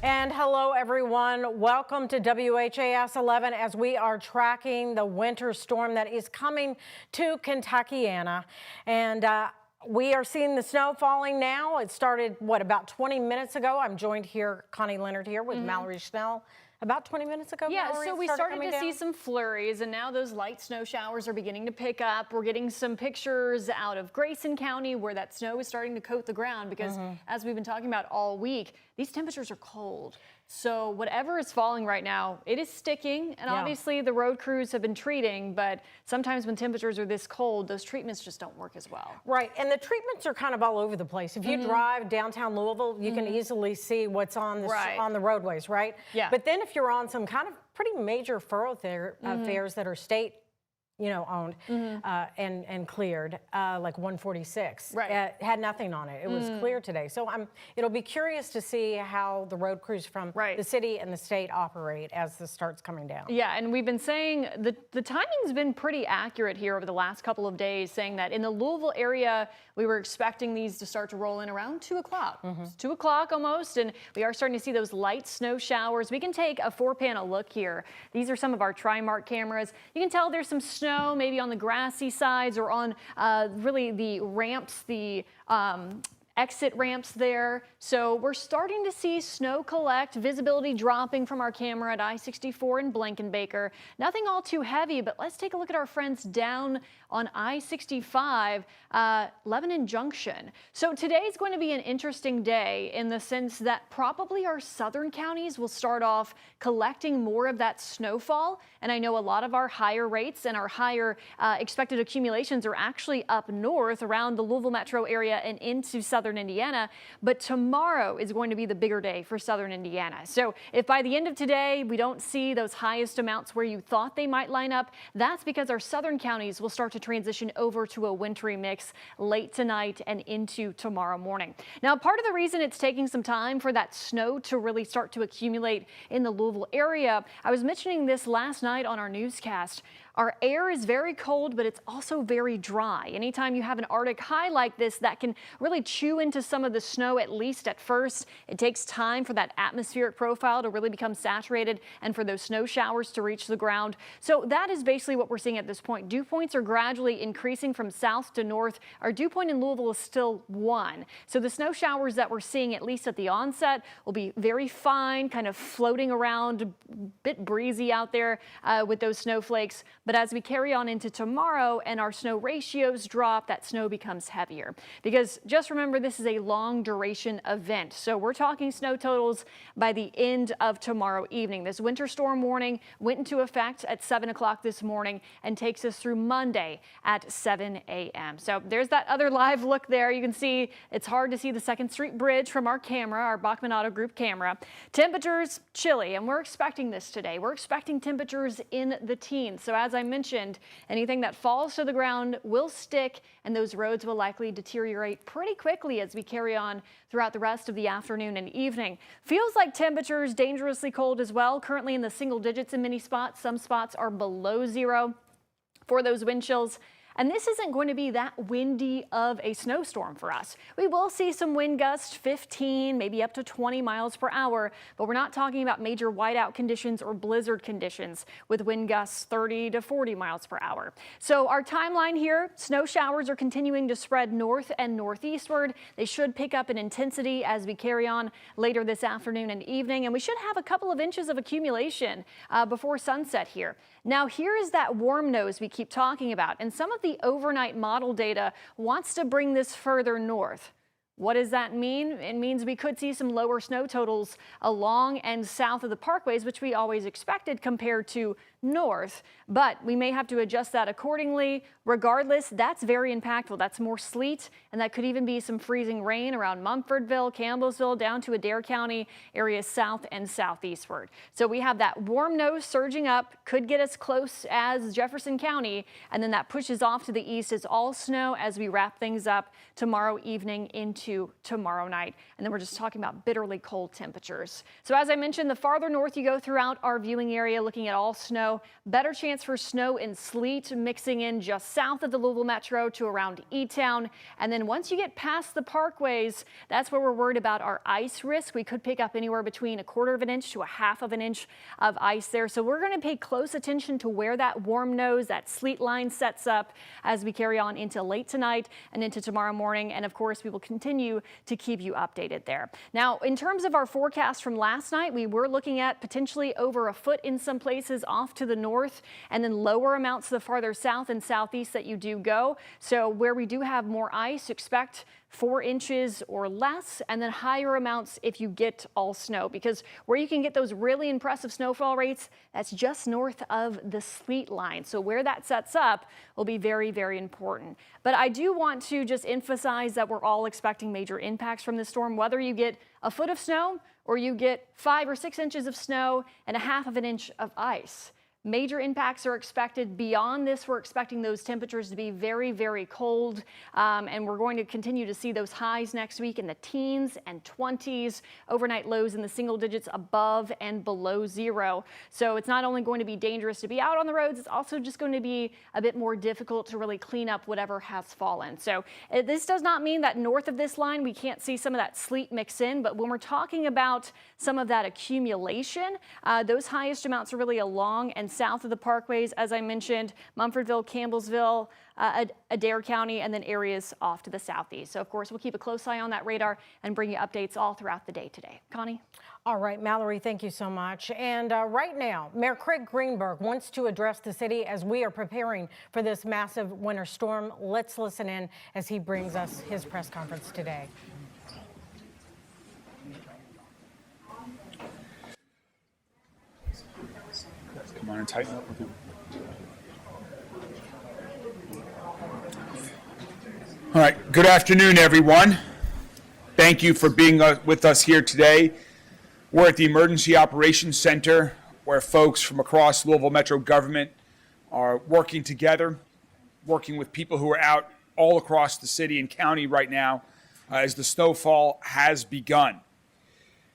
And hello, everyone. Welcome to WHAS 11 as we are tracking the winter storm that is coming to Kentuckiana. And we are seeing the snow falling now. It started, about 20 minutes ago. I'm joined here, Connie Leonard here with Mallory Schnell. About 20 minutes ago, yeah, Mallory, so we started to see some flurries, and now those light snow showers are beginning to pick up. We're getting some pictures out of Grayson County where that snow is starting to coat the ground because, as we've been talking about all week, these temperatures are cold. So whatever is falling right now, it is sticking, and obviously the road crews have been treating, but sometimes when temperatures are this cold, those treatments just don't work as well. Right, and the treatments are kind of all over the place. If you drive downtown Louisville, you can easily see what's on the, on the roadways, right? Yeah. But then if you're on some kind of pretty major thoroughfares that are state owned and cleared, like 146. Right. Had nothing on it. It was clear today. So it'll be curious to see how the road crews from the city and the state operate as this starts coming down. Yeah, and we've been saying the timing's been pretty accurate here over the last couple of days, saying that in the Louisville area, we were expecting these to start to roll in around 2 o'clock. It's 2 o'clock almost, and we are starting to see those light snow showers. We can take a 4-panel look here. These are some of our Trimark cameras. You can tell there's some snow maybe on the grassy sides or on really the ramps, the exit ramps there. So we're starting to see snow collect, visibility dropping from our camera at I-64 in Blankenbaker. Nothing all too heavy, but let's take a look at our friends down on I-65, Lebanon Junction. So today's going to be an interesting day in the sense that probably our southern counties will start off collecting more of that snowfall. And I know a lot of our higher rates and our higher expected accumulations are actually up north around the Louisville metro area and into southern Indiana. But tomorrow is going to be the bigger day for southern Indiana. So if by the end of today we don't see those highest amounts where you thought they might line up, that's because our southern counties will start to transition over to a wintry mix late tonight and into tomorrow morning. Now, part of the reason it's taking some time for that snow to really start to accumulate in the Louisville area, I was mentioning this last night on our newscast. Our air is very cold, but it's also very dry. Anytime you have an Arctic high like this, that can really chew into some of the snow, at least at first. It takes time for that atmospheric profile to really become saturated and for those snow showers to reach the ground. So that is basically what we're seeing at this point. Dew points are gradually increasing from south to north. Our dew point in Louisville is still 1. So the snow showers that we're seeing, at least at the onset, will be very fine, kind of floating around, a bit breezy out there with those snowflakes. But as we carry on into tomorrow and our snow ratios drop, that snow becomes heavier. Because just remember, this is a long duration event. So we're talking snow totals by the end of tomorrow evening. This winter storm warning went into effect at 7 o'clock this morning and takes us through Monday at 7 a.m. So there's that other live look there. You can see it's hard to see the 2nd Street Bridge from our camera, our Bachman Auto Group camera. Temperatures chilly, and we're expecting this today. We're expecting temperatures in the teens. So as I mentioned, anything that falls to the ground will stick, and those roads will likely deteriorate pretty quickly as we carry on throughout the rest of the afternoon and evening. Feels like temperatures dangerously cold as well, currently in the single digits in many spots. Some spots are below 0 for those wind chills. And this isn't going to be that windy of a snowstorm for us. We will see some wind gusts, 15, maybe up to 20 miles per hour, but we're not talking about major whiteout conditions or blizzard conditions with wind gusts 30 to 40 miles per hour. So our timeline here, snow showers are continuing to spread north and northeastward. They should pick up in intensity as we carry on later this afternoon and evening, and we should have a couple of inches of accumulation before sunset here. Now, here is that warm nose we keep talking about, and some of the overnight model data wants to bring this further north. What does that mean? It means we could see some lower snow totals along and south of the parkways, which we always expected compared to north, but we may have to adjust that accordingly. Regardless, that's very impactful. That's more sleet, and that could even be some freezing rain around Mumfordville, Campbellsville, down to Adair County areas south and southeastward. So we have that warm nose surging up, could get as close as Jefferson County, and then that pushes off to the east as all snow as we wrap things up tomorrow evening into into tomorrow night. And then we're just talking about bitterly cold temperatures. So as I mentioned, the farther north you go throughout our viewing area, looking at all snow, better chance for snow and sleet mixing in just south of the Louisville Metro to around E-Town. And then once you get past the parkways, that's where we're worried about our ice risk. We could pick up anywhere between 1/4 of an inch to 1/2 of an inch of ice there. So we're going to pay close attention to where that warm nose, that sleet line sets up as we carry on into late tonight and into tomorrow morning. And of course, we will continue to keep you updated there. Now, in terms of our forecast from last night, we were looking at potentially over a foot in some places off to the north, and then lower amounts the farther south and southeast that you do go. So where we do have more ice, expect 4 inches or less, and then higher amounts if you get all snow, because where you can get those really impressive snowfall rates, that's just north of the sleet line. So where that sets up will be very, very important. But I do want to just emphasize that we're all expecting major impacts from this storm, whether you get a foot of snow or you get 5 or 6 inches of snow and 1/2 of an inch of ice. Major impacts are expected. Beyond this, we're expecting those temperatures to be very, very cold, and we're going to continue to see those highs next week in the teens and 20s, overnight lows in the single digits above and below zero. So it's not only going to be dangerous to be out on the roads, it's also just going to be a bit more difficult to really clean up whatever has fallen. So this does not mean that north of this line we can't see some of that sleet mix in, but when we're talking about some of that accumulation, those highest amounts are really along and south of the parkways, as I mentioned, Mumfordville, Campbellsville, Adair County, and then areas off to the southeast. So, of course, we'll keep a close eye on that radar and bring you updates all throughout the day today. Connie? All right, Mallory, thank you so much. And right now, Mayor Craig Greenberg wants to address the city as we are preparing for this massive winter storm. Let's listen in as he brings us his press conference today. Come on and tighten up with him. All right, good afternoon, everyone. Thank you for being with us here today. We're at the Emergency Operations Center, where folks from across Louisville Metro government are working together, working with people who are out all across the city and county right now as the snowfall has begun.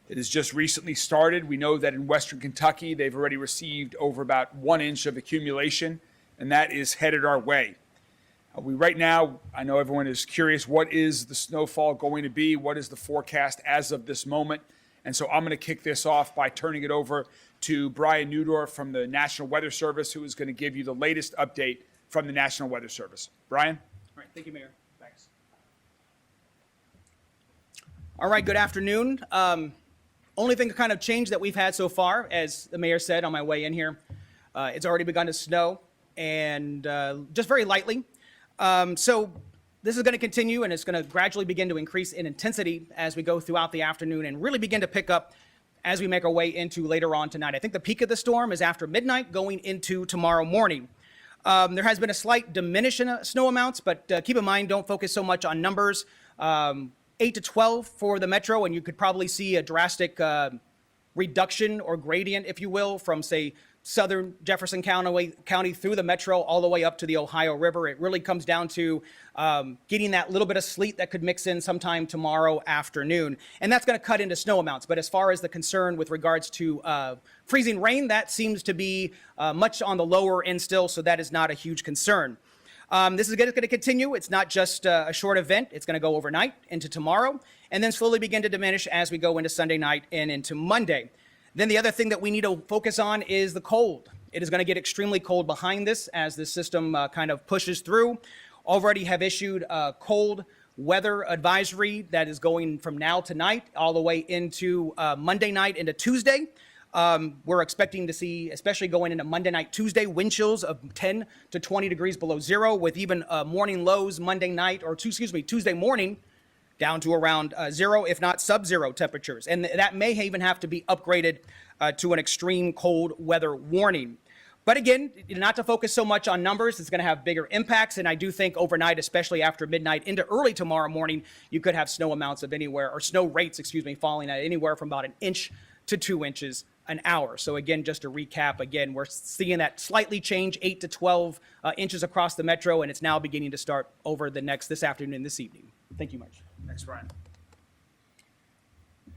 It has just recently started. We know that in Western Kentucky, they've already received over about 1 inch of accumulation, and that is headed our way. Right now, I know everyone is curious, what is the snowfall going to be? What is the forecast as of this moment? And so I'm going to kick this off by turning it over to Brian Newdorf from the National Weather Service, who is going to give you the latest update from the National Weather Service. Brian? All right, thank you, Mayor. Thanks. All right, good afternoon. Only thing to kind of change that we've had so far, as the mayor said on my way in here, it's already begun to snow, and just very lightly. So this is going to continue, and it's going to gradually begin to increase in intensity as we go throughout the afternoon and really begin to pick up as we make our way into later on tonight. I think the peak of the storm is after midnight going into tomorrow morning. There has been a slight diminution of snow amounts, but keep in mind, don't focus so much on numbers. 8 to 12 for the metro, and you could probably see a drastic reduction or gradient, if you will, from, say, southern Jefferson County through the metro all the way up to the Ohio River. It really comes down to getting that little bit of sleet that could mix in sometime tomorrow afternoon, and that's going to cut into snow amounts. But as far as the concern with regards to freezing rain, that seems to be much on the lower end still, so that is not a huge concern. This is going to continue. It's not just a short event. It's going to go overnight into tomorrow and then slowly begin to diminish as we go into Sunday night and into Monday. Then the other thing that we need to focus on is the cold. It is going to get extremely cold behind this as the system kind of pushes through. Already have issued a cold weather advisory that is going from now tonight all the way into Monday night into Tuesday. We're expecting to see, especially going into Monday night, Tuesday, wind chills of 10 to 20 degrees below zero, with even morning lows Monday night, or Tuesday morning, down to around zero, if not sub-zero temperatures. And that may even have to be upgraded to an extreme cold weather warning. But again, not to focus so much on numbers, it's going to have bigger impacts. And I do think overnight, especially after midnight into early tomorrow morning, you could have snow amounts of anywhere, or snow rates, falling at anywhere from about 1 inch to 2 inches an hour. So again, just to recap, again, we're seeing that slightly change, 8 to 12 inches across the metro, and it's now beginning to start over this afternoon and this evening. Thank you much. Thanks, Brian.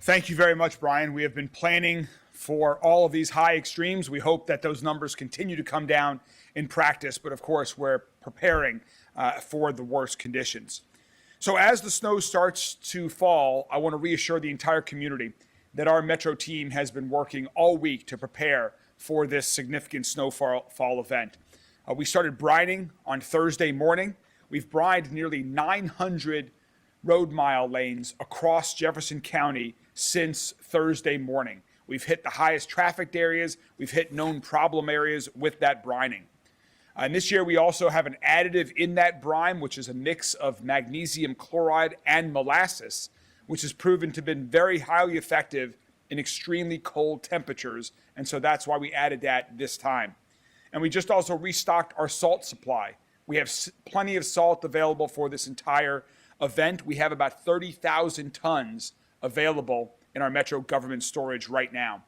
Thank you very much, Brian. We have been planning for all of these high extremes. We hope that those numbers continue to come down in practice, but of course, we're preparing for the worst conditions. So as the snow starts to fall, I want to reassure the entire community that our Metro team has been working all week to prepare for this significant snowfall event. We started brining on Thursday morning. We've brined nearly 900 road mile lanes across Jefferson County since Thursday morning. We've hit the highest trafficked areas. We've hit known problem areas with that brining. And this year we also have an additive in that brine, which is a mix of magnesium chloride and molasses, which has proven to have been very highly effective in extremely cold temperatures. And so that's why we added that this time. And we just also restocked our salt supply. We have plenty of salt available for this entire event. We have about 30,000 tons available in our Metro government storage right now.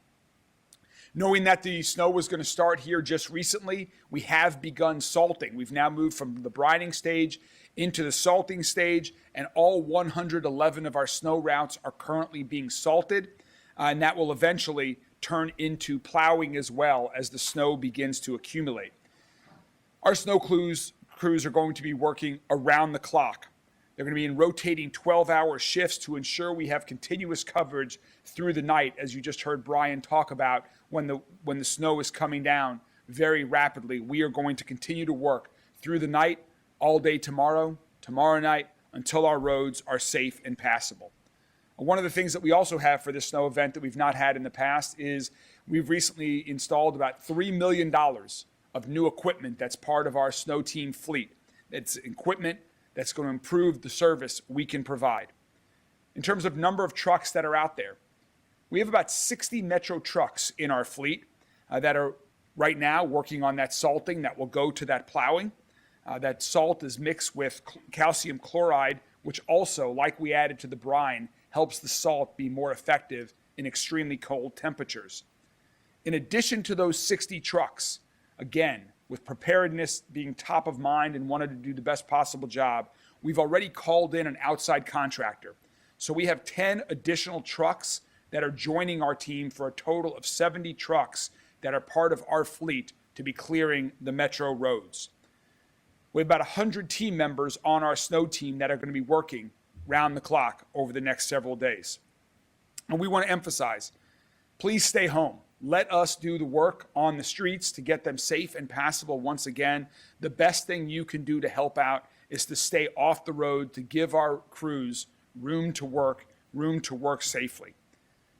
Knowing that the snow was going to start here just recently, we have begun salting. We've now moved from the brining stage into the salting stage, and all 111 of our snow routes are currently being salted, and that will eventually turn into plowing as well as the snow begins to accumulate. Our snow crews are going to be working around the clock. They're going to be in rotating 12-hour shifts to ensure we have continuous coverage through the night, as you just heard Brian talk about, when the snow is coming down very rapidly. We are going to continue to work through the night, all day tomorrow night, until our roads are safe and passable. One of the things that we also have for this snow event that we've not had in the past is we've recently installed about $3 million of new equipment that's part of our snow team fleet. It's equipment that's going to improve the service we can provide. In terms of number of trucks that are out there, we have about 60 Metro trucks in our fleet that are right now working on that salting that will go to that plowing. That salt is mixed with calcium chloride, which also, like we added to the brine, helps the salt be more effective in extremely cold temperatures. In addition to those 60 trucks, again, with preparedness being top of mind and wanted to do the best possible job, we've already called in an outside contractor. So we have 10 additional trucks that are joining our team for a total of 70 trucks that are part of our fleet to be clearing the Metro roads. We have about 100 team members on our snow team that are going to be working round the clock over the next several days. And we want to emphasize, please stay home. Let us do the work on the streets to get them safe and passable once again. The best thing you can do to help out is to stay off the road, to give our crews room to work safely.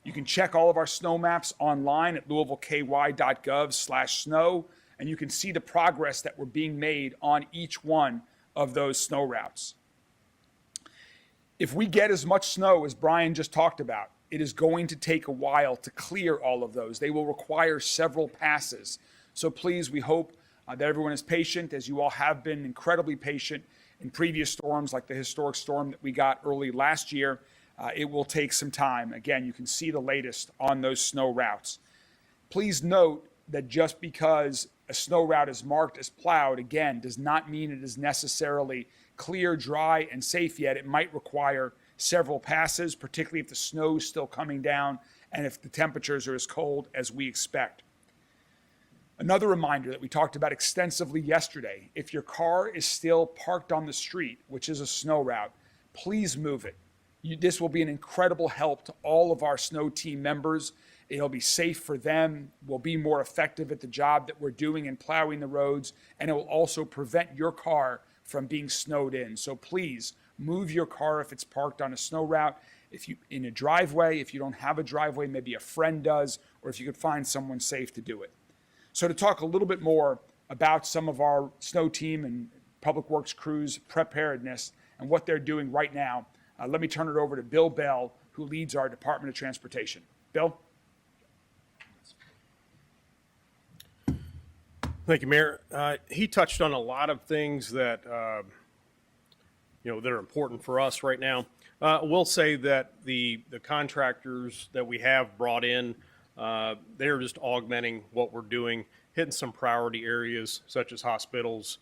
You can check all of our snow maps online at louisvilleky.gov/snow, and you can see the progress that we're being made on each one of those snow routes. If we get as much snow as Brian just talked about, it is going to take a while to clear all of those. They will require several passes. So please, we hope that everyone is patient, as you all have been incredibly patient in previous storms like the historic storm that we got early last year. It will take some time. Again, you can see the latest on those snow routes. Please note that just because a snow route is marked as plowed, again, does not mean it is necessarily clear, dry, and safe yet. It might require several passes, particularly if the snow is still coming down and if the temperatures are as cold as we expect. Another reminder that we talked about extensively yesterday, if your car is still parked on the street, which is a snow route, please move it. This will be an incredible help to all of our snow team members. It'll be safe for them. We'll be more effective at the job that we're doing in plowing the roads, and it will also prevent your car from being snowed in. So please move your car if it's parked on a snow route. If you in a driveway, if you don't have a driveway, maybe a friend does, or if you could find someone safe to do it. So to talk a little bit more about some of our snow team and public works crews preparedness and what they're doing right now, let me turn it over to Bill Bell, who leads our Department of Transportation. Bill? Thank you, Mayor. He touched on a lot of things that that are important for us right now. We'll say that the contractors that we have brought in, they're just augmenting what we're doing, hitting some priority areas such as hospitals,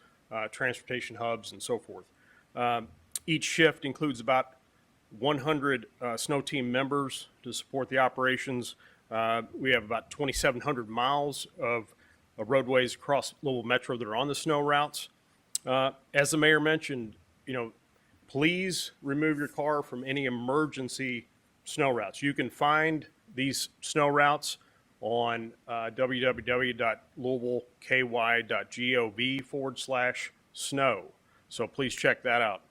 transportation hubs, and so forth. Each shift includes about 100 snow team members to support the operations. We have about 2,700 miles of roadways across Louisville Metro that are on the snow routes. As the mayor mentioned, please remove your car from any emergency snow routes. You can find these snow routes on www.louisvilleky.gov/snow. So please check that out.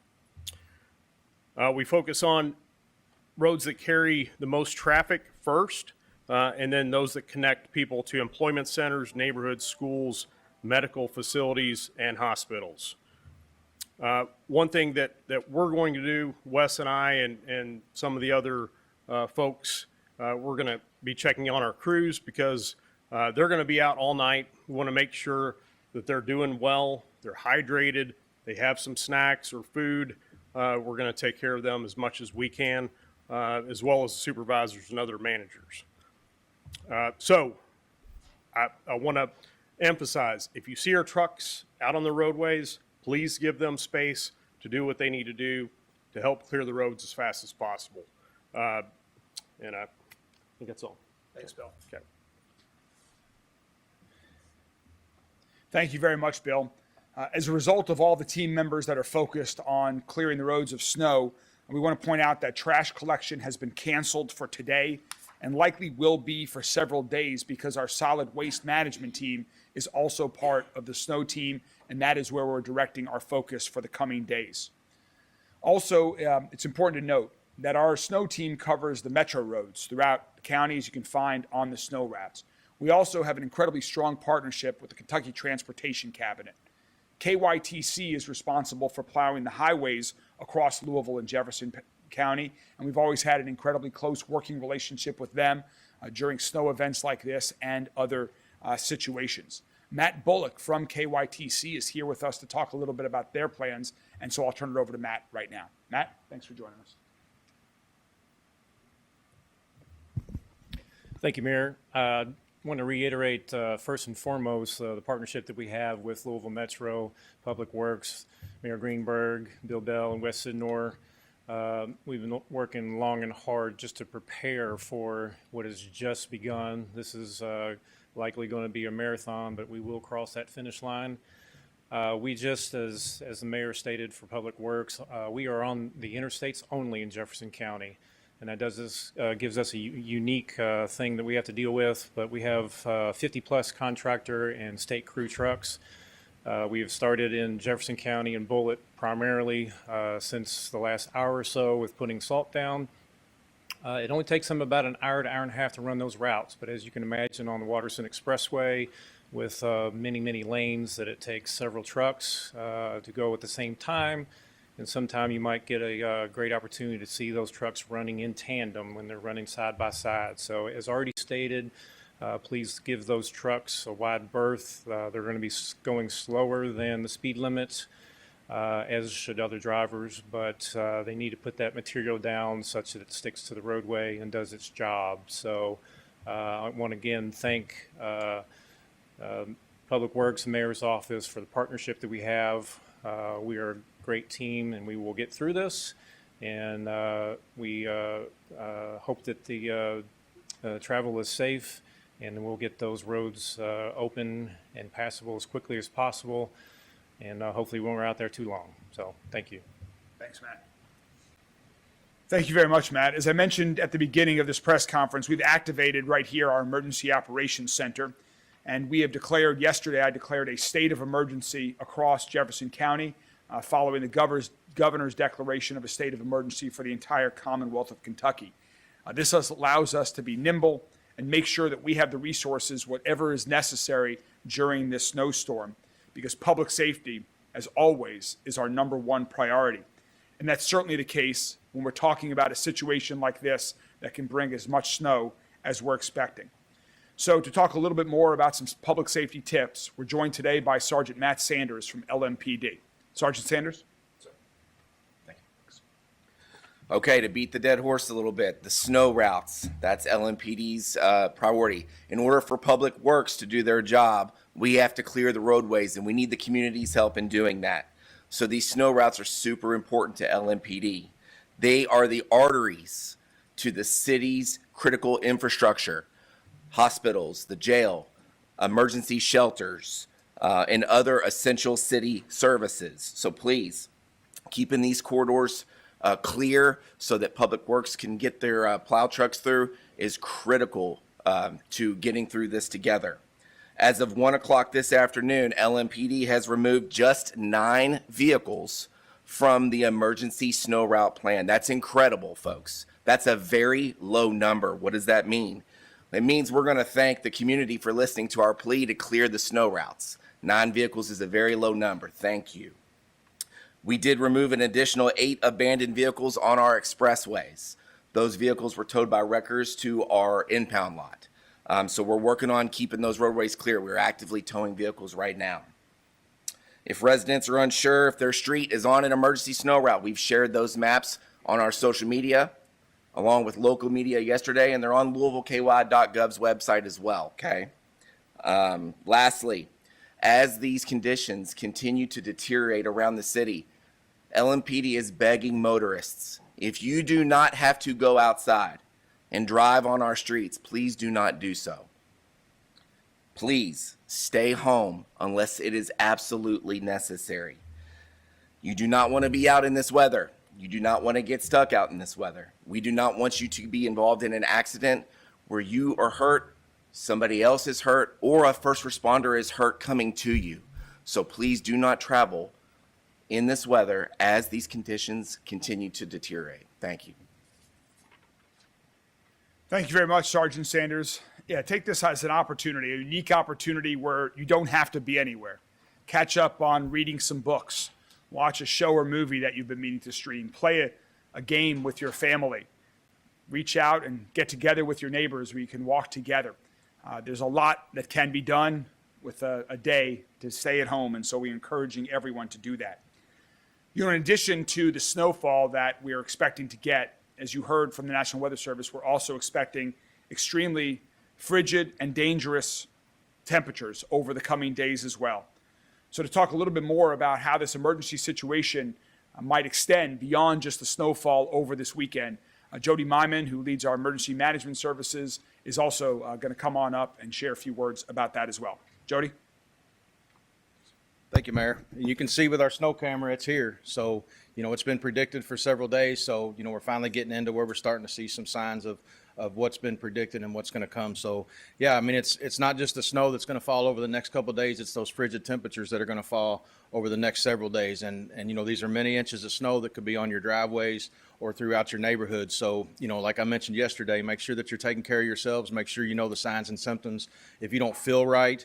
We focus on roads that carry the most traffic first, and then those that connect people to employment centers, neighborhoods, schools, medical facilities, and hospitals. One thing that we're going to do, Wes and I and some of the other folks, we're going to be checking on our crews because they're going to be out all night. We want to make sure that they're doing well, they're hydrated, they have some snacks or food. We're going to take care of them as much as we can, as well as the supervisors and other managers. So I want to emphasize, if you see our trucks out on the roadways, please give them space to do what they need to do to help clear the roads as fast as possible. And I think that's all. Thanks, Bill. Okay. Thank you very much, Bill. As a result of all the team members that are focused on clearing the roads of snow, we want to point out that trash collection has been canceled for today and likely will be for several days because our solid waste management team is also part of the snow team, and that is where we're directing our focus for the coming days. Also, it's important to note that our snow team covers the metro roads throughout the county, as you can find on the snow routes. We also have an incredibly strong partnership with the Kentucky Transportation Cabinet. KYTC is responsible for plowing the highways across Louisville and Jefferson County, and we've always had an incredibly close working relationship with them during snow events like this and other situations. Matt Bullock from KYTC is here with us to talk a little bit about their plans, and so I'll turn it over to Matt right now. Matt, thanks for joining us. Thank you, Mayor. I want to reiterate, first and foremost, the partnership that we have with Louisville Metro, Public Works, Mayor Greenberg, Bill Bell, and Wes Sidnor. We've been working long and hard just to prepare for what has just begun. This is likely going to be a marathon, but we will cross that finish line. We just, as the mayor stated for Public Works, we are on the interstates only in Jefferson County. And that gives us a unique thing that we have to deal with, but we have 50-plus contractor and state crew trucks. We have started in Jefferson County and Bullitt primarily since the last hour or so with putting salt down. It only takes them about an hour to hour and a half to run those routes, but as you can imagine on the Waterson Expressway with many, many lanes that it takes several trucks to go at the same time. And sometime you might get a great opportunity to see those trucks running in tandem when they're running side by side. So as already stated, please give those trucks a wide berth. They're going to be going slower than the speed limit, as should other drivers, but they need to put that material down such that it sticks to the roadway and does its job. So I want to again thank Public Works and Mayor's Office for the partnership that we have. We are great team, and we will get through this. And we hope that the travel is safe, and we'll get those roads open and passable as quickly as possible. And hopefully we won't be out there too long. So thank you. Thanks, Matt. Thank you very much, Matt. As I mentioned at the beginning of this press conference, we've activated right here our Emergency Operations Center. And we have declared, yesterday I declared a state of emergency across Jefferson County, following the governor's declaration of a state of emergency for the entire Commonwealth of Kentucky. This allows us to be nimble and make sure that we have the resources, whatever is necessary during this snowstorm, because public safety, as always, is our number one priority. And that's certainly the case when we're talking about a situation like this that can bring as much snow as we're expecting. So to talk a little bit more about some public safety tips, we're joined today by Sergeant Matt Sanders from LMPD. Sergeant Sanders? Thank you. Okay, to beat the dead horse a little bit, the snow routes, that's LMPD's priority. In order for Public Works to do their job, we have to clear the roadways, and we need the community's help in doing that. So these snow routes are super important to LMPD. They are the arteries to the city's critical infrastructure, hospitals, the jail, emergency shelters, and other essential city services. So please, keeping these corridors clear so that Public Works can get their plow trucks through is critical to getting through this together. As of 1 o'clock this afternoon, LMPD has removed just 9 vehicles from the emergency snow route plan. That's incredible, folks. That's a very low number. What does that mean? It means we're going to thank the community for listening to our plea to clear the snow routes. 9 vehicles is a very low number. Thank you. We did remove an additional 8 abandoned vehicles on our expressways. Those vehicles were towed by wreckers to our impound lot. So we're working on keeping those roadways clear. We're actively towing vehicles right now. If residents are unsure if their street is on an emergency snow route, we've shared those maps on our social media, along with local media yesterday, and they're on LouisvilleKY.gov's website as well, okay? Lastly, as these conditions continue to deteriorate around the city, LMPD is begging motorists, if you do not have to go outside and drive on our streets, please do not do so. Please stay home unless it is absolutely necessary. You do not want to be out in this weather. You do not want to get stuck out in this weather. We do not want you to be involved in an accident where you are hurt, somebody else is hurt, or a first responder is hurt coming to you. So please do not travel in this weather as these conditions continue to deteriorate. Thank you. Thank you very much, Sergeant Sanders. Yeah, take this as an opportunity, a unique opportunity where you don't have to be anywhere. Catch up on reading some books, watch a show or movie that you've been meaning to stream, play a game with your family, reach out and get together with your neighbors where you can walk together. There's a lot that can be done with a day to stay at home, and so we're encouraging everyone to do that. You know, in addition to the snowfall that we are expecting to get, as you heard from the National Weather Service, we're also expecting extremely frigid and dangerous temperatures over the coming days as well. So to talk a little bit more about how this emergency situation might extend beyond just the snowfall over this weekend, Jody Myman, who leads our emergency management services, is also going to come on up and share a few words about that as well. Jody? Thank you, Mayor. You can see with our snow camera, it's here. So, it's been predicted for several days. So, we're finally getting into where we're starting to see some signs of what's been predicted and what's going to come. So, yeah, I mean, it's not just the snow that's going to fall over the next couple of days. It's those frigid temperatures that are going to fall over the next several days. And these are many inches of snow that could be on your driveways or throughout your neighborhood. So, like I mentioned yesterday, make sure that you're taking care of yourselves. Make sure you know the signs and symptoms. If you don't feel right,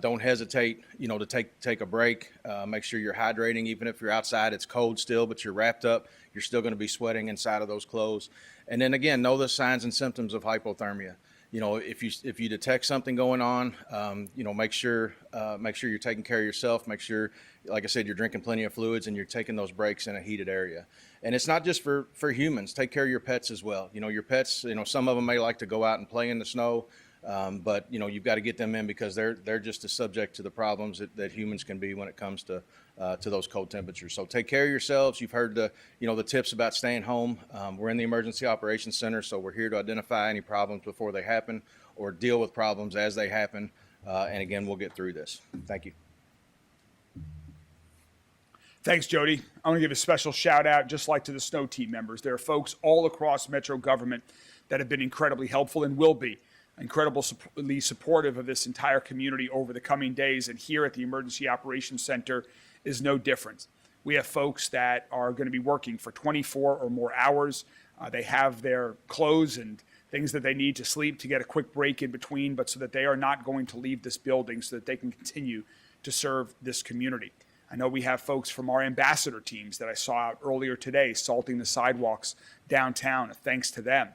don't hesitate, to take a break. Make sure you're hydrating, even if you're outside, it's cold still, but you're wrapped up. You're still going to be sweating inside of those clothes. And then again, know the signs and symptoms of hypothermia. If you detect something going on, make sure you're taking care of yourself. Make sure, like I said, you're drinking plenty of fluids and you're taking those breaks in a heated area. And it's not just for humans. Take care of your pets as well. Your pets, some of them may like to go out and play in the snow. But you've got to get them in because they're just as subject to the problems that humans can be when it comes to those cold temperatures. So take care of yourselves. You've heard the tips about staying home. We're in the Emergency Operations Center, so we're here to identify any problems before they happen or deal with problems as they happen. And again, we'll get through this. Thank you. Thanks, Jody. I want to give a special shout out, just like to the snow team members. There are folks all across Metro government that have been incredibly helpful and will be incredibly supportive of this entire community over the coming days, and here at the Emergency Operations Center is no different. We have folks that are going to be working for 24 or more hours. They have their clothes and things that they need to sleep to get a quick break in between, but so that they are not going to leave this building so that they can continue to serve this community. I know we have folks from our ambassador teams that I saw out earlier today salting the sidewalks downtown. Thanks to them.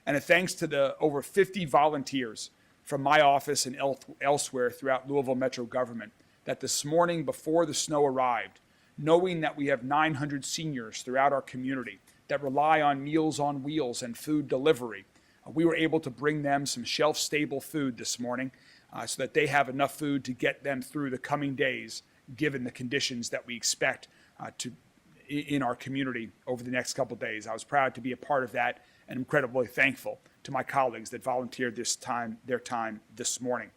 And a thanks to the over 50 volunteers from my office and elsewhere throughout Louisville Metro government that this morning before the snow arrived, knowing that we have 900 seniors throughout our community that rely on Meals on Wheels and food delivery, we were able to bring them some shelf-stable food this morning so that they have enough food to get them through the coming days, given the conditions that we expect to in our community over the next couple of days. I was proud to be a part of that and incredibly thankful to my colleagues that volunteered their time this morning.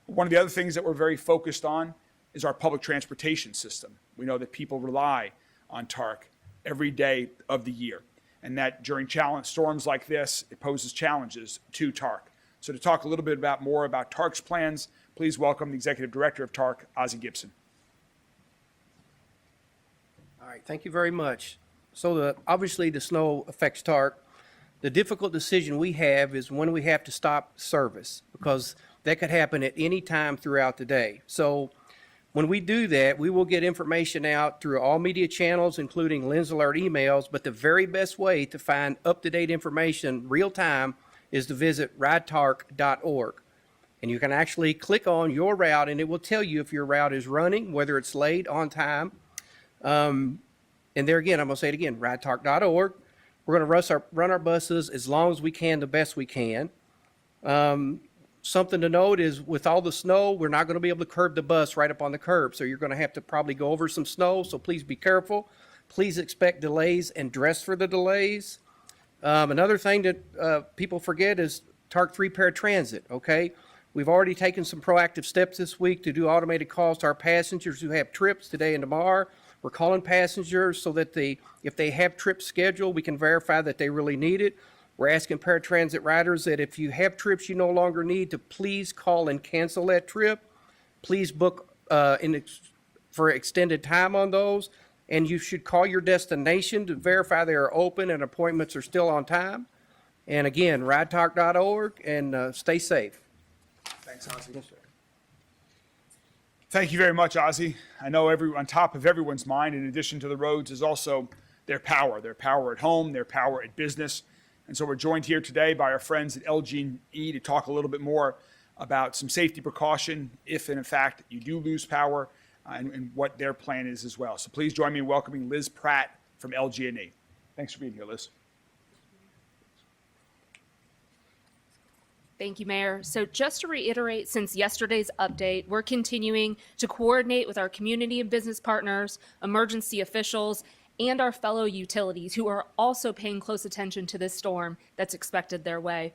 One of the other things that we're very focused on is our public transportation system. We know that people rely on TARC every day of the year, and that during storms like this, it poses challenges to TARC. So to talk a little bit more about TARC's plans, please welcome the Executive Director of TARC, Ozzie Gibson. All right, thank you very much. So obviously the snow affects TARC. The difficult decision we have is when we have to stop service, because that could happen at any time throughout the day. So when we do that, we will get information out through all media channels, including Lens Alert emails, but the very best way to find up-to-date information real time is to visit ridetarc.org. And you can actually click on your route and it will tell you if your route is running, whether it's late, on time. And there again, I'm going to say it again, ridetarc.org. We're going to run our buses as long as we can, the best we can. Something to note is with all the snow, we're not going to be able to curb the bus right up on the curb. So you're going to have to probably go over some snow. So please be careful. Please expect delays and dress for the delays. Another thing that people forget is TARC 3 paratransit, okay? We've already taken some proactive steps this week to do automated calls to our passengers who have trips today and tomorrow. We're calling passengers so that if they have trips scheduled, we can verify that they really need it. We're asking paratransit riders that if you have trips you no longer need to please call and cancel that trip. Please book for extended time on those. And you should call your destination to verify they are open and appointments are still on time. And again, ridetalk.org, and stay safe. Thanks, Ozzie. Yes, sir. Thank you very much, Ozzie. I know on top of everyone's mind, in addition to the roads, is also their power at home, their power at business. And so we're joined here today by our friends at LG&E to talk a little bit more about some safety precaution if, and in fact, you do lose power, and what their plan is as well. So please join me in welcoming Liz Pratt from LG&E. Thanks for being here, Liz. Thank you, Mayor. So just to reiterate, since yesterday's update, we're continuing to coordinate with our community and business partners, emergency officials, and our fellow utilities who are also paying close attention to this storm that's expected their way.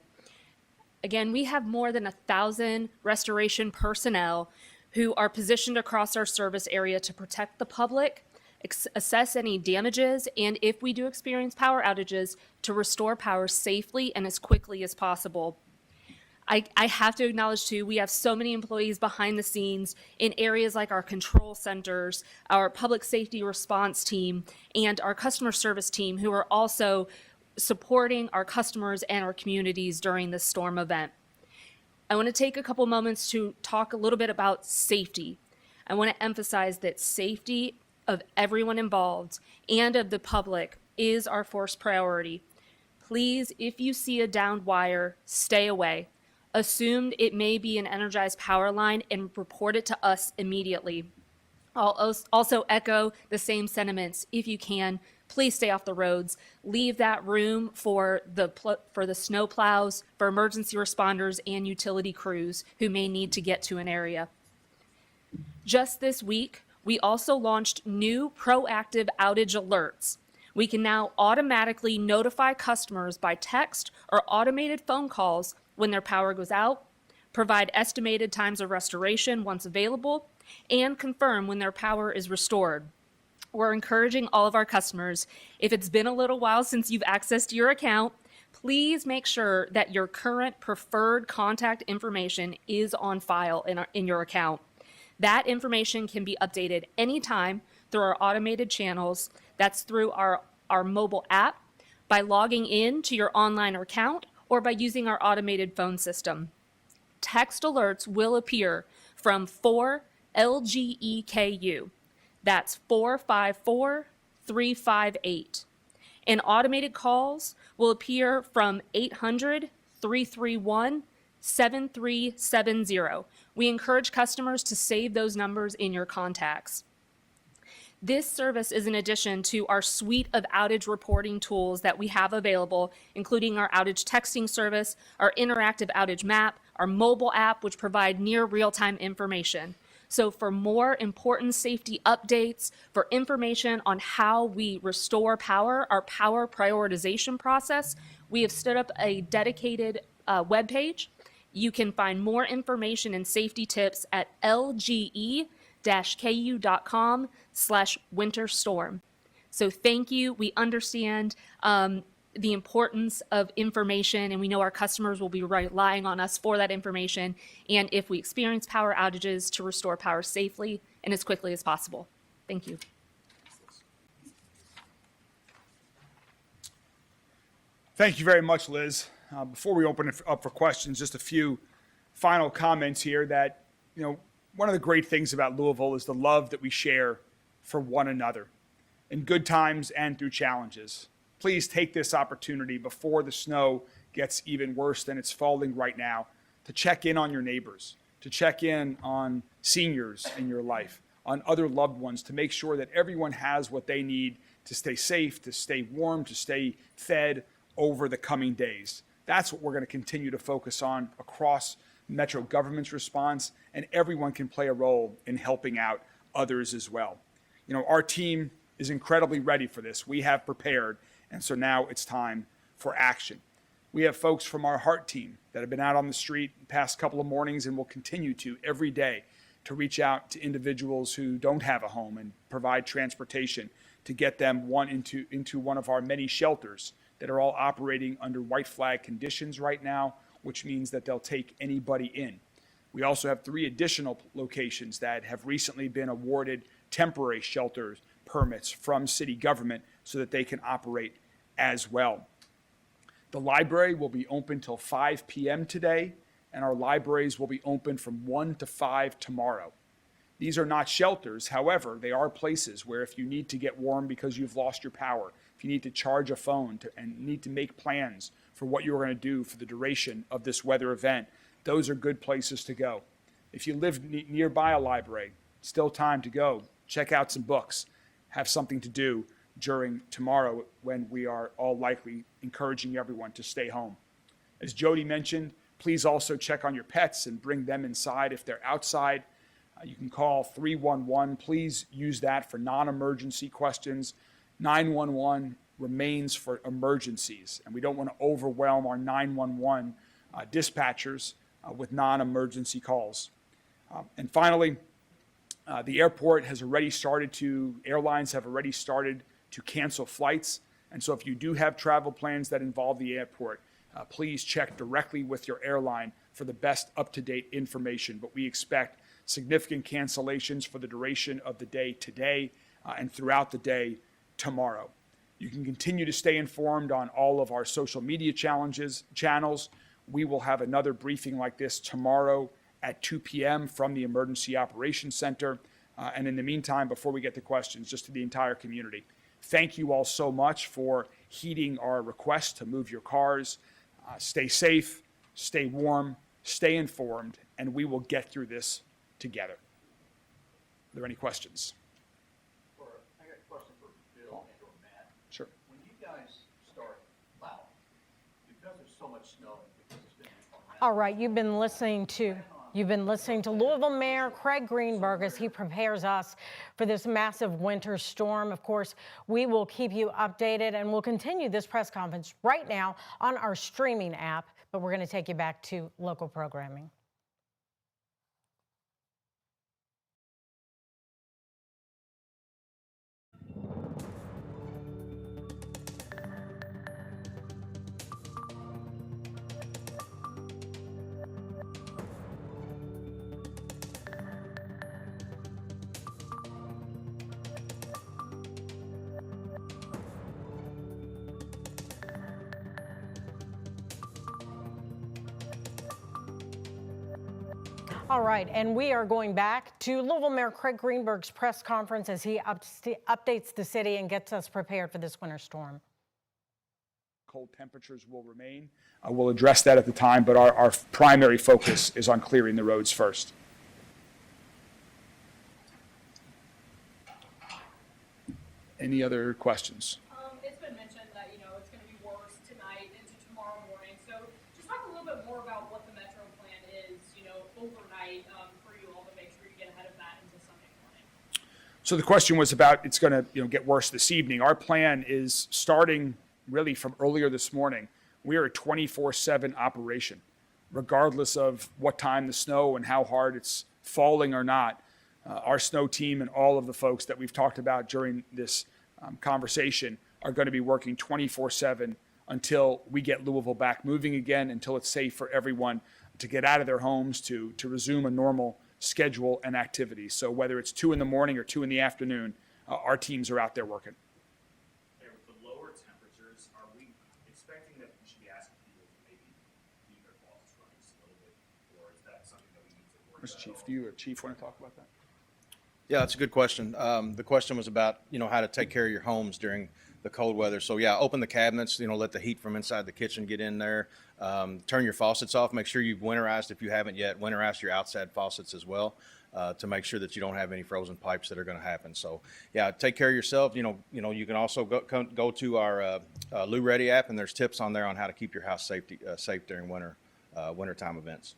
Again, we have more than 1,000 restoration personnel who are positioned across our service area to protect the public, assess any damages, and if we do experience power outages, to restore power safely and as quickly as possible. I have to acknowledge, too, we have so many employees behind the scenes in areas like our control centers, our public safety response team, and our customer service team who are also supporting our customers and our communities during this storm event. I want to take a couple moments to talk a little bit about safety. I want to emphasize that safety of everyone involved and of the public is our first priority. Please, if you see a downed wire, stay away. Assume it may be an energized power line and report it to us immediately. I'll also echo the same sentiments. If you can, please stay off the roads. Leave that room for the snow plows, for emergency responders and utility crews who may need to get to an area. Just this week, we also launched new proactive outage alerts. We can now automatically notify customers by text or automated phone calls when their power goes out, provide estimated times of restoration once available, and confirm when their power is restored. We're encouraging all of our customers, if it's been a little while since you've accessed your account, please make sure that your current preferred contact information is on file in your account. That information can be updated anytime through our automated channels. That's through our mobile app, by logging in to your online account, or by using our automated phone system. Text alerts will appear from 4LGEKU. That's 454358. And automated calls will appear from 800-331-7370. We encourage customers to save those numbers in your contacts. This service is in addition to our suite of outage reporting tools that we have available, including our outage texting service, our interactive outage map, our mobile app, which provide near real-time information. So for more important safety updates, for information on how we restore power, our power prioritization process, we have stood up a dedicated webpage. You can find more information and safety tips at lge-ku.com/winter storm. So thank you. We understand the importance of information, and we know our customers will be relying on us for that information. And if we experience power outages, to restore power safely and as quickly as possible. Thank you. Thank you very much, Liz. Before we open it up for questions, just a few final comments here that, one of the great things about Louisville is the love that we share for one another in good times and through challenges. Please take this opportunity before the snow gets even worse than it's falling right now to check in on your neighbors, to check in on seniors in your life, on other loved ones, to make sure that everyone has what they need to stay safe, to stay warm, to stay fed over the coming days. That's what we're going to continue to focus on across Metro government's response, and everyone can play a role in helping out others as well. Our team is incredibly ready for this. We have prepared, and so now it's time for action. We have folks from our HEART team that have been out on the street the past couple of mornings and will continue to every day to reach out to individuals who don't have a home and provide transportation to get them into one of our many shelters that are all operating under white flag conditions right now, which means that they'll take anybody in. We also have 3 additional locations that have recently been awarded temporary shelter permits from city government so that they can operate as well. The library will be open till 5 p.m. today, and our libraries will be open from 1 to 5 tomorrow. These are not shelters. However, they are places where if you need to get warm because you've lost your power, if you need to charge a phone and need to make plans for what you're going to do for the duration of this weather event, those are good places to go. If you live nearby a library, still time to go. Check out some books. Have something to do during tomorrow when we are all likely encouraging everyone to stay home. As Jody mentioned, please also check on your pets and bring them inside if they're outside. You can call 311. Please use that for non-emergency questions. 911 remains for emergencies, and we don't want to overwhelm our 911 dispatchers with non-emergency calls. And finally, the airport has already airlines have already started to cancel flights. And so if you do have travel plans that involve the airport, please check directly with your airline for the best up-to-date information. But we expect significant cancellations for the duration of the day today and throughout the day tomorrow. You can continue to stay informed on all of our social media channels. We will have another briefing like this tomorrow at 2 p.m. from the Emergency Operations Center. And in the meantime, before we get to questions, just to the entire community, thank you all so much for heeding our request to move your cars. Stay safe, stay warm, stay informed, and we will get through this together. Are there any questions? I got a question for Bill and or Matt. Sure. When you guys start plowing, because there's so much snow, because it's been All right, you've been listening to Louisville Mayor Craig Greenberg as he prepares us for this massive winter storm. Of course, we will keep you updated, and we'll continue this press conference right now on our streaming app, but we're going to take you back to local programming. All right, and we are going back to Louisville Mayor Craig Greenberg's press conference as he updates the city and gets us prepared for this winter storm. Cold temperatures will remain. We'll address that at the time, but our primary focus is on clearing the roads first. Any other questions? It's been mentioned that, it's going to be worse tonight into tomorrow morning. So just talk a little bit more about what the Metro plan is, overnight for you all to make sure you get ahead of that So the question was about it's going to get worse this evening. Our plan is starting really from earlier this morning. We are a 24/7 operation, regardless of what time the snow and how hard it's falling or not. Our snow team and all of the folks that we've talked about during this conversation are going to be working 24/7 until we get Louisville back moving again, until it's safe for everyone to get out of their homes, to resume a normal schedule and activity. So whether it's 2 in the morning or 2 in the afternoon, our teams are out there working. And with the lower temperatures, are we expecting that we should be asking people to maybe leave their faucets running just a little bit, or is that something that we need to worry Mr. about? Chief, do you or Chief want to talk about that? Yeah, that's a good question. The question was about, how to take care of your homes during the cold weather. So yeah, open the cabinets, let the heat from inside the kitchen get in there. Turn your faucets off. Make sure you've winterized, if you haven't yet, winterize your outside faucets as well, to make sure that you don't have any frozen pipes that are going to happen. So yeah, take care of yourself. You can also go to our Lou Ready app, and there's tips on there on how to keep your house safe during wintertime events.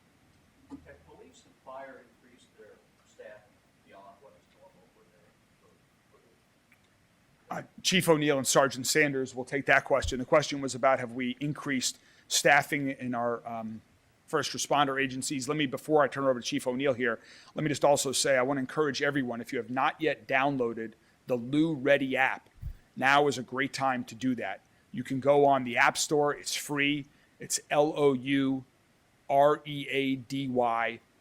Have police and fire increased their staff beyond what is normal for Chief O'Neill and Sergeant Sanders will take that question. The question was about have we increased staffing in our first responder agencies. Before I turn it over to Chief O'Neill here, let me just also say I want to encourage everyone, if you have not yet downloaded the Lou Ready app, now is a great time to do that. You can go on the App Store. It's free. It's LOUREADY.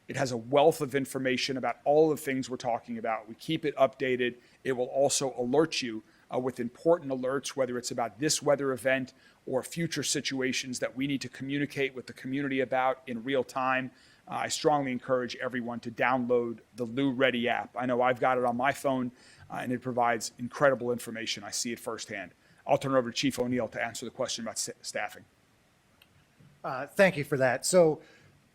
It has a wealth of information about all the things we're talking about. We keep it updated. It will also alert you with important alerts, whether it's about this weather event or future situations that we need to communicate with the community about in real time. I strongly encourage everyone to download the Lou Ready app. I know I've got it on my phone, and it provides incredible information. I see it firsthand. I'll turn it over to Chief O'Neill to answer the question about staffing. Thank you for that. So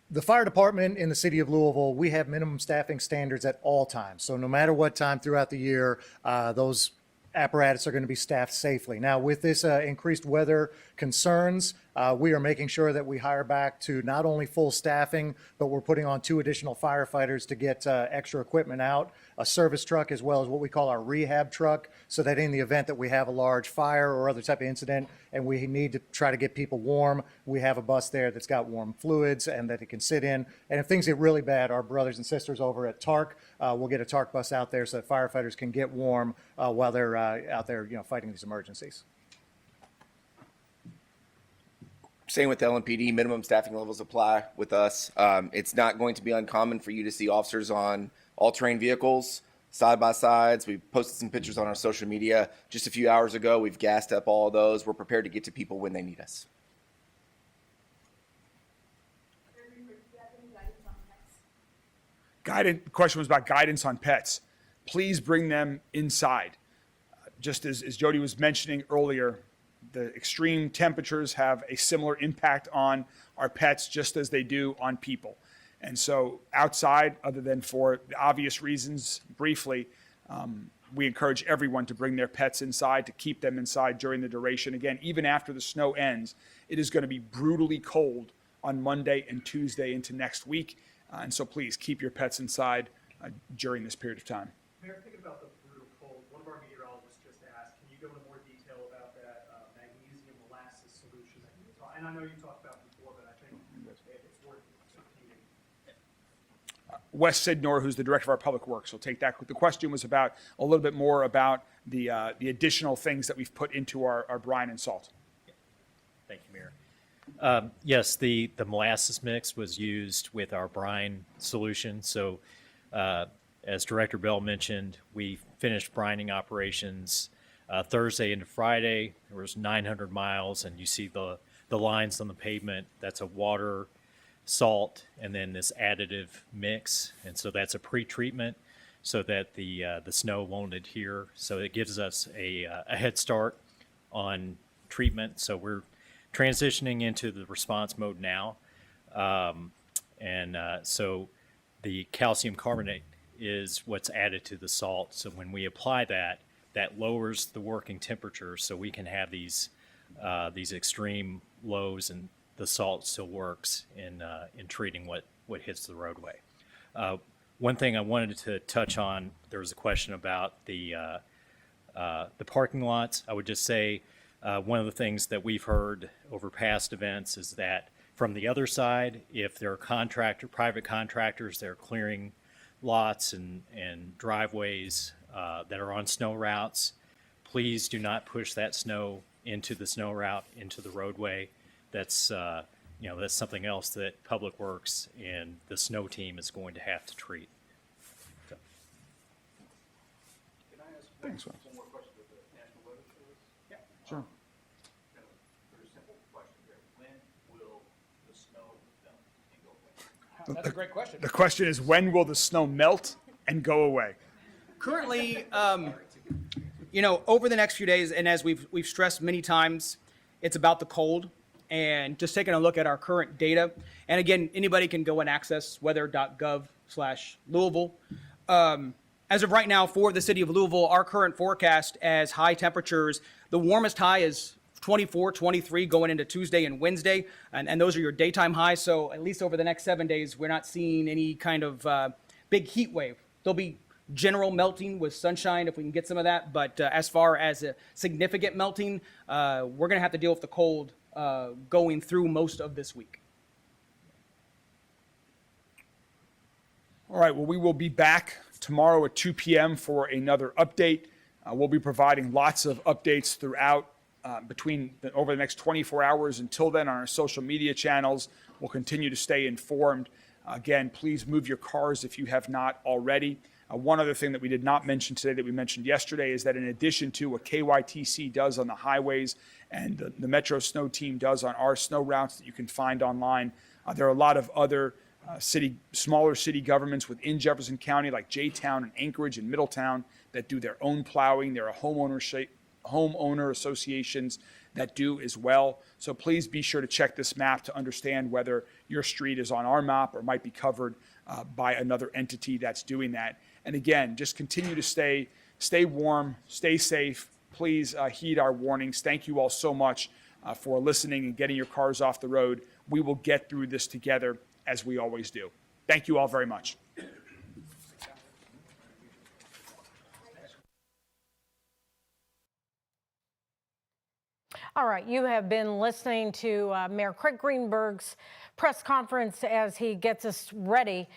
the fire department in the city of Louisville, we have minimum staffing standards at all times. So no matter what time throughout the year, those apparatus are going to be staffed safely. Now, with this increased weather concerns, we are making sure that we hire back to not only full staffing, but we're putting on 2 additional firefighters to get extra equipment out, a service truck, as well as what we call our rehab truck, so that in the event that we have a large fire or other type of incident and we need to try to get people warm, we have a bus there that's got warm fluids and that it can sit in. And if things get really bad, our brothers and sisters over at TARC will get a TARC bus out there so that firefighters can get warm while they're out there, fighting these emergencies. Same with LMPD, minimum staffing levels apply with us. It's not going to be uncommon for you to see officers on all-terrain vehicles, side-by-sides. We posted some pictures on our social media just a few hours ago. We've gassed up all of those. We're prepared to get to people when they need us. The question was about guidance on pets. Please bring them inside. Just as Jody was mentioning earlier, the extreme temperatures have a similar impact on our pets just as they do on people. And so outside, other than for the obvious reasons, briefly, we encourage everyone to bring their pets inside, to keep them inside during the duration. Again, even after the snow ends, it is going to be brutally cold on Monday and Tuesday into next week. And so please keep your pets inside during this period of time. Mayor, thinking about the brutal cold, one of our meteorologists just asked, can you go into more detail about that magnesium molasses solution that you talked? And I know you talked about it before, but I think it's worth repeating. Wes Sidnor, who's the director of our public works, will take that. The question was about a little bit more about the additional things that we've put into our brine and salt. Thank you, Mayor. Yes, the molasses mix was used with our brine solution. So as Director Bell mentioned, we finished brining operations Thursday into Friday. There was 900 miles, and you see the lines on the pavement. That's a water, salt, and then this additive mix. And so that's a pre-treatment so that the snow won't adhere. So it gives us a head start on treatment. So we're transitioning into the response mode now. So the calcium carbonate is what's added to the salt. So when we apply that, that lowers the working temperature so we can have these extreme lows, and the salt still works in treating what hits the roadway. One thing I wanted to touch on, there was a question about the parking lots. I would just say one of the things that we've heard over past events is that from the other side, if there are private contractors that are clearing lots and driveways that are on snow routes, please do not push that snow into the snow route, into the roadway. That's that's something else that Public Works and the snow team is going to have to treat. So. Can I ask Thanks, one more question with the National Weather Service? Yeah, sure. Kind of a very simple question here. When will the snow melt and go away? That's a great question. The question is, when will the snow melt and go away? Currently, over the next few days, and as we've stressed many times, it's about the cold. And just taking a look at our current data, and again, anybody can go and access weather.gov/Louisville. As of right now, for the city of Louisville, our current forecast as high temperatures, the warmest high is 24, 23 going into Tuesday and Wednesday, and those are your daytime highs. So at least over the next 7 days, we're not seeing any kind of big heat wave. There'll be general melting with sunshine if we can get some of that, but as far as a significant melting, we're going to have to deal with the cold going through most of this week. All right, well, we will be back tomorrow at 2 p.m. for another update. We'll be providing lots of updates throughout over the next 24 hours. Until then, on our social media channels, we'll continue to stay informed. Again, please move your cars if you have not already. One other thing that we did not mention today that we mentioned yesterday is that in addition to what KYTC does on the highways and the Metro Snow Team does on our snow routes that you can find online, there are a lot of other smaller city governments within Jefferson County like J-Town and Anchorage and Middletown that do their own plowing. There are homeowner associations that do as well. So please be sure to check this map to understand whether your street is on our map or might be covered by another entity that's doing that. And again, just continue to stay warm, stay safe. Please heed our warnings. Thank you all so much for listening and getting your cars off the road. We will get through this together as we always do. Thank you all very much. All right, you have been listening to Mayor Craig Greenberg's press conference as he gets us ready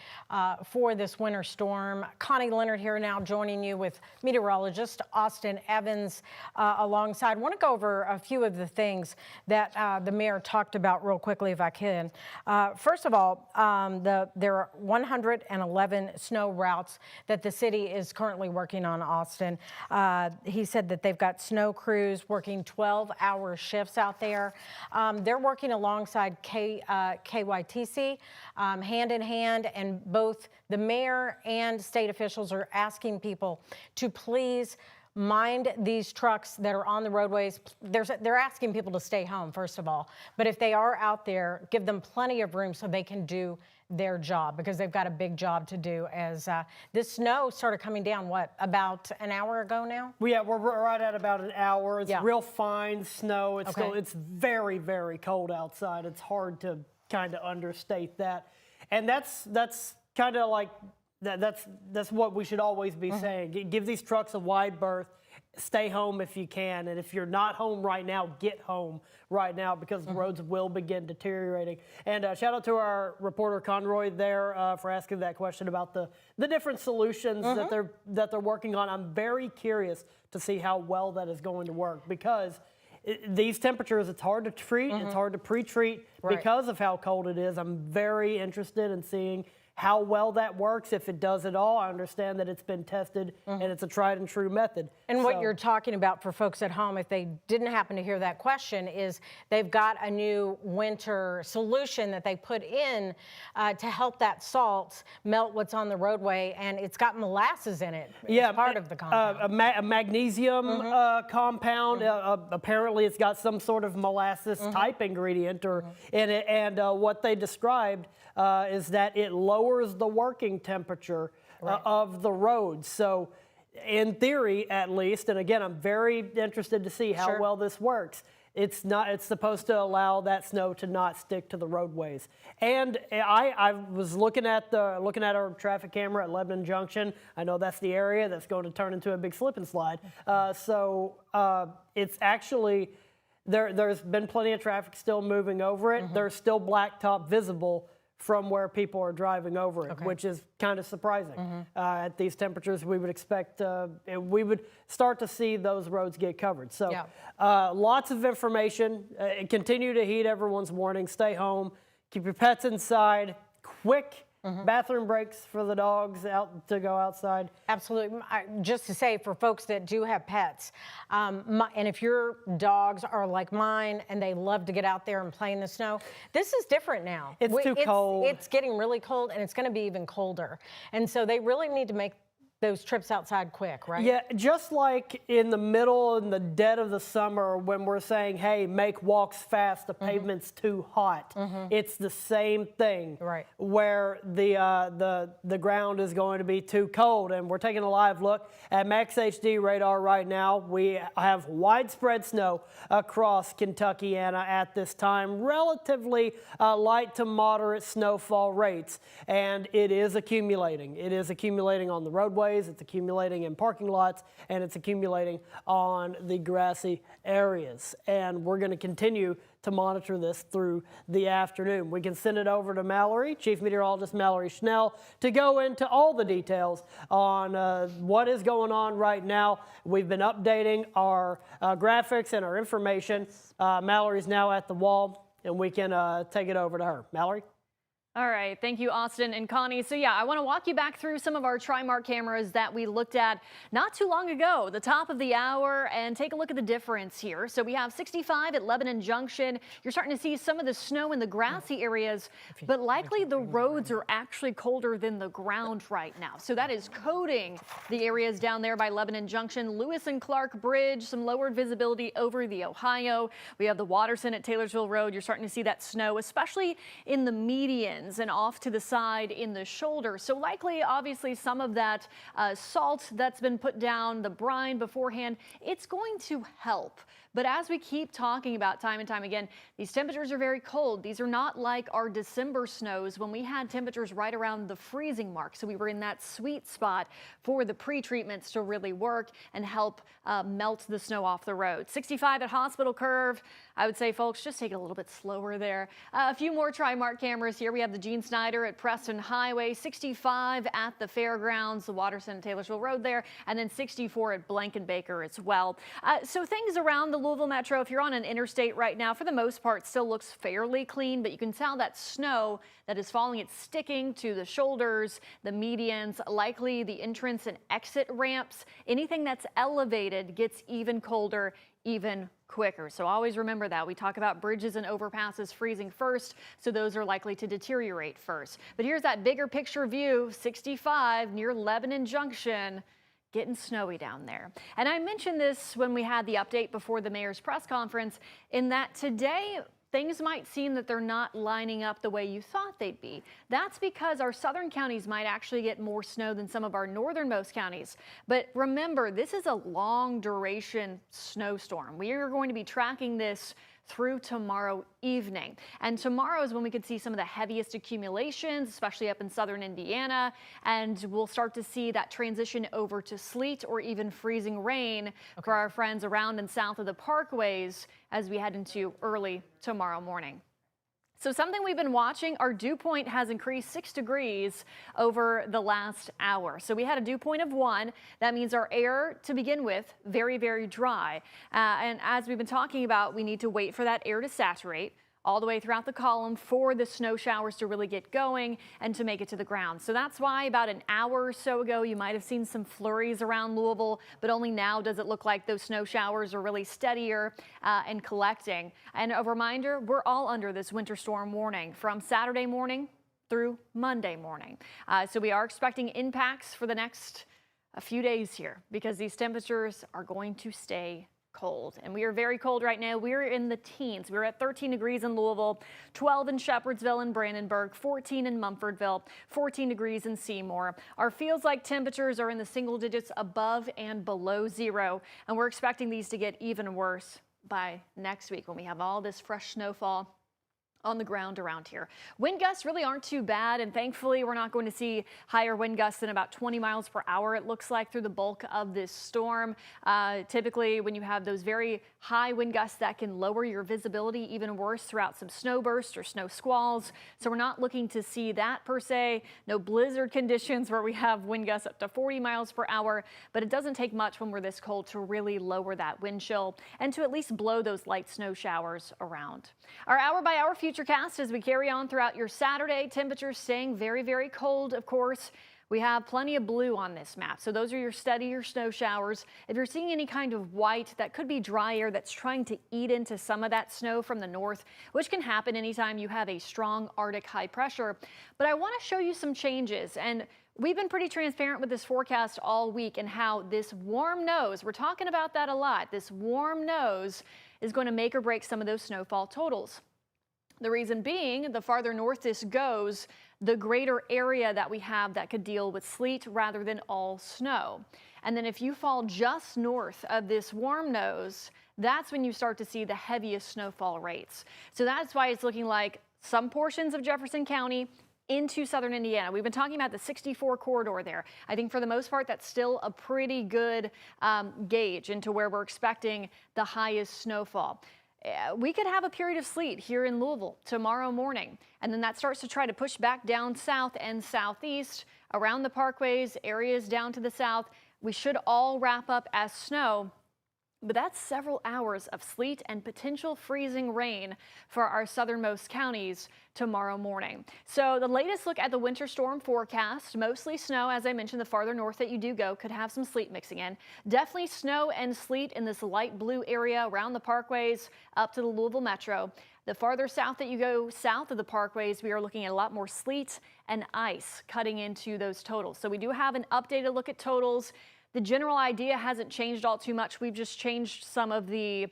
for this winter storm. Connie Leonard here now joining you with meteorologist Austin Evans alongside. I want to go over a few of the things that the mayor talked about real quickly if I can. First of all, there are 111 snow routes that the city is currently working on, Austin. He said that they've got snow crews working 12-hour shifts out there. They're working alongside KYTC hand in hand, and both the mayor and state officials are asking people to please mind these trucks that are on the roadways. They're asking people to stay home, first of all, but if they are out there, give them plenty of room so they can do their job, because they've got a big job to do as this snow started coming down, about an hour ago now? We're right at about an hour. It's Yeah. real fine snow. It's Okay. it's very, very cold outside. It's hard to kind of understate that. And that's kind of like, that's what we should always be saying. Give these trucks a wide berth. Stay home if you can. And if you're not home right now, get home right now, because the roads will begin deteriorating. And shout out to our reporter Conroy there for asking that question about the different solutions that they're working on. I'm very curious to see how well that is going to work, because these temperatures, it's hard to treat, it's hard to pre-treat because of how cold it is. I'm very interested in seeing how well that works, if it does at all. I understand that it's been tested and it's a tried and true method. And what you're talking about for folks at home, if they didn't happen to hear that question, is they've got a new winter solution that they put in to help that salt melt what's on the roadway, and it's got molasses in it. Yeah, it's part of the compound. a magnesium compound. Apparently, it's got some sort of molasses type ingredient in it, and what they described is that it lowers the working temperature of the road. So, in theory, at least, and again, I'm very interested to see how well this works. It's supposed to allow that snow to not stick to the roadways. And I was looking at our traffic camera at Lebanon Junction. I know that's the area that's going to turn into a big slip and slide. It's actually, there's been plenty of traffic still moving over it. There's still blacktop visible from where people are driving over it, which is kind of surprising. At these temperatures, we would expect, we would start to see those roads get covered. So lots of information. Continue to heed everyone's warning. Stay home. Keep your pets inside. Quick bathroom breaks for the dogs out to go outside. Absolutely. Just to say, for folks that do have pets, and if your dogs are like mine and they love to get out there and play in the snow, this is different now. It's too cold. It's getting really cold, and it's going to be even colder. And so they really need to make those trips outside quick, right? Yeah, just like in the middle and the dead of the summer when we're saying, hey, make walks fast, the pavement's too hot. It's the same thing, right? Where the ground is going to be too cold. And we're taking a live look at Max HD radar right now. We have widespread snow across Kentuckiana at this time, relatively light to moderate snowfall rates, and it is accumulating. It is accumulating on the roadways. It's accumulating in parking lots, and it's accumulating on the grassy areas. And we're going to continue to monitor this through the afternoon. We can send it over to Mallory, Chief Meteorologist Mallory Schnell, to go into all the details on what is going on right now. We've been updating our graphics and our information. Mallory's now at the wall, and we can take it over to her. Mallory? All right, thank you, Austin and Connie. So yeah, I want to walk you back through some of our TriMark cameras that we looked at not too long ago, the top of the hour, and take a look at the difference here. So we have 65 at Lebanon Junction. You're starting to see some of the snow in the grassy areas, but likely the roads are actually colder than the ground right now. So that is coating the areas down there by Lebanon Junction. Lewis and Clark Bridge, some lowered visibility over the Ohio. We have the Watterson at Taylorsville Road. You're starting to see that snow, especially in the median and off to the side in the shoulder. So likely, obviously, some of that salt that's been put down, the brine beforehand, it's going to help. But as we keep talking about time and time again, these temperatures are very cold. These are not like our December snows when we had temperatures right around the freezing mark. So we were in that sweet spot for the pre-treatments to really work and help melt the snow off the road. 65 at Hospital Curve. I would say, folks, just take it a little bit slower there. A few more TriMark cameras here. We have the Gene Snyder at Preston Highway, 65 at the Fairgrounds, the Watterson and Taylorsville Road there, and then 64 at Blankenbaker as well. So things around the Louisville Metro, if you're on an interstate right now, for the most part, still looks fairly clean, but you can tell that snow that is falling, it's sticking to the shoulders, the medians, likely the entrance and exit ramps. Anything that's elevated gets even colder, even quicker. So always remember that. We talk about bridges and overpasses freezing first, so those are likely to deteriorate first. But here's that bigger picture view, 65 near Lebanon Junction. Getting snowy down there. And I mentioned this when we had the update before the mayor's press conference, in that today things might seem that they're not lining up the way you thought they'd be. That's because our southern counties might actually get more snow than some of our northernmost counties. But remember, this is a long duration snowstorm. We are going to be tracking this through tomorrow evening. And tomorrow is when we could see some of the heaviest accumulations, especially up in southern Indiana. And we'll start to see that transition over to sleet or even freezing rain for our friends around and south of the parkways as we head into early tomorrow morning. So something we've been watching, our dew point has increased 6 degrees over the last hour. So we had a dew point of 1. That means our air, to begin with, very, very dry. And as we've been talking about, we need to wait for that air to saturate all the way throughout the column for the snow showers to really get going and to make it to the ground. So that's why about an hour or so ago, you might have seen some flurries around Louisville, but only now does it look like those snow showers are really steadier and collecting. And a reminder, we're all under this winter storm warning from Saturday morning through Monday morning. So we are expecting impacts for the next few days here because these temperatures are going to stay cold. And we are very cold right now. We're in the teens. We're at 13 degrees in Louisville, 12 in Shepherdsville and Brandenburg, 14 in Mumfordville, 14 degrees in Seymour. Our feels like temperatures are in the single digits above and below zero, and we're expecting these to get even worse by next week when we have all this fresh snowfall on the ground around here. Wind gusts really aren't too bad, and thankfully we're not going to see higher wind gusts than about 20 miles per hour, it looks like, through the bulk of this storm. Typically, when you have those very high wind gusts, that can lower your visibility even worse throughout some snow bursts or snow squalls. So we're not looking to see that per se. No blizzard conditions where we have wind gusts up to 40 miles per hour, but it doesn't take much when we're this cold to really lower that wind chill and to at least blow those light snow showers around. Our hour-by-hour futurecast as we carry on throughout your Saturday. Temperatures staying very, very cold, of course. We have plenty of blue on this map, so those are your steadier snow showers. If you're seeing any kind of white, that could be dry air that's trying to eat into some of that snow from the north, which can happen anytime you have a strong Arctic high pressure. But I want to show you some changes, and we've been pretty transparent with this forecast all week and how this warm nose, we're talking about that a lot, this warm nose is going to make or break some of those snowfall totals. The reason being, the farther north this goes, the greater area that we have that could deal with sleet rather than all snow. And then if you fall just north of this warm nose, that's when you start to see the heaviest snowfall rates. So that's why it's looking like some portions of Jefferson County into southern Indiana. We've been talking about the 64 corridor there. I think for the most part, that's still a pretty good gauge into where we're expecting the highest snowfall. We could have a period of sleet here in Louisville tomorrow morning, and then that starts to try to push back down south and southeast around the parkways, areas down to the south. We should all wrap up as snow, but that's several hours of sleet and potential freezing rain for our southernmost counties tomorrow morning. So the latest look at the winter storm forecast, mostly snow. As I mentioned, the farther north that you do go could have some sleet mixing in. Definitely snow and sleet in this light blue area around the parkways up to the Louisville metro. The farther south that you go south of the parkways, we are looking at a lot more sleet and ice cutting into those totals. So we do have an updated look at totals. The general idea hasn't changed all too much. We've just changed some of the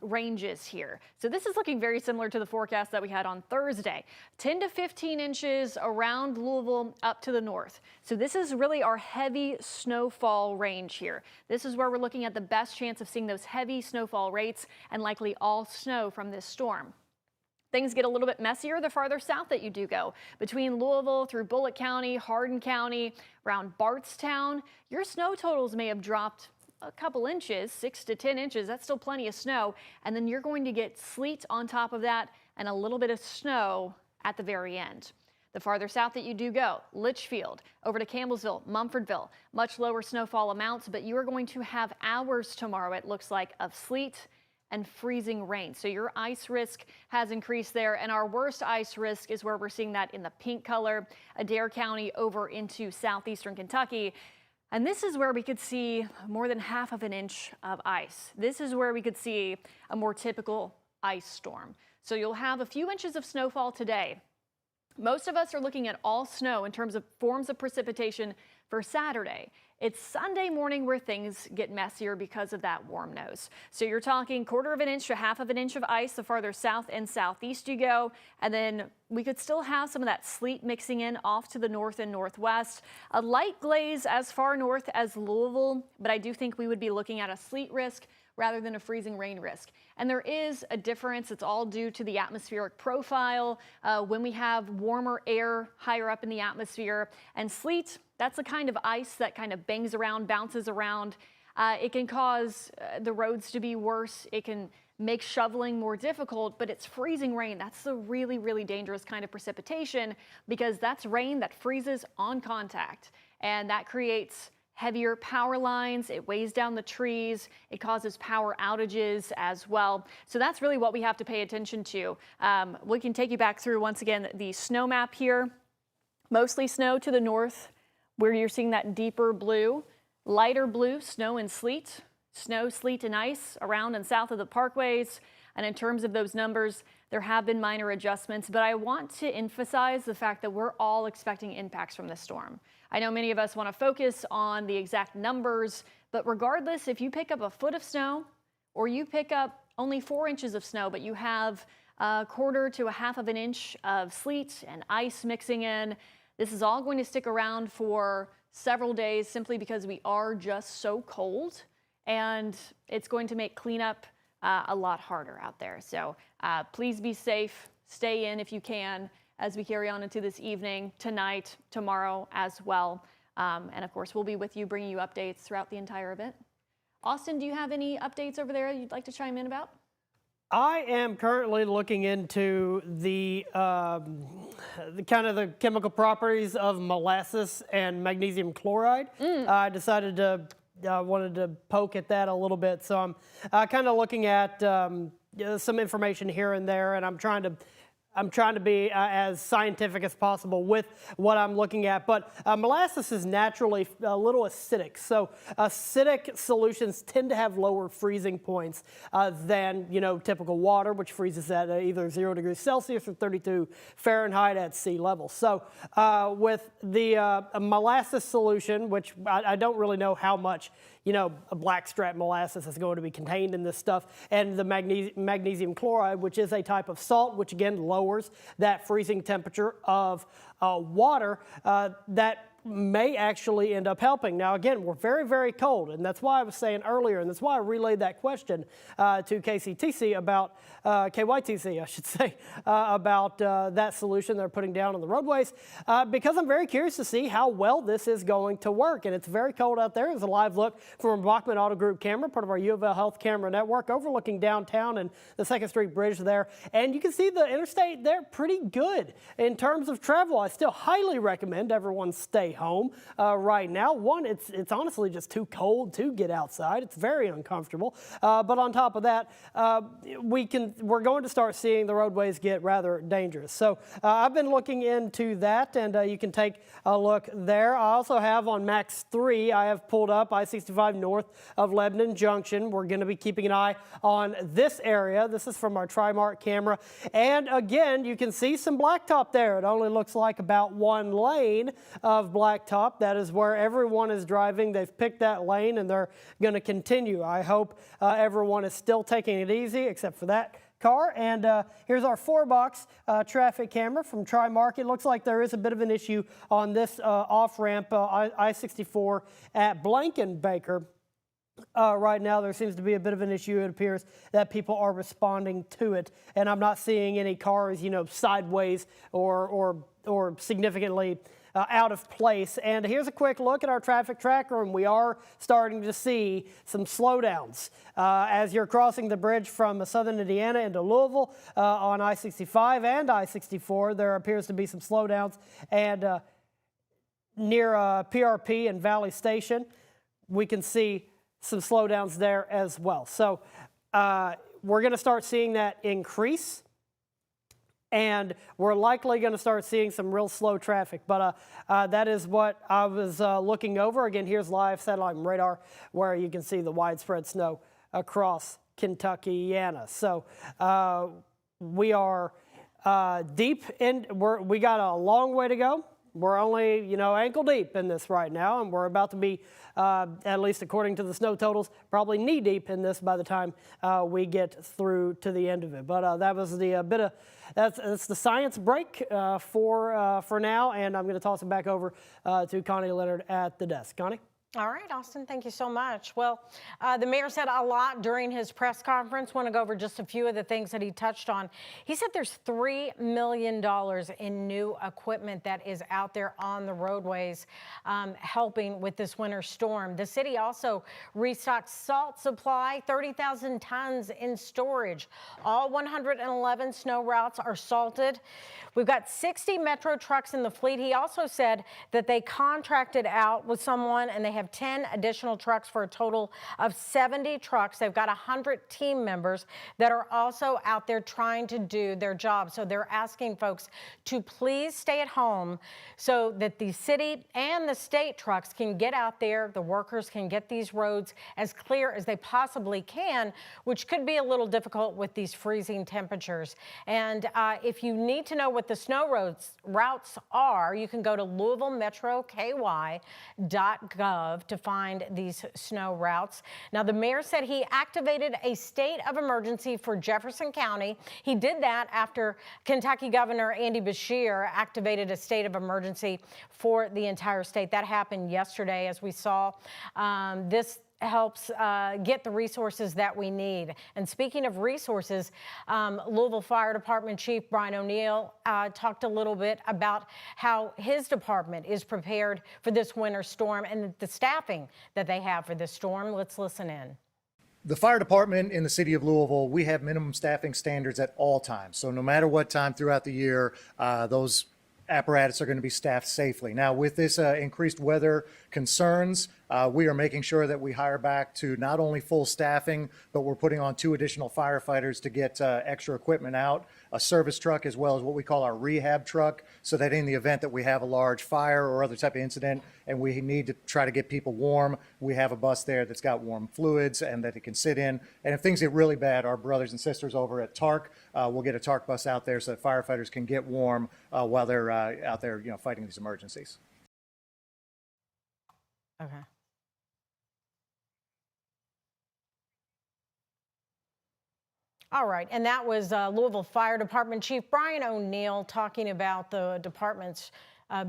ranges here. So this is looking very similar to the forecast that we had on Thursday. 10 to 15 inches around Louisville up to the north. So this is really our heavy snowfall range here. This is where we're looking at the best chance of seeing those heavy snowfall rates and likely all snow from this storm. Things get a little bit messier the farther south that you do go. Between Louisville through Bullitt County, Hardin County, around Bardstown, your snow totals may have dropped a couple inches, 6 to 10 inches. That's still plenty of snow. And then you're going to get sleet on top of that and a little bit of snow at the very end. The farther south that you do go, Litchfield, over to Campbellsville, Mumfordville, much lower snowfall amounts, but you are going to have hours tomorrow, it looks like, of sleet and freezing rain. So your ice risk has increased there, and our worst ice risk is where we're seeing that in the pink color, Adair County over into southeastern Kentucky. And this is where we could see more than half of an inch of ice. This is where we could see a more typical ice storm. So you'll have a few inches of snowfall today. Most of us are looking at all snow in terms of forms of precipitation for Saturday. It's Sunday morning where things get messier because of that warm nose. So you're talking 1/4 of an inch to 1/2 of an inch of ice the farther south and southeast you go. And then we could still have some of that sleet mixing in off to the north and northwest. A light glaze as far north as Louisville, but I do think we would be looking at a sleet risk rather than a freezing rain risk. And there is a difference. It's all due to the atmospheric profile. When we have warmer air higher up in the atmosphere, and sleet, that's the kind of ice that kind of bangs around, bounces around. It can cause the roads to be worse. It can make shoveling more difficult, but it's freezing rain. That's the really, really dangerous kind of precipitation because that's rain that freezes on contact, and that creates heavier power lines. It weighs down the trees. It causes power outages as well. So that's really what we have to pay attention to. We can take you back through once again the snow map here. Mostly snow to the north where you're seeing that deeper blue, lighter blue, snow and sleet, snow, sleet and ice around and south of the parkways. And in terms of those numbers, there have been minor adjustments, but I want to emphasize the fact that we're all expecting impacts from this storm. I know many of us want to focus on the exact numbers, but regardless, if you pick up a foot of snow or you pick up only 4 inches of snow, but you have 1/4 to 1/2 of an inch of sleet and ice mixing in, this is all going to stick around for several days simply because we are just so cold, and it's going to make cleanup a lot harder out there. So please be safe. Stay in if you can as we carry on into this evening, tonight, tomorrow as well. And of course, we'll be with you, bringing you updates throughout the entire event. Austin, do you have any updates over there you'd like to chime in about? I am currently looking into the kind of the chemical properties of molasses and magnesium chloride. I decided to wanted to poke at that a little bit, so I'm kind of looking at some information here and there, and I'm trying to be as scientific as possible with what I'm looking at. But molasses is naturally a little acidic. So acidic solutions tend to have lower freezing points than, typical water, which freezes at either 0 degrees Celsius or 32 Fahrenheit at sea level. So with the molasses solution, which I don't really know how much, a blackstrap molasses is going to be contained in this stuff, and the magnesium chloride, which is a type of salt, which again lowers that freezing temperature of water, that may actually end up helping. Now, again, we're very, very cold, and that's why I was saying earlier, and that's why I relayed that question to KCTC about, KYTC, I should say, about that solution they're putting down on the roadways, because I'm very curious to see how well this is going to work. And it's very cold out there. There's a live look from a Bachman Auto Group camera, part of our U of L Health camera network, overlooking downtown and the 2nd Street Bridge there. And you can see the interstate there pretty good in terms of travel. I still highly recommend everyone stay home right now. One, it's honestly just too cold to get outside. It's very uncomfortable. But on top of that, we're going to start seeing the roadways get rather dangerous. So I've been looking into that, and you can take a look there. I also have on Max 3, I have pulled up I-65 north of Lebanon Junction. We're going to be keeping an eye on this area. This is from our Trimark camera. And again, you can see some blacktop there. It only looks like about one lane of blacktop. That is where everyone is driving. They've picked that lane, and they're going to continue. I hope everyone is still taking it easy, except for that car. And here's our 4-box traffic camera from Trimark. It looks like there is a bit of an issue on this off-ramp I-64 at Blankenbaker. Right now, there seems to be a bit of an issue. It appears that people are responding to it, and I'm not seeing any cars, sideways or significantly out of place. And here's a quick look at our traffic tracker, and we are starting to see some slowdowns. As you're crossing the bridge from southern Indiana into Louisville on I-65 and I-64, there appears to be some slowdowns. And near PRP and Valley Station, we can see some slowdowns there as well. So we're going to start seeing that increase, and we're likely going to start seeing some real slow traffic. But that is what I was looking over. Again, here's live satellite radar where you can see the widespread snow across Kentuckiana. So we are deep in, we got a long way to go. We're only, ankle deep in this right now, and we're about to be, at least according to the snow totals, probably knee deep in this by the time we get through to the end of it. But that was the bit of, that's the science break for now, and I'm going to toss it back over to Connie Leonard at the desk. Connie? All right, Austin, thank you so much. Well, the mayor said a lot during his press conference. Want to go over just a few of the things that he touched on. He said there's $3 million in new equipment that is out there on the roadways helping with this winter storm. The city also restocked salt supply, 30,000 tons in storage. All 111 snow routes are salted. We've got 60 Metro trucks in the fleet. He also said that they contracted out with someone, and they have 10 additional trucks for a total of 70 trucks. They've got 100 team members that are also out there trying to do their job. So they're asking folks to please stay at home so that the city and the state trucks can get out there. The workers can get these roads as clear as they possibly can, which could be a little difficult with these freezing temperatures. And if you need to know what the snow routes are, you can go to LouisvilleMetroKY.gov to find these snow routes. Now, the mayor said he activated a state of emergency for Jefferson County. He did that after Kentucky Governor Andy Beshear activated a state of emergency for the entire state. That happened yesterday, as we saw. This helps get the resources that we need. And speaking of resources, Louisville Fire Department Chief Brian O'Neill talked a little bit about how his department is prepared for this winter storm and the staffing that they have for this storm. Let's listen in. The fire department in the city of Louisville, we have minimum staffing standards at all times. So no matter what time throughout the year, those apparatus are going to be staffed safely. Now, with this increased weather concerns, we are making sure that we hire back to not only full staffing, but we're putting on 2 additional firefighters to get extra equipment out, a service truck, as well as what we call our rehab truck, so that in the event that we have a large fire or other type of incident and we need to try to get people warm, we have a bus there that's got warm fluids and that it can sit in. And if things get really bad, our brothers and sisters over at TARC will get a TARC bus out there so that firefighters can get warm while they're out there, fighting these emergencies. Okay. All right, and that was Louisville Fire Department Chief Brian O'Neill talking about the department's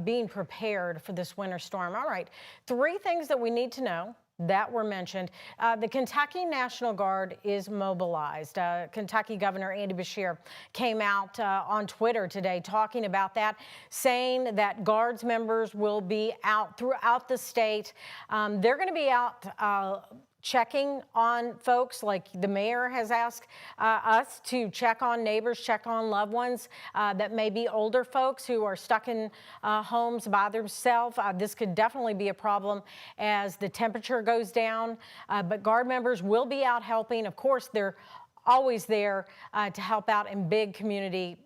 being prepared for this winter storm. All right, 3 things that we need to know that were mentioned. The Kentucky National Guard is mobilized. Kentucky Governor Andy Beshear came out on Twitter today talking about that, saying that Guards members will be out throughout the state. They're going to be out checking on folks, like the mayor has asked us to check on neighbors, check on loved ones that may be older folks who are stuck in homes by themselves. This could definitely be a problem as the temperature goes down, but Guard members will be out helping. Of course, they're always there to help out in big community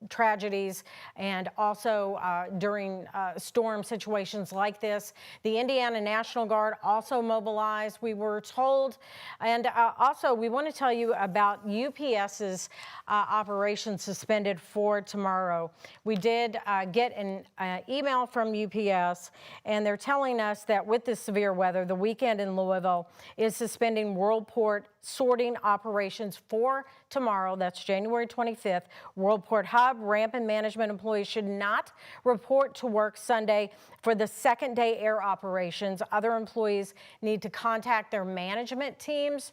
tragedies and also during storm situations like this. The Indiana National Guard also mobilized, we were told. And also, we want to tell you about UPS's operation suspended for tomorrow. We did get an email from UPS, and they're telling us that with this severe weather, the weekend in Louisville is suspending Worldport sorting operations for tomorrow. That's January 25th. Worldport Hub, ramp, and management employees should not report to work Sunday for the second day air operations. Other employees need to contact their management teams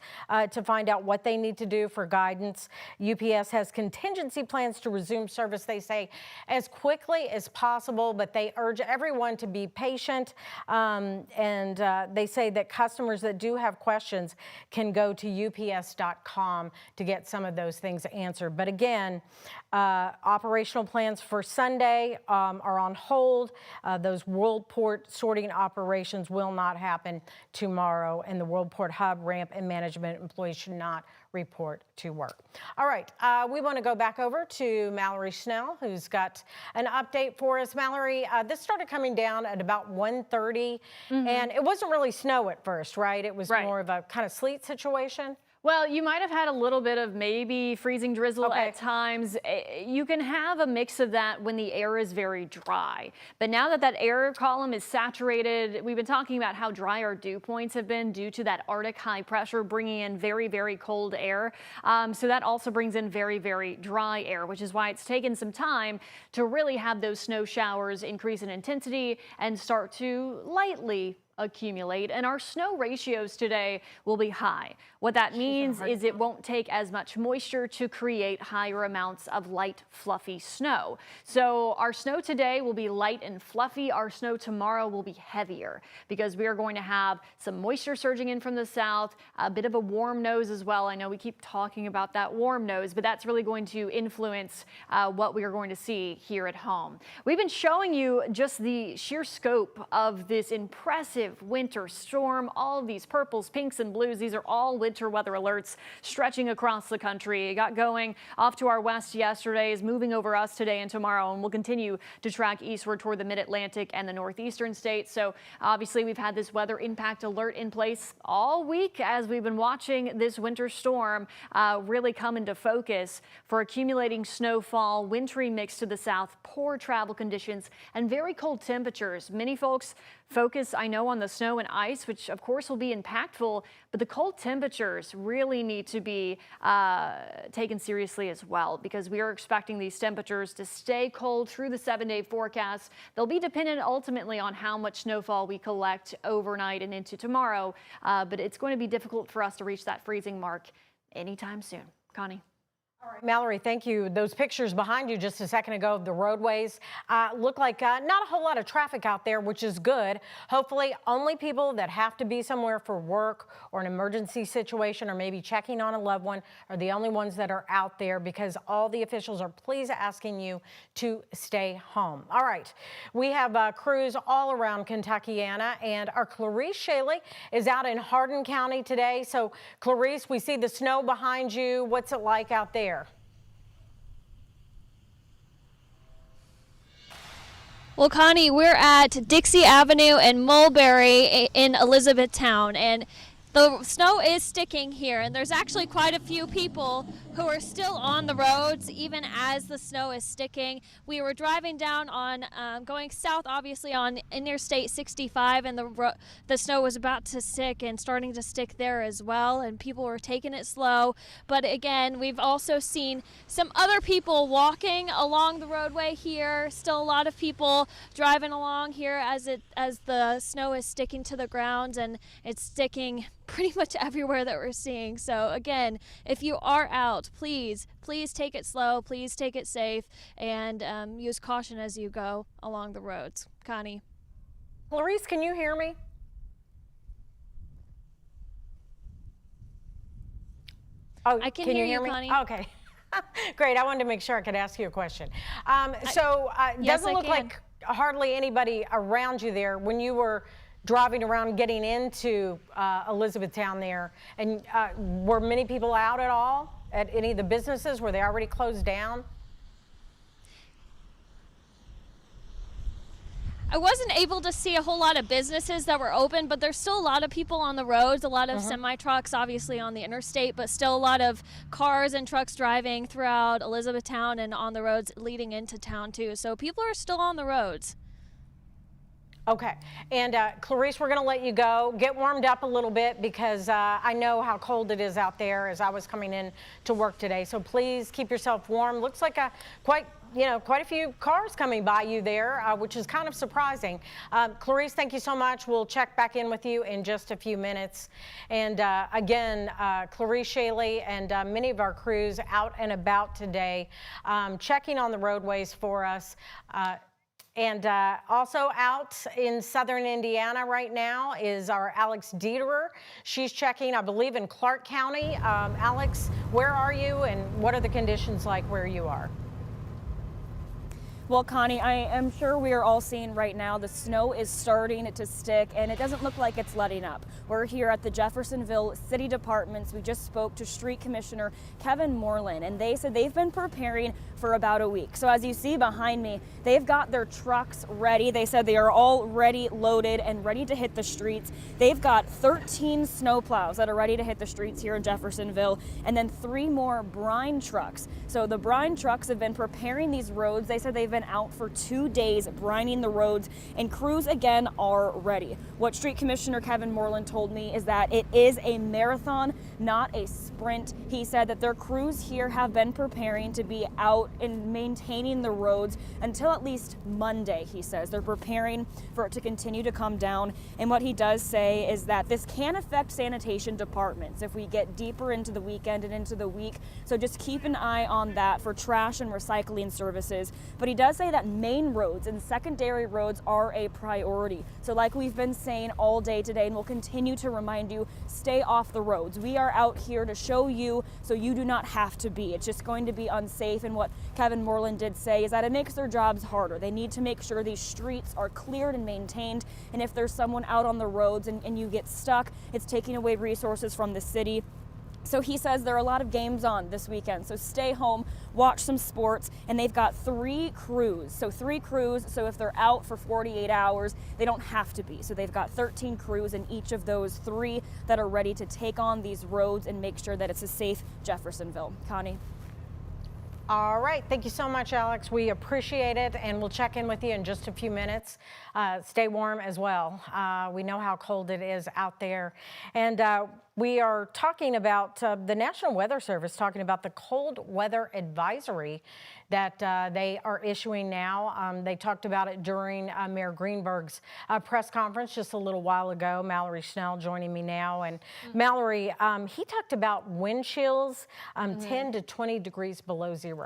to find out what they need to do for guidance. UPS has contingency plans to resume service, they say, as quickly as possible, but they urge everyone to be patient. They say that customers that do have questions can go to ups.com to get some of those things answered. But again, operational plans for Sunday are on hold. Those Worldport sorting operations will not happen tomorrow, and the Worldport Hub, ramp, and management employees should not report to work. All right, we want to go back over to Mallory Snell, who's got an update for us. Mallory, this started coming down at about 1:30, and it wasn't really snow at first, right? It was more of a kind of sleet situation. Well, you might have had a little bit of maybe freezing drizzle at times. You can have a mix of that when the air is very dry. But now that that air column is saturated, we've been talking about how dry our dew points have been due to that Arctic high pressure bringing in very, very cold air. So that also brings in very, very dry air, which is why it's taken some time to really have those snow showers increase in intensity and start to lightly accumulate, and our snow ratios today will be high. What that means is it won't take as much moisture to create higher amounts of light, fluffy snow. So our snow today will be light and fluffy. Our snow tomorrow will be heavier because we are going to have some moisture surging in from the south, a bit of a warm nose as well. I know we keep talking about that warm nose, but that's really going to influence what we are going to see here at home. We've been showing you just the sheer scope of this impressive winter storm. All of these purples, pinks, and blues, these are all winter weather alerts stretching across the country. It got going off to our west yesterday, is moving over us today and tomorrow, and will continue to track eastward toward the mid-Atlantic and the northeastern states. So obviously we've had this weather impact alert in place all week as we've been watching this winter storm really come into focus for accumulating snowfall, wintry mix to the south, poor travel conditions, and very cold temperatures. Many folks focus, I know, on the snow and ice, which of course will be impactful, but the cold temperatures really need to be taken seriously as well, because we are expecting these temperatures to stay cold through the 7-day forecast. They'll be dependent ultimately on how much snowfall we collect overnight and into tomorrow, but it's going to be difficult for us to reach that freezing mark anytime soon. Connie. All right, Mallory, thank you. Those pictures behind you just a second ago of the roadways look like not a whole lot of traffic out there, which is good. Hopefully, only people that have to be somewhere for work or an emergency situation or maybe checking on a loved one are the only ones that are out there, because all the officials are please asking you to stay home. All right, we have crews all around Kentuckiana, and our Clarice Shaley is out in Hardin County today. So, Clarice, we see the snow behind you. What's it like out there? Well, Connie, we're at Dixie Avenue and Mulberry in Elizabethtown, and the snow is sticking here, and there's actually quite a few people who are still on the roads even as the snow is sticking. We were driving down on going south, obviously on Interstate 65, and the snow was about to stick and starting to stick there as well, and people were taking it slow. But again, we've also seen some other people walking along the roadway here. Still a lot of people driving along here as the snow is sticking to the ground, and it's sticking pretty much everywhere that we're seeing. So again, if you are out, please take it slow, please take it safe, and use caution as you go along the roads. Connie. Clarice, can you hear me? Oh, I can hear you, me? Connie. Okay. Great. I wanted to make sure I could ask you a question. Yes, doesn't I look can. like hardly anybody around you there when you were driving around getting into Elizabethtown there. And were many people out at all at any of the businesses? Were they already closed down? I wasn't able to see a whole lot of businesses that were open, but there's still a lot of people on the roads, a lot of semi-trucks obviously on the interstate, but still a lot of cars and trucks driving throughout Elizabethtown and on the roads leading into town too. So people are still on the roads. Okay. And Clarice, we're going to let you go. Get warmed up a little bit, because I know how cold it is out there as I was coming in to work today. So please keep yourself warm. Looks like quite a few cars coming by you there, which is kind of surprising. Clarice, thank you so much. We'll check back in with you in just a few minutes. And again, Clarice Shaley and many of our crews out and about today, checking on the roadways for us. And also out in southern Indiana right now is our Alex Dieterer. She's checking, I believe, in Clark County. Alex, where are you, and what are the conditions like where you are? Well, Connie, I am sure we are all seeing right now the snow is starting to stick, and it doesn't look like it's letting up. We're here at the Jeffersonville City Departments. We just spoke to Street Commissioner Kevin Moreland, and they said they've been preparing for about a week. So as you see behind me, they've got their trucks ready. They said they are all ready, loaded, and ready to hit the streets. They've got 13 snowplows that are ready to hit the streets here in Jeffersonville, and then 3 more brine trucks. So the brine trucks have been preparing these roads. They said they've been out for 2 days brining the roads, and crews again are ready. What Street Commissioner Kevin Moreland told me is that it is a marathon, not a sprint. He said that their crews here have been preparing to be out and maintaining the roads until at least Monday. He says they're preparing for it to continue to come down, and what he does say is that this can affect sanitation departments if we get deeper into the weekend and into the week, so just keep an eye on that for trash and recycling services. But he does say that main roads and secondary roads are a priority. So like we've been saying all day today, and we'll continue to remind you, stay off the roads. We are out here to show you so you do not have to be. It's just going to be unsafe, and what Kevin Moreland did say is that it makes their jobs harder. They need to make sure these streets are cleared and maintained, and if there's someone out on the roads and you get stuck, it's taking away resources from the city. So he says there are a lot of games on this weekend, so stay home, watch some sports, and they've got 3 crews. So 3 crews, so if they're out for 48 hours, they don't have to be. So they've got 13 crews in each of those 3 that are ready to take on these roads and make sure that it's a safe Jeffersonville. Connie? All right. Thank you so much, Alex. We appreciate it, and we'll check in with you in just a few minutes. Stay warm as well. We know how cold it is out there. And we are talking about the National Weather Service talking about the cold weather advisory that they are issuing now. They talked about it during Mayor Greenberg's press conference just a little while ago. Mallory Schnell joining me now. And Mallory, he talked about wind chills 10 to 20 degrees below zero.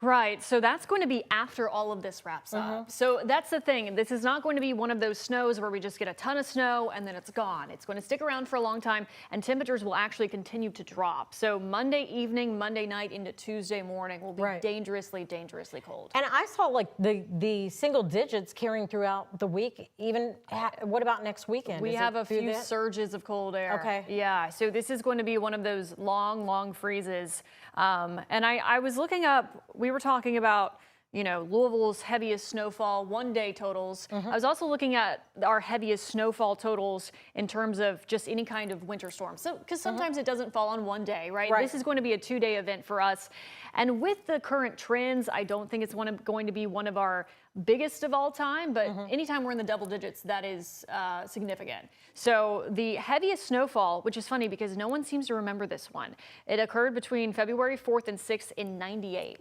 Right, so that's going to be after all of this wraps up. So that's the thing. This is not going to be one of those snows where we just get a ton of snow and then it's gone. It's going to stick around for a long time, and temperatures will actually continue to drop. So Monday evening, Monday night into Tuesday morning will be dangerously, dangerously cold. And I saw like the single digits carrying throughout the week. Even what about next weekend? We have a few surges of cold air. Okay. Yeah, so this is going to be one of those long, long freezes. And I was looking up, we were talking about, you know, Louisville's heaviest snowfall one-day totals. I was also looking at our heaviest snowfall totals in terms of just any kind of winter storm. So, because sometimes it doesn't fall on one day, right? This is going to be a two-day event for us. And with the current trends, I don't think it's going to be one of our biggest of all time, but anytime we're in the double digits, that is significant. So the heaviest snowfall, which is funny because no one seems to remember this one, it occurred between February 4th and 6th in 98.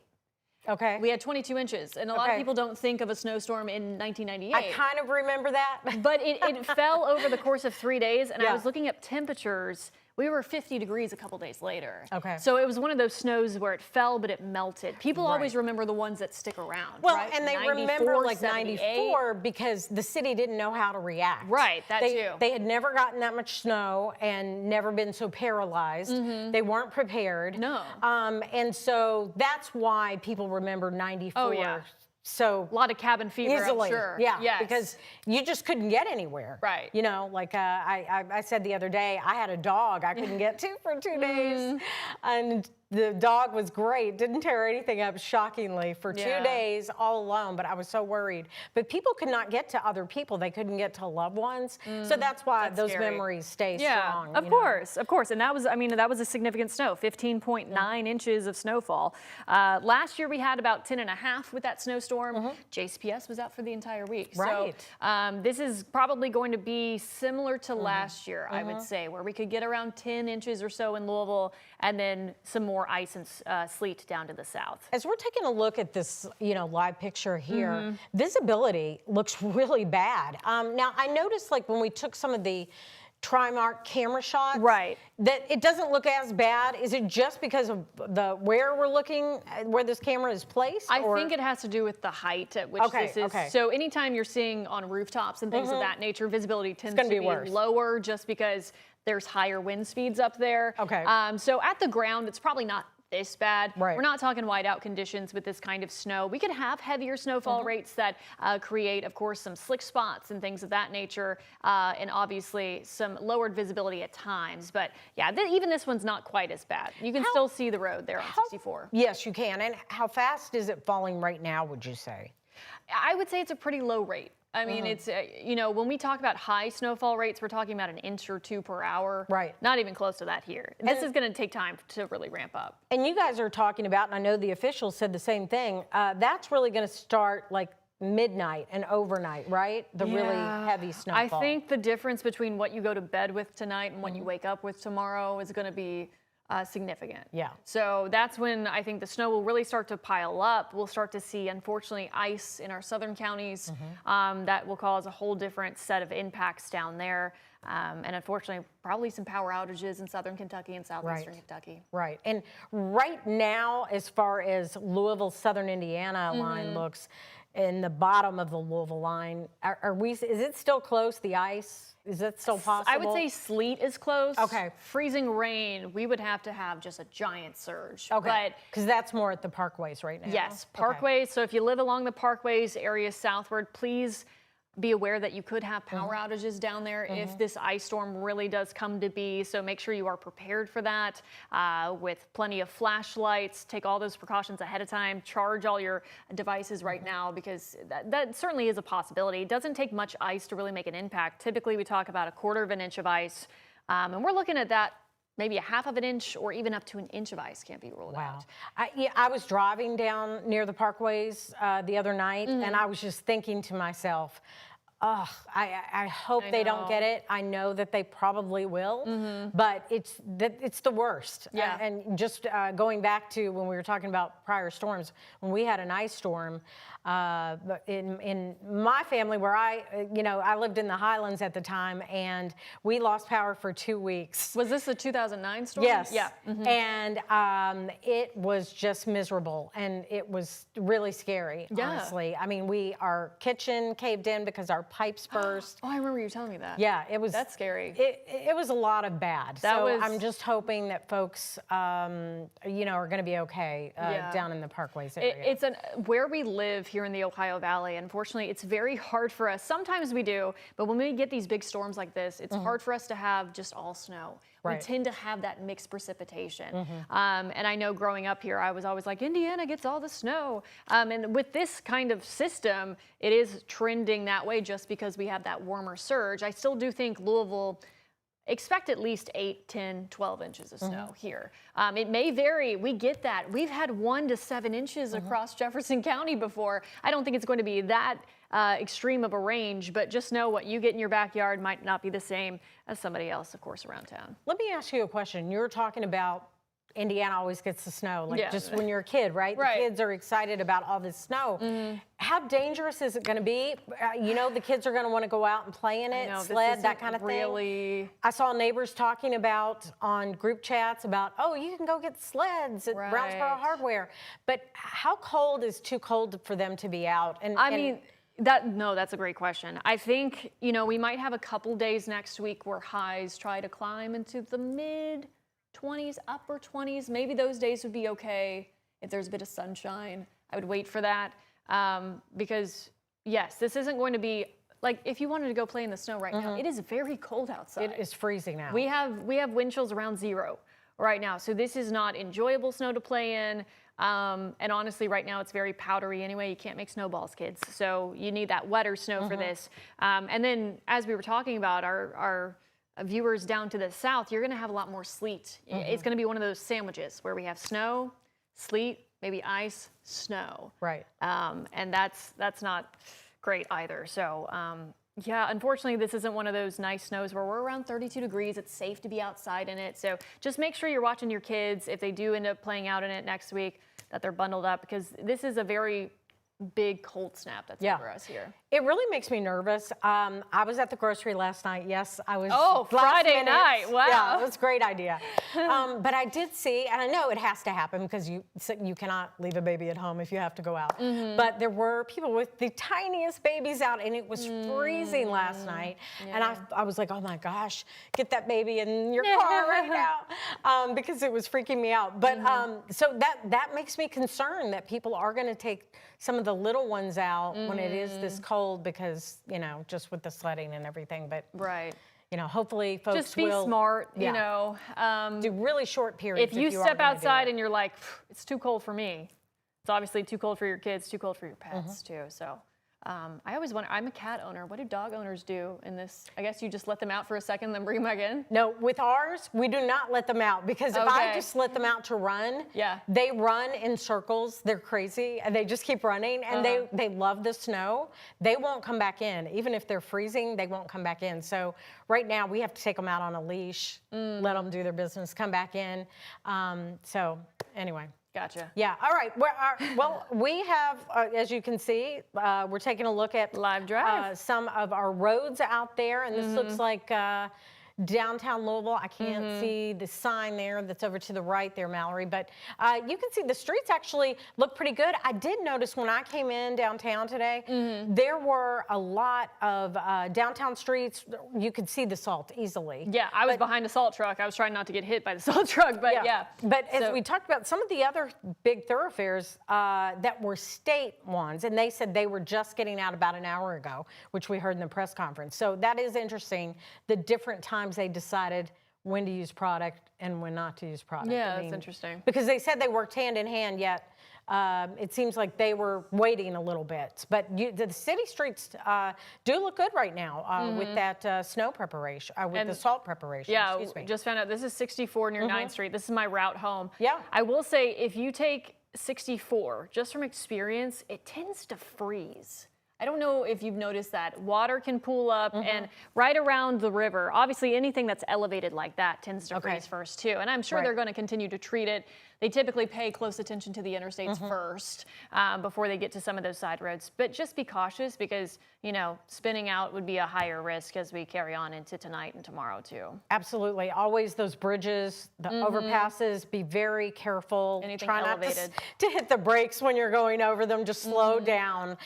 Okay. We had 22 inches, and a lot of people don't think of a snowstorm in 1998. I kind of remember that. But it fell over the course of 3 days, and I was looking up temperatures. We were 50 degrees a couple days later. Okay. So it was one of those snows where it fell, but it melted. People always remember the ones that stick around. Well, right? and they 94, remember like 78. 94 because the city didn't know how to react. Right, that too. They had never gotten that much snow and never been so paralyzed. They weren't prepared. No. And so that's why people remember 94. Oh, yeah. So a lot of cabin fever, easily, I'm sure. Yeah, yes. because you just couldn't get anywhere. Right. You know, like I said the other day, I had a dog I couldn't get to for 2 days, and the dog was great, didn't tear anything up, shockingly, for 2 days all alone, but I was so worried. But people could not get to other people. They couldn't get to loved ones. So that's why those memories stay strong. Of course. And that was, I mean, that was a significant snow, 15.9 inches of snowfall. Last year we had about 10.5 with that snowstorm. JCPS was out for the entire week. Right. So this is probably going to be similar to last year, I would say, where we could get around 10 inches or so in Louisville, and then some more ice and sleet down to the south. As we're taking a look at this, live picture here, visibility looks really bad. Now, I noticed like when we took some of the Trimark camera shots, that it doesn't look as bad. Is it just because of where we're looking, where this camera is placed? I think it has to do with the height at which this is. So anytime you're seeing on rooftops and things of that nature, visibility tends to be lower just because there's higher wind speeds up there. So at the ground, it's probably not this bad. We're not talking whiteout conditions with this kind of snow. We could have heavier snowfall rates that create, of course, some slick spots and things of that nature, and obviously some lowered visibility at times. But yeah, even this one's not quite as bad. You can still see the road there on 64. Yes, you can. And how fast is it falling right now, would you say? I would say it's a pretty low rate. I mean, it's, when we talk about high snowfall rates, we're talking about an inch or two per hour. Right. Not even close to that here. This is going to take time to really ramp up. And you guys are talking about, and I know the officials said the same thing, that's really going to start like midnight and overnight, right? The really heavy snowfall. I think the difference between what you go to bed with tonight and what you wake up with tomorrow is going to be significant. Yeah. So that's when I think the snow will really start to pile up. We'll start to see, unfortunately, ice in our southern counties. That will cause a whole different set of impacts down there. And unfortunately, probably some power outages in southern Kentucky and southeastern Kentucky. Right. And right now, as far as Louisville, southern Indiana line looks, in the bottom of the Louisville line, is it still close, the ice? Is that still possible? I would say sleet is close. Okay. Freezing rain, we would have to have just a giant surge. Okay. Because that's more at the parkways right now. Yes, parkways. So if you live along the parkways area southward, please be aware that you could have power outages down there if this ice storm really does come to be. So make sure you are prepared for that with plenty of flashlights. Take all those precautions ahead of time. Charge all your devices right now, because that certainly is a possibility. It doesn't take much ice to really make an impact. Typically, we talk about 1/4 of an inch of ice, and we're looking at that maybe a half of an inch or even up to an inch of ice can't be ruled out. I was driving down near the parkways the other night, and I was just thinking to myself, ugh, I hope they don't get it. I know that they probably will, but it's the worst. Yeah. And just going back to when we were talking about prior storms, when we had an ice storm, in my family where I lived in the Highlands at the time, and we lost power for 2 weeks. Was this the 2009 storm? Yes. Yeah. And it was just miserable, and it was really scary, honestly. I mean, our kitchen caved in because our pipes burst. Oh, I remember you telling me that. Yeah, it was. That's scary. It was a lot of bad. I'm just hoping that folks, are going to be okay down in the Parkways area. It's where we live here in the Ohio Valley. Unfortunately, it's very hard for us. Sometimes we do, but when we get these big storms like this, it's hard for us to have just all snow. Right. We tend to have that mixed precipitation. And I know growing up here, I was always like, Indiana gets all the snow. And with this kind of system, it is trending that way just because we have that warmer surge. I still do think Louisville, expect at least 8, 10, 12 inches of snow here. It may vary. We get that. We've had 1 to 7 inches across Jefferson County before. I don't think it's going to be that extreme of a range, but just know what you get in your backyard might not be the same as somebody else, of course, around town. Let me ask you a question. You were talking about Indiana always gets the snow, just when you're a kid, right? Right. The kids are excited about all this snow. How dangerous is it going to be? The kids are going to want to go out and play in it, sled, that kind of thing. I saw neighbors talking about on group chats about, you can go get sleds at Brownsboro Hardware. But how cold is too cold for them to be out? That's a great question. I think, we might have a couple days next week where highs try to climb into the mid 20s, upper 20s. Maybe those days would be okay if there's a bit of sunshine. I would wait for that because, yes, this isn't going to be like if you wanted to go play in the snow right now. It is very cold outside. It is freezing now. We have wind chills around 0 right now, so this is not enjoyable snow to play in. And honestly, right now it's very powdery anyway. You can't make snowballs, kids. So you need that wetter snow for this. And then, as we were talking about, our viewers down to the south, you're going to have a lot more sleet. It's going to be one of those sandwiches where we have snow, sleet, maybe ice, snow. Right. And that's not great either. So yeah, unfortunately, this isn't one of those nice snows where we're around 32 degrees. It's safe to be outside in it. So just make sure you're watching your kids if they do end up playing out in it next week, that they're bundled up, because this is a very big cold snap that's over us here. It really makes me nervous. I was at the grocery last night. Yes, I was. Oh, Friday night. Wow. Yeah, it was a great idea. But I did see, and I know it has to happen because you cannot leave a baby at home if you have to go out. But there were people with the tiniest babies out, and it was freezing last night. And I was like, oh my gosh, get that baby in your car right now, because it was freaking me out. But so that makes me concerned that people are going to take some of the little ones out when it is this cold, because just with the sledding and everything. But hopefully folks just be will smart. do really short periods. If you step outside and you're like, it's too cold for me, it's obviously too cold for your kids, too cold for your pets too. So I always wonder, I'm a cat owner. What do dog owners do in this? I guess you just let them out for a second, then bring them back in? No, with ours, we do not let them out, because if I just let them out to run, they run in circles. They're crazy, and they just keep running, and they love the snow. They won't come back in. Even if they're freezing, they won't come back in. So right now, we have to take them out on a leash, let them do their business, come back in. So anyway. Gotcha. Yeah. All right. Well, we have, as you can see, we're taking a look at live drive some of our roads out there, and this looks like downtown Louisville. I can't see the sign there that's over to the right there, Mallory, but you can see the streets actually look pretty good. I did notice when I came in downtown today, there were a lot of downtown streets. You could see the salt easily. Yeah, I was behind a salt truck. I was trying not to get hit by the salt truck, but yeah. But as we talked about, some of the other big thoroughfares that were state ones, and they said they were just getting out about an hour ago, which we heard in the press conference. So that is interesting, the different times they decided when to use product and when not to use product. Yeah, that's interesting. Because they said they worked hand in hand, yet it seems like they were waiting a little bit. But the city streets do look good right now with that snow preparation, with the salt preparation. Yeah, excuse me. just found out this is 64 near 9th Street. This is my route home. Yeah. I will say, if you take 64, just from experience, it tends to freeze. I don't know if you've noticed that. Water can pool up and right around the river. Obviously, anything that's elevated like that tends to freeze first too. And I'm sure they're going to continue to treat it. They typically pay close attention to the interstates first before they get to some of those side roads. But just be cautious because, you know, spinning out would be a higher risk as we carry on into tonight and tomorrow too. Absolutely. Always those bridges, the overpasses, be very careful. Anything Try elevated. not to hit the brakes when you're going over them. Just slow down.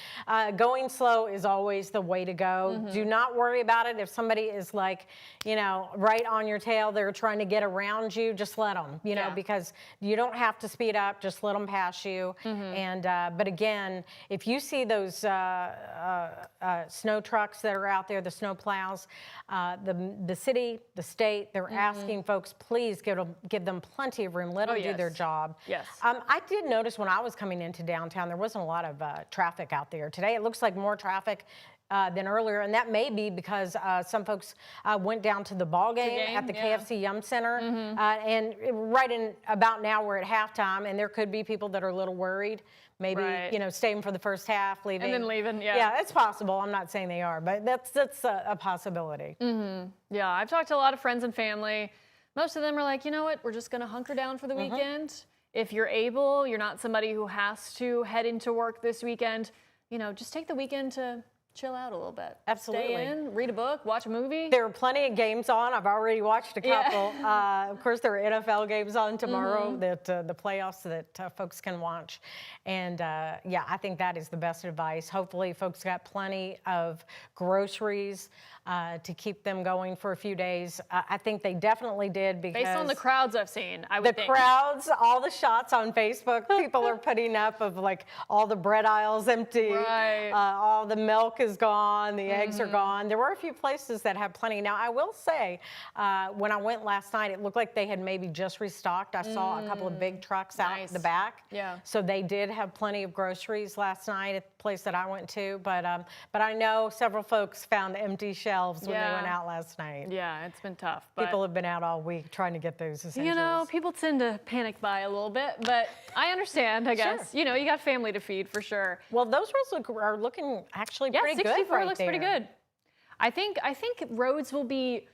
Going slow is always the way to go. Do not worry about it. If somebody is like, you know, right on your tail, they're trying to get around you, just let them, you know, because you don't have to speed up, just let them pass you. And but again, if you see those snow trucks that are out there, the snow plows, the city, the state, they're asking folks, please give them plenty of room, let them do their job. Yes. I did notice when I was coming into downtown, there wasn't a lot of traffic out there. Today, it looks like more traffic than earlier, and that may be because some folks went down to the ball game at the KFC Yum Center, and right in about now we're at halftime, and there could be people that are a little worried, maybe you know, staying for the first half, leaving, and then leaving. Yeah, it's possible. I'm not saying they are, but that's a possibility. Yeah, I've talked to a lot of friends and family. Most of them are like, you know what, we're just going to hunker down for the weekend. If you're able, you're not somebody who has to head into work this weekend, you know, just take the weekend to chill out a little bit. Absolutely. Stay in, read a book, watch a movie. There are plenty of games on. I've already watched a couple. Of course, there are NFL games on tomorrow, that the playoffs that folks can watch. And yeah, I think that is the best advice. Hopefully, folks got plenty of groceries to keep them going for a few days. I think they definitely did because based on the crowds I've seen, I would think. The crowds, all the shots on Facebook, people are putting up of like all the bread aisles empty, all the milk is gone, the eggs are gone. There were a few places that have plenty. Now, I will say, when I went last night, it looked like they had maybe just restocked. I saw a couple of big trucks out the back. Yeah. So they did have plenty of groceries last night at the place that I went to. But I know several folks found empty shelves when they went out last night. Yeah, it's been tough. But people have been out all week trying to get those essentials. you know, people tend to panic buy a little bit, but I understand, I guess. You know, you got family to feed for sure. Well, those roads are looking actually pretty good. 64 right looks there. pretty good. I think roads will be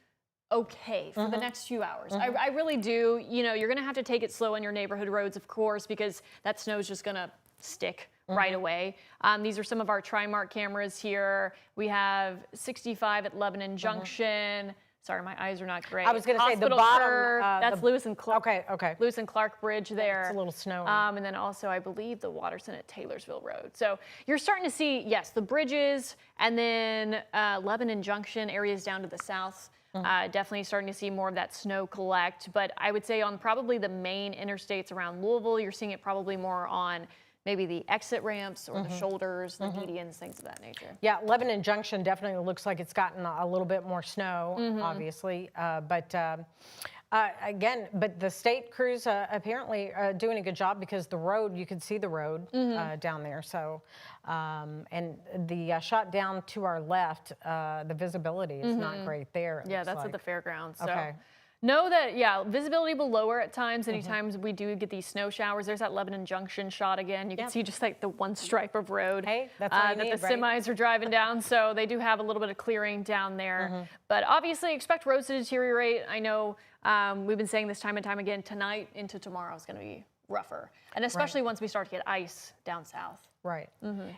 okay for the next few hours. I really do. You know, you're going to have to take it slow on your neighborhood roads, of course, because that snow's just going to stick right away. These are some of our Trimark cameras here. We have 65 at Lebanon Junction. Sorry, my eyes are not great. I was going to say the Hospital bottom. Curve, that's Lewis and Clark. Okay. Lewis and Clark Bridge there. It's a little snowy. And then also, I believe, the Waterson at Taylorsville Road. So you're starting to see, yes, the bridges, and then Lebanon Junction areas down to the south. Definitely starting to see more of that snow collect. But I would say on probably the main interstates around Louisville, you're seeing it probably more on maybe the exit ramps or the shoulders, the medians, things of that nature. Yeah, Lebanon Junction definitely looks like it's gotten a little bit more snow, obviously. Again, but the state crews apparently doing a good job because the road, you can see the road down there. So, and the shot down to our left, the visibility is not great there. Yeah, that's at the fairgrounds. So. Okay. Know that, visibility will lower at times. Anytime we do get these snow showers, there's that Lebanon Junction shot again. You can see just like the one stripe of road that's all you that need, the semis are driving down. So they do have a little bit of clearing down there. But obviously expect roads to deteriorate. I know we've been saying this time and time again, tonight into tomorrow is going to be rougher. And especially once we start to get ice down south. Right.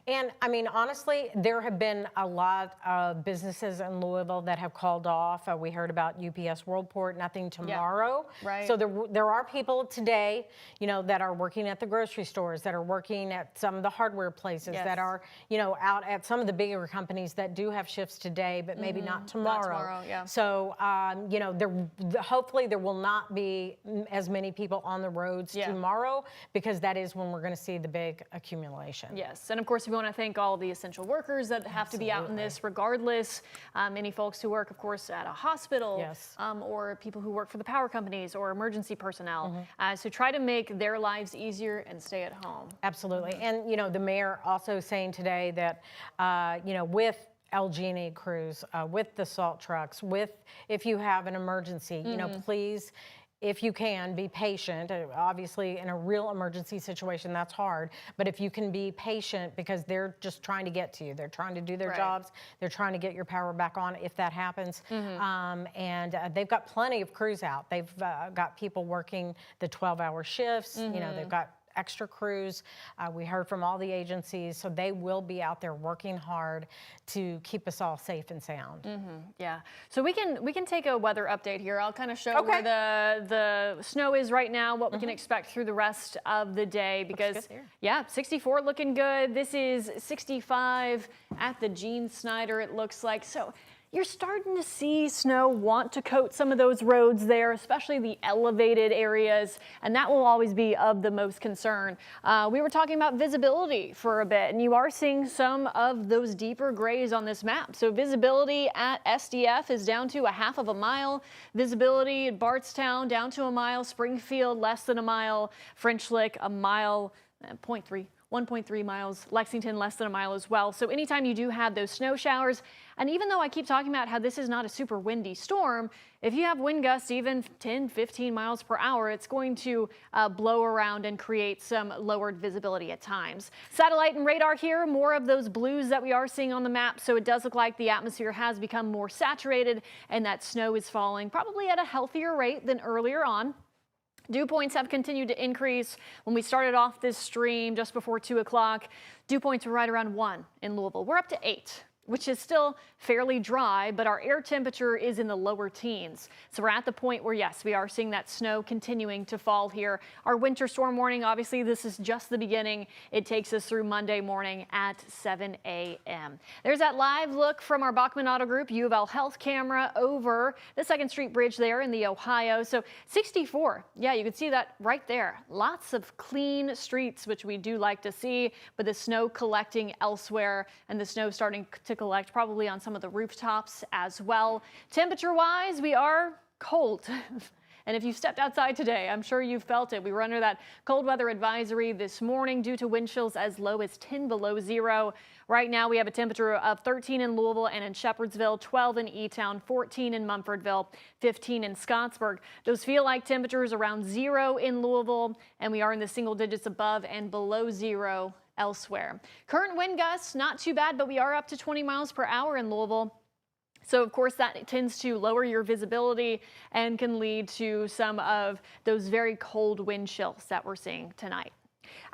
And I mean, honestly, there have been a lot of businesses in Louisville that have called off. We heard about UPS Worldport, nothing tomorrow. Right. So there are people today, you know, that are working at the grocery stores, that are working at some of the hardware places, that are, you know, out at some of the bigger companies that do have shifts today, but maybe not tomorrow. Not tomorrow, yeah. So, you know, hopefully there will not be as many people on the roads tomorrow, because that is when we're going to see the big accumulation. Yes, and of course we want to thank all the essential workers that have to be out in this regardless. Many folks who work, of course, at a hospital, or people who work for the power companies or emergency personnel. So try to make their lives easier and stay at home. Absolutely. And, you know, the mayor also saying today that, you know, with LG&E crews, with the salt trucks, if you have an emergency, you know, please, if you can, be patient. Obviously, in a real emergency situation, that's hard. But if you can be patient, because they're just trying to get to you. They're trying to do their jobs. They're trying to get your power back on if that happens. And they've got plenty of crews out. They've got people working the 12-hour shifts. You know, they've got extra crews. We heard from all the agencies, so they will be out there working hard to keep us all safe and sound. Yeah, so we can take a weather update here. I'll kind of show where the snow is right now, what we can expect through the rest of the day, because yeah, 64 looking good. This is 65 at the Gene Snyder, it looks like. So you're starting to see snow want to coat some of those roads there, especially the elevated areas, and that will always be of the most concern. We were talking about visibility for a bit, and you are seeing some of those deeper grays on this map. So visibility at SDF is down to 1/2 mile. Visibility at Bardstown down to 1 mile. Springfield less than 1 mile. French Lick 1 mile, 1.3 miles, Lexington less than 1 mile as well. So anytime you do have those snow showers, and even though I keep talking about how this is not a super windy storm, if you have wind gusts even 10, 15 miles per hour, it's going to blow around and create some lowered visibility at times. Satellite and radar here, more of those blues that we are seeing on the map. So it does look like the atmosphere has become more saturated and that snow is falling probably at a healthier rate than earlier on. Dew points have continued to increase. When we started off this stream just before 2 o'clock, dew points were right around 1 in Louisville. We're up to 8, which is still fairly dry, but our air temperature is in the lower teens. So we're at the point where, yes, we are seeing that snow continuing to fall here. Our winter storm warning, obviously, this is just the beginning. It takes us through Monday morning at 7 a.m. There's that live look from our Bachman Auto Group U of L Health camera over the 2nd Street Bridge there in the Ohio. So 64, yeah, you can see that right there. Lots of clean streets, which we do like to see, but the snow collecting elsewhere and the snow starting to collect probably on some of the rooftops as well. Temperature-wise, we are cold. And if you stepped outside today, I'm sure you felt it. We were under that cold weather advisory this morning due to wind chills as low as 10 below zero. Right now, we have a temperature of 13 in Louisville and in Shepherdsville, 12 in E-Town, 14 in Mumfordville, 15 in Scottsburg. Those feel like temperatures around 0 in Louisville, and we are in the single digits above and below 0 elsewhere. Current wind gusts, not too bad, but we are up to 20 miles per hour in Louisville. So, of course, that tends to lower your visibility and can lead to some of those very cold wind chills that we're seeing tonight.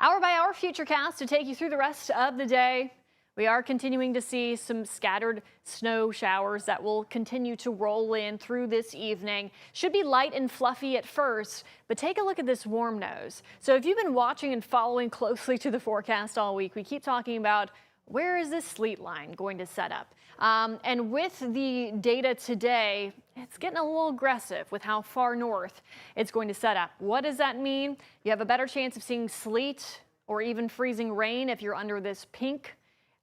Hour by hour futurecast to take you through the rest of the day. We are continuing to see some scattered snow showers that will continue to roll in through this evening. Should be light and fluffy at first, but take a look at this warm nose. So if you've been watching and following closely to the forecast all week, we keep talking about where is this sleet line going to set up? And with the data today, it's getting a little aggressive with how far north it's going to set up. What does that mean? You have a better chance of seeing sleet or even freezing rain if you're under this pink.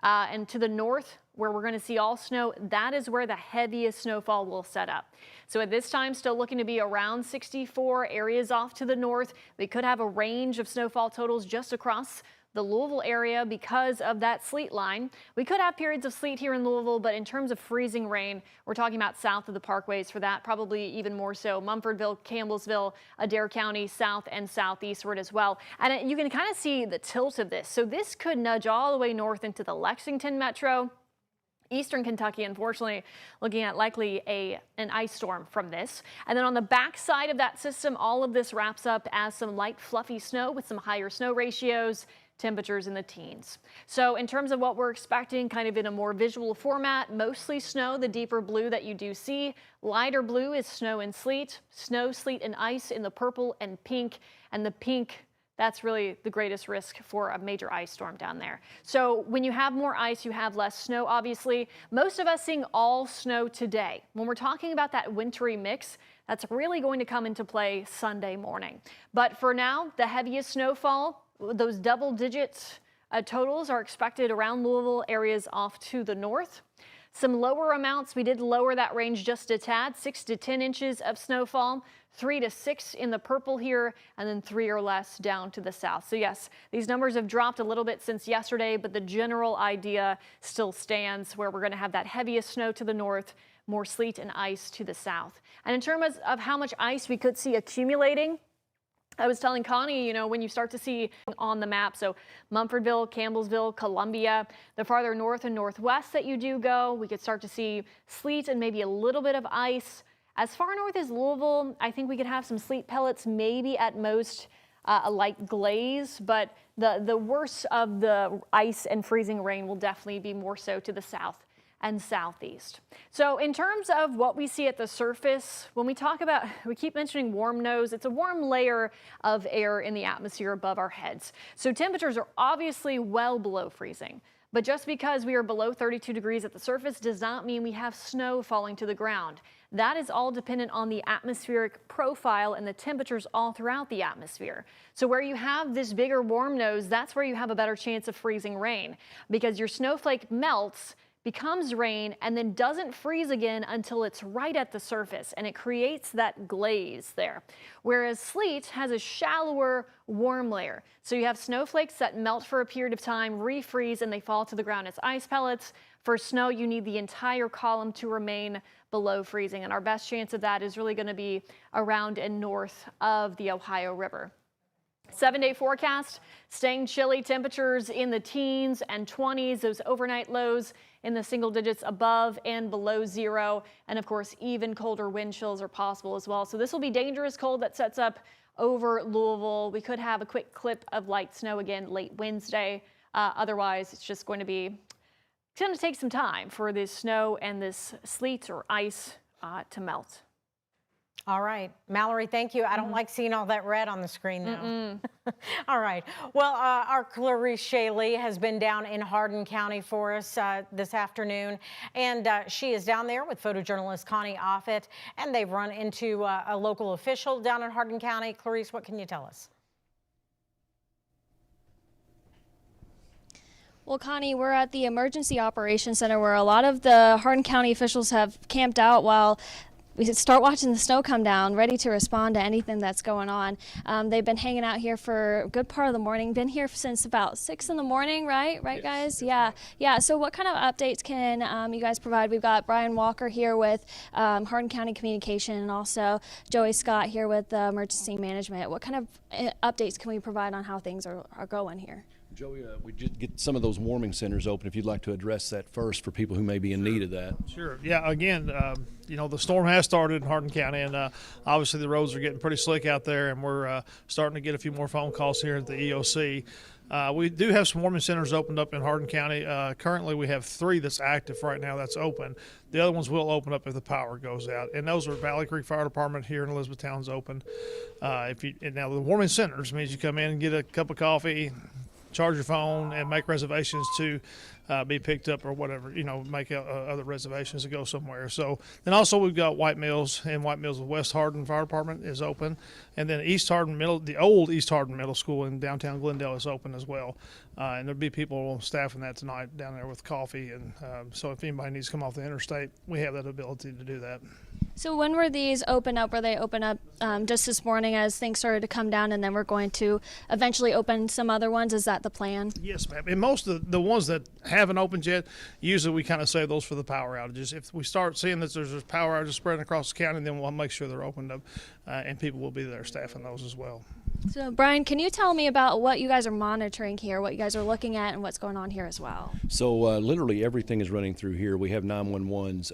And to the north, where we're going to see all snow, that is where the heaviest snowfall will set up. So at this time, still looking to be around 64 areas off to the north. We could have a range of snowfall totals just across the Louisville area because of that sleet line. We could have periods of sleet here in Louisville, but in terms of freezing rain, we're talking about south of the parkways for that, probably even more so. Mumfordville, Campbellsville, Adair County, south and southeastward as well. And you can kind of see the tilt of this. So this could nudge all the way north into the Lexington metro. Eastern Kentucky, unfortunately, looking at likely an ice storm from this. And then on the back side of that system, all of this wraps up as some light fluffy snow with some higher snow ratios, temperatures in the teens. So in terms of what we're expecting, kind of in a more visual format, mostly snow, the deeper blue that you do see. Lighter blue is snow and sleet, snow, sleet, and ice in the purple and pink. And the pink, that's really the greatest risk for a major ice storm down there. So when you have more ice, you have less snow, obviously. Most of us seeing all snow today. When we're talking about that wintry mix, that's really going to come into play Sunday morning. But for now, the heaviest snowfall, those double digits Totals are expected around Louisville, areas off to the north. Some lower amounts, we did lower that range just a tad, 6 to 10 inches of snowfall, 3 to 6 in the purple here, and then 3 or less down to the south. So yes, these numbers have dropped a little bit since yesterday, but the general idea still stands where we're going to have that heaviest snow to the north, more sleet and ice to the south. And in terms of how much ice we could see accumulating, I was telling Connie, you know, when you start to see on the map, so Mumfordville, Campbellsville, Columbia, the farther north and northwest that you do go, we could start to see sleet and maybe a little bit of ice. As far north as Louisville, I think we could have some sleet pellets, maybe at most a light glaze, but the worst of the ice and freezing rain will definitely be more so to the south and southeast. So in terms of what we see at the surface, when we talk about, we keep mentioning warm nose, it's a warm layer of air in the atmosphere above our heads. So temperatures are obviously well below freezing. But just because we are below 32 degrees at the surface does not mean we have snow falling to the ground. That is all dependent on the atmospheric profile and the temperatures all throughout the atmosphere. So where you have this bigger warm nose, that's where you have a better chance of freezing rain, because your snowflake melts, becomes rain, and then doesn't freeze again until it's right at the surface, and it creates that glaze there. Whereas sleet has a shallower, warm layer. So you have snowflakes that melt for a period of time, refreeze, and they fall to the ground as ice pellets. For snow, you need the entire column to remain below freezing, and our best chance of that is really going to be around and north of the Ohio River. 7-day forecast, staying chilly, temperatures in the teens and 20s, those overnight lows in the single digits above and below zero. And of course, even colder wind chills are possible as well. So this will be dangerous cold that sets up over Louisville. We could have a quick clip of light snow again late Wednesday. Otherwise, it's just going to take some time for this snow and this sleet or ice to melt. All right, Mallory, thank you. I don't like seeing all that red on the screen now. All right. Well, our Clarice Shaley has been down in Hardin County for us this afternoon, and she is down there with photojournalist Connie Offit, and they've run into a local official down in Hardin County. Clarice, what can you tell us? Well, Connie, we're at the Emergency Operations Center where a lot of the Hardin County officials have camped out while we start watching the snow come down, ready to respond to anything that's going on. They've been hanging out here for a good part of the morning, been here since about 6 in the morning, right? Right, guys? Yeah. So what kind of updates can you guys provide? We've got Brian Walker here with Hardin County Communication, and also Joey Scott here with Emergency Management. What kind of updates can we provide on how things are going here? Joey, we just get some of those warming centers open. If you'd like to address that first for people who may be in need of that. Sure. Yeah. Again, you know, the storm has started in Hardin County, and obviously the roads are getting pretty slick out there, and we're starting to get a few more phone calls here at the EOC. We do have some warming centers opened up in Hardin County. Currently, we have 3 that's active right now that's open. The other ones will open up if the power goes out, and those are Valley Creek Fire Department here in Elizabethtown's open. Now the warming centers means you come in and get a cup of coffee, charge your phone, and make reservations to be picked up or whatever, you know, make other reservations to go somewhere. So then also we've got White Mills, and White Mills with West Hardin Fire Department is open. And then East Hardin the old East Hardin Middle School in downtown Glendale is open as well. And there'll be people staffing that tonight down there with coffee. And so if anybody needs to come off the interstate, we have that ability to do that. So when were these open up? Were they open up just this morning as things started to come down, and then we're going to eventually open some other ones? Is that the plan? Yes, ma'am. And most of the ones that haven't opened yet, usually we kind of save those for the power outages. If we start seeing that there's power outages spreading across the county, then we'll make sure they're opened up, and people will be there staffing those as well. So, Brian, can you tell me about what you guys are monitoring here, what you guys are looking at, and what's going on here as well? So literally everything is running through here. We have 911's.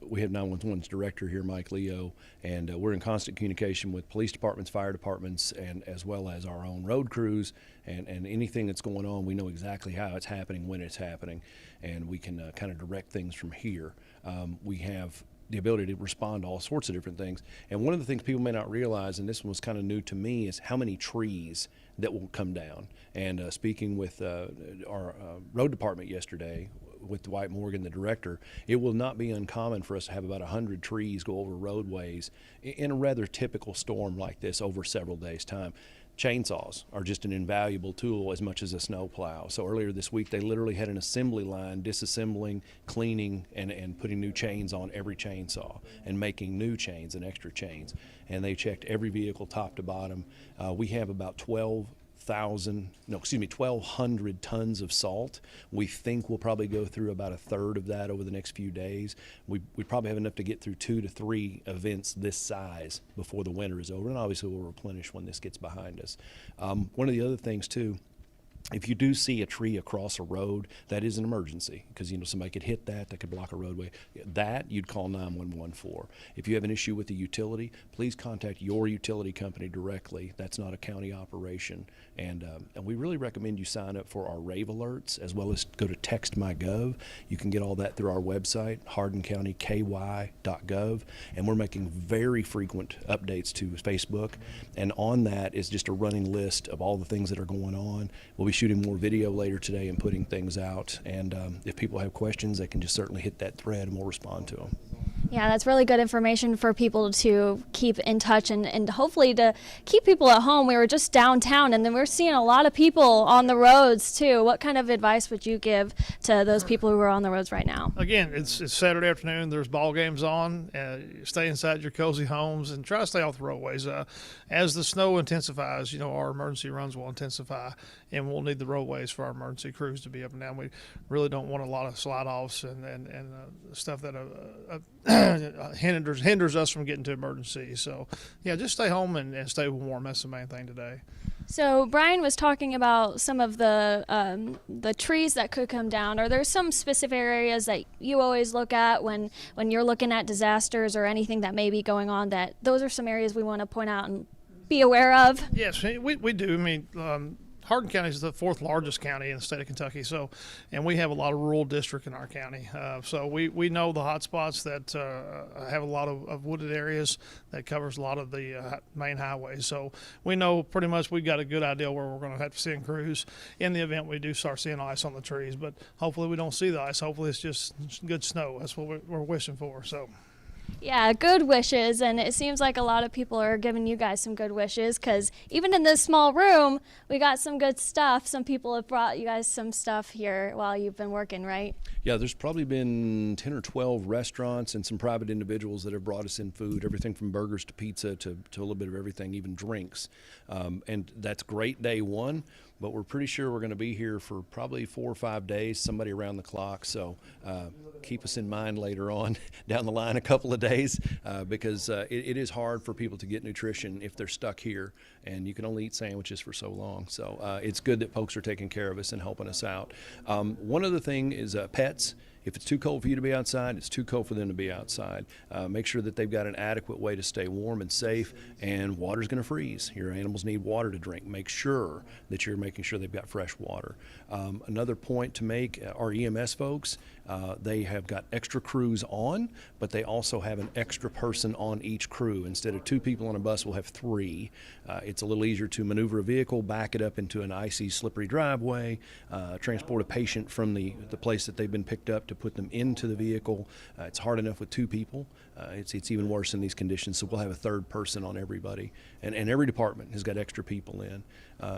We have 911's director here, Mike Leo, and we're in constant communication with police departments, fire departments, and as well as our own road crews, and anything that's going on, we know exactly how it's happening, when it's happening, and we can kind of direct things from here. We have the ability to respond to all sorts of different things. And one of the things people may not realize, and this one was kind of new to me, is how many trees that will come down. And speaking with our road department yesterday, with Dwight Morgan, the director, it will not be uncommon for us to have about 100 trees go over roadways in a rather typical storm like this over several days' time. chainsaws are just an invaluable tool as much as a snow plow. So earlier this week, they literally had an assembly line disassembling, cleaning, and putting new chains on every chainsaw and making new chains and extra chains. And they checked every vehicle top to bottom. We have about 1,200 tons of salt. We think we'll probably go through about a third of that over the next few days. We probably have enough to get through 2 to 3 events this size before the winter is over, and obviously we'll replenish when this gets behind us. One of the other things too, if you do see a tree across a road, that is an emergency because somebody could hit that could block a roadway. That you'd call 911 for. If you have an issue with the utility, please contact your utility company directly. That's not a county operation. And we really recommend you sign up for our rave alerts as well as go to TextMyGov. You can get all that through our website, hardincountyky.gov. And we're making very frequent updates to Facebook. And on that is just a running list of all the things that are going on. We'll be shooting more video later today and putting things out. And if people have questions, they can just certainly hit that thread and we'll respond to them. Yeah, that's really good information for people to keep in touch and hopefully to keep people at home. We were just downtown and then we're seeing a lot of people on the roads too. What kind of advice would you give to those people who are on the roads right now? Again, it's Saturday afternoon. There's ball games on. Stay inside your cozy homes and try to stay off the roadways. As the snow intensifies, our emergency runs will intensify and we'll need the roadways for our emergency crews to be up and down. We really don't want a lot of slide-offs and stuff that hinders us from getting to emergencies. So, yeah, just stay home and stay warm. That's the main thing today. So Brian was talking about some of the trees that could come down. Are there some specific areas that you always look at when you're looking at disasters or anything that may be going on, that those are some areas we want to point out and be aware of? Yes, we do. I mean, Hardin County is the 4th largest county in the state of Kentucky, and we have a lot of rural district in our county. So we know the hot spots that have a lot of wooded areas that covers a lot of the main highways. So we know pretty much we've got a good idea where we're going to have to send crews in the event we do start seeing ice on the trees. But hopefully we don't see the ice. Hopefully it's just good snow. That's what we're wishing for. So. Yeah, good wishes, and it seems like a lot of people are giving you guys some good wishes because even in this small room, we got some good stuff. Some people have brought you guys some stuff here while you've been working, right? Yeah, there's probably been 10 or 12 restaurants and some private individuals that have brought us in food, everything from burgers to pizza to a little bit of everything, even drinks. And that's great day one, but we're pretty sure we're going to be here for probably 4 or 5 days, somebody around the clock. So keep us in mind later on down the line a couple of days because it is hard for people to get nutrition if they're stuck here, and you can only eat sandwiches for so long. So it's good that folks are taking care of us and helping us out. One other thing is pets. If it's too cold for you to be outside, it's too cold for them to be outside. Make sure that they've got an adequate way to stay warm and safe, and water's going to freeze. Your animals need water to drink. Make sure that you're making sure they've got fresh water. Another point to make, our EMS folks, they have got extra crews on, but they also have an extra person on each crew. Instead of 2 people on a bus, we'll have 3. It's a little easier to maneuver a vehicle, back it up into an icy, slippery driveway, transport a patient from the place that they've been picked up to put them into the vehicle. It's hard enough with 2 people. It's even worse in these conditions, so we'll have a 3rd person on everybody. And every department has got extra people in.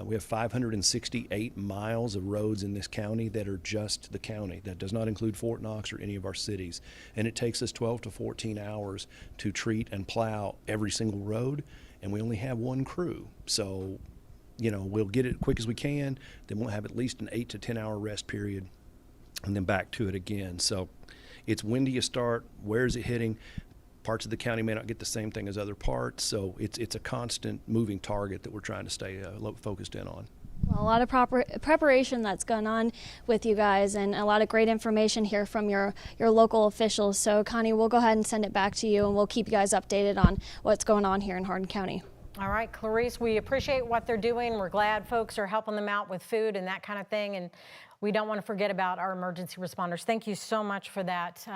We have 568 miles of roads in this county that are just the county. That does not include Fort Knox or any of our cities. And it takes us 12 to 14 hours to treat and plow every single road, and we only have 1 crew. So, we'll get it quick as we can, then we'll have at least an 8 to 10 hour rest period, and then back to it again. So it's when do you start? Where is it hitting? Parts of the county may not get the same thing as other parts, so it's a constant moving target that we're trying to stay focused in on. Well, a lot of preparation that's gone on with you guys, and a lot of great information here from your local officials. So Connie, we'll go ahead and send it back to you, and we'll keep you guys updated on what's going on here in Hardin County. All right, Clarice, we appreciate what they're doing. We're glad folks are helping them out with food and that kind of thing. And we don't want to forget about our emergency responders. Thank you so much for that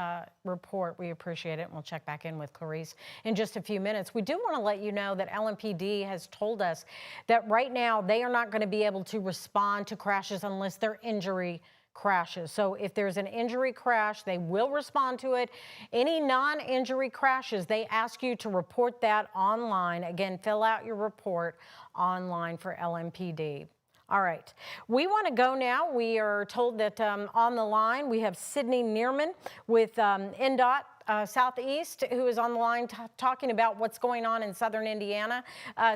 report. We appreciate it. And we'll check back in with Clarice in just a few minutes. We do want to let you know that LMPD has told us that right now they are not going to be able to respond to crashes unless they're injury crashes. So if there's an injury crash, they will respond to it. Any non-injury crashes, they ask you to report that online. Again, fill out your report online for LMPD. All right, we want to go now. We are told that on the line we have Sydney Neerman with NDOT Southeast, who is on the line talking about what's going on in southern Indiana.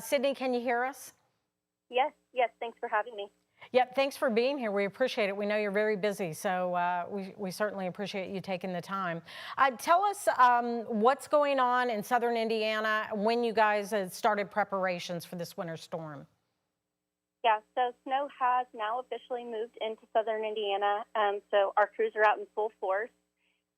Sydney, can you hear us? Yes, thanks for having me. Yep, thanks for being here. We appreciate it. We know you're very busy, so we certainly appreciate you taking the time. Tell us what's going on in southern Indiana when you guys started preparations for this winter storm. Yeah, so snow has now officially moved into southern Indiana, so our crews are out in full force.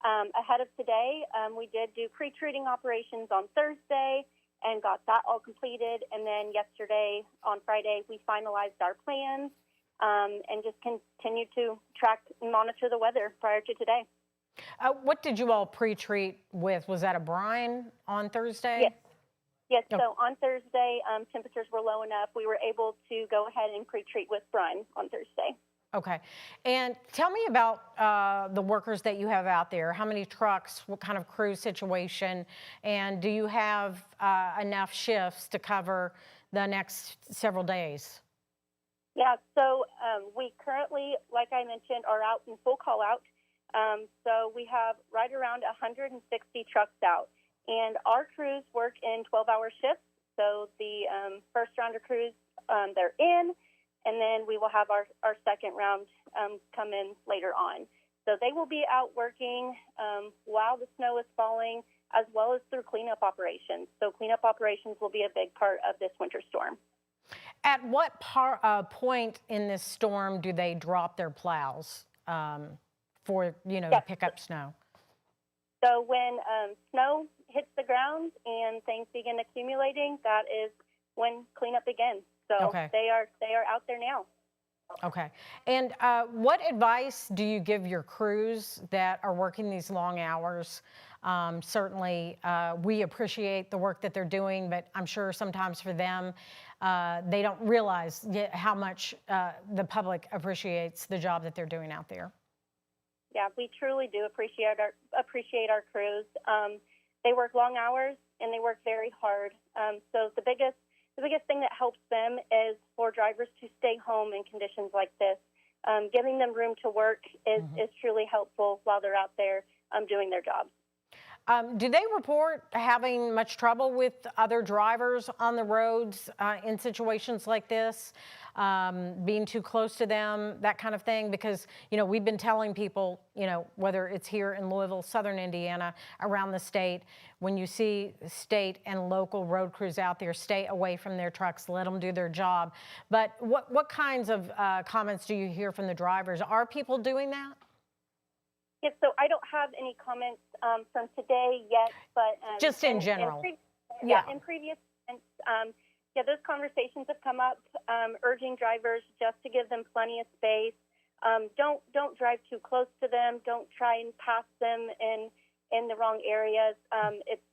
Ahead of today, we did do pre-treating operations on Thursday and got that all completed, and then yesterday, on Friday, we finalized our plans and just continued to track and monitor the weather prior to today. What did you all pre-treat with? Was that a brine on Thursday? Yes, so on Thursday, temperatures were low enough. We were able to go ahead and pre-treat with brine on Thursday. Okay. And tell me about the workers that you have out there. How many trucks, what kind of crew situation, and do you have enough shifts to cover the next several days? Yeah, so we currently, like I mentioned, are out in full call out. So we have right around 160 trucks out. And our crews work in 12-hour shifts. So the first round of crews, they're in, and then we will have our second round come in later on. So they will be out working while the snow is falling, as well as through cleanup operations. So cleanup operations will be a big part of this winter storm. At what point in this storm do they drop their plows for, to pick up snow? So when snow hits the ground and things begin accumulating, that is when cleanup begins. So they are out there now. Okay. And what advice do you give your crews that are working these long hours? Certainly, we appreciate the work that they're doing, but I'm sure sometimes for them, they don't realize how much the public appreciates the job that they're doing out there. Yeah, we truly do appreciate our crews. They work long hours and they work very hard. So the biggest thing that helps them is for drivers to stay home in conditions like this. Giving them room to work is truly helpful while they're out there doing their jobs. Do they report having much trouble with other drivers on the roads in situations like this, being too close to them, that kind of thing? Because, we've been telling people, whether it's here in Louisville, southern Indiana, around the state, when you see state and local road crews out there, stay away from their trucks, let them do their job. But what kinds of comments do you hear from the drivers? Are people doing that? Yes, so I don't have any comments from today yet, but just in general. In previous events, those conversations have come up, urging drivers just to give them plenty of space. Don't drive too close to them. Don't try and pass them in the wrong areas.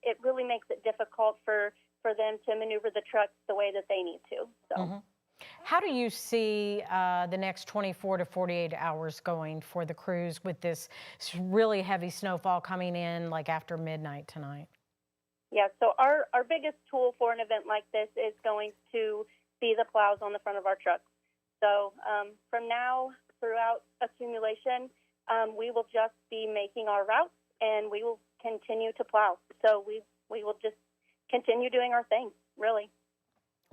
It really makes it difficult for them to maneuver the trucks the way that they need to. So. How do you see the next 24 to 48 hours going for the crews with this really heavy snowfall coming in like after midnight tonight? Yeah, so our biggest tool for an event like this is going to be the plows on the front of our trucks. So from now throughout accumulation, we will just be making our routes and we will continue to plow. So we will just continue doing our thing, really.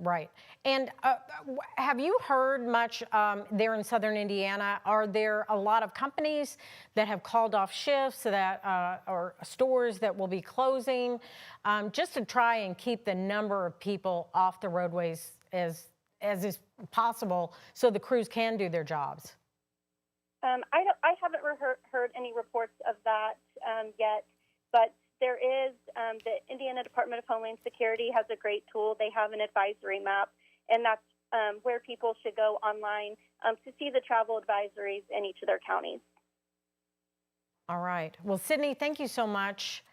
Right. And have you heard much there in southern Indiana? Are there a lot of companies that have called off shifts or stores that will be closing just to try and keep the number of people off the roadways as is possible so the crews can do their jobs? I haven't heard any reports of that yet, but there is the Indiana Department of Homeland Security has a great tool. They have an advisory map, and that's where people should go online to see the travel advisories in each of their counties. All right. Well, Sydney, thank you so much.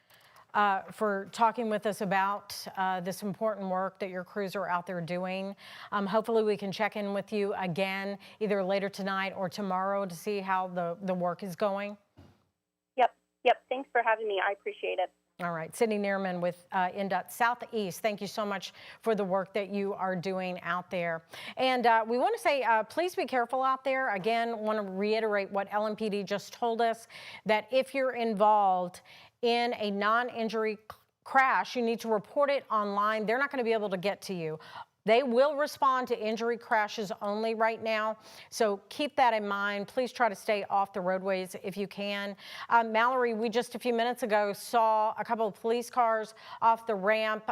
for talking with us about this important work that your crews are out there doing. Hopefully we can check in with you again either later tonight or tomorrow to see how the work is going. Yep. Thanks for having me. I appreciate it. All right, Sydney Neerman with NDOT Southeast. Thank you so much for the work that you are doing out there. And we want to say, please be careful out there. Again, want to reiterate what LMPD just told us, that if you're involved in a non-injury crash, you need to report it online. They're not going to be able to get to you. They will respond to injury crashes only right now, so keep that in mind. Please try to stay off the roadways if you can. Mallory, we just a few minutes ago saw a couple of police cars off the ramp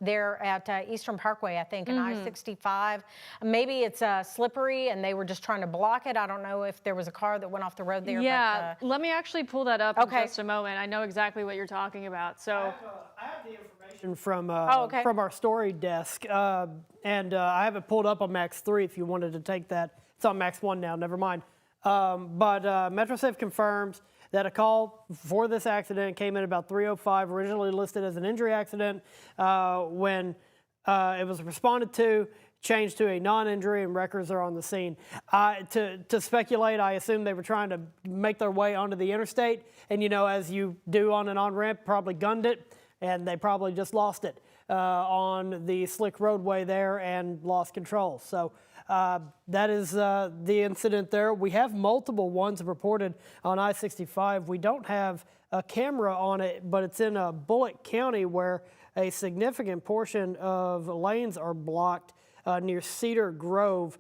there at Eastern Parkway, I think, in I-65. Maybe it's slippery and they were just trying to block it. I don't know if there was a car that went off the road there. Yeah, but, let me actually pull that up in just a moment. I know exactly what you're talking about. So I have the information from okay. from our story desk, and I have it pulled up on Max 3 if you wanted to take that. It's on Max 1 now, never mind. But MetroSafe confirms that a call for this accident came in about 3:05, originally listed as an injury accident. When it was responded to, changed to a non-injury, and records are on the scene. To speculate, I assume they were trying to make their way onto the interstate, and you know, as you do on an on-ramp, probably gunned it, and they probably just lost it on the slick roadway there and lost control. So that is the incident there. We have multiple ones reported on I-65. We don't have a camera on it, but it's in Bullitt County where a significant portion of lanes are blocked near Cedar Grove.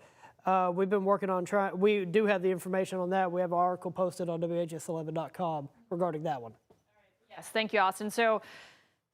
We've been working on we do have the information on that. We have an article posted on WHS11.com regarding that one. yes, thank you, Austin. So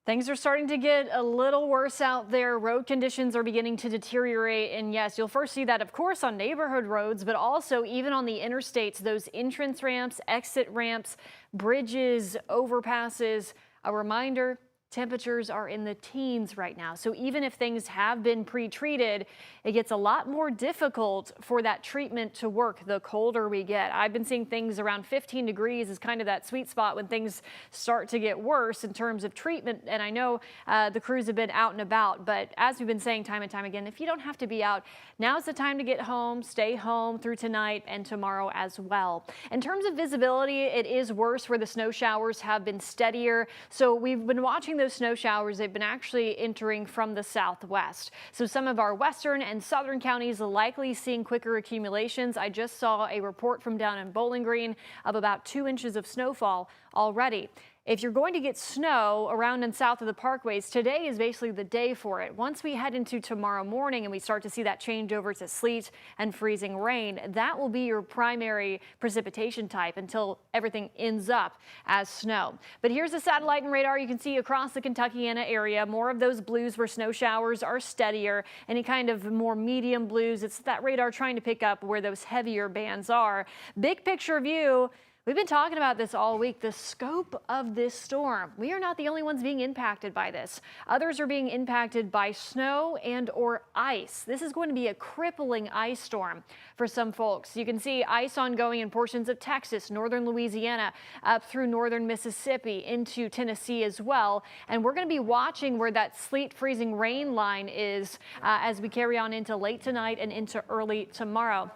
things are starting to get a little worse out there. Road conditions are beginning to deteriorate. And yes, you'll first see that, of course, on neighborhood roads, but also even on the interstates, those entrance ramps, exit ramps, bridges, overpasses. A reminder, temperatures are in the teens right now. So even if things have been pre-treated, it gets a lot more difficult for that treatment to work the colder we get. I've been seeing things around 15 degrees is kind of that sweet spot when things start to get worse in terms of treatment. And I know the crews have been out and about, but as we've been saying time and time again, if you don't have to be out, now's the time to get home, stay home through tonight and tomorrow as well. In terms of visibility, it is worse where the snow showers have been steadier. So we've been watching those snow showers. They've been actually entering from the southwest. So some of our western and southern counties likely seeing quicker accumulations. I just saw a report from down in Bowling Green of about 2 inches of snowfall already. If you're going to get snow around and south of the parkways, today is basically the day for it. Once we head into tomorrow morning and we start to see that change over to sleet and freezing rain, that will be your primary precipitation type until everything ends up as snow. But here's a satellite and radar you can see across the Kentuckiana area. More of those blues where snow showers are steadier. Any kind of more medium blues, it's that radar trying to pick up where those heavier bands are. Big picture view. We've been talking about this all week, the scope of this storm. We are not the only ones being impacted by this. Others are being impacted by snow and or ice. This is going to be a crippling ice storm for some folks. You can see ice ongoing in portions of Texas, northern Louisiana, up through northern Mississippi into Tennessee as well. And we're going to be watching where that sleet freezing rain line is as we carry on into late tonight and into early tomorrow.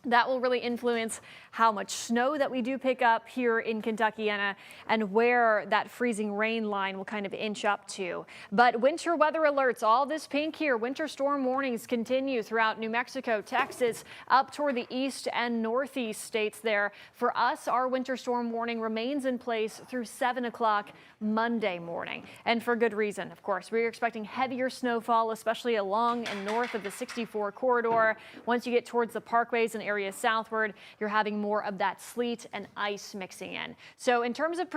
That will really influence how much snow that we do pick up here in Kentuckiana and where that freezing rain line will kind of inch up to. But winter weather alerts, all this pink here, winter storm warnings continue throughout New Mexico, Texas, up toward the east and northeast states there. For us, our winter storm warning remains in place through 7 o'clock Monday morning. And for good reason, of course. We're expecting heavier snowfall, especially along and north of the 64 corridor. Once you get towards the parkways and areas southward, you're having more of that sleet and ice mixing in. So in terms of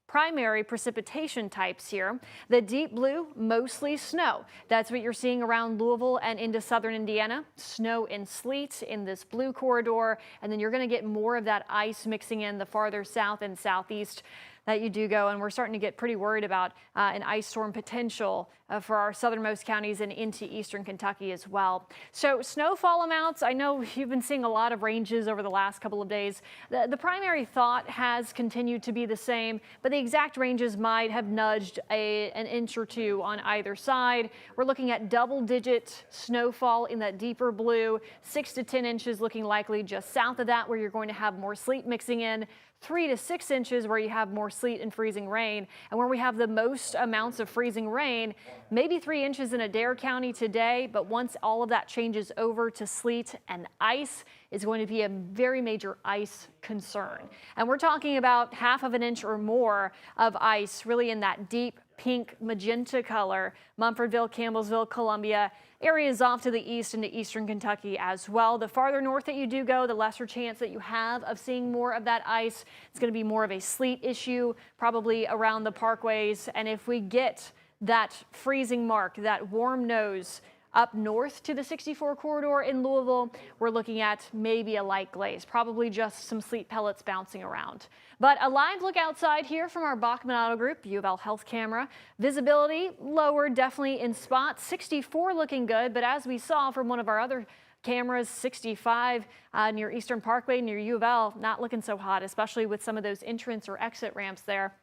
primary precipitation types here, the deep blue, mostly snow. That's what you're seeing around Louisville and into southern Indiana. Snow and sleet in this blue corridor, and then you're going to get more of that ice mixing in the farther south and southeast. that you do go, and we're starting to get pretty worried about an ice storm potential for our southernmost counties and into eastern Kentucky as well. So snowfall amounts, I know you've been seeing a lot of ranges over the last couple of days. The primary thought has continued to be the same, but the exact ranges might have nudged an inch or two on either side. We're looking at double-digit snowfall in that deeper blue, 6 to 10 inches looking likely just south of that, where you're going to have more sleet mixing in. 3 to 6 inches where you have more sleet and freezing rain. And where we have the most amounts of freezing rain, maybe 3 inches in Adair County today, but once all of that changes over to sleet and ice, is going to be a very major ice concern. And we're talking about 1/2 inch or more of ice really in that deep pink magenta color, Mumfordville, Campbellsville, Columbia, areas off to the east into eastern Kentucky as well. The farther north that you do go, the lesser chance that you have of seeing more of that ice. It's going to be more of a sleet issue, probably around the parkways. And if we get that freezing mark, that warm nose up north to the 64 corridor in Louisville, we're looking at maybe a light glaze, probably just some sleet pellets bouncing around. But a live look outside here from our Bachman Auto Group U of L health camera. Visibility lower, definitely in spots. 64 looking good, but as we saw from one of our other cameras, 65 near Eastern Parkway, near U of L, not looking so hot, especially with some of those entrance or exit ramps there.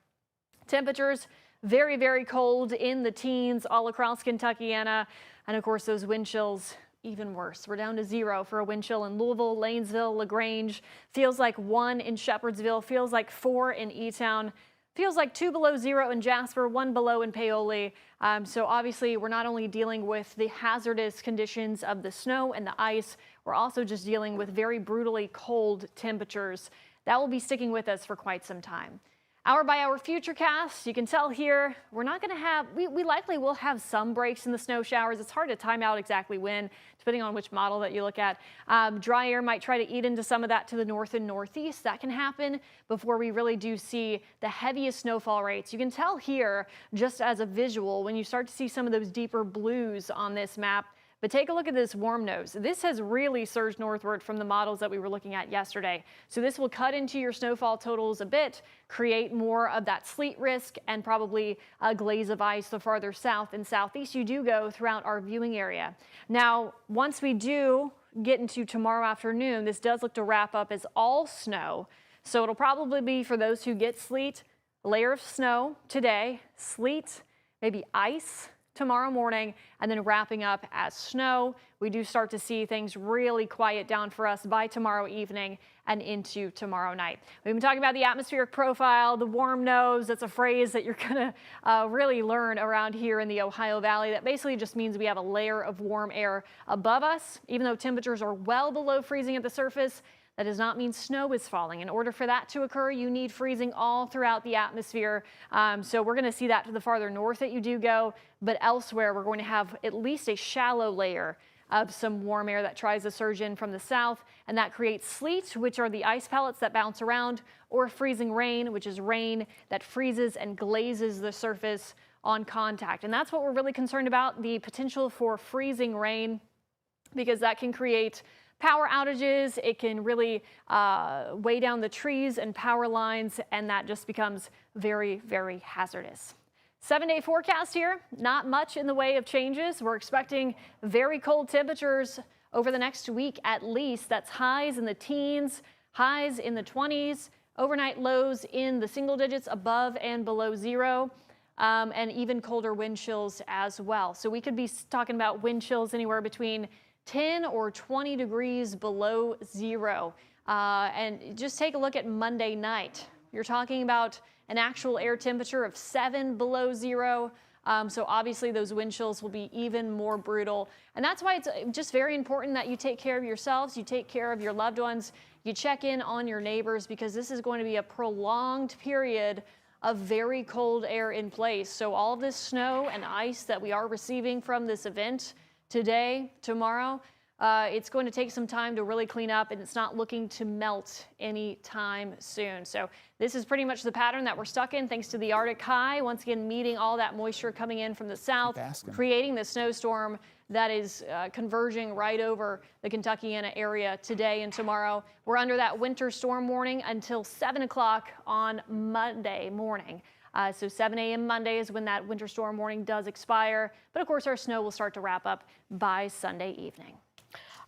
Temperatures very, very cold in the teens all across Kentuckiana. And of course, those wind chills even worse. We're down to 0 for a wind chill in Louisville, Lanesville, LaGrange. Feels like 1 in Shepherdsville. Feels like 4 in E-Town. Feels like 2 below 0 in Jasper, 1 below in Paoli. So obviously, we're not only dealing with the hazardous conditions of the snow and the ice, we're also just dealing with very brutally cold temperatures. That will be sticking with us for quite some time. Hour by hour futurecast, you can tell here, we're not going to have, we likely will have some breaks in the snow showers. It's hard to time out exactly when, depending on which model that you look at. Dry air might try to eat into some of that to the north and northeast. That can happen before we really do see the heaviest snowfall rates. You can tell here, just as a visual, when you start to see some of those deeper blues on this map. But take a look at this warm nose. This has really surged northward from the models that we were looking at yesterday. So this will cut into your snowfall totals a bit, create more of that sleet risk and probably a glaze of ice the farther south and southeast you do go throughout our viewing area. Now, once we do get into tomorrow afternoon, this does look to wrap up as all snow. So it'll probably be for those who get sleet, a layer of snow today, sleet, maybe ice tomorrow morning, and then wrapping up as snow. We do start to see things really quiet down for us by tomorrow evening and into tomorrow night. We've been talking about the atmospheric profile, the warm nose. That's a phrase that you're going to really learn around here in the Ohio Valley. That basically just means we have a layer of warm air above us. Even though temperatures are well below freezing at the surface, that does not mean snow is falling. In order for that to occur, you need freezing all throughout the atmosphere. So we're going to see that to the farther north that you do go, but elsewhere we're going to have at least a shallow layer of some warm air that tries to surge in from the south, and that creates sleet, which are the ice pellets that bounce around, or freezing rain, which is rain that freezes and glazes the surface on contact. And that's what we're really concerned about, the potential for freezing rain, because that can create power outages. It can really weigh down the trees and power lines, and that just becomes very, very hazardous. 7-day forecast here, not much in the way of changes. We're expecting very cold temperatures over the next week at least. That's highs in the teens, highs in the 20s, overnight lows in the single digits above and below 0. And even colder wind chills as well. So we could be talking about wind chills anywhere between 10 or 20 degrees below 0. And just take a look at Monday night. You're talking about an actual air temperature of 7 below 0. So obviously those wind chills will be even more brutal. And that's why it's just very important that you take care of yourselves, you take care of your loved ones, you check in on your neighbors, because this is going to be a prolonged period of very cold air in place. So all of this snow and ice that we are receiving from this event today, tomorrow, it's going to take some time to really clean up, and it's not looking to melt anytime soon. So this is pretty much the pattern that we're stuck in thanks to the Arctic high. Once again, meeting all that moisture coming in from the south, creating the snowstorm that is converging right over the Kentuckiana area today and tomorrow. We're under that winter storm warning until 7 o'clock on Monday morning. So 7 a.m. Monday is when that winter storm warning does expire. But of course, our snow will start to wrap up by Sunday evening.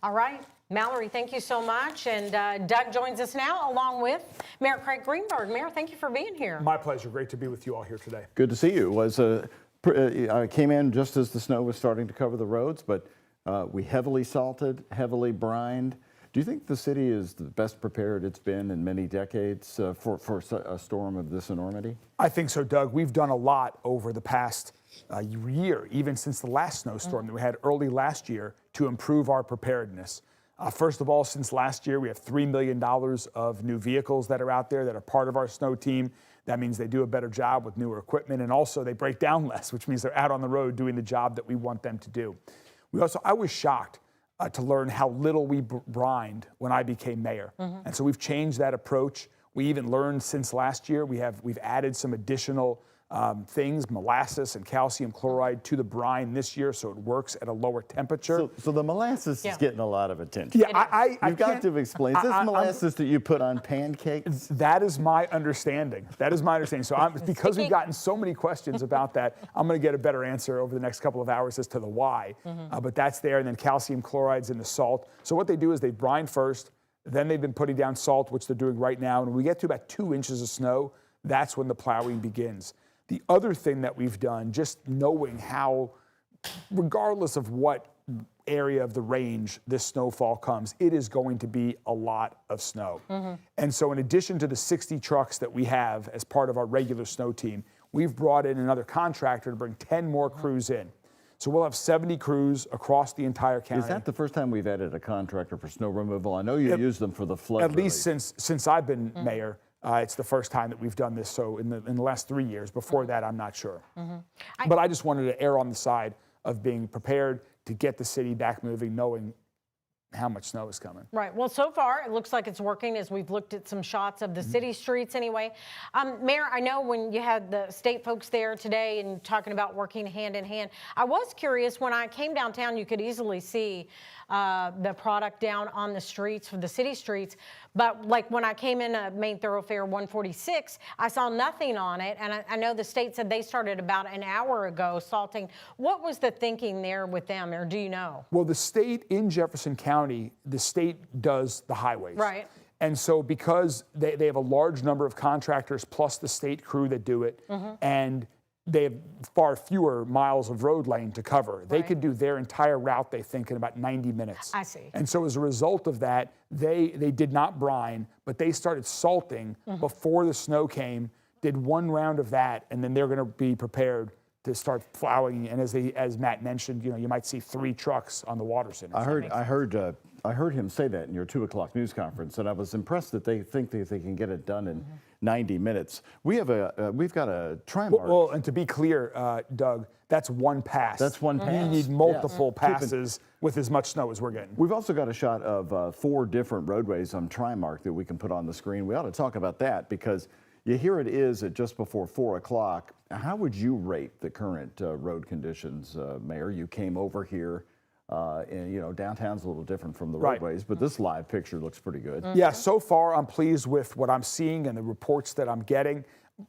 All right, Mallory, thank you so much. And Doug joins us now along with Mayor Craig Greenberg. Mayor, thank you for being here. My pleasure. Great to be with you all here today. Good to see you. I came in just as the snow was starting to cover the roads, but we heavily salted, heavily brined. Do you think the city is the best prepared it's been in many decades for a storm of this enormity? I think so, Doug. We've done a lot over the past year, even since the last snowstorm that we had early last year, to improve our preparedness. First of all, since last year, we have $3 million of new vehicles that are out there that are part of our snow team. That means they do a better job with newer equipment, and also they break down less, which means they're out on the road doing the job that we want them to do. I was shocked to learn how little we brined when I became mayor. And so we've changed that approach. We even learned since last year, we've added some additional things, molasses and calcium chloride to the brine this year, so it works at a lower temperature. So the molasses is getting a lot of attention. Yeah, You've got to explain. Is this molasses that you put on pancakes? That is my understanding. That is my understanding. So because we've gotten so many questions about that, I'm going to get a better answer over the next couple of hours as to the why. But that's there, and then calcium chloride's in the salt. So what they do is they brine first, then they've been putting down salt, which they're doing right now. And when we get to about 2 inches of snow, that's when the plowing begins. The other thing that we've done, just knowing how, regardless of what area of the range this snowfall comes, it is going to be a lot of snow. And so in addition to the 60 trucks that we have as part of our regular snow team, we've brought in another contractor to bring 10 more crews in. So we'll have 70 crews across the entire county. Is that the first time we've added a contractor for snow removal? I know you use them for the flood At relief. least since I've been mayor. It's the first time that we've done this. So in the last 3 years, before that, I'm not sure. But I just wanted to err on the side of being prepared to get the city back moving, knowing how much snow is coming. Right. Well, so far, it looks like it's working as we've looked at some shots of the city streets anyway. Mayor, I know when you had the state folks there today and talking about working hand in hand, I was curious, when I came downtown, you could easily see the product down on the streets, for the city streets. But like when I came in main thoroughfare 146, I saw nothing on it. And I know the state said they started about an hour ago salting. What was the thinking there with them, or do you know? Well, the state in Jefferson County, the state does the highways. Right. And so because they have a large number of contractors plus the state crew that do it, and they have far fewer miles of road lane to cover. They could do their entire route, they think, in about 90 minutes. I see. And so as a result of that, they did not brine, but they started salting before the snow came, did one round of that, and then they're going to be prepared to start plowing. And as Matt mentioned, you might see 3 trucks on the water center. I heard him say that in your 2 o'clock news conference, and I was impressed that they think that they can get it done in 90 minutes. We've got a Trimark. Well, and to be clear, Doug, that's one pass. That's one pass. You need multiple passes with as much snow as we're getting. We've also got a shot of 4 different roadways on Trimark that we can put on the screen. We ought to talk about that because here it is at just before 4 o'clock. How would you rate the current road conditions, Mayor? You came over here. And downtown's a little different from the roadways, but this live picture looks pretty good. Yeah, so far I'm pleased with what I'm seeing and the reports that I'm getting.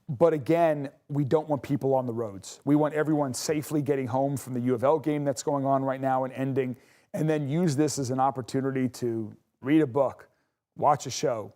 But again, we don't want people on the roads. We want everyone safely getting home from the U of L game that's going on right now and ending, and then use this as an opportunity to read a book, watch a show,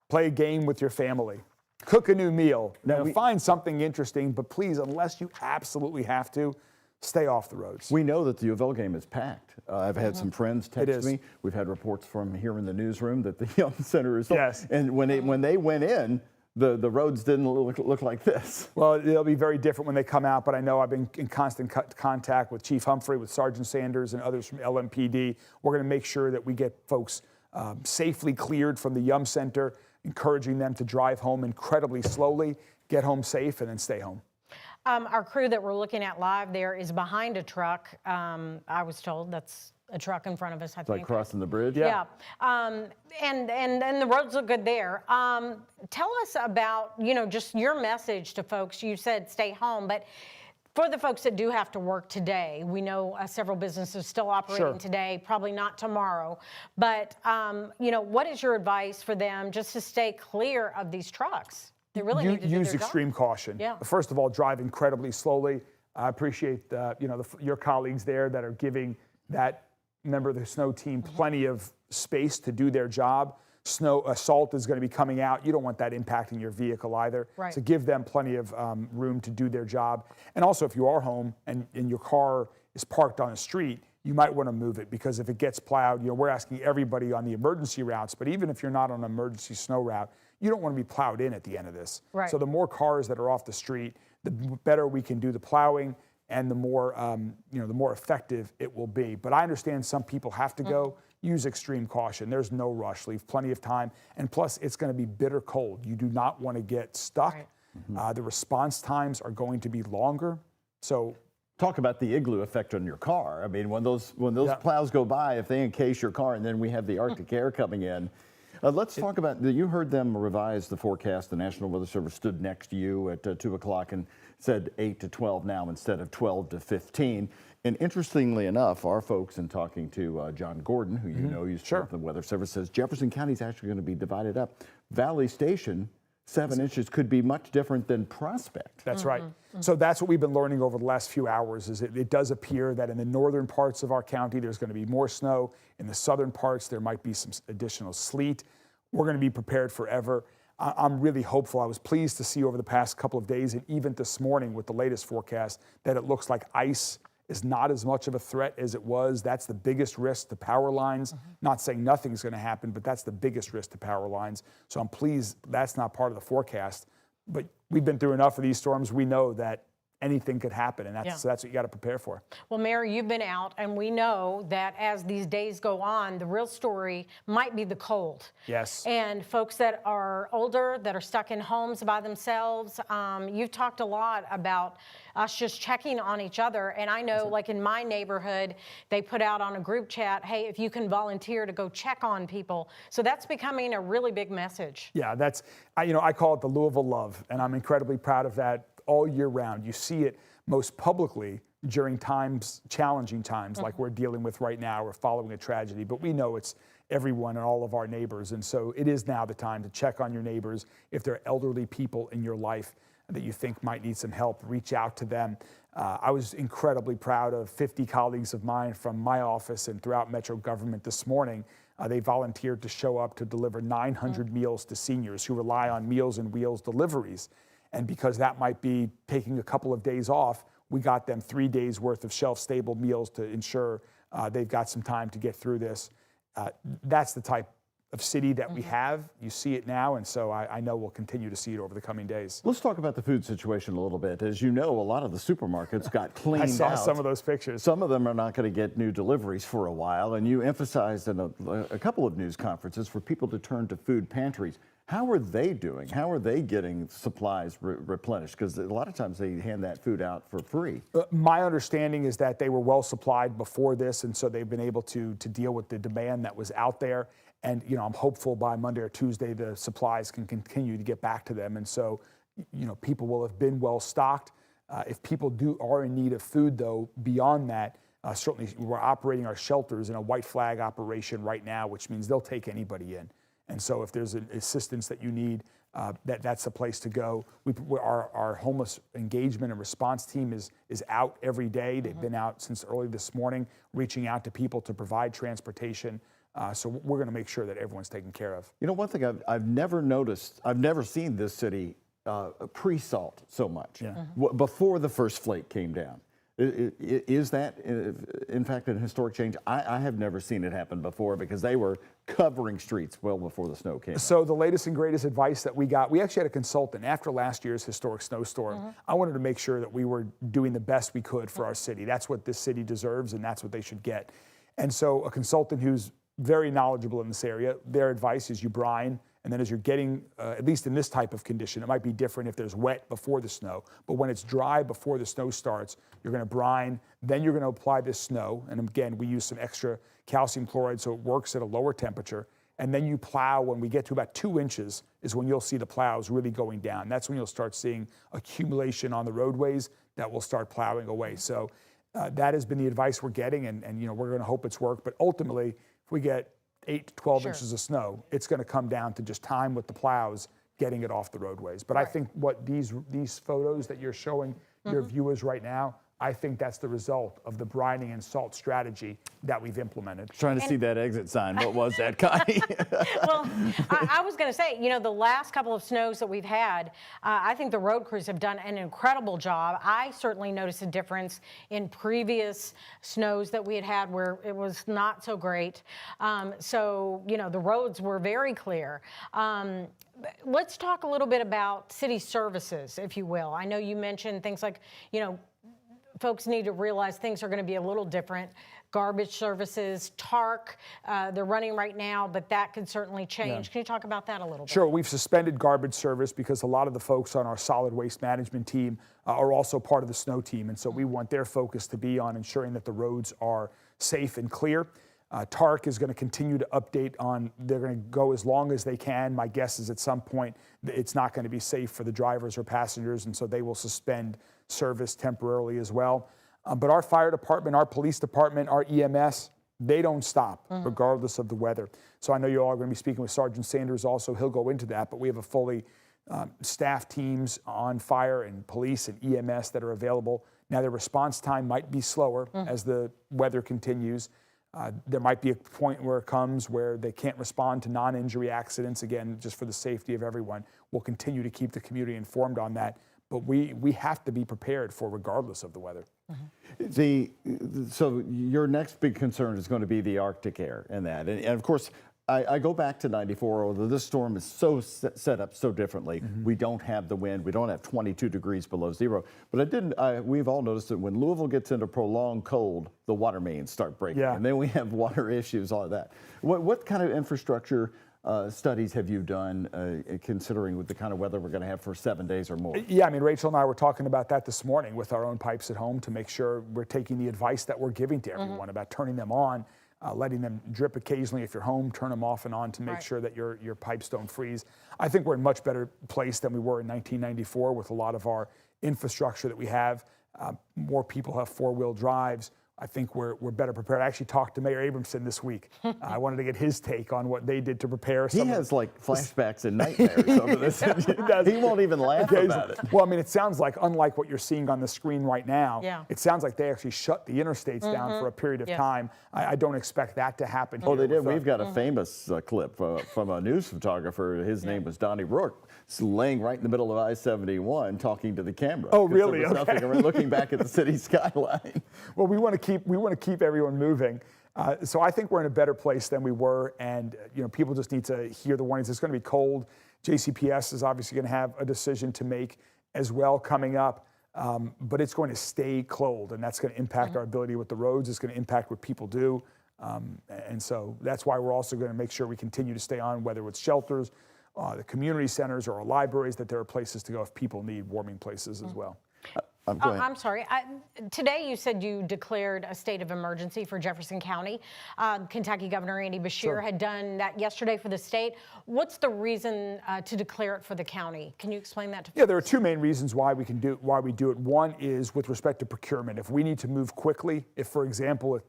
play a game with your family, cook a new meal. Now, find something interesting, but please, unless you absolutely have to, stay off the roads. We know that the U of L game is packed. I've had some friends text me. We've had reports from here in the newsroom that the Young Center is full. Yes. And when they went in, the roads didn't look like this. Well, it'll be very different when they come out, but I know I've been in constant contact with Chief Humphrey, with Sergeant Sanders, and others from LMPD. We're going to make sure that we get folks safely cleared from the Yum Center, encouraging them to drive home incredibly slowly, get home safe, and then stay home. Our crew that we're looking at live there is behind a truck. I was told that's a truck in front of us, I It's think. like crossing the bridge. Yeah. And the roads look good there. Tell us about, just your message to folks. You said stay home, but for the folks that do have to work today, we know several businesses still operating today, probably not tomorrow. But, what is your advice for them just to stay clear of these trucks? They really need to do use their extreme job. caution. Yeah. First of all, drive incredibly slowly. I appreciate your colleagues there that are giving that member of the snow team plenty of space to do their job. Salt is going to be coming out. You don't want that impacting your vehicle either. Right. So give them plenty of room to do their job. And also, if you are home and your car is parked on a street, you might want to move it, because if it gets plowed, we're asking everybody on the emergency routes, but even if you're not on an emergency snow route, you don't want to be plowed in at the end of this. Right. So the more cars that are off the street, the better we can do the plowing, and the more effective it will be. But I understand some people have to go. Use extreme caution. There's no rush. Leave plenty of time. And plus, it's going to be bitter cold. You do not want to get stuck. Right. The response times are going to be longer. So talk about the igloo effect on your car. I mean, when those plows go by, if they encase your car, and then we have the Arctic air coming in. Let's talk about, you heard them revise the forecast. The National Weather Service stood next to you at 2 o'clock and said 8 to 12 now instead of 12 to 15. And interestingly enough, our folks, in talking to John Gordon, who used to work for the Weather Service, says Jefferson County is actually going to be divided up. Valley Station, 7 inches could be much different than Prospect. That's right. So that's what we've been learning over the last few hours. Is it does appear that in the northern parts of our county, there's going to be more snow. In the southern parts, there might be some additional sleet. We're going to be prepared forever. I'm really hopeful. I was pleased to see over the past couple of days, and even this morning with the latest forecast, that it looks like ice is not as much of a threat as it was. That's the biggest risk to power lines. Not saying nothing's going to happen, but that's the biggest risk to power lines. So I'm pleased that's not part of the forecast. But we've been through enough of these storms. We know that anything could happen, and so that's what you got to prepare for. Well, Mayor, you've been out, and we know that as these days go on, the real story might be the cold. Yes. And folks that are older, that are stuck in homes by themselves, you've talked a lot about us just checking on each other. And I know, like in my neighborhood, they put out on a group chat, hey, if you can volunteer to go check on people. So that's becoming a really big message. Yeah, that's, I call it the Louisville love, and I'm incredibly proud of that. All year round. You see it most publicly during challenging times like we're dealing with right now. We're following a tragedy, but we know it's everyone and all of our neighbors. And so it is now the time to check on your neighbors. If there are elderly people in your life that you think might need some help, reach out to them. I was incredibly proud of 50 colleagues of mine from my office and throughout Metro government this morning. They volunteered to show up to deliver 900 meals to seniors who rely on Meals on Wheels deliveries. And because that might be taking a couple of days off, we got them 3 days worth of shelf-stable meals to ensure they've got some time to get through this. That's the type of city that we have. You see it now, and so I know we'll continue to see it over the coming days. Let's talk about the food situation a little bit. As you know, a lot of the supermarkets got cleaned out. I saw some of those pictures. Some of them are not going to get new deliveries for a while, and you emphasized in a couple of news conferences for people to turn to food pantries. How are they doing? How are they getting supplies replenished? Because a lot of times they hand that food out for free. My understanding is that they were well supplied before this, and so they've been able to deal with the demand that was out there. And I'm hopeful by Monday or Tuesday the supplies can continue to get back to them. And so, people will have been well stocked. If people are in need of food, though, beyond that, certainly we're operating our shelters in a white flag operation right now, which means they'll take anybody in. And so if there's an assistance that you need, that's the place to go. Our homeless engagement and response team is out every day. They've been out since early this morning, reaching out to people to provide transportation. So we're going to make sure that everyone's taken care of. One thing I've never noticed, I've never seen this city pre-salt so much. Before the first flake came down. Is that, in fact, an historic change? I have never seen it happen before because they were covering streets well before the snow came. So the latest and greatest advice that we got, we actually had a consultant after last year's historic snowstorm. I wanted to make sure that we were doing the best we could for our city. That's what this city deserves, and that's what they should get. And so a consultant who's very knowledgeable in this area, their advice is you brine And then as you're getting, at least in this type of condition, it might be different if there's wet before the snow, but when it's dry before the snow starts, you're going to brine, then you're going to apply this snow. And again, we use some extra calcium chloride so it works at a lower temperature. And then you plow. When we get to about 2 inches is when you'll see the plows really going down. That's when you'll start seeing accumulation on the roadways that will start plowing away. So that has been the advice we're getting, and you know, we're going to hope it's worked. But ultimately, if we get 8 to 12 inches of snow, it's going to come down to just time with the plows getting it off the roadways. But I think what these photos that you're showing your viewers right now, I think that's the result of the brining and salt strategy that we've implemented. Trying to see that exit sign. What was that, Connie? Well, I was going to say, you know, the last couple of snows that we've had, I think the road crews have done an incredible job. I certainly noticed a difference in previous snows that we had had where it was not so great. So, you know, the roads were very clear. Let's talk a little bit about city services, if you will. I know you mentioned things like, you know, folks need to realize things are going to be a little different. Garbage services, TARC, they're running right now, but that could certainly change. Can you talk about that a little bit? Sure. We've suspended garbage service because a lot of the folks on our solid waste management team are also part of the snow team. And so we want their focus to be on ensuring that the roads are safe and clear. TARC is going to continue to update on, they're going to go as long as they can. My guess is at some point it's not going to be safe for the drivers or passengers, and so they will suspend service temporarily as well. But our fire department, our police department, our EMS, they don't stop regardless of the weather. So I know you all are going to be speaking with Sergeant Sanders also. He'll go into that, but we have a fully staffed teams on fire and police and EMS that are available. Now their response time might be slower as the weather continues. There might be a point where it comes where they can't respond to non-injury accidents. Again, just for the safety of everyone. We'll continue to keep the community informed on that. But we have to be prepared for regardless of the weather. So your next big concern is going to be the Arctic air and that. And of course, I go back to 94, although this storm is so set up so differently. We don't have the wind. We don't have 22 degrees below zero. But we've all noticed that when Louisville gets into prolonged cold, the water mains start breaking. And then we have water issues, all of that. What kind of infrastructure studies have you done considering with the kind of weather we're going to have for 7 days or more? Yeah, I mean, Rachel and I were talking about that this morning with our own pipes at home to make sure we're taking the advice that we're giving to everyone about turning them on, letting them drip occasionally. If you're home, turn them off and on to make sure that your pipes don't freeze. I think we're in a much better place than we were in 1994 with a lot of our infrastructure that we have. More people have four-wheel drives. I think we're better prepared. I actually talked to Mayor Abramson this week. I wanted to get his take on what they did to prepare. He has like flashbacks and nightmares over this. He won't even laugh about it. Well, I mean, it sounds like, unlike what you're seeing on the screen right now, it sounds like they actually shut the interstates down for a period of time. I don't expect that to happen. Oh, they did. We've got a famous clip from a news photographer. His name was Donnie Rourke, laying right in the middle of I-71 talking to the camera. Oh, really? There was nothing, looking back at the city skyline. Well, we want to keep everyone moving. So I think we're in a better place than we were, and you know, people just need to hear the warnings. It's going to be cold. JCPS is obviously going to have a decision to make as well coming up, but it's going to stay cold, and that's going to impact our ability with the roads. It's going to impact what people do, and so that's why we're also going to make sure we continue to stay on, whether it's shelters, the community centers, or our libraries, that there are places to go if people need warming places as well. I'm sorry. Today you said you declared a state of emergency for Jefferson County. Kentucky Governor Andy Beshear had done that yesterday for the state. What's the reason to declare it for the county? Can you explain that to folks? Yeah, there are two main reasons why we do it. One is with respect to procurement. If we need to move quickly, if, for example,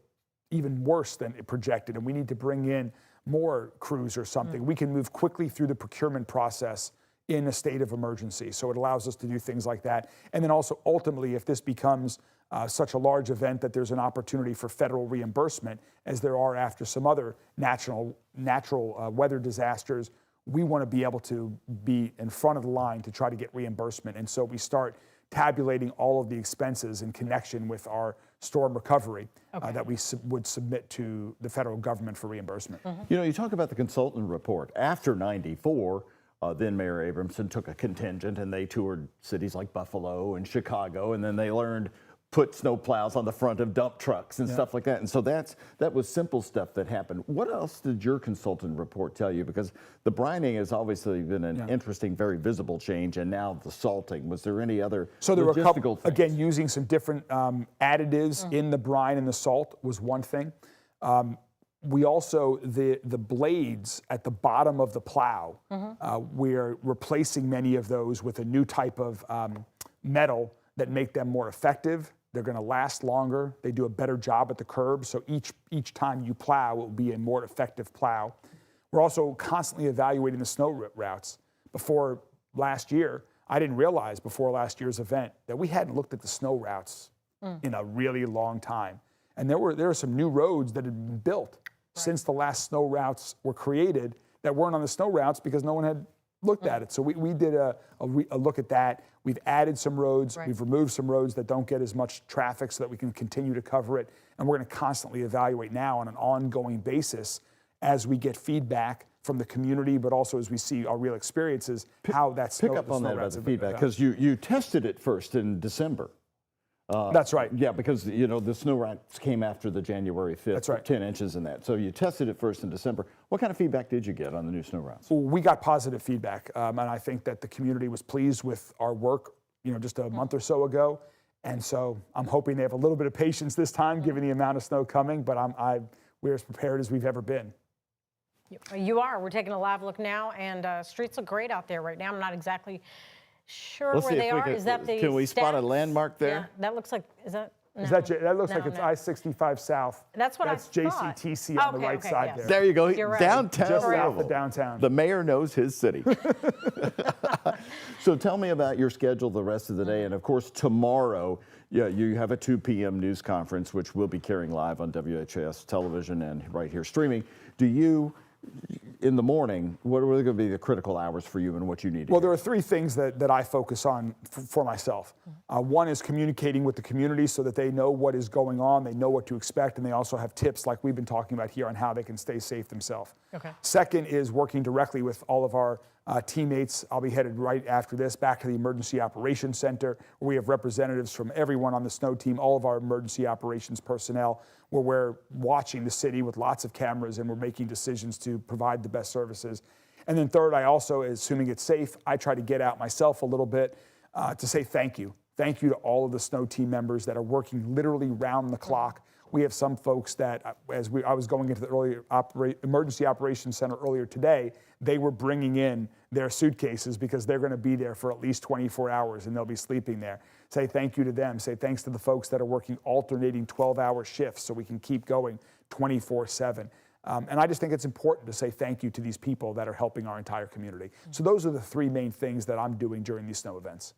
even worse than projected, and we need to bring in more crews or something, we can move quickly through the procurement process in a state of emergency. So it allows us to do things like that. And then also, ultimately, if this becomes such a large event that there's an opportunity for federal reimbursement, as there are after some other natural weather disasters, we want to be able to be in front of the line to try to get reimbursement. And so we start tabulating all of the expenses in connection with our storm recovery that we would submit to the federal government for reimbursement. You know, you talk about the consultant report. After 94, then Mayor Abramson took a contingent and they toured cities like Buffalo and Chicago, and then they learned put snow plows on the front of dump trucks and stuff like that. And so that was simple stuff that happened. What else did your consultant report tell you? Because the brining has obviously been an interesting, very visible change, and now the salting. Was there any other So there were a couple, things? again, using some different additives in the brine and the salt was one thing. We also, the blades at the bottom of the plow, we're replacing many of those with a new type of metal that make them more effective. They're going to last longer. They do a better job at the curb. So each time you plow, it will be a more effective plow. We're also constantly evaluating the snow routes. Before last year, I didn't realize before last year's event that we hadn't looked at the snow routes in a really long time. And there were some new roads that had been built since the last snow routes were created that weren't on the snow routes because no one had looked at it. So we did a look at that. We've added some roads. We've removed some roads that don't get as much traffic so that we can continue to cover it. And we're going to constantly evaluate now on an ongoing basis as we get feedback from the community, but also as we see our real experiences, how that's Pick up on that about the feedback, because you tested it first in December. That's right. Yeah, because the snow routes came after the January 5th. That's right. 10 inches in that. So you tested it first in December. What kind of feedback did you get on the new snow routes? Well, we got positive feedback, and I think that the community was pleased with our work, just a month or so ago. And so I'm hoping they have a little bit of patience this time, given the amount of snow coming. But we're as prepared as we've ever been. You are. We're taking a live look now, and streets look great out there right now. I'm not exactly sure Let's where see they if we are. Is that the Can we spot a steps? landmark there? Yeah, that looks like, is that? No. That looks No, like it's no. I-65 South. That's what That's I thought. JCTC on the right side yes. there. There you go. You're right. Downtown. Just Correct. south of downtown. The mayor knows his city. So tell me about your schedule the rest of the day. And of course, tomorrow, you have a 2 p.m. news conference, which we'll be carrying live on WHAS television and right here streaming. Do you, in the morning, what are going to be the critical hours for you and what you need to Well, do? there are three things that I focus on for myself. One is communicating with the community so that they know what is going on, they know what to expect, and they also have tips like we've been talking about here on how they can stay safe themselves. Okay. Second is working directly with all of our teammates. I'll be headed right after this back to the Emergency Operations Center, where we have representatives from everyone on the snow team, all of our emergency operations personnel, where we're watching the city with lots of cameras and we're making decisions to provide the best services. And then third, I also, assuming it's safe, I try to get out myself a little bit to say thank you. Thank you to all of the snow team members that are working literally round the clock. We have some folks that, I was going into the Emergency Operations Center earlier today, they were bringing in their suitcases because they're going to be there for at least 24 hours and they'll be sleeping there. Say thank you to them. Say thanks to the folks that are working alternating 12-hour shifts so we can keep going 24/7. And I just think it's important to say thank you to these people that are helping our entire community. So those are the three main things that I'm doing during these snow events.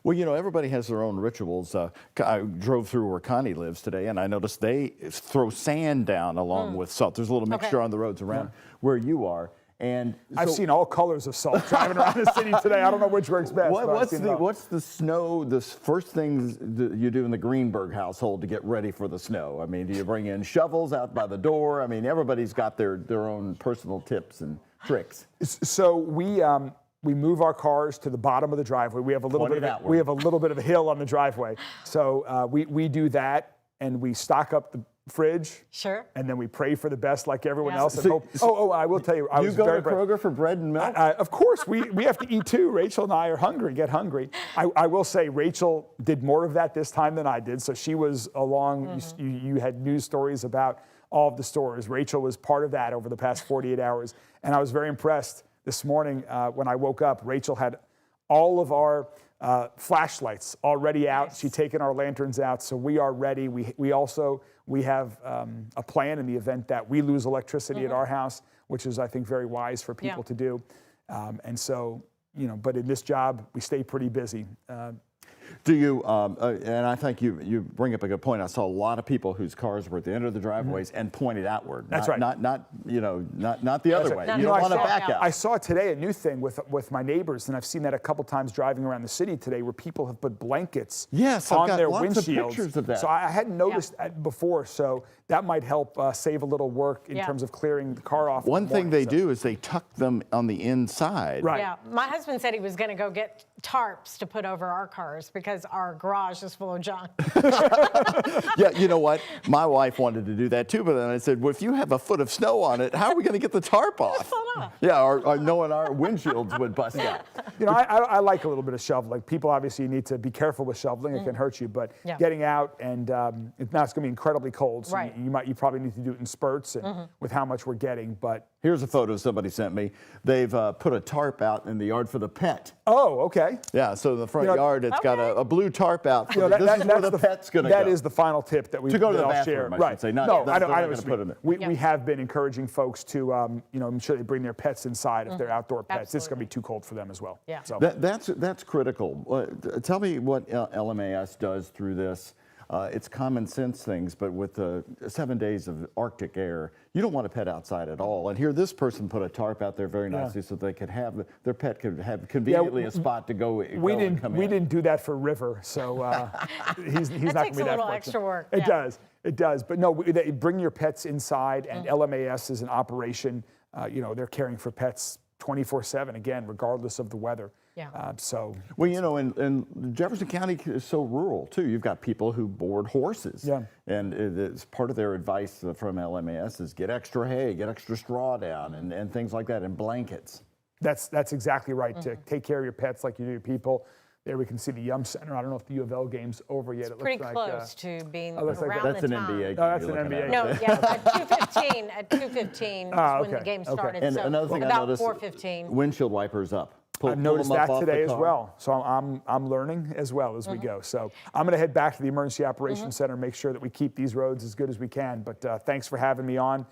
Well, everybody has their own rituals. I drove through where Connie lives today, and I noticed they throw sand down along with salt. There's a little mixture on the roads around where you are. And I've seen all colors of salt driving around the city today. I don't know which works best. What's the snow, the first things that you do in the Greenberg household to get ready for the snow? I mean, do you bring in shovels out by the door? I mean, everybody's got their own personal tips and tricks. So we move our cars to the bottom of the driveway. We have a little bit of a hill on the driveway. So we do that, and we stock up the fridge. Sure. And then we pray for the best like everyone else. And So- I will tell you, I was You go very to Kroger for bread and milk? Of course, we have to eat too. Rachel and I are hungry, get hungry. I will say Rachel did more of that this time than I did. So she was along, you had news stories about all of the stores. Rachel was part of that over the past 48 hours. And I was very impressed this morning when I woke up. Rachel had all of our flashlights already out. Nice. She'd taken our lanterns out, so we are ready. We have a plan in the event that we lose electricity at our house, which is, I think, very wise for people to do. And so, but in this job, we stay pretty busy. Do you, and I think you bring up a good point. I saw a lot of people whose cars were at the end of the driveways and pointed outward. That's right. Not the other way. You don't want to back out. I saw today a new thing with my neighbors, and I've seen that a couple times driving around the city today, where people have put blankets on their windshields. Pictures of that. So I hadn't noticed that before. So that might help save a little work in terms of clearing the car off. One thing they do is they tuck them on the inside. Right. Yeah. My husband said he was going to go get tarps to put over our cars because our garage is full of junk. Yeah, you know what? My wife wanted to do that too, but then I said, well, if you have a foot of snow on it, how are we going to get the tarp off? Yeah, or knowing our windshields would bust out. You know, I like a little bit of shoveling. People obviously need to be careful with shoveling. It can hurt you, but getting out and now it's going to be incredibly cold, so you probably need to do it in spurts and with how much we're getting. But here's a photo somebody sent me. They've put a tarp out in the yard for the pet. Oh, okay. Yeah, so in the front yard, it's got a blue tarp out. You know, this is where the pet's going to go. That is the final tip that we to go to the I'll bathroom, share. I should say. Not, no, that's I don't going to put them in. We have been encouraging folks to, you know, make sure they bring their pets inside if they're outdoor pets. It's going to be too cold for them as well. Yeah. So. That's critical. Tell me what LMAS does through this. It's common sense things, but with 7 days of Arctic air, you don't want a pet outside at all. And here, this person put a tarp out there very nicely so they could have their pet could have conveniently a spot to go. We didn't do that for River, so he's not going to be that takes a little extra work. It does. It does. But no, bring your pets inside, and LMAS is an operation. You know, they're caring for pets 24/7 again, regardless of the weather. Yeah. Well, you know, and Jefferson County is so rural too. You've got people who board horses. Yeah. And it's part of their advice from LMAS is get extra hay, get extra straw down, and things like that, and blankets. That's exactly right. To take care of your pets like you do your people. There we can see the Yum Center. I don't know if the U of L game's over yet. It's pretty close to being around that's the an time. NBA game. No, that's an NBA. No, yeah, at 2:15. At 2:15 when the game started. And so another thing about I noticed, 4:15. Windshield wipers up. I've noticed that today as well. So I'm learning as well as we go. So I'm going to head back to the Emergency Operations Center, make sure that we keep these roads as good as we can. But thanks for having me on.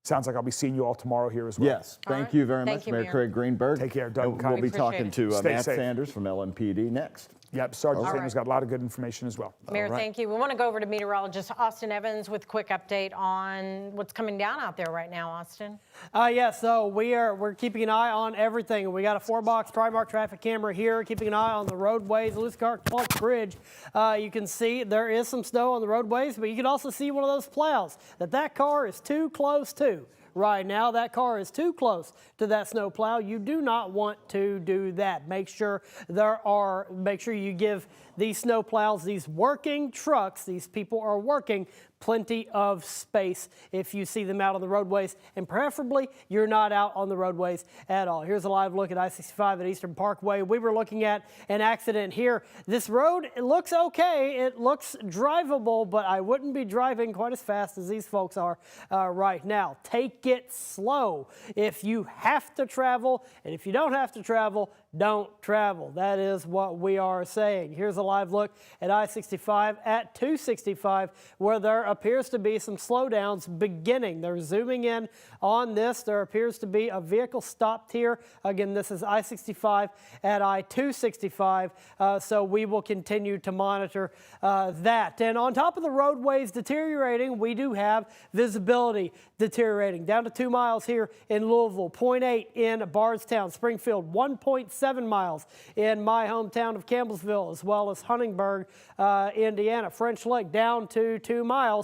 Sounds like I'll be seeing you all tomorrow here as well. Yes, thank you very much, Mayor Craig Greenberg. Take care, Doug. We'll be talking to Matt safe. Sanders from LMPD next. Yep, Sergeant Sanders got a lot of good information as well. Mayor, thank you. We want to go over to meteorologist Austin Evans with a quick update on what's coming down out there right now, Austin. Yeah, so we're keeping an eye on everything. We got a 4-box Trimark traffic camera here, keeping an eye on the roadways. Lewis Clark Bridge, you can see there is some snow on the roadways, but you can also see one of those plows that car is too close to. Right now, that car is too close to that snow plow. You do not want to do that. Make sure you give these snow plows, these working trucks, these people are working, plenty of space if you see them out on the roadways, and preferably you're not out on the roadways at all. Here's a live look at I-65 at Eastern Parkway. We were looking at an accident here. This road, it looks okay. It looks drivable, but I wouldn't be driving quite as fast as these folks are right now. Take it slow. If you have to travel, and if you don't have to travel, don't travel. That is what we are saying. Here's a live look at I-65 at 265, where there appears to be some slowdowns beginning. They're zooming in on this. There appears to be a vehicle stopped here. Again, this is I-65 at I-265, so we will continue to monitor that. And on top of the roadways deteriorating, we do have visibility deteriorating. Down to 2 miles here in Louisville, 0.8 in Bardstown, Springfield, 1.7 miles in my hometown of Campbellsville, as well as Huntingburg, Indiana. French Lick down to 2 miles.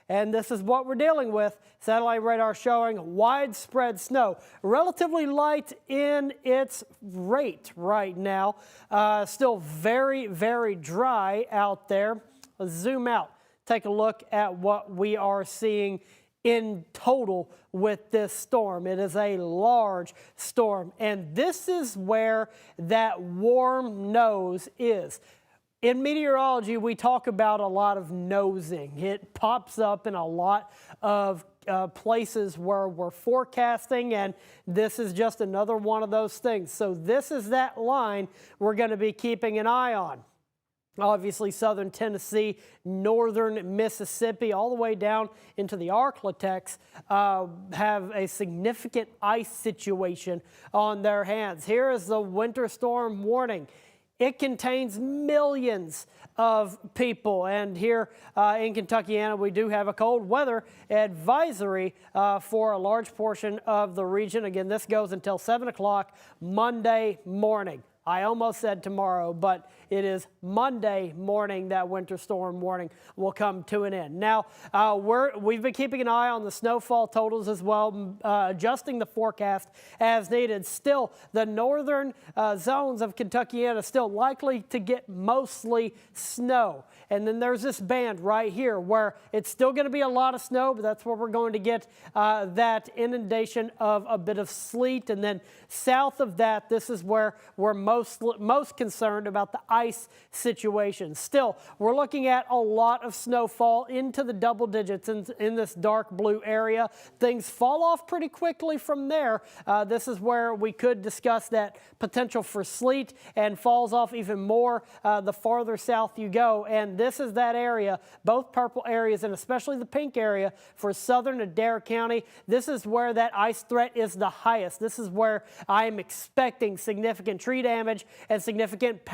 And this is what we're dealing with. Satellite radar showing widespread snow. Relatively light in its rate right now. Still very, very dry out there. Let's zoom out. Take a look at what we are seeing in total with this storm. It is a large storm, and this is where that warm nose is. In meteorology, we talk about a lot of nosing. It pops up in a lot of places where we're forecasting, and this is just another one of those things. So this is that line we're going to be keeping an eye on. Obviously, southern Tennessee, northern Mississippi, all the way down into the Arklatex have a significant ice situation on their hands. Here is the winter storm warning. It contains millions of people. And here in Kentuckiana, we do have a cold weather advisory for a large portion of the region. Again, this goes until 7 o'clock Monday morning. I almost said tomorrow, but it is Monday morning that winter storm warning will come to an end. Now, we've been keeping an eye on the snowfall totals as well, adjusting the forecast as needed. Still, the northern zones of Kentuckiana still likely to get mostly snow. And then there's this band right here where it's still going to be a lot of snow, but that's where we're going to get that inundation of a bit of sleet. And then south of that, this is where we're most concerned about the ice situation. Still, we're looking at a lot of snowfall into the double digits in this dark blue area. Things fall off pretty quickly from there. This is where we could discuss that potential for sleet, and falls off even more the farther south you go. And this is that area, both purple areas and especially the pink area for southern Adair County. This is where that ice threat is the highest. This is where I am expecting significant tree damage and significant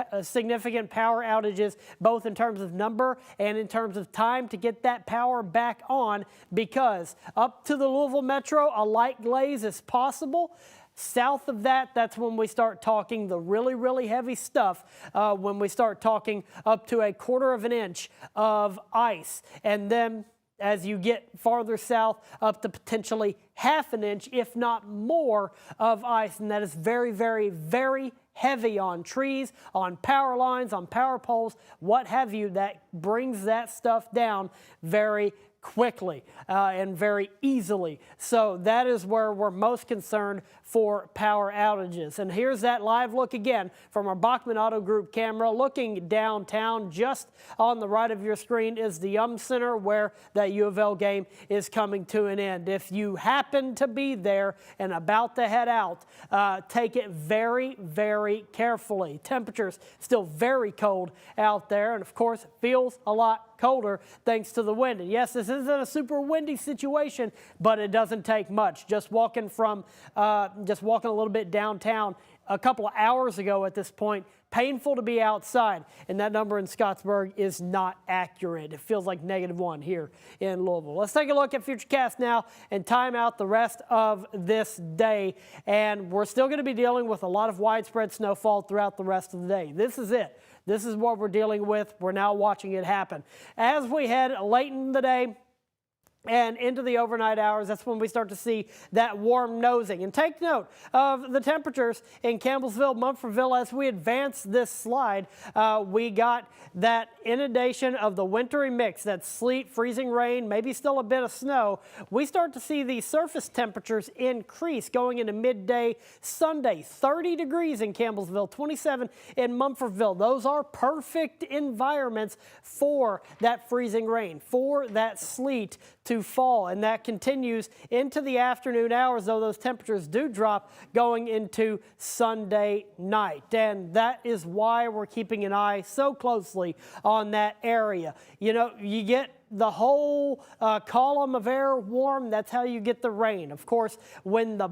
power outages, both in terms of number and in terms of time to get that power back on, because up to the Louisville Metro, a light glaze is possible. South of that, that's when we start talking the really, really heavy stuff, when we start talking up to 1/4 inch of ice. And then as you get farther south, up to potentially 1/2 inch, if not more, of ice. And that is very, very, very heavy on trees, on power lines, on power poles, what have you. That brings that stuff down very quickly and very easily. So that is where we're most concerned for power outages. And here's that live look again from our Bachman Auto Group camera looking downtown. Just on the right of your screen is the Center where that U of L game is coming to an end. If you happen to be there and about to head out, take it very, very carefully. Temperatures still very cold out there, and of course it feels a lot colder thanks to the wind. And yes, this isn't a super windy situation, but it doesn't take much. Just walking a little bit downtown a couple of hours ago at this point, painful to be outside, and that number in Scottsburg is not accurate. It feels like -1 here in Louisville. Let's take a look at Futurecast now and time out the rest of this day, and we're still going to be dealing with a lot of widespread snowfall throughout the rest of the day. This is it. This is what we're dealing with. We're now watching it happen. As we head late in the day and into the overnight hours, that's when we start to see that warm nosing. And take note of the temperatures in Campbellsville, Mumfordville. As we advance this slide, we got that inundation of the wintry mix, that sleet, freezing rain, maybe still a bit of snow. We start to see the surface temperatures increase going into midday Sunday. 30 degrees in Campbellsville, 27 in Mumfordville. Those are perfect environments for that freezing rain, for that sleet to fall, and that continues into the afternoon hours, though those temperatures do drop going into Sunday night. And that is why we're keeping an eye so closely on that area. You know, you get the whole column of air warm, that's how you get the rain. Of course, when the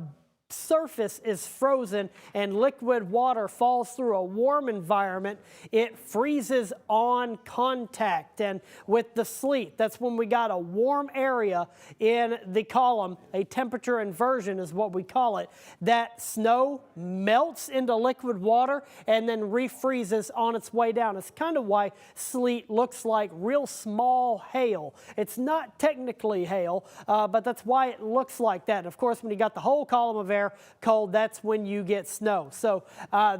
surface is frozen and liquid water falls through a warm environment, it freezes on contact. And with the sleet, that's when we got a warm area in the column, a temperature inversion is what we call it. That snow melts into liquid water and then refreezes on its way down. It's kind of why sleet looks like real small hail. It's not technically hail, but that's why it looks like that. And of course, when you got the whole column of air cold, that's when you get snow. So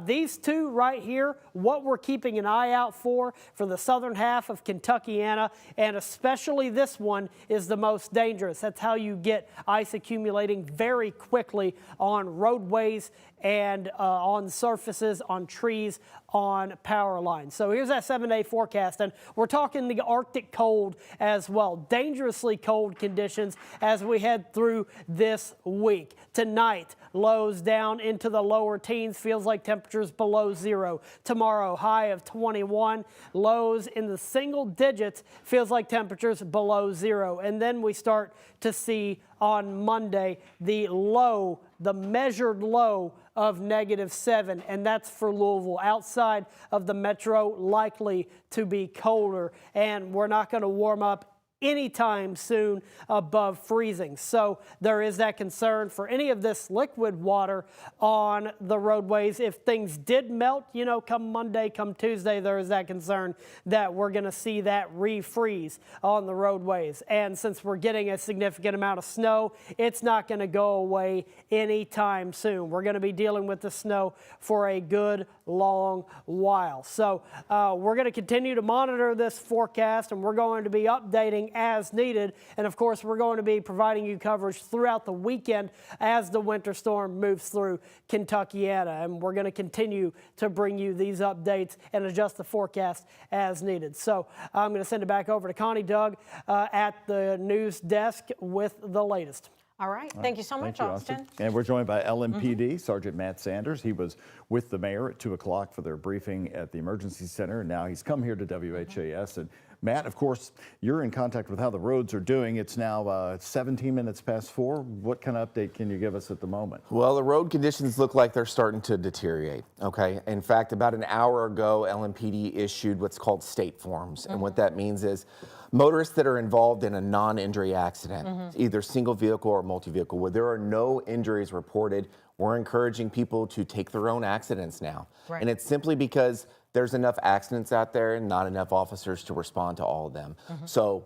these two right here, what we're keeping an eye out for the southern half of Kentuckiana, and especially this one is the most dangerous. That's how you get ice accumulating very quickly on roadways and on surfaces, on trees, on power lines. So here's that 7-day forecast, and we're talking the Arctic cold as well. Dangerously cold conditions as we head through this week. Tonight, lows down into the lower teens, feels like temperatures below 0. Tomorrow, high of 21, lows in the single digits, feels like temperatures below 0. And then we start to see on Monday the low, the measured low of -7, and that's for Louisville. Outside of the metro, likely to be colder, and we're not going to warm up anytime soon above freezing. So there is that concern for any of this liquid water on the roadways. If things did melt, you know, come Monday, come Tuesday, there is that concern that we're going to see that refreeze on the roadways. And since we're getting a significant amount of snow, it's not going to go away anytime soon. We're going to be dealing with the snow for a good long while. So we're going to continue to monitor this forecast, and we're going to be updating as needed. And of course, we're going to be providing you coverage throughout the weekend as the winter storm moves through Kentuckiana. And we're going to continue to bring you these updates and adjust the forecast as needed. So I'm going to send it back over to Connie Doug at the news desk with the latest. All right. Thank you so much, Austin. And we're joined by LMPD Sergeant Matt Sanders. He was with the mayor at 2 o'clock for their briefing at the emergency center. And now he's come here to WHAS. And Matt, of course, you're in contact with how the roads are doing. It's now 17 minutes past 4. What kind of update can you give us at the moment? Well, the road conditions look like they're starting to deteriorate, okay? In fact, about an hour ago, LMPD issued what's called state forms. And what that means is motorists that are involved in a non-injury accident, either single vehicle or multi-vehicle, where there are no injuries reported, we're encouraging people to take their own accidents now. Right. And it's simply because there's enough accidents out there and not enough officers to respond to all of them. So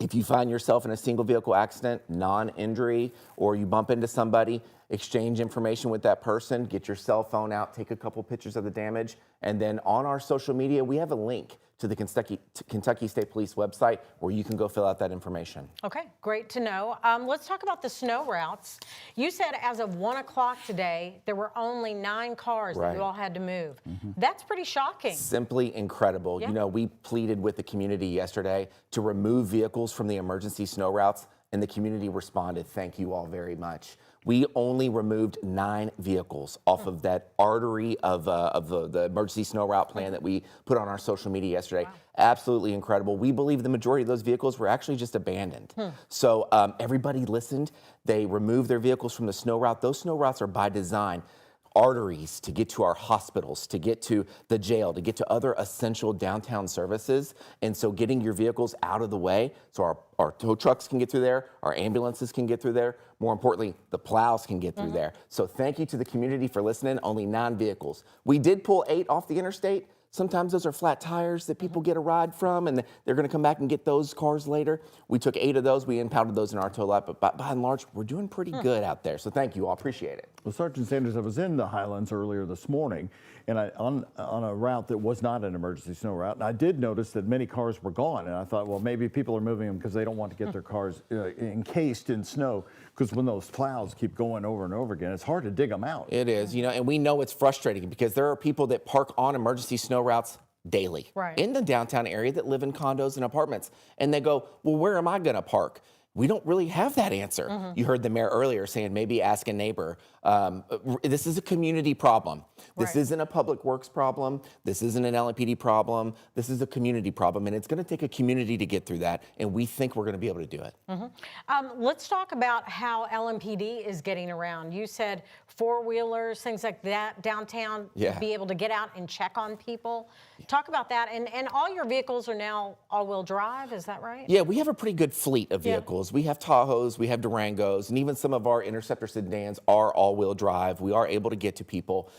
if you find yourself in a single vehicle accident, non-injury, or you bump into somebody, exchange information with that person, get your cell phone out, take a couple pictures of the damage, and then on our social media, we have a link to the Kentucky State Police website where you can go fill out that information. Okay, great to know. Let's talk about the snow routes. You said as of 1 o'clock today, there were only 9 cars that you all had to move. That's pretty shocking. Simply incredible. Yeah. You know, we pleaded with the community yesterday to remove vehicles from the emergency snow routes, and the community responded. Thank you all very much. We only removed 9 vehicles off of that artery of the emergency snow route plan that we put on our social media yesterday. Wow. Absolutely incredible. We believe the majority of those vehicles were actually just abandoned. So everybody listened. They removed their vehicles from the snow route. Those snow routes are by design. Arteries to get to our hospitals, to get to the jail, to get to other essential downtown services. And so getting your vehicles out of the way so our tow trucks can get through there, our ambulances can get through there, more importantly, the plows can get through there. So thank you to the community for listening. Only 9 vehicles. We did pull 8 off the interstate. Sometimes those are flat tires that people get a ride from, and they're going to come back and get those cars later. We took 8 of those. We impounded those in our tow lot, but by and large, we're doing pretty good out there. So thank you all. Appreciate it. Well, Sergeant Sanders, I was in the Highlands earlier this morning, and on a route that was not an emergency snow route, and I did notice that many cars were gone, and I thought, well, maybe people are moving them because they don't want to get their cars encased in snow, because when those plows keep going over and over again, it's hard to dig them out. It is, you know, and we know it's frustrating because there are people that park on emergency snow routes daily in the downtown area that live in condos and apartments. And they go, well, where am I going to park? We don't really have that answer. You heard the mayor earlier saying maybe ask a neighbor. This is a community problem. This isn't a public works problem. This isn't an LMPD problem. This is a community problem, and it's going to take a community to get through that, and we think we're going to be able to do it. Let's talk about how LMPD is getting around. You said four-wheelers, things like that, downtown, be able to get out and check on people. Talk about that. And all your vehicles are now all-wheel drive, is that right? Yeah, we have a pretty good fleet of vehicles. We have Tahoes, we have Durangos, and even some of our Interceptor sedans are all-wheel drive. We are able to get to people.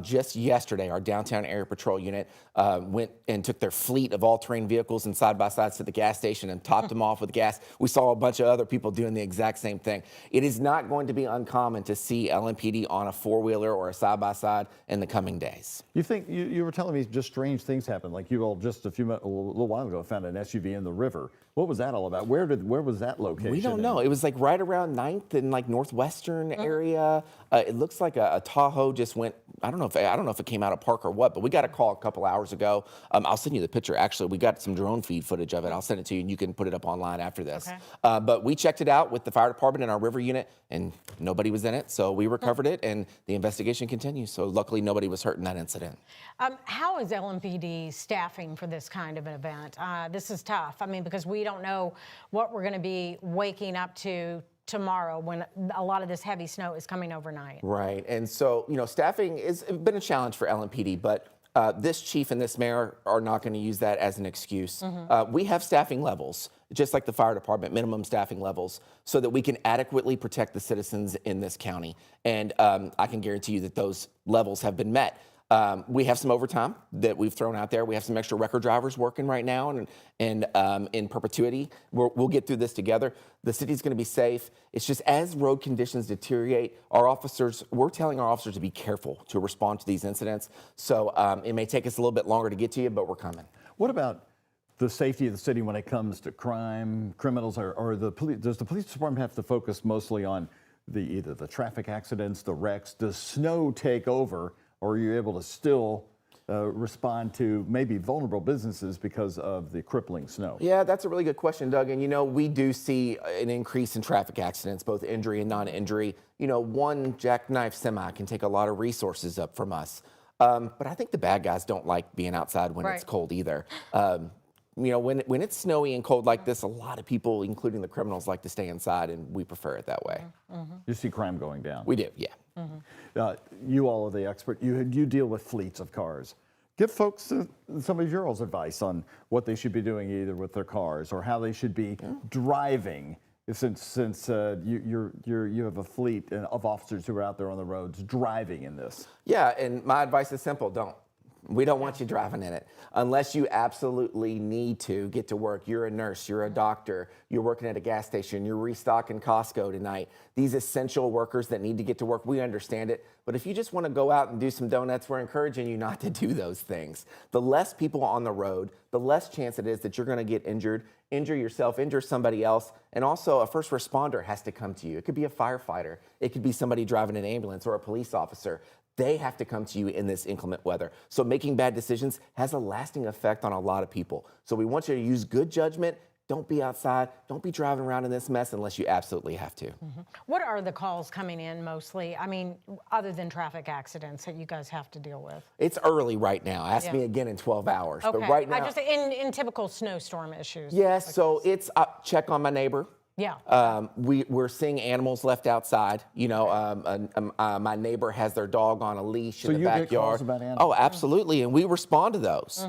Just yesterday, our downtown area patrol unit went and took their fleet of all-terrain vehicles and side-by-sides to the gas station and topped them off with gas. We saw a bunch of other people doing the exact same thing. It is not going to be uncommon to see LMPD on a four-wheeler or a side-by-side in the coming days. You think, you were telling me just strange things happen, like you all just a little while ago found an SUV in the river. What was that all about? Where was that location? We don't know. It was like right around 9th and like northwestern area. It looks like a Tahoe just went. I don't know if it came out of park or what, but we got a call a couple hours ago. I'll send you the picture. Actually, we got some drone feed footage of it. I'll send it to you, and you can put it up online after this. Okay. But we checked it out with the fire department and our river unit, and nobody was in it. So we recovered it, and the investigation continues. So luckily, nobody was hurt in that incident. How is LMPD staffing for this kind of an event? This is tough. I mean, because we don't know what we're going to be waking up to tomorrow when a lot of this heavy snow is coming overnight. Right. And so, staffing has been a challenge for LMPD, but this chief and this mayor are not going to use that as an excuse. We have staffing levels. just like the fire department, minimum staffing levels, so that we can adequately protect the citizens in this county. And I can guarantee you that those levels have been met. We have some overtime that we've thrown out there. We have some extra record drivers working right now and in perpetuity. We'll get through this together. The city's going to be safe. It's just as road conditions deteriorate, we're telling our officers to be careful to respond to these incidents. So it may take us a little bit longer to get to you, but we're coming. What about the safety of the city when it comes to crime, criminals, or the police? Does the police department have to focus mostly on either the traffic accidents, the wrecks? Does snow take over? Or are you able to still respond to maybe vulnerable businesses because of the crippling snow? Yeah, that's a really good question, Doug. And, we do see an increase in traffic accidents, both injury and non-injury. One jackknife semi can take a lot of resources up from us. But I think the bad guys don't like being outside when it's cold either. When it's snowy and cold like this, a lot of people, including the criminals, like to stay inside, and we prefer it that way. You see crime going down? We do, yeah. You all are the expert. You deal with fleets of cars. Give folks some of your all's advice on what they should be doing either with their cars or how they should be driving, since you have a fleet of officers who are out there on the roads driving in this. Yeah, and my advice is simple: don't. We don't want you driving in it unless you absolutely need to get to work. You're a nurse, you're a doctor, you're working at a gas station, you're restocking Costco tonight. These essential workers that need to get to work, we understand it. But if you just want to go out and do some donuts, we're encouraging you not to do those things. The less people on the road, the less chance it is that you're going to get injured, injure yourself, injure somebody else. And also a first responder has to come to you. It could be a firefighter. It could be somebody driving an ambulance or a police officer. They have to come to you in this inclement weather. So making bad decisions has a lasting effect on a lot of people. So we want you to use good judgment. Don't be outside. Don't be driving around in this mess unless you absolutely have to. What are the calls coming in mostly? I mean, other than traffic accidents that you guys have to deal with? It's early right now. Ask me again in 12 hours. Okay. But right now, I just in typical snowstorm issues. Yes. So it's check on my neighbor. Yeah. We're seeing animals left outside. My neighbor has their dog on a leash in the backyard. Get calls about animals? Oh, absolutely, and we respond to those.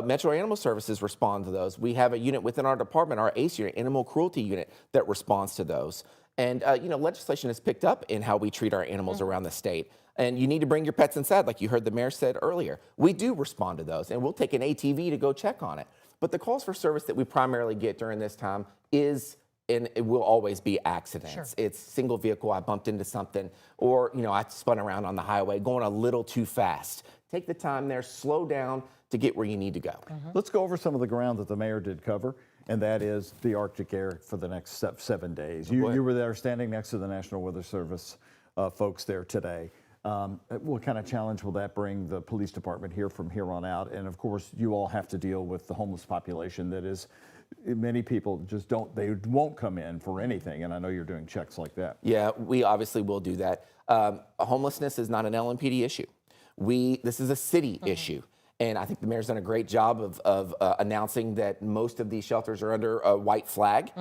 Metro Animal Services respond to those. We have a unit within our department, our ACE unit, Animal Cruelty Unit, that responds to those. And legislation has picked up in how we treat our animals around the state. And you need to bring your pets inside, like you heard the mayor said earlier. We do respond to those, and we'll take an ATV to go check on it. But the calls for service that we primarily get during this time is, and it will always be, accidents. Sure. It's single vehicle, I bumped into something, or I spun around on the highway going a little too fast. Take the time there, slow down to get where you need to go. Let's go over some of the ground that the mayor did cover, and that is the Arctic air for the next 7 days. You were there standing next to the National Weather Service folks there today. What kind of challenge will that bring the police department here from here on out? And of course, you all have to deal with the homeless population that is, many people just won't come in for anything. And I know you're doing checks like that. Yeah, we obviously will do that. Homelessness is not an LMPD issue. This is a city issue. And I think the mayor's done a great job of announcing that most of these shelters are under a white flag.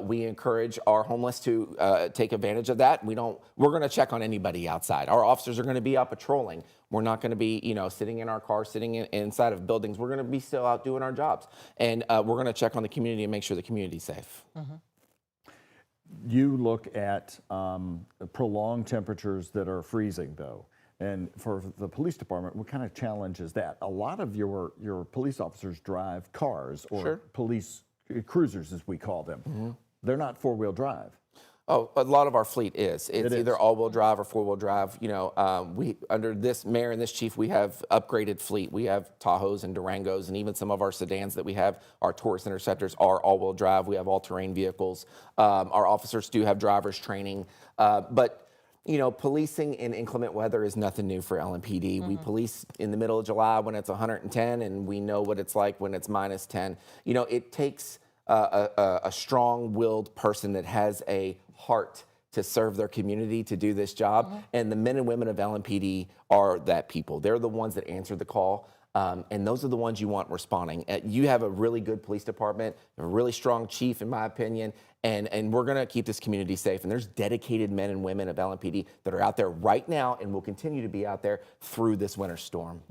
We encourage our homeless to take advantage of that. We're going to check on anybody outside. Our officers are going to be out patrolling. We're not going to be, sitting in our car, sitting inside of buildings. We're going to be still out doing our jobs. And we're going to check on the community and make sure the community's safe. You look at prolonged temperatures that are freezing, though. And for the police department, what kind of challenge is that? A lot of your police officers drive cars or police cruisers, as we call them. They're not four-wheel drive. Oh, a lot of our fleet is. It's either all-wheel drive or four-wheel drive. We under this mayor and this chief, we have upgraded fleet. We have Tahoes and Durangos, and even some of our sedans that we have, our Taurus Interceptors, are all-wheel drive. We have all-terrain vehicles. Our officers do have driver's training, but policing in inclement weather is nothing new for LMPD. We police in the middle of July when it's 110, and we know what it's like when it's minus 10. It takes a strong-willed person that has a heart to serve their community to do this job. And the men and women of LMPD are that people. They're the ones that answer the call. And those are the ones you want responding. You have a really good police department, a really strong chief, in my opinion, and we're going to keep this community safe. And there's dedicated men and women of LMPD that are out there right now and will continue to be out there through this winter storm.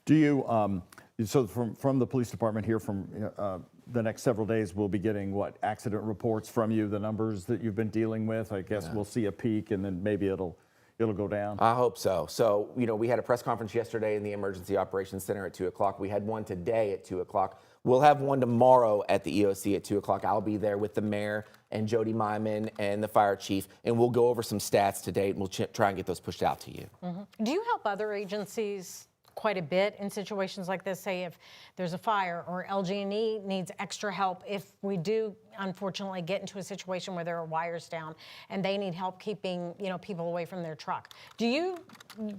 Do you, so from the police department here, from the next several days, we'll be getting what, accident reports from you, the numbers that you've been dealing with. I guess we'll see a peak, and then maybe it'll go down. I hope so. So, we had a press conference yesterday in the Emergency Operations Center at 2 o'clock. We had one today at 2 o'clock. We'll have one tomorrow at the EOC at 2 o'clock. I'll be there with the mayor and Jody Myman and the fire chief, and we'll go over some stats to date, and we'll try and get those pushed out to you. Do you help other agencies quite a bit in situations like this? Say if there's a fire or LG&E needs extra help, if we do unfortunately get into a situation where there are wires down and they need help keeping people away from their truck. Do you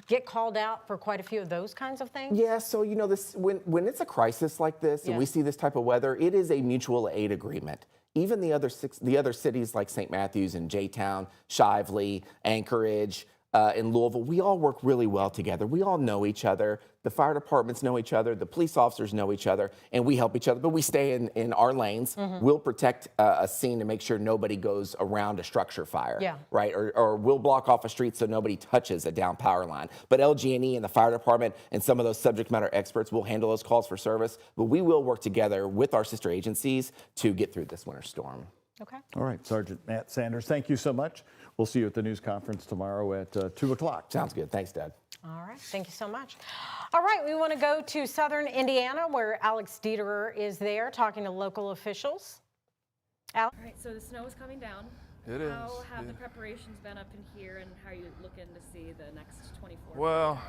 get called out for quite a few of those kinds of things? Yeah, so this when it's a crisis like this and we see this type of weather, it is a mutual aid agreement. Even the other cities like St. Matthews and J-Town, Shively, Anchorage, in Louisville, we all work really well together. We all know each other. The fire departments know each other. The police officers know each other, and we help each other. But we stay in our lanes. We'll protect a scene to make sure nobody goes around a structure fire, right? Or we'll block off a street so nobody touches a down power line. But LG&E and the fire department and some of those subject matter experts will handle those calls for service. But we will work together with our sister agencies to get through this winter storm. Okay. All right, Sergeant Matt Sanders, thank you so much. We'll see you at the news conference tomorrow at 2 o'clock. Sounds good. Thanks, Dad. All right. Thank you so much. All right. We want to go to southern Indiana, where Alex Dieterer is there talking to local officials. All right. So the snow is coming down. It is. How have the preparations been up in here, and how are you looking to see the next 24 Well, hours?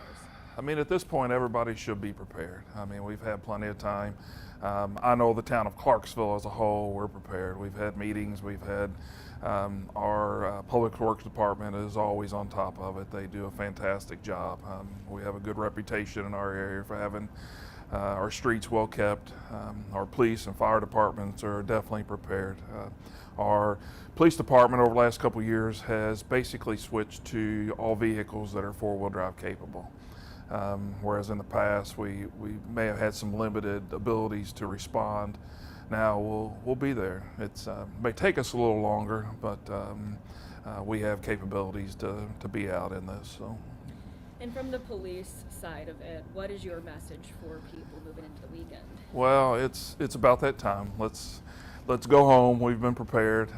I mean, at this point, everybody should be prepared. I mean, we've had plenty of time. I know the town of Clarksville as a whole, we're prepared. We've had meetings. We've had our Public Works Department is always on top of it. They do a fantastic job. We have a good reputation in our area for having our streets well kept. Our police and fire departments are definitely prepared. Our police department over the last couple of years has basically switched to all vehicles that are four-wheel drive capable. Whereas in the past we may have had some limited abilities to respond. Now we'll be there. It may take us a little longer, but we have capabilities to be out in this. So. And from the police side of it, what is your message for people moving into the weekend? Well, it's about that time. Let's go home. We've been prepared.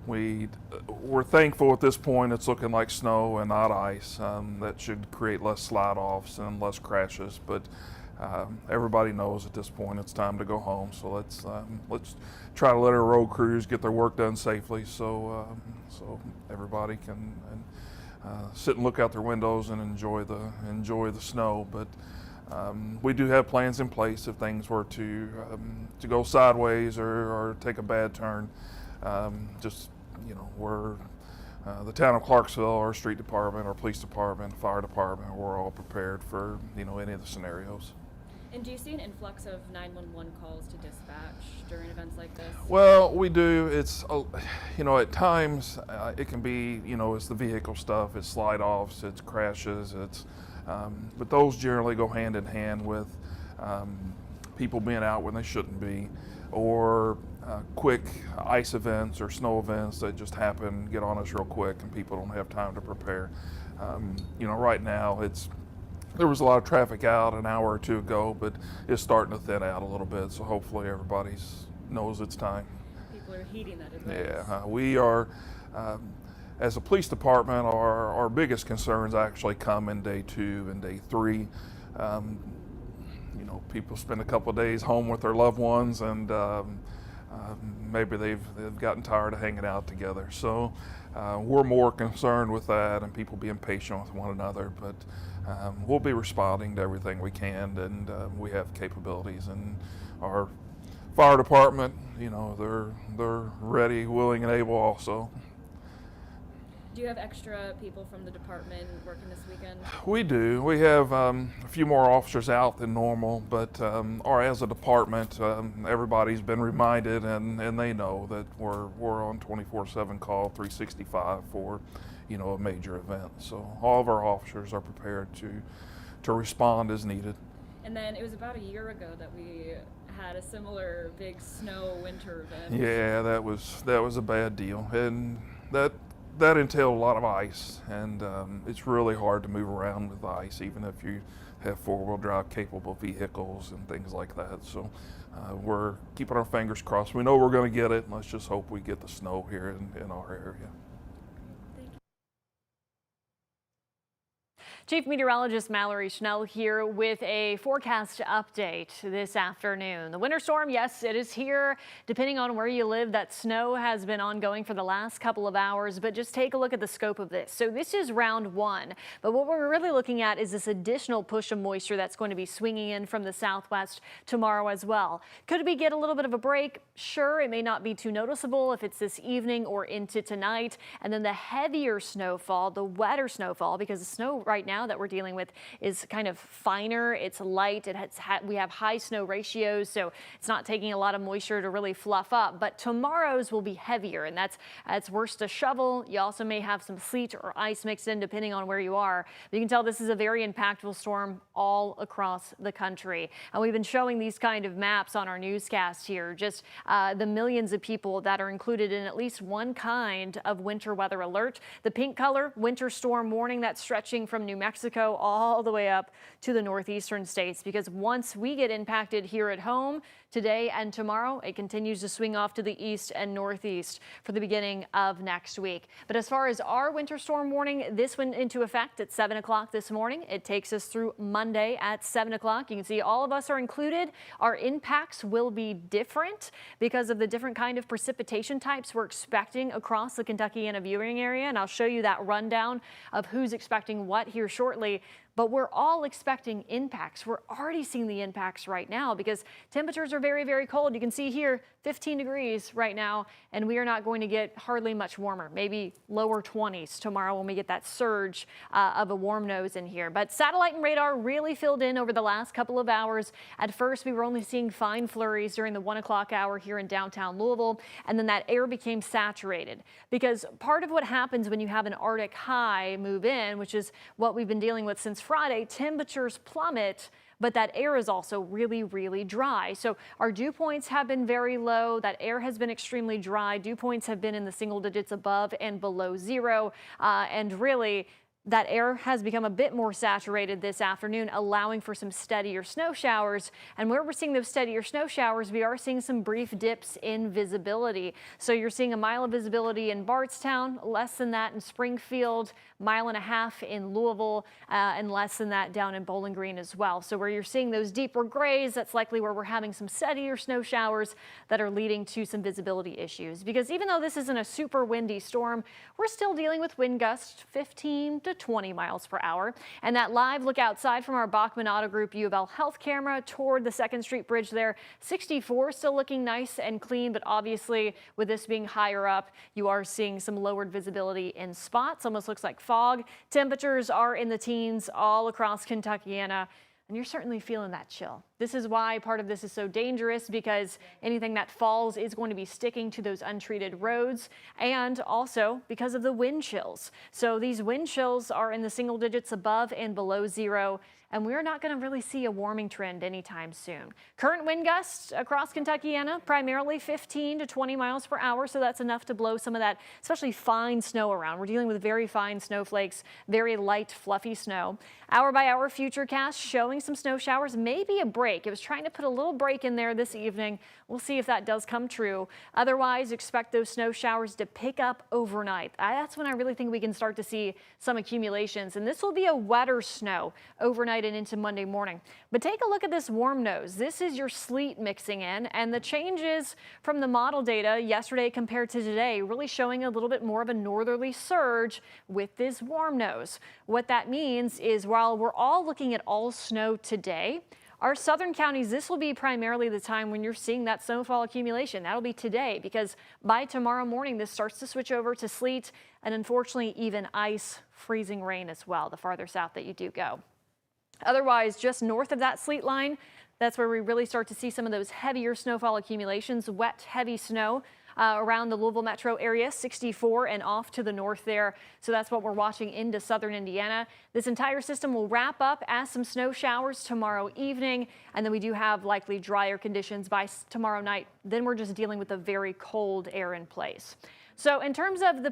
We're thankful at this point it's looking like snow and not ice. That should create less slide-offs and less crashes, but everybody knows at this point it's time to go home. So let's try to let our road crews get their work done safely so everybody can sit and look out their windows and enjoy the snow. But we do have plans in place if things were to go sideways or take a bad turn. We're the town of Clarksville, our street department, our police department, fire department, we're all prepared for any of the scenarios. And do you see an influx of 911 calls to dispatch during events like this? Well, we do. It's at times it can be it's the vehicle stuff, it's slide-offs, it's crashes, but those generally go hand in hand with people being out when they shouldn't be, or quick ice events or snow events that just happen, get on us real quick, and people don't have time to prepare. Right now there was a lot of traffic out an hour or two ago, but it's starting to thin out a little bit, so hopefully everybody knows it's time. People are heeding that advice. Yeah, we are, as a police department, our biggest concerns actually come in day 2 and day 3. People spend a couple of days home with their loved ones, and maybe they've gotten tired of hanging out together. So we're more concerned with that and people being patient with one another, but we'll be responding to everything we can, and we have capabilities. And our fire department, they're ready, willing, and able also. Do you have extra people from the department working this weekend? We do. We have a few more officers out than normal, but as a department, everybody's been reminded, and they know that we're on 24/7 call, 365 for a major event. So all of our officers are prepared to respond as needed. And then it was about a year ago that we had a similar big snow winter event. Yeah, that was a bad deal, and that entailed a lot of ice, and it's really hard to move around with ice, even if you have four-wheel drive capable vehicles and things like that. So we're keeping our fingers crossed. We know we're going to get it. Let's just hope we get the snow here in our area. Chief Meteorologist Mallory Schnell here with a forecast update this afternoon. The winter storm, yes, it is here. Depending on where you live, that snow has been ongoing for the last couple of hours, but just take a look at the scope of this. So this is round one, but what we're really looking at is this additional push of moisture that's going to be swinging in from the southwest tomorrow as well. Could we get a little bit of a break? Sure, it may not be too noticeable if it's this evening or into tonight. And then the heavier snowfall, the wetter snowfall, because the snow right now that we're dealing with is kind of finer. It's light. We have high snow ratios, so it's not taking a lot of moisture to really fluff up. But tomorrow's will be heavier, and that's worse to shovel. You also may have some sleet or ice mixed in depending on where you are. But you can tell this is a very impactful storm all across the country. And we've been showing these kind of maps on our newscast here, just the millions of people that are included in at least one kind of winter weather alert. The pink color, winter storm warning, that's stretching from New Mexico all the way up to the northeastern states, because once we get impacted here at home today and tomorrow, it continues to swing off to the east and northeast for the beginning of next week. But as far as our winter storm warning, this went into effect at 7 o'clock this morning. It takes us through Monday at 7 o'clock. You can see all of us are included. Our impacts will be different because of the different kind of precipitation types we're expecting across the Kentuckiana viewing area, and I'll show you that rundown of who's expecting what here shortly. But we're all expecting impacts. We're already seeing the impacts right now because temperatures are very, very cold. You can see here 15 degrees right now, and we are not going to get hardly much warmer, maybe lower 20s tomorrow when we get that surge of a warm nose in here. But satellite and radar really filled in over the last couple of hours. At first, we were only seeing fine flurries during the 1 o'clock hour here in downtown Louisville, and then that air became saturated because part of what happens when you have an Arctic high move in, which is what we've been dealing with since Friday, temperatures plummet, but that air is also really, really dry. So our dew points have been very low. That air has been extremely dry. Dew points have been in the single digits above and below zero. And really, that air has become a bit more saturated this afternoon, allowing for some steadier snow showers. And where we're seeing those steadier snow showers, we are seeing some brief dips in visibility. So you're seeing a mile of visibility in Bardstown, less than that in Springfield, 1.5 miles in Louisville, and less than that down in Bowling Green as well. So where you're seeing those deeper grays, that's likely where we're having some steadier snow showers that are leading to some visibility issues. Because even though this isn't a super windy storm, we're still dealing with wind gusts 15 to 20 miles per hour. And that live look outside from our Bachman Auto Group U of L health camera toward the 2nd Street Bridge there, 64 still looking nice and clean, but obviously with this being higher up, you are seeing some lowered visibility in spots. Almost looks like fog. Temperatures are in the teens all across Kentuckiana, and you're certainly feeling that chill. This is why part of this is so dangerous, because anything that falls is going to be sticking to those untreated roads, and also because of the wind chills. So these wind chills are in the single digits above and below zero, and we're not going to really see a warming trend anytime soon. Current wind gusts across Kentuckiana, primarily 15 to 20 miles per hour, so that's enough to blow some of that, especially fine snow around. We're dealing with very fine snowflakes, very light, fluffy snow. Hour-by-hour futurecast showing some snow showers, maybe a break. It was trying to put a little break in there this evening. We'll see if that does come true. Otherwise, expect those snow showers to pick up overnight. That's when I really think we can start to see some accumulations, and this will be a wetter snow overnight and into Monday morning. But take a look at this warm nose. This is your sleet mixing in, and the changes from the model data yesterday compared to today really showing a little bit more of a northerly surge with this warm nose. What that means is while we're all looking at all snow today, our southern counties, this will be primarily the time when you're seeing that snowfall accumulation. That'll be today, because by tomorrow morning, this starts to switch over to sleet and unfortunately even ice, freezing rain as well, the farther south that you do go. Otherwise, just north of that sleet line, that's where we really start to see some of those heavier snowfall accumulations, wet, heavy snow around the Louisville metro area, 64 and off to the north there. So that's what we're watching into southern Indiana. This entire system will wrap up as some snow showers tomorrow evening, and then we do have likely drier conditions by tomorrow night. Then we're just dealing with a very cold air in place. So in terms of the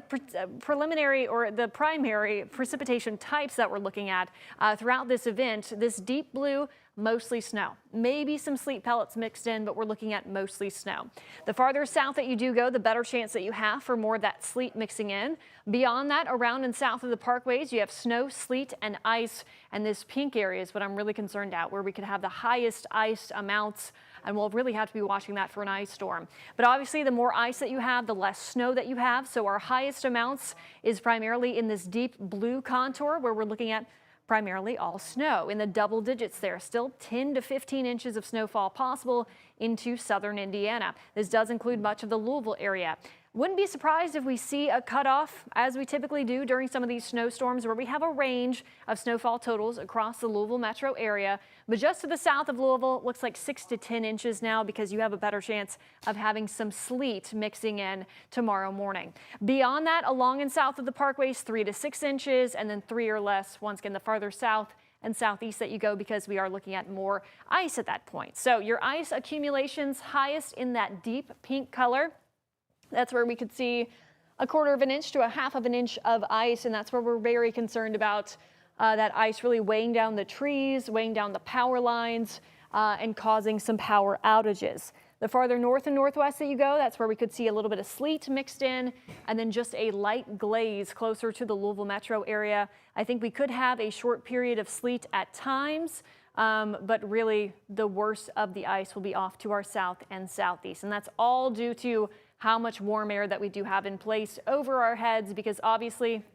preliminary or the primary precipitation types that we're looking at throughout this event, this deep blue, mostly snow. Maybe some sleet pellets mixed in, but we're looking at mostly snow. The farther south that you do go, the better chance that you have for more of that sleet mixing in. Beyond that, around and south of the parkways, you have snow, sleet, and ice. And this pink area is what I'm really concerned about, where we could have the highest ice amounts, and we'll really have to be watching that for an ice storm. But obviously, the more ice that you have, the less snow that you have. So our highest amounts is primarily in this deep blue contour, where we're looking at primarily all snow in the double digits there. Still 10 to 15 inches of snowfall possible into southern Indiana. This does include much of the Louisville area. Wouldn't be surprised if we see a cutoff, as we typically do during some of these snowstorms, where we have a range of snowfall totals across the Louisville metro area. But just to the south of Louisville, it looks like 6 to 10 inches now, because you have a better chance of having some sleet mixing in tomorrow morning. Beyond that, along and south of the parkways, 3 to 6 inches, and then 3 or less once again the farther south and southeast that you go, because we are looking at more ice at that point. So your ice accumulations highest in that deep pink color. That's where we could see 1/4 of an inch to 1/2 of an inch of ice, and that's where we're very concerned about that ice really weighing down the trees, weighing down the power lines, and causing some power outages. The farther north and northwest that you go, that's where we could see a little bit of sleet mixed in, and then just a light glaze closer to the Louisville metro area. I think we could have a short period of sleet at times, but really the worst of the ice will be off to our south and southeast, and that's all due to how much warm air that we do have in place over our heads, because obviously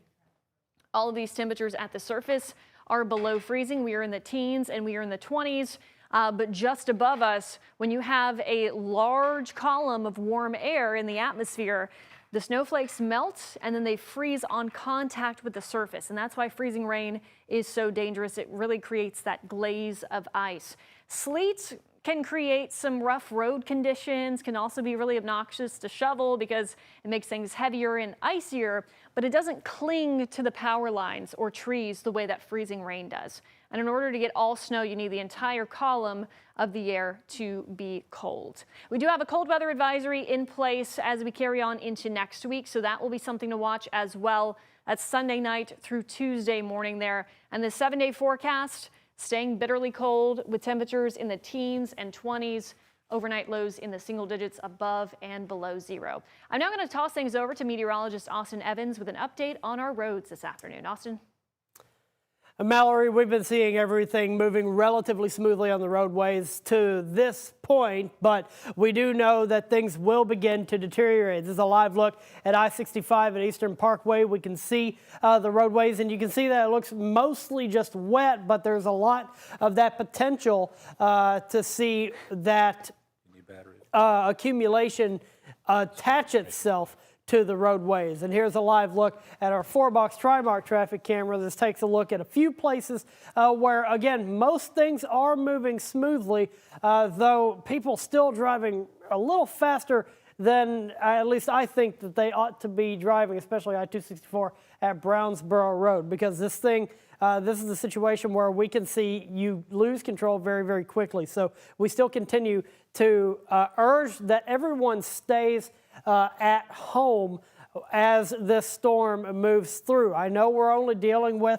all of these temperatures at the surface are below freezing. We are in the teens and we are in the 20s, but just above us, when you have a large column of warm air in the atmosphere, the snowflakes melt and then they freeze on contact with the surface. And that's why freezing rain is so dangerous. It really creates that glaze of ice. Sleet can create some rough road conditions, can also be really obnoxious to shovel because it makes things heavier and icier, but it doesn't cling to the power lines or trees the way that freezing rain does. And in order to get all snow, you need the entire column of the air to be cold. We do have a cold weather advisory in place as we carry on into next week, so that will be something to watch as well. That's Sunday night through Tuesday morning there. And the 7-day forecast, staying bitterly cold with temperatures in the teens and 20s, overnight lows in the single digits above and below zero. I'm now going to toss things over to meteorologist Austin Evans with an update on our roads this afternoon. Austin? Mallory, we've been seeing everything moving relatively smoothly on the roadways to this point, but we do know that things will begin to deteriorate. This is a live look at I-65 at Eastern Parkway. We can see the roadways, and you can see that it looks mostly just wet, but there's a lot of that potential to see that accumulation attach itself to the roadways. And here's a live look at our 4-box Trimark traffic camera. This takes a look at a few places where, again, most things are moving smoothly, though people still driving a little faster than at least I think that they ought to be driving, especially I-264 at Brownsboro Road, because this thing, this is a situation where we can see you lose control very, very quickly. So we still continue to urge that everyone stays at home as this storm moves through. I know we're only dealing with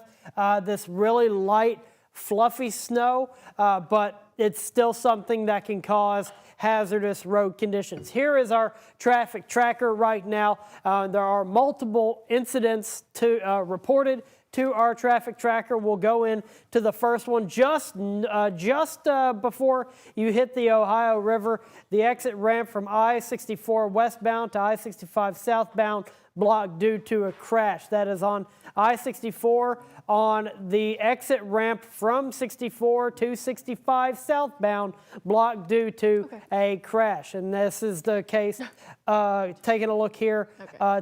this really light, fluffy snow, but it's still something that can cause hazardous road conditions. Here is our traffic tracker right now. There are multiple incidents reported to our traffic tracker. We'll go in to the first one just before you hit the Ohio River. The exit ramp from I-64 westbound to I-65 southbound blocked due to a crash. That is on I-64 on the exit ramp from 64 to 65 southbound blocked due to a crash. And this is the case. Taking a look here,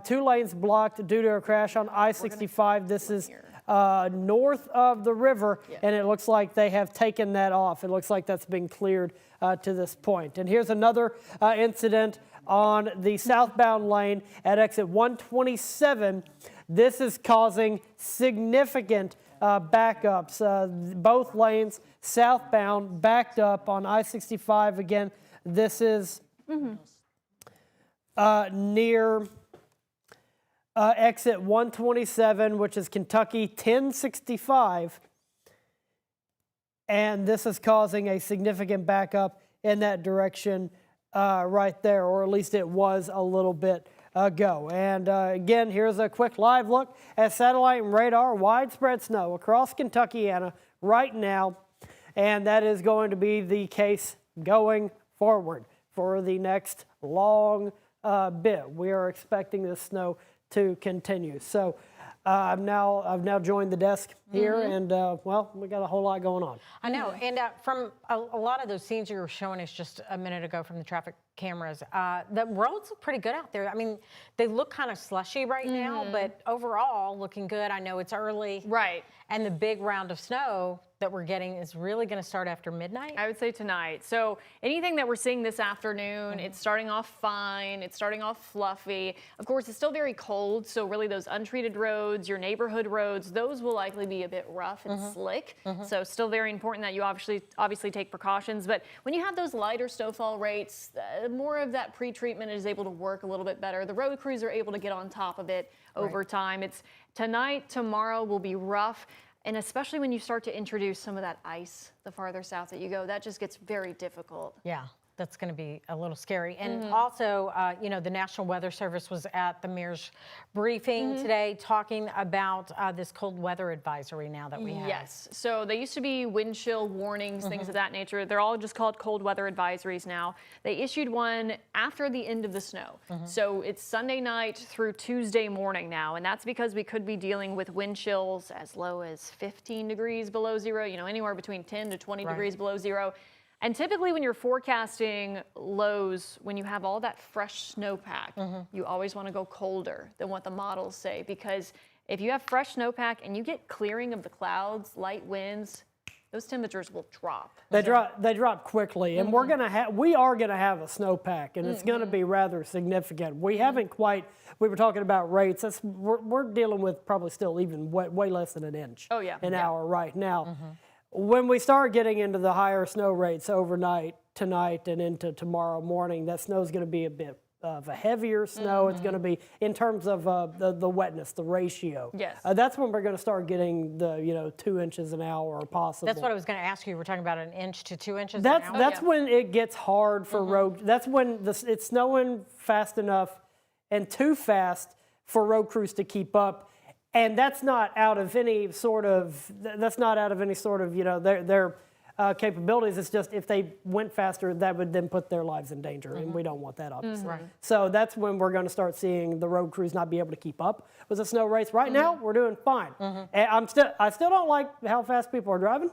2 lanes blocked due to a crash on I-65. This is north of the river, and it looks like they have taken that off. It looks like that's been cleared to this point. And here's another incident on the southbound lane at exit 127. This is causing significant backups. Both lanes southbound backed up on I-65. Again, this is near exit 127, which is Kentucky 1065. And this is causing a significant backup in that direction right there, or at least it was a little bit ago. And again, here's a quick live look at satellite and radar. Widespread snow across Kentuckiana right now, and that is going to be the case going forward for the next long bit. We are expecting this snow to continue. So I've now joined the desk here, and well, we got a whole lot going on. I know, and from a lot of those scenes you were showing us just a minute ago from the traffic cameras, the roads look pretty good out there. I mean, they look kind of slushy right now, but overall looking good. I know it's early. Right. And the big round of snow that we're getting is really going to start after midnight? I would say tonight. So anything that we're seeing this afternoon, it's starting off fine. It's starting off fluffy. Of course, it's still very cold. So really those untreated roads, your neighborhood roads, those will likely be a bit rough and slick. So still very important that you obviously take precautions. But when you have those lighter snowfall rates, more of that pre-treatment is able to work a little bit better. The road crews are able to get on top of it over time. It's tonight, tomorrow will be rough. And especially when you start to introduce some of that ice the farther south that you go, that just gets very difficult. Yeah, that's going to be a little scary. And also, you know, the National Weather Service was at the mayor's briefing today talking about this cold weather advisory now that we have. Yes, so they used to be wind chill warnings, things of that nature. They're all just called cold weather advisories now. They issued one after the end of the snow. So it's Sunday night through Tuesday morning now, and that's because we could be dealing with wind chills as low as 15 degrees below zero, you know, anywhere between 10 to 20 degrees below zero. And typically when you're forecasting lows, when you have all that fresh snowpack, you always want to go colder than what the models say, because if you have fresh snowpack and you get clearing of the clouds, light winds, those temperatures will drop. They drop quickly, and we are gonna have a snowpack, and it's gonna be rather significant. We haven't quite. We were talking about rates. We're dealing with probably still even way less than an inch. An hour right now. When we start getting into the higher snow rates overnight, tonight, and into tomorrow morning, that snow is going to be a bit of a heavier snow. It's going to be, in terms of the wetness, the ratio. Yes. That's when we're going to start getting the 2 inches an hour or possible. That's what I was going to ask you. We're talking about 1 inch to 2 inches That's an hour? that's when it gets hard for road. That's when it's snowing fast enough and too fast for road crews to keep up. And that's not out of any sort of, their capabilities. It's just if they went faster, that would then put their lives in danger, and we don't want that, obviously. So that's when we're going to start seeing the road crews not be able to keep up with the snow rates. Right now, we're doing fine. And I still don't like how fast people are driving,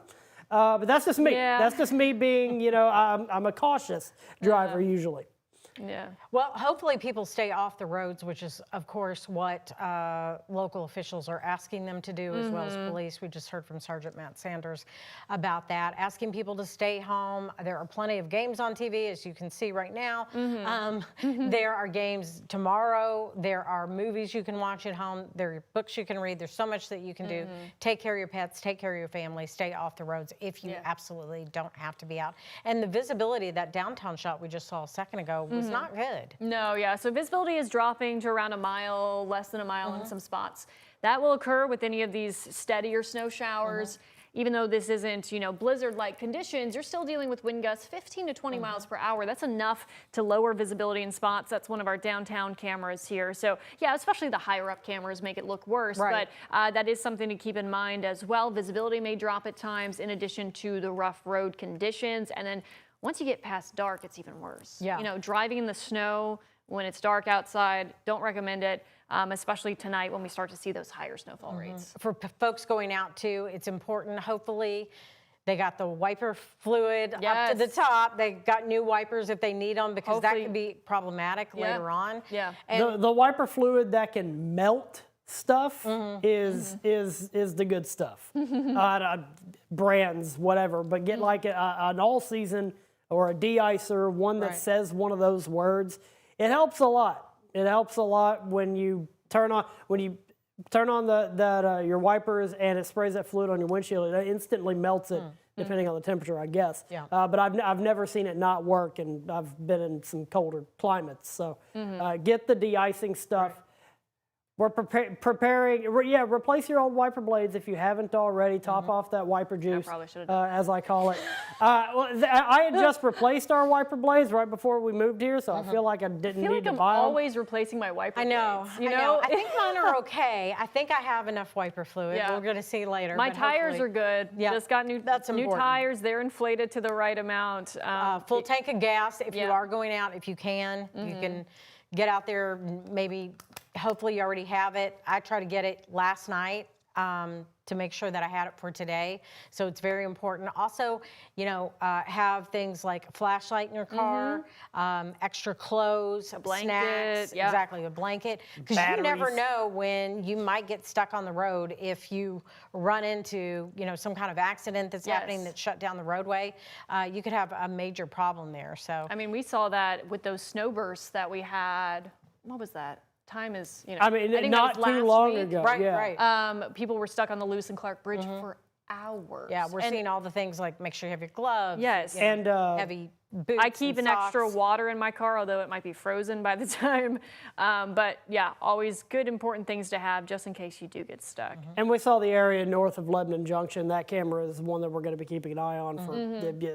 but that's just me. That's just me being, I'm a cautious driver usually. Yeah. Well, hopefully people stay off the roads, which is, of course, what local officials are asking them to do, as well as police. We just heard from Sergeant Matt Sanders about that, asking people to stay home. There are plenty of games on TV, as you can see right now. There are games tomorrow. There are movies you can watch at home. There are books you can read. There's so much that you can do. Take care of your pets. Take care of your family. Stay off the roads if you absolutely don't have to be out. And the visibility, that downtown shot we just saw a second ago, was not good. No, yeah. So visibility is dropping to around a mile, less than a mile in some spots. That will occur with any of these steadier snow showers. Even though this isn't, blizzard-like conditions, you're still dealing with wind gusts 15 to 20 miles per hour. That's enough to lower visibility in spots. That's one of our downtown cameras here. So yeah, especially the higher up cameras make it look worse, but that is something to keep in mind as well. Visibility may drop at times in addition to the rough road conditions. And then once you get past dark, it's even worse. Driving in the snow when it's dark outside, don't recommend it, especially tonight when we start to see those higher snowfall rates. For folks going out too, it's important. Hopefully they got the wiper fluid up to the top. They got new wipers if they need them, because that could be problematic later on. And the wiper fluid that can melt stuff is the good stuff. Brands, whatever, but get like an all-season or a de-icer, one that says one of those words. It helps a lot. It helps a lot when you turn on your wipers and it sprays that fluid on your windshield. It instantly melts it, depending on the temperature, I guess. But I've never seen it not work, and I've been in some colder climates. So get the de-icing stuff. We're preparing. Yeah, replace your old wiper blades if you haven't already. Top off that wiper juice, probably should've done as I call it. I had just replaced our wiper blades right before we moved here, so I feel like I didn't I feel need like to buy I'm them. always replacing my wiper I know. blades, you I know? I think mine are okay. I think I have enough wiper fluid. Yeah. We're going to see later. My but tires hopefully- are good. Yeah, Just got new important. tires. They're inflated to the right amount. Full tank of gas if you yeah. are going out, if you can. You can get out there, maybe, hopefully you already have it. I tried to get it last night to make sure that I had it for today. So it's very important. Also, you know, have things like a flashlight in your car, extra clothes, blanket, snacks, yeah. exactly, a blanket. Because you never Batteries. know when you might get stuck on the road if you run into, you know, some kind of accident that's happening that shut down the roadway. You could have a major problem there. So I mean, we saw that with those snowbursts that we had. What was that? Time is, you know. I mean, think not that was too last long week. ago. Right, yeah. right. People were stuck on the Lewis and Clark Bridge for hours. Yeah, we're seeing all the things like make sure you have your gloves. Yes. you know, And, heavy boots. I keep and an extra socks. water in my car, although it might be frozen by the time. But yeah, always good, important things to have just in case you do get stuck. And we saw the area north of Lebanon Junction. That camera is one that we're going to be keeping an eye on for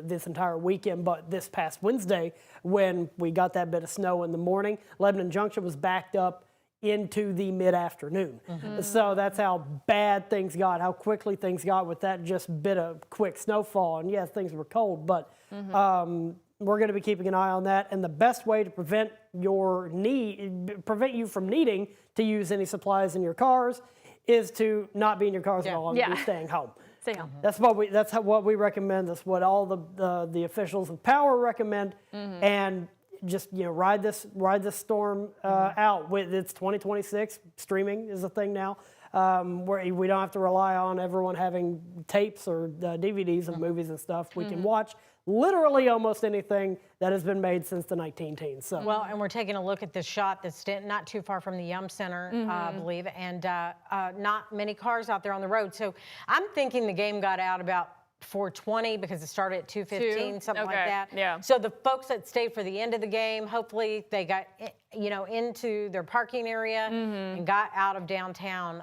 this entire weekend. But this past Wednesday, when we got that bit of snow in the morning, Lebanon Junction was backed up into the mid-afternoon. So that's how bad things got, how quickly things got with that just bit of quick snowfall. And yes, things were cold, but we're going to be keeping an eye on that. And the best way to prevent you from needing to use any supplies in your cars is to not be in your cars at all and be staying home. Stay home. That's what we recommend. That's what all the officials of power recommend. And just, you know, ride this storm out. It's 2026. Streaming is a thing now, where we don't have to rely on everyone having tapes or DVDs of movies and stuff. We can watch literally almost anything that has been made since the 19 teens. So. Well, and we're taking a look at this shot that's not too far from the Yum Center, I believe, and not many cars out there on the road. So I'm thinking the game got out about 4:20 because it started at 2:15, something like that. Yeah. So the folks that stayed for the end of the game, hopefully they got, you know, into their parking area and got out of downtown.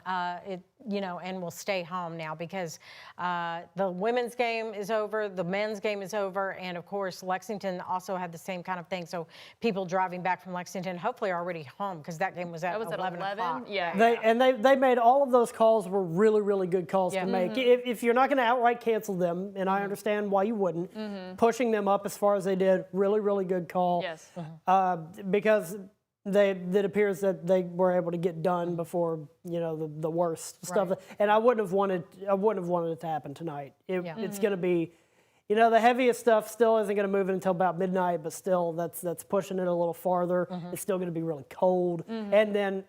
You know, and will stay home now because the women's game is over, the men's game is over, and of course Lexington also had the same kind of thing. So people driving back from Lexington hopefully are already home because that game was at 11 o'clock. Yeah. They made all of those calls were really, really good calls to make. If you're not going to outright cancel them, and I understand why you wouldn't, pushing them up as far as they did, really, really good call. Yes. Because it appears that they were able to get done before, you know, the worst stuff. And I wouldn't have wanted it to happen tonight. It's going to be, you know, the heaviest stuff still isn't going to move it until about midnight, but still that's pushing it a little farther. It's still going to be really cold, and then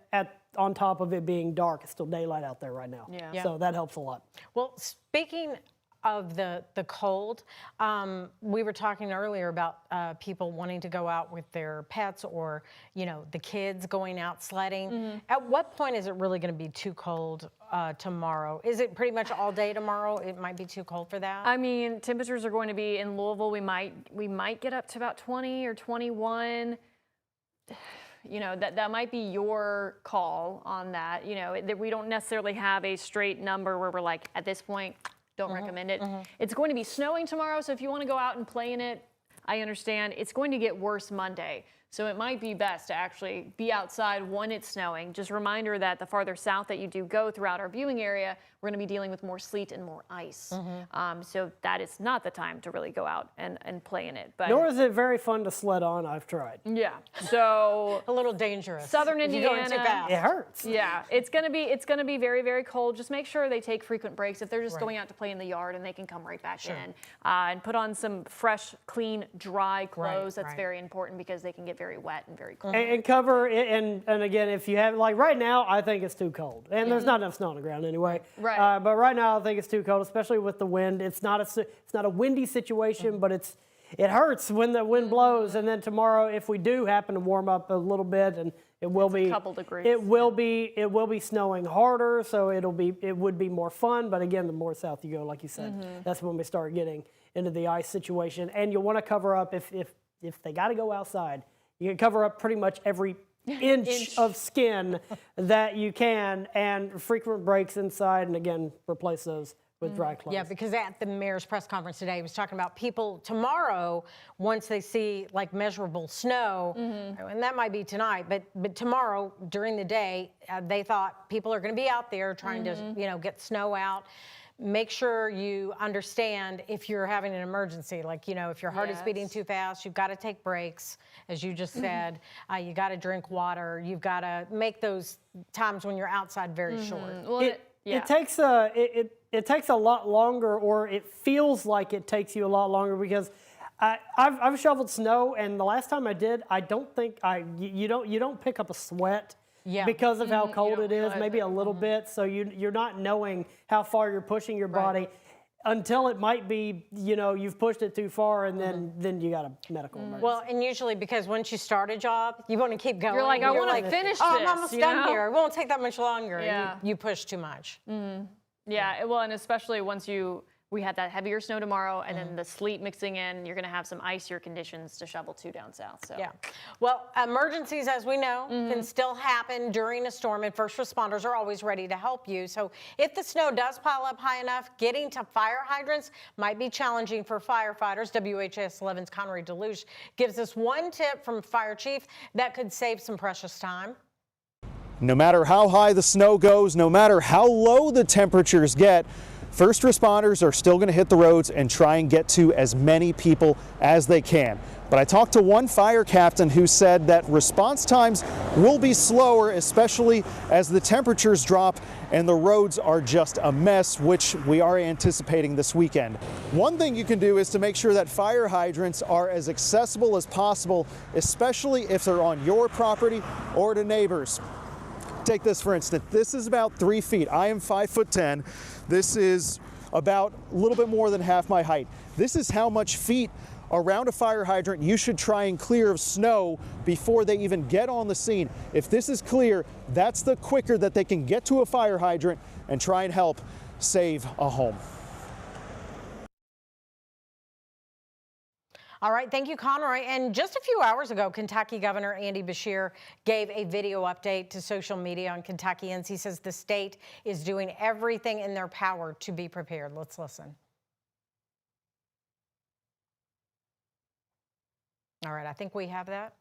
on top of it being dark, it's still daylight out there right now. Yeah. So that helps a lot. Well, speaking of the cold, we were talking earlier about people wanting to go out with their pets or, you know, the kids going out sledding. At what point is it really going to be too cold tomorrow? Is it pretty much all day tomorrow? It might be too cold for that? I mean, temperatures are going to be in Louisville. We might get up to about 20 or 21. You know, that might be your call on that. You know, we don't necessarily have a straight number where we're like, at this point, don't recommend it. It's going to be snowing tomorrow, so if you want to go out and play in it, I understand. It's going to get worse Monday. So it might be best to actually be outside when it's snowing. Just a reminder that the farther south that you do go throughout our viewing area, we're going to be dealing with more sleet and more ice. So that is not the time to really go out and play in it. But Nor is it very fun to sled on. I've tried. yeah, so a little dangerous. Southern if Indiana, you're going too fast. It hurts. yeah, it's gonna be very, very cold. Just make sure they take frequent breaks. If they're just going out to play in the yard, and they can come right back in and put on some fresh, clean, dry clothes. That's very important because they can get very wet and very cold. And cover it, and again, if you have, like right now, I think it's too cold, and there's not enough snow on the ground anyway. Right. But right now, I think it's too cold, especially with the wind. It's not a windy situation, but it hurts when the wind blows. And then tomorrow, if we do happen to warm up a little bit, and it will be a couple degrees. It will be snowing harder, so it would be more fun. But again, the more south you go, like you said, that's when we start getting into the ice situation. And you'll want to cover up if they got to go outside. You can cover up pretty much every inch of skin that you can, and frequent breaks inside, and again, replace those with dry clothes. Yeah, because at the mayor's press conference today, he was talking about people tomorrow, once they see like measurable snow, and that might be tonight, but tomorrow during the day, they thought people are going to be out there trying to, get snow out. Make sure you understand if you're having an emergency, like, if your heart is beating too fast, you've got to take breaks, as you just said. You got to drink water. You've got to make those times when you're outside very short. Well, it takes a lot longer, or it feels like it takes you a lot longer, because I've shoveled snow, and the last time I did, I don't think you don't pick up a sweat. Because of how cold it is, maybe a little bit. So you're not knowing how far you're pushing your body until it might be, you've pushed it too far, and then you got a medical emergency. Well, and usually because once you start a job, you want to keep going. You're like, I want to finish this. I'm almost done here. It won't take that much longer. Yeah. You push too much. Yeah, well, and especially once we had that heavier snow tomorrow, and then the sleet mixing in, you're going to have some icier conditions to shovel too down south. So yeah, well, emergencies, as we know, can still happen during a storm, and first responders are always ready to help you. So if the snow does pile up high enough, getting to fire hydrants might be challenging for firefighters. WHAS 11's Connery Deluge gives us one tip from Fire Chief that could save some precious time. No matter how high the snow goes, no matter how low the temperatures get, first responders are still going to hit the roads and try and get to as many people as they can. But I talked to one fire captain who said that response times will be slower, especially as the temperatures drop and the roads are just a mess, which we are anticipating this weekend. One thing you can do is to make sure that fire hydrants are as accessible as possible, especially if they're on your property or to neighbors. Take this for instance. This is about 3 feet. I am 5'10". This is about a little bit more than half my height. This is how much feet around a fire hydrant you should try and clear of snow before they even get on the scene. If this is clear, that's the quicker that they can get to a fire hydrant and try and help save a home. All right, thank you, Conroy. And just a few hours ago, Kentucky Governor Andy Beshear gave a video update to social media on Kentuckians. He says the state is doing everything in their power to be prepared. Let's listen. All right, I think we have that.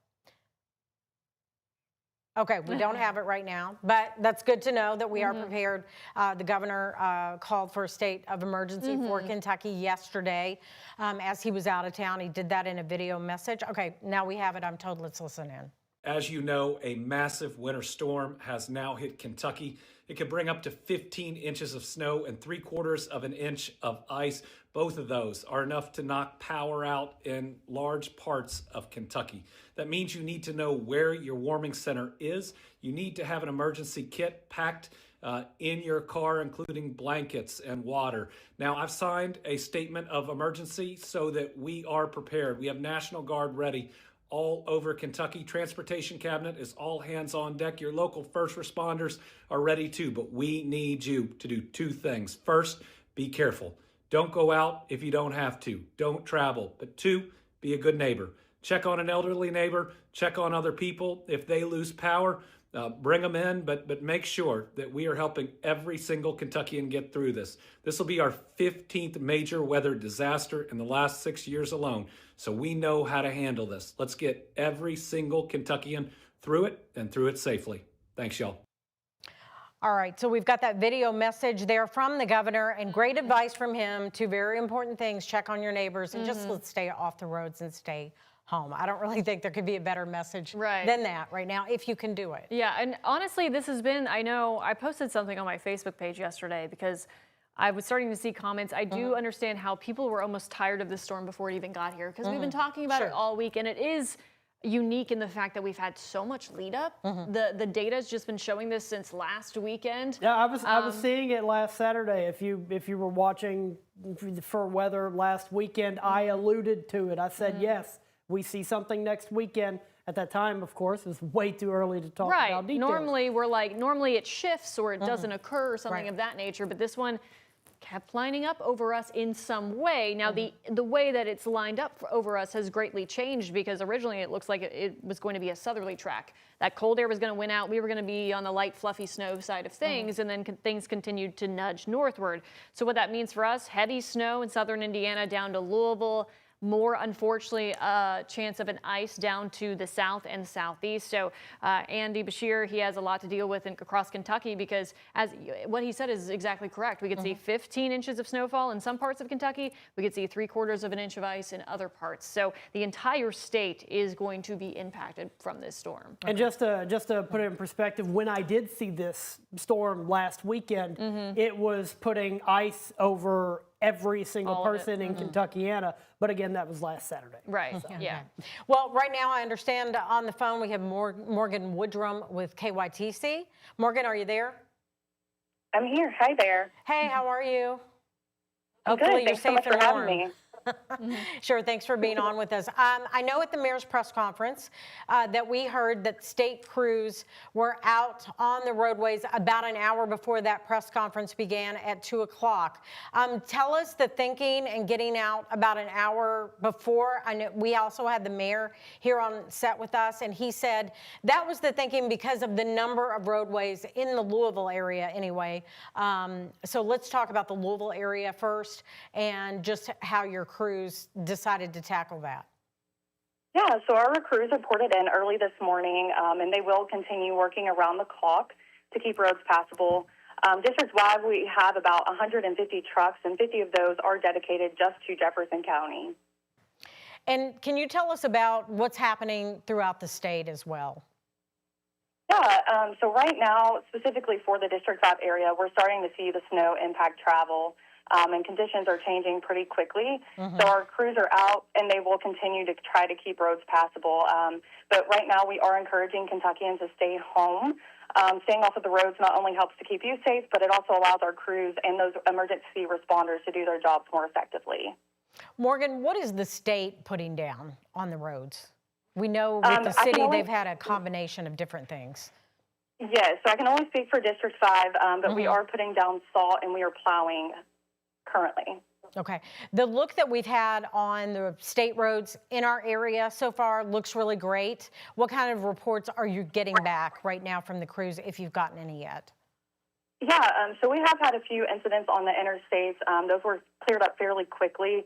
Okay, we don't have it right now, but that's good to know that we are prepared. The governor called for a state of emergency for Kentucky yesterday as he was out of town. He did that in a video message. Okay, now we have it, I'm told. Let's listen in. As you know, a massive winter storm has now hit Kentucky. It could bring up to 15 inches of snow and 3/4 of an inch of ice. Both of those are enough to knock power out in large parts of Kentucky. That means you need to know where your warming center is. You need to have an emergency kit packed in your car, including blankets and water. Now, I've signed a statement of emergency so that we are prepared. We have National Guard ready all over Kentucky. Transportation Cabinet is all hands on deck. Your local first responders are ready too, but we need you to do two things. First, be careful. Don't go out if you don't have to. Don't travel. But two, be a good neighbor. Check on an elderly neighbor. Check on other people. If they lose power, bring them in, but make sure that we are helping every single Kentuckian get through this. This will be our 15th major weather disaster in the last 6 years alone. So we know how to handle this. Let's get every single Kentuckian through it and through it safely. Thanks, y'all. All right, so we've got that video message there from the governor and great advice from him. Two very important things: check on your neighbors and just let's stay off the roads and stay home. I don't really think there could be a better message than that right now, if you can do it. Yeah, and honestly, this has been, I know, I posted something on my Facebook page yesterday because I was starting to see comments. I do understand how people were almost tired of this storm before it even got here, because we've been talking about it all week, and it is unique in the fact that we've had so much lead up. The data has just been showing this since last weekend. Yeah, I was seeing it last Saturday. If you were watching for weather last weekend, I alluded to it. I said, yes, we see something next weekend. At that time, of course, it was way too early to talk about details. Normally it shifts or it doesn't occur or something of that nature, but this one kept lining up over us in some way. Now, the way that it's lined up over us has greatly changed because originally it looks like it was going to be a southerly track. That cold air was going to win out. We were going to be on the light, fluffy snow side of things, and then things continued to nudge northward. So what that means for us, heavy snow in southern Indiana down to Louisville, more, unfortunately, a chance of an ice down to the south and southeast. So Andy Bashir, he has a lot to deal with across Kentucky because as what he said is exactly correct. We could see 15 inches of snowfall in some parts of Kentucky. We could see 3/4 of an inch of ice in other parts. So the entire state is going to be impacted from this storm. And just to put it in perspective, when I did see this storm last weekend, it was putting ice over every single person in Kentuckiana. But again, that was last Saturday. Right, yeah. Well, right now I understand on the phone we have Morgan Woodrum with KYTC. Morgan, are you there? I'm here. Hi there. Hey, how are you? I'm good. Hopefully Thanks so you're much safe for and having warm. me. Sure, thanks for being on with us. I know at the mayor's press conference that we heard that state crews were out on the roadways about an hour before that press conference began at 2 o'clock. Tell us the thinking and getting out about an hour before. I know we also had the mayor here on set with us, and he said that was the thinking because of the number of roadways in the Louisville area anyway. So let's talk about the Louisville area first and just how your crews decided to tackle that. Yeah, so our crews reported in early this morning, and they will continue working around the clock to keep roads passable. District-wide, we have about 150 trucks, and 50 of those are dedicated just to Jefferson County. And can you tell us about what's happening throughout the state as well? Yeah, so right now, specifically for the District 5 area, we're starting to see the snow impact travel. And conditions are changing pretty quickly. So our crews are out, and they will continue to try to keep roads passable. But right now, we are encouraging Kentuckians to stay home. Staying off of the roads not only helps to keep you safe, but it also allows our crews and those emergency responders to do their jobs more effectively. Morgan, what is the state putting down on the roads? We know with the city, they've had a combination of different things. Yes, so I can only speak for District 5, but we are putting down salt, and we are plowing currently. Okay. The look that we've had on the state roads in our area so far looks really great. What kind of reports are you getting back right now from the crews, if you've gotten any yet? Yeah, so we have had a few incidents on the interstates. Those were cleared up fairly quickly.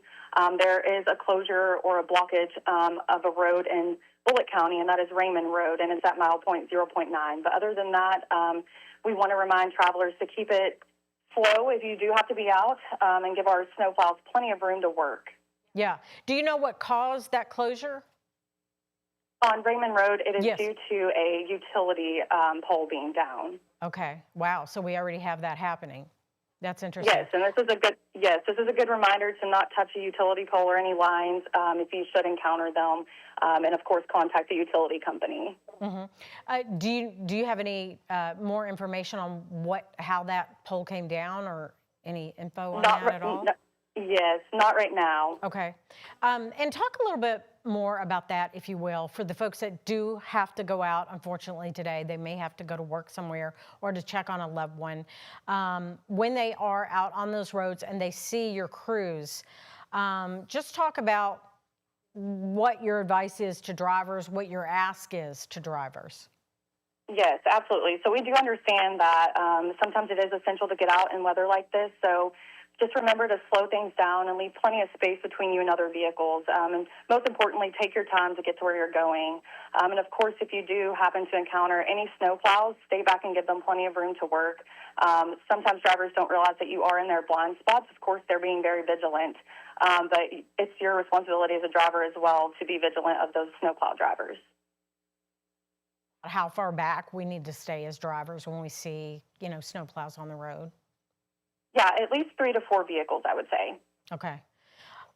There is a closure or a blockage of a road in Bullitt County, and that is Raymond Road, and it's at mile point 0.9. But other than that, we want to remind travelers to keep it slow if you do have to be out, and give our snowplows plenty of room to work. Yeah. Do you know what caused that closure? On Raymond Road, it is due to a utility pole being down. Okay. Wow. So we already have that happening. That's interesting. Yes, and this is a good reminder to not touch a utility pole or any lines if you should encounter them, and of course contact the utility company. Do you have any more information on how that pole came down, or any info on that at all? Yes, not right now. Okay. And talk a little bit more about that, if you will, for the folks that do have to go out, unfortunately, today. They may have to go to work somewhere or to check on a loved one. When they are out on those roads and they see your crews, just talk about what your advice is to drivers, what your ask is to drivers. Yes, absolutely. So we do understand that sometimes it is essential to get out in weather like this. So just remember to slow things down and leave plenty of space between you and other vehicles. And most importantly, take your time to get to where you're going. And of course, if you do happen to encounter any snowplows, stay back and give them plenty of room to work. Sometimes drivers don't realize that you are in their blind spots. Of course, they're being very vigilant. But it's your responsibility as a driver as well to be vigilant of those snowplow drivers. How far back we need to stay as drivers when we see, snowplows on the road? Yeah, at least 3 to 4 vehicles, I would say. Okay.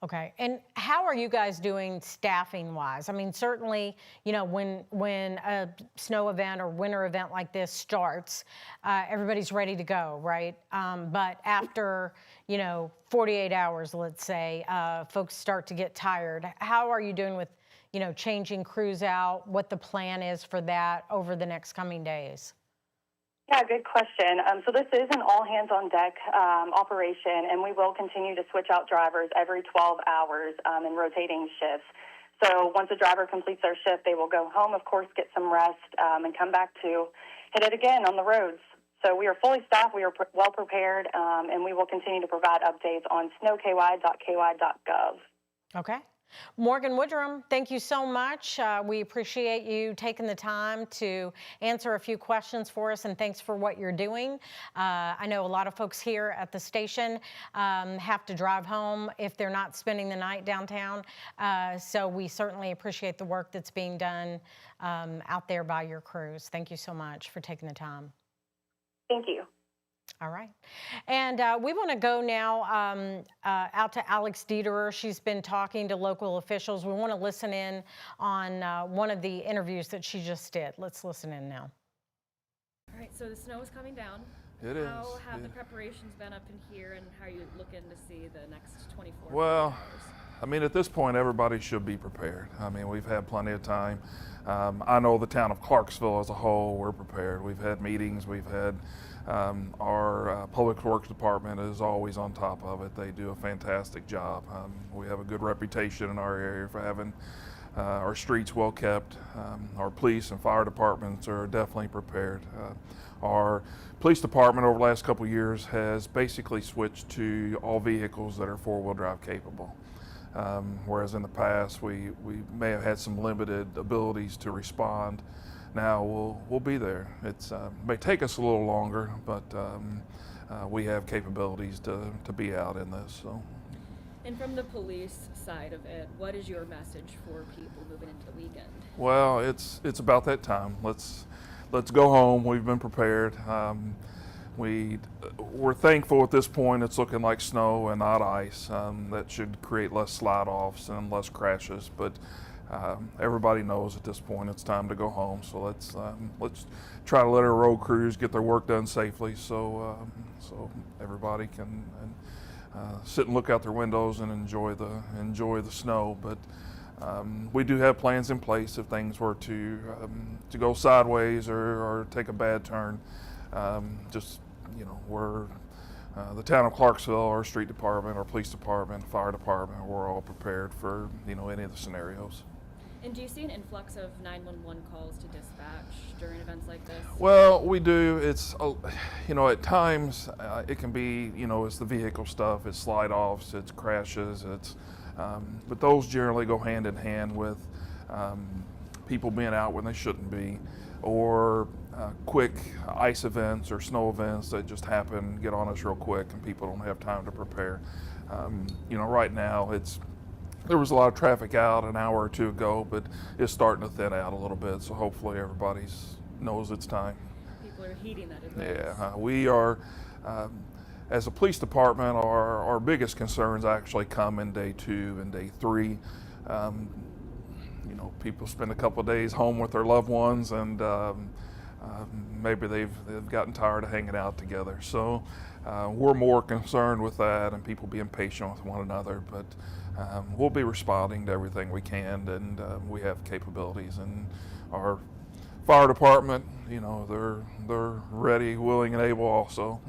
Okay. And how are you guys doing staffing wise? I mean, certainly, when a snow event or winter event like this starts, everybody's ready to go, right? But after, 48 hours, let's say, folks start to get tired. How are you doing with, changing crews out, what the plan is for that over the next coming days? Yeah, good question. So this is an all-hands-on-deck operation, and we will continue to switch out drivers every 12 hours in rotating shifts. So once a driver completes their shift, they will go home, of course, get some rest, and come back to hit it again on the roads. So we are fully staffed, we are well prepared, and we will continue to provide updates on snowky.ky.gov. Okay. Morgan Woodrum, thank you so much. We appreciate you taking the time to answer a few questions for us, and thanks for what you're doing. I know a lot of folks here at the station have to drive home if they're not spending the night downtown. So we certainly appreciate the work that's being done out there by your crews. Thank you so much for taking the time. Thank you. All right. And we want to go now out to Alex Dieterer. She's been talking to local officials. We want to listen in on one of the interviews that she just did. Let's listen in now. All right, so the snow is coming down. It is. How have the preparations been up in here, and how are you looking to see the next 24 Well, hours? I mean, at this point, everybody should be prepared. I mean, we've had plenty of time. I know the town of Clarksville as a whole, we're prepared. We've had meetings, we've had our public works department is always on top of it. They do a fantastic job. We have a good reputation in our area for having our streets well kept. Our police and fire departments are definitely prepared. Our police department over the last couple of years has basically switched to all vehicles that are four-wheel drive capable. Whereas in the past we may have had some limited abilities to respond. Now we'll be there. It may take us a little longer, but we have capabilities to be out in this. So. And from the police side of it, what is your message for people moving into the weekend? Well, it's about that time. Let's go home. We've been prepared. We're thankful at this point it's looking like snow and not ice. That should create less slide-offs and less crashes. But everybody knows at this point it's time to go home. So let's try to let our road crews get their work done safely, so everybody can sit and look out their windows and enjoy the snow. But we do have plans in place if things were to go sideways or take a bad turn. We're the town of Clarksville, our street department, our police department, fire department, we're all prepared for any of the scenarios. And do you see an influx of 911 calls to dispatch during events like this? Well, we do. It's at times it can be it's the vehicle stuff, it's slide-offs, it's crashes, but those generally go hand in hand with people being out when they shouldn't be, or quick ice events or snow events that just happen, get on us real quick, and people don't have time to prepare. Right now there was a lot of traffic out an hour or two ago, but it's starting to thin out a little bit, so hopefully everybody knows it's time. People are heeding that advice. Yeah, we are, as a police department, our biggest concerns actually come in day 2 and day 3. People spend a couple of days home with their loved ones, and maybe they've gotten tired of hanging out together. So we're more concerned with that and people being patient with one another, but we'll be responding to everything we can, and we have capabilities. And our fire department, they're ready, willing, and able also.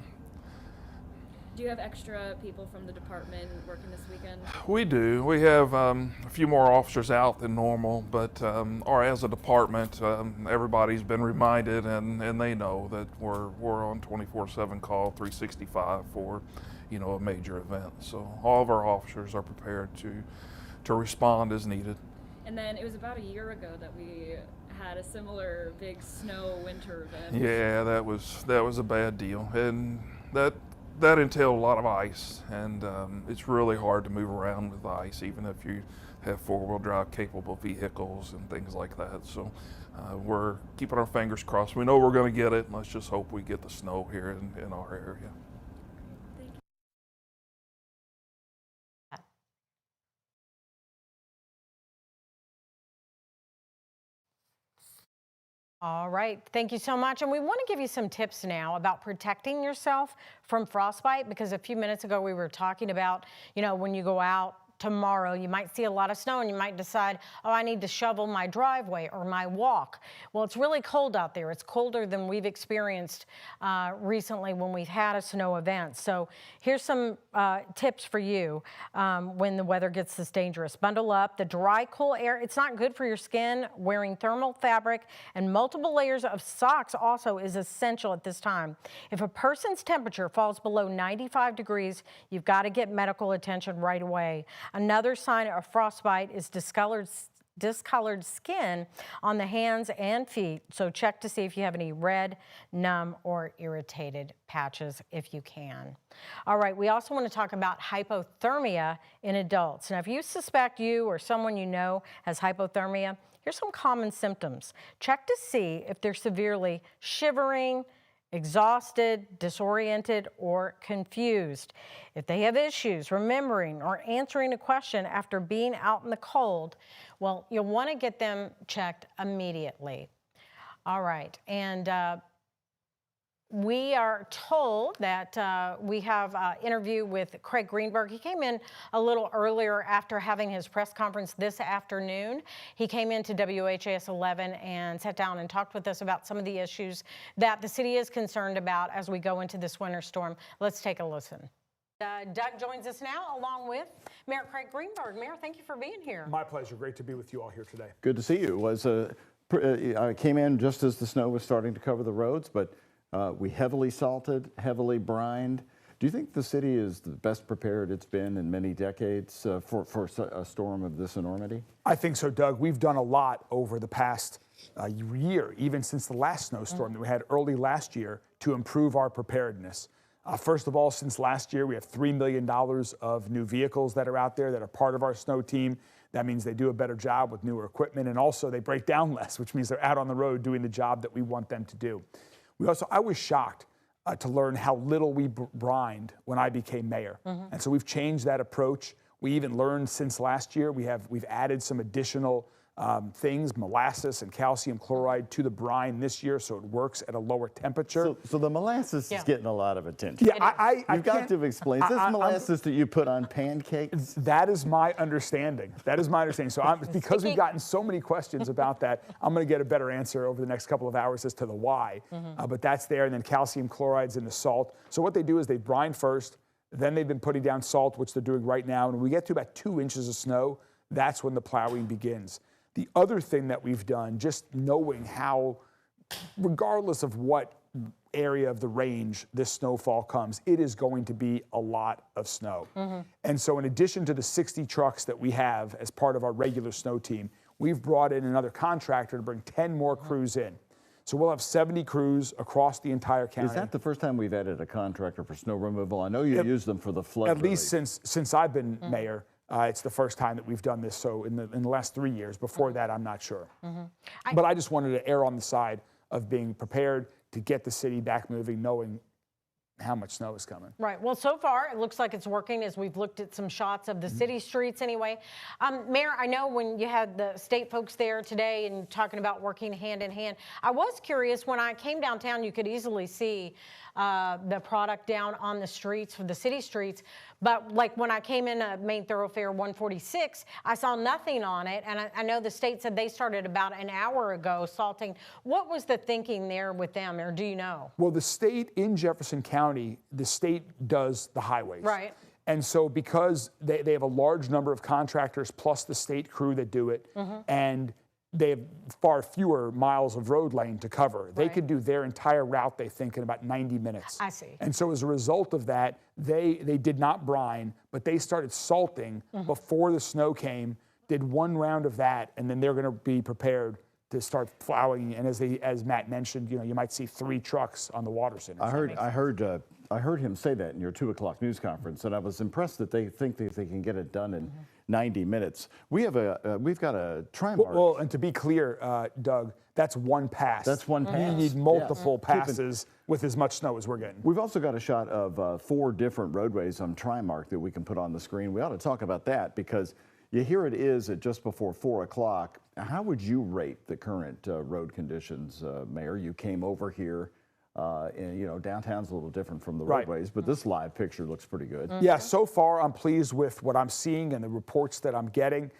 Do you have extra people from the department working this weekend? We do. We have a few more officers out than normal, but as a department, everybody's been reminded, and they know that we're on 24/7 call, 365 for a major event. So all of our officers are prepared to respond as needed. And then it was about a year ago that we had a similar big snow winter event. Yeah, that was a bad deal, and that entailed a lot of ice, and it's really hard to move around with ice, even if you have four-wheel drive capable vehicles and things like that. So we're keeping our fingers crossed. We know we're going to get it, and let's just hope we get the snow here in our area. All right, thank you so much. And we want to give you some tips now about protecting yourself from frostbite, because a few minutes ago we were talking about, when you go out tomorrow. You might see a lot of snow and you might decide, oh, I need to shovel my driveway or my walk. Well, it's really cold out there. It's colder than we've experienced recently when we've had a snow event. So here's some tips for you when the weather gets this dangerous. Bundle up. The dry, cool air, it's not good for your skin. Wearing thermal fabric and multiple layers of socks also is essential at this time. If a person's temperature falls below 95 degrees, you've got to get medical attention right away. Another sign of frostbite is discolored skin on the hands and feet. So check to see if you have any red, numb, or irritated patches if you can. All right, we also want to talk about hypothermia in adults. Now, if you suspect you or someone you know has hypothermia, here's some common symptoms. Check to see if they're severely shivering, exhausted, disoriented, or confused. If they have issues remembering or answering a question after being out in the cold, well, you'll want to get them checked immediately. All right, and we are told that we have an interview with Craig Greenberg. He came in a little earlier after having his press conference this afternoon. He came into WHAS 11 and sat down and talked with us about some of the issues that the city is concerned about as we go into this winter storm. Let's take a listen. Doug joins us now along with Mayor Craig Greenberg. Mayor, thank you for being here. My pleasure. Great to be with you all here today. Good to see you. I came in just as the snow was starting to cover the roads, but we heavily salted, heavily brined. Do you think the city is the best prepared it's been in many decades for a storm of this enormity? I think so, Doug. We've done a lot over the past year, even since the last snowstorm that we had early last year, to improve our preparedness. First of all, since last year, we have $3 million of new vehicles that are out there that are part of our snow team. That means they do a better job with newer equipment, and also they break down less, which means they're out on the road doing the job that we want them to do. I was shocked to learn how little we brined when I became mayor. And so we've changed that approach. We even learned since last year, we've added some additional things, molasses and calcium chloride to the brine this year, so it works at a lower temperature. So the molasses is getting a lot of attention. Yeah, You've got to explain. Is this molasses that you put on pancakes? That is my understanding. That is my understanding. So because we've gotten so many questions about that, I'm going to get a better answer over the next couple of hours as to the why. But that's there, and then calcium chloride's in the salt. So what they do is they brine first, then they've been putting down salt, which they're doing right now. And when we get to about 2 inches of snow, that's when the plowing begins. The other thing that we've done, just knowing how, regardless of what area of the range this snowfall comes, it is going to be a lot of snow. And so in addition to the 60 trucks that we have as part of our regular snow team, we've brought in another contractor to bring 10 more crews in. So we'll have 70 crews across the entire county. Is that the first time we've added a contractor for snow removal? I know you use them for the flood relief. At least since I've been mayor. It's the first time that we've done this. So in the last 3 years, before that, I'm not sure. But I just wanted to err on the side of being prepared to get the city back moving, knowing how much snow is coming. Right. Well, so far, it looks like it's working as we've looked at some shots of the city streets anyway. Mayor, I know when you had the state folks there today and talking about working hand in hand, I was curious, when I came downtown, you could easily see the product down on the streets, for the city streets. But like when I came in Main Thoroughfare 146, I saw nothing on it. And I know the state said they started about an hour ago salting. What was the thinking there with them, or do you know? Well, the state in Jefferson County, the state does the highways. Right. And so because they have a large number of contractors plus the state crew that do it, and they have far fewer miles of road lane to cover. They could do their entire route, they think, in about 90 minutes. I see. And so as a result of that, they did not brine, but they started salting before the snow came, did one round of that, and then they're going to be prepared to start plowing. And as Matt mentioned, you might see 3 trucks on the water center. I heard him say that in your 2 o'clock news conference, and I was impressed that they think that they can get it done in 90 minutes. We've got a Trimark. Well, and to be clear, Doug, that's one pass. That's one pass. You need multiple passes with as much snow as we're getting. We've also got a shot of 4 different roadways on Trimark that we can put on the screen. We ought to talk about that because here it is at just before 4 o'clock. How would you rate the current road conditions, Mayor? You came over here And, you know, downtown's a little different from the Right. roadways, but this live picture looks pretty good. Yeah, so far I'm pleased with what I'm seeing and the reports that I'm getting.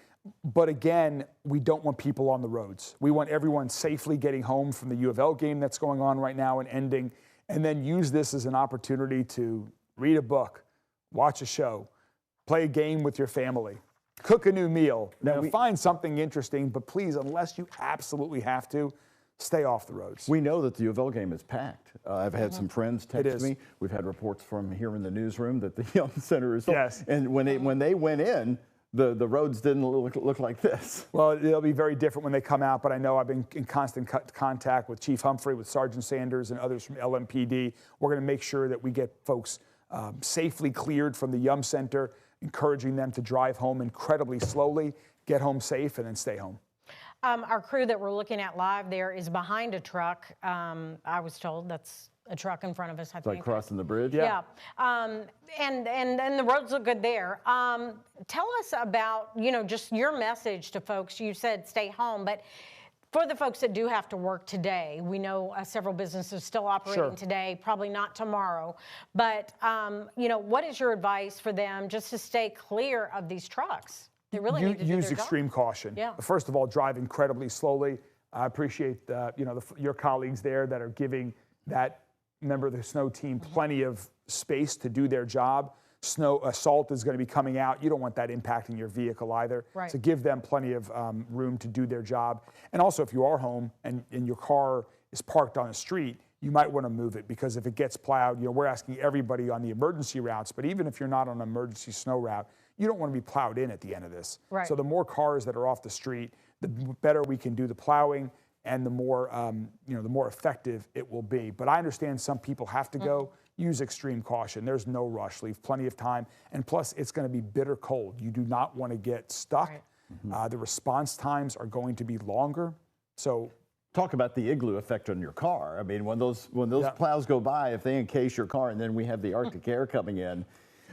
But again, we don't want people on the roads. We want everyone safely getting home from the U of L game that's going on right now and ending, and then use this as an opportunity to read a book, watch a show, play a game with your family, cook a new meal. Now, find something interesting, but please, unless you absolutely have to, stay off the roads. We know that the U of L game is packed. I've had some friends text is. me. We've had reports from here in the newsroom that the Yum Center is full. Yes. And when they went in, the roads didn't look like this. Well, it'll be very different when they come out, but I know I've been in constant contact with Chief Humphrey, with Sergeant Sanders, and others from LMPD. We're going to make sure that we get folks safely cleared from the Yum Center, encouraging them to drive home incredibly slowly, get home safe, and then stay home. Our crew that we're looking at live there is behind a truck. I was told that's a truck in front of us, I It's think. like crossing the bridge. Yeah. And the roads look good there. Tell us about, you know, just your message to folks. You said stay home, but for the folks that do have to work today, we know several businesses still operating today, probably not tomorrow. But, you know, what is your advice for them just to stay clear of these trucks? They really need to do use their extreme job. caution. Yeah. First of all, drive incredibly slowly. I appreciate you know, your colleagues there that are giving that member of the snow team plenty of space to do their job. Salt is going to be coming out. You don't want that impacting your vehicle either. Right. So give them plenty of room to do their job. And also, if you are home and your car is parked on a street, you might want to move it, because if it gets plowed, you know, we're asking everybody on the emergency routes, but even if you're not on an emergency snow route, you don't want to be plowed in at the end of this. Right. So the more cars that are off the street, the better we can do the plowing, and the more you know, the more effective it will be. But I understand some people have to go. Use extreme caution. There's no rush. Leave plenty of time. And plus, it's going to be bitter cold. You do not want to get stuck. The response times are going to be longer. So talk about the igloo effect on your car. I mean, when those plows go by, if they encase your car, and then we have the Arctic air coming in.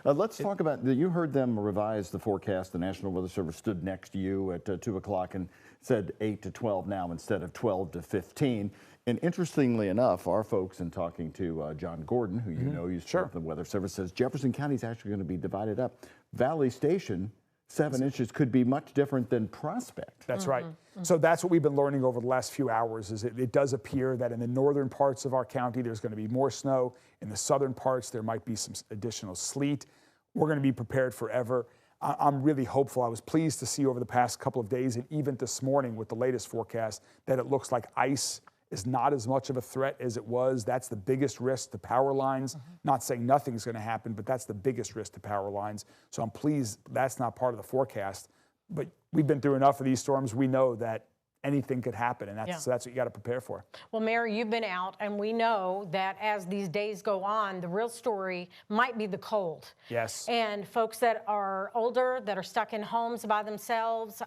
Let's talk about, you heard them revise the forecast. The National Weather Service stood next to you at 2 o'clock and said 8 to 12 now instead of 12 to 15. And interestingly enough, our folks, in talking to John Gordon, who you know used to work for the Weather Service, says Jefferson County is actually going to be divided up. Valley Station, 7 inches could be much different than Prospect. That's right. So that's what we've been learning over the last few hours, is it does appear that in the northern parts of our county, there's going to be more snow. In the southern parts, there might be some additional sleet. We're going to be prepared forever. I'm really hopeful. I was pleased to see over the past couple of days, and even this morning with the latest forecast, that it looks like ice is not as much of a threat as it was. That's the biggest risk to power lines. Not saying nothing's going to happen, but that's the biggest risk to power lines. So I'm pleased that's not part of the forecast. But we've been through enough of these storms. We know that anything could happen, and so that's what you got to prepare for. Well, Mayor, you've been out, and we know that as these days go on, the real story might be the cold. Yes. And folks that are older, that are stuck in homes by themselves,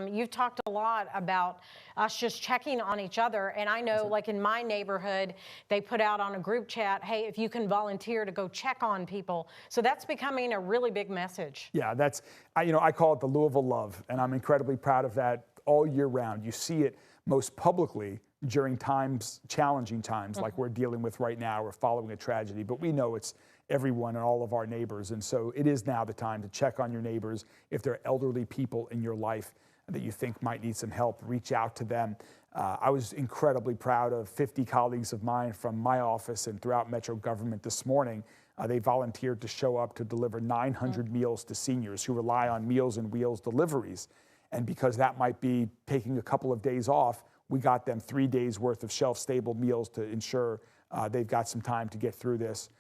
you've talked a lot about us just checking on each other. And I know, like in my neighborhood, they put out on a group chat, hey, if you can volunteer to go check on people. So that's becoming a really big message. Yeah, that's, you know, I call it the Louisville love, and I'm incredibly proud of that. All year round. You see it most publicly during times, challenging times like we're dealing with right now, or following a tragedy, but we know it's everyone and all of our neighbors. And so it is now the time to check on your neighbors. If there are elderly people in your life that you think might need some help, reach out to them. I was incredibly proud of 50 colleagues of mine from my office and throughout Metro government this morning. They volunteered to show up to deliver 900 meals to seniors who rely on Meals on Wheels deliveries. And because that might be taking a couple of days off, we got them 3 days worth of shelf-stable meals to ensure they've got some time to get through this.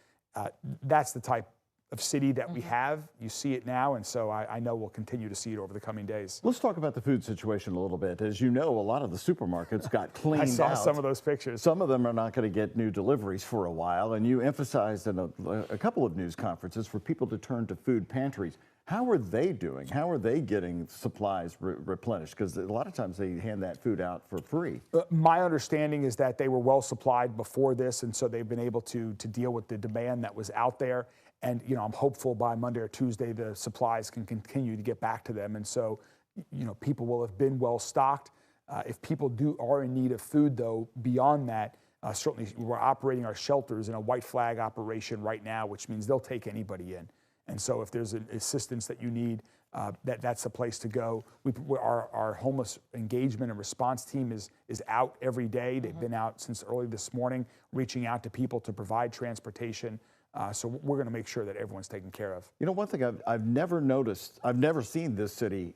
That's the type of city that we have. You see it now, and so I know we'll continue to see it over the coming days. Let's talk about the food situation a little bit. As you know, a lot of the supermarkets got cleaned out. I saw some of those pictures. Some of them are not going to get new deliveries for a while, and you emphasized in a couple of news conferences for people to turn to food pantries. How are they doing? How are they getting supplies replenished? Because a lot of times they hand that food out for free. My understanding is that they were well supplied before this, and so they've been able to deal with the demand that was out there. And, you know, I'm hopeful by Monday or Tuesday the supplies can continue to get back to them. And so, you know, people will have been well stocked. If people are in need of food, though, beyond that, Certainly, we're operating our shelters in a white flag operation right now, which means they'll take anybody in. And so if there's an assistance that you need, that's the place to go. Our homeless engagement and response team is out every day. They've been out since early this morning, reaching out to people to provide transportation. So we're going to make sure that everyone's taken care of. You know, one thing I've never noticed, I've never seen this city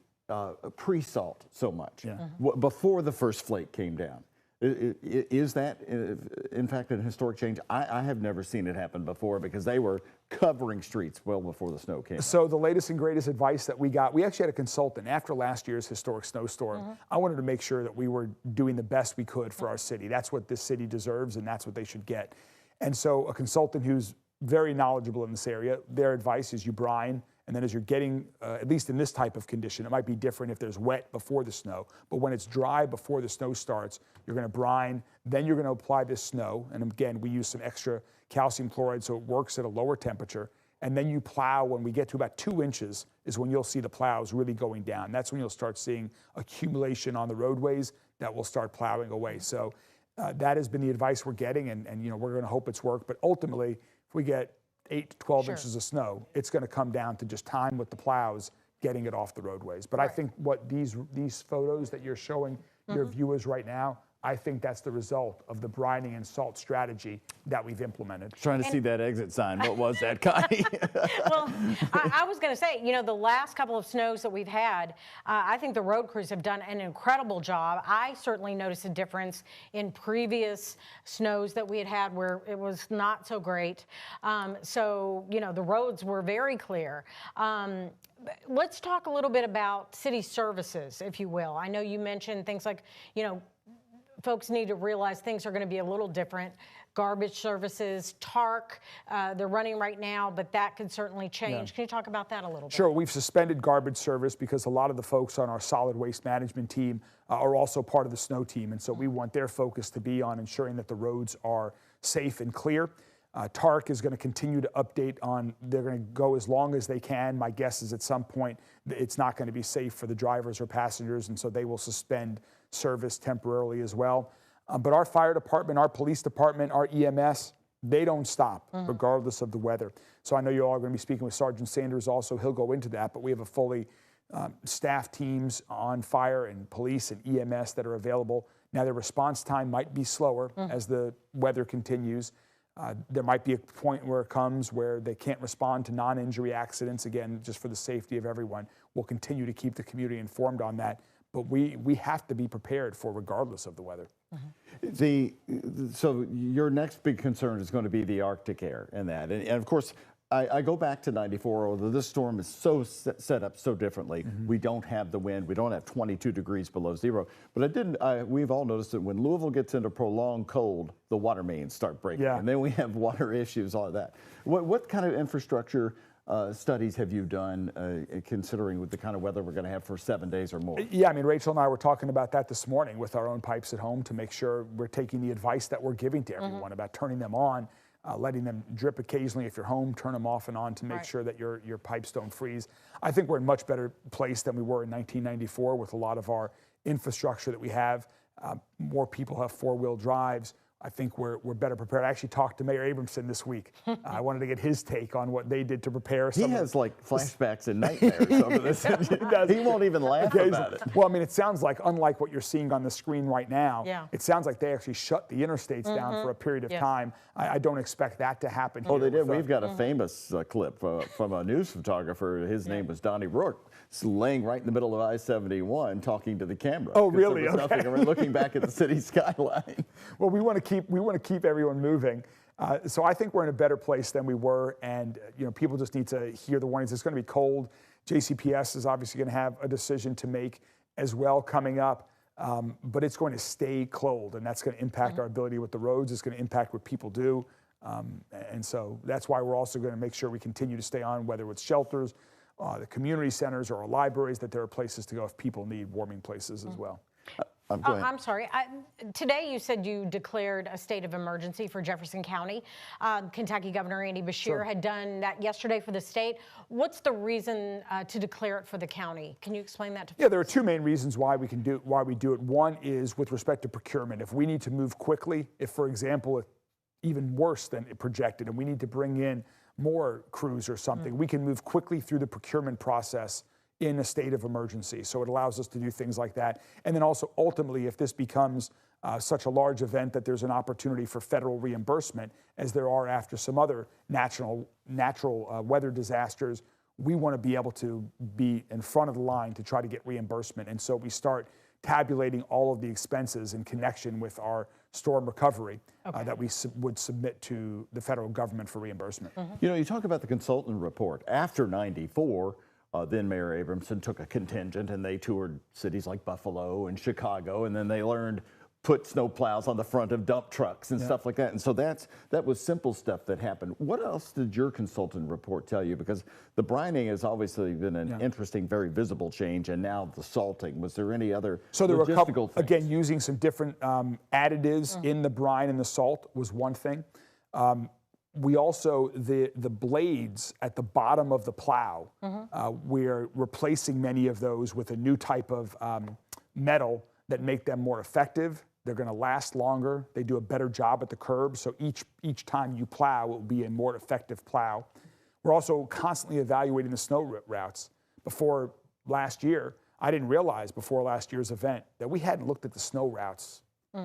pre-salt so much. Yeah. Before the first flake came down. Is that, in fact, an historic change? I have never seen it happen before because they were covering streets well before the snow came. So the latest and greatest advice that we got, we actually had a consultant after last year's historic snowstorm. I wanted to make sure that we were doing the best we could for our city. That's what this city deserves, and that's what they should get. And so a consultant who's very knowledgeable in this area, their advice is you brine, and then as you're getting, at least in this type of condition, it might be different if there's wet before the snow, but when it's dry before the snow starts, you're going to brine, then you're going to apply this snow, and again, we use some extra calcium chloride so it works at a lower temperature, and then you plow. When we get to about 2 inches is when you'll see the plows really going down. That's when you'll start seeing accumulation on the roadways that will start plowing away. So that has been the advice we're getting, and you know, we're going to hope it's worked, but ultimately, if we get 8 to 12 inches of snow, it's going to come down to just time with the plows getting it off the roadways. But I think what these photos that you're showing your viewers right now, I think that's the result of the brining and salt strategy that we've implemented. Trying to see that exit sign. What was that, Connie? Well, I was going to say, you know, the last couple of snows that we've had, I think the road crews have done an incredible job. I certainly noticed a difference in previous snows that we had had where it was not so great. So, you know, the roads were very clear. Let's talk a little bit about city services, if you will. I know you mentioned things like, you know, folks need to realize things are going to be a little different. Garbage services, TARC, they're running right now, but that could certainly change. Yeah. Can you talk about that a little bit? Sure, we've suspended garbage service because a lot of the folks on our solid waste management team are also part of the snow team, and so we want their focus to be on ensuring that the roads are safe and clear. TARC is going to continue to update on, they're going to go as long as they can. My guess is at some point it's not going to be safe for the drivers or passengers, and so they will suspend service temporarily as well. But our fire department, our police department, our EMS, they don't stop regardless of the weather. So I know you all are going to be speaking with Sergeant Sanders also. He'll go into that, but we have a fully staffed teams on fire and police and EMS that are available. Now their response time might be slower as the weather continues. There might be a point where it comes where they can't respond to non-injury accidents. Again, just for the safety of everyone, we'll continue to keep the community informed on that. But we have to be prepared for regardless of the weather. So your next big concern is going to be the Arctic air and that. And of course, I go back to 94, although this storm is so set up so differently. We don't have the wind. We don't have 22 degrees below zero. But we've all noticed that when Louisville gets into prolonged cold, the water mains start breaking. And then we have water issues, all of that. What kind of infrastructure studies have you done considering with the kind of weather we're going to have for 7 days or more? Yeah, I mean, Rachel and I were talking about that this morning with our own pipes at home to make sure we're taking the advice that we're giving to everyone about turning them on, letting them drip occasionally if you're home, turn them off and on to make sure that your pipes don't freeze. I think we're in a much better place than we were in 1994 with a lot of our infrastructure that we have. More people have four-wheel drives. I think we're better prepared. I actually talked to Mayor Abramson this week. I wanted to get his take on what they did to prepare. He has like flashbacks and nightmares over this. He won't even laugh about it. Well, I mean, it sounds like, unlike what you're seeing on the screen right now, it sounds like they actually shut the interstates down for a period of time. I don't expect that to happen. Oh, they did. We've got a famous clip from a news photographer. His name was Donnie Rourke, laying right in the middle of I-71 talking to the camera. Oh, really? There was nothing around, looking back at the city skyline. Well, we want to keep everyone moving. So I think we're in a better place than we were, and you know, people just need to hear the warnings. It's going to be cold. JCPS is obviously going to have a decision to make as well coming up, but it's going to stay cold, and that's going to impact our ability with the roads. It's going to impact what people do, and so that's why we're also going to make sure we continue to stay on, whether it's shelters, the community centers, or our libraries, that there are places to go if people need warming places as well. Go ahead. I'm sorry. Today you said you declared a state of emergency for Jefferson County. Kentucky Governor Andy Beshear had done that yesterday for the state. What's the reason to declare it for the county? Can you explain that to Yeah, there are two main reasons why we do it. One is with respect to procurement. If we need to move quickly, if, for example, it's even worse than projected and we need to bring in more crews or something, we can move quickly through the procurement process in a state of emergency. So it allows us to do things like that. And then also ultimately, if this becomes such a large event that there's an opportunity for federal reimbursement, as there are after some other natural weather disasters, we want to be able to be in front of the line to try to get reimbursement. And so we start tabulating all of the expenses in connection with our storm recovery that we would submit to the federal government for reimbursement. You know, you talk about the consultant report. After 94, then Mayor Abramson took a contingent and they toured cities like Buffalo and Chicago, and then they learned put snow plows on the front of dump trucks and stuff like that. And so that was simple stuff that happened. What else did your consultant report tell you? Because the brining has obviously been an interesting, very visible change, and now the salting. Was there any other So there were a couple, things? again, using some different additives in the brine and the salt was one thing. We also, the blades at the bottom of the plow, we're replacing many of those with a new type of metal that make them more effective. They're going to last longer. They do a better job at the curb. So each time you plow, it will be a more effective plow. We're also constantly evaluating the snow routes. Before last year, I didn't realize before last year's event that we hadn't looked at the snow routes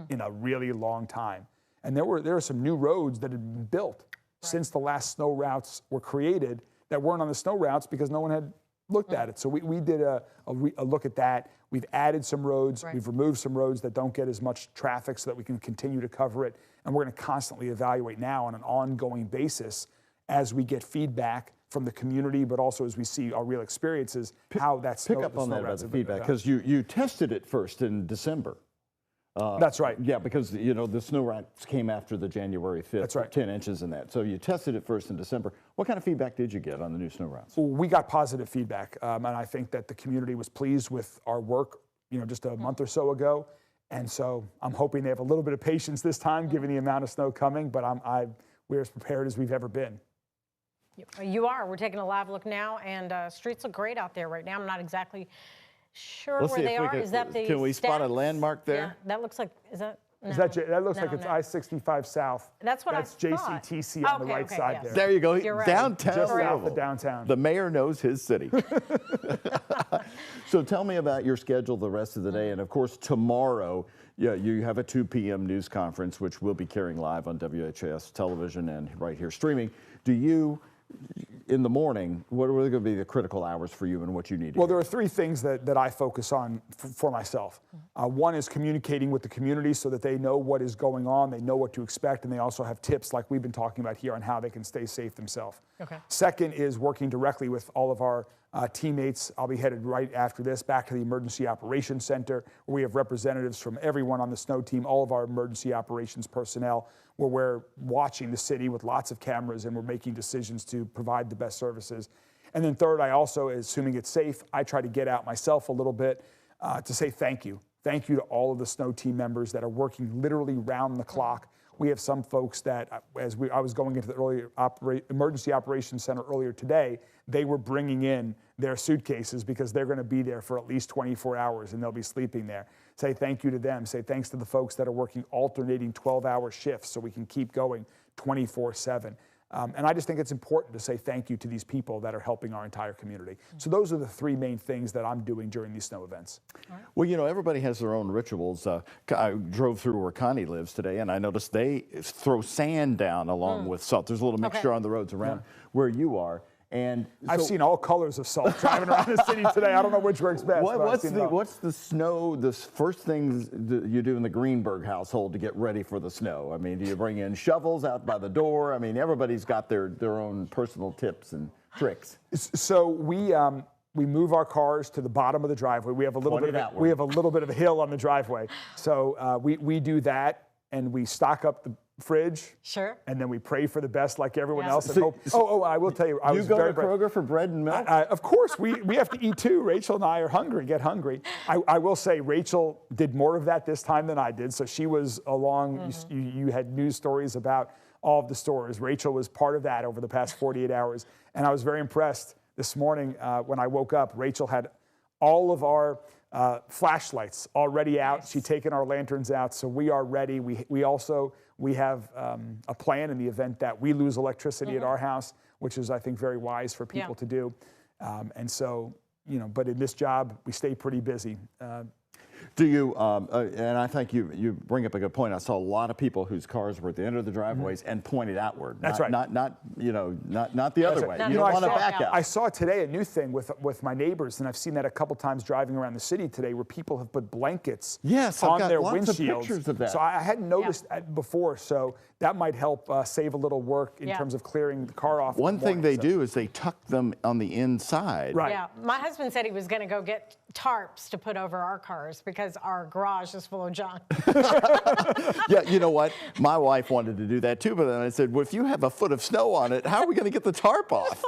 in a really long time. And there are some new roads that had been built since the last snow routes were created that weren't on the snow routes because no one had looked at it. So we did a look at that. We've added some roads. We've removed some roads that don't get as much traffic so that we can continue to cover it. And we're going to constantly evaluate now on an ongoing basis as we get feedback from the community, but also as we see our real experiences, how that's Pick up on that about the feedback, because you tested it first in December. That's right. Yeah, because you know the snow routes came after the January 5th. That's right. 10 inches in that. So you tested it first in December. What kind of feedback did you get on the new snow routes? Well, we got positive feedback, and I think that the community was pleased with our work, just a month or so ago. And so I'm hoping they have a little bit of patience this time, given the amount of snow coming. But we're as prepared as we've ever been. You are. We're taking a live look now, and streets look great out there right now. I'm not exactly sure Let's where see they if we are. Is that the Can we spot a steps? landmark there? Yeah, that looks like, is that? No. That looks like it's no. I-65 South. That's what That's I thought. JCTC on the right side there. There you go. You're right. Downtown. Just south Louisville. of downtown. The mayor knows his city. So tell me about your schedule the rest of the day. And of course, tomorrow, you have a 2 p.m. news conference, which we'll be carrying live on WHAS television and right here streaming. Do you, in the morning, what are going to be the critical hours for you and what you need to Well, do? there are three things that I focus on for myself. One is communicating with the community so that they know what is going on, they know what to expect, and they also have tips like we've been talking about here on how they can stay safe themselves. Okay. Second is working directly with all of our teammates. I'll be headed right after this back to the Emergency Operations Center, where we have representatives from everyone on the snow team, all of our emergency operations personnel, where we're watching the city with lots of cameras and we're making decisions to provide the best services. And then third, I also, assuming it's safe, I try to get out myself a little bit to say thank you. Thank you to all of the snow team members that are working literally round the clock. We have some folks that, I was going into the Emergency Operations Center earlier today, they were bringing in their suitcases because they're going to be there for at least 24 hours and they'll be sleeping there. Say thank you to them. Say thanks to the folks that are working alternating 12-hour shifts so we can keep going 24/7. And I just think it's important to say thank you to these people that are helping our entire community. So those are the three main things that I'm doing during these snow events. Well, everybody has their own rituals. I drove through where Connie lives today, and I noticed they throw sand down along with salt. There's a little mixture on the roads around where you are. And I've seen all colors of salt driving around the city today. I don't know which works best. What's the snow, the first things that you do in the Greenberg household to get ready for the snow? I mean, do you bring in shovels out by the door? I mean, everybody's got their own personal tips and tricks. So we move our cars to the bottom of the driveway. We have a little bit of a hill on the driveway. So we do that, and we stock up fridge. Sure. And then we pray for the best like everyone Yeah. else. And So- hope, I will tell you, I You was go very to Kroger for bread and milk? of course, we have to eat too. Rachel and I are hungry, get hungry. I will say Rachel did more of that this time than I did. So she was along, you had news stories about all of the stores. Rachel was part of that over the past 48 hours. And I was very impressed this morning when I woke up. Rachel had all of our flashlights already out. She'd taken our lanterns out, so we are ready. We have a plan in the event that we lose electricity at our house, which is, I think, very wise for people to do. And so, but in this job, we stay pretty busy. Do you, and I think you bring up a good point. I saw a lot of people whose cars were at the end of the driveways and pointed outward. That's right. Not the other way. Right. You don't want to back out. I saw today a new thing with my neighbors, and I've seen that a couple times driving around the city today, where people have put blankets Yes, on I've got their lots of windshields. pictures of that. So I hadn't noticed that before. So that might help save a little work in terms of clearing the car off. One thing they do is they tuck them on the inside. Right. Yeah, my husband said he was going to go get tarps to put over our cars because our garage is full of junk. Yeah, you know what? My wife wanted to do that too, but then I said, well, if you have a foot of snow on it, how are we going to get the tarp off?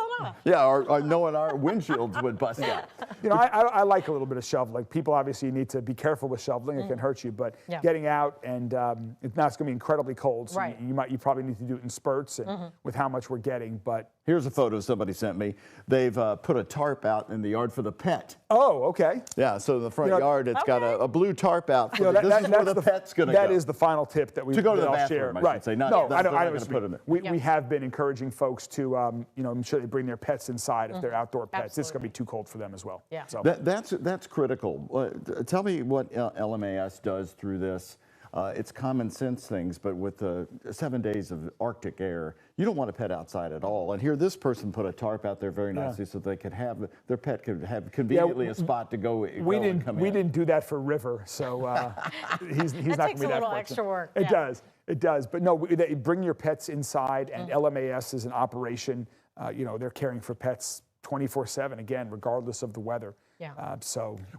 Yeah, or knowing our windshields would bust out. I like a little bit of shoveling. People obviously need to be careful with shoveling. It can hurt you, but getting out and it's going to be incredibly cold. So you probably need to do it in spurts and with how much we're getting. But here's a photo somebody sent me. They've put a tarp out in the yard for the pet. Oh, okay. Yeah, so in the front yard, it's got a blue tarp out. For this is where the pet's going to go. That is the final tip that we to go to the I'll bathroom, share. I Right. should say. No, I don't going to put them in. We have been encouraging folks to, I'm sure they bring their pets inside if they're outdoor pets. It's going to be too cold for them as well. Yeah. So. That's critical. Tell me what LMAS does through this. It's common sense things, but with the 7 days of Arctic air, you don't want a pet outside at all. And here, this person put a tarp out there very nicely so they could have their pet could have conveniently a spot to go. We didn't do that for River, so he's not going to be that takes a little fortunate. extra work. It does. It does. But no, they bring your pets inside, and LMAS is an operation. They're caring for pets 24/7 again, regardless of the weather. Yeah.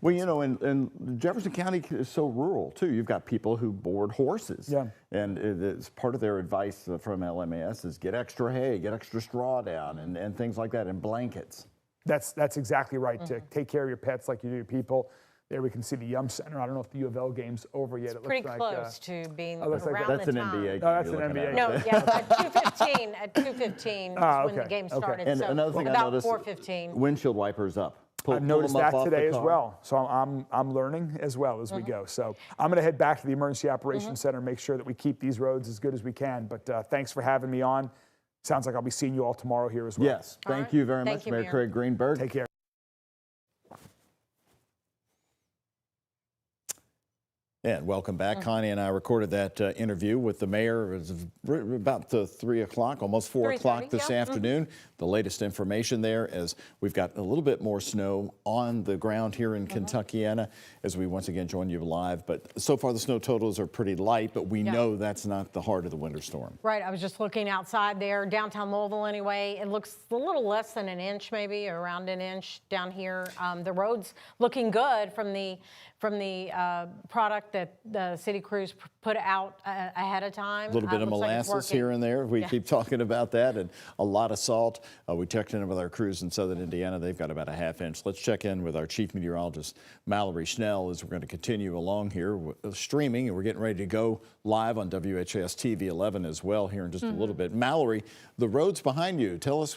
Well, and Jefferson County is so rural too. You've got people who board horses. Yeah. And it's part of their advice from LMAS is get extra hay, get extra straw down, and things like that, and blankets. That's exactly right. To take care of your pets like you do your people. There we can see the Yum Center. I don't know if the U of L game's over yet. It's pretty close to being looks around like that's the an time. NBA game. No, that's you're an looking NBA. at. No, yeah, at 2:15 is when the game started. And so another thing I about noticed, 4:15. windshield wipers up. I've noticed that today as well. So I'm learning as well as we go. So I'm going to head back to the Emergency Operations Center and make sure that we keep these roads as good as we can. But thanks for having me on. Sounds like I'll be seeing you all tomorrow here as well. Yes. Thank you very much, Mayor Craig Greenberg. Take care. And welcome back. Connie and I recorded that interview with the mayor. It was about 3 o'clock, almost 4 o'clock this afternoon. The latest information there is we've got a little bit more snow on the ground here in Kentuckiana as we once again join you live. But so far the snow totals are pretty light, but we know that's not the heart of the winter storm. Right, I was just looking outside there, downtown Louisville anyway. It looks a little less than an inch maybe, around an inch down here. The road's looking good from the product that the city crews put out ahead of time. A little bit of molasses here and there. We keep talking about that, and a lot of salt. We checked in with our crews in southern Indiana. They've got about a ½ inch. Let's check in with our chief meteorologist, Mallory Schnell, as we're going to continue along here streaming, and we're getting ready to go live on WHAS TV 11 as well here in just a little bit. Mallory, the roads behind you. Tell us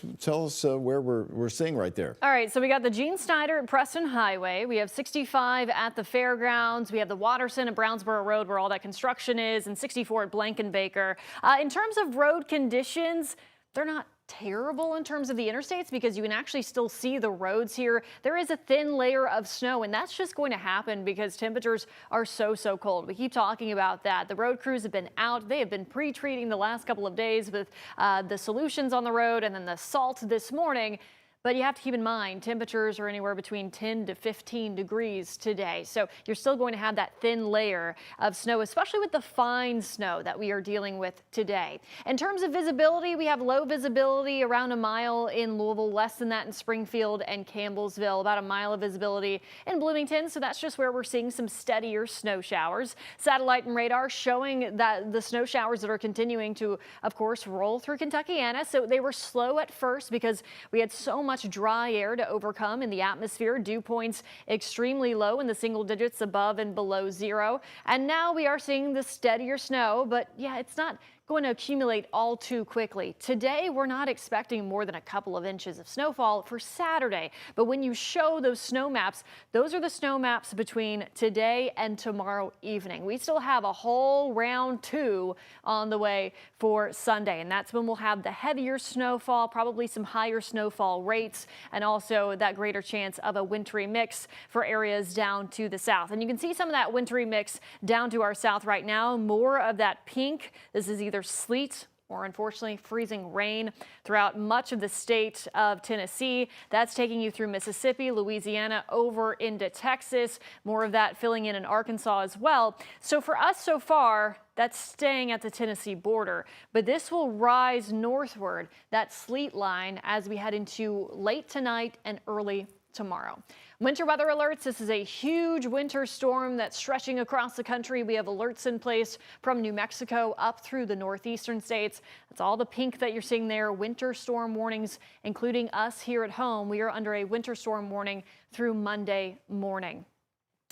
where we're seeing right there. All right, so we got the Gene Snyder at Preston Highway. We have 65 at the fairgrounds. We have the Watterson at Brownsboro Road where all that construction is, and 64 at Blankenbaker. In terms of road conditions, they're not terrible in terms of the interstates because you can actually still see the roads here. There is a thin layer of snow, and that's just going to happen because temperatures are so cold. We keep talking about that. The road crews have been out. They have been pre-treating the last couple of days with the solutions on the road and then the salt this morning. But you have to keep in mind, temperatures are anywhere between 10 to 15 degrees today. So you're still going to have that thin layer of snow, especially with the fine snow that we are dealing with today. In terms of visibility, we have low visibility around a mile in Louisville, less than that in Springfield and Campbellsville, about a mile of visibility in Bloomington. So that's just where we're seeing some steadier snow showers. Satellite and radar showing that the snow showers that are continuing to, of course, roll through Kentuckiana. So they were slow at first because we had so much dry air to overcome in the atmosphere. Dew points extremely low in the single digits above and below zero. And now we are seeing the steadier snow, but yeah, it's not going to accumulate all too quickly. Today, we're not expecting more than a couple of inches of snowfall for Saturday. But when you show those snow maps, those are the snow maps between today and tomorrow evening. We still have a whole round 2 on the way for Sunday, and that's when we'll have the heavier snowfall, probably some higher snowfall rates, and also that greater chance of a wintry mix for areas down to the south. And you can see some of that wintry mix down to our south right now. More of that pink. This is either sleet or unfortunately freezing rain throughout much of the state of Tennessee. That's taking you through Mississippi, Louisiana, over into Texas. More of that filling in Arkansas as well. So for us so far, that's staying at the Tennessee border, but this will rise northward, that sleet line, as we head into late tonight and early tomorrow. Winter weather alerts. This is a huge winter storm that's stretching across the country. We have alerts in place from New Mexico up through the northeastern states. That's all the pink that you're seeing there. Winter storm warnings, including us here at home. We are under a winter storm warning through Monday morning.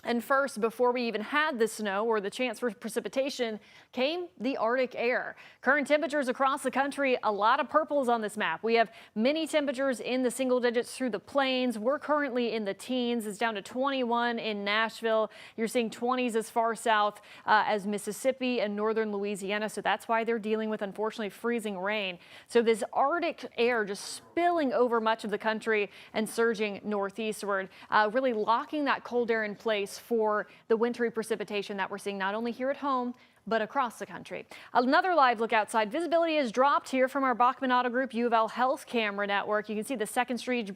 And first, before we even had the snow or the chance for precipitation, came the Arctic air. Current temperatures across the country, a lot of purples on this map. We have many temperatures in the single digits through the plains. We're currently in the teens. It's down to 21 in Nashville. You're seeing 20s as far south as Mississippi and northern Louisiana. So that's why they're dealing with, unfortunately, freezing rain. So this Arctic air just spilling over much of the country and surging northeastward, really locking that cold air in place for the wintry precipitation that we're seeing not only here at home, but across the country. Another live look outside. Visibility has dropped here from our Bachman Auto Group U of L Health Camera Network. You can see the Second Street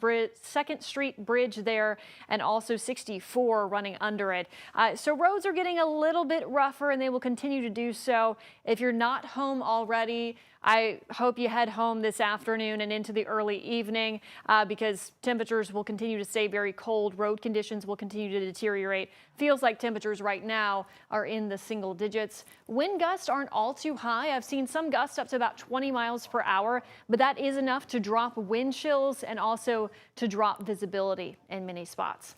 Bridge there, and also 64 running under it. So roads are getting a little bit rougher, and they will continue to do so. If you're not home already, I hope you head home this afternoon and into the early evening because temperatures will continue to stay very cold. Road conditions will continue to deteriorate. Feels like temperatures right now are in the single digits. Wind gusts aren't all too high. I've seen some gusts up to about 20 miles per hour, but that is enough to drop wind chills and also to drop visibility in many spots.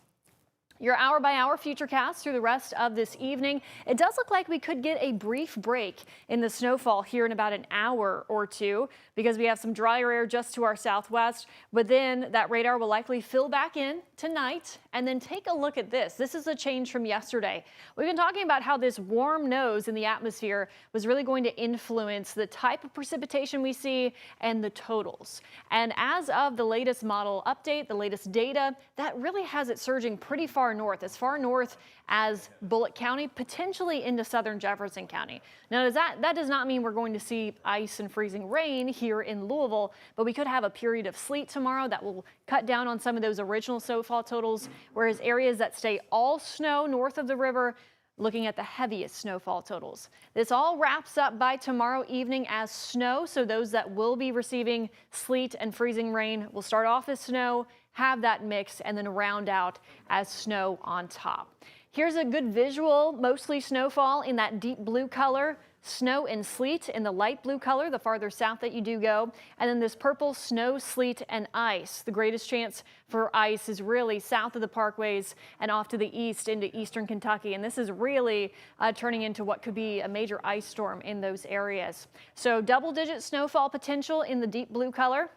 Your hour-by-hour futurecast through the rest of this evening. It does look like we could get a brief break in the snowfall here in about an hour or two because we have some drier air just to our southwest, but then that radar will likely fill back in tonight. And then take a look at this. This is a change from yesterday. We've been talking about how this warm nose in the atmosphere was really going to influence the type of precipitation we see and the totals. And as of the latest model update, the latest data, that really has it surging pretty far north, as far north as Bullitt County, potentially into southern Jefferson County. Now, that does not mean we're going to see ice and freezing rain here in Louisville, but we could have a period of sleet tomorrow that will cut down on some of those original snowfall totals, whereas areas that stay all snow north of the river, looking at the heaviest snowfall totals. This all wraps up by tomorrow evening as snow, so those that will be receiving sleet and freezing rain will start off as snow, have that mix, and then round out as snow on top. Here's a good visual, mostly snowfall in that deep blue color, snow and sleet in the light blue color, the farther south that you do go, and then this purple snow, sleet, and ice. The greatest chance for ice is really south of the parkways and off to the east into eastern Kentucky, and this is really turning into what could be a major ice storm in those areas. So double-digit snowfall potential in the deep blue color.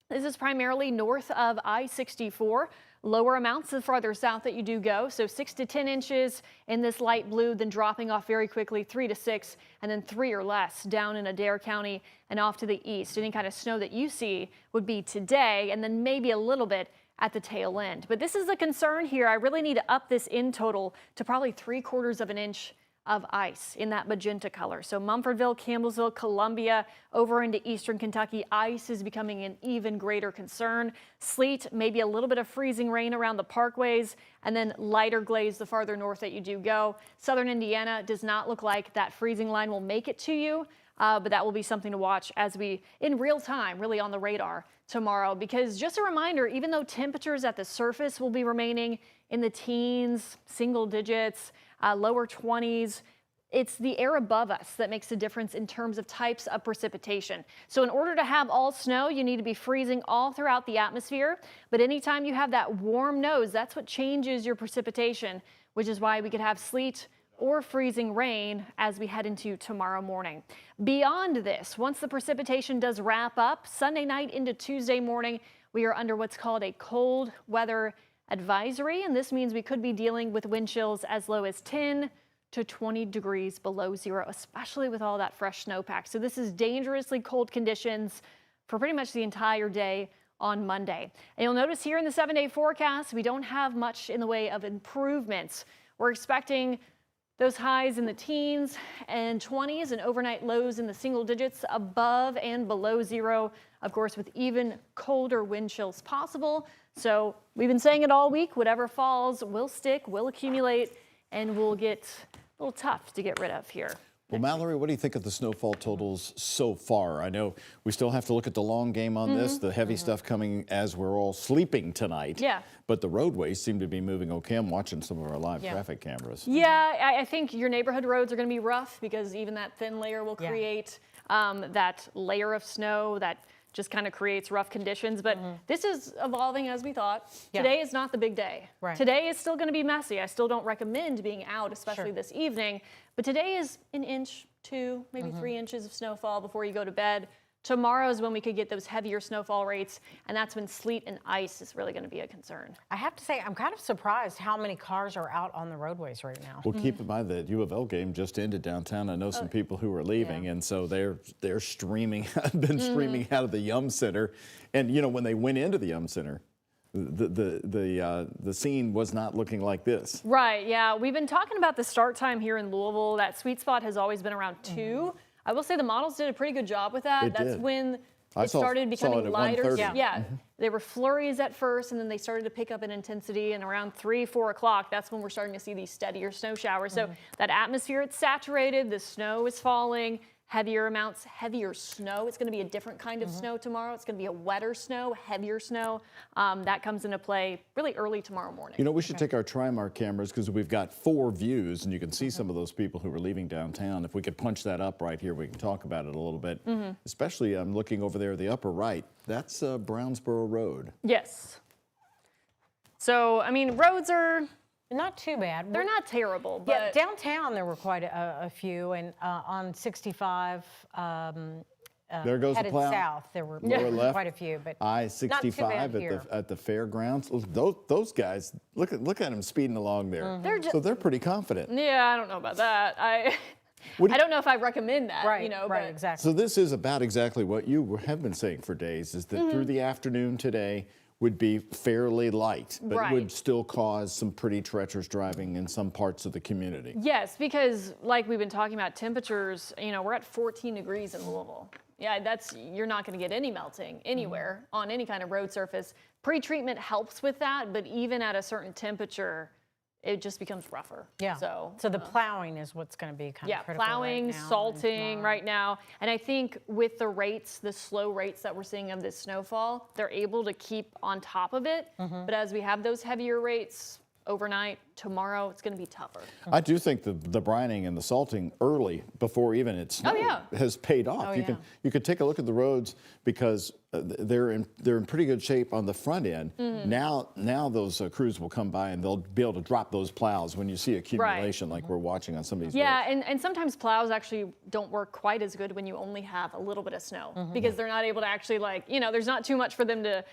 This is primarily north of I-64. Lower amounts the farther south that you do go, so 6 to 10 inches in this light blue, then dropping off very quickly 3 to 6, and then 3 or less down in Adair County and off to the east. Any kind of snow that you see would be today, and then maybe a little bit at the tail end. But this is a concern here. I really need to up this in total to probably 3/4 of an inch of ice in that magenta color. So Mumfordville, Campbellsville, Columbia, over into eastern Kentucky, ice is becoming an even greater concern. Sleet, maybe a little bit of freezing rain around the parkways, and then lighter glaze the farther north that you do go. Southern Indiana does not look like that freezing line will make it to you, but that will be something to watch as we, in real time, really on the radar tomorrow. Because just a reminder, even though temperatures at the surface will be remaining in the teens, single digits, lower 20s, it's the air above us that makes a difference in terms of types of precipitation. So in order to have all snow, you need to be freezing all throughout the atmosphere. But anytime you have that warm nose, that's what changes your precipitation, which is why we could have sleet or freezing rain as we head into tomorrow morning. Beyond this, once the precipitation does wrap up, Sunday night into Tuesday morning, we are under what's called a cold weather advisory, and this means we could be dealing with wind chills as low as 10 to 20 degrees below zero, especially with all that fresh snowpack. So this is dangerously cold conditions for pretty much the entire day on Monday. And you'll notice here in the 7-day forecast, we don't have much in the way of improvements. We're expecting those highs in the teens and 20s and overnight lows in the single digits above and below zero, of course, with even colder wind chills possible. So we've been saying it all week, whatever falls will stick, will accumulate, and will get a little tough to get rid of here. Well, Mallory, what do you think of the snowfall totals so far? I know we still have to look at the long game on this, the heavy stuff coming as we're all sleeping tonight. Yeah. But the roadways seem to be moving okay. I'm watching some of our live traffic cameras. Yeah, I think your neighborhood roads are going to be rough because even that thin layer will create that layer of snow that just kind of creates rough conditions. But this is evolving as we thought. Today is not the big day. Right. Today is still going to be messy. I still don't recommend being out, especially this evening. But today is an inch, 2, maybe 3 inches of snowfall before you go to bed. Tomorrow is when we could get those heavier snowfall rates, and that's when sleet and ice is really going to be a concern. I have to say, I'm kind of surprised how many cars are out on the roadways right now. Well, keep in mind that U of L game just ended downtown. I know some people who are leaving, and so they're streaming, streaming out of the Yum Center. And you know, when they went into the Yum Center, the scene was not looking like this. Right. Yeah, we've been talking about the start time here in Louisville. That sweet spot has always been around 2. I will say the models did a pretty good job with that. That's when it started becoming lighter. Yeah. There were flurries at first, and then they started to pick up in intensity. And around 3, 4 o'clock, that's when we're starting to see these steadier snow showers. So that atmosphere, it's saturated. The snow is falling. Heavier amounts, heavier snow. It's going to be a different kind of snow tomorrow. It's going to be a wetter snow, heavier snow. That comes into play really early tomorrow morning. You know, we should take our Trimark cameras because we've got 4 views, and you can see some of those people who are leaving downtown. If we could punch that up right here, we can talk about it a little bit. Especially, I'm looking over there, the upper right. That's Brownsboro Road. Yes. So, I mean, roads are not too bad. They're not terrible. But yeah, downtown there were quite a few, and on 65, there goes headed the plow. south, there were quite a few, but I-65 at the fairgrounds. Those guys, look at them speeding along there. They're pretty confident. Yeah, I don't know about that. I don't know if I recommend that. Right, you know, right, but exactly. So this is about exactly what you have been saying for days, is that through the afternoon today would be fairly light, but would still cause some pretty treacherous driving in some parts of the community. Yes, because like we've been talking about temperatures, you know, we're at 14 degrees in Louisville. Yeah, you're not going to get any melting anywhere on any kind of road surface. Pre-treatment helps with that, but even at a certain temperature, it just becomes rougher. Yeah. So the plowing is what's going to be kind of critical plowing, right now, salting right now. And I think with the rates, the slow rates that we're seeing of this snowfall, they're able to keep on top of it. But as we have those heavier rates overnight, tomorrow, it's going to be tougher. I do think the brining and the salting early, before even it snowed, has paid off. You could take a look at the roads because they're in pretty good shape on the front end. Now those crews will come by and they'll be able to drop those plows when you see accumulation like we're watching on some of these roads. And sometimes plows actually don't work quite as good when you only have a little bit of snow because they're not able to actually there's not too much for them to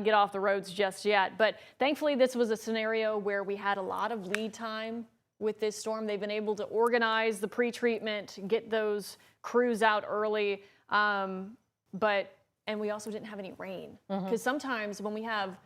get off the roads just yet. But thankfully this was a scenario where we had a lot of lead time with this storm. They've been able to organize the pre-treatment, get those crews out early, and we also didn't have any rain. Because sometimes when we have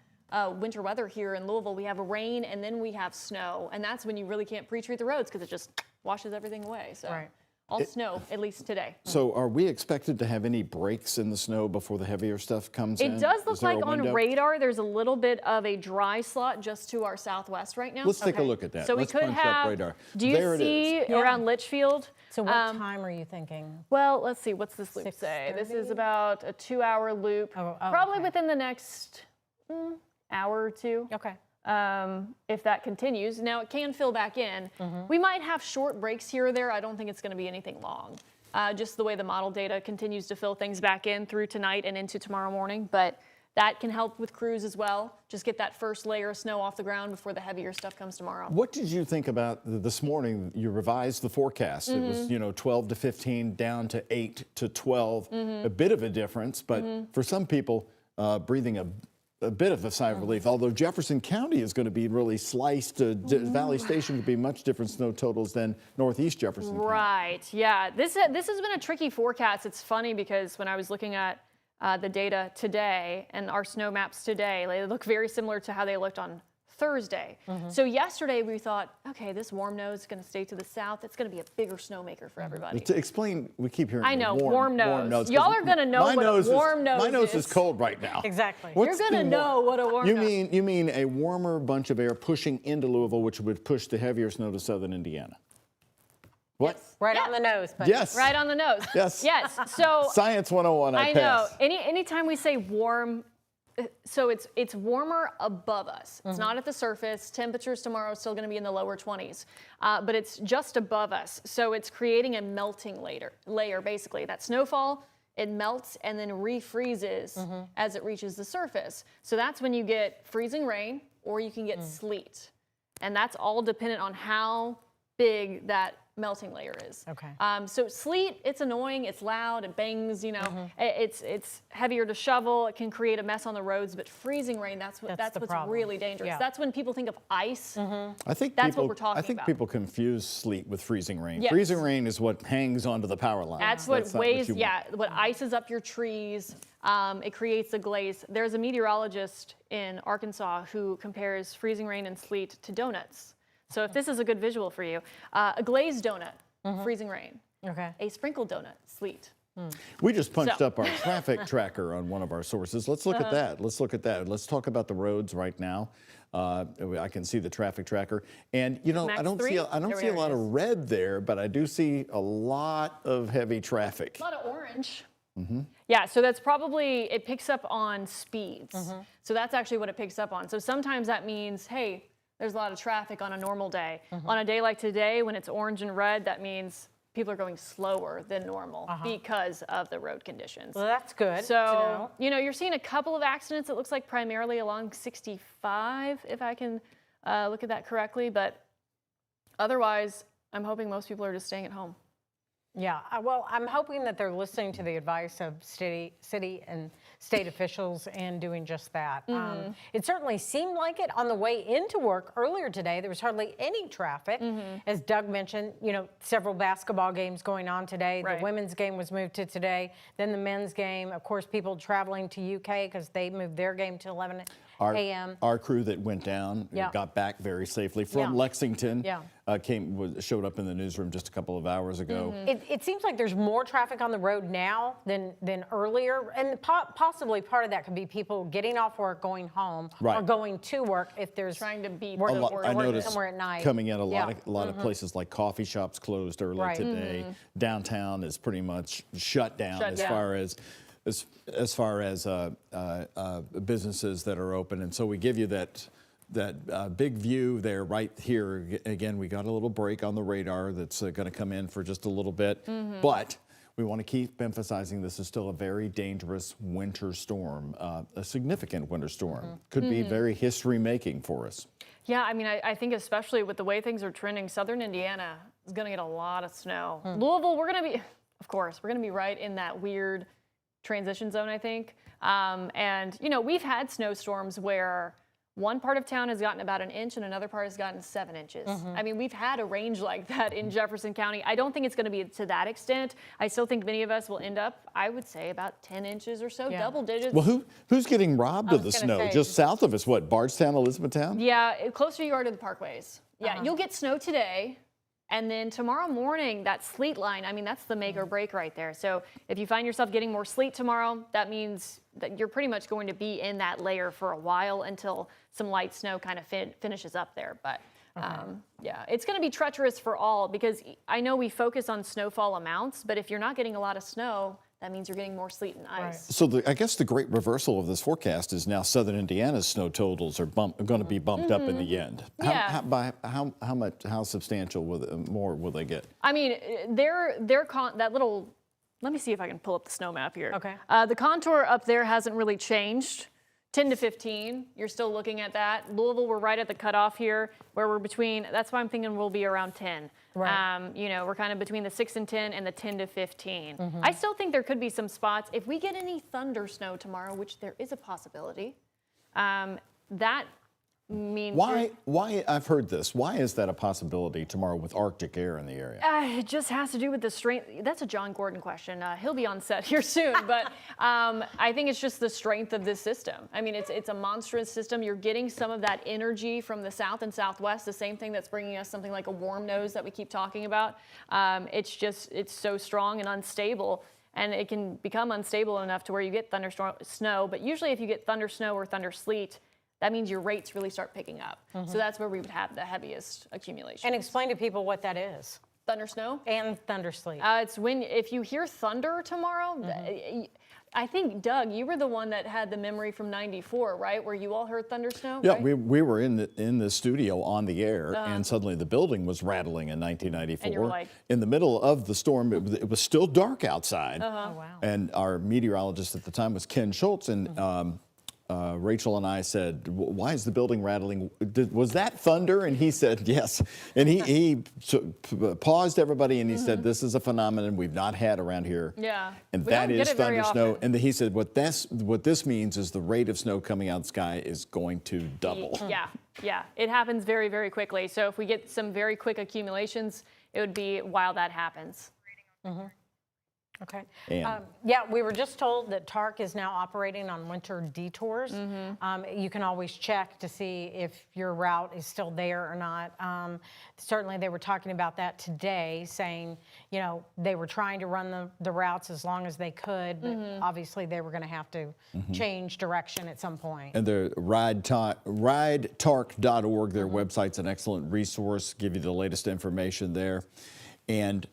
winter weather here in Louisville, we have rain and then we have snow, and that's when you really can't pre-treat the roads because it just washes everything away. So Right. all snow, at least today. So are we expected to have any breaks in the snow before the heavier stuff comes in? It does Is look there a like on window? radar, there's a little bit of a dry slot just to our southwest right now. Let's take a look at that. So Let's we could punch up have, radar. do you There it see is. around Litchfield? So what time are you thinking? Well, let's see, what's this loop say? This is about a 2-hour loop, probably within the next hour or two. Okay. If that continues. Now, it can fill back in. We might have short breaks here or there. I don't think it's going to be anything long. Just the way the model data continues to fill things back in through tonight and into tomorrow morning. But that can help with crews as well. Just get that first layer of snow off the ground before the heavier stuff comes tomorrow. What did you think about this morning? You revised the forecast. It was, 12 to 15 down to 8 to 12. A bit of a difference, but for some people, breathing a bit of a sigh of relief, although Jefferson County is going to be really sliced. Valley Station could be much different snow totals than Northeast Jefferson County. Right, yeah. This has been a tricky forecast. It's funny because when I was looking at the data today and our snow maps today, they look very similar to how they looked on Thursday. So yesterday we thought, okay, this warm nose is going to stay to the south. It's going to be a bigger snowmaker for everybody. To explain, we keep hearing I know, the warm nose. Y'all 'cause are going to know what a warm nose is. My nose is cold right now. Exactly. You're going to know what a warm nose is. You mean a warmer bunch of air pushing into Louisville, which would push the heavier snow to southern Indiana? What? Yes. Right on the nose. Buddy. Yes. Right on the nose. Yes. Yes. So Science 101, I pass. know. Anytime we say warm, so it's warmer above us. It's not at the surface. Temperatures tomorrow are still going to be in the lower 20s, but it's just above us. So it's creating a melting layer basically. That snowfall, it melts and then refreezes as it reaches the surface. So that's when you get freezing rain or you can get sleet. And that's all dependent on how big that melting layer is. Okay. So sleet, it's annoying, it's loud, it bangs, it's heavier to shovel, it can create a mess on the roads, but freezing rain, that's what's problem. really dangerous. Yeah. That's when people think of ice. I think That's people, what we're talking I think about. people confuse sleet with freezing rain. Yes. Freezing rain is what hangs onto the power line. That's what not weighs, you want. what ices up your trees. It creates a glaze. There's a meteorologist in Arkansas who compares freezing rain and sleet to donuts. So if this is a good visual for you, a glazed donut, freezing rain. Okay. A sprinkled donut, sleet. We just punched So- up our traffic tracker on one of our sources. Let's look at that. Let's look at that. Let's talk about the roads right now. I can see the traffic tracker, and I Max don't three? see a lot of red there, but I do see a lot of heavy traffic. A lot of orange. Yeah, so that's probably, it picks up on speeds. So that's actually what it picks up on. So sometimes that means, hey, there's a lot of traffic on a normal day. On a day like today, when it's orange and red, that means people are going slower than normal because of the road conditions. Well, that's good. So, you're seeing a couple of accidents, it looks like primarily along 65, if I can look at that correctly. But otherwise, I'm hoping most people are just staying at home. Yeah, well, I'm hoping that they're listening to the advice of city and state officials and doing just that. It certainly seemed like it on the way into work earlier today. There was hardly any traffic. As Doug mentioned, several basketball games going on today. Right. The women's game was moved to today. Then the men's game. Of course, people traveling to UK because they moved their game to 11 a.m. Our crew that went down got back very safely from Lexington. Showed up in the newsroom just a couple of hours ago. It seems like there's more traffic on the road now than earlier, and possibly part of that could be people getting off work, going home, or going to work if there's trying to beat I noticed somewhere at night. coming in a lot of places like coffee shops closed early today. Downtown is pretty much shut down as far as businesses that are open, and so we give you that big view there right here. Again, we got a little break on the radar that's going to come in for just a little bit, but we want to keep emphasizing this is still a very dangerous winter storm, a significant winter storm. Could be very history-making for us. Yeah, I mean, I think especially with the way things are trending, southern Indiana is going to get a lot of snow. Louisville, we're going to be right in that weird transition zone, I think. And, we've had snowstorms where one part of town has gotten about 1 inch and another part has gotten 7 inches. I mean, we've had a range like that in Jefferson County. I don't think it's going to be to that extent. I still think many of us will end up, I would say, about 10 inches or so, double digits. Well, who's getting robbed of the snow? Just south of us, what, Bardstown, Elizabethtown? Yeah, closer you are to the parkways. Yeah, you'll get snow today. And then tomorrow morning, that sleet line, I mean, that's the make or break right there. So if you find yourself getting more sleet tomorrow, that means that you're pretty much going to be in that layer for a while until some light snow kind of finishes up there. But yeah, it's going to be treacherous for all, because I know we focus on snowfall amounts, but if you're not getting a lot of snow, that means you're getting more sleet and ice. So I guess the great reversal of this forecast is now southern Indiana's snow totals are going to be bumped up in the end. Yeah. How substantial more will they get? I mean, that little, let me see if I can pull up the snow map here. Okay. The contour up there hasn't really changed. 10 to 15, you're still looking at that. Louisville, we're right at the cutoff here, where we're between, that's why I'm thinking we'll be around 10. Right. You know, we're kind of between the 6 and 10 and the 10 to 15. I still think there could be some spots. If we get any thunder snow tomorrow, which there is a possibility, that means... Why, I've heard this, why is that a possibility tomorrow with Arctic air in the area? It just has to do with the strength. That's a John Gordon question. He'll be on set here soon, but I think it's just the strength of this system. I mean, it's a monstrous system. You're getting some of that energy from the south and southwest, the same thing that's bringing us something like a warm nose that we keep talking about. It's so strong and unstable, and it can become unstable enough to where you get thunderstorm snow, but usually if you get thunder snow or thunder sleet, that means your rates really start picking up. So that's where we would have the heaviest accumulation. And explain to people what that is. Thunder snow? And thunder sleet. It's if you hear thunder tomorrow, I think, Doug, you were the one that had the memory from '94, right? Where you all heard thunder snow? Yeah, right? we were in the studio on the air, and suddenly the building was rattling in 1994. And you were like... In the middle of the storm, it was still dark outside. Oh, wow. And our meteorologist at the time was Ken Schultz, and Rachel and I said, why is the building rattling? Was that thunder? And he said, yes. And he paused everybody and he said, this is a phenomenon we've not had around here. Yeah. And We that don't get is it very thunder snow. often. And he said, what this means is the rate of snow coming out of the sky is going to double. Yeah. It happens very, very quickly. So if we get some very quick accumulations, it would be while that happens. Okay. And yeah, we were just told that TARC is now operating on winter detours. You can always check to see if your route is still there or not. Certainly they were talking about that today, saying, you know, they were trying to run the routes as long as they could, but obviously they were going to have to change direction at some point. And the ridetarc.org, their website's an excellent resource, give you the latest information there. And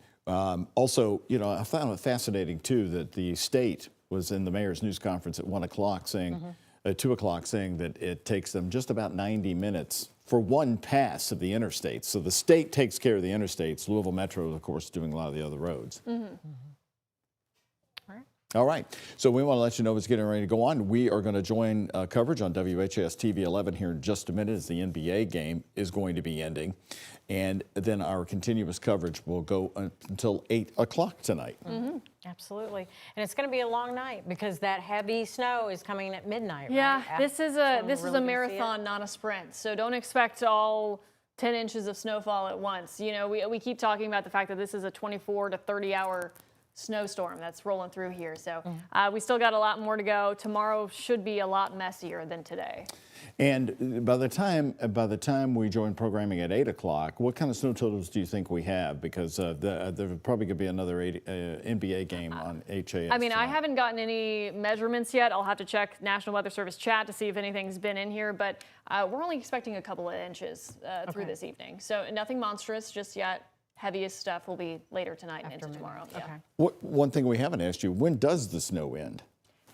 also, you know, I found it fascinating too that the state was in the mayor's news conference at 1 o'clock saying, at 2 o'clock saying that it takes them just about 90 minutes for one pass of the interstates. So the state takes care of the interstates. Louisville Metro, of course, doing a lot of the other roads. All right, so we want to let you know what's getting ready to go on. We are going to join coverage on WHAS TV 11 here in just a minute as the NBA game is going to be ending. And then our continuous coverage will go until 8 o'clock tonight. Absolutely. And it's going to be a long night because that heavy snow is coming at midnight, Yeah, right? this is a marathon, not a sprint. So don't expect all 10 inches of snowfall at once. You know, we keep talking about the fact that this is a 24 to 30 hour snowstorm that's rolling through here. So we still got a lot more to go. Tomorrow should be a lot messier than today. And by the time we join programming at 8 o'clock, what kind of snow totals do you think we have? Because there's probably going to be another NBA game on HAS. I mean, I haven't gotten any measurements yet. I'll have to check National Weather Service chat to see if anything's been in here. But we're only expecting a couple of inches through this evening. So nothing monstrous just yet. Heaviest stuff will be later tonight and into tomorrow. Yeah. One thing we haven't asked you, when does the snow end?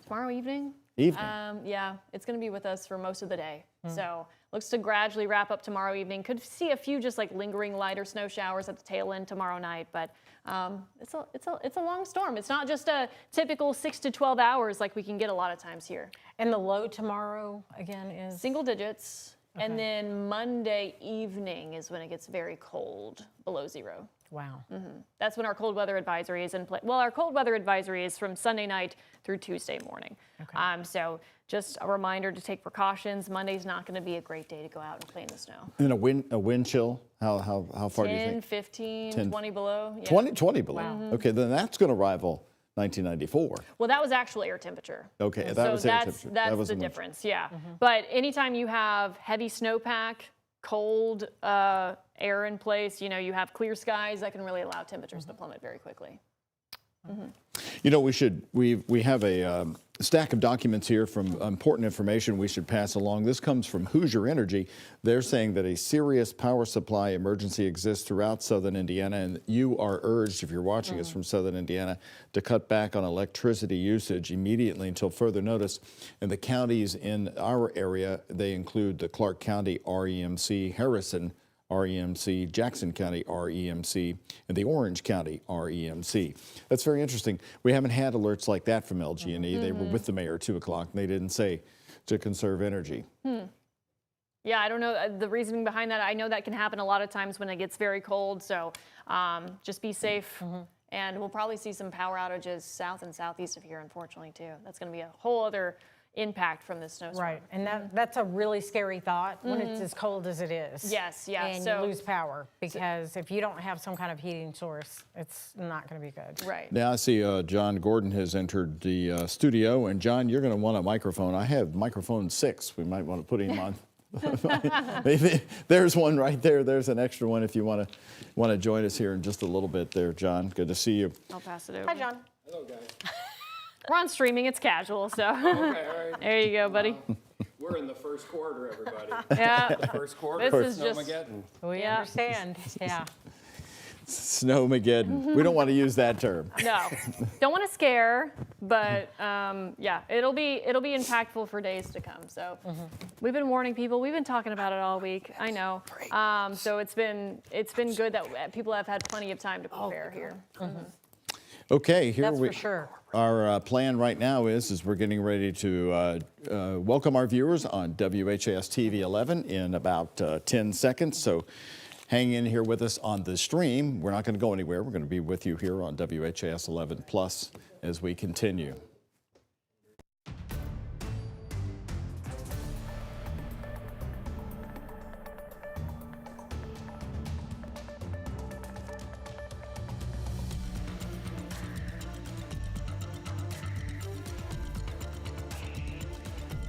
Tomorrow evening? Yeah, it's going to be with us for most of the day. So looks to gradually wrap up tomorrow evening. Could see a few just like lingering lighter snow showers at the tail end tomorrow night, but it's a long storm. It's not just a typical 6 to 12 hours like we can get a lot of times here. And the low tomorrow again is single digits. Okay. And then Monday evening is when it gets very cold, below zero. Wow. That's when our cold weather advisory is in place. Well, our cold weather advisory is from Sunday night through Tuesday morning. Okay. So just a reminder to take precautions. Monday's not going to be a great day to go out and play in the snow. And a wind chill, how far do you think? 10, 15, 20 below. Yeah. 20 below. Wow. Okay, then that's going to rival 1994. Well, that was actual air temperature. Okay, so that was air temperature. That's the difference, yeah. But anytime you have heavy snowpack, cold air in place, you know, you have clear skies, that can really allow temperatures to plummet very quickly. You know, we have a stack of documents here from important information we should pass along. This comes from Hoosier Energy. They're saying that a serious power supply emergency exists throughout southern Indiana, and you are urged, if you're watching us from southern Indiana, to cut back on electricity usage immediately until further notice. And the counties in our area, they include the Clark County REMC, Harrison REMC, Jackson County REMC, and the Orange County REMC. That's very interesting. We haven't had alerts like that from LG&E. They were with the mayor at 2 o'clock, and they didn't say to conserve energy. Yeah, I don't know the reasoning behind that. I know that can happen a lot of times when it gets very cold, so just be safe. And we'll probably see some power outages south and southeast of here, unfortunately, too. That's going to be a whole other impact from this snowstorm. Right, and that's a really scary thought when it's as cold as it is. Yes, yeah. And you lose power because if you don't have some kind of heating source, it's not going to be good. Right. Now I see John Gordon has entered the studio, and John, you're going to want a microphone. I have microphone 6. We might want to put him on. There's one right there. There's an extra one if you want to join us here in just a little bit there, John. Good to see you. I'll pass it over. Hi, John. Hello, guys. We're on streaming, it's casual, so. Okay, all right. There you go, buddy. We're in the first quarter, everybody. Yeah. The first quarter. This is just. Snowmageddon. We understand, yeah. Snowmageddon. We don't want to use that term. No, don't want to scare, but yeah, it'll be impactful for days to come. So we've been warning people. We've been talking about it all week. I know. So it's been good that people have had plenty of time to prepare here. Okay, here That's for sure. Our plan right now is we're getting ready to welcome our viewers on WHAS TV 11 in about 10 seconds. So hang in here with us on the stream. We're not going to go anywhere. We're going to be with you here on WHAS 11 Plus as we continue.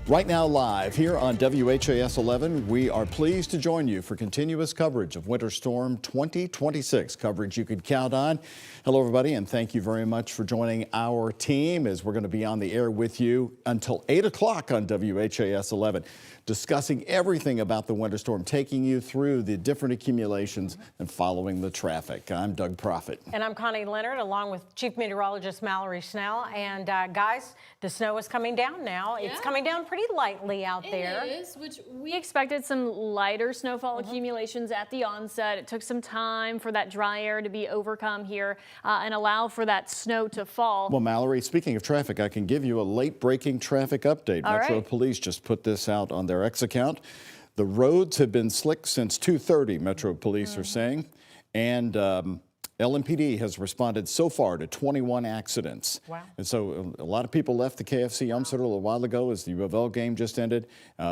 Right now live here on WHAS 11, we are pleased to join you for continuous coverage of Winter Storm 2026, coverage you could count on. Hello everybody, and thank you very much for joining our team as we're going to be on the air with you until 8 o'clock on WHAS 11, discussing everything about the winter storm, taking you through the different accumulations and following the traffic. I'm Doug Proffitt. And I'm Connie Leonard, along with Chief Meteorologist Mallory Snell. And guys, the snow is coming down now. It's coming down pretty lightly out there. It is, which we expected some lighter snowfall accumulations at the onset. It took some time for that dry air to be overcome here and allow for that snow to fall. Well, Mallory, speaking of traffic, I can give you a late-breaking traffic update. All Metro right. Police just put this out on their X account. The roads have been slick since 2:30, Metro Police are saying, and LMPD has responded so far to 21 accidents. Wow. And so a lot of people left the KFC Umster a little while ago as the U of L game just ended.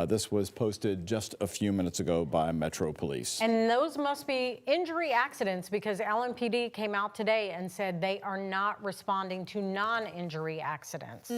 This was posted just a few minutes ago by Metro Police. And those must be injury accidents because LMPD came out today and said they are not responding to non-injury accidents,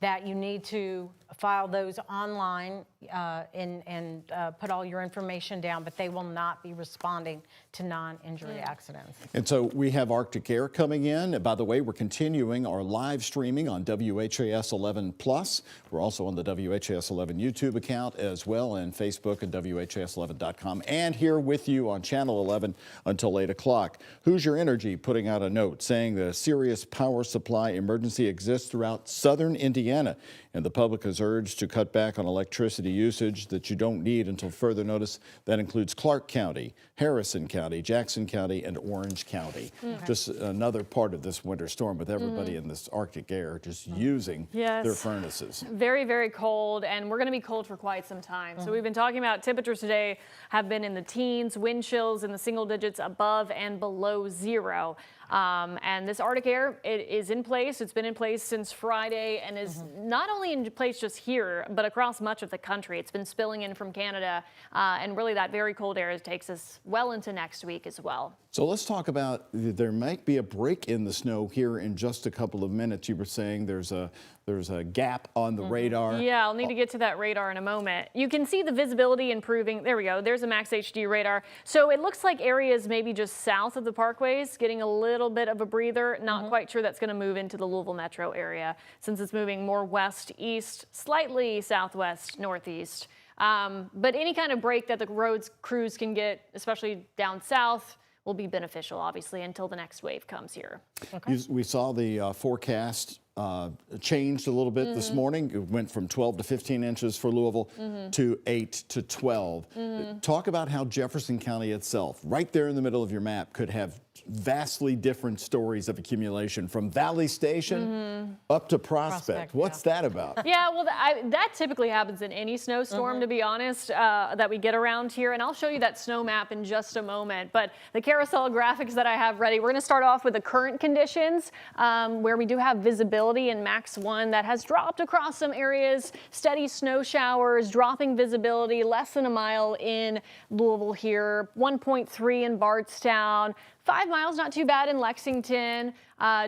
that you need to file those online and put all your information down, but they will not be responding to non-injury accidents. And so we have Arctic Air coming in. By the way, we're continuing our live streaming on WHAS 11 Plus. We're also on the WHAS 11 YouTube account as well, and Facebook and WHAS11.com, and here with you on Channel 11 until 8 o'clock. Hoosier Energy putting out a note saying that a serious power supply emergency exists throughout southern Indiana, and the public is urged to cut back on electricity usage that you don't need until further notice. That includes Clark County, Harrison County, Jackson County, and Orange County. Just another part of this winter storm with everybody in this Arctic air just using their furnaces. Very, very cold, and we're going to be cold for quite some time. So we've been talking about temperatures today have been in the teens, wind chills in the single digits above and below zero. And this Arctic air, it is in place. It's been in place since Friday and is not only in place just here, but across much of the country. It's been spilling in from Canada, and really that very cold air takes us well into next week as well. So let's talk about, there might be a break in the snow here in just a couple of minutes. You were saying there's a gap on the radar. Yeah, I'll need to get to that radar in a moment. You can see the visibility improving. There we go. There's a max HD radar. So it looks like areas maybe just south of the parkways getting a little bit of a breather. Not quite sure that's going to move into the Louisville metro area since it's moving more west, east, slightly southwest, northeast. But any kind of break that the roads crews can get, especially down south, will be beneficial, obviously, until the next wave comes here. We saw the forecast changed a little bit this morning. It went from 12 to 15 inches for Louisville to 8 to 12. Talk about how Jefferson County itself, right there in the middle of your map, could have vastly different stories of accumulation from Valley Station up to Prospect. What's that about? Yeah, well, that typically happens in any snowstorm, to be honest, that we get around here. And I'll show you that snow map in just a moment. But the carousel graphics that I have ready, we're going to start off with the current conditions where we do have visibility in Max 1 that has dropped across some areas, steady snow showers, dropping visibility, less than a mile in Louisville here, 1.3 in Bardstown, 5 miles, not too bad in Lexington,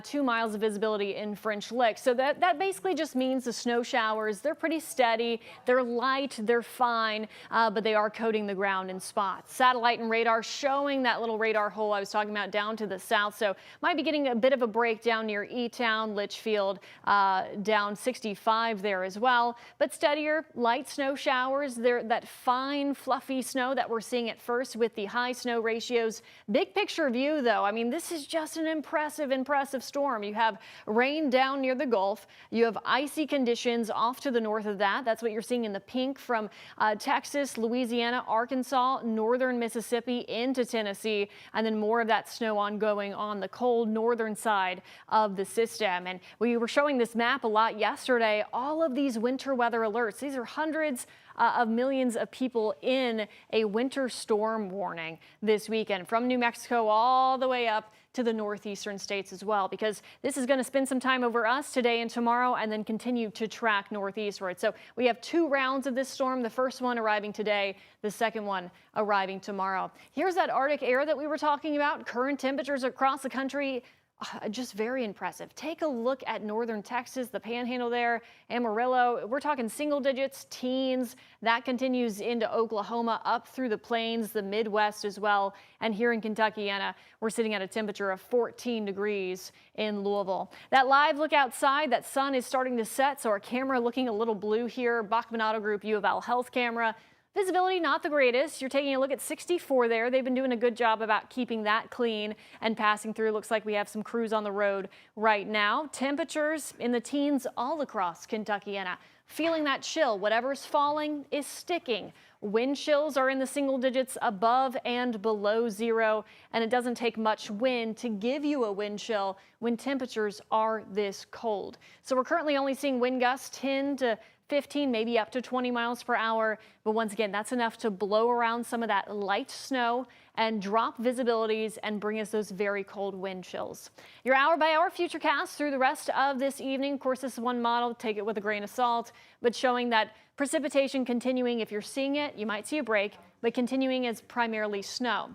2 miles of visibility in French Lick. So that basically just means the snow showers, they're pretty steady, they're light, they're fine, but they are coating the ground in spots. Satellite and radar showing that little radar hole I was talking about down to the south. So might be getting a bit of a break down near E-Town, Litchfield, down 65 there as well. But steadier, light snow showers, that fine, fluffy snow that we're seeing at first with the high snow ratios. Big picture view though, I mean, this is just an impressive storm. You have rain down near the Gulf. You have icy conditions off to the north of that. That's what you're seeing in the pink from Texas, Louisiana, Arkansas, northern Mississippi into Tennessee, and then more of that snow ongoing on the cold northern side of the system. And we were showing this map a lot yesterday. All of these winter weather alerts, these are hundreds of millions of people in a winter storm warning this weekend from New Mexico all the way up to the northeastern states as well, because this is going to spend some time over us today and tomorrow and then continue to track northeastward. So we have 2 rounds of this storm, the first one arriving today, the second one arriving tomorrow. Here's that Arctic air that we were talking about. Current temperatures across the country, just very impressive. Take a look at northern Texas, the panhandle there, Amarillo. We're talking single digits, teens. That continues into Oklahoma, up through the plains, the Midwest as well. And here in Kentuckiana, we're sitting at a temperature of 14 degrees in Louisville. That live look outside, that sun is starting to set, so our camera looking a little blue here. Bachman Auto Group U of L Health camera. Visibility not the greatest. You're taking a look at 64 there. They've been doing a good job about keeping that clean and passing through. Looks like we have some crews on the road right now. Temperatures in the teens all across Kentuckiana. Feeling that chill. Whatever's falling is sticking. Wind chills are in the single digits above and below 0, and it doesn't take much wind to give you a wind chill when temperatures are this cold. So we're currently only seeing wind gusts 10 to 15, maybe up to 20 miles per hour. But once again, that's enough to blow around some of that light snow and drop visibilities and bring us those very cold wind chills. Your hour-by-hour futurecast through the rest of this evening. Of course, this is one model. Take it with a grain of salt, but showing that precipitation continuing. If you're seeing it, you might see a break, but continuing as primarily snow.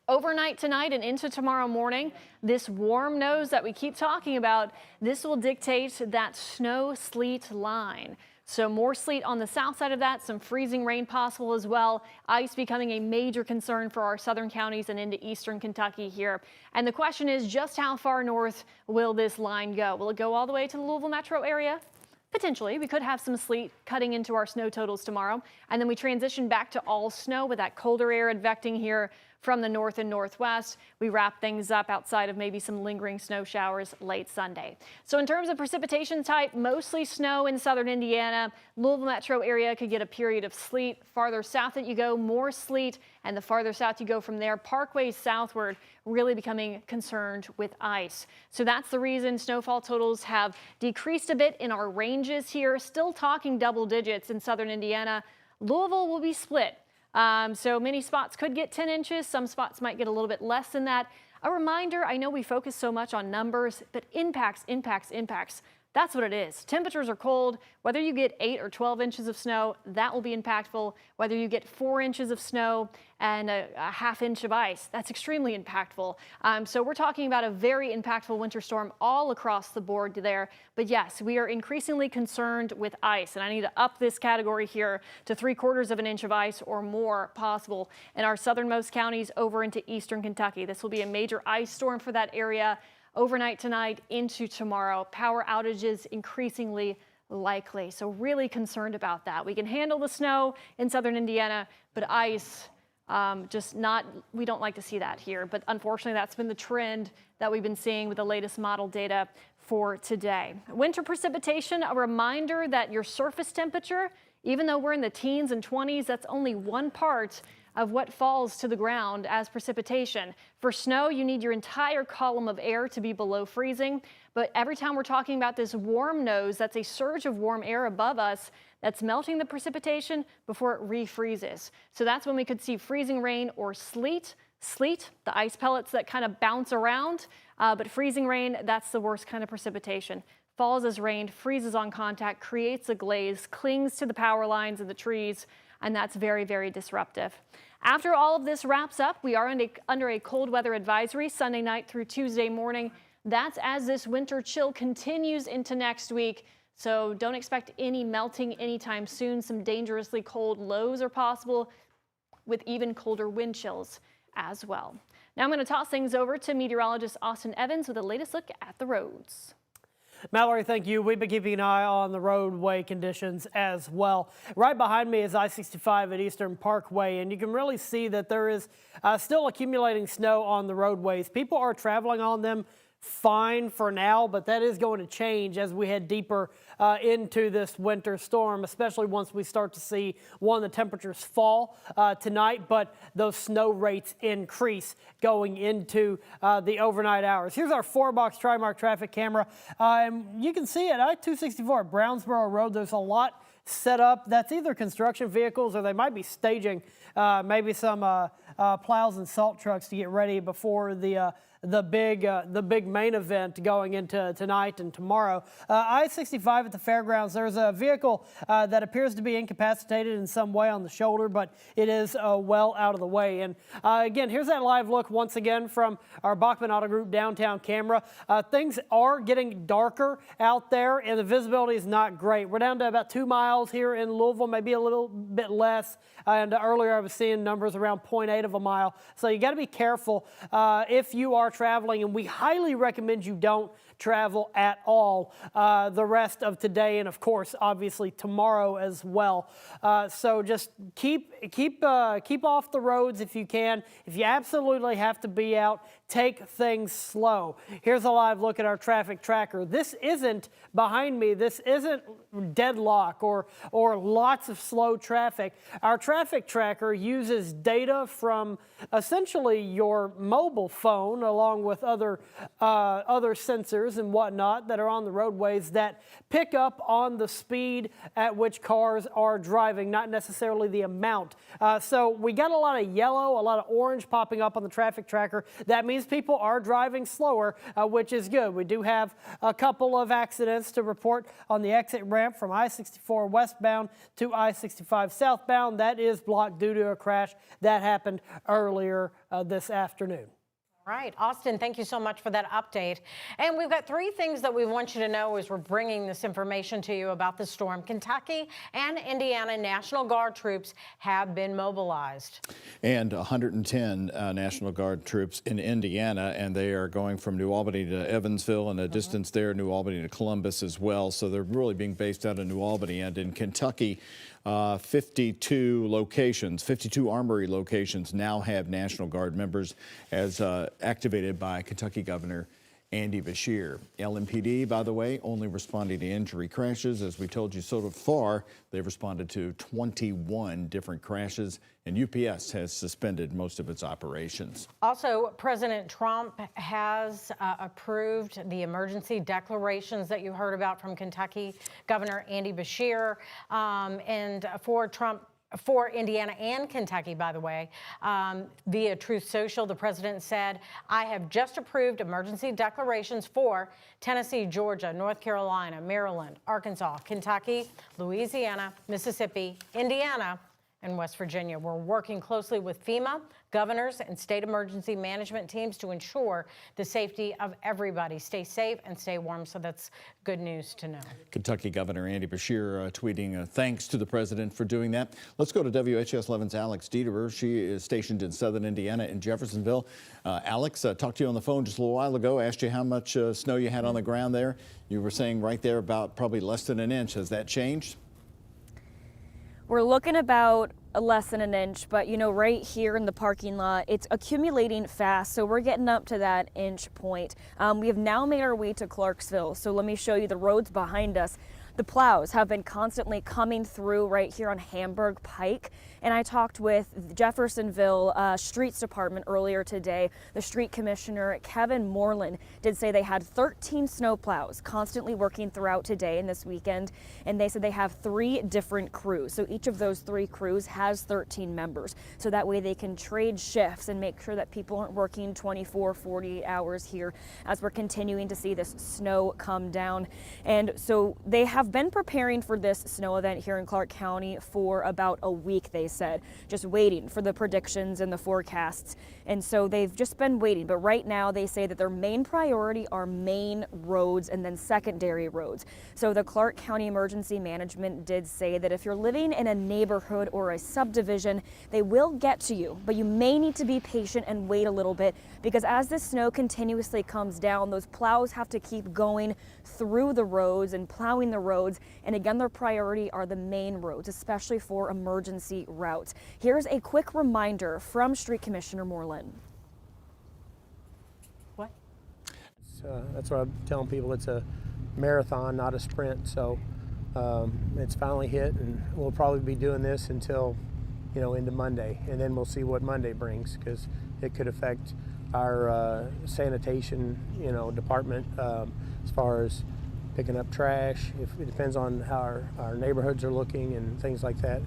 Overnight tonight and into tomorrow morning, this warm nose that we keep talking about, this will dictate that snow sleet line. So more sleet on the south side of that, some freezing rain possible as well. Ice becoming a major concern for our southern counties and into eastern Kentucky here. And the question is, just how far north will this line go? Will it go all the way to the Louisville metro area? Potentially. We could have some sleet cutting into our snow totals tomorrow. And then we transition back to all snow with that colder air advecting here from the north and northwest. We wrap things up outside of maybe some lingering snow showers late Sunday. So in terms of precipitation type, mostly snow in southern Indiana. Louisville metro area could get a period of sleet. Farther south that you go, more sleet. And the farther south you go from there, parkways southward, really becoming concerned with ice. So that's the reason snowfall totals have decreased a bit in our ranges here. Still talking double digits in southern Indiana. Louisville will be split. So many spots could get 10 inches. Some spots might get a little bit less than that. A reminder, I know we focus so much on numbers, but impacts. That's what it is. Temperatures are cold. Whether you get 8 or 12 inches of snow, that will be impactful. Whether you get 4 inches of snow and a half inch of ice, that's extremely impactful. So we're talking about a very impactful winter storm all across the board there. But yes, we are increasingly concerned with ice, and I need to up this category here to 3/4 of an inch of ice or more possible in our southernmost counties over into eastern Kentucky. This will be a major ice storm for that area. Overnight tonight into tomorrow, power outages increasingly likely. So really concerned about that. We can handle the snow in southern Indiana, but ice, we don't like to see that here. But unfortunately, that's been the trend that we've been seeing with the latest model data for today. Winter precipitation, a reminder that your surface temperature, even though we're in the teens and 20s, that's only one part of what falls to the ground as precipitation. For snow, you need your entire column of air to be below freezing. But every time we're talking about this warm nose, that's a surge of warm air above us that's melting the precipitation before it refreezes. So that's when we could see freezing rain or sleet. Sleet, the ice pellets that kind of bounce around, but freezing rain, that's the worst kind of precipitation. Falls as rain, freezes on contact, creates a glaze, clings to the power lines and the trees, and that's very, very disruptive. After all of this wraps up, we are under a cold weather advisory Sunday night through Tuesday morning. That's as this winter chill continues into next week. So don't expect any melting anytime soon. Some dangerously cold lows are possible with even colder wind chills as well. Now I'm going to toss things over to meteorologist Austin Evans with the latest look at the roads. Mallory, thank you. We've been keeping an eye on the roadway conditions as well. Right behind me is I-65 at Eastern Parkway, and you can really see that there is still accumulating snow on the roadways. People are traveling on them fine for now, but that is going to change as we head deeper into this winter storm, especially once we start to see, the temperatures fall tonight, but those snow rates increase going into the overnight hours. Here's our 4-box Trimark traffic camera. You can see at I-264 at Brownsboro Road, there's a lot set up. That's either construction vehicles or they might be staging maybe some plows and salt trucks to get ready before the big main event going into tonight and tomorrow. I-65 at the fairgrounds, there's a vehicle that appears to be incapacitated in some way on the shoulder, but it is well out of the way. And again, here's that live look once again from our Bachman Auto Group downtown camera. Things are getting darker out there and the visibility is not great. We're down to about 2 miles here in Louisville, maybe a little bit less. And earlier I was seeing numbers around 0.8 of a mile. So you got to be careful if you are traveling, and we highly recommend you don't travel at all the rest of today and of course obviously tomorrow as well. So just keep off the roads if you can. If you absolutely have to be out, take things slow. Here's a live look at our traffic tracker. This isn't behind me. This isn't deadlock or lots of slow traffic. Our traffic tracker uses data from essentially your mobile phone along with other sensors and whatnot that are on the roadways that pick up on the speed at which cars are driving, not necessarily the amount. So we got a lot of yellow, a lot of orange popping up on the traffic tracker. That means people are driving slower, which is good. We do have a couple of accidents to report on the exit ramp from I-64 westbound to I-65 southbound. That is blocked due to a crash that happened earlier this afternoon. All right, Austin, thank you so much for that update. And we've got 3 things that we want you to know as we're bringing this information to you about the storm. Kentucky and Indiana National Guard troops have been mobilized. And 110 National Guard troops in Indiana, and they are going from New Albany to Evansville and a distance there, New Albany to Columbus as well. So they're really being based out of New Albany. And in Kentucky, 52 locations, 52 armory locations now have National Guard members as activated by Kentucky Governor Andy Beshear. LMPD, by the way, only responding to injury crashes. As we told you so far, they've responded to 21 different crashes, and UPS has suspended most of its operations. Also, President Trump has approved the emergency declarations that you heard about from Kentucky Governor Andy Beshear. And for Trump for Indiana and Kentucky, by the way. Via Truth Social, the president said, I have just approved emergency declarations for Tennessee, Georgia, North Carolina, Maryland, Arkansas, Kentucky, Louisiana, Mississippi, Indiana, and West Virginia. We're working closely with FEMA, governors, and state emergency management teams to ensure the safety of everybody. Stay safe and stay warm. So that's good news to know. Kentucky Governor Andy Beshear tweeting thanks to the president for doing that. Let's go to WHS 11's Alex Dieterer. She is stationed in southern Indiana in Jeffersonville. Alex, talked to you on the phone just a little while ago, asked you how much snow you had on the ground there. You were saying right there about probably less than an inch. Has that changed? We're looking about less than an inch, but you know, right here in the parking lot, it's accumulating fast, so we're getting up to that inch point. We have now made our way to Clarksville, so let me show you the roads behind us. The plows have been constantly coming through right here on Hamburg Pike. And I talked with Jeffersonville Streets Department earlier today. The street commissioner, Kevin Moreland, did say they had 13 snow plows constantly working throughout today and this weekend. And they said they have 3 different crews. So each of those 3 crews has 13 members. So that way they can trade shifts and make sure that people aren't working 24, 48 hours here as we're continuing to see this snow come down. And so they have been preparing for this snow event here in Clark County for about a week, they said, just waiting for the predictions and the forecasts. And so they've just been waiting. But right now they say that their main priority are main roads and then secondary roads. So the Clark County Emergency Management did say that if you're living in a neighborhood or a subdivision, they will get to you, but you may need to be patient and wait a little bit, because as the snow continuously comes down, those plows have to keep going through the roads and plowing the roads. And again, their priority are the main roads, especially for emergency routes. Here's a quick reminder from Street Commissioner Moreland. What? That's what I'm telling people. It's a marathon, not a sprint. So it's finally hit, and we'll probably be doing this until, into Monday, and then we'll see what Monday brings, because it could affect our sanitation, department as far as picking up trash. It depends on how our neighborhoods are looking and things like that.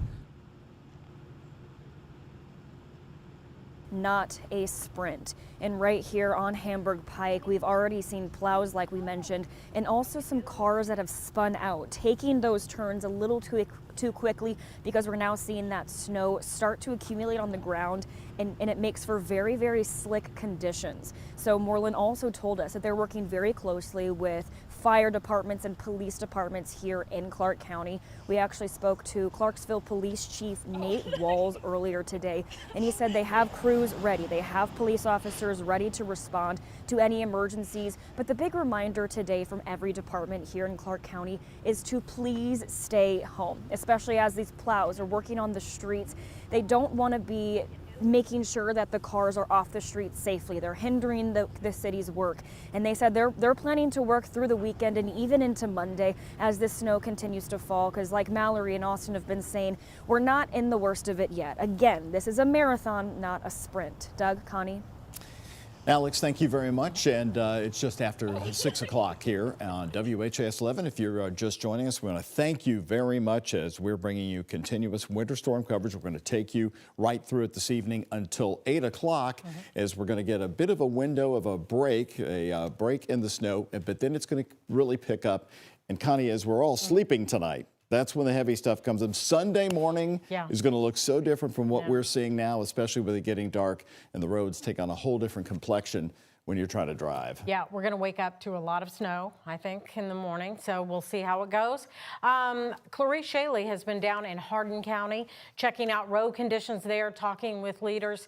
Not a sprint. And right here on Hamburg Pike, we've already seen plows like we mentioned, and also some cars that have spun out, taking those turns a little too quickly, because we're now seeing that snow start to accumulate on the ground, and it makes for very, very slick conditions. So Moreland also told us that they're working very closely with fire departments and police departments here in Clark County. We actually spoke to Clarksville Police Chief Nate Walls earlier today, and he said they have crews ready. They have police officers ready to respond to any emergencies. But the big reminder today from every department here in Clark County is to please stay home, especially as these plows are working on the streets. They don't want to be making sure that the cars are off the street safely. They're hindering the city's work. And they said they're planning to work through the weekend and even into Monday as this snow continues to fall, because like Mallory and Austin have been saying, we're not in the worst of it yet. Again, this is a marathon, not a sprint. Doug, Connie? Alex, thank you very much. And it's just after 6 o'clock here on WHAS 11. If you're just joining us, we want to thank you very much as we're bringing you continuous winter storm coverage. We're going to take you right through it this evening until 8 o'clock, as we're going to get a bit of a window of a break in the snow, but then it's going to really pick up. And Connie, as we're all sleeping tonight, that's when the heavy stuff comes in. Sunday morning is going to look so different from what we're seeing now, especially with it getting dark and the roads take on a whole different complexion when you're trying to drive. Yeah, we're going to wake up to a lot of snow, I think, in the morning, so we'll see how it goes. Clarice Shaley has been down in Hardin County, checking out road conditions there, talking with leaders.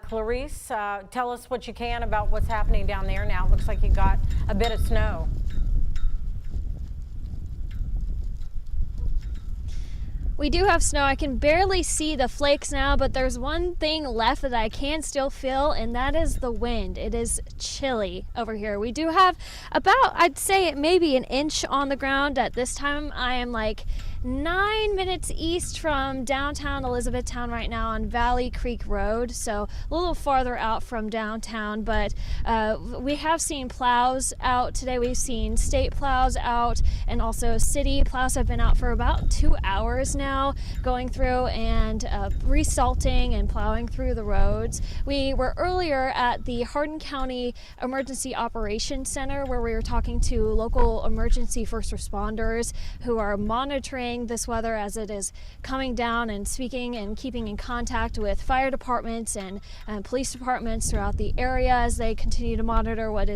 Clarice, tell us what you can about what's happening down there now. It looks like you got a bit of snow. We do have snow. I can barely see the flakes now, but there's one thing left that I can still feel, and that is the wind. It is chilly over here. We do have about, I'd say, maybe an inch on the ground. At this time, I am like 9 minutes east from downtown Elizabethtown right now on Valley Creek Road, so a little farther out from downtown, but we have seen plows out today. We've seen state plows out and also city plows have been out for about 2 hours now, going through and resalting and plowing through the roads. We were earlier at the Hardin County Emergency Operations Center where we were talking to local emergency first responders who are monitoring this weather as it is coming down, and speaking and keeping in contact with fire departments and police departments throughout the area as they continue to monitor what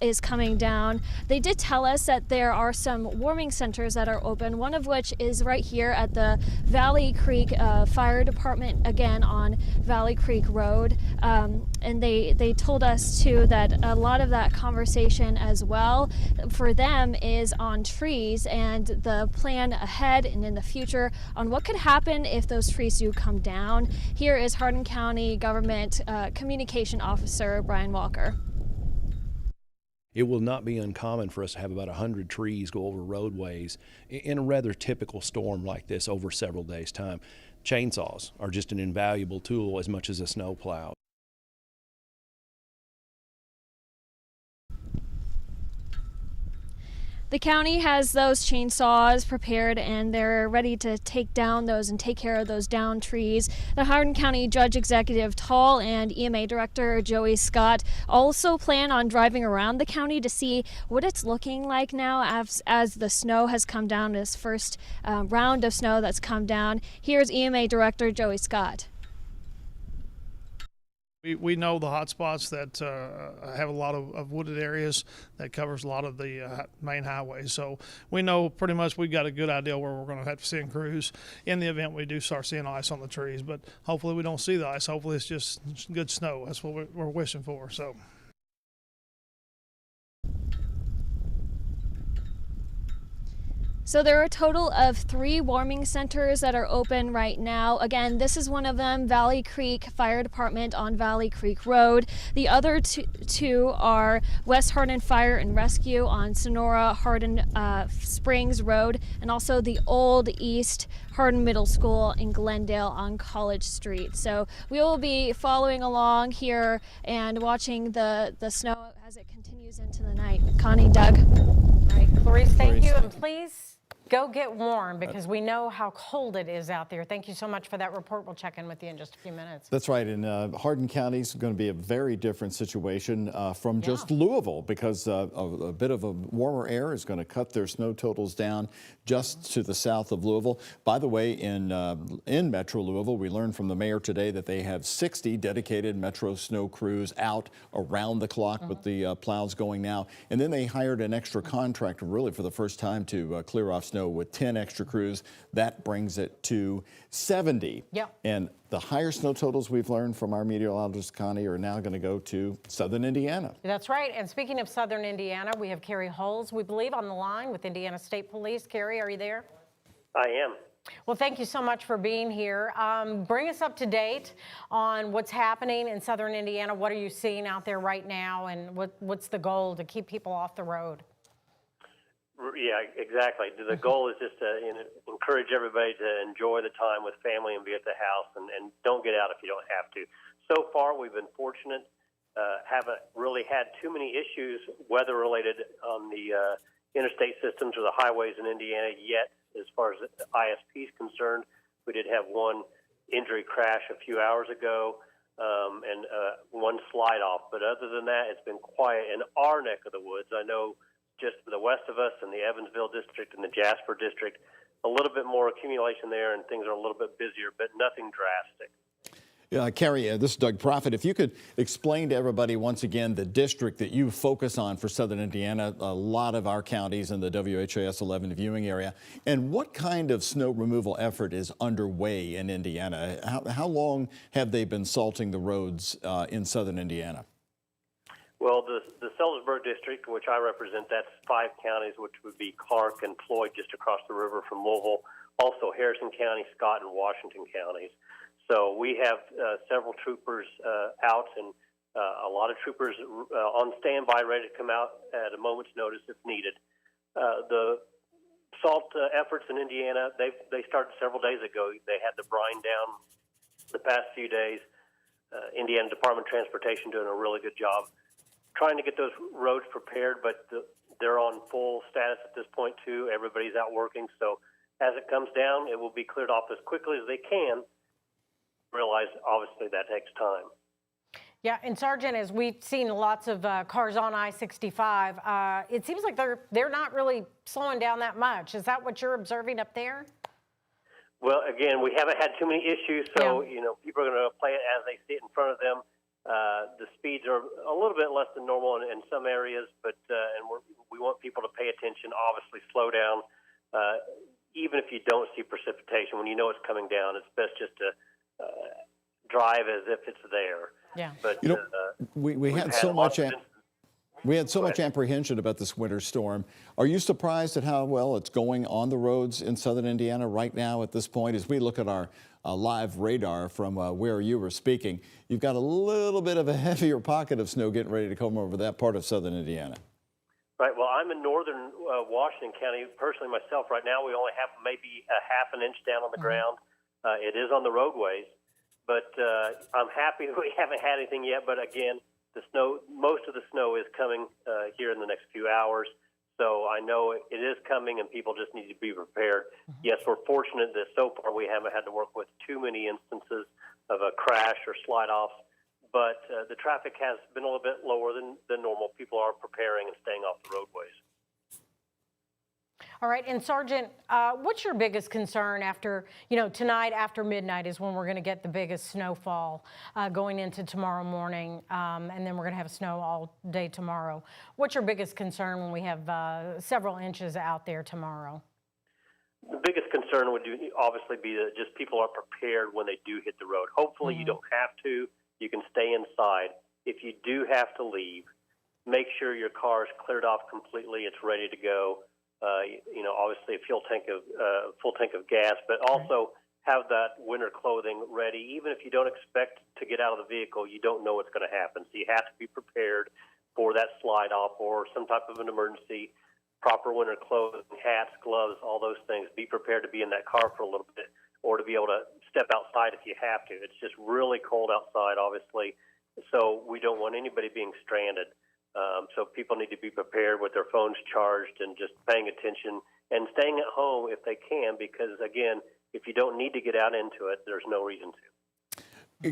is coming down. They did tell us that there are some warming centers that are open, one of which is right here at the Valley Creek Fire Department, again on Valley Creek Road. And they told us too that a lot of that conversation as well for them is on trees and the plan ahead and in the future on what could happen if those trees do come down. Here is Hardin County Government Communication Officer Brian Walker. It will not be uncommon for us to have about 100 trees go over roadways in a rather typical storm like this over several days' time. Chainsaws are just an invaluable tool as much as a snow plow. The county has those chainsaws prepared and they're ready to take down those and take care of those downed trees. The Hardin County Judge Executive Tall and EMA Director Joey Scott also plan on driving around the county to see what it's looking like now as the snow has come down, this first round of snow that's come down. Here's EMA Director Joey Scott. We know the hot spots that have a lot of wooded areas that covers a lot of the main highways. So we know pretty much we've got a good idea where we're going to have to send crews in the event we do start seeing ice on the trees. But hopefully we don't see the ice. Hopefully it's just good snow. That's what we're wishing for. So. So there are a total of 3 warming centers that are open right now. Again, this is one of them, Valley Creek Fire Department on Valley Creek Road. The other two are West Hardin Fire and Rescue on Sonora Hardin Springs Road, and also the Old East Hardin Middle School in Glendale on College Street. So we will be following along here and watching the snow as it continues into the night. Connie, Doug. All right, Clarice, thank you, and please go get warm because we know how cold it is out there. Thank you so much for that report. We'll check in with you in just a few minutes. That's right. And Hardin County is going to be a very different situation from just Louisville, because a bit of a warmer air is going to cut their snow totals down just to the south of Louisville. By the way, in Metro Louisville, we learned from the mayor today that they have 60 dedicated Metro snow crews out around the clock with the plows going now. And then they hired an extra contractor really for the first time to clear off snow with 10 extra crews. That brings it to 70. Yeah. And the higher snow totals we've learned from our meteorologist, Connie, are now going to go to southern Indiana. That's right. And speaking of southern Indiana, we have Carrie Holes, we believe, on the line with Indiana State Police. Carrie, are you there? I am. Well, thank you so much for being here. Bring us up to date on what's happening in southern Indiana. What are you seeing out there right now, and what's the goal to keep people off the road? Yeah, exactly. The goal is just to encourage everybody to enjoy the time with family and be at the house, and don't get out if you don't have to. So far, we've been fortunate. Haven't really had too many issues weather-related on the interstate systems or the highways in Indiana yet. As far as the ISP is concerned, we did have one injury crash a few hours ago and one slide-off. But other than that, it's been quiet in our neck of the woods. I know just to the west of us in the Evansville district and the Jasper district, a little bit more accumulation there and things are a little bit busier, but nothing drastic. Carrie, this is Doug Proffitt. If you could explain to everybody once again the district that you focus on for southern Indiana, a lot of our counties in the WHAS 11 viewing area, and what kind of snow removal effort is underway in Indiana? How long have they been salting the roads in southern Indiana? Well, the Sellersburg district, which I represent, that's 5 counties, which would be Clark and Floyd just across the river from Louisville, also Harrison County, Scott, and Washington counties. So we have several troopers out and a lot of troopers on standby, ready to come out at a moment's notice if needed. The salt efforts in Indiana, they started several days ago. They had the brine down the past few days. Indiana Department of Transportation doing a really good job trying to get those roads prepared, but they're on full status at this point too. Everybody's out working, so as it comes down, it will be cleared off as quickly as they can. Realize, obviously, that takes time. Yeah, and Sergeant, as we've seen lots of cars on I-65, it seems like they're not really slowing down that much. Is that what you're observing up there? Well, again, we haven't had too many issues, so people are going to play it as they see it in front of them. The speeds are a little bit less than normal in some areas, but we want people to pay attention. Obviously, slow down. Even if you don't see precipitation, when you know it's coming down, it's best just to drive as if it's there. Yeah. But we had so much. We had so much apprehension about this winter storm. Are you surprised at how well it's going on the roads in southern Indiana right now at this point? As we look at our live radar from where you were speaking, you've got a little bit of a heavier pocket of snow getting ready to come over that part of southern Indiana. Right. Well, I'm in northern Washington County. Personally, myself, right now, we only have maybe a half an inch down on the ground. It is on the roadways, but I'm happy we haven't had anything yet. But again, the snow, most of the snow is coming here in the next few hours. So I know it is coming and people just need to be prepared. Yes, we're fortunate that so far we haven't had to work with too many instances of a crash or slide offs, but the traffic has been a little bit lower than normal. People are preparing and staying off the roadways. All right, and Sergeant, what's your biggest concern after, tonight after midnight is when we're going to get the biggest snowfall going into tomorrow morning, and then we're going to have snow all day tomorrow. What's your biggest concern when we have several inches out there tomorrow? The biggest concern would obviously be that just people are prepared when they do hit the road. Hopefully you don't have to. You can stay inside. If you do have to leave, make sure your car is cleared off completely. It's ready to go. Obviously a full tank of gas, but also have that winter clothing ready. Even if you don't expect to get out of the vehicle, you don't know what's going to happen. So you have to be prepared for that slide off or some type of an emergency. Proper winter clothing, hats, gloves, all those things. Be prepared to be in that car for a little bit or to be able to step outside if you have to. It's just really cold outside, obviously, so we don't want anybody being stranded. So people need to be prepared with their phones charged and just paying attention and staying at home if they can, because, again, if you don't need to get out into it, there's no reason to.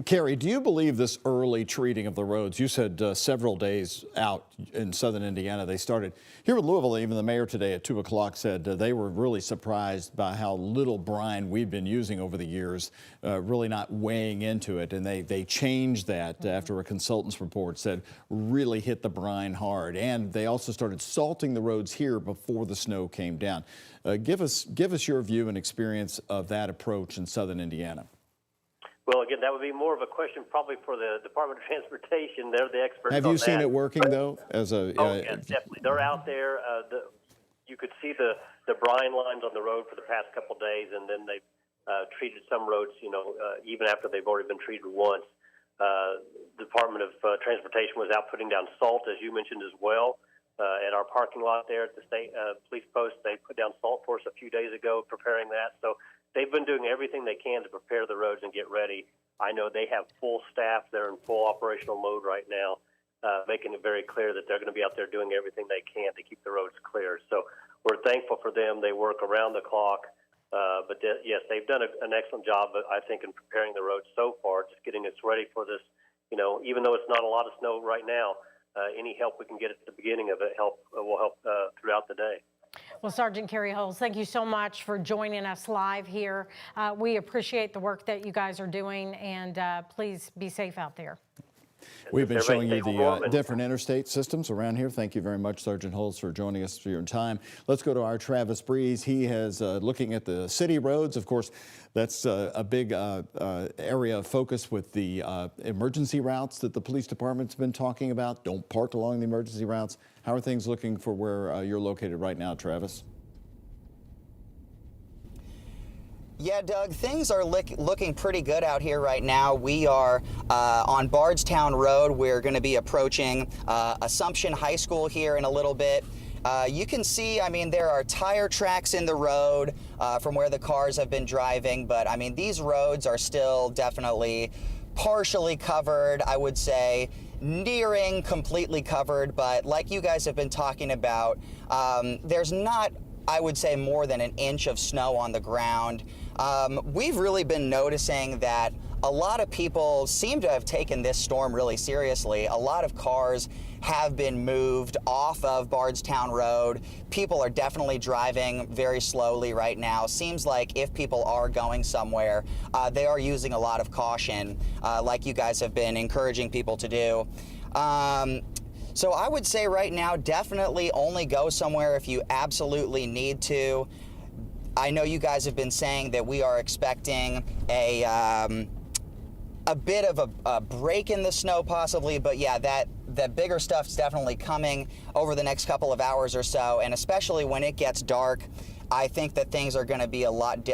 Carrie, do you believe this early treating of the roads? You said several days out in southern Indiana they started. Here in Louisville, even the mayor today at 2 o'clock said they were really surprised by how little brine we've been using over the years, really not weighing into it. And they changed that after a consultant's report said really hit the brine hard. And they also started salting the roads here before the snow came down. Give us your view and experience of that approach in southern Indiana. Well, again, that would be more of a question probably for the Department of Transportation. They're the experts on that. Have you seen it working, though? Yes, definitely. They're out there. You could see the brine lines on the road for the past couple of days, and then they've treated some roads, even after they've already been treated once. The Department of Transportation was out putting down salt, as you mentioned as well. At our parking lot there at the state police post, they put down salt for us a few days ago, preparing that. So they've been doing everything they can to prepare the roads and get ready. I know they have full staff. They're in full operational mode right now, making it very clear that they're going to be out there doing everything they can to keep the roads clear. So we're thankful for them. They work around the clock. But yes, they've done an excellent job, I think, in preparing the roads so far, just getting us ready for this. Even though it's not a lot of snow right now, any help we can get at the beginning of it will help throughout the day. Well, Sergeant Kerry Holes, thank you so much for joining us live here. We appreciate the work that you guys are doing, and please be safe out there. We've been showing you the different interstate systems around here. Thank you very much, Sergeant Holes, for joining us for your time. Let's go to our Travis Breeze. He has looking at the city roads. Of course, that's a big area of focus with the emergency routes that the police department's been talking about. Don't park along the emergency routes. How are things looking for where you're located right now, Travis? Yeah, Doug, things are looking pretty good out here right now. We are on Bardstown Road. We're going to be approaching Assumption High School here in a little bit. You can see, I mean, there are tire tracks in the road from where the cars have been driving, but I mean, these roads are still definitely partially covered, I would say, nearing completely covered, but like you guys have been talking about, there's not, I would say, more than an inch of snow on the ground. We've really been noticing that a lot of people seem to have taken this storm really seriously. A lot of cars have been moved off of Bardstown Road. People are definitely driving very slowly right now. Seems like if people are going somewhere, they are using a lot of caution, like you guys have been encouraging people to do. So I would say right now, definitely only go somewhere if you absolutely need to. I know you guys have been saying that we are expecting a bit of a break in the snow possibly, but yeah, that bigger stuff's definitely coming over the next couple of hours or so, and especially when it gets dark, I think that things are going to be a lot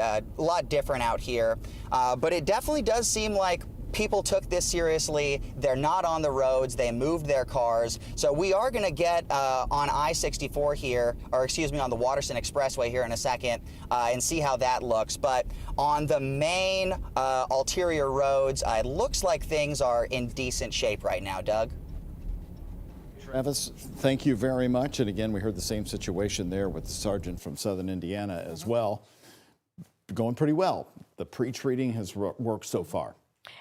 different out here. But it definitely does seem like people took this seriously. They're not on the roads. They moved their cars. So we are going to get on I-64 here, or excuse me, on the Waterston Expressway here in a second, and see how that looks. But on the main ulterior roads, it looks like things are in decent shape right now, Doug. Travis, thank you very much. And again, we heard the same situation there with the sergeant from Southern Indiana as well. Going pretty well. The pre-treating has worked so far.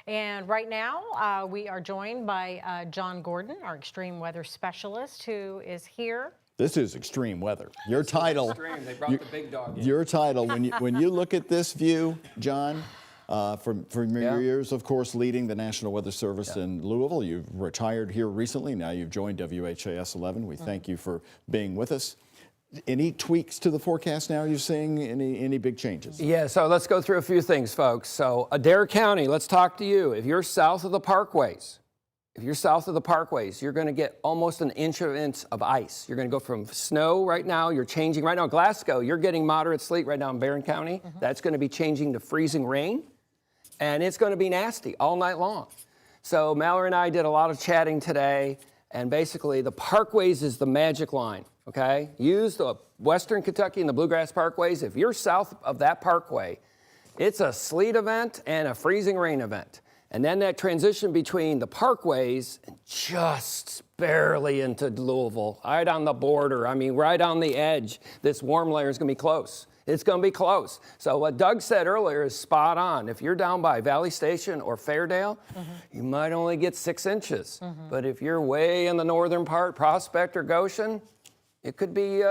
And right now, we are joined by John Gordon, our extreme weather specialist, who is here. This is extreme weather. Your title. Extreme. They brought the big dog in. Your title. When you look at this view, John, from your years, of course, leading the National Weather Service in Louisville, you've retired here recently. Now you've joined WHAS 11. We thank you for being with us. Any tweaks to the forecast now you're seeing? Any big changes? Yeah, so let's go through a few things, folks. So Adair County, let's talk to you. If you're south of the parkways, you're going to get almost an inch of ice. You're going to go from snow right now, you're changing right now. Glasgow, you're getting moderate sleet right now in Barron County. That's going to be changing to freezing rain, and it's going to be nasty all night long. So Mallory and I did a lot of chatting today, and basically the parkways is the magic line. Okay, use the Western Kentucky and the Bluegrass Parkways. If you're south of that parkway, it's a sleet event and a freezing rain event. And then that transition between the parkways and just barely into Louisville, right on the border, I mean, right on the edge, this warm layer is going to be close. It's going to be close. So what Doug said earlier is spot on. If you're down by Valley Station or Fairdale, you might only get 6 inches. But if you're way in the northern part, Prospect or Goshen, it could be,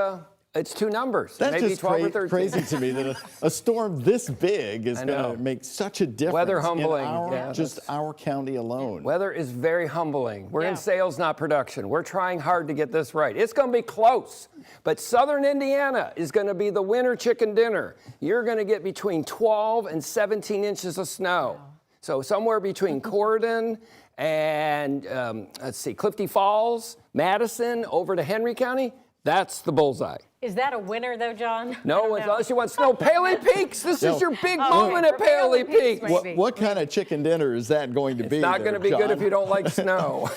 it's 2 numbers. That's maybe just 12 or 13. crazy to me that a storm this big is going to make such a difference. Weather humbling. In just our county alone. Weather is very humbling. We're in sales, not production. We're trying hard to get this right. It's going to be close, but Southern Indiana is going to be the winter chicken dinner. You're going to get between 12 and 17 inches of snow. So somewhere between Corydon and, let's see, Clifty Falls, Madison, over to Henry County, that's the bullseye. Is that a winner, though, John? No, unless you want snow. Paley Peaks. This is your big moment at Paley Peaks. What kind of chicken dinner is that going to be? It's not going to be good if you don't like snow.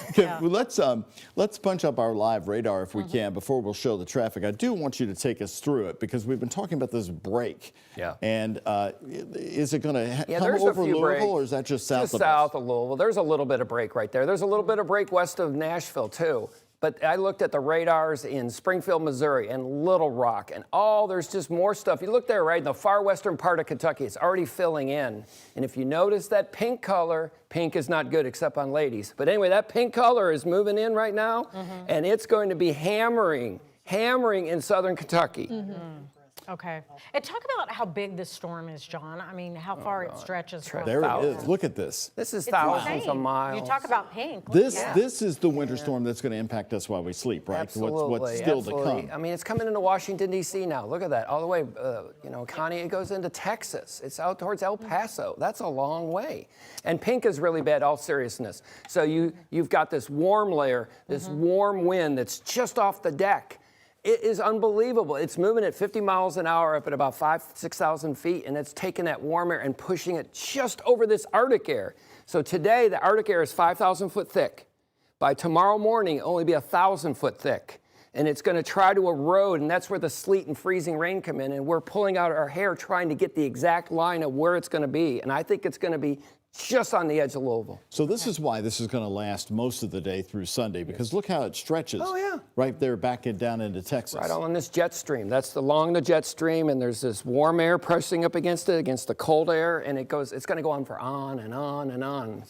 Let's punch up our live radar if we can before we'll show the traffic. I do want you to take us through it because we've been talking about this break. Yeah. And is it going to come there's over a few Louisville breaks. or is that just south of us? South of Louisville. There's a little bit of break right there. There's a little bit of break west of Nashville, too. But I looked at the radars in Springfield, Missouri, and Little Rock, and there's just more stuff. You look there, right, in the far western part of Kentucky, it's already filling in. And if you notice that pink color, pink is not good except on ladies. But anyway, that pink color is moving in right now, and it's going to be hammering in southern Kentucky. Okay. And talk about how big this storm is, John. I mean, how far it stretches. There it is. Look at this. This is thousands of miles. You talk about pink. This is the winter storm that's going to impact us while we sleep, right? Absolutely. What's still to come. I mean, it's coming into Washington, D.C. now. Look at that. All the way, Connie, it goes into Texas. It's out towards El Paso. That's a long way. And pink is really bad, all seriousness. So you've got this warm layer, this warm wind that's just off the deck. It is unbelievable. It's moving at 50 miles an hour up at about 6,000 feet, and it's taking that warm air and pushing it just over this Arctic air. So today, the Arctic air is 5,000 foot thick. By tomorrow morning, it'll only be 1,000 foot thick. and it's going to try to erode, and that's where the sleet and freezing rain come in, and we're pulling out our hair trying to get the exact line of where it's going to be, and I think it's going to be just on the edge of Louisville. So this is why this is going to last most of the day through Sunday, because look how it stretches. Oh, yeah. Right there back down into Texas. Right on this jet stream. That's along the jet stream, and there's this warm air pressing up against it, against the cold air, and it's going to go on for on and on and on.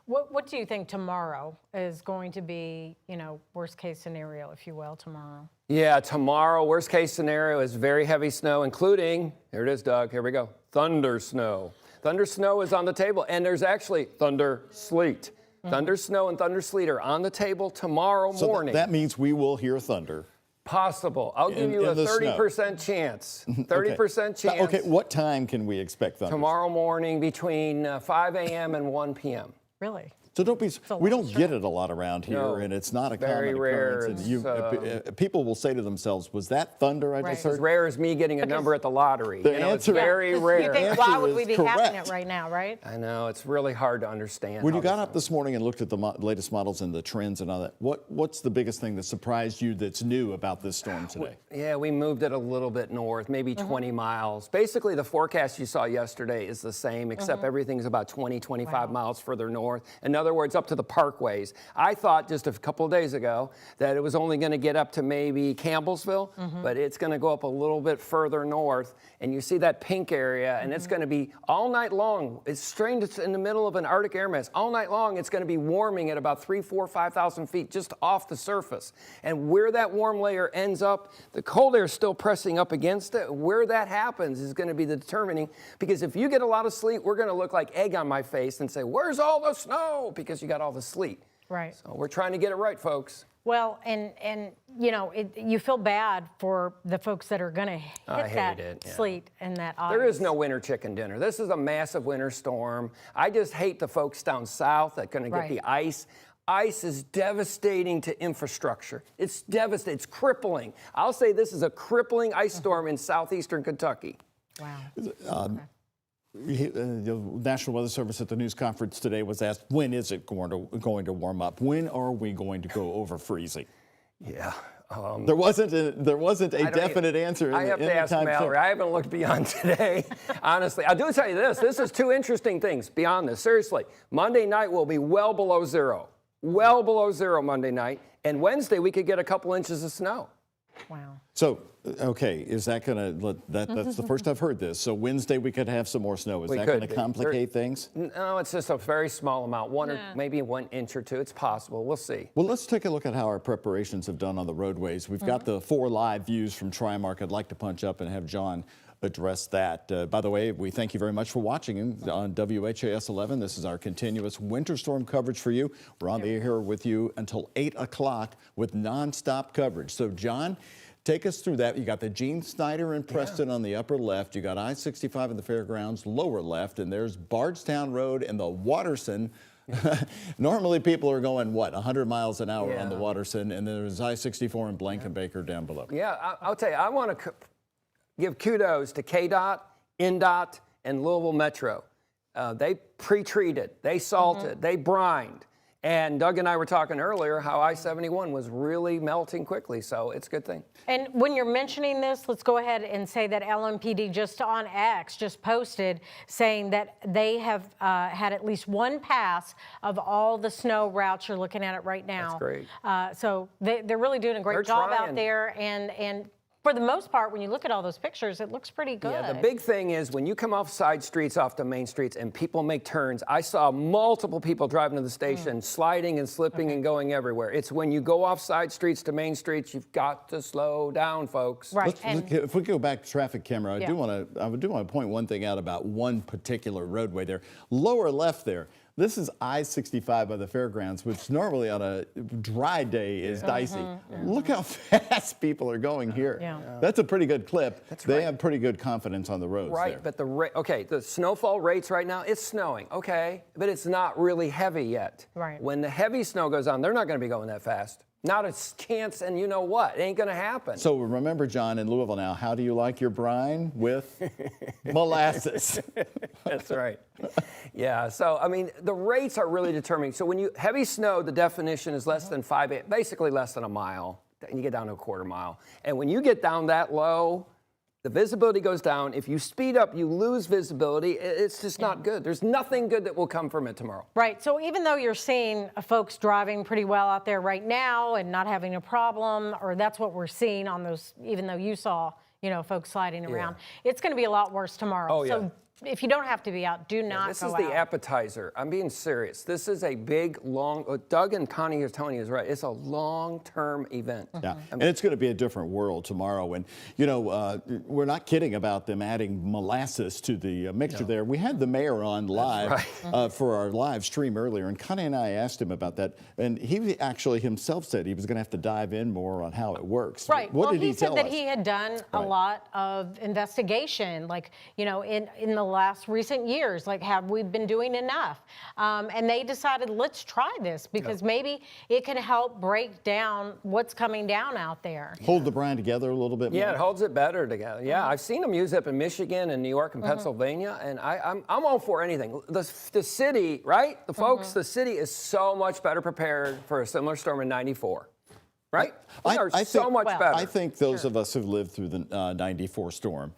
What do you think tomorrow is going to be, worst case scenario, if you will, tomorrow? Yeah, tomorrow, worst case scenario is very heavy snow, including, here it is, Doug, here we go, thunder snow. Thunder snow is on the table, and there's actually thunder sleet. Thunder snow and thunder sleet are on the table tomorrow morning. So that means we will hear thunder. Possible. I'll give you a 30% chance. 30% chance. Okay, what time can we expect thunder? Tomorrow morning between 5 a.m. and 1 p.m. Really? So we don't get it a lot around here, No, and it's not a very common rare. occurrence. And people will say to themselves, "Was that thunder I just heard?" As rare as me getting a number at the lottery. The answer, it's very rare. You think, why would we be having it right now, right? I know, it's really hard to understand. When you got up this morning and looked at the latest models and the trends and all that, what's the biggest thing that surprised you that's new about this storm today? Yeah, we moved it a little bit north, maybe 20 miles. Basically, the forecast you saw yesterday is the same, except everything's about 20, 25 miles further north. In other words, up to the parkways. I thought just a couple of days ago that it was only going to get up to maybe Campbellsville, but it's going to go up a little bit further north. And you see that pink area, and it's going to be all night long. It's strange, it's in the middle of an Arctic air mass. All night long, it's going to be warming at about 3,000, 4,000, 5,000 feet just off the surface. And where that warm layer ends up, the cold air is still pressing up against it. Where that happens is going to be the determining, because if you get a lot of sleet, we're going to look like egg on my face and say, "Where's all the snow?" Because you got all the sleet. Right. So we're trying to get it right, folks. Well, and you feel bad for the folks that are going to hit that sleet and that ice. There is no winter chicken dinner. This is a massive winter storm. I just hate the folks down south that are going to get the ice. Ice is devastating to infrastructure. It's devastating. It's crippling. I'll say this is a crippling ice storm in southeastern Kentucky. Wow. The National Weather Service at the news conference today was asked, when is it going to warm up? When are we going to go over freezing? Yeah. There wasn't a definite answer. I have to ask Mallory. I haven't looked beyond today. Honestly, I do tell you this. This is two interesting things beyond this. Seriously, Monday night will be well below zero. Well below zero Monday night. And Wednesday, we could get a couple inches of snow. Wow. So, okay, is that going to, that's the first I've heard this. So Wednesday we could have some more snow. Is that going to complicate things? No, it's just a very small amount, or maybe 1 inch or two. It's possible. We'll see. Well, let's take a look at how our preparations have done on the roadways. We've got the 4 live views from Trimark. I'd like to punch up and have John address that. By the way, we thank you very much for watching on WHAS 11. This is our continuous winter storm coverage for you. We're on the air here with you until 8 o'clock with nonstop coverage. So, John, take us through that. You got the Gene Snyder and Preston on the upper left. You got I-65 in the fairgrounds lower left, and there's Bardstown Road and the Watterson. Normally people are going, 100 miles an hour on the Watterson, and there's I-64 and Blankenbaker down below. Yeah, I'll tell you, I want to give kudos to KDOT, NDOT, and Louisville Metro. They pre-treated, they salted, they brined. And Doug and I were talking earlier how I-71 was really melting quickly, so it's a good thing. And when you're mentioning this, let's go ahead and say that LMPD just on X just posted saying that they have had at least one pass of all the snow routes. You're looking at it right now. That's great. So they're really doing a great job out there, and for the most part, when you look at all those pictures, it looks pretty good. Yeah, the big thing is when you come off side streets, off the main streets, and people make turns, I saw multiple people driving to the station, sliding and slipping and going everywhere. It's when you go off side streets to main streets, you've got to slow down, folks. Right. If we go back to traffic camera, I do want to point one thing out about one particular roadway there. Lower left there. This is I-65 by the fairgrounds, which normally on a dry day is dicey. Look how fast people are going here. That's a pretty good clip. They have pretty good confidence on the roads there. But the snowfall rates right now, it's snowing, but it's not really heavy yet. Right. When the heavy snow goes on, they're not going to be going that fast. Not a chance, and you know what? It ain't going to happen. So remember, John, in Louisville now, how do you like your brine? With molasses. That's right. Yeah, so, I mean, the rates are really determining. So when you heavy snow, the definition is less than basically less than a mile. and you get down to a quarter mile. And when you get down that low, the visibility goes down. If you speed up, you lose visibility. It's just not good. There's nothing good that will come from it tomorrow. Right. So even though you're seeing folks driving pretty well out there right now and not having a problem, or that's what we're seeing on those, even though you saw, folks sliding around, it's going to be a lot worse tomorrow. Oh, yeah. So if you don't have to be out, do not This go is the out. appetizer. I'm being serious. This is a big, long, Doug and Connie are telling you is right. It's a long-term event. Yeah, and it's going to be a different world tomorrow. And, we're not kidding about them adding molasses to the mixture there. We had the mayor on live for our live stream earlier, and Connie and I asked him about that. And he actually himself said he was going to have to dive in more on how it works. Right. What well, did he tell said that us? he had done a lot of investigation, like, in the last recent years, like, have we been doing enough? And they decided, let's try this because maybe it can help break down what's coming down out there. Hold the brine together a little bit more. Yeah, it holds it better together. Yeah, I've seen them use it in Michigan and New York and Pennsylvania, and I'm all for anything. The city, right? The folks, the city is so much better prepared for a similar storm in '94. Right? We are so much better. I think those of us who've lived through the '94 storm,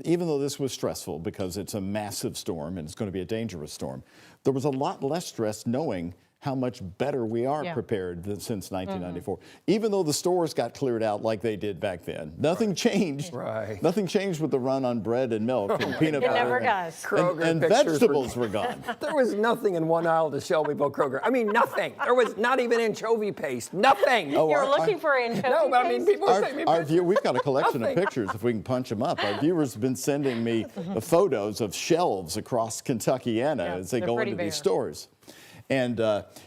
even though this was stressful because it's a massive storm and it's going to be a dangerous storm, there was a lot less stress knowing how much better we are prepared since 1994. Even though the stores got cleared out like they did back then, nothing changed. Right. Nothing changed with the run on bread and milk and peanut butter. It never does. Kroger And vegetables were gone. There was nothing in one aisle to Shelbyville Kroger. I mean, nothing. There was not even anchovy paste. Nothing. You're looking for anchovy No, but I mean, people send me pictures. We've got a collection of pictures if we can punch them up. Our viewers have been sending me photos of shelves across Kentuckiana as they go into these stores. And,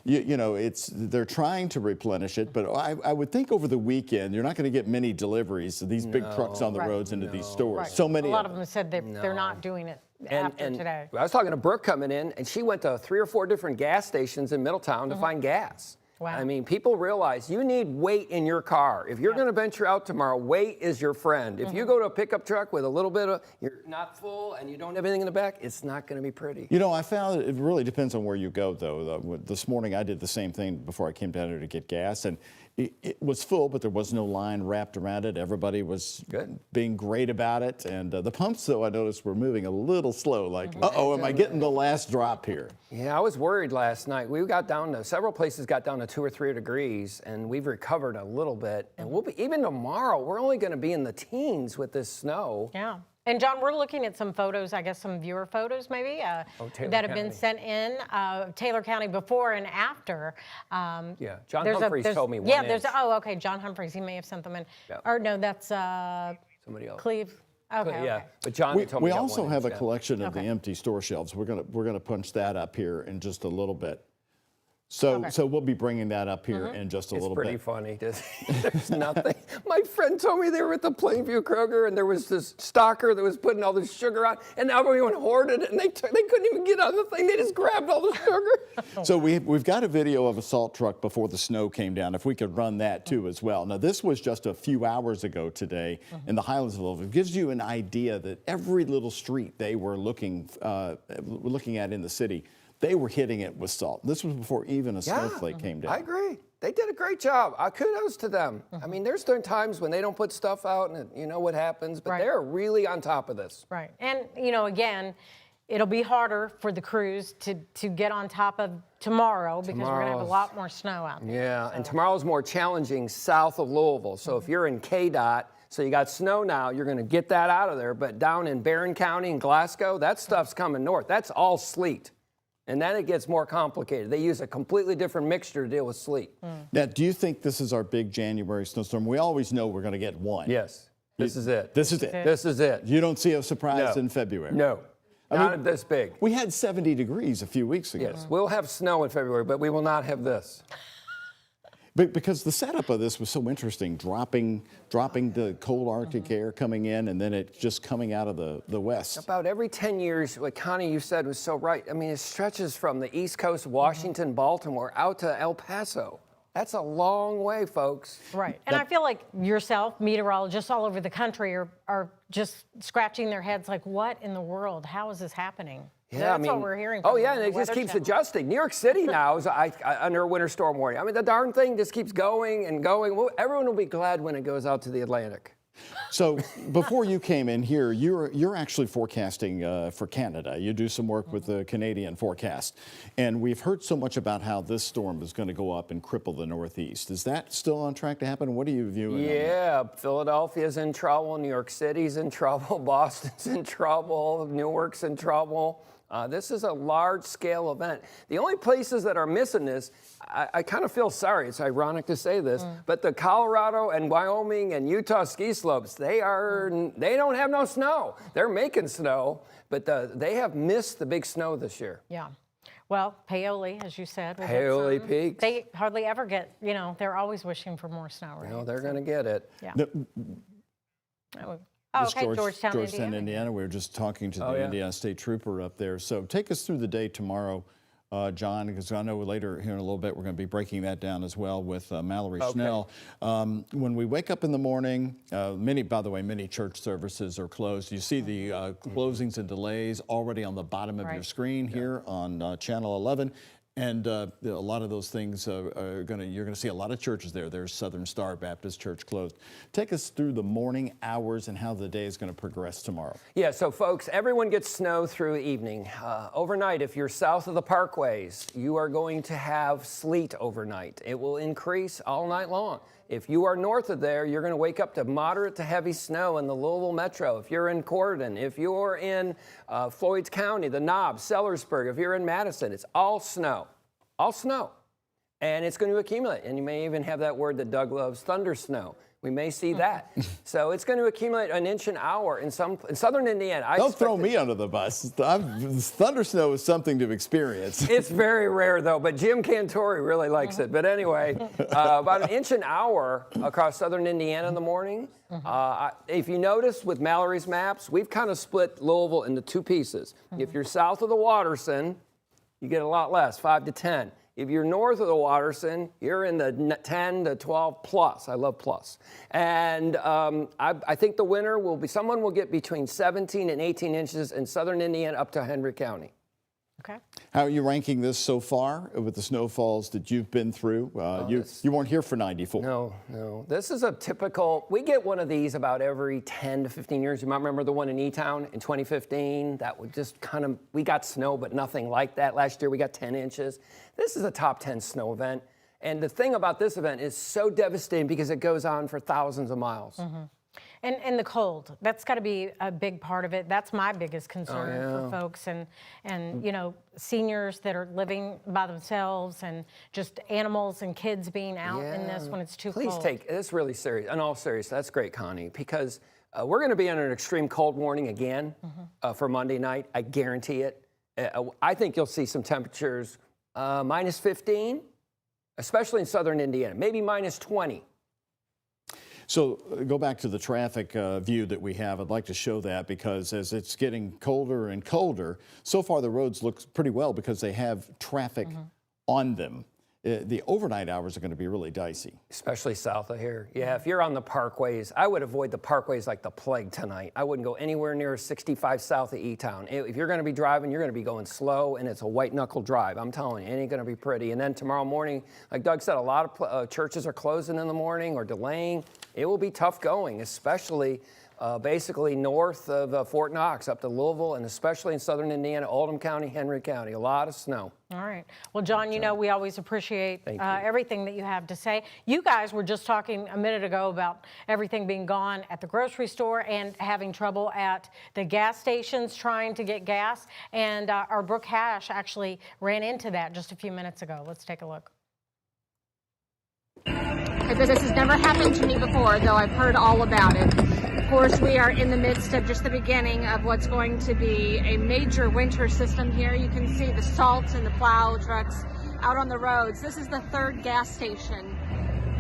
they're trying to replenish it, but I would think over the weekend, you're not going to get many deliveries of these big trucks on the roads into these stores. Right. So many A lot of them said they're not doing it after today. I was talking to Brooke coming in, and she went to 3 or 4 different gas stations in Middletown to find gas. Wow. I mean, people realize you need weight in your car. If you're going to venture out tomorrow, weight is your friend. If you go to a pickup truck with a little bit of, you're not full and you don't have anything in the back, it's not going to be pretty. I found it really depends on where you go, though. This morning I did the same thing before I came down here to get gas, and it was full, but there was no line wrapped around it. Everybody was being great about it. And the pumps, though, I noticed were moving a little slow, like, uh-oh, am I getting the last drop here? Yeah, I was worried last night. We got down to, several places got down to 2 or 3 degrees, and we've recovered a little bit. And we'll be, even tomorrow, we're only going to be in the teens with this snow. Yeah. And John, we're looking at some photos, I guess some viewer photos maybe, that have been sent in, Taylor County before and after. Yeah, John Humphreys told me one inch. Okay, John Humphreys, he may have sent them in. Yep. Or no, that's somebody else. Cleve. Okay, yeah, okay. But John told me we also have a inch, collection of the empty store shelves. We're gonna punch that up here in just a little bit. So we'll be bringing that up here in just a little bit. It's pretty funny. There's nothing. My friend told me they were at the Plainview Kroger and there was this stalker that was putting all this sugar on, and everyone hoarded it, and they couldn't even get on the thing. They just grabbed all the sugar. So we've got a video of a salt truck before the snow came down. If we could run that too as well. Now this was just a few hours ago today in the Highlands of Louisville. It gives you an idea that every little street they were looking at in the city, they were hitting it with salt. This was before even a snowflake came down. I agree. They did a great job. Kudos to them. I mean, there's times when they don't put stuff out and you know what happens, but they're really on top of this. Right. And, again, it'll be harder for the crews to get on top of tomorrow because we're going to have a lot more snow out there. Yeah, and tomorrow's more challenging south of Louisville. So if you're in KDOT, so you got snow now, you're going to get that out of there. But down in Barron County and Glasgow, that stuff's coming north. That's all sleet. And then it gets more complicated. They use a completely different mixture to deal with sleet. Now, do you think this is our big January snowstorm? We always know we're going to get one. Yes. This is it. This is it. This is it. You don't see a surprise in February? No. Not this big. We had 70 degrees a few weeks ago. Yes. We'll have snow in February, but we will not have this. Because the setup of this was so interesting, dropping the cold Arctic air coming in and then it just coming out of the west. About every 10 years, what Connie, you said was so right. I mean, it stretches from the East Coast, Washington, Baltimore, out to El Paso. That's a long way, folks. Right. And I feel like yourself, meteorologists all over the country are just scratching their heads like, what in the world? How is this happening? Yeah, That's I mean, what we're hearing. Oh from yeah, the and it just Weather keeps Channel. adjusting. New York City now is under a winter storm warning. I mean, the darn thing just keeps going and going. Well, everyone will be glad when it goes out to the Atlantic. So before you came in here, you're actually forecasting for Canada. You do some work with the Canadian forecast. And we've heard so much about how this storm is going to go up and cripple the Northeast. Is that still on track to happen? What are you viewing? Yeah, Philadelphia's in trouble, New York City's in trouble, Boston's in trouble, Newark's in trouble. This is a large-scale event. The only places that are missing this, I kind of feel sorry. It's ironic to say this, but the Colorado and Wyoming and Utah ski slopes, they don't have no snow. They're making snow, but they have missed the big snow this year. Yeah. Well, Paoli, as you said. Paoli Peaks. They hardly ever get, they're always wishing for more snow, right? No, they're going to get it. Yeah. Georgetown, Indiana. We were just talking to the Indiana State Trooper up there. So take us through the day tomorrow, John, because I know later here in a little bit we're going to be breaking that down as well with Mallory Schnell. When we wake up in the morning, many church services are closed. You see the closings and delays already on the bottom of your screen here on Channel 11. And a lot of those things you're going to see a lot of churches there. There's Southern Star Baptist Church closed. Take us through the morning hours and how the day is going to progress tomorrow. Yeah, so folks, everyone gets snow through evening. Overnight, if you're south of the parkways, you are going to have sleet overnight. It will increase all night long. If you are north of there, you're going to wake up to moderate to heavy snow in the Louisville metro. If you're in Corydon, if you're in Floyd's County, the Knobs, Sellersburg, if you're in Madison, it's all snow. All snow. And it's going to accumulate. And you may even have that word that Doug loves, thunder snow. We may see that. So it's going to accumulate an inch an hour in southern Indiana. Don't throw me under the bus. Thunder snow is something to experience. It's very rare, though, but Jim Cantori really likes it. But anyway, about an inch an hour across southern Indiana in the morning. If you notice with Mallory's maps, we've kind of split Louisville into two pieces. If you're south of the Waterson, you get a lot less, 5 to 10. If you're north of the Waterson, you're in the 10 to 12 plus. I love plus. And I think the winter will be, someone will get between 17 and 18 inches in southern Indiana up to Henry County. Okay. How are you ranking this so far with the snowfalls that you've been through? You weren't here for 94. No. This is a typical, we get one of these about every 10 to 15 years. You might remember the one in E-Town in 2015. That would just kind of, we got snow, but nothing like that. Last year we got 10 inches. This is a top 10 snow event. And the thing about this event is so devastating because it goes on for thousands of miles. And the cold, that's got to be a big part of it. That's my biggest concern for folks and seniors that are living by themselves and just animals and kids being out in this when it's too cold. Please take this really serious. In all seriousness, that's great, Connie, because we're going to be under an extreme cold warning again for Monday night. I guarantee it. I think you'll see some temperatures minus 15, especially in southern Indiana, maybe minus 20. So go back to the traffic view that we have. I'd like to show that because as it's getting colder and colder, so far the roads look pretty well because they have traffic on them. The overnight hours are going to be really dicey. Especially south of here. Yeah, if you're on the parkways, I would avoid the parkways like the plague tonight. I wouldn't go anywhere near 65 south of E-Town. If you're going to be driving, you're going to be going slow, and it's a white-knuckle drive. I'm telling you, it ain't going to be pretty. And then tomorrow morning, like Doug said, a lot of churches are closing in the morning or delaying. It will be tough going, especially basically north of Fort Knox up to Louisville, and especially in southern Indiana, Oldham County, Henry County. A lot of snow. All right. Well, John, you know we always appreciate everything that you have to say. You guys were just talking a minute ago about everything being gone at the grocery store and having trouble at the gas stations trying to get gas. And our Brooke Hash actually ran into that just a few minutes ago. Let's take a look. This has never happened to me before, though I've heard all about it. Of course, we are in the midst of just the beginning of what's going to be a major winter system here. You can see the salt and the plow trucks out on the roads. This is the third gas station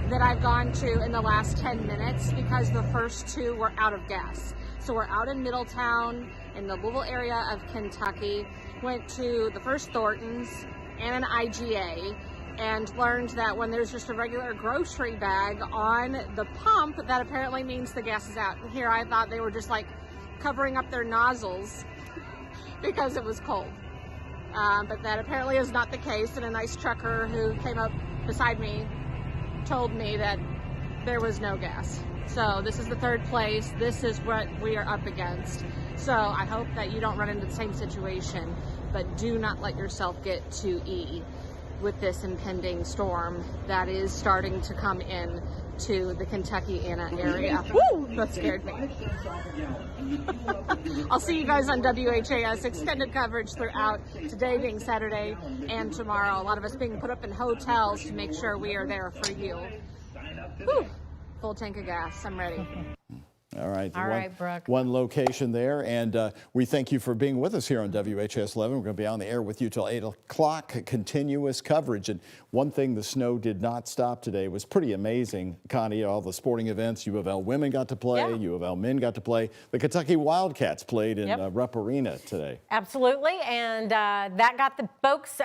that I've gone to in the last 10 minutes because the first two were out of gas. So we're out in Middletown in the Louisville area of Kentucky, went to the first Thornton's and an IGA, and learned that when there's just a regular grocery bag on the pump, that apparently means the gas is out. Here I thought they were just like covering up their nozzles because it was cold. But that apparently is not the case, and a nice trucker who came up beside me told me that there was no gas. So this is the third place. This is what we are up against. So I hope that you don't run into the same situation, but do not let yourself get too with this impending storm that is starting to come in to the Kentucky-Anna area. Woo! That scared me. I'll see you guys on WHAS extended coverage throughout today being Saturday and tomorrow. A lot of us being put up in hotels to make sure we are there for you. Whew. Full tank of gas. I'm ready. All right. All right, Brooke. One location there, and we thank you for being with us here on WHS 11. We're going to be on the air with you till 8 o'clock, continuous coverage. And one thing the snow did not stop today was pretty amazing, Connie. All the sporting events, U of L women got to play, U of L men got to play. The Kentucky Wildcats played in Rupp Arena today. Absolutely, and that got the folks,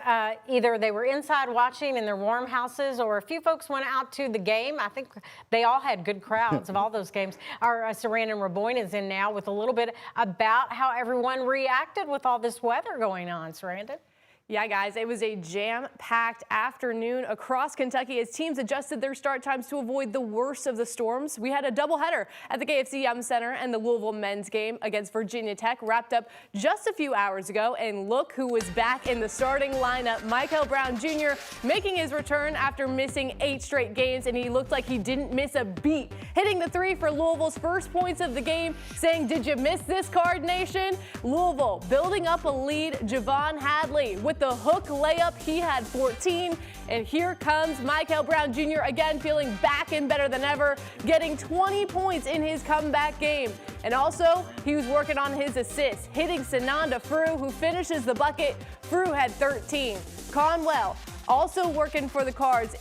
either they were inside watching in their warm houses, or a few folks went out to the game. I think they all had good crowds of all those games. Our Sarandon Raboyne is in now with a little bit about how everyone reacted with all this weather going on. Sarandon? Yeah, guys, it was a jam-packed afternoon across Kentucky as teams adjusted their start times to avoid the worst of the storms. We had a doubleheader at the KFC Yum Center, and the Louisville men's game against Virginia Tech wrapped up just a few hours ago. And look who was back in the starting lineup. Michael Brown Jr. making his return after missing 8 straight games, and he looked like he didn't miss a beat, hitting the 3 for Louisville's first points of the game, saying, "Did you miss this, Card Nation?" Louisville building up a lead. Javon Hadley with the hook layup, he had 14, and here comes Michael Brown Jr. again feeling back and better than ever, getting 20 points in his comeback game. And also, he was working on his assists, hitting Sananda Frew, who finishes the bucket. Frew had 13. Conwell also working for the Cards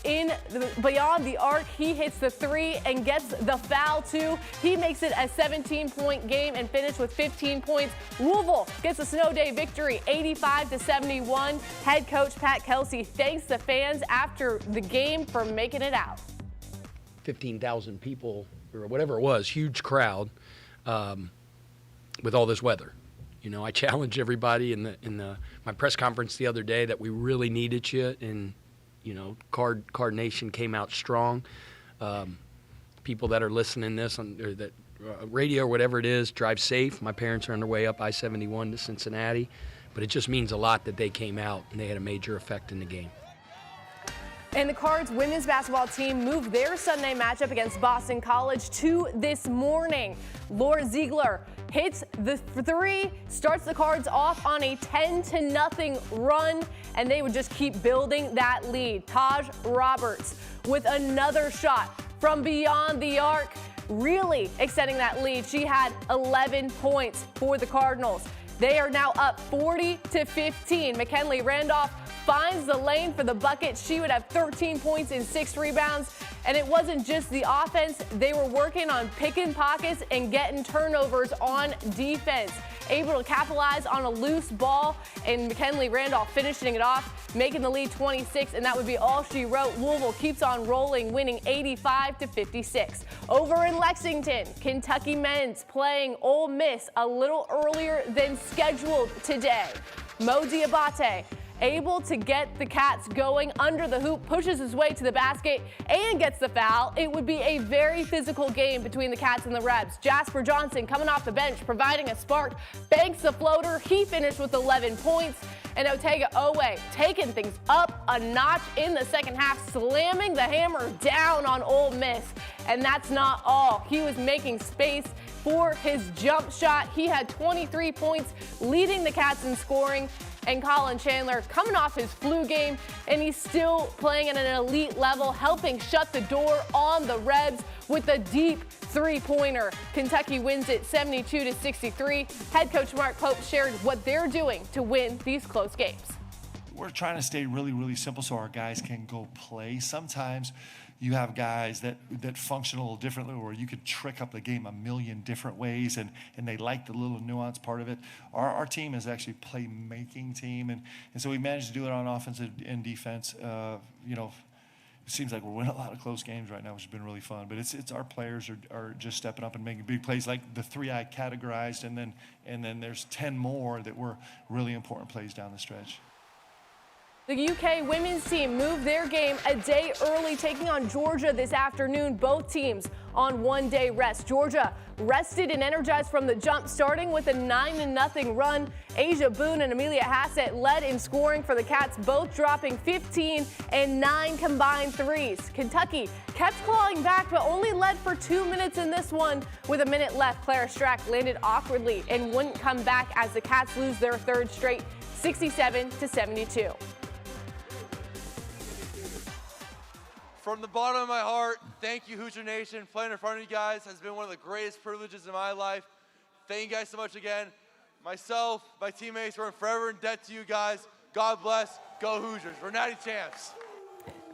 beyond the arc. He hits the 3 and gets the foul too. He makes it a 17-point game and finished with 15 points. Louisville gets a snow day victory, 85-71. Head coach Pat Kelsey thanks the fans after the game for making it out. 15,000 people or whatever it was, huge crowd with all this weather. You know, I challenged everybody in my press conference the other day that we really needed you, and you know, Card Nation came out strong. People that are listening this on or that radio or whatever it is, drive safe. My parents are on their way up I-71 to Cincinnati, but it just means a lot that they came out and they had a major effect in the game. And the Cards women's basketball team moved their Sunday matchup against Boston College to this morning. Laura Ziegler hits the 3, starts the Cards off on a 10-0 run, and they would just keep building that lead. Taj Roberts with another shot from beyond the arc, really extending that lead. She had 11 points for the Cardinals. They are now up 40-15. McKinley Randolph finds the lane for the bucket. She would have 13 points and 6 rebounds. And it wasn't just the offense. They were working on picking pockets and getting turnovers on defense. Able to capitalize on a loose ball, and McKinley Randolph finishing it off, making the lead 26, and that would be all she wrote. Louisville keeps on rolling, winning 85-56. Over in Lexington, Kentucky men's playing Ole Miss a little earlier than scheduled today. Mo Diabate able to get the Cats going under the hoop, pushes his way to the basket, and gets the foul. It would be a very physical game between the Cats and the Rebs. Jasper Johnson coming off the bench, providing a spark, banks the floater. He finished with 11 points. And Otega Owe taking things up a notch in the second half, slamming the hammer down on Ole Miss. And that's not all. He was making space for his jump shot. He had 23 points, leading the Cats in scoring. And Colin Chandler coming off his flu game, and he's still playing at an elite level, helping shut the door on the Rebs with a deep 3-pointer. Kentucky wins it 72-63. Head coach Mark Pope shared what they're doing to win these close games. We're trying to stay really, really simple so our guys can go play. Sometimes you have guys that function a little differently, or you could trick up the game a million different ways, and they like the little nuance part of it. Our team is actually a playmaking team, and so we managed to do it on offense and defense. You know, it seems like we're winning a lot of close games right now, which has been really fun. But it's our players are just stepping up and making big plays, like the 3 I categorized, and then there's 10 more that were really important plays down the stretch. The UK women's team moved their game a day early, taking on Georgia this afternoon. Both teams on one-day rest. Georgia rested and energized from the jump, starting with a 9-0 run. Asia Boone and Amelia Hassett led in scoring for the Cats, both dropping 15 and 9 combined threes. Kentucky kept clawing back, but only led for 2 minutes in this one. With a minute left, Clara Strack landed awkwardly and wouldn't come back as the Cats lose their third straight, 67-72. From the bottom of my heart, thank you, Hoosier Nation. Playing in front of you guys has been one of the greatest privileges in my life. Thank you guys so much again. Myself, my teammates, we're forever in debt to you guys. God bless. Go Hoosiers. We're natty champs.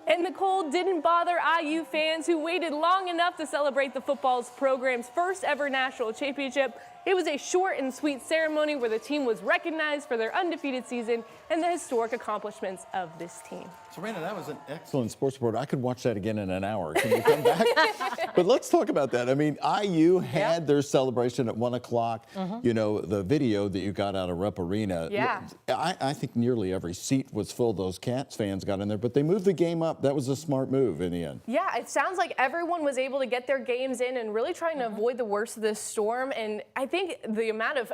And the cold didn't bother IU fans who waited long enough to celebrate the football's program's first ever national championship. It was a short and sweet ceremony where the team was recognized for their undefeated season and the historic accomplishments of this team. Serena, that was an excellent sports report. I could watch that again in an hour. Can you come back? But let's talk about that. I mean, IU had their celebration at 1 o'clock. You know, the video that you got out of Rupp Arena. Yeah. I think nearly every seat was full. Those Cats fans got in there, but they moved the game up. That was a smart move in the end. Yeah, it sounds like everyone was able to get their games in and really trying to avoid the worst of this storm. And I think the amount of,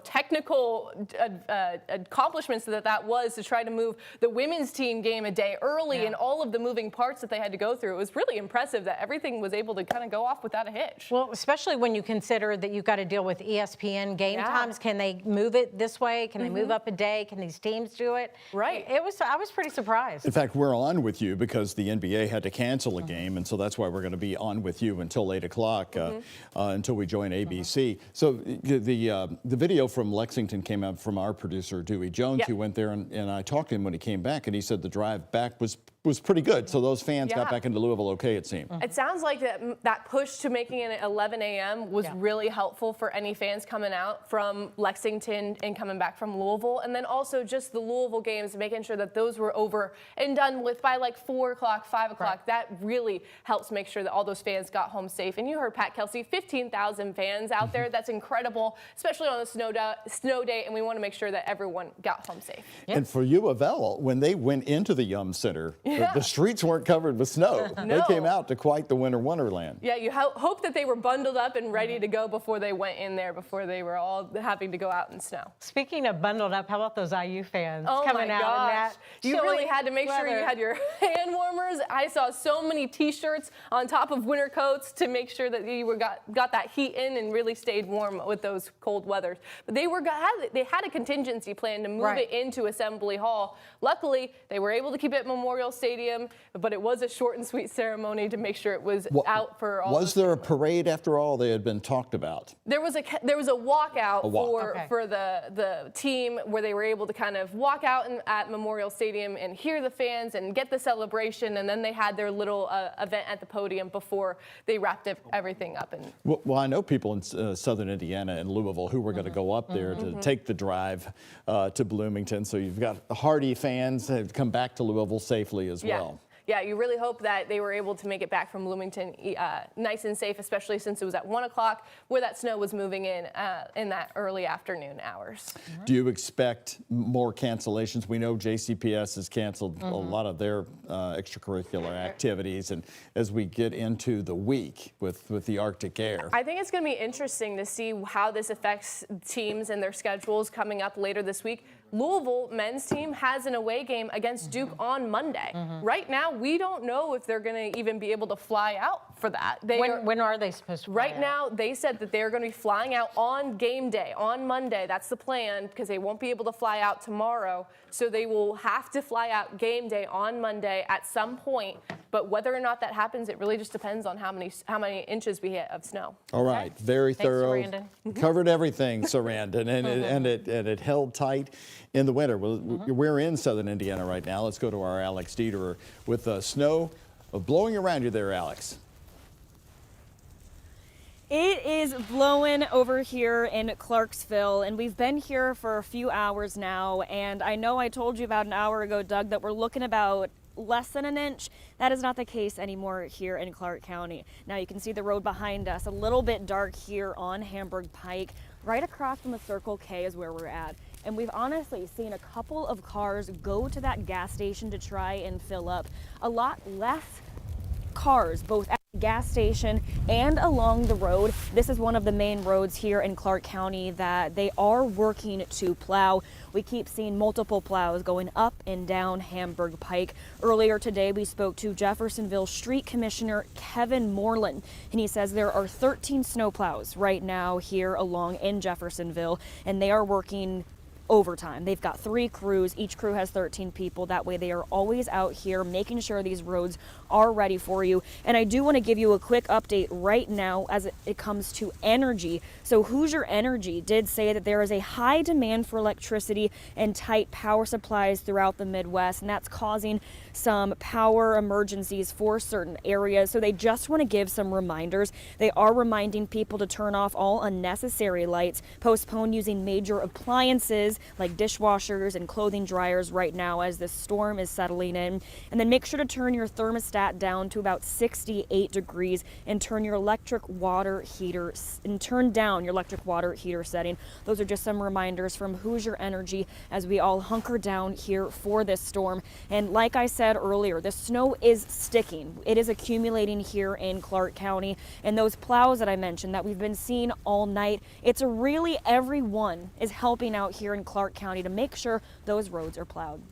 technical accomplishments that was to try to move the women's team game a day early and all of the moving parts that they had to go through. It was really impressive that everything was able to kind of go off without a hitch. Well, especially when you consider that you've got to deal with ESPN game times. Can they move it this way? Can they move up a day? Can these teams do it? Right. I was pretty surprised. In fact, we're on with you because the NBA had to cancel a game, and so that's why we're going to be on with you until 8 o'clock, until we join ABC. So the video from Lexington came out from our producer, Dewey Jones, who went there, and I talked to him when he came back, and he said the drive back was pretty good. So those fans got back into Louisville okay, it seemed. It sounds like that push to making it at 11 a.m. was really helpful for any fans coming out from Lexington and coming back from Louisville. And then also just the Louisville games, making sure that those were over and done with by like 4 o'clock, 5 o'clock. Right. That really helps make sure that all those fans got home safe. And you heard Pat Kelsey, 15,000 fans out there. That's incredible, especially on a snow day. And we want to make sure that everyone got home safe. And for U of L, when they went into the Yum Center, the streets weren't covered with snow. They came out to quite the winter wonderland. Yeah, you hope that they were bundled up and ready to go before they went in there, before they were all having to go out in snow. Speaking of bundled up, how about those IU fans coming coming out in that? You really had to make sure you had your hand warmers. I saw so many T-shirts on top of winter coats to make sure that you got that heat in and really stayed warm with those cold weathers. But they had a contingency plan to move it into Assembly Hall. Luckily, they were able to keep it at Memorial Stadium, but it was a short and sweet ceremony to make sure it was out for all. Was there a parade after all? They had been talked about. There was a walkout for the team where they were able to kind of walk out at Memorial Stadium and hear the fans and get the celebration, and then they had their little event at the podium before they wrapped everything up. And well, I know people in southern Indiana and Louisville who were going to go up there to take the drive to Bloomington. So you've got hardy fans that have come back to Louisville safely as well. Yeah, you really hope that they were able to make it back from Bloomington nice and safe, especially since it was at 1 o'clock where that snow was moving in that early afternoon hours. Do you expect more cancellations? We know JCPS has canceled a lot of their extracurricular activities, and as we get into the week with the Arctic Air. I think it's going to be interesting to see how this affects teams and their schedules coming up later this week. Louisville men's team has an away game against Duke on Monday. Right now, we don't know if they're going to even be able to fly out for that. When are they supposed to fly Right now, they said that they're going to be flying out on game day, on Monday. That's the plan, because they won't be able to fly out tomorrow. So they will have to fly out game day on Monday at some point. But whether or not that happens, it really just depends on how many inches we hit of snow. All right, very thorough. Sarandon. Covered everything, Sarandon, and it held tight in the winter. We're in southern Indiana right now. Let's go to our Alex Dieter with snow blowing around you there, Alex. It is blowing over here in Clarksville, and we've been here for a few hours now. And I know I told you about an hour ago, Doug, that we're looking about less than an inch. That is not the case anymore here in Clark County. Now you can see the road behind us, a little bit dark here on Hamburg Pike. Right across from the Circle K is where we're at. And we've honestly seen a couple of cars go to that gas station to try and fill up. A lot less cars, both at the gas station and along the road. This is one of the main roads here in Clark County that they are working to plow. We keep seeing multiple plows going up and down Hamburg Pike. Earlier today, we spoke to Jeffersonville Street Commissioner Kevin Moreland, and he says there are 13 snowplows right now here along in Jeffersonville, and they are working overtime. They've got 3 crews. Each crew has 13 people. That way they are always out here making sure these roads are ready for you. And I do want to give you a quick update right now as it comes to energy. So Hoosier Energy did say that there is a high demand for electricity and tight power supplies throughout the Midwest, and that's causing some power emergencies for certain areas. So they just want to give some reminders. They are reminding people to turn off all unnecessary lights, postpone using major appliances like dishwashers and clothing dryers right now as this storm is settling in. And then make sure to turn your thermostat down to about 68 degrees and turn down your electric water heater setting. Those are just some reminders from Hoosier Energy as we all hunker down here for this storm. And like I said earlier, the snow is sticking. It is accumulating here in Clark County, and those plows that I mentioned that we've been seeing all night, it's really everyone is helping out here in Clark County to make sure those roads are plowed.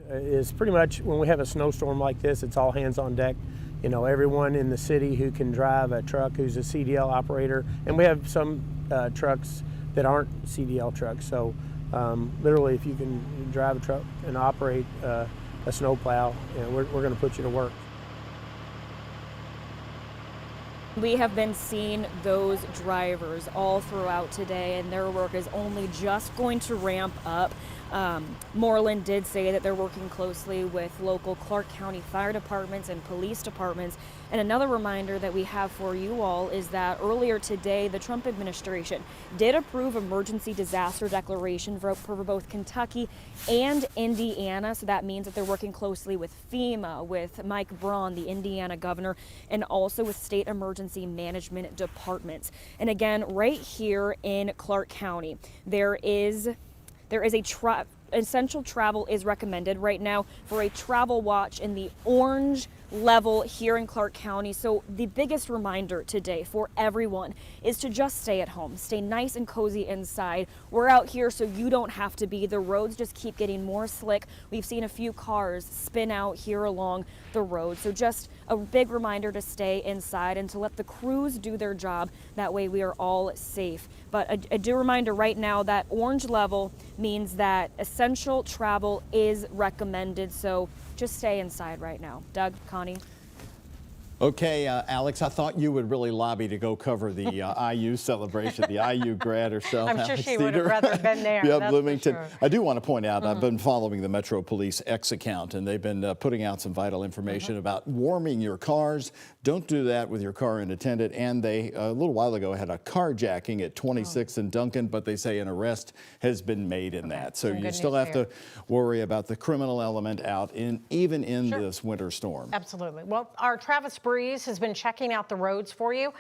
It's pretty much when we have a snowstorm like this, it's all hands on deck. You know, everyone in the city who can drive a truck who's a CDL operator, and we have some trucks that aren't CDL trucks. So literally, if you can drive a truck and operate a snowplow, you know, we're going to put you to work. We have been seeing those drivers all throughout today, and their work is only just going to ramp up. Moreland did say that they're working closely with local Clark County fire departments and police departments. And another reminder that we have for you all is that earlier today, the Trump administration did approve emergency disaster declaration for both Kentucky and Indiana. So that means that they're working closely with FEMA, with Mike Braun, the Indiana governor, and also with state emergency management departments. And again, right here in Clark County, there is essential travel is recommended right now for a travel watch in the orange level here in Clark County. So the biggest reminder today for everyone is to just stay at home, stay nice and cozy inside. We're out here so you don't have to be. The roads just keep getting more slick. We've seen a few cars spin out here along the road. So just a big reminder to stay inside and to let the crews do their job. That way we are all safe. But a due reminder right now that orange level means that essential travel is recommended. So just stay inside right now. Doug, Connie. Okay, Alex, I thought you would really lobby to go cover the IU celebration, the IU grad herself. I'm sure Alex she would have Dieter. rather been there. Yeah, That's Bloomington. for sure. I do want to point out, I've been following the Metro Police X account, and they've been putting out some vital information about warming your cars. Don't do that with your car unattended. And they, a little while ago, had a carjacking at 26th and Duncan, but they say an arrest has been made in that. So you still have to worry about the criminal element out even in this winter storm. Absolutely. Well, our Travis Breeze has been checking out the roads for you.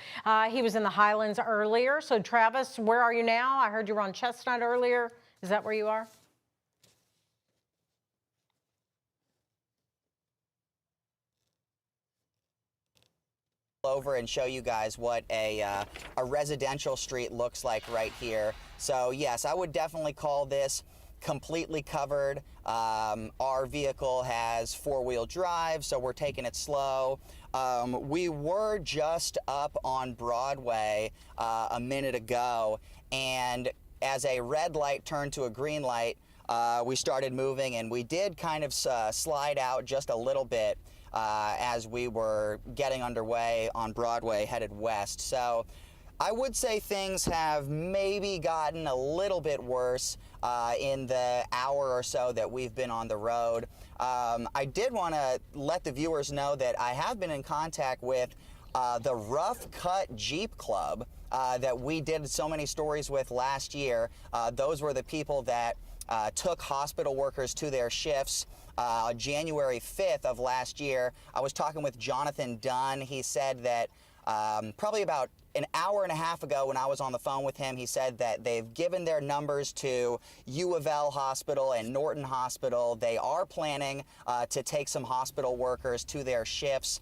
He was in the Highlands earlier. So Travis, where are you now? I heard you were on Chestnut earlier. Is that where you are? Over and show you guys what a residential street looks like right here. So yes, I would definitely call this completely covered. Our vehicle has four-wheel drive, so we're taking it slow. We were just up on Broadway a minute ago, and as a red light turned to a green light, we started moving, and we did kind of slide out just a little bit as we were getting underway on Broadway headed west. So I would say things have maybe gotten a little bit worse in the hour or so that we've been on the road. I did want to let the viewers know that I have been in contact with the Rough Cut Jeep Club that we did so many stories with last year. Those were the people that took hospital workers to their shifts. January 5th of last year, I was talking with Jonathan Dunn. He said that probably about an hour and a half ago when I was on the phone with him, he said that they've given their numbers to U of L Hospital and Norton Hospital. They are planning to take some hospital workers to their shifts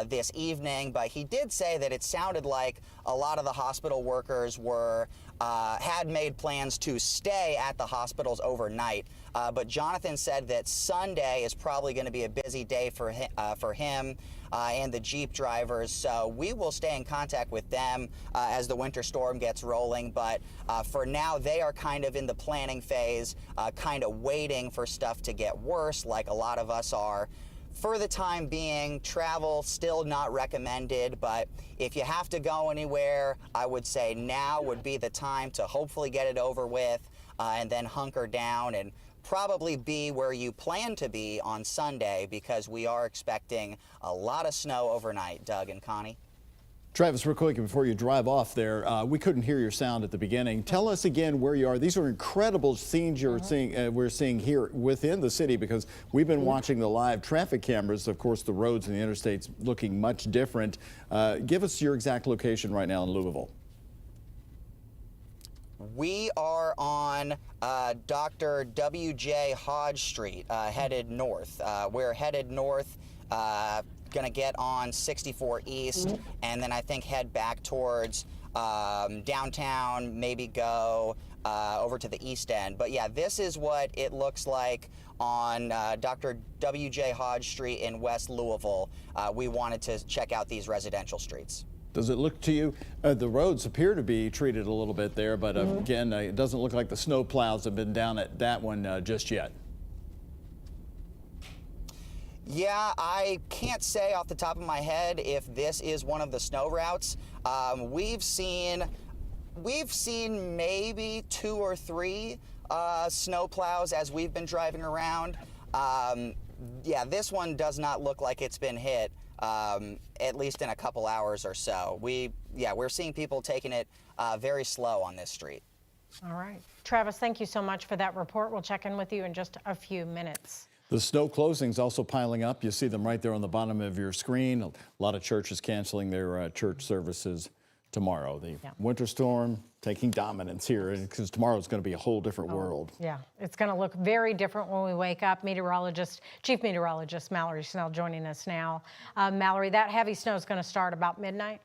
this evening, but he did say that it sounded like a lot of the hospital workers were had made plans to stay at the hospitals overnight. But Jonathan said that Sunday is probably going to be a busy day for him and the Jeep drivers. So we will stay in contact with them as the winter storm gets rolling. But for now, they are kind of in the planning phase, kind of waiting for stuff to get worse, like a lot of us are. For the time being, travel still not recommended, but if you have to go anywhere, I would say now would be the time to hopefully get it over with and then hunker down and probably be where you plan to be on Sunday, because we are expecting a lot of snow overnight. Doug and Connie. Travis, real quick, before you drive off there, we couldn't hear your sound at the beginning. Tell us again where you are. These are incredible scenes you're seeing, we're seeing here within the city, because we've been watching the live traffic cameras. Of course, the roads and the interstates looking much different. Give us your exact location right now in Louisville. We are on Dr. W.J. Hodge Street, headed north. We're headed north. Going to get on 64 East, and then I think head back towards downtown, maybe go over to the East End. But yeah, this is what it looks like on Dr. W.J. Hodge Street in West Louisville. We wanted to check out these residential streets. Does it look to you, the roads appear to be treated a little bit there, but again, it doesn't look like the snow plows have been down at that one just yet. Yeah, I can't say off the top of my head if this is one of the snow routes. We've seen maybe 2 or 3 snow plows as we've been driving around. Yeah, this one does not look like it's been hit, at least in a couple hours or so. We're seeing people taking it very slow on this street. All right. Travis, thank you so much for that report. We'll check in with you in just a few minutes. The snow closings also piling up. You see them right there on the bottom of your screen. A lot of churches canceling their church services tomorrow. The winter storm taking dominance here, because tomorrow is going to be a whole different world. Yeah, it's going to look very different when we wake up. Chief Meteorologist Mallory Snell joining us now. Mallory, that heavy snow is going to start about midnight?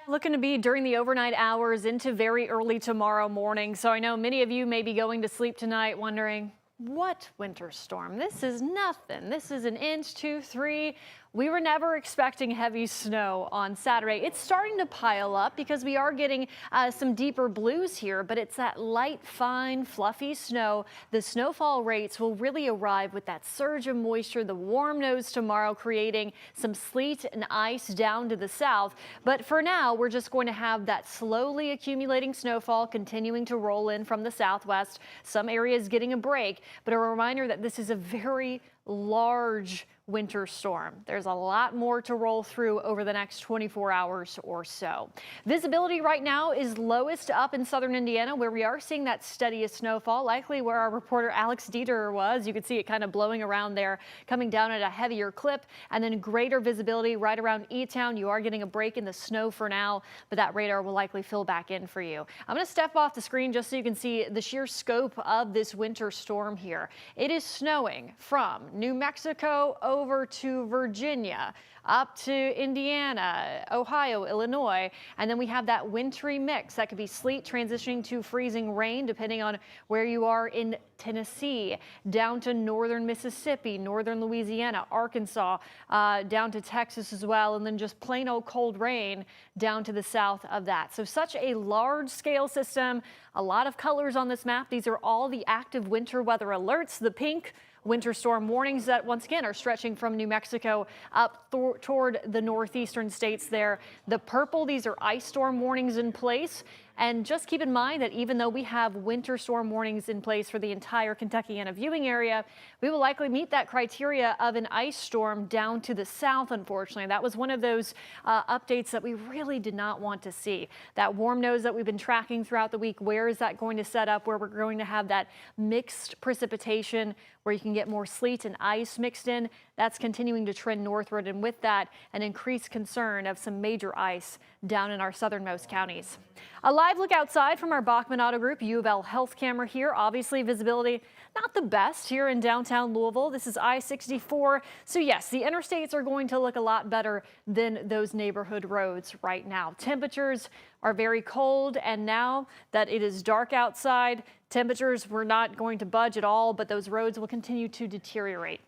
Looking to be during the overnight hours into very early tomorrow morning. So I know many of you may be going to sleep tonight wondering, what winter storm? This is nothing. This is 1 inch, 2, 3. We were never expecting heavy snow on Saturday. It's starting to pile up because we are getting some deeper blues here, but it's that light, fine, fluffy snow. The snowfall rates will really arrive with that surge of moisture, the warm nose tomorrow, creating some sleet and ice down to the south. But for now, we're just going to have that slowly accumulating snowfall continuing to roll in from the southwest. Some areas getting a break, but a reminder that this is a very large winter storm. There's a lot more to roll through over the next 24 hours or so. Visibility right now is lowest up in southern Indiana, where we are seeing that steadiest snowfall, likely where our reporter Alex Dieter was. You could see it kind of blowing around there, coming down at a heavier clip, and then greater visibility right around E-Town. You are getting a break in the snow for now, but that radar will likely fill back in for you. I'm going to step off the screen just so you can see the sheer scope of this winter storm here. It is snowing from New Mexico over to Virginia, up to Indiana, Ohio, Illinois, and then we have that wintry mix. That could be sleet transitioning to freezing rain depending on where you are in Tennessee, down to northern Mississippi, northern Louisiana, Arkansas, down to Texas as well, and then just plain old cold rain down to the south of that. So such a large scale system, a lot of colors on this map. These are all the active winter weather alerts. The pink winter storm warnings that once again are stretching from New Mexico up toward the northeastern states there. The purple, these are ice storm warnings in place. And just keep in mind that even though we have winter storm warnings in place for the entire Kentuckiana viewing area, we will likely meet that criteria of an ice storm down to the south, unfortunately. That was one of those updates that we really did not want to see. That warm nose that we've been tracking throughout the week, where is that going to set up, where we're going to have that mixed precipitation, where you can get more sleet and ice mixed in. That's continuing to trend northward, and with that, an increased concern of some major ice down in our southernmost counties. A live look outside from our Bachman Auto Group U of L health camera here. Obviously, visibility not the best here in downtown Louisville. This is I-64. So yes, the interstates are going to look a lot better than those neighborhood roads right now. Temperatures are very cold, and now that it is dark outside, temperatures were not going to budge at all, but those roads will continue to deteriorate.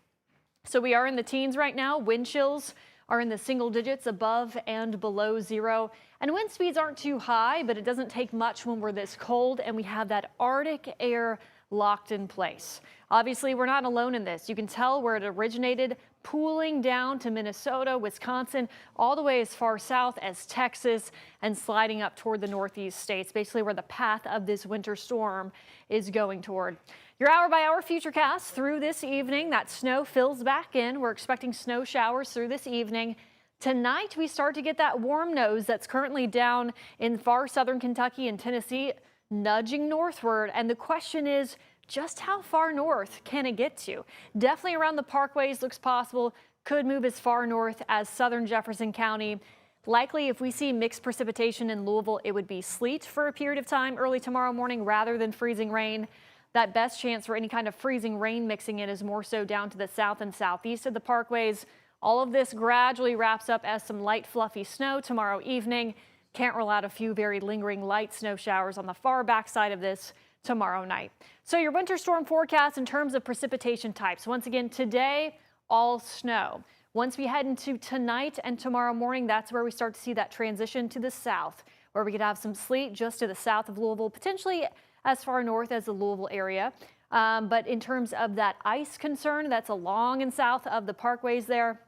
So we are in the teens right now. Wind chills are in the single digits, above and below zero. And wind speeds aren't too high, but it doesn't take much when we're this cold and we have that Arctic air locked in place. Obviously, we're not alone in this. You can tell where it originated, pooling down to Minnesota, Wisconsin, all the way as far south as Texas and sliding up toward the northeast states, basically where the path of this winter storm is going toward. Your hour-by-hour futurecast through this evening. That snow fills back in. We're expecting snow showers through this evening. Tonight, we start to get that warm nose that's currently down in far southern Kentucky and Tennessee, nudging northward. And the question is, just how far north can it get to? Definitely around the parkways looks possible. Could move as far north as southern Jefferson County. Likely, if we see mixed precipitation in Louisville, it would be sleet for a period of time early tomorrow morning rather than freezing rain. That best chance for any kind of freezing rain mixing in is more so down to the south and southeast of the parkways. All of this gradually wraps up as some light, fluffy snow tomorrow evening. Can't rule out a few very lingering light snow showers on the far backside of this tomorrow night. So your winter storm forecast in terms of precipitation types. Once again, today, all snow. Once we head into tonight and tomorrow morning, that's where we start to see that transition to the south, where we could have some sleet just to the south of Louisville, potentially as far north as the Louisville area. But in terms of that ice concern, that's along and south of the parkways there.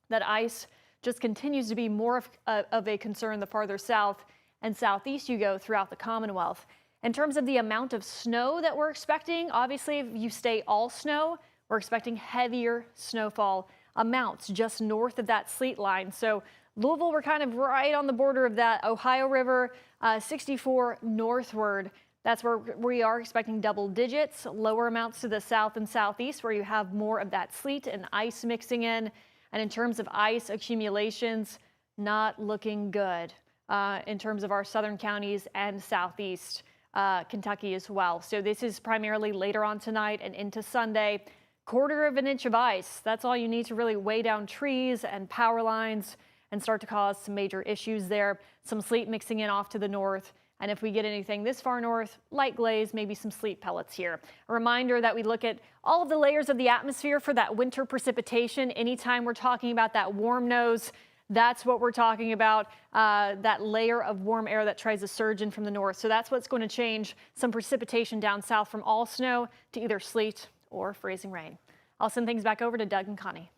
That ice just continues to be more of a concern the farther south and southeast you go throughout the Commonwealth. In terms of the amount of snow that we're expecting, obviously, if you stay all snow, we're expecting heavier snowfall amounts just north of that sleet line. So Louisville, we're kind of right on the border of that Ohio River, 64 northward. That's where we are expecting double digits, lower amounts to the south and southeast where you have more of that sleet and ice mixing in. And in terms of ice accumulations, not looking good in terms of our southern counties and southeast Kentucky as well. So this is primarily later on tonight and into Sunday. 1/4 of an inch of ice. That's all you need to really weigh down trees and power lines and start to cause some major issues there. Some sleet mixing in off to the north. And if we get anything this far north, light glaze, maybe some sleet pellets here. A reminder that we look at all of the layers of the atmosphere for that winter precipitation. Anytime we're talking about that warm nose, that's what we're talking about, that layer of warm air that tries to surge in from the north. So that's what's going to change some precipitation down south from all snow to either sleet or freezing rain. I'll send things back over to Doug and Connie.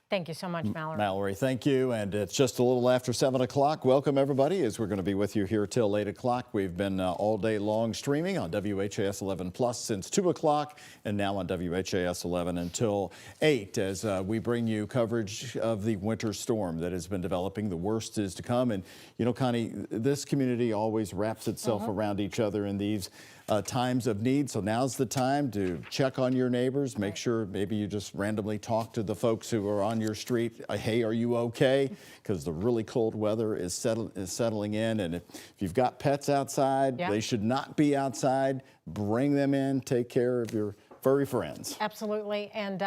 Thank you so much, Mallory. Mallory, thank you. And it's just a little after 7 o'clock. Welcome, everybody, as we're going to be with you here till 8 o'clock. We've been all day long streaming on WHAS 11 Plus since 2 o'clock and now on WHAS 11 until 8 as we bring you coverage of the winter storm that has been developing. The worst is to come. And, you know, Connie, this community always wraps itself around each other in these times of need. So now's the time to check on your neighbors. Make sure maybe you just randomly talk to the folks who are on your street. Hey, are you okay? Because the really cold weather is settling in. And if you've got pets outside, they should not be outside. Bring them in. Take care of your furry friends. Absolutely. And,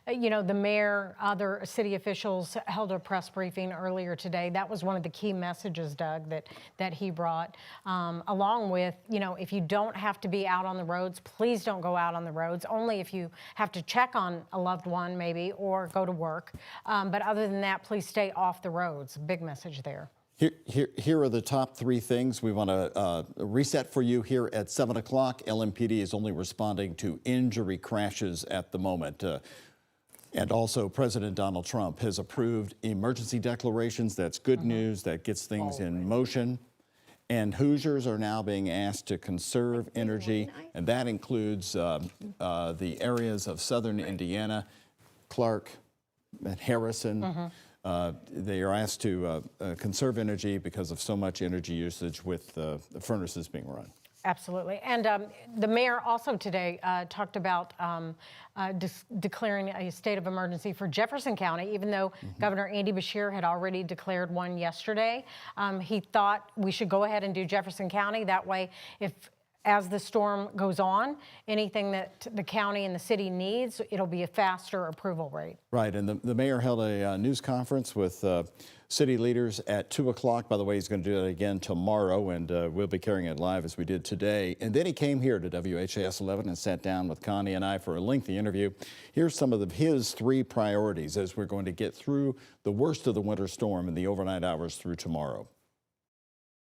you know, the mayor, other city officials held a press briefing earlier today. That was one of the key messages, Doug, that he brought, along with, you know, if you don't have to be out on the roads, please don't go out on the roads, only if you have to check on a loved one maybe or go to work. But other than that, please stay off the roads. Big message there. Here are the top 3 things we want to reset for you here at 7 o'clock. LMPD is only responding to injury crashes at the moment. And also, President Donald Trump has approved emergency declarations. That's good news. That gets things in motion. And Hoosiers are now being asked to conserve energy, and that includes the areas of southern Indiana, Clark, and Harrison. They are asked to conserve energy because of so much energy usage with the furnaces being run. Absolutely. And the mayor also today talked about declaring a state of emergency for Jefferson County, even though Governor Andy Beshear had already declared one yesterday. He thought we should go ahead and do Jefferson County. That way, as the storm goes on, anything that the county and the city needs, it'll be a faster approval rate. Right, and the mayor held a news conference with city leaders at 2 o'clock. By the way, he's going to do that again tomorrow, and we'll be carrying it live as we did today. And then he came here to WHAS 11 and sat down with Connie and I for a lengthy interview. Here's some of his 3 priorities as we're going to get through the worst of the winter storm in the overnight hours through tomorrow.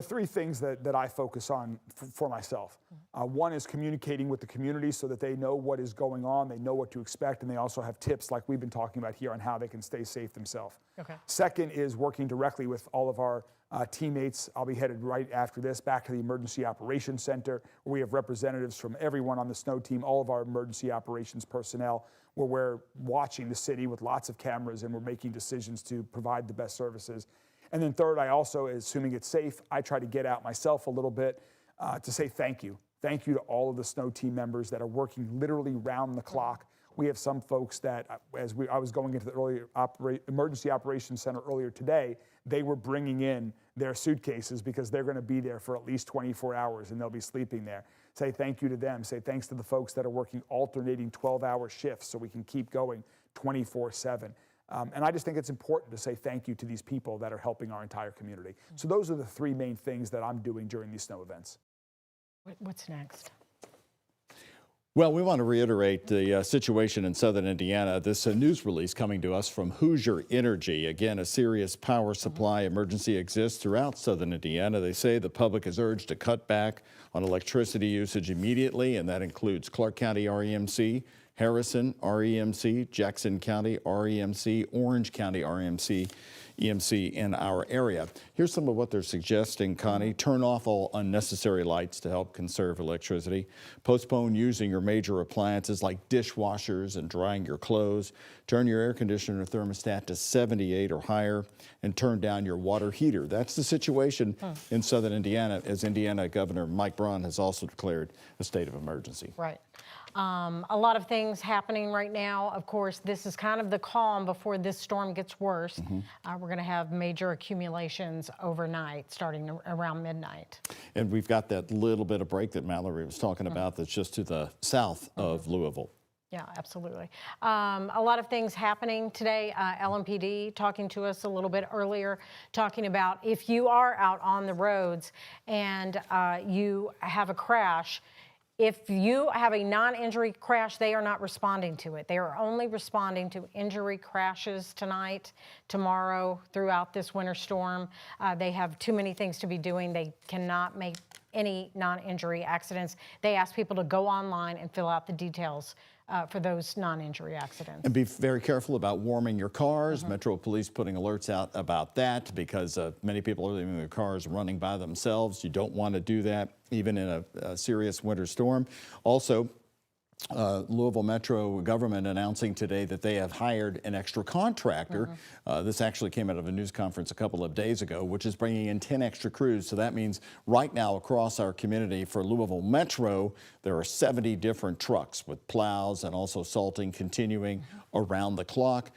3 things that I focus on for myself. One is communicating with the community so that they know what is going on, they know what to expect, and they also have tips like we've been talking about here on how they can stay safe themselves. Okay. Second is working directly with all of our teammates. I'll be headed right after this back to the Emergency Operations Center, where we have representatives from everyone on the snow team, all of our emergency operations personnel, where we're watching the city with lots of cameras and we're making decisions to provide the best services. And then third, I also, assuming it's safe, I try to get out myself a little bit to say thank you. Thank you to all of the snow team members that are working literally round the clock. We have some folks that, I was going into the Emergency Operations Center earlier today, they were bringing in their suitcases because they're going to be there for at least 24 hours and they'll be sleeping there. Say thank you to them. Say thanks to the folks that are working alternating 12-hour shifts so we can keep going 24/7. And I just think it's important to say thank you to these people that are helping our entire community. So those are the 3 main things that I'm doing during these snow events. What's next? Well, we want to reiterate the situation in southern Indiana. This news release coming to us from Hoosier Energy. Again, a serious power supply emergency exists throughout southern Indiana. They say the public is urged to cut back on electricity usage immediately, and that includes Clark County REMC, Harrison REMC, Jackson County REMC, Orange County REMC, EMC in our area. Here's some of what they're suggesting, Connie. Turn off all unnecessary lights to help conserve electricity. Postpone using your major appliances like dishwashers and drying your clothes. Turn your air conditioner thermostat to 78 or higher and turn down your water heater. That's the situation in southern Indiana, as Indiana Governor Mike Braun has also declared a state of emergency. Right. A lot of things happening right now. Of course, this is kind of the calm before this storm gets worse. We're going to have major accumulations overnight, starting around midnight. And we've got that little bit of break that Mallory was talking about that's just to the south of Louisville. Yeah, absolutely. A lot of things happening today. LMPD talking to us a little bit earlier, talking about if you are out on the roads and you have a crash, if you have a non-injury crash, they are not responding to it. They are only responding to injury crashes tonight, tomorrow, throughout this winter storm. They have too many things to be doing. They cannot make any non-injury accidents. They ask people to go online and fill out the details for those non-injury accidents. And be very careful about warming your cars. Metro Police putting alerts out about that because many people are leaving their cars running by themselves. You don't want to do that, even in a serious winter storm. Also, Louisville Metro government announcing today that they have hired an extra contractor. This actually came out of a news conference a couple of days ago, which is bringing in 10 extra crews. So that means right now across our community for Louisville Metro, there are 70 different trucks with plows and also salting continuing around the clock.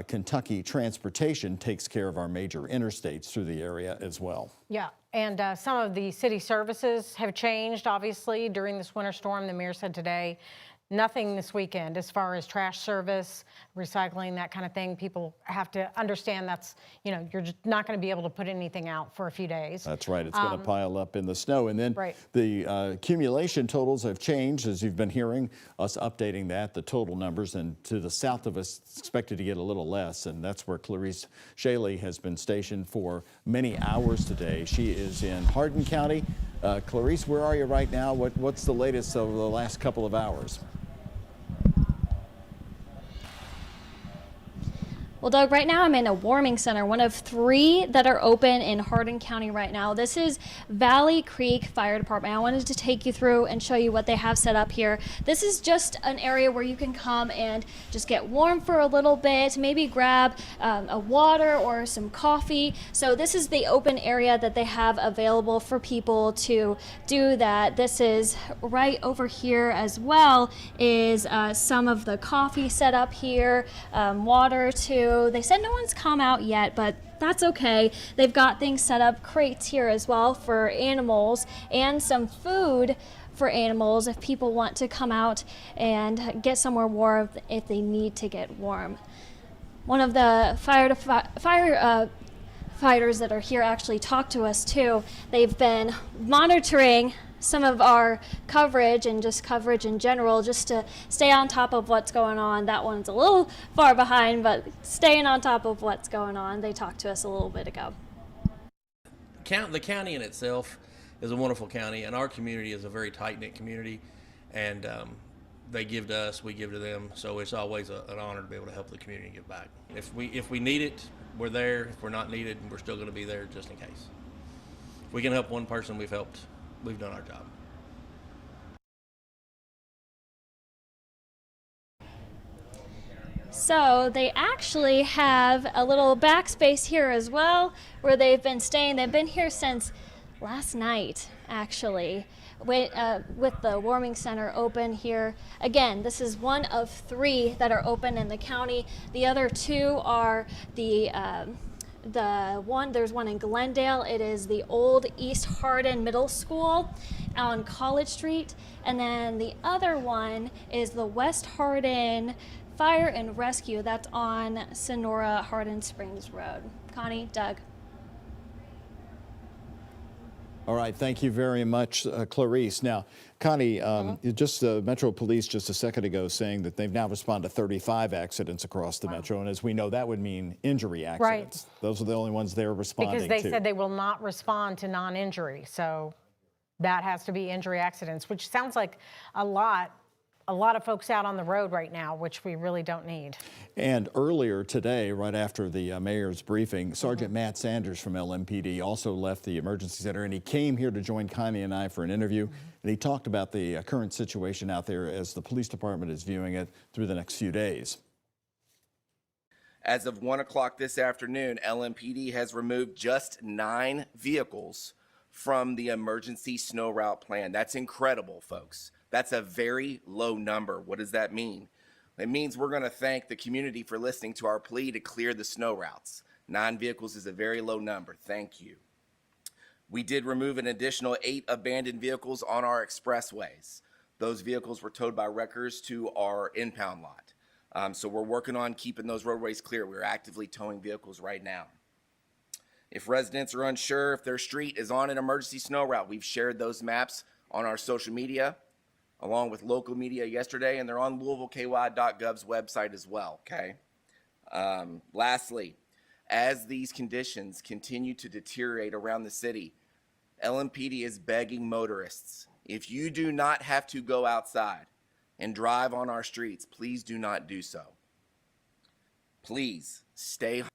Kentucky Transportation takes care of our major interstates through the area as well. Yeah, and some of the city services have changed, obviously, during this winter storm. The mayor said today, nothing this weekend as far as trash service, recycling, that kind of thing. People have to understand that's, you know, you're just not going to be able to put anything out for a few days. That's right. It's going to pile up in the snow. And then the accumulation totals have changed, as you've been hearing us updating that, the total numbers. And to the south of us, it's expected to get a little less. And that's where Clarice Shaley has been stationed for many hours today. She is in Hardin County. Clarice, where are you right now? What's the latest over the last couple of hours? Well, Doug, right now I'm in a warming center, one of 3 that are open in Hardin County right now. This is Valley Creek Fire Department. I wanted to take you through and show you what they have set up here. This is just an area where you can come and just get warm for a little bit, maybe grab a water or some coffee. So this is the open area that they have available for people to do that. This is right over here as well is some of the coffee set up here, water too. They said no one's come out yet, but that's okay. They've got things set up, crates here as well for animals, and some food for animals if people want to come out and get somewhere warm if they need to get warm. One of the firefighters that are here actually talked to us too. They've been monitoring some of our coverage and just coverage in general, just to stay on top of what's going on. That one's a little far behind, but staying on top of what's going on. They talked to us a little bit ago. The county in itself is a wonderful county, and our community is a very tight-knit community, and they give to us, we give to them, so it's always an honor to be able to help the community give back. If we need it, we're there. If we're not needed, we're still going to be there just in case. If we can help one person, we've done our job. So they actually have a little backspace here as well where they've been staying. They've been here since last night, actually, with the warming center open here. Again, this is one of 3 that are open in the county. The other 2 are there's one in Glendale. It is the old East Hardin Middle School on College Street. And then the other one is the West Hardin Fire and Rescue. That's on Sonora Hardin Springs Road. Connie, Doug. All right, thank you very much, Clarice. Now, Connie, just Metro Police just a second ago saying that they've now responded to 35 accidents across the Metro, and as we know, that would mean injury accidents. Right. Those are the only ones they're responding to. Because they said they will not respond to non-injury, so that has to be injury accidents, which sounds like a lot of folks out on the road right now, which we really don't need. And earlier today, right after the mayor's briefing, Sergeant Matt Sanders from LMPD also left the emergency center, and he came here to join Connie and I for an interview. And he talked about the current situation out there as the police department is viewing it through the next few days. As of 1 o'clock this afternoon, LMPD has removed just 9 vehicles from the emergency snow route plan. That's incredible, folks. That's a very low number. What does that mean? It means we're going to thank the community for listening to our plea to clear the snow routes. 9 vehicles is a very low number. Thank you. We did remove an additional 8 abandoned vehicles on our expressways. Those vehicles were towed by wreckers to our impound lot. So we're working on keeping those roadways clear. We're actively towing vehicles right now. If residents are unsure if their street is on an emergency snow route, we've shared those maps on our social media, along with local media yesterday, and they're on LouisvilleKY.gov's website as well, okay? Lastly, as these conditions continue to deteriorate around the city, LMPD is begging motorists, if you do not have to go outside and drive on our streets, please do not do so. Please stay home.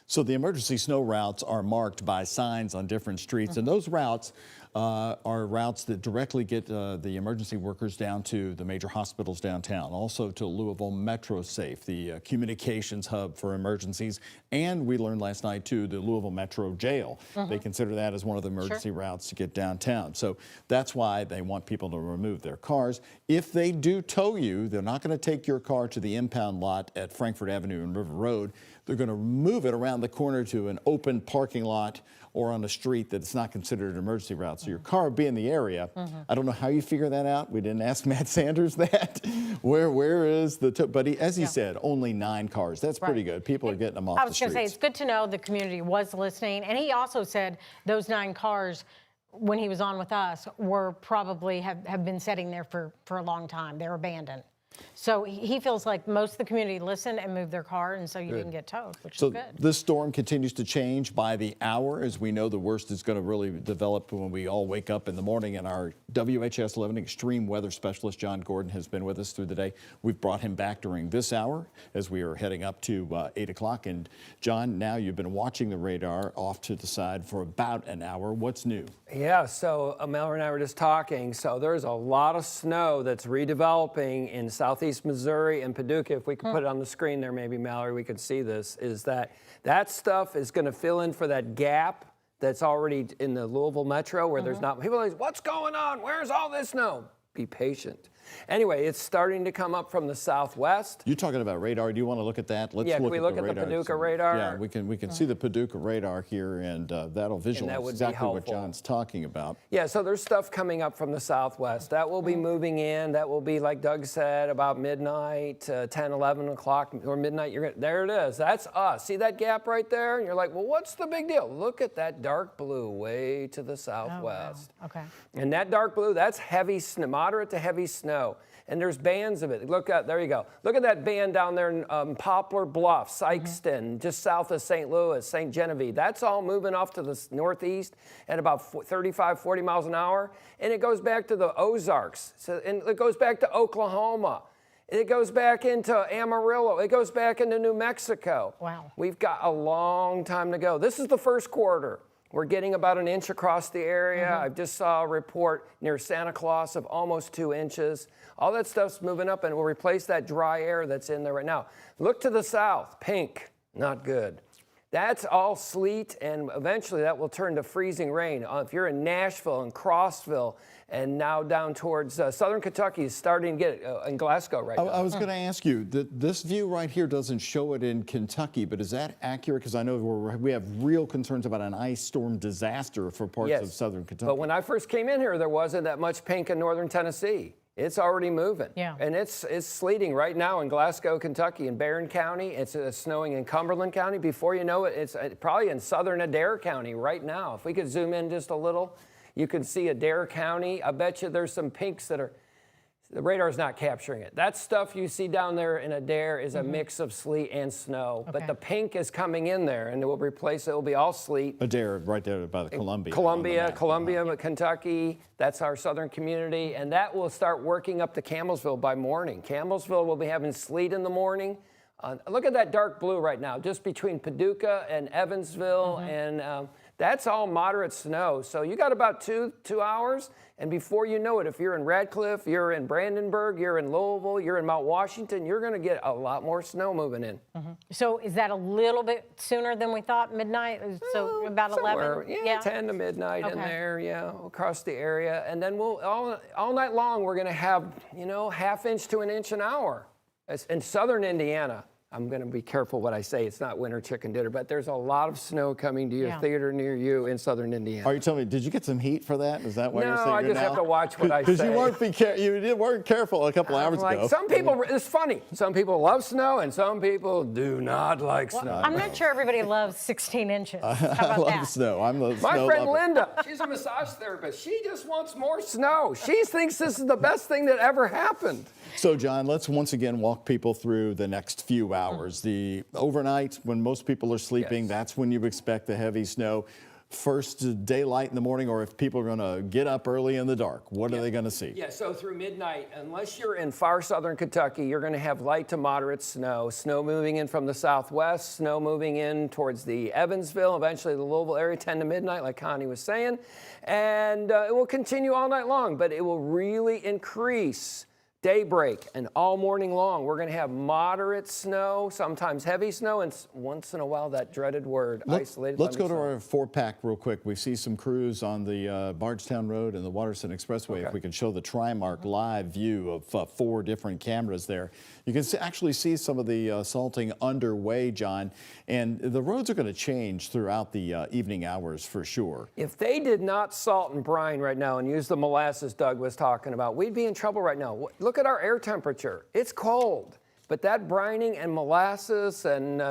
So the emergency snow routes are marked by signs on different streets, and those routes are routes that directly get the emergency workers down to the major hospitals downtown, also to Louisville Metro Safe, the communications hub for emergencies, and we learned last night too, the Louisville Metro Jail. They consider that as one of the emergency routes to get downtown. So that's why they want people to remove their cars. If they do tow you, they're not going to take your car to the impound lot at Frankfort Avenue and River Road. They're going to move it around the corner to an open parking lot or on a street that's not considered an emergency route. So your car will be in the area. I don't know how you figure that out. We didn't ask Matt Sanders that. Where is the but as he said, only 9 cars. That's pretty good. People are getting them off the streets. I was going to say, it's good to know the community was listening. And he also said those 9 cars, when he was on with us, were probably have been sitting there for a long time. They're abandoned. So he feels like most of the community listened and moved their car, and so you didn't get towed, which So is good. this storm continues to change by the hour. As we know, the worst is going to really develop when we all wake up in the morning. And our WHS 11 extreme weather specialist, John Gordon, has been with us through the day. We've brought him back during this hour as we are heading up to 8 o'clock. And John, now you've been watching the radar off to the side for about an hour. What's new? Yeah, so Mallory and I were just talking. So there's a lot of snow that's redeveloping in southeast Missouri and Paducah. If we could put it on the screen there, maybe, Mallory, we could see this, is that stuff is going to fill in for that gap that's already in the Louisville metro where there's not, people are like, what's going on? Where's all this snow? Be patient. Anyway, it's starting to come up from the southwest. You're talking about radar. Do you want to look at that? Let's Can we look at the Paducah radar? Yeah, we can see the Paducah radar here, and that'll visualize exactly what John's talking about. Yeah, so there's stuff coming up from the southwest. That will be moving in. That will be, like Doug said, about midnight, 10, 11 o'clock, or midnight. There it is. That's us. See that gap right there? And you're like, well, what's the big deal? Look at that dark blue way to the southwest. Oh, wow. Okay. And that dark blue, that's heavy snow, moderate to heavy snow. And there's bands of it. Look at, there you go. Look at that band down there in Poplar Bluff, Sykeston, just south of St. Louis, St. Genevieve. That's all moving off to the northeast at about 35, 40 miles an hour. And it goes back to the Ozarks. And it goes back to Oklahoma. It goes back into Amarillo. It goes back into New Mexico. Wow. We've got a long time to go. This is the first quarter. We're getting about an inch across the area. I just saw a report near Santa Claus of almost 2 inches. All that stuff's moving up, and we'll replace that dry air that's in there right now. Look to the south, pink, not good. That's all sleet, and eventually that will turn to freezing rain. If you're in Nashville and Crossville, and now down towards southern Kentucky, is starting to get it in Glasgow right now. I was going to ask you, this view right here doesn't show it in Kentucky, but is that accurate? Because I know we have real concerns about an ice storm disaster for parts of southern Kentucky. But when I first came in here, there wasn't that much pink in northern Tennessee. It's already moving. Yeah. And it's sleeting right now in Glasgow, Kentucky, in Barron County. It's snowing in Cumberland County. Before you know it, it's probably in southern Adair County right now. If we could zoom in just a little, you can see Adair County. I bet you there's some pinks that are, the radar's not capturing it. That stuff you see down there in Adair is a mix of sleet and snow. But the pink is coming in there, and it will replace it. It will be all sleet. Adair, right there by the Columbia. Columbia, Kentucky. That's our southern community. And that will start working up to Campbellsville by morning. Campbellsville will be having sleet in the morning. Look at that dark blue right now, just between Paducah and Evansville. And that's all moderate snow. So you got about two hours. And before you know it, if you're in Radcliffe, you're in Brandenburg, you're in Louisville, you're in Mount Washington, you're going to get a lot more snow moving in. So is that a little bit sooner than we thought, midnight? So about 11? Yeah, 10 to midnight in there, across the area. And then we'll, all night long, we're going to have, ½ inch to an inch an hour. In southern Indiana, I'm going to be careful what I say. It's not winter chicken dinner, but there's a lot of snow coming to your theater near you in southern Indiana. Are you telling me, did you get some heat for that? Is that why you're saying No, I just have to watch what I say. Because you weren't careful a couple hours ago. Some people, it's funny. Some people love snow, and some people do not like snow. I'm not sure everybody loves 16 inches. How about I love that? snow. I'm the My snow friend lover. Linda, she's a massage therapist. She just wants more snow. She thinks this is the best thing that ever happened. So, John, let's once again walk people through the next few hours. The overnight, when most people are sleeping, that's when you expect the heavy snow. First daylight in the morning, or if people are going to get up early in the dark, what are they going to see? Yeah, so through midnight, unless you're in far southern Kentucky, you're going to have light to moderate snow. Snow moving in from the southwest, snow moving in towards the Evansville, eventually the Louisville area, 10 to midnight, like Connie was saying. And it will continue all night long, but it will really increase daybreak and all morning long. We're going to have moderate snow, sometimes heavy snow, and once in a while that dreaded word, isolated. Let's go to our four-pack real quick. We see some crews on the Bardstown Road and the Waterston Expressway. If we can show the Trimark live view of 4 different cameras there. You can actually see some of the salting underway, John, and the roads are going to change throughout the evening hours for sure. If they did not salt and brine right now and use the molasses Doug was talking about, we'd be in trouble right now. Look at our air temperature. It's cold. But that brining and molasses and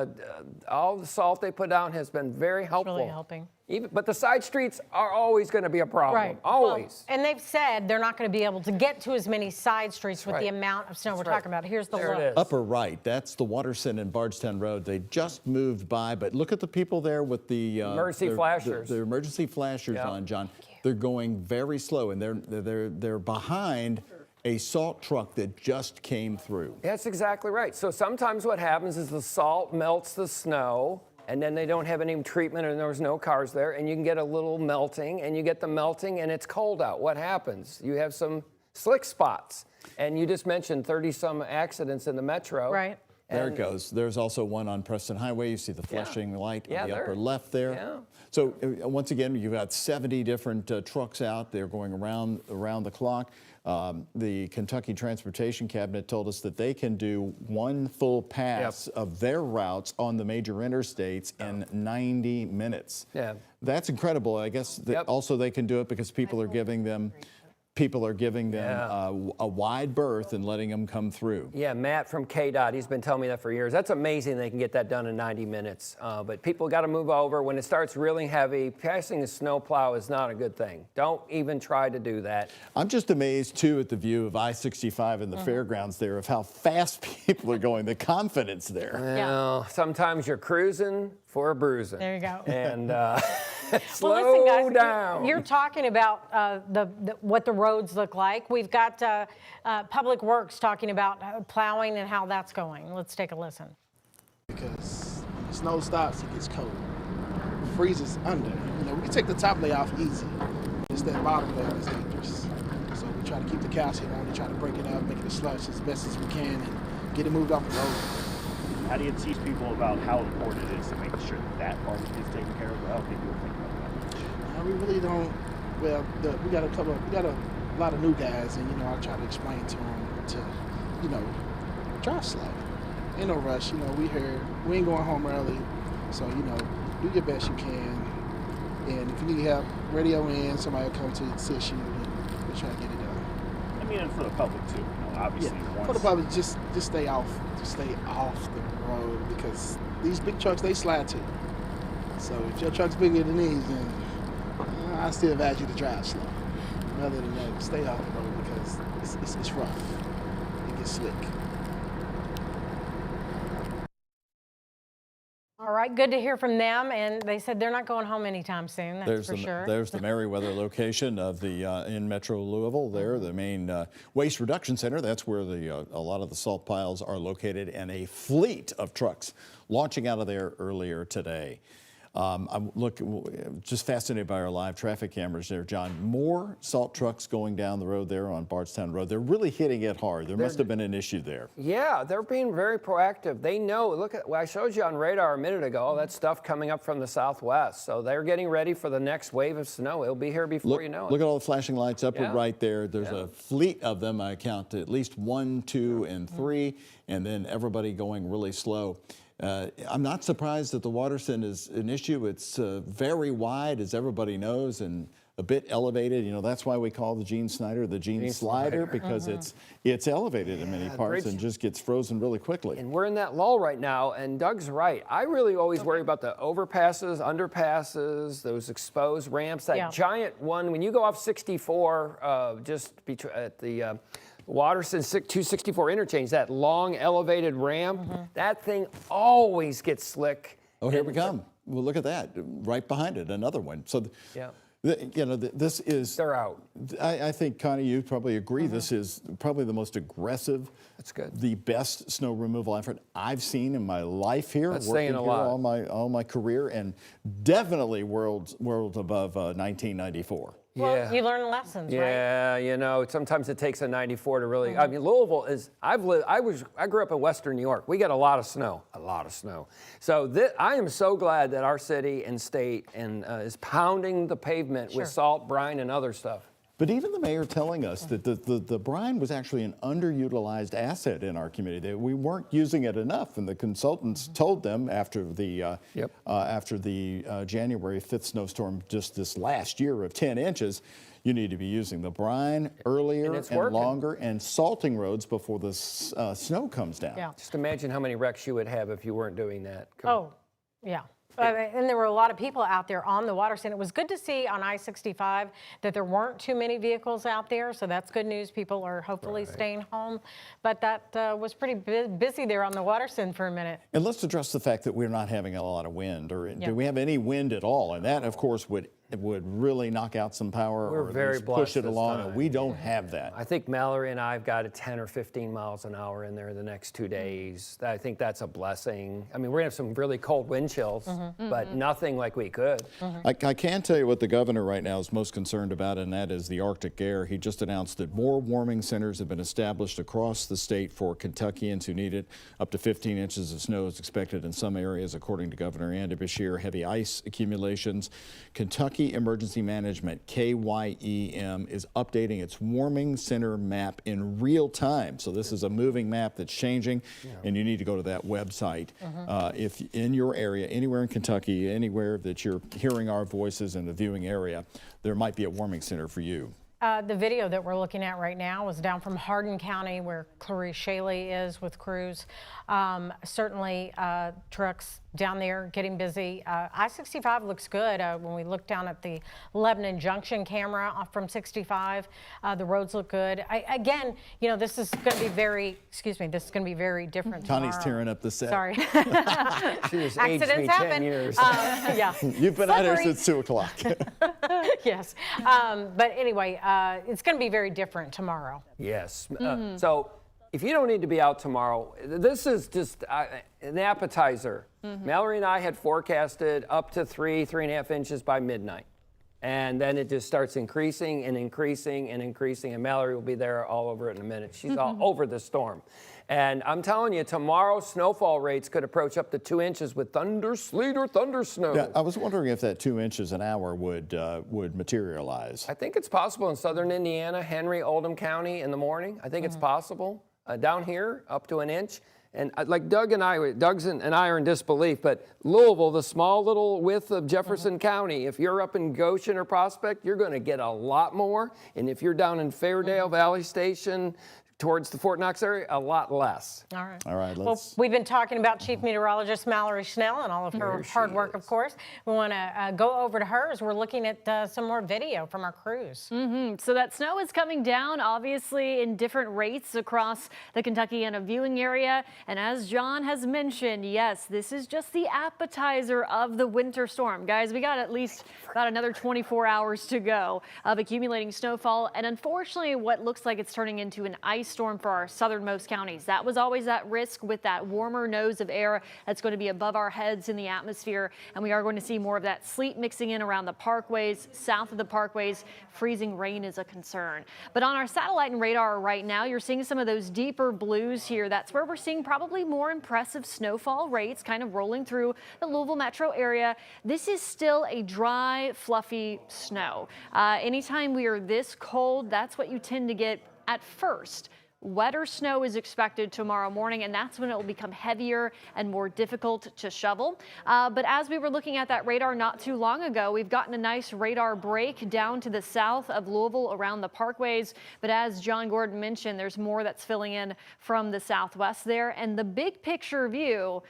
all the salt they put down has been very helpful. Really helping. But the side streets are always going to be a problem. Right. Always. Well, and they've said they're not going to be able to get to as many side streets with right. the amount of snow we're right. talking about. Here's the There look. it is. Upper right, that's the Waterson and Bardstown Road. They just moved by, but look at the people there with the emergency flashers. The emergency flashers on, John. They're going very slow, and they're behind a salt truck that just came through. That's exactly right. So sometimes what happens is the salt melts the snow, and then they don't have any treatment and there's no cars there, and you can get a little melting, and you get the melting and it's cold out. What happens? You have some slick spots. And you just mentioned 30-some accidents in the metro. Right. There it goes. There's also one on Preston Highway. You see the flashing light on the upper left there. Yeah. So once again, you've got 70 different trucks out. They're going around the clock. The Kentucky Transportation Cabinet told us that they can do one full pass of their routes on the major interstates in 90 minutes. Yeah. That's incredible. I guess that also they can do it because people are giving them a wide berth and letting them come through. Yeah, Matt from KDOT, he's been telling me that for years. That's amazing they can get that done in 90 minutes. But people got to move over. When it starts really heavy, passing a snowplow is not a good thing. Don't even try to do that. I'm just amazed, too, at the view of I-65 and the fairgrounds there of how fast people are going, the confidence there. Well, sometimes you're cruising for a bruising. There you go. And slow Well, listen, guys, down. You're talking about what the roads look like. We've got Public Works talking about plowing and how that's going. Let's take a listen. Because when the snow stops, it gets cold. It freezes under. You know, we can take the top layer off easy. It's that bottom layer that's dangerous. So we try to keep the calcium on and try to break it up, make it a slush as best as we can, and get it moved off the road. How do you teach people about how important it is to make sure that part is taken care of? How do people think about that? We really don't. Well, we got a lot of new guys, and I try to explain to them to, drive slow. Ain't no rush. We ain't going home early, so do your best you can. And if you need help, radio in. Somebody will come to assist you, and we'll try to get it done. I mean, and for the public too. Obviously, for the public, just stay off the road, because these big trucks, they slide too. So if your truck's bigger than these, then I still advise you to drive slow. Rather than that, stay off the road, because it's rough. It gets slick. All right, good to hear from them. And they said they're not going home anytime soon, that's for sure. There's the Meriwether location of the in Metro Louisville there, the main waste reduction center. That's where a lot of the salt piles are located, and a fleet of trucks launching out of there earlier today. I'm just fascinated by our live traffic cameras there, John. More salt trucks going down the road there on Bardstown Road. They're really hitting it hard. There must have been an issue there. Yeah, they're being very proactive. They know, look at what I showed you on radar a minute ago, all that stuff coming up from the southwest. So they're getting ready for the next wave of snow. It'll be here before you know it. Look at all the flashing lights up right there. There's a fleet of them. I count at least 1, 2, and 3, and then everybody going really slow. I'm not surprised that the Waterson is an issue. It's very wide, as everybody knows, and a bit elevated. That's why we call the Gene Snyder the Gene Slider, because it's elevated in many parts and just gets frozen really quickly. And we're in that lull right now, and Doug's right. I really always worry about the overpasses, underpasses, those exposed ramps, that giant one. When you go off 64, just at the Waterson 264 interchange, that long elevated ramp, that thing always gets slick. Oh, here we come. Well, look at that. Right behind it, another one. So, this is... They're out. I think, Connie, you probably agree, this is probably the most aggressive, that's good, the best snow removal effort I've seen in my life here, that's working saying a lot. all my career, and definitely world above 1994. Well, you learn lessons, right? Yeah, sometimes it takes a 94 to really. I mean, Louisville is. I grew up in Western New York. We get a lot of snow, So I am so glad that our city and state is pounding the pavement with salt, brine, and other stuff. But even the mayor telling us that the brine was actually an underutilized asset in our community, that we weren't using it enough, and the consultants told them after the January 5th snowstorm just this last year of 10 inches, you need to be using the brine earlier and longer and salting roads before the snow comes down. Yeah. Just imagine how many wrecks you would have if you weren't doing that. Oh, yeah. And there were a lot of people out there on the water stand. It was good to see on I-65 that there weren't too many vehicles out there, so that's good news. People are hopefully staying home. But that was pretty busy there on the water stand for a minute. And let's address the fact that we're not having a lot of wind, or do we have any wind at all? And that, of course, would really knock out some power We're or very at least push it blessed this along, time. and we don't have that. I think Mallory and I have got a 10 or 15 miles an hour in there the next 2 days. I think that's a blessing. I mean, we're going to have some really cold wind chills, but nothing like we could. I can tell you what the governor right now is most concerned about, and that is the Arctic air. He just announced that more warming centers have been established across the state for Kentuckians who need it. Up to 15 inches of snow is expected in some areas, according to Governor Andy Beshear. Heavy ice accumulations. Kentucky Emergency Management, KYEM, is updating its warming center map in real time. So this is a moving map that's changing, and you need to go to that website. If in your area, anywhere in Kentucky, anywhere that you're hearing our voices in the viewing area, there might be a warming center for you. The video that we're looking at right now is down from Hardin County, where Clarice Shaley is with crews. Certainly trucks down there getting busy. I-65 looks good. When we look down at the Lebanon Junction camera from 65, the roads look good. Again, you know, this is going to be very, this is going to be very different Connie's tomorrow. tearing up the set. Sorry. She has aged me 10 happen. years. Yeah. You've been out here since 2 o'clock. Yes. But anyway, it's going to be very different tomorrow. Yes. So if you don't need to be out tomorrow, this is just an appetizer. Mallory and I had forecasted up to 3.5 inches by midnight. And then it just starts increasing and increasing and increasing. And Mallory will be there all over it in a minute. She's all over the storm. And I'm telling you, tomorrow snowfall rates could approach up to 2 inches with thunder, sleet, or thunder snow. Yeah, I was wondering if that 2 inches an hour would materialize. I think it's possible in southern Indiana, Henry, Oldham County in the morning. I think it's possible. Down here, up to an inch. And like Doug and I are in disbelief, but Louisville, the small little width of Jefferson County, if you're up in Goshen or Prospect, you're going to get a lot more. And if you're down in Fairdale, Valley Station, towards the Fort Knox area, a lot less. All right. All right, well, we've been talking about Chief Meteorologist Mallory Schnell and all of her hard work, of course. We want to go over to her as we're looking at some more video from our crews. So that snow is coming down, obviously, in different rates across the Kentuckiana viewing area. And as John has mentioned, yes, this is just the appetizer of the winter storm. Guys, we got at least about another 24 hours to go of accumulating snowfall. And unfortunately, what looks like it's turning into an ice storm for our southernmost counties. That was always at risk with that warmer nose of air that's going to be above our heads in the atmosphere. And we are going to see more of that sleet mixing in around the parkways, south of the parkways. Freezing rain is a concern. But on our satellite and radar right now, you're seeing some of those deeper blues here. That's where we're seeing probably more impressive snowfall rates kind of rolling through the Louisville metro area. This is still a dry, fluffy snow. Anytime we are this cold, that's what you tend to get at first. Wetter snow is expected tomorrow morning, and that's when it will become heavier and more difficult to shovel. But as we were looking at that radar not too long ago, we've gotten a nice radar break down to the south of Louisville around the parkways. But as John Gordon mentioned, there's more that's filling in from the southwest there. And the big picture view,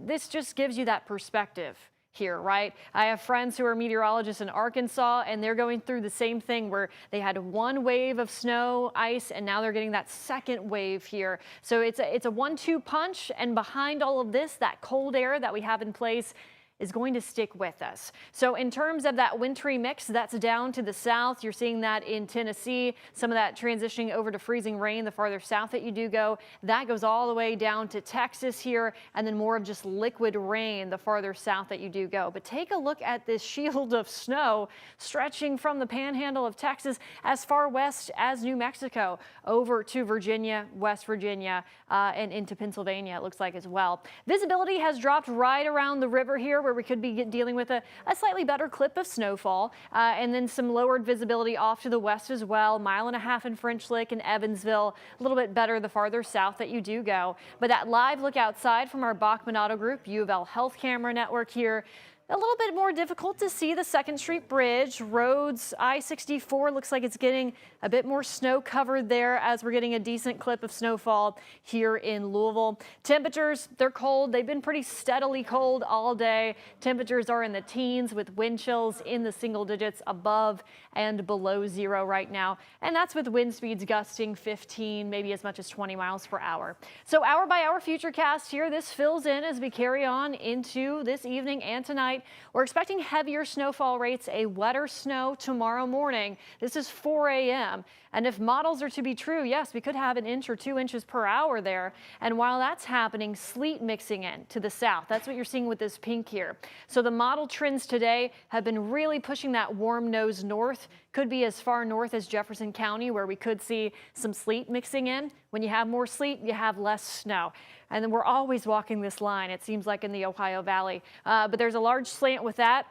this just gives you that perspective here, right? I have friends who are meteorologists in Arkansas, and they're going through the same thing where they had one wave of snow, ice, and now they're getting that second wave here. So it's a 1-2 punch, and behind all of this, that cold air that we have in place is going to stick with us. So in terms of that wintry mix, that's down to the south. You're seeing that in Tennessee, some of that transitioning over to freezing rain the farther south that you do go. That goes all the way down to Texas here, and then more of just liquid rain the farther south that you do go. But take a look at this shield of snow stretching from the panhandle of Texas as far west as New Mexico over to Virginia, West Virginia, and into Pennsylvania, it looks like as well. Visibility has dropped right around the river here, where we could be dealing with a slightly better clip of snowfall, and then some lowered visibility off to the west as well. 1.5 miles in French Lick and Evansville, a little bit better the farther south that you do go. But that live look outside from our Bachman Auto Group U of L Health Camera Network here, A little bit more difficult to see the 2nd Street Bridge. Roads, I-64 looks like it's getting a bit more snow covered there as we're getting a decent clip of snowfall here in Louisville. Temperatures, they're cold. They've been pretty steadily cold all day. Temperatures are in the teens with wind chills in the single digits above and below 0 right now. And that's with wind speeds gusting 15, maybe as much as 20 miles per hour. So hour by hour futurecast here. This fills in as we carry on into this evening and tonight. We're expecting heavier snowfall rates, a wetter snow tomorrow morning. This is 4 a.m. And if models are to be true, yes, we could have 1 inch or 2 inches per hour there. And while that's happening, sleet mixing in to the south. That's what you're seeing with this pink here. So the model trends today have been really pushing that warm nose north. Could be as far north as Jefferson County, where we could see some sleet mixing in. When you have more sleet, you have less snow. And then we're always walking this line, it seems like, in the Ohio Valley. But there's a large slant with that.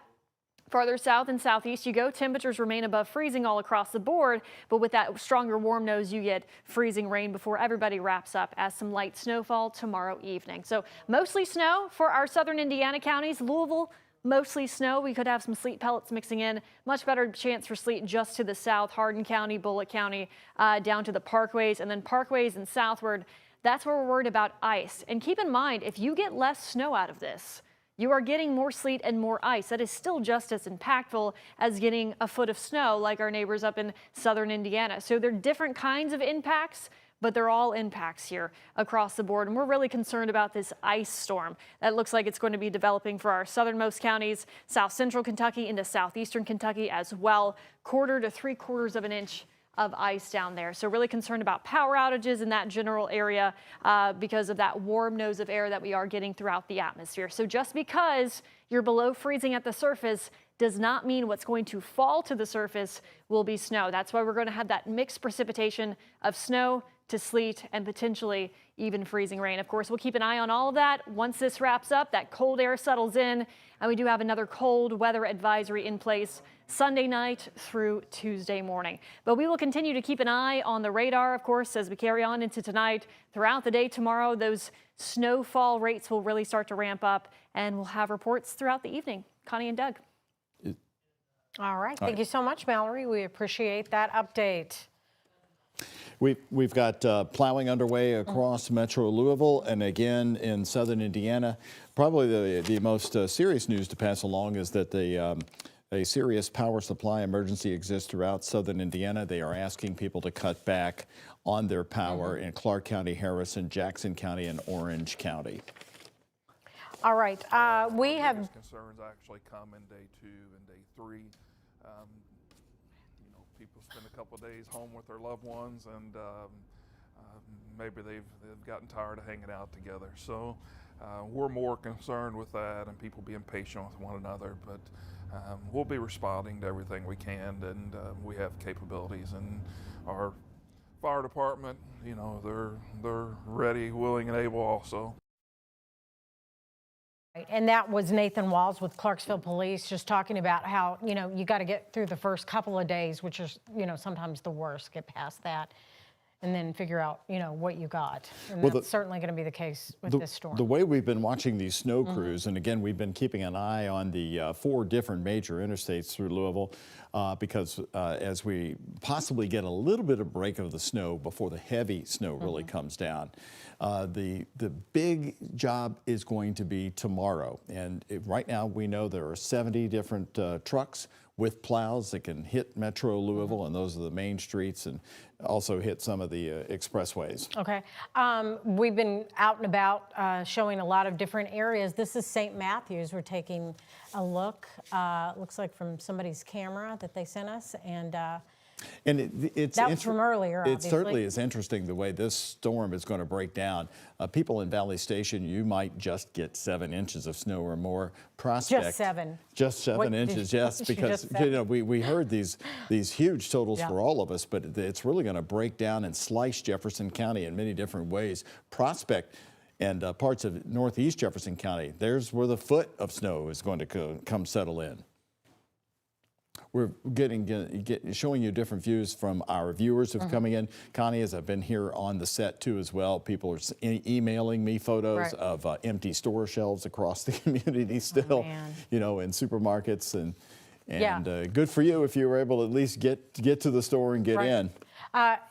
Farther south and southeast you go, temperatures remain above freezing all across the board, but with that stronger warm nose, you get freezing rain before everybody wraps up as some light snowfall tomorrow evening. So mostly snow for our southern Indiana counties. Louisville, mostly snow. We could have some sleet pellets mixing in. Much better chance for sleet just to the south, Hardin County, Bullitt County, down to the parkways, and then parkways and southward. That's where we're worried about ice. And keep in mind, if you get less snow out of this, you are getting more sleet and more ice. That is still just as impactful as getting a foot of snow like our neighbors up in southern Indiana. So they're different kinds of impacts, but they're all impacts here across the board. And we're really concerned about this ice storm that looks like it's going to be developing for our southernmost counties, south central Kentucky into southeastern Kentucky as well. 1/4 to 3/4 of an inch of ice down there. So really concerned about power outages in that general area because of that warm nose of air that we are getting throughout the atmosphere. So just because you're below freezing at the surface does not mean what's going to fall to the surface will be snow. That's why we're going to have that mixed precipitation of snow to sleet and potentially even freezing rain. Of course, we'll keep an eye on all of that. Once this wraps up, that cold air settles in, and we do have another cold weather advisory in place Sunday night through Tuesday morning. But we will continue to keep an eye on the radar, of course, as we carry on into tonight. Throughout the day tomorrow, those snowfall rates will really start to ramp up, and we'll have reports throughout the evening. Connie and Doug. All right. Thank you so much, Mallory. We appreciate that update. We've got plowing underway across Metro Louisville and again in southern Indiana. Probably the most serious news to pass along is that a serious power supply emergency exists throughout southern Indiana. They are asking people to cut back on their power in Clark County, Harrison, Jackson County, and Orange County. All right. We have concerns actually come in day 2 and day 3. People spend a couple of days home with their loved ones, and maybe they've gotten tired of hanging out together. So we're more concerned with that and people being patient with one another. But we'll be responding to everything we can, and we have capabilities. And our fire department, they're ready, willing, and able also. And that was Nathan Walls with Clarksville Police, just talking about how, you got to get through the first couple of days, which is, sometimes the worst, get past that, and then figure out, what you got. And that's certainly going to be the case with this storm. The way we've been watching these snow crews, and again, we've been keeping an eye on the 4 different major interstates through Louisville, because as we possibly get a little bit of break of the snow before the heavy snow really comes down, the big job is going to be tomorrow. And right now we know there are 70 different trucks with plows that can hit Metro Louisville, and those are the main streets, and also hit some of the expressways. Okay. We've been out and about showing a lot of different areas. This is St. Matthews. We're taking a look. Looks like from somebody's camera that they sent us, and it's that was from earlier, It obviously. certainly is interesting the way this storm is going to break down. People in Valley Station, you might just get 7 inches of snow or more. Prospect, Just 7. Just 7 inches, yes, because we heard these huge totals for all of us, but it's really going to break down and slice Jefferson County in many different ways. Prospect and parts of northeast Jefferson County, there's where the foot of snow is going to come settle in. we're showing you different views from our viewers who've coming in. Connie, as I've been here on the set too as well, people are emailing me photos of empty store shelves across the community still, you know, in supermarkets, and good for you if you were able to at least get to the store and get in.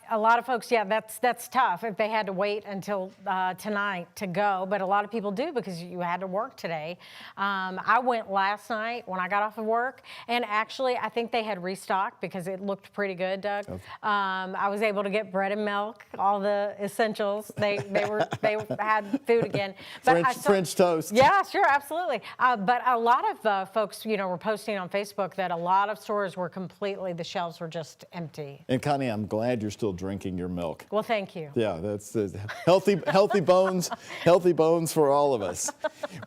A lot of folks, that's tough if they had to wait until tonight to go, but a lot of people do because you had to work today. I went last night when I got off of work, and actually I think they had restocked because it looked pretty good, Doug. I was able to get bread and milk, all the essentials. They had food again. But French toast. Yeah, sure, absolutely. But a lot of folks, you know, were posting on Facebook that a lot of stores were the shelves were just empty. And Connie, I'm glad you're still drinking your milk. Well, thank you. Yeah, that's healthy bones, healthy bones for all of us.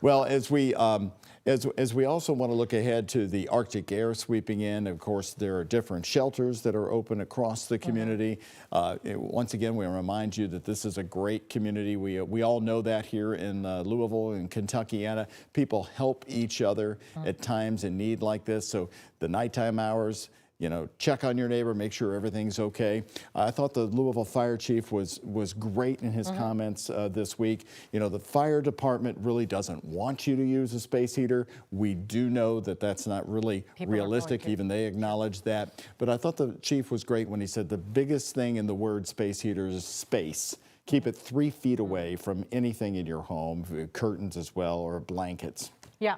Well, as we also want to look ahead to the Arctic air sweeping in, of course, there are different shelters that are open across the community. Once again, we remind you that this is a great community. We all know that here in Louisville and Kentuckiana. People help each other at times in need like this. So the nighttime hours, you know, check on your neighbor, make sure everything's okay. I thought the Louisville fire chief was great in his comments this week. You know, the fire department really doesn't want you to use a space heater. We do know that that's not really realistic. Even they acknowledge that. But I thought the chief was great when he said the biggest thing in the word space heater is space. Keep it 3 feet away from anything in your home, curtains as well, or blankets. Yeah,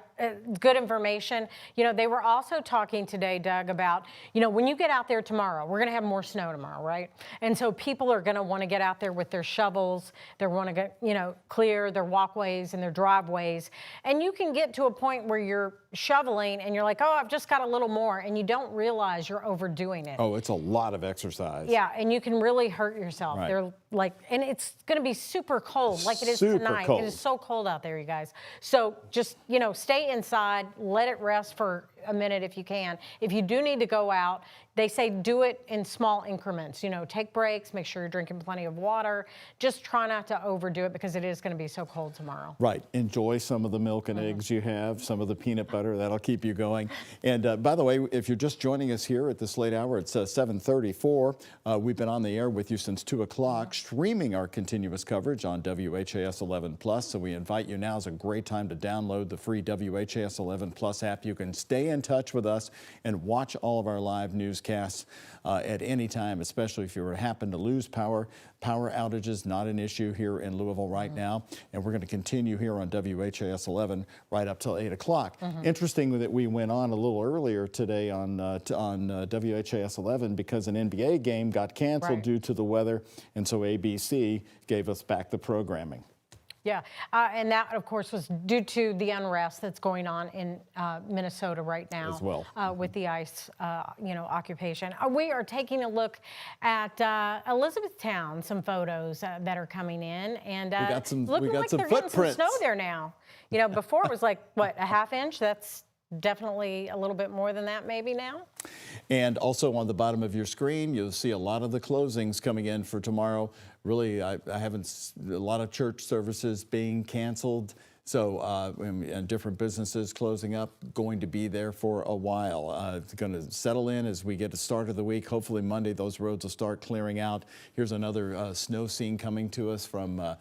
good information. You know, they were also talking today, Doug, about, you know, when you get out there tomorrow, we're going to have more snow tomorrow, right? And so people are going to want to get out there with their shovels. They want to get, you know, clear their walkways and their driveways. And you can get to a point where you're shoveling and you're like, oh, I've just got a little more. And you don't realize you're overdoing it. Oh, it's a lot of exercise. Yeah, and you can really hurt yourself. Right. They're like, and it's going to be super cold like it is Super tonight. cold. It is so cold out there, you guys. So just, you know, stay inside, let it rest for a minute if you can. If you do need to go out, they say do it in small increments. You know, take breaks, make sure you're drinking plenty of water. Just try not to overdo it because it is going to be so cold tomorrow. Right. Enjoy some of the milk and eggs you have, some of the peanut butter. That'll keep you going. And by the way, if you're just joining us here at this late hour, it's 7:34. We've been on the air with you since 2 o'clock, streaming our continuous coverage on WHAS 11 Plus. So we invite you now. Is a great time to download the free WHAS 11 Plus app. You can stay in touch with us and watch all of our live newscasts at any time, especially if you happen to lose power. Power outages, not an issue here in Louisville right now. And we're going to continue here on WHAS 11 right up till 8 o'clock. Interesting that we went on a little earlier today on WHAS 11 because an NBA game got canceled due to the weather. And so ABC gave us back the programming. Yeah, and that, of course, was due to the unrest that's going on in Minnesota right now as well. with the ICE, you know, occupation. We are taking a look at Elizabethtown, some photos that are coming in, and looking like they're getting some snow there now. You know, before it was like, what, a half inch? That's definitely a little bit more than that maybe now. And also on the bottom of your screen, you'll see a lot of the closings coming in for tomorrow. Really, I haven't, a lot of church services being canceled. So and different businesses closing up, going to be there for a while. It's going to settle in as we get to the start of the week. Hopefully Monday those roads will start clearing out. Here's another snow scene coming to us from a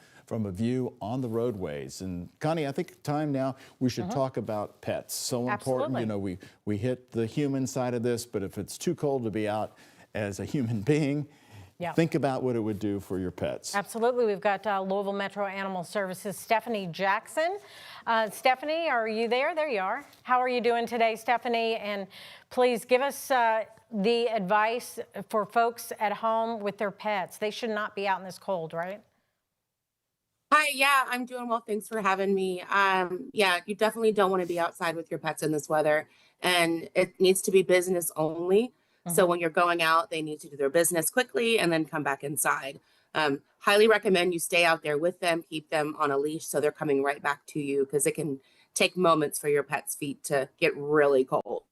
view on the roadways. And Connie, I think time now we should talk about pets. So important. You know, we hit the human side of this, but if it's too cold to be out as a human being, think about what it would do for your pets. Absolutely. We've got Louisville Metro Animal Services, Stephanie Jackson. Stephanie, are you there? There you are. How are you doing today, Stephanie? And please give us the advice for folks at home with their pets. They should not be out in this cold, right? Hi, yeah, I'm doing well. Thanks for having me. Yeah, you definitely don't want to be outside with your pets in this weather, and it needs to be business only. So when you're going out, they need to do their business quickly and then come back inside. Highly recommend you stay out there with them, keep them on a leash so they're coming right back to you because it can take moments for your pet's feet to get really cold.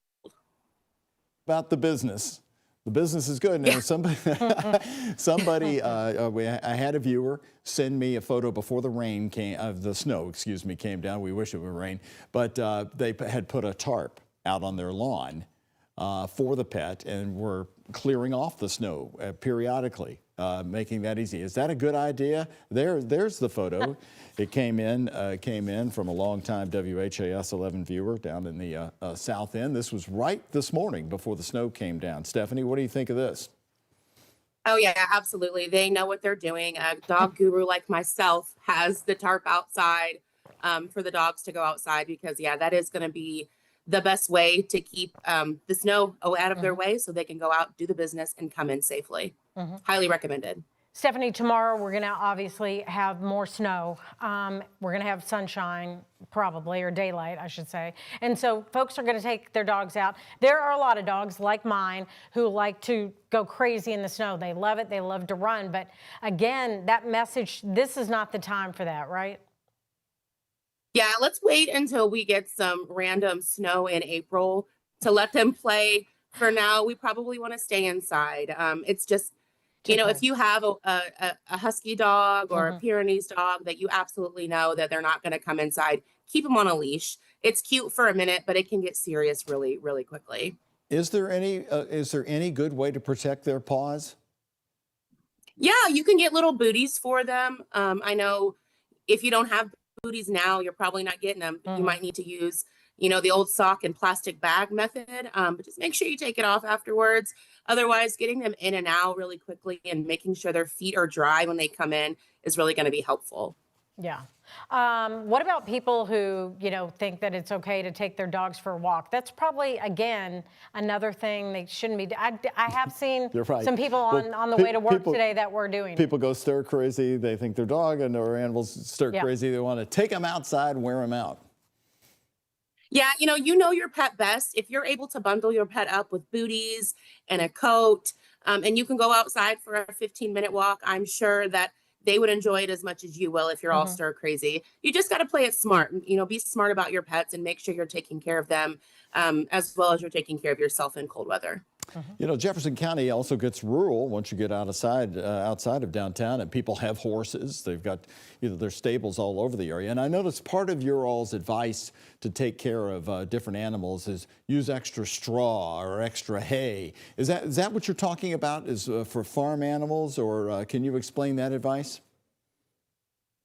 About the business. The business is good. Now, I had a viewer send me a photo before the snow came down. We wish it would rain, but they had put a tarp out on their lawn for the pet, and we're clearing off the snow periodically, making that easy. Is that a good idea? There's the photo. It came in from a longtime WHAS 11 viewer down in the South End. This was right this morning before the snow came down. Stephanie, what do you think of this? Oh yeah, absolutely. They know what they're doing. A dog guru like myself has the tarp outside for the dogs to go outside, because yeah, that is going to be the best way to keep the snow out of their way, so they can go out, do the business, and come in safely. Highly recommended. Stephanie, tomorrow we're going to obviously have more snow. We're going to have sunshine, probably, or daylight, I should say. And so folks are going to take their dogs out. There are a lot of dogs like mine who like to go crazy in the snow. They love it. They love to run. But again, that message, this is not the time for that, right? Yeah, let's wait until we get some random snow in April to let them play. For now, we probably want to stay inside. It's just, you know, if you have a husky dog or a Pyrenees dog that you absolutely know that they're not going to come inside, keep them on a leash. It's cute for a minute, but it can get serious really, really quickly. Is there any good way to protect their paws? Yeah, you can get little booties for them. I know if you don't have booties now, you're probably not getting them. You might need to use, you know, the old sock and plastic bag method, but just make sure you take it off afterwards. Otherwise, getting them in and out really quickly and making sure their feet are dry when they come in is really going to be helpful. Yeah. What about people who, you know, think that it's okay to take their dogs for a walk? That's probably, again, another thing they shouldn't be. I have seen some people on the way to work today that were doing it. People go stir crazy. They think their dog and their animals stir crazy. They want to take them outside and wear them out. Yeah, you know your pet best. If you're able to bundle your pet up with booties and a coat, and you can go outside for a 15-minute walk, I'm sure that they would enjoy it as much as you will if you're all stir crazy. You just got to play it smart. Be smart about your pets and make sure you're taking care of them as well as you're taking care of yourself in cold weather. You know, Jefferson County also gets rural once you get outside of downtown, and people have horses. They've got their stables all over the area. And I noticed part of your all's advice to take care of different animals is use extra straw or extra hay. Is that what you're talking about? Is for farm animals, or can you explain that advice?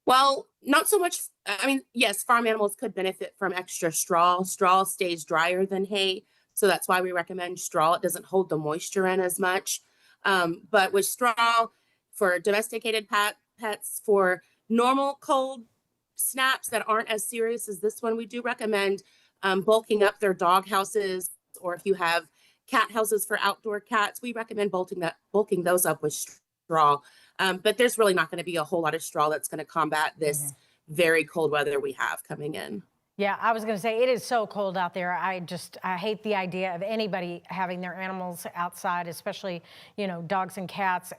Well, not so much. I mean, yes, farm animals could benefit from extra straw. Straw stays drier than hay. So that's why we recommend straw. It doesn't hold the moisture in as much. But with straw, for domesticated pets, for normal cold snaps that aren't as serious as this one, we do recommend bulking up their dog houses, or if you have cat houses for outdoor cats, we recommend bulking those up with straw. But there's really not going to be a whole lot of straw that's going to combat this very cold weather we have coming in. Yeah, I was going to say, it is so cold out there. I hate the idea of anybody having their animals outside, especially, dogs and cats.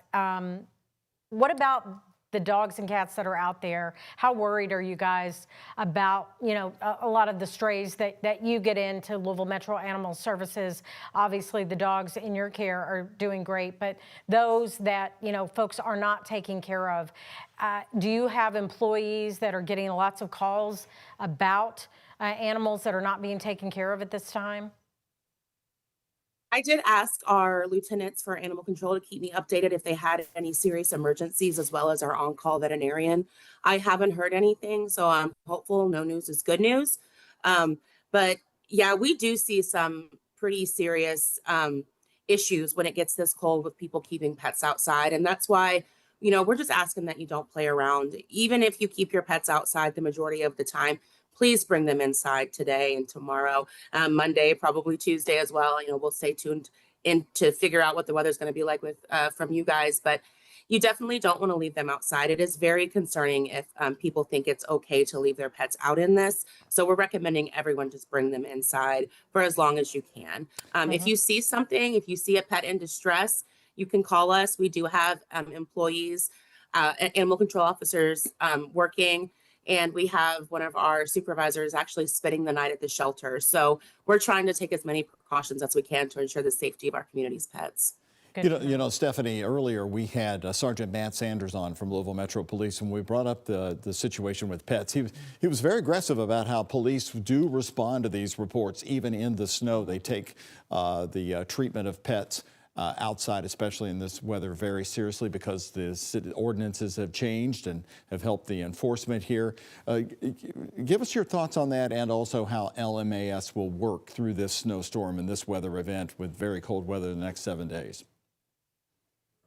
What about the dogs and cats that are out there? How worried are you guys about, a lot of the strays that you get into Louisville Metro Animal Services? Obviously, the dogs in your care are doing great, but those that, folks are not taking care of, do you have employees that are getting lots of calls about animals that are not being taken care of at this time? I did ask our lieutenants for animal control to keep me updated if they had any serious emergencies, as well as our on-call veterinarian. I haven't heard anything, so I'm hopeful. No news is good news. But yeah, we do see some pretty serious issues when it gets this cold with people keeping pets outside. And that's why, we're just asking that you don't play around. Even if you keep your pets outside the majority of the time, please bring them inside today and tomorrow, Monday, probably Tuesday as well. We'll stay tuned in to figure out what the weather's going to be like from you guys, but you definitely don't want to leave them outside. It is very concerning if people think it's okay to leave their pets out in this. So we're recommending everyone just bring them inside for as long as you can. If you see something, if you see a pet in distress, you can call us. We do have employees, animal control officers working. And we have one of our supervisors actually spending the night at the shelter. So we're trying to take as many precautions as we can to ensure the safety of our community's pets. good. You know, Stephanie, earlier we had Sergeant Matt Sanders on from Louisville Metro Police, and we brought up the situation with pets. He was very aggressive about how police do respond to these reports, even in the snow. They take the treatment of pets outside, especially in this weather, very seriously because the ordinances have changed and have helped the enforcement here. Give us your thoughts on that, and also how LMAS will work through this snowstorm and this weather event with very cold weather the next 7 days.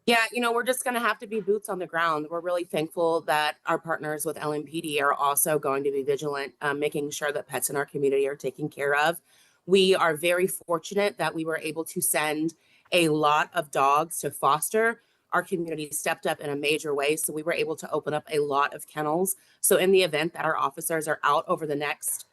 Yeah, we're just going to have to be boots on the ground. We're really thankful that our partners with LMPD are also going to be vigilant, making sure that pets in our community are taken care of. We are very fortunate that we were able to send a lot of dogs to foster. Our community stepped up in a major way, so we were able to open up a lot of kennels. So in the event that our officers are out over the next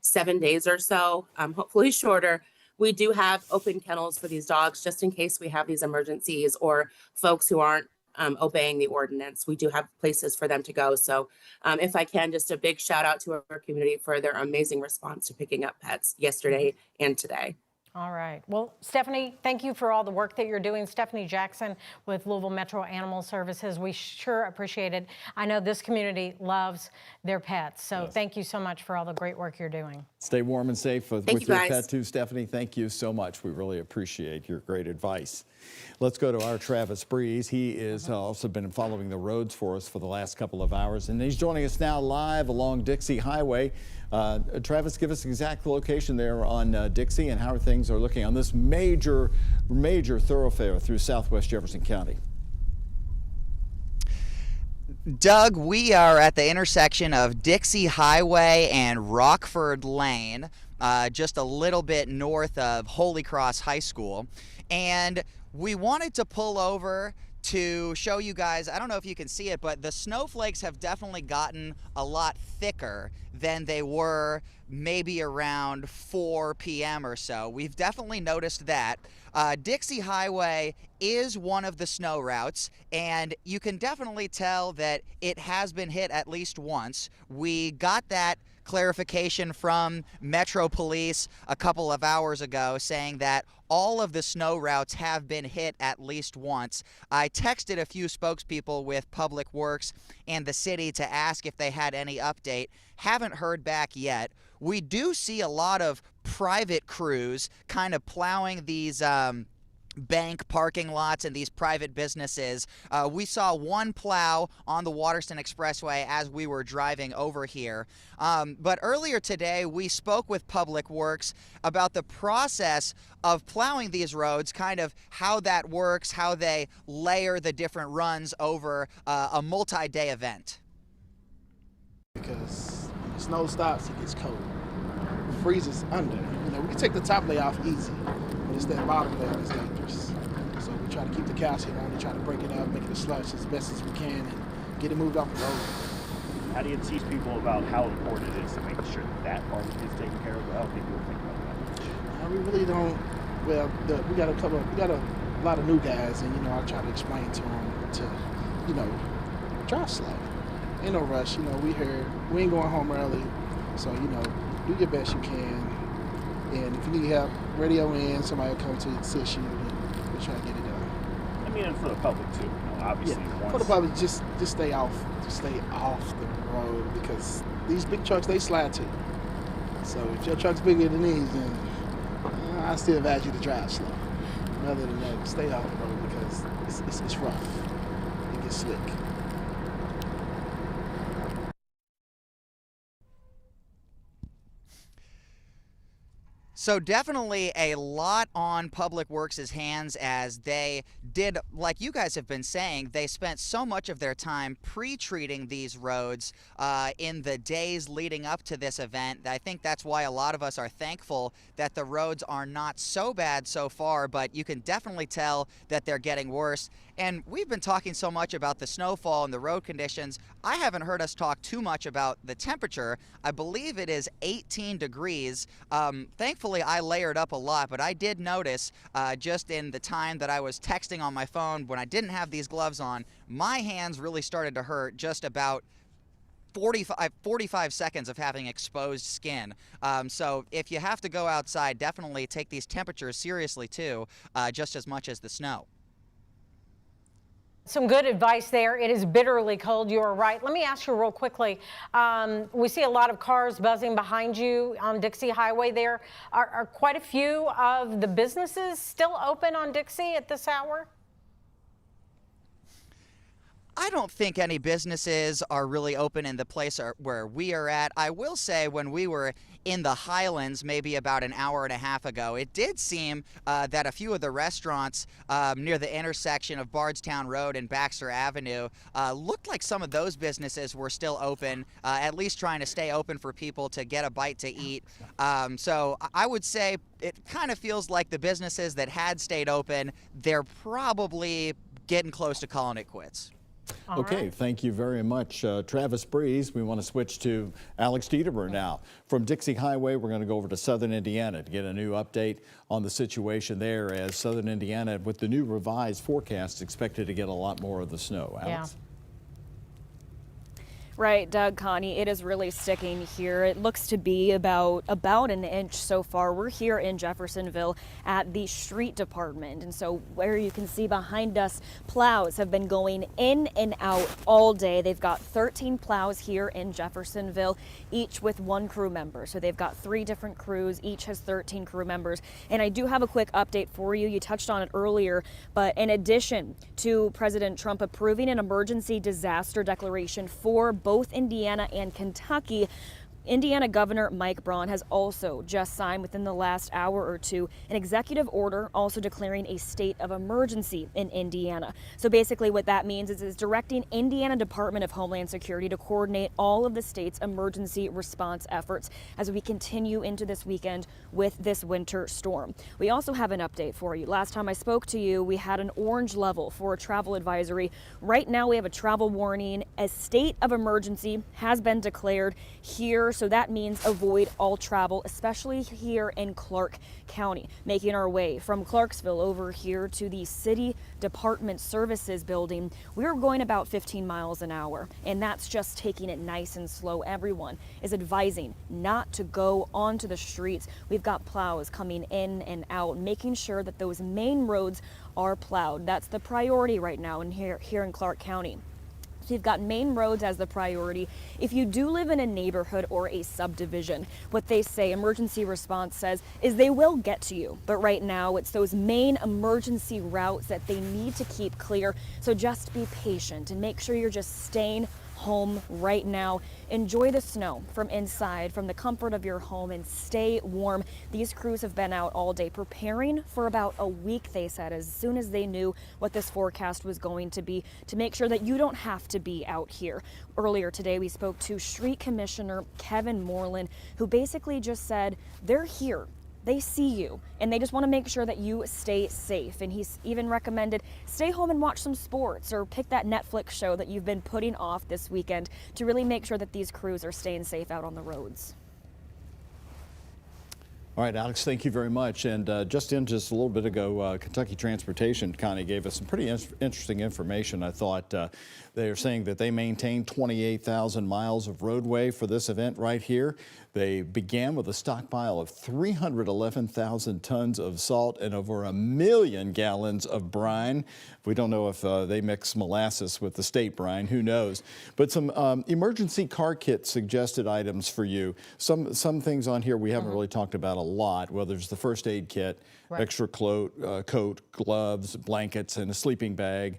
7 days or so, hopefully shorter, we do have open kennels for these dogs just in case we have these emergencies or folks who aren't obeying the ordinance. We do have places for them to go. So if I can, just a big shout out to our community for their amazing response to picking up pets yesterday and today. All right. Well, Stephanie, thank you for all the work that you're doing. Stephanie Jackson with Louisville Metro Animal Services. We sure appreciate it. I know this community loves their pets. So Thank you so much for all the great work you're doing. Stay warm and safe with your pet too, Stephanie. Thank you so much. We really appreciate your great advice. Let's go to our Travis Breeze. He is also been following the roads for us for the last couple of hours, and he's joining us now live along Dixie Highway. Travis, give us the exact location there on Dixie and how things are looking on this major thoroughfare through southwest Jefferson County. Doug, we are at the intersection of Dixie Highway and Rockford Lane, just a little bit north of Holy Cross High School. And we wanted to pull over to show you guys, I don't know if you can see it, but the snowflakes have definitely gotten a lot thicker than they were maybe around 4 p.m. or so. We've definitely noticed that. Dixie Highway is one of the snow routes, and you can definitely tell that it has been hit at least once. We got that clarification from Metro Police a couple of hours ago saying that all of the snow routes have been hit at least once. I texted a few spokespeople with Public Works and the city to ask if they had any update. Haven't heard back yet. We do see a lot of private crews kind of plowing these bank parking lots and these private businesses. We saw one plow on the Waterston Expressway as we were driving over here. But earlier today, we spoke with Public Works about the process of plowing these roads, kind of how that works, how they layer the different runs over a multi-day event. Because when the snow stops, it gets cold. It freezes under. We can take the top layer off easy, but it's that bottom layer that's dangerous. So we try to keep the calcium on it, try to break it up, make it a slush as best as we can, and get it moved off the road. How do you teach people about how important it is to make sure that part is taken care of? I don't think people think about that. We really don't. Well, we got a lot of new guys, and I try to explain to them to, drive slow. Ain't no rush. We ain't going home early, so do your best you can. And if you need help, radio in, somebody will come to assist you, and we'll try to get it done. I mean, and for the public too. Obviously, for the public, just stay off the road, because these big trucks, they slide too. So if your truck's bigger than these, then I still advise you to drive slow. Other than that, stay off the road because it's rough. It gets slick. So definitely a lot on Public Works' hands, as they did, like you guys have been saying, they spent so much of their time pre-treating these roads in the days leading up to this event. I think that's why a lot of us are thankful that the roads are not so bad so far, but you can definitely tell that they're getting worse. And we've been talking so much about the snowfall and the road conditions. I haven't heard us talk too much about the temperature. I believe it is 18 degrees. Thankfully, I layered up a lot, but I did notice just in the time that I was texting on my phone when I didn't have these gloves on, my hands really started to hurt just about 45 seconds of having exposed skin. So if you have to go outside, definitely take these temperatures seriously too, just as much as the snow. Some good advice there. It is bitterly cold. You are right. Let me ask you real quickly. We see a lot of cars buzzing behind you on Dixie Highway there. Are quite a few of the businesses still open on Dixie at this hour? I don't think any businesses are really open in the place where we are at. I will say when we were in the Highlands maybe about an hour and a half ago, it did seem that a few of the restaurants near the intersection of Bardstown Road and Baxter Avenue looked like some of those businesses were still open, at least trying to stay open for people to get a bite to eat. So I would say it kind of feels like the businesses that had stayed open, they're probably getting close to calling it quits. Okay, thank you very much, Travis Breeze. We want to switch to Alex Dieterber now. From Dixie Highway, we're going to go over to Southern Indiana to get a new update on the situation there, as Southern Indiana, with the new revised forecast, expected to get a lot more of the snow. Alex? Right, Doug, Connie, it is really sticking here. It looks to be about an inch so far. We're here in Jeffersonville at the street department. And so where you can see behind us, plows have been going in and out all day. They've got 13 plows here in Jeffersonville, each with one crew member. So they've got 3 different crews, each has 13 crew members. And I do have a quick update for you. You touched on it earlier, but in addition to President Trump approving an emergency disaster declaration for both Indiana and Kentucky, Indiana Governor Mike Braun has also just signed within the last hour or two an executive order also declaring a state of emergency in Indiana. So basically what that means is it's directing Indiana Department of Homeland Security to coordinate all of the state's emergency response efforts as we continue into this weekend with this winter storm. We also have an update for you. Last time I spoke to you, we had an orange level for a travel advisory. Right now we have a travel warning. A state of emergency has been declared here. So that means avoid all travel, especially here in Clark County. Making our way from Clarksville over here to the City Department Services building, we're going about 15 miles an hour, and that's just taking it nice and slow. Everyone is advising not to go onto the streets. We've got plows coming in and out, making sure that those main roads are plowed. That's the priority right now here in Clark County. So you've got main roads as the priority. If you do live in a neighborhood or a subdivision, what they say, emergency response says, is they will get to you. But right now, it's those main emergency routes that they need to keep clear. So just be patient and make sure you're just staying home right now. Enjoy the snow from inside, from the comfort of your home, and stay warm. These crews have been out all day preparing for about a week, they said, as soon as they knew what this forecast was going to be, to make sure that you don't have to be out here. Earlier today, we spoke to Street Commissioner Kevin Moreland, who basically just said they're here. They see you, and they just want to make sure that you stay safe. And he's even recommended stay home and watch some sports or pick that Netflix show that you've been putting off this weekend to really make sure that these crews are staying safe out on the roads. All right, Alex, thank you very much. And just a little bit ago, Kentucky Transportation Connie gave us some pretty interesting information. I thought they are saying that they maintain 28,000 miles of roadway for this event right here. They began with a stockpile of 311,000 tons of salt and over 1 million gallons of brine. We don't know if they mix molasses with the state brine, who knows. But some emergency car kit suggested items for you. Some things on here we haven't really talked about a lot. Well, there's the first aid kit, extra coat, gloves, blankets, and a sleeping bag,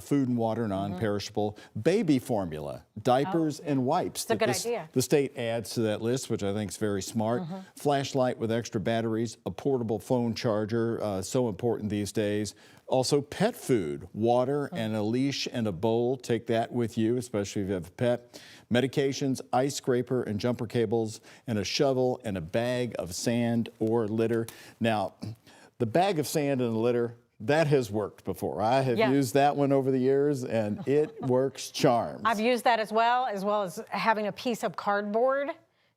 food and water, non-perishable, baby formula, diapers, and wipes. That's a good idea. The state adds to that list, which I think is very smart. Flashlight with extra batteries, a portable phone charger, so important these days. Also, pet food, water, and a leash and a bowl. Take that with you, especially if you have a pet. Medications, ice scraper and jumper cables, and a shovel and a bag of sand or litter. Now, the bag of sand and litter, that has worked before. I have used that one over the years, and it works charms. I've used that as well as having a piece of cardboard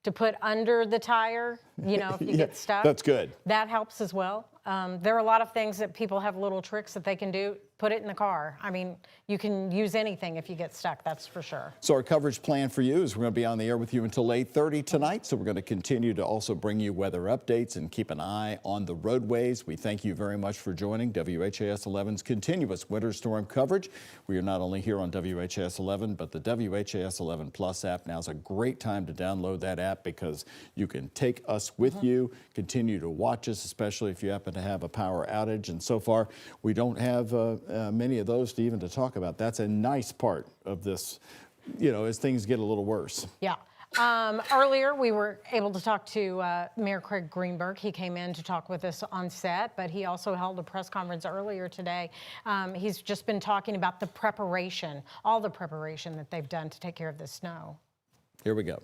to put under the tire, you know, if you get stuck. That's good. That helps as well. There are a lot of things that people have little tricks that they can do. Put it in the car. I mean, you can use anything if you get stuck, that's for sure. So our coverage plan for you is we're going to be on the air with you until 8:30 tonight. So we're going to continue to also bring you weather updates and keep an eye on the roadways. We thank you very much for joining WHAS 11's continuous winter storm coverage. We are not only here on WHAS 11, but the WHAS 11 Plus app. Now is a great time to download that app because you can take us with you, continue to watch us, especially if you happen to have a power outage. And so far, we don't have many of those to even to talk about. That's a nice part of this, as things get a little worse. Yeah. Earlier, we were able to talk to Mayor Craig Greenberg. He came in to talk with us on set, but he also held a press conference earlier today. He's just been talking about the preparation, all the preparation that they've done to take care of the snow. Here we go.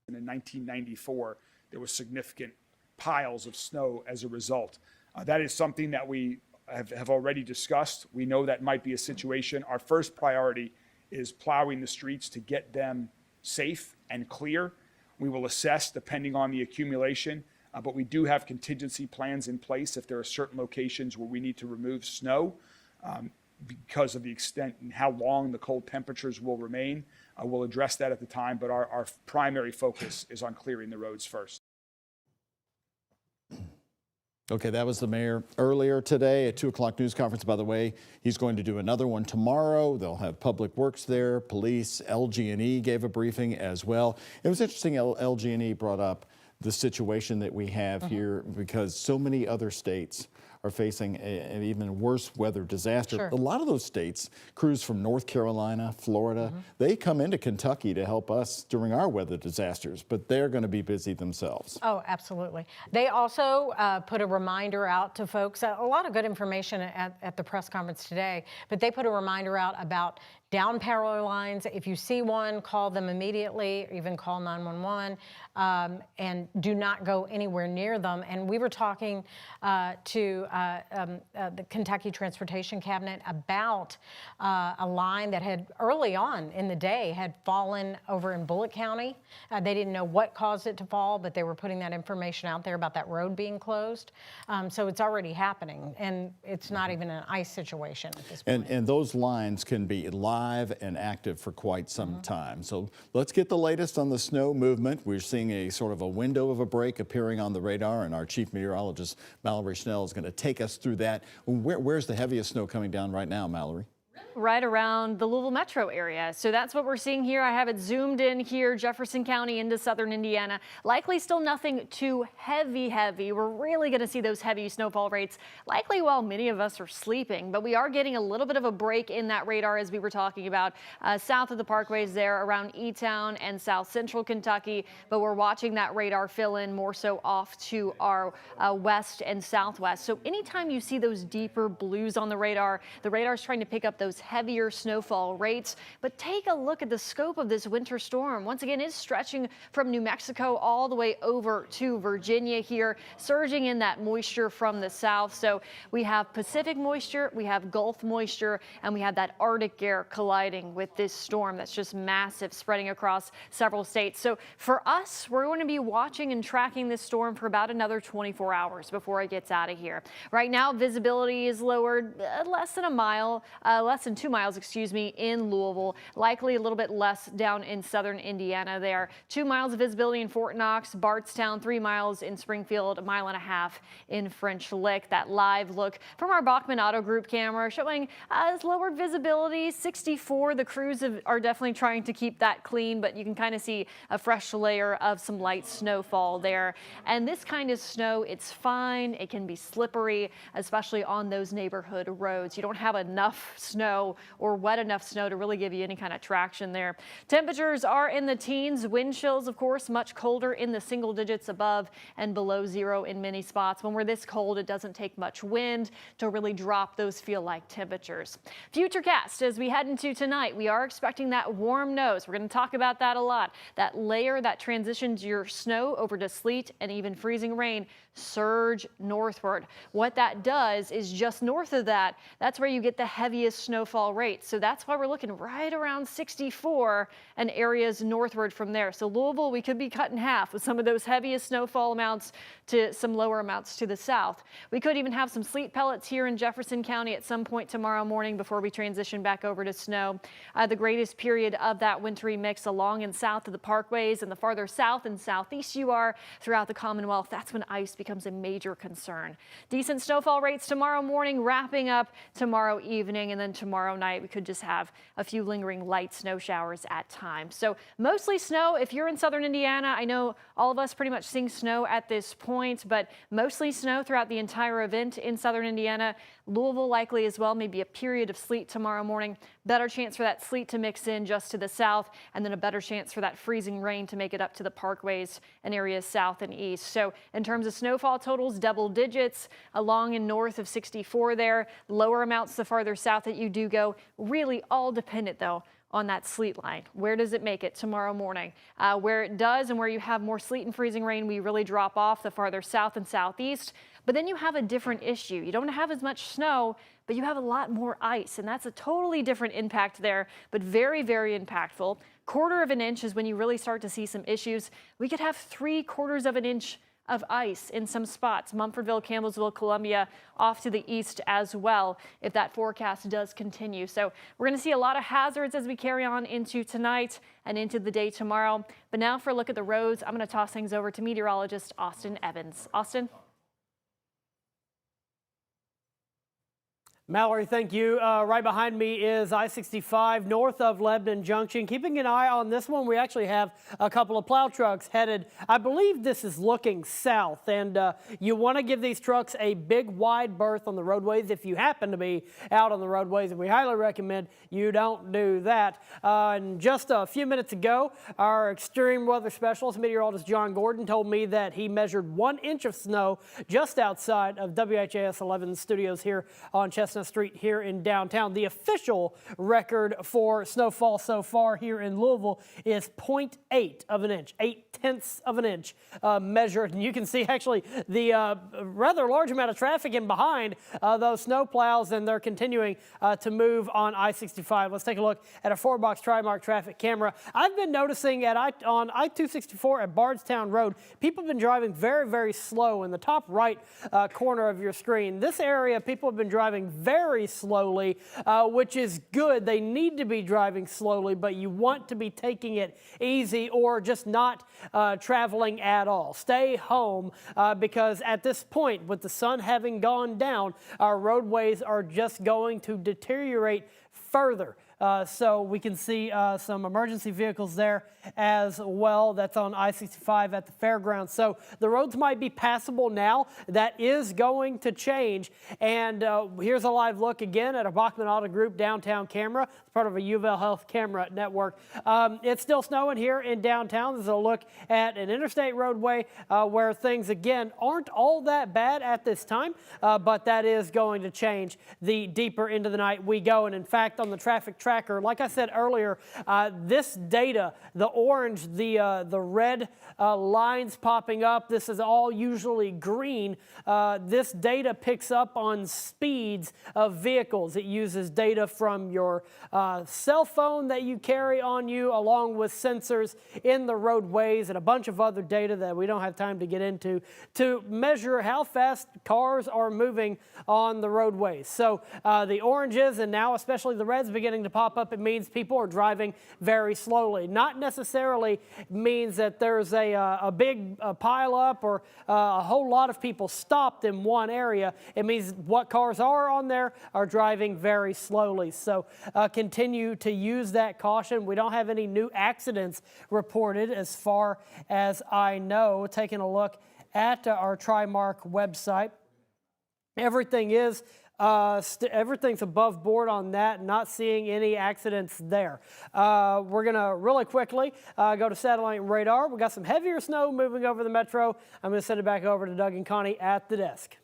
And in 1994, there were significant piles of snow as a result. That is something that we have already discussed. We know that might be a situation. Our first priority is plowing the streets to get them safe and clear. We will assess depending on the accumulation, but we do have contingency plans in place if there are certain locations where we need to remove snow because of the extent and how long the cold temperatures will remain. We'll address that at the time, but our primary focus is on clearing the roads first. Okay, that was the mayor earlier today at 2 o'clock news conference. By the way, he's going to do another one tomorrow. They'll have Public Works there, police, LG&E gave a briefing as well. It was interesting, LG&E brought up the situation that we have here because so many other states are facing an even worse weather disaster. Sure. A lot of those states, crews from North Carolina, Florida, they come into Kentucky to help us during our weather disasters, but they're going to be busy themselves. Oh, absolutely. They also put a reminder out to folks, a lot of good information at the press conference today, but they put a reminder out about down power lines. If you see one, call them immediately, or even call 911, and do not go anywhere near them. And we were talking to the Kentucky Transportation Cabinet about a line that had early on in the day had fallen over in Bullitt County. They didn't know what caused it to fall, but they were putting that information out there about that road being closed. So it's already happening, and it's not even an ice situation at this point. And those lines can be live and active for quite some time. So let's get the latest on the snow movement. We're seeing a sort of a window of a break appearing on the radar, and our chief meteorologist, Mallory Schnell, is going to take us through that. Where's the heaviest snow coming down right now, Mallory? Right around the Louisville metro area. So that's what we're seeing here. I have it zoomed in here, Jefferson County into southern Indiana. Likely still nothing too heavy. We're really going to see those heavy snowfall rates likely while many of us are sleeping, but we are getting a little bit of a break in that radar as we were talking about south of the parkways there around E-Town and south central Kentucky, but we're watching that radar fill in more so off to our west and southwest. So anytime you see those deeper blues on the radar is trying to pick up those heavier snowfall rates. But take a look at the scope of this winter storm. Once again, it's stretching from New Mexico all the way over to Virginia here, surging in that moisture from the south. So we have Pacific moisture, we have Gulf moisture, and we have that Arctic air colliding with this storm that's just massive, spreading across several states. So for us, we're going to be watching and tracking this storm for about another 24 hours before it gets out of here. Right now, visibility is lowered less than 2 miles, in Louisville, likely a little bit less down in southern Indiana there. 2 miles of visibility in Fort Knox, Bardstown, 3 miles in Springfield, 1.5 miles in French Lick. That live look from our Bachman Auto Group camera showing lowered visibility, 64. The crews are definitely trying to keep that clean, but you can kind of see a fresh layer of some light snowfall there. And this kind of snow, it's fine. It can be slippery, especially on those neighborhood roads. You don't have enough snow or wet enough snow to really give you any kind of traction there. Temperatures are in the teens. Wind chills, of course, much colder in the single digits above and below zero in many spots. When we're this cold, it doesn't take much wind to really drop those feel-like temperatures. Futurecast, as we head into tonight, we are expecting that warm nose. We're going to talk about that a lot. That layer that transitions your snow over to sleet and even freezing rain surge northward. What that does is just north of that, that's where you get the heaviest snowfall snowfall rates. So that's why we're looking right around 64 and areas northward from there. So Louisville, we could be cut in half with some of those heaviest snowfall amounts to some lower amounts to the south. We could even have some sleet pellets here in Jefferson County at some point tomorrow morning before we transition back over to snow. The greatest period of that wintry mix along and south of the parkways, and the farther south and southeast you are throughout the Commonwealth, that's when ice becomes a major concern. Decent snowfall rates tomorrow morning, wrapping up tomorrow evening, and then tomorrow night we could just have a few lingering light snow showers at times. So mostly snow if you're in southern Indiana. I know all of us pretty much seeing snow at this point, but mostly snow throughout the entire event in southern Indiana. Louisville likely as well, maybe a period of sleet tomorrow morning. Better chance for that sleet to mix in just to the south, and then a better chance for that freezing rain to make it up to the parkways and areas south and east. So in terms of snowfall totals, double digits along and north of 64 there. Lower amounts the farther south that you do go. Really all dependent though on that sleet line. Where does it make it tomorrow morning? Where it does and where you have more sleet and freezing rain, we really drop off the farther south and southeast. But then you have a different issue. You don't have as much snow, but you have a lot more ice, and that's a totally different impact there, but very, very impactful. Quarter of an inch is when you really start to see some issues. We could have 3/4 of an inch of ice in some spots, Mumfordville, Campbellsville, Columbia, off to the east as well, if that forecast does continue. So we're going to see a lot of hazards as we carry on into tonight and into the day tomorrow. But now for a look at the roads, I'm going to toss things over to meteorologist Austin Evans. Austin? Mallory, thank you. Right behind me is I-65 north of Lebanon Junction. Keeping an eye on this one, we actually have a couple of plow trucks headed. I believe this is looking south, and you want to give these trucks a big wide berth on the roadways if you happen to be out on the roadways, and we highly recommend you don't do that. And just a few minutes ago, our extreme weather specialist, meteorologist John Gordon, told me that he measured 1 inch of snow just outside of WHAS 11 studios here on Chestnut Street here in downtown. The official record for snowfall so far here in Louisville is 0.8 of an inch, 0.8 of an inch measured. And you can see actually the rather large amount of traffic in behind those snow plows, and they're continuing to move on I-65. Let's take a look at a 4-box Trimark traffic camera. I've been noticing on I-264 at Bardstown Road, people have been driving very, very slow in the top right corner of your screen. This area, people have been driving very slowly, which is good. They need to be driving slowly, but you want to be taking it easy or just not traveling at all. Stay home because at this point, with the sun having gone down, our roadways are just going to deteriorate further. So we can see some emergency vehicles there as well. That's on I-65 at the fairgrounds. So the roads might be passable now. That is going to change. And here's a live look again at a Bachman Auto Group downtown camera. It's part of a UVL Health camera network. It's still snowing here in downtown. This is a look at an interstate roadway where things, again, aren't all that bad at this time, but that is going to change the deeper into the night we go. And in fact, on the traffic tracker, like I said earlier, this data, the orange, the red lines popping up, this is all usually green. This data picks up on speeds of vehicles. It uses data from your cell phone that you carry on you, along with sensors in the roadways and a bunch of other data that we don't have time to get into, to measure how fast cars are moving on the roadways. So the oranges and now especially the reds beginning to pop up, it means people are driving very slowly. Not necessarily means that there's a big pile up or a whole lot of people stopped in one area. It means what cars are on there are driving very slowly. So continue to use that caution. We don't have any new accidents reported as far as I know. Taking a look at our Trimark website, everything is everything's above board on that, not seeing any accidents there. We're going to really quickly go to satellite radar. We got some heavier snow moving over the metro. I'm going to send it back over to Doug and Connie at the desk.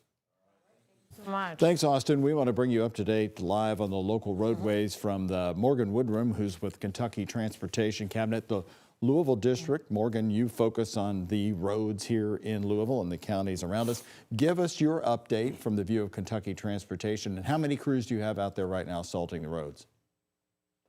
Thanks, Austin. We want to bring you up to date live on the local roadways from the Morgan Woodrum, who's with Kentucky Transportation Cabinet. The Louisville District. Morgan, you focus on the roads here in Louisville and the counties around us. Give us your update from the view of Kentucky Transportation, and how many crews do you have out there right now salting the roads?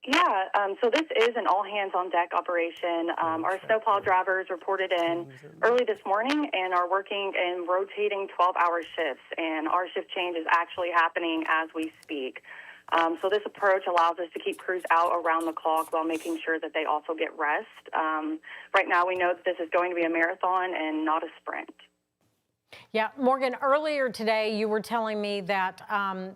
Yeah, so this is an all-hands-on-deck operation. Our snowplow drivers reported in early this morning and are working in rotating 12-hour shifts, and our shift change is actually happening as we speak. So this approach allows us to keep crews out around the clock while making sure that they also get rest. Right now we know that this is going to be a marathon and not a sprint. Yeah, Morgan, earlier today you were telling me that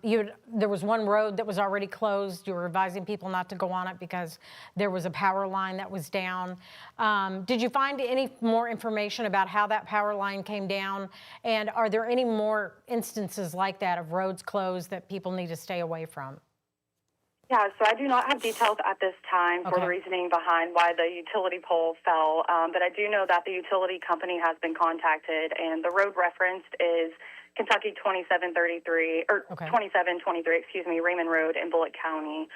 there was one road that was already closed. You were advising people not to go on it because there was a power line that was down. Did you find any more information about how that power line came down? And are there any more instances like that of roads closed that people need to stay away from? Yeah, so I do not have details at this time for the reasoning behind why the utility pole fell, but I do know that the utility company has been contacted, and the road referenced is Kentucky 2733, or 2723, excuse me, Raymond Road in Bullitt County.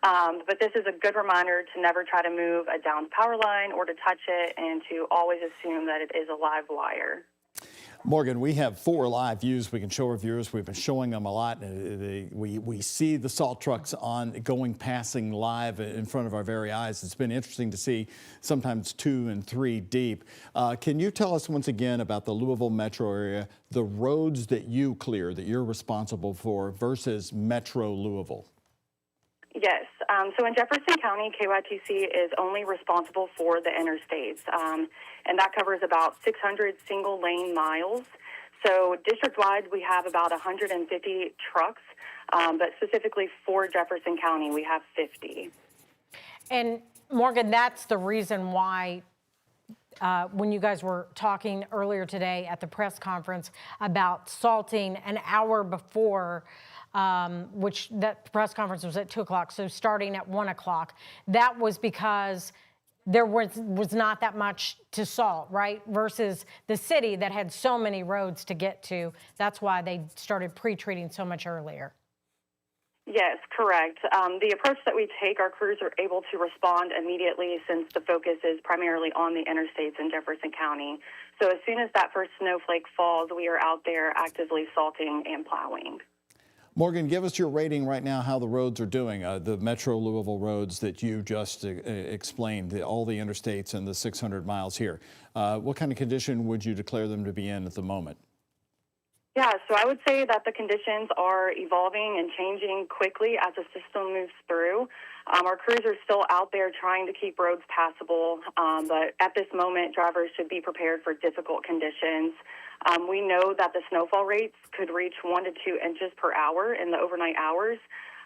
But this is a good reminder to never try to move a downed power line or to touch it, and to always assume that it is a live wire. Morgan, we have 4 live views we can show our viewers. We've been showing them a lot. We see the salt trucks passing live in front of our very eyes. It's been interesting to see, sometimes 2 and 3 deep. Can you tell us once again about the Louisville metro area, the roads that you clear, that you're responsible for, versus Metro Louisville? Yes. So in Jefferson County, KYTC is only responsible for the interstates, and that covers about 600 single-lane miles. So district-wide, we have about 150 trucks, but specifically for Jefferson County, we have 50. And Morgan, that's the reason why when you guys were talking earlier today at the press conference about salting an hour before, which that press conference was at 2 o'clock, so starting at 1 o'clock. That was because there was not that much to salt, right? Versus the city that had so many roads to get to. That's why they started pre-treating so much earlier. Yes, correct. The approach that we take, our crews are able to respond immediately since the focus is primarily on the interstates in Jefferson County. So as soon as that first snowflake falls, we are out there actively salting and plowing. Morgan, give us your rating right now, how the roads are doing, the Metro Louisville roads that you just explained, all the interstates and the 600 miles here. What kind of condition would you declare them to be in at the moment? Yeah, so I would say that the conditions are evolving and changing quickly as the system moves through. Our crews are still out there trying to keep roads passable, but at this moment, drivers should be prepared for difficult conditions. We know that the snowfall rates could reach 1 to 2 inches per hour in the overnight hours.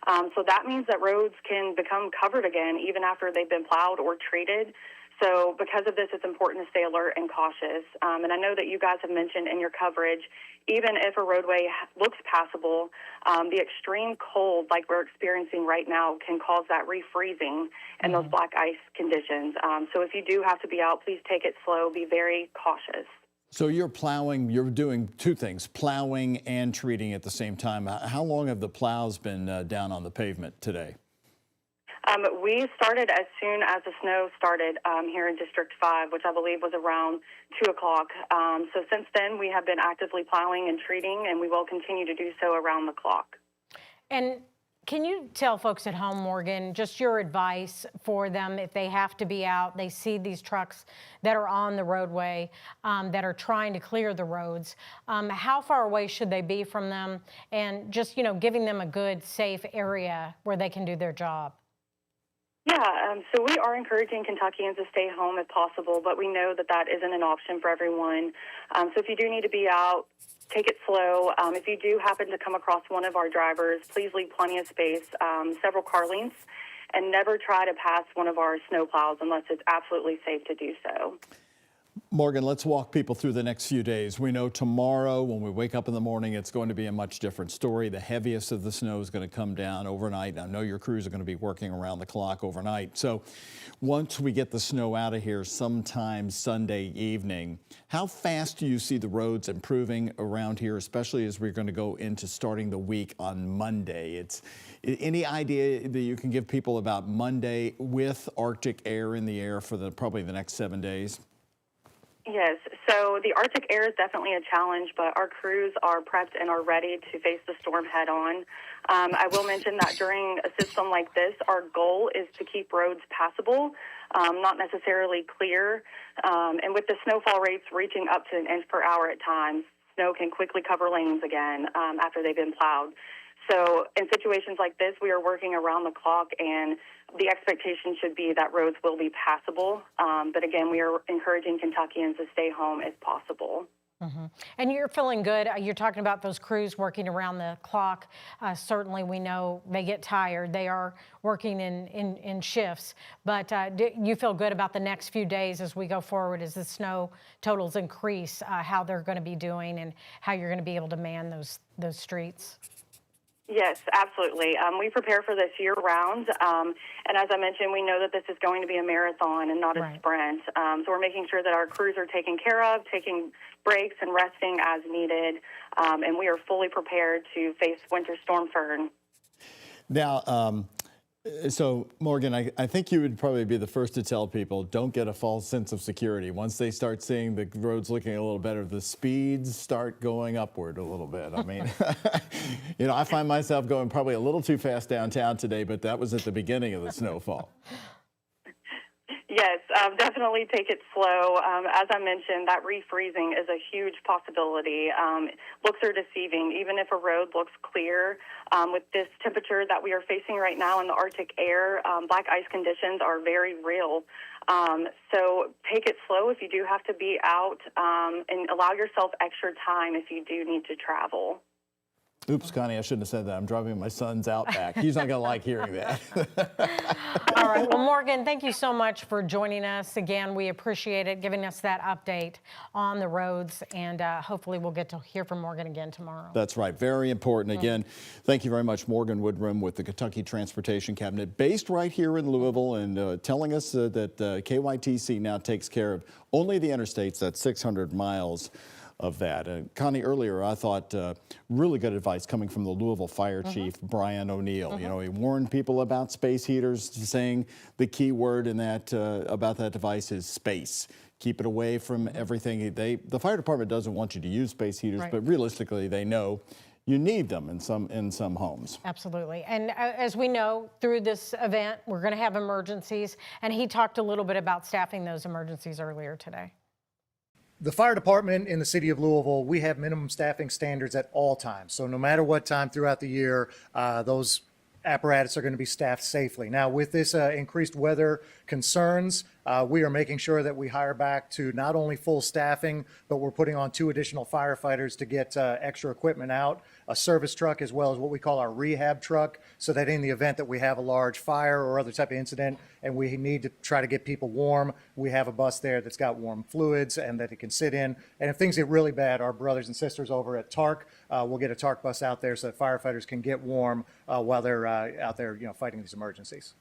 So that means that roads can become covered again even after they've been plowed or treated. So because of this, it's important to stay alert and cautious. And I know that you guys have mentioned in your coverage, even if a roadway looks passable, the extreme cold like we're experiencing right now can cause that refreezing and those black ice conditions. So if you do have to be out, please take it slow, be very cautious. So you're plowing, you're doing 2 things, plowing and treating at the same time. How long have the plows been down on the pavement today? We started as soon as the snow started here in District 5, which I believe was around 2 o'clock. So since then, we have been actively plowing and treating, and we will continue to do so around the clock. And can you tell folks at home, Morgan, just your advice for them if they have to be out, they see these trucks that are on the roadway that are trying to clear the roads, how far away should they be from them, and just, you know, giving them a good, safe area where they can do their job? Yeah, so we are encouraging Kentuckians to stay home if possible, but we know that that isn't an option for everyone. So if you do need to be out, take it slow. If you do happen to come across one of our drivers, please leave plenty of space, several car lengths, and never try to pass one of our snow plows unless it's absolutely safe to do so. Morgan, let's walk people through the next few days. We know tomorrow when we wake up in the morning, it's going to be a much different story. The heaviest of the snow is going to come down overnight. I know your crews are going to be working around the clock overnight. So once we get the snow out of here sometime Sunday evening, how fast do you see the roads improving around here, especially as we're going to go into starting the week on Monday? Any idea that you can give people about Monday with Arctic air in the air for probably the next 7 days? Yes, so the Arctic air is definitely a challenge, but our crews are prepped and are ready to face the storm head on. I will mention that during a system like this, our goal is to keep roads passable, not necessarily clear. And with the snowfall rates reaching up to 1 inch per hour at times, snow can quickly cover lanes again after they've been plowed. So in situations like this, we are working around the clock, and the expectation should be that roads will be passable. But again, we are encouraging Kentuckians to stay home if possible. Mm-hmm. And you're feeling good. You're talking about those crews working around the clock. Certainly, we know they get tired. They are working in shifts. But do you feel good about the next few days as we go forward, as the snow totals increase, how they're going to be doing and how you're going to be able to man those streets? Yes, absolutely. We prepare for this year-round, and as I mentioned, we know that this is going to be a marathon and not a sprint. So we're making sure that our crews are taken care of, taking breaks and resting as needed, and we are fully prepared to face Winter Storm Fern. Now, so Morgan, I think you would probably be the first to tell people, don't get a false sense of security. Once they start seeing the roads looking a little better, the speeds start going upward a little bit. I mean, you know, I find myself going probably a little too fast downtown today, but that was at the beginning of the snowfall. Yes, definitely take it slow. As I mentioned, that refreezing is a huge possibility. Looks are deceiving. Even if a road looks clear, with this temperature that we are facing right now in the Arctic air, black ice conditions are very real. So take it slow if you do have to be out, and allow yourself extra time if you do need to travel. Oops, Connie, I shouldn't have said that. I'm driving my son's Outback. He's not going to like hearing that. All right. Well, Morgan, thank you so much for joining us. Again, we appreciate it, giving us that update on the roads, and hopefully we'll get to hear from Morgan again tomorrow. That's right. Very important. Again, thank you very much, Morgan Woodrum with the Kentucky Transportation Cabinet, based right here in Louisville, and telling us that KYTC now takes care of only the interstates, that's 600 miles of that. Connie, earlier I thought really good advice coming from the Louisville Fire Chief, Brian O'Neill. You know, he warned people about space heaters, saying the key word in that about that device is space. Keep it away from everything. The fire department doesn't want you to use space heaters, but realistically they know you need them in some homes. Absolutely. And as we know, through this event, we're going to have emergencies, and he talked a little bit about staffing those emergencies earlier today. The fire department in the city of Louisville, we have minimum staffing standards at all times. So no matter what time throughout the year, those apparatus are going to be staffed safely. Now, with this increased weather concerns, we are making sure that we hire back to not only full staffing, but we're putting on 2 additional firefighters to get extra equipment out, a service truck, as well as what we call our rehab truck, so that in the event that we have a large fire or other type of incident and we need to try to get people warm, we have a bus there that's got warm fluids and that it can sit in. And if things get really bad, our brothers and sisters over at TARC will get a TARC bus out there so that firefighters can get warm while they're out there, fighting these emergencies.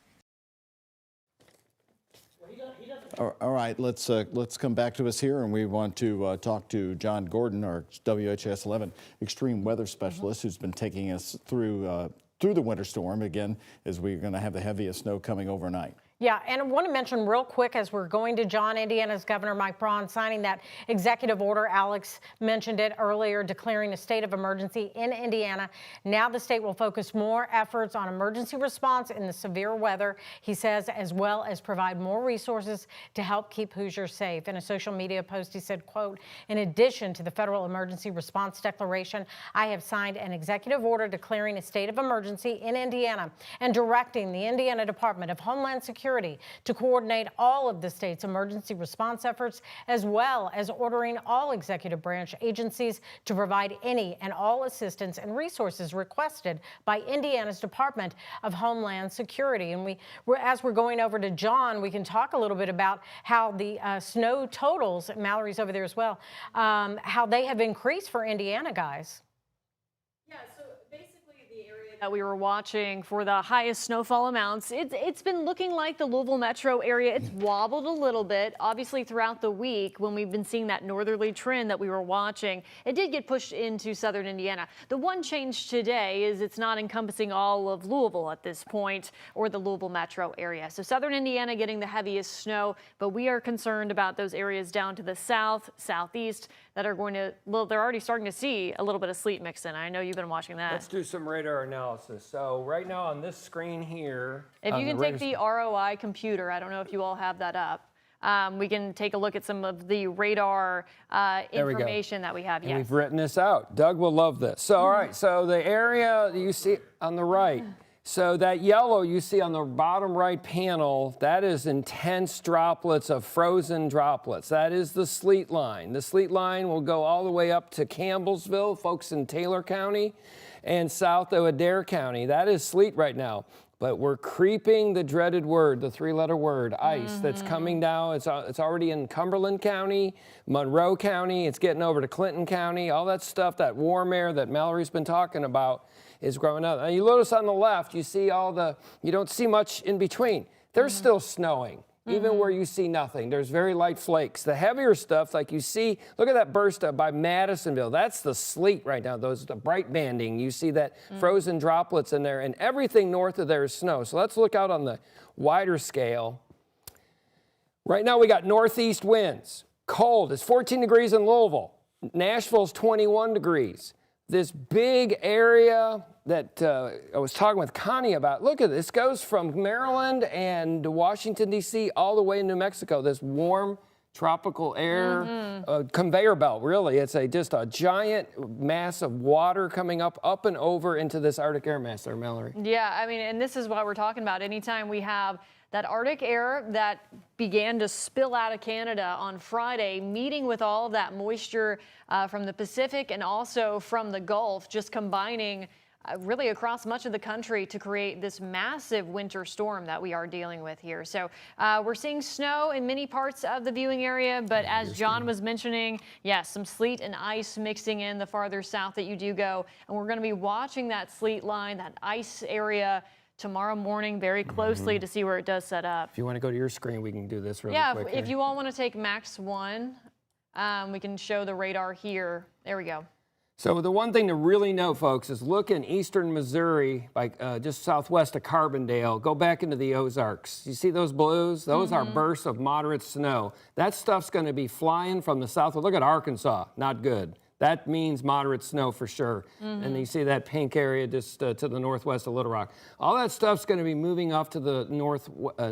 All right, let's come back to us here, and we want to talk to John Gordon, our WHAS 11 extreme weather specialist, who's been taking us through the winter storm again, as we're going to have the heaviest snow coming overnight. Yeah, and I want to mention real quick, as we're going to John, Indiana's Governor Mike Braun signing that executive order. Alex mentioned it earlier, declaring a state of emergency in Indiana. Now the state will focus more efforts on emergency response in the severe weather, he says, as well as provide more resources to help keep Hoosiers safe. In a social media post, he said, quote, in addition to the federal emergency response declaration, I have signed an executive order declaring a state of emergency in Indiana and directing the Indiana Department of Homeland Security Security to coordinate all of the state's emergency response efforts, as well as ordering all executive branch agencies to provide any and all assistance and resources requested by Indiana's Department of Homeland Security. And as we're going over to John, we can talk a little bit about how the snow totals, Mallory's over there as well, how they have increased for Indiana, guys. Yeah, so basically the area that we were watching for the highest snowfall amounts, it's been looking like the Louisville metro area. It's wobbled a little bit. Obviously, throughout the week, when we've been seeing that northerly trend that we were watching, it did get pushed into southern Indiana. The one change today is it's not encompassing all of Louisville at this point, or the Louisville metro area. So southern Indiana getting the heaviest snow, but we are concerned about those areas down to the south, southeast that are going to, well, they're already starting to see a little bit of sleet mix in. I know you've been watching that. Let's do some radar analysis. So right now on this screen here. If you can take the ROI computer, I don't know if you all have that up. We can take a look at some of the radar information that we have. And we've written this out. Doug will love this. So, all right, so the area you see on the right, so that yellow you see on the bottom right panel, that is intense droplets of frozen droplets. That is the sleet line. The sleet line will go all the way up to Campbellsville, folks in Taylor County, and south of Adair County. That is sleet right now. But we're creeping the dreaded word, the three-letter word, ice, that's coming down. It's already in Cumberland County, Monroe County. It's getting over to Clinton County. All that stuff, that warm air that Mallory's been talking about, is growing up. Now you notice on the left, you see you don't see much in between. There's still snowing, even where you see nothing. There's very light flakes. The heavier stuff, like you see, look at that burst up by Madisonville. That's the sleet right now. The bright banding. You see that frozen droplets in there, and everything north of there is snow. So let's look out on the wider scale. Right now we got northeast winds. Cold. It's 14 degrees in Louisville. Nashville's 21 degrees. This big area that I was talking with Connie about, look at this, goes from Maryland and Washington, D.C., all the way to New Mexico, this warm tropical air conveyor belt, really. It's just a giant mass of water coming up and over into this Arctic air mass there, Mallory. Yeah, I mean, and this is what we're talking about. Anytime we have that Arctic air that began to spill out of Canada on Friday, meeting with all of that moisture from the Pacific and also from the Gulf, just combining really across much of the country to create this massive winter storm that we are dealing with here. So we're seeing snow in many parts of the viewing area, but as John was mentioning, yes, some sleet and ice mixing in the farther south that you do go. And we're going to be watching that sleet line, that ice area tomorrow morning very closely to see where it does set up. If you want to go to your screen, we can do this really quick. Yeah, if you all want to take Max 1, we can show the radar here. There we go. So the one thing to really know, folks, is look in eastern Missouri, like just southwest of Carbondale. Go back into the Ozarks. You see those blues? Those are bursts of moderate snow. That stuff's going to be flying from the south. Look at Arkansas. Not good. That means moderate snow for sure. And you see that pink area just to the northwest of Little Rock. All that stuff's going to be moving off to the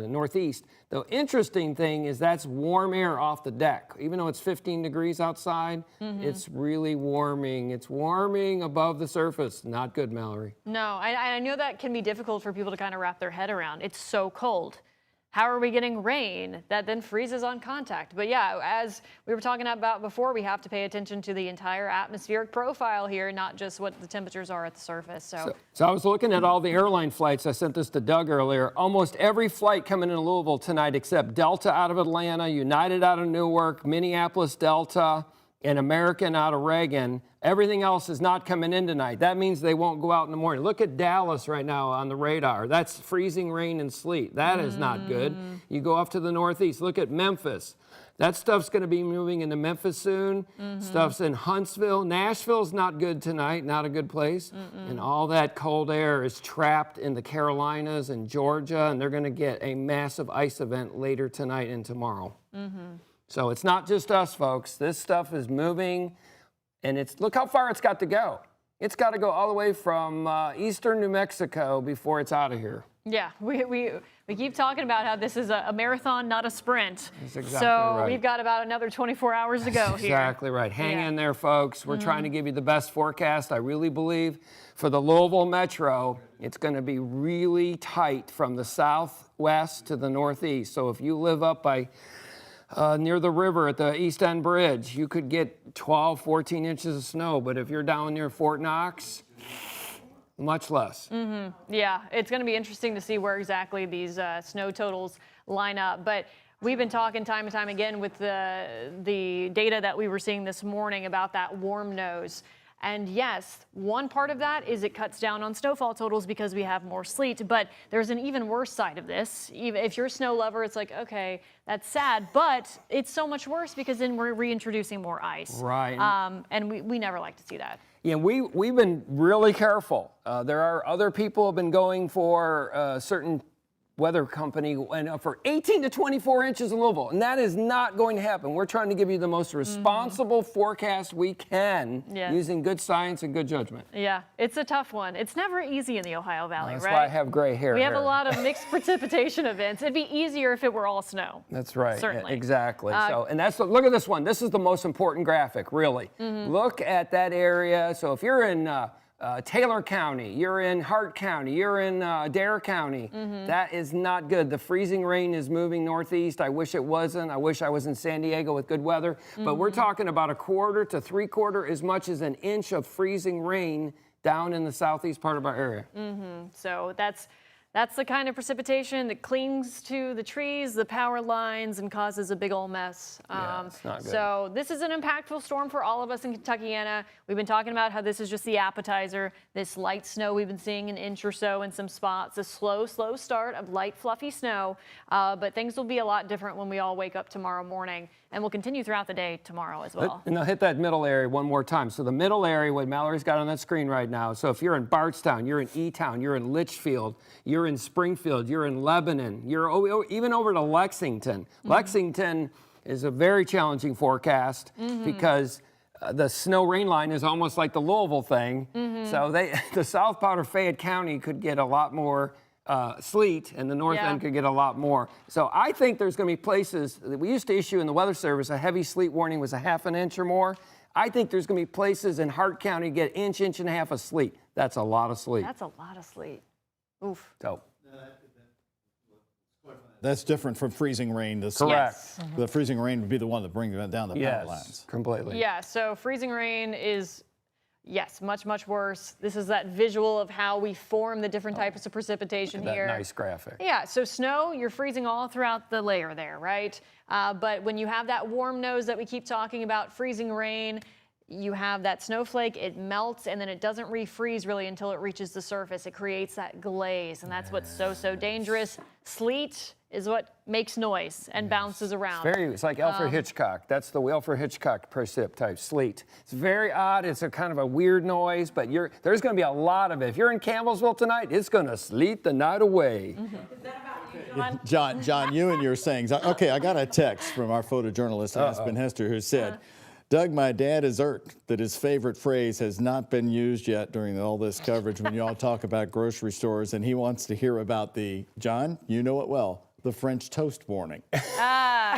northeast. The interesting thing is that's warm air off the deck. Even though it's 15 degrees outside, it's really warming. It's warming above the surface. Not good, Mallory. No, I know that can be difficult for people to kind of wrap their head around. It's so cold. How are we getting rain that then freezes on contact? But yeah, as we were talking about before, we have to pay attention to the entire atmospheric profile here, not just what the temperatures are at the surface. So I was looking at all the airline flights. I sent this to Doug earlier. Almost every flight coming into Louisville tonight except Delta out of Atlanta, United out of Newark, Minneapolis Delta, and American out of Reagan. Everything else is not coming in tonight. That means they won't go out in the morning. Look at Dallas right now on the radar. That's freezing rain and sleet. That is not good. You go off to the northeast. Look at Memphis. That stuff's going to be moving into Memphis soon. Stuff's in Huntsville. Nashville's not good tonight, not a good place. And all that cold air is trapped in the Carolinas and Georgia, and they're going to get a massive ice event later tonight and tomorrow. So it's not just us, folks. This stuff is moving, and look how far it's got to go. It's got to go all the way from eastern New Mexico before it's out of here. Yeah, we keep talking about how this is a marathon, not a sprint. That's exactly so right. we've got about another 24 hours to go That's here. exactly right. Hang in there, folks. We're trying Mm-hmm. to give you the best forecast. I really believe for the Louisville Metro, it's going to be really tight from the southwest to the northeast. So if you live up by near the river at the East End Bridge, you could get 12, 14 inches of snow. But if you're down near Fort Knox, much less. Yeah, it's going to be interesting to see where exactly these snow totals line up. But we've been talking time and time again with the data that we were seeing this morning about that warm nose. And yes, one part of that is it cuts down on snowfall totals because we have more sleet, but there's an even worse side of this. Even if you're a snow lover, it's like, okay, that's sad, but it's so much worse because then we're reintroducing more ice. Right. And we never like to see that. Yeah, we've been really careful. There are other people who have been going for certain weather company went up for 18 to 24 inches in Louisville, and that is not going to happen. We're trying to give you the most responsible forecast we can using good science and good judgment. Yeah, it's a tough one. It's never easy in the Ohio Valley, That's right? why I have gray hair. We have a lot of mixed precipitation events. It'd be easier if it were all snow. That's right. Certainly. Exactly. Look at this one. This is the most important graphic, really. Look at that area. So if you're in Taylor County, you're in Hart County, you're in Dare County, that is not good. The freezing rain is moving northeast. I wish it wasn't. I wish I was in San Diego with good weather. But we're talking about 1/4 to 3/4 as much as an inch of freezing rain down in the southeast part of our area. So that's the kind of precipitation that clings to the trees, the power lines, and causes a big old mess. It's not good. So this is an impactful storm for all of us in Kentuckiana. We've been talking about how this is just the appetizer. This light snow we've been seeing an inch or so in some spots. A slow start of light, fluffy snow. But things will be a lot different when we all wake up tomorrow morning. And will continue throughout the day tomorrow as well. And I'll hit that middle area one more time. So the middle area, what Mallory's got on that screen right now. So if you're in Bardstown, you're in E-Town, you're in Litchfield, you're in Springfield, you're in Lebanon, you're even over to Lexington. Lexington is a very challenging forecast because the snow rain line is almost like the Louisville thing. So the South part of Fayette County could get a lot more sleet, and the north end could get a lot more. So I think there's going to be places that we used to issue in the Weather Service, a heavy sleet warning was 1/2 inch or more. I think there's going to be places in Hart County get inch and a half of sleet. That's a lot of sleet. That's a lot of sleet. Oof. So that's different from freezing rain. Correct. The freezing rain would be the one that brings down the power lines. Completely. Yeah, so freezing rain is, yes, much, much worse. This is that visual of how we form the different types of precipitation that here. nice graphic. Yeah, so snow, you're freezing all throughout the layer there, right? But when you have that warm nose that we keep talking about, freezing rain, you have that snowflake, it melts, and then it doesn't refreeze really until it reaches the surface. It creates that glaze, and that's what's so dangerous. Sleet is what makes noise and bounces around. It's like Alfred Hitchcock. That's the Alfred Hitchcock precip type, sleet. It's very odd. It's a kind of a weird noise, but there's going to be a lot of it. If you're in Campbellsville tonight, it's going to sleet the night away. Is that about you, John? John, you and your sayings. Okay, I got a text from our photojournalist, Aspen Hester, who said, Doug, my dad is irked that his favorite phrase has not been used yet during all this coverage when you all talk about grocery stores, and he wants to hear about John, you know it well, the French toast warning.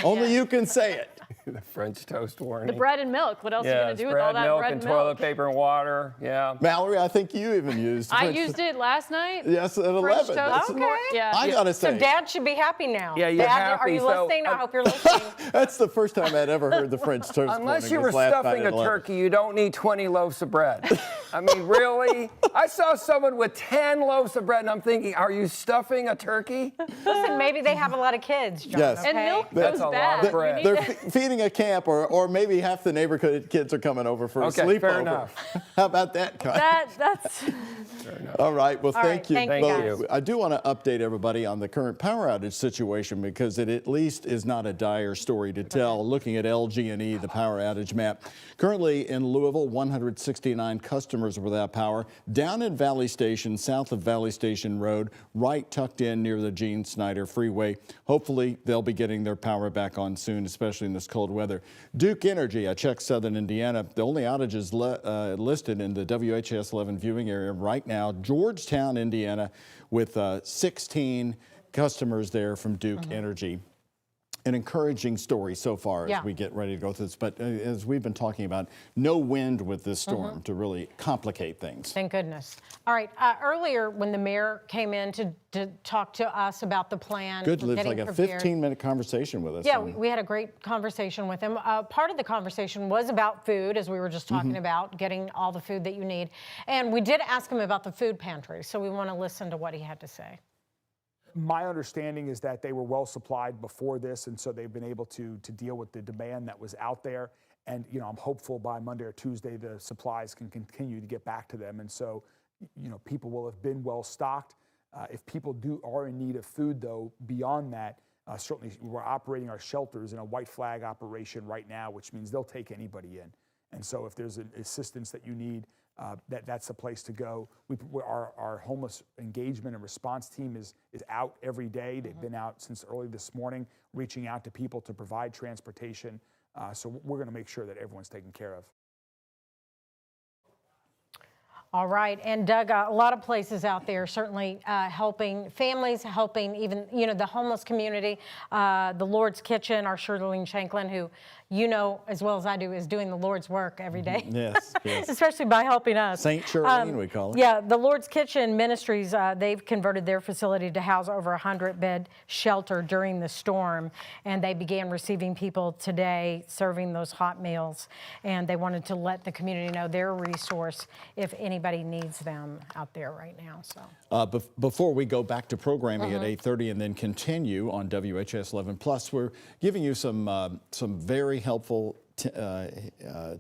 Only you can say it. The French toast warning. The bread and milk. What else are you going to do with all that bread and milk? Toilet paper and water. Yeah. Mallory, I think you even used. I used it last night. Yes, at 11. Okay. Yeah. I gotta say. So Dad should be happy now. Yeah, you're Dad, happy. are you listening? I hope you're listening. That's the first time I'd ever heard the French toast warning. Unless you were was last night stuffing at a 11. turkey, you don't need 20 loaves of bread. I mean, really? I saw someone with 10 loaves of bread, and I'm thinking, are you stuffing a turkey? Listen, maybe they have a lot of kids, John. Yes. And milk That's goes a bad. lot of bread. They're feeding a camp, or maybe half the neighborhood kids are coming over for a sleepover. Fair enough. How about that, Con? That's All right. Well, thank you. Thank you, guys. I do want to update everybody on the current power outage situation because it at least is not a dire story to tell. Looking at LG&E, the power outage map. Currently in Louisville, 169 customers customers without power. Down in Valley Station, south of Valley Station Road, right tucked in near the Gene Snyder Freeway. Hopefully, they'll be getting their power back on soon, especially in this cold weather. Duke Energy, I checked Southern Indiana. The only outages listed in the WHAS 11 viewing area right now, Georgetown, Indiana, with 16 customers there from Duke Energy. An encouraging story so far as we get ready to go through this. But as we've been talking about, no wind with this storm to really complicate things. Thank goodness. All right. Earlier, when the mayor came in to talk to us about the plan, Good, for it's getting like a prepared. 15-minute conversation with us. Yeah, we had a great conversation with him. Part of the conversation was about food, as we were just talking about, getting all the food that you need. And we did ask him about the food pantry, so we want to listen to what he had to say. My understanding is that they were well supplied before this, and so they've been able to deal with the demand that was out there. And, you know, I'm hopeful by Monday or Tuesday the supplies can continue to get back to them. And so, you know, people will have been well stocked. If people are in need of food, though, beyond that, certainly we're operating our shelters in a white flag operation right now, which means they'll take anybody in. And so if there's an assistance that you need, that's the place to go. Our homeless engagement and response team is out every day. They've been out since early this morning, reaching out to people to provide transportation. So we're going to make sure that everyone's taken care of. All right, and Doug, a lot of places out there certainly helping families, helping even, you know, the homeless community. The Lord's Kitchen, our Shirlene Shanklin, who you know as well as I do, is doing the Lord's work every day. Yes, yes. Especially by helping us. Saint Shirlene, we call it. Yeah, the Lord's Kitchen Ministries, they've converted their facility to house over 100-bed shelter during the storm, and they began receiving people today, serving those hot meals, and they wanted to let the community know they're a resource if anybody needs them out there right now. So before we go back to programming at 8:30 and then continue on WHS 11 Plus, we're giving you some very helpful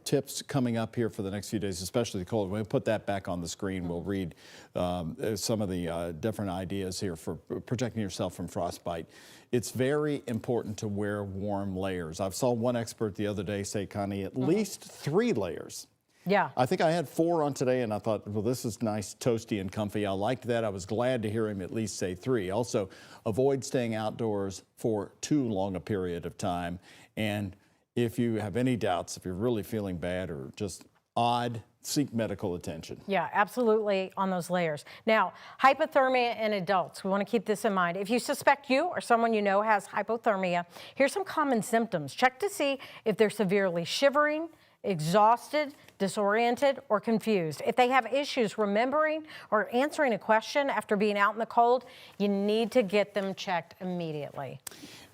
tips coming up here for the next few days, especially the cold. When we put that back on the screen, we'll read some of the different ideas here for protecting yourself from frostbite. It's very important to wear warm layers. I saw one expert the other day say, Connie, at least 3 layers. Yeah. I think I had 4 on today, and I thought, well, this is nice, toasty, and comfy. I liked that. I was glad to hear him at least say 3. Also, avoid staying outdoors for too long a period of time. And if you have any doubts, if you're really feeling bad or just odd, seek medical attention. Yeah, absolutely on those layers. Now, hypothermia in adults. We want to keep this in mind. If you suspect you or someone you know has hypothermia, here's some common symptoms. Check to see if they're severely shivering, exhausted, disoriented, or confused. If they have issues remembering or answering a question after being out in the cold, you need to get them checked immediately.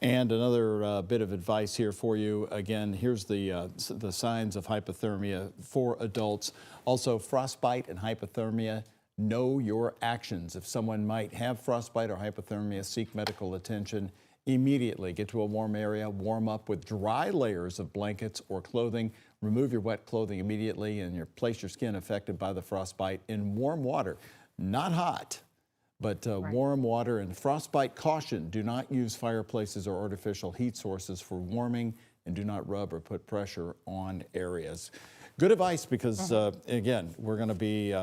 And another bit of advice here for you. Again, here's the signs of hypothermia for adults. Also, frostbite and hypothermia. Know your actions. If someone might have frostbite or hypothermia, seek medical attention immediately. Get to a warm area, warm up with dry layers of blankets or clothing. Remove your wet clothing immediately and place your skin affected by the frostbite in warm water. Not hot, but warm water. And frostbite caution. Do not use fireplaces or artificial heat sources for warming, and do not rub or put pressure on areas. Good advice because, again, we're going to be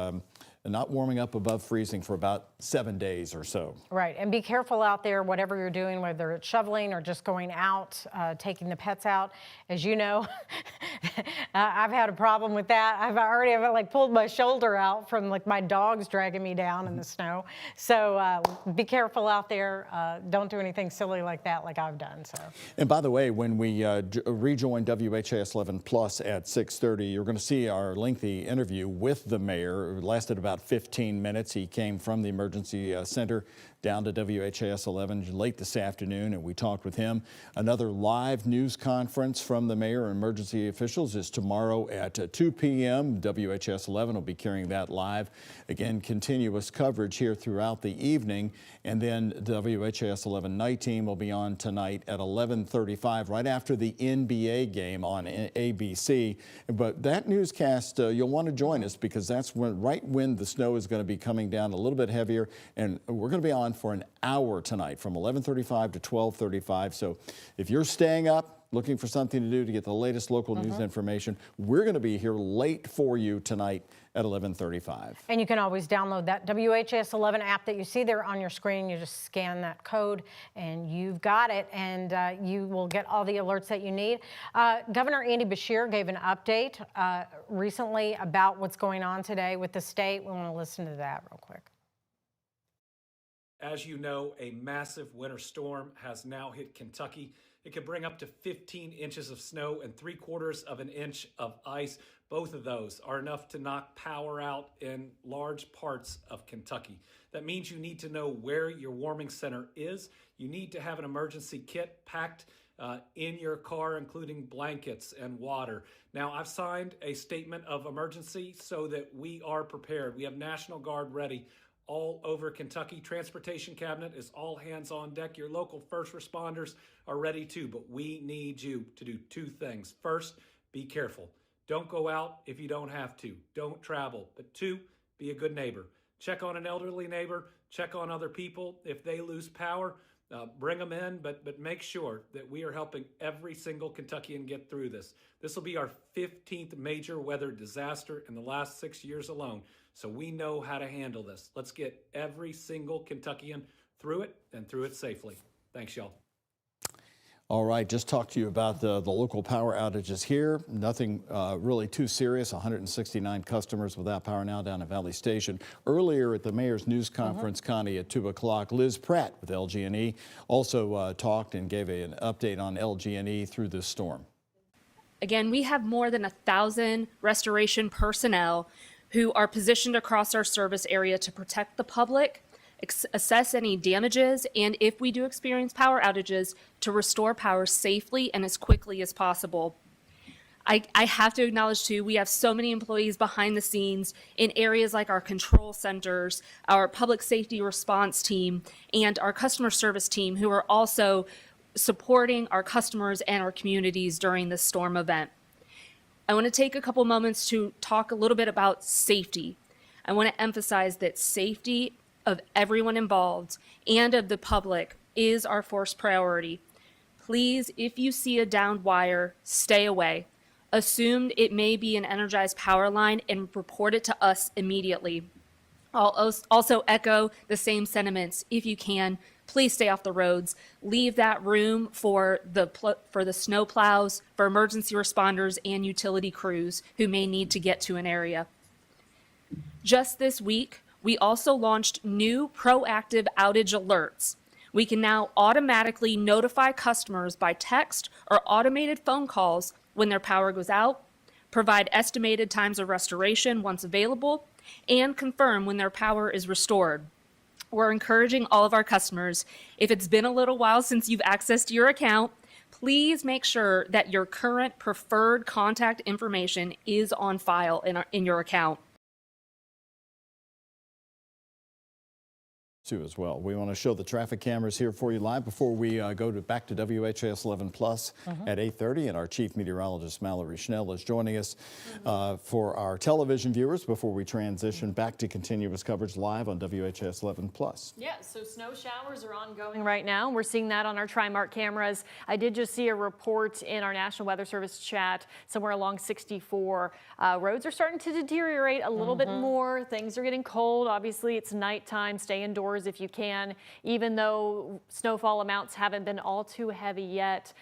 not warming up above freezing for about 7 days or so. Right, and be careful out there, whatever you're doing, whether it's shoveling or just going out, taking the pets out. As you know, I've had a problem with that. I've already like pulled my shoulder out from like my dogs dragging me down in the snow. So be careful out there. Don't do anything silly like that like I've done. So. And by the way, when we rejoin WHAS 11 Plus at 6:30, you're going to see our lengthy interview with the mayor. It lasted about 15 minutes. He came from the emergency center down to WHAS 11 late this afternoon, and we talked with him. Another live news conference from the mayor and emergency officials is tomorrow at 2 p.m. WHAS 11 will be carrying that live. Again, continuous coverage here throughout the evening, and then WHAS 11 night team will be on tonight at 11:35, right after the NBA game on ABC. But that newscast, you'll want to join us because that's right when the snow is going to be coming down a little bit heavier, and we're going to be on for an hour tonight from 11:35 to 12:35. So if you're staying up, looking for something to do to get the latest local news information, we're going to be here late for you tonight at 11:35. And you can always download that WHAS 11 app that you see there on your screen. You just scan that code and you've got it, and you will get all the alerts that you need. Governor Andy Beshear gave an update recently about what's going on today with the state. We want to listen to that real quick. As you know, a massive winter storm has now hit Kentucky. It could bring up to 15 inches of snow and 3/4 of an inch of ice. Both of those are enough to knock power out in large parts of Kentucky. That means you need to know where your warming center is. You need to have an emergency kit packed in your car, including blankets and water. Now, I've signed a statement of emergency so that we are prepared. We have National Guard ready all over Kentucky. Transportation Cabinet is all hands on deck. Your local first responders are ready too, but we need you to do two things. First, be careful. Don't go out if you don't have to. Don't travel. But two, be a good neighbor. Check on an elderly neighbor. Check on other people. If they lose power, bring them in, but make sure that we are helping every single Kentuckian get through this. This will be our 15th major weather disaster in the last 6 years alone. So we know how to handle this. Let's get every single Kentuckian through it and through it safely. Thanks, y'all. All right, just talk to you about the local power outages here. Nothing really too serious. 169 customers without power now down at Valley Station. Earlier at the mayor's news conference, Connie, at 2 o'clock, Liz Pratt with LG&E also talked and gave an update on LG&E through this storm. Again, we have more than 1,000 restoration personnel who are positioned across our service area to protect the public, assess any damages, and if we do experience power outages, to restore power safely and as quickly as possible. I have to acknowledge too, we have so many employees behind the scenes in areas like our control centers, our public safety response team, and our customer service team who are also supporting our customers and our communities during this storm event. I want to take a couple moments to talk a little bit about safety. I want to emphasize that safety of everyone involved and of the public is our first priority. Please, if you see a downed wire, stay away. Assume it may be an energized power line and report it to us immediately. I'll also echo the same sentiments. If you can, please stay off the roads. Leave that room for the snow plows, for emergency responders and utility crews who may need to get to an area. Just this week, we also launched new proactive outage alerts. We can now automatically notify customers by text or automated phone calls when their power goes out, provide estimated times of restoration once available, and confirm when their power is restored. We're encouraging all of our customers, if it's been a little while since you've accessed your account, please make sure that your current preferred contact information is on file in your account. Too as well. We want to show the traffic cameras here for you live before we go back to WHAS 11 Plus at 8:30, and our chief meteorologist Mallory Schnell is joining us for our television viewers before we transition back to continuous coverage live on WHAS 11 Plus. Yeah, so snow showers are ongoing right now. We're seeing that on our Trimark cameras. I did just see a report in our National Weather Service chat somewhere along 64. Roads are starting to deteriorate a little bit more. Things are getting cold. Obviously, it's nighttime. Stay indoors if you can. Even though snowfall amounts haven't been all too heavy yet,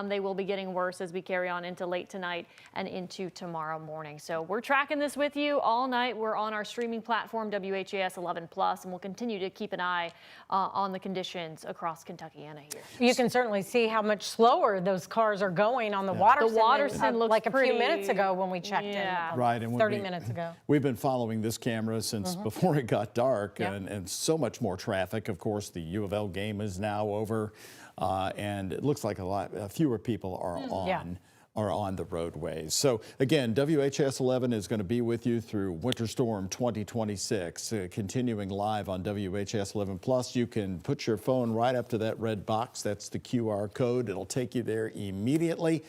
they will be getting worse as we carry on into late tonight and into tomorrow morning. So we're tracking this with you all night. We're on our streaming platform, WHAS 11 Plus, and we'll continue to keep an eye on the conditions across Kentuckiana here. You can certainly see how much slower those cars are going on the Waterson. The Waterson looks like pretty, a few minutes ago when we checked in. Right, and 30 minutes ago. We've been following this camera since before it got dark, and so much more traffic. Of course, the U of L game is now over, and it looks like a lot fewer people are on the roadways. So again, WHAS 11 is going to be with you through Winter Storm 2026, continuing live on WHAS 11 Plus. You can put your phone right up to that red box. That's the QR code. It'll take you there immediately.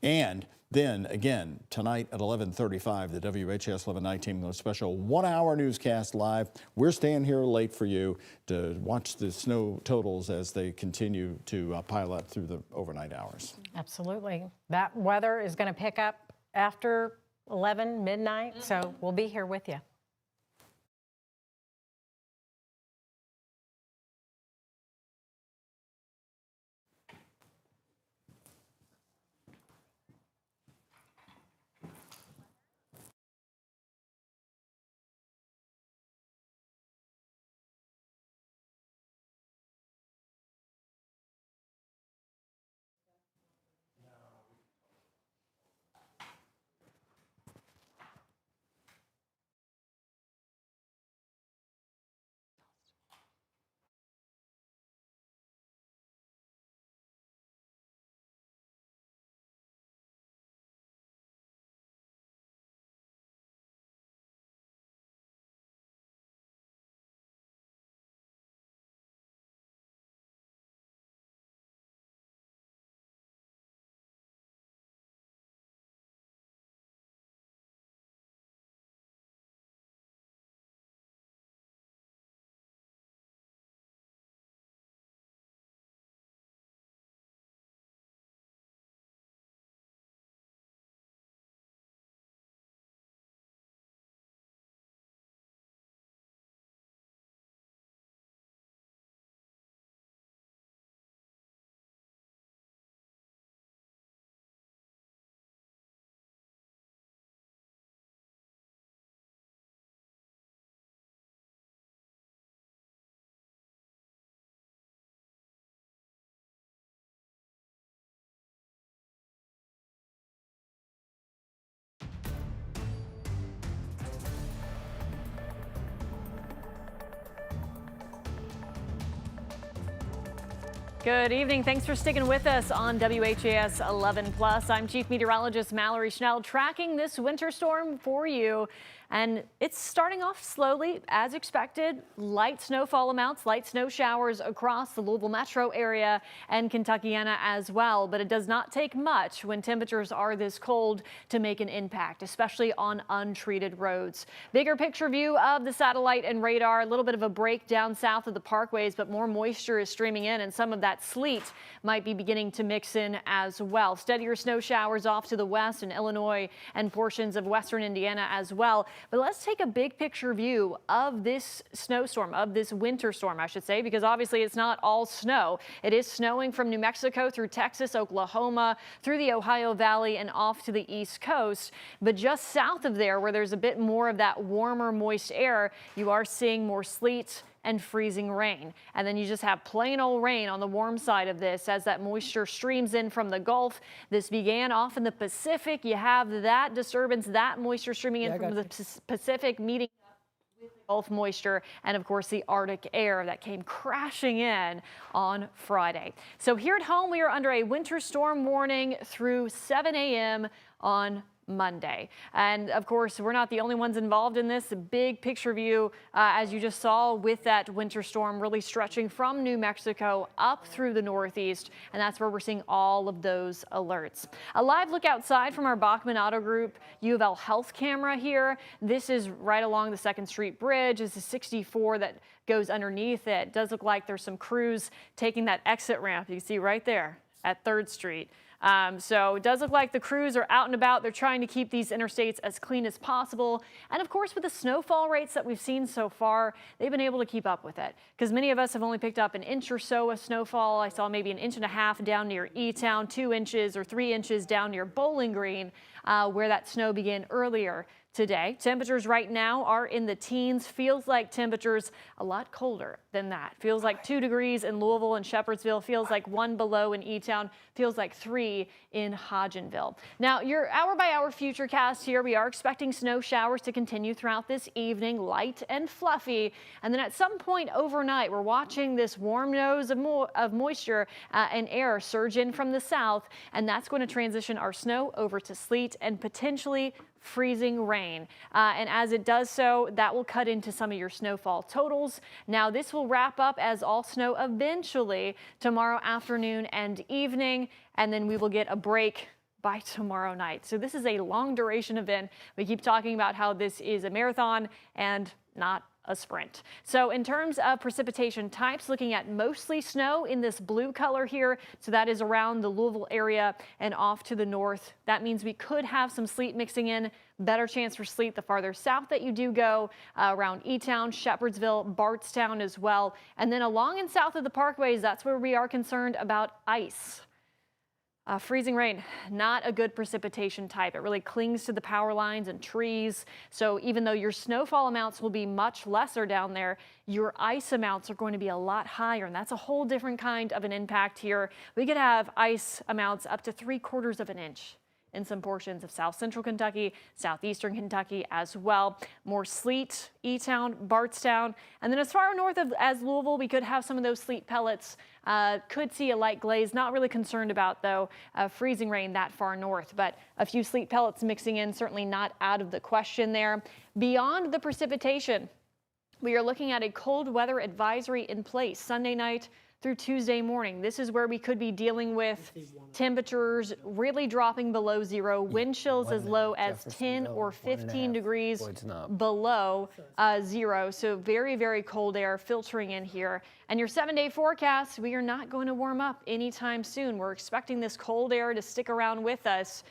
And Then again, tonight at 11:35, the WHAS 1119 goes special 1-hour newscast live. We're staying here late for you to watch the snow totals as they continue to pile up through the overnight hours. Absolutely. That weather is going to pick up after 11 midnight, so we'll be here with you. Good evening. Thanks for sticking with us on WHAS 11+. I'm Chief Meteorologist Mallory Schnell, tracking this winter storm for you. And it's starting off slowly, as expected. Light snowfall amounts, light snow showers across the Louisville metro area and Kentuckiana as well. But it does not take much when temperatures are this cold to make an impact, especially on untreated roads. Bigger picture view of the satellite and radar, a little bit of a break down south of the parkways, but more moisture is streaming in and some of that sleet might be beginning to mix in as well. Steadier snow showers off to the west in Illinois and portions of western Indiana as well. But let's take a big picture view of this snowstorm, of this winter storm, I should say, because obviously it's not all snow. It is snowing from New Mexico through Texas, Oklahoma, through the Ohio Valley and off to the East Coast. But just south of there, where there's a bit more of that warmer, moist air, you are seeing more sleet and freezing rain. And then you just have plain old rain on the warm side of this as that moisture streams in from the Gulf. This began off in the Pacific. You have that disturbance, that moisture streaming in from the Pacific, meeting up with the Gulf moisture and of course the Arctic air that came crashing in on Friday. So here at home, we are under a winter storm warning through 7 a.m. on Monday. And of course, we're not the only ones involved in this. A big picture view, as you just saw, with that winter storm really stretching from New Mexico up through the Northeast. And that's where we're seeing all of those alerts. A live look outside from our Bachman Auto Group U of L health camera here. This is right along the 2nd Street Bridge. This is 64 that goes underneath it. It does look like there's some crews taking that exit ramp. You can see right there at 3rd Street. So it does look like the crews are out and about. They're trying to keep these interstates as clean as possible. And of course, with the snowfall rates that we've seen so far, they've been able to keep up with it. Because many of us have only picked up an inch or so of snowfall. I saw maybe 1.5 inches down near E-Town, 2 inches or 3 inches down near Bowling Green, where that snow began earlier today. Temperatures right now are in the teens. Feels like temperatures a lot colder than that. Feels like 2 degrees in Louisville and Shepherdsville. Feels like 1 below in E-Town. Feels like 3 in Hodgenville. Now, your hour-by-hour futurecast here, we are expecting snow showers to continue throughout this evening, light and fluffy. And then at some point overnight, we're watching this warm nose of moisture and air surge in from the south, and that's going to transition our snow over to sleet and potentially freezing rain. And as it does so, that will cut into some of your snowfall totals. Now, this will wrap up as all snow eventually tomorrow afternoon and evening, and then we will get a break by tomorrow night. So this is a long duration event. We keep talking about how this is a marathon and not a sprint. So in terms of precipitation types, looking at mostly snow in this blue color here. So that is around the Louisville area and off to the north. That means we could have some sleet mixing in. Better chance for sleet the farther south that you do go, around E-Town, Shepherdsville, Bardstown as well. And then along and south of the parkways, that's where we are concerned about ice. Freezing rain, not a good precipitation type. It really clings to the power lines and trees. So even though your snowfall amounts will be much lesser down there, your ice amounts are going to be a lot higher. And that's a whole different kind of an impact here. We could have ice amounts up to 3/4 of an inch in some portions of south central Kentucky, southeastern Kentucky as well. More sleet, E-Town, Bardstown. And then as far north as Louisville, we could have some of those sleet pellets. Could see a light glaze. Not really concerned about, though, freezing rain that far north. But a few sleet pellets mixing in, certainly not out of the question there. Beyond the precipitation, we are looking at a cold weather advisory in place Sunday night through Tuesday morning. This is where we could be dealing with temperatures really dropping below zero, wind chills as low as 10 or 15 degrees below zero. So very, very cold air filtering in here. And your 7-day forecast, we are not going to warm up anytime soon. We're expecting this cold air to stick around with us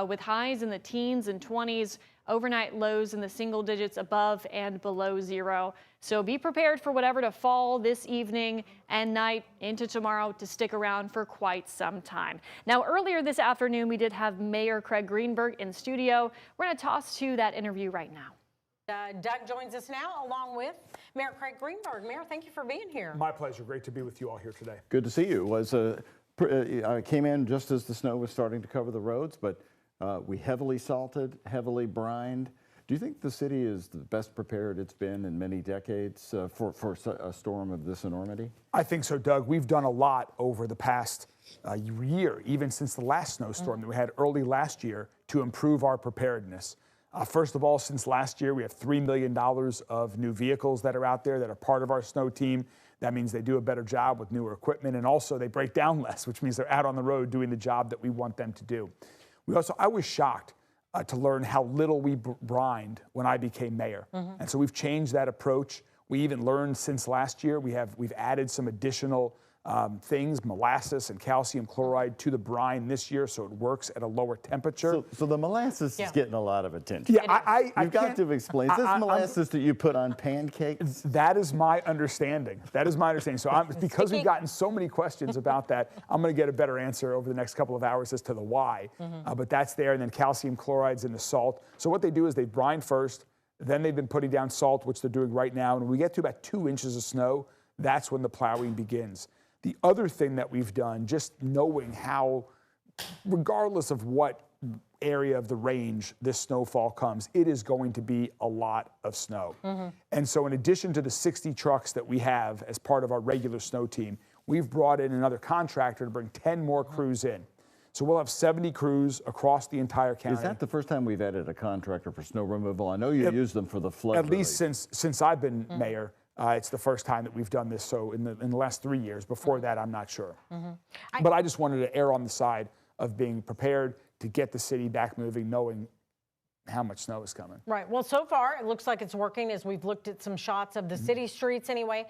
with highs in the teens and 20s, overnight lows in the single digits above and below zero. So be prepared for whatever to fall this evening and night into tomorrow to stick around for quite some time. Now, earlier this afternoon, we did have Mayor Craig Greenberg in studio. We're going to toss to that interview right now. Doug joins us now along with Mayor Craig Greenberg. Mayor, thank you for being here. My pleasure. Great to be with you all here today. Good to see you. I came in just as the snow was starting to cover the roads, but we heavily salted, heavily brined. Do you think the city is the best prepared it's been in many decades for a storm of this enormity? I think so, Doug. We've done a lot over the past year, even since the last snowstorm that we had early last year, to improve our preparedness. First of all, since last year, we have $3 million of new vehicles that are out there that are part of our snow team. That means they do a better job with newer equipment, and also they break down less, which means they're out on the road doing the job that we want them to do. I was shocked to learn how little we brined when I became mayor. And so we've changed that approach. We even learned since last year, we've added some additional things, molasses and calcium chloride to the brine this year, so it works at a lower temperature. So the molasses is getting a lot of attention. Yeah, You've got to explain. Is this molasses that you put on pancakes? That is my understanding. That is my understanding. So because we've gotten so many questions about that, I'm going to get a better answer over the next couple of hours as to the why. But that's there, and then calcium chloride's in the salt. So what they do is they brine first, then they've been putting down salt, which they're doing right now. And when we get to about 2 inches of snow, that's when the plowing begins. The other thing that we've done, just knowing how, regardless of what area of the range this snowfall comes, it is going to be a lot of snow. And so in addition to the 60 trucks that we have as part of our regular snow team, we've brought in another contractor to bring 10 more crews in. So we'll have 70 crews across the entire county. Is that the first time we've added a contractor for snow removal? I know you use them for the flood At least since I've been mayor. It's the first time that we've done this. So in the last 3 years, before that, I'm not sure. But I just wanted to err on the side of being prepared to get the city back moving, knowing how much snow is coming. Right. Well, so far, it looks like it's working as we've looked at some shots of the city streets anyway.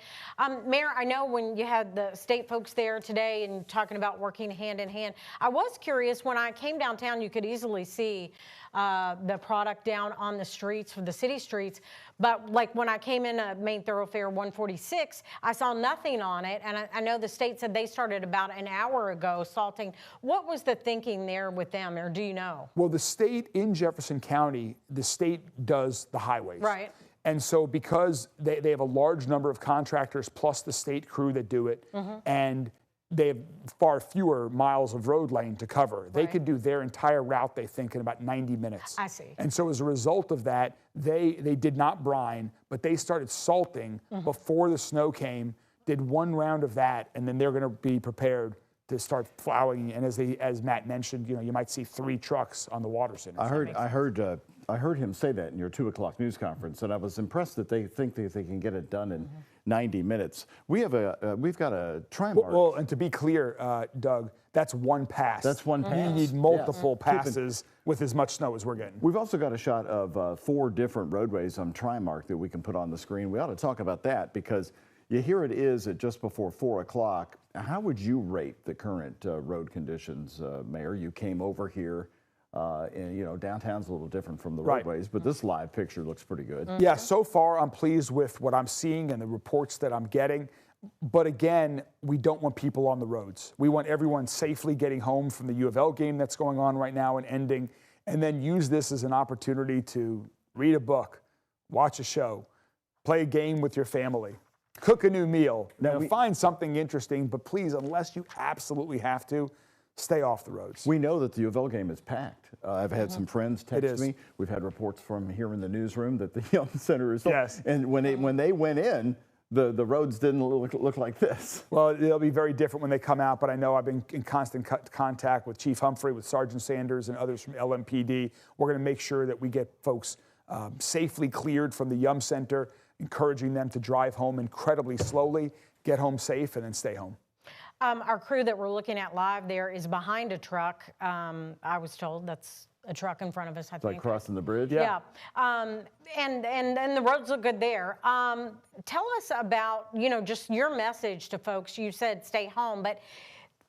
Mayor, I know when you had the state folks there today and talking about working hand in hand, I was curious, when I came downtown, you could easily see the product down on the streets, for the city streets. But like when I came in main thoroughfare 146, I saw nothing on it. And I know the state said they started about an hour ago salting. What was the thinking there with them, or do you know? Well, the state in Jefferson County, the state does the highways. Right. And so because they have a large number of contractors plus the state crew that do it, and they have far fewer miles of road lane to cover. They could do their entire route, they think, in about 90 minutes. I see. And so as a result of that, they did not brine, but they started salting before the snow came, did one round of that, and then they're going to be prepared to start plowing. And as Matt mentioned, you might see 3 trucks on the water center. I heard I heard him say that in your 2 o'clock news conference, and I was impressed that they think that they can get it done in 90 minutes. We've got a Trimark. Well, and to be clear, Doug, that's one pass. That's one pass. You need multiple passes with as much snow as we're getting. We've also got a shot of 4 different roadways on Trimark that we can put on the screen. We ought to talk about that because here it is at just before 4 o'clock. How would you rate the current road conditions, Mayor? You came over here. And downtown's a little different from the roadways, but this live picture looks pretty good. Yeah, so far I'm pleased with what I'm seeing and the reports that I'm getting. But again, we don't want people on the roads. We want everyone safely getting home from the U of L game that's going on right now and ending, and then use this as an opportunity to read a book, watch a show, play a game with your family, cook a new meal. Now, find something interesting, but please, unless you absolutely have to, stay off the roads. We know that the U of L game is packed. I've had some friends text me. We've had reports from here in the newsroom that the Young Center is full. Yes. And when they went in, the roads didn't look like this. Well, it'll be very different when they come out, but I know I've been in constant contact with Chief Humphrey, with Sergeant Sanders, and others from LMPD. We're going to make sure that we get folks safely cleared from the Yum Center, encouraging them to drive home incredibly slowly, get home safe, and then stay home. Our crew that we're looking at live there is behind a truck. I was told that's a truck in front of us, I think. Like crossing the bridge? Yeah. And the roads look good there. Tell us about, just your message to folks. You said stay home, but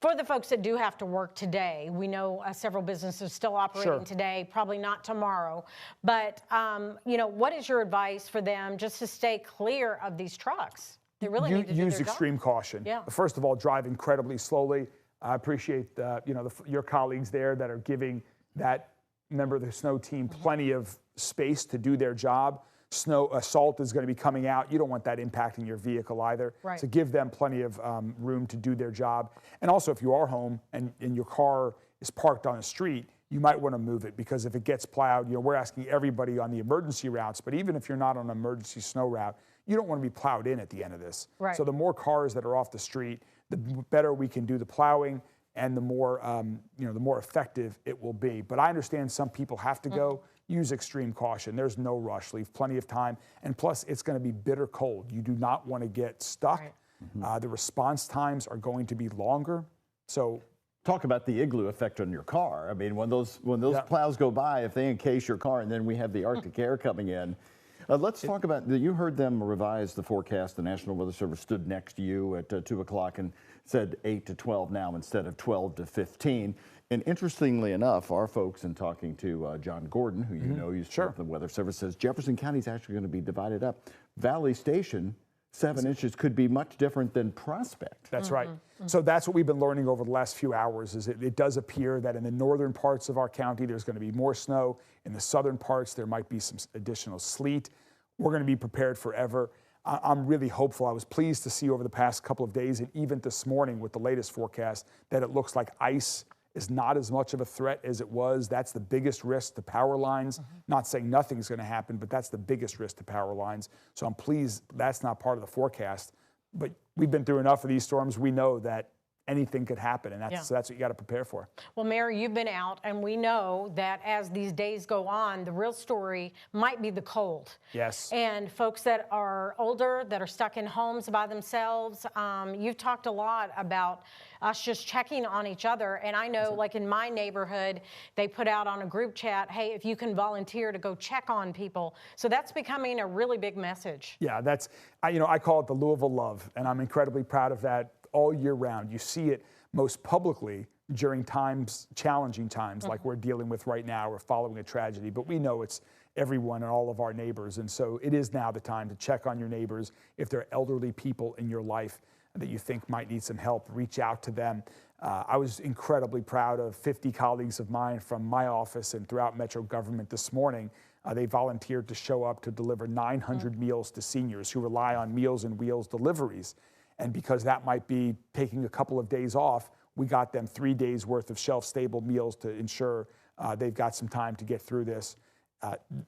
for the folks that do have to work today, we know several businesses still operating today, probably not tomorrow. But, what is your advice for them just to stay clear of these trucks? They really need to do use their extreme job. caution. Yeah. First of all, drive incredibly slowly. I appreciate your colleagues there that are giving that member of the snow team plenty of space to do their job. Salt is going to be coming out. You don't want that impacting your vehicle either. Right. So give them plenty of room to do their job. And also, if you are home and your car is parked on a street, you might want to move it, because if it gets plowed, we're asking everybody on the emergency routes, but even if you're not on an emergency snow route, you don't want to be plowed in at the end of this. Right. So the more cars that are off the street, the better we can do the plowing, and the more the more effective it will be. But I understand some people have to go. Use extreme caution. There's no rush. Leave plenty of time. And plus, it's going to be bitter cold. You do not want to get stuck. Right. The response times are going to be longer. So talk about the igloo effect on your car. I mean, when those plows go by, if they encase your car, and then we have the Arctic air coming in. Let's talk about, you heard them revise the forecast. The National Weather Service stood next to you at 2 o'clock and said 8 to 12 now instead of 12 to 15. And interestingly enough, our folks, in talking to John Gordon, who you know used to work for the Weather Service, says Jefferson County is actually going to be divided up. Valley Station, 7 inches could be much different than Prospect. That's right. So that's what we've been learning over the last few hours, is it does appear that in the northern parts of our county, there's going to be more snow. In the southern parts, there might be some additional sleet. We're going to be prepared forever. I'm really hopeful. I was pleased to see over the past couple of days, and even this morning with the latest forecast, that it looks like ice is not as much of a threat as it was. That's the biggest risk to power lines. Not saying nothing's going to happen, but that's the biggest risk to power lines. So I'm pleased that's not part of the forecast. But we've been through enough of these storms. We know that anything could happen, and so that's what you got to prepare for. Well, Mayor, you've been out, and we know that as these days go on, the real story might be the cold. Yes. And folks that are older, that are stuck in homes by themselves, you've talked a lot about us just checking on each other. And I know, like in my neighborhood, they put out on a group chat, hey, if you can volunteer to go check on people. So that's becoming a really big message. Yeah, that's, I call it the Louisville love, and I'm incredibly proud of that. All year round. You see it most publicly during challenging times like we're dealing with right now. We're following a tragedy, but we know it's everyone and all of our neighbors. And so it is now the time to check on your neighbors. If there are elderly people in your life that you think might need some help, reach out to them. I was incredibly proud of 50 colleagues of mine from my office and throughout Metro government this morning. They volunteered to show up to deliver 900 meals to seniors who rely on Meals on Wheels deliveries. And because that might be taking a couple of days off, we got them 3 days worth of shelf-stable meals to ensure they've got some time to get through this.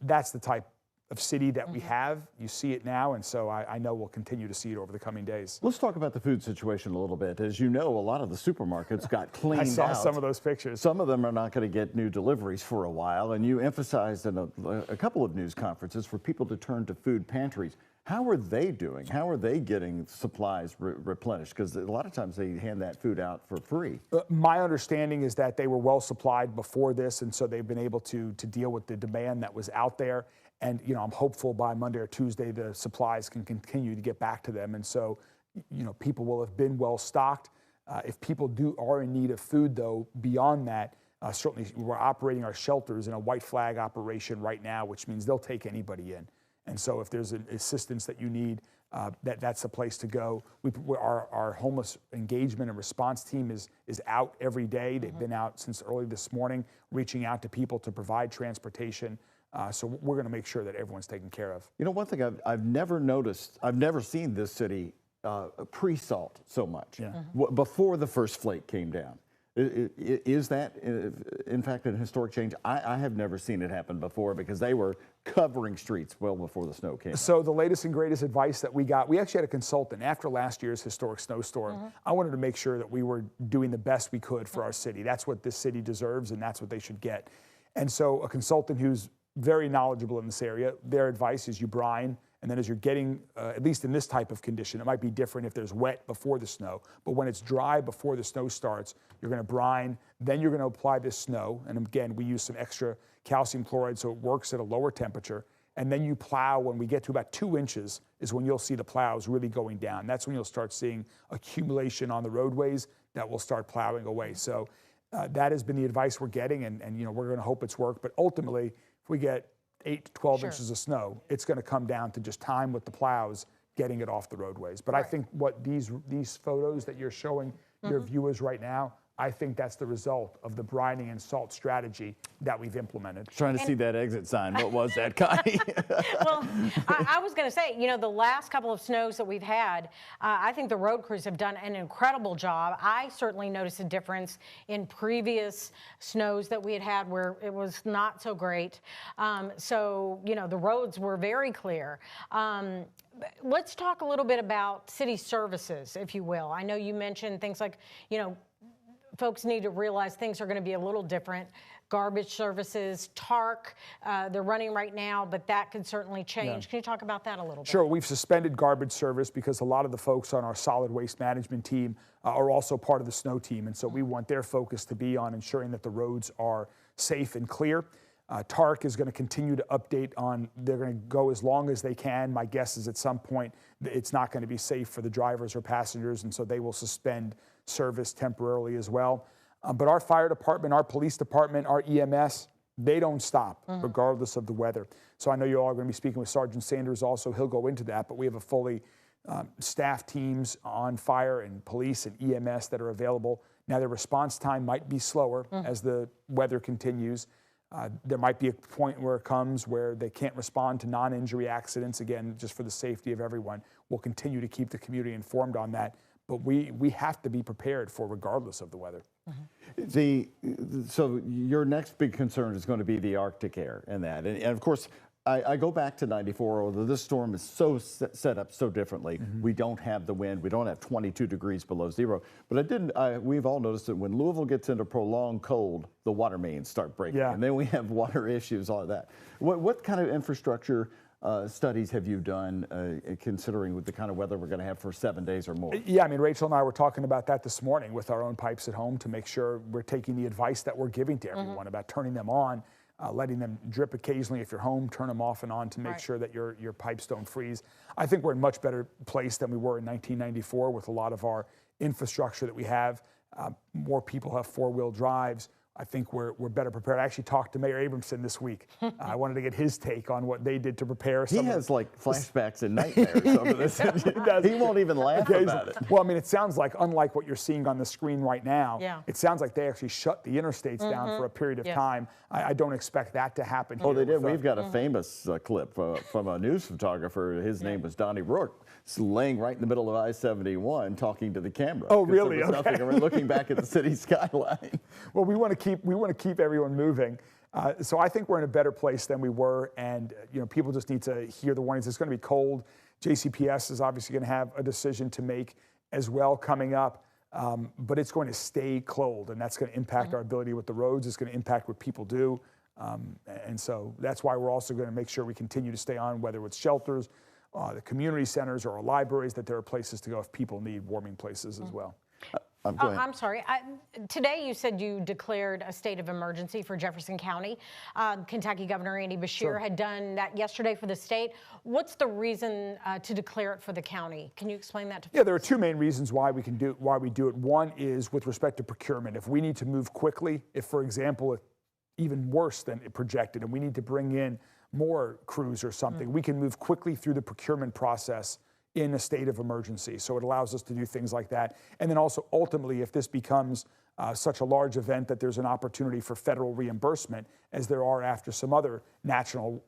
That's the type of city that we have. You see it now, and so I know we'll continue to see it over the coming days. Let's talk about the food situation a little bit. As you know, a lot of the supermarkets got cleaned out. I saw some of those pictures. Some of them are not going to get new deliveries for a while, and you emphasized in a couple of news conferences for people to turn to food pantries. How are they doing? How are they getting supplies replenished? Because a lot of times they hand that food out for free. My understanding is that they were well supplied before this, and so they've been able to deal with the demand that was out there. And I'm hopeful by Monday or Tuesday the supplies can continue to get back to them. And so, people will have been well stocked. If people are in need of food, though, beyond that, certainly we're operating our shelters in a white flag operation right now, which means they'll take anybody in. And so if there's an assistance that you need, that's a place to go. Our homeless engagement and response team is out every day. They've been out since early this morning, reaching out to people to provide transportation. So we're going to make sure that everyone's taken care of. One thing I've never noticed, I've never seen this city pre-salt so much. Yeah. Before the first flake came down. Is that, in fact, an historic change? I have never seen it happen before because they were covering streets well before the snow came. So the latest and greatest advice that we got, we actually had a consultant after last year's historic snowstorm. I wanted to make sure that we were doing the best we could for our city. That's what this city deserves, and that's what they should get. And so a consultant who's very knowledgeable in this area, their advice is you brine, and then as you're getting, at least in this type of condition, it might be different if there's wet before the snow, but when it's dry before the snow starts, you're going to brine, then you're going to apply this snow, and again, we use some extra calcium chloride so it works at a lower temperature, and then you plow. When we get to about 2 inches is when you'll see the plows really going down. That's when you'll start seeing accumulation on the roadways that will start plowing away. So that has been the advice we're getting, and we're going to hope it's worked, but ultimately, if we get 8 to 12 inches of snow, it's going to come down to just time with the plows getting it off the roadways. But I think what these photos that you're showing your viewers right now, I think that's the result of the brining and salt strategy that we've implemented. Trying to see that exit sign. What was that, Connie? Well, I was going to say, the last couple of snows that we've had, I think the road crews have done an incredible job. I certainly noticed a difference in previous snows that we had where it was not so great. So, the roads were very clear. Let's talk a little bit about city services, if you will. I know you mentioned things like, folks need to realize things are going to be a little different. Garbage services, TARC, they're running right now, but that could certainly change. Yeah. Can you talk about that a little bit? Sure. We've suspended garbage service because a lot of the folks on our solid waste management team are also part of the snow team, and so we want their focus to be on ensuring that the roads are safe and clear. TARC is going to continue to update on, they're going to go as long as they can. My guess is at some point it's not going to be safe for the drivers or passengers, and so they will suspend service temporarily as well. But our fire department, our police department, our EMS, they don't stop regardless of the weather. So I know you all are going to be speaking with Sergeant Sanders also. He'll go into that, but we have a fully staffed teams on fire and police and EMS that are available. Now their response time might be slower as the weather continues. There might be a point where it comes where they can't respond to non-injury accidents. Again, just for the safety of everyone, we'll continue to keep the community informed on that. But we have to be prepared for regardless of the weather. So your next big concern is going to be the Arctic air and that. And of course, I go back to 94, although this storm is so set up so differently. We don't have the wind. We don't have 22 degrees below zero. But we've all noticed that when Louisville gets into prolonged cold, the water mains start breaking. Yeah. And then we have water issues, all of that. What kind of infrastructure studies have you done considering with the kind of weather we're going to have for 7 days or more? Yeah, I mean, Rachel and I were talking about that this morning with our own pipes at home to make sure we're taking the advice that we're giving to everyone about turning them on, letting them drip occasionally if you're home, turn them off and on to make sure that your pipes don't freeze. I think we're in a much better place than we were in 1994 with a lot of our infrastructure that we have. More people have four-wheel drives. I think we're better prepared. I actually talked to Mayor Abramson this week. I wanted to get his take on what they did to prepare. He has like flashbacks and nightmares over this. He won't even laugh about it. Well, I mean, it sounds like, unlike what you're seeing on the screen right now, it sounds like they actually shut the interstates down for a period of time. I don't expect that to happen. Oh, they did. We've got a famous clip from a news photographer. His name was Donnie Rourke, laying right in the middle of I-71 talking to the camera. Oh, really? There was nothing around, looking back at the city skyline. Well, we want to keep everyone moving. So I think we're in a better place than we were, and people just need to hear the warnings. It's going to be cold. JCPS is obviously going to have a decision to make as well coming up, but it's going to stay cold, and that's going to impact our ability with the roads. It's going to impact what people do, and so that's why we're also going to make sure we continue to stay on, whether it's shelters, the community centers, or our libraries, that there are places to go if people need warming places as well. I'm sorry. Today you said you declared a state of emergency for Jefferson County. Kentucky Governor Andy Beshear had done that yesterday for the state. What's the reason to declare it for the county? Can you explain that to Yeah, there are two main reasons why we do it. One is with respect to procurement. If we need to move quickly, if, for example, it's even worse than projected, and we need to bring in more crews or something, we can move quickly through the procurement process in a state of emergency. So it allows us to do things like that. And then also, ultimately, if this becomes such a large event that there's an opportunity for federal reimbursement, as there are after some other natural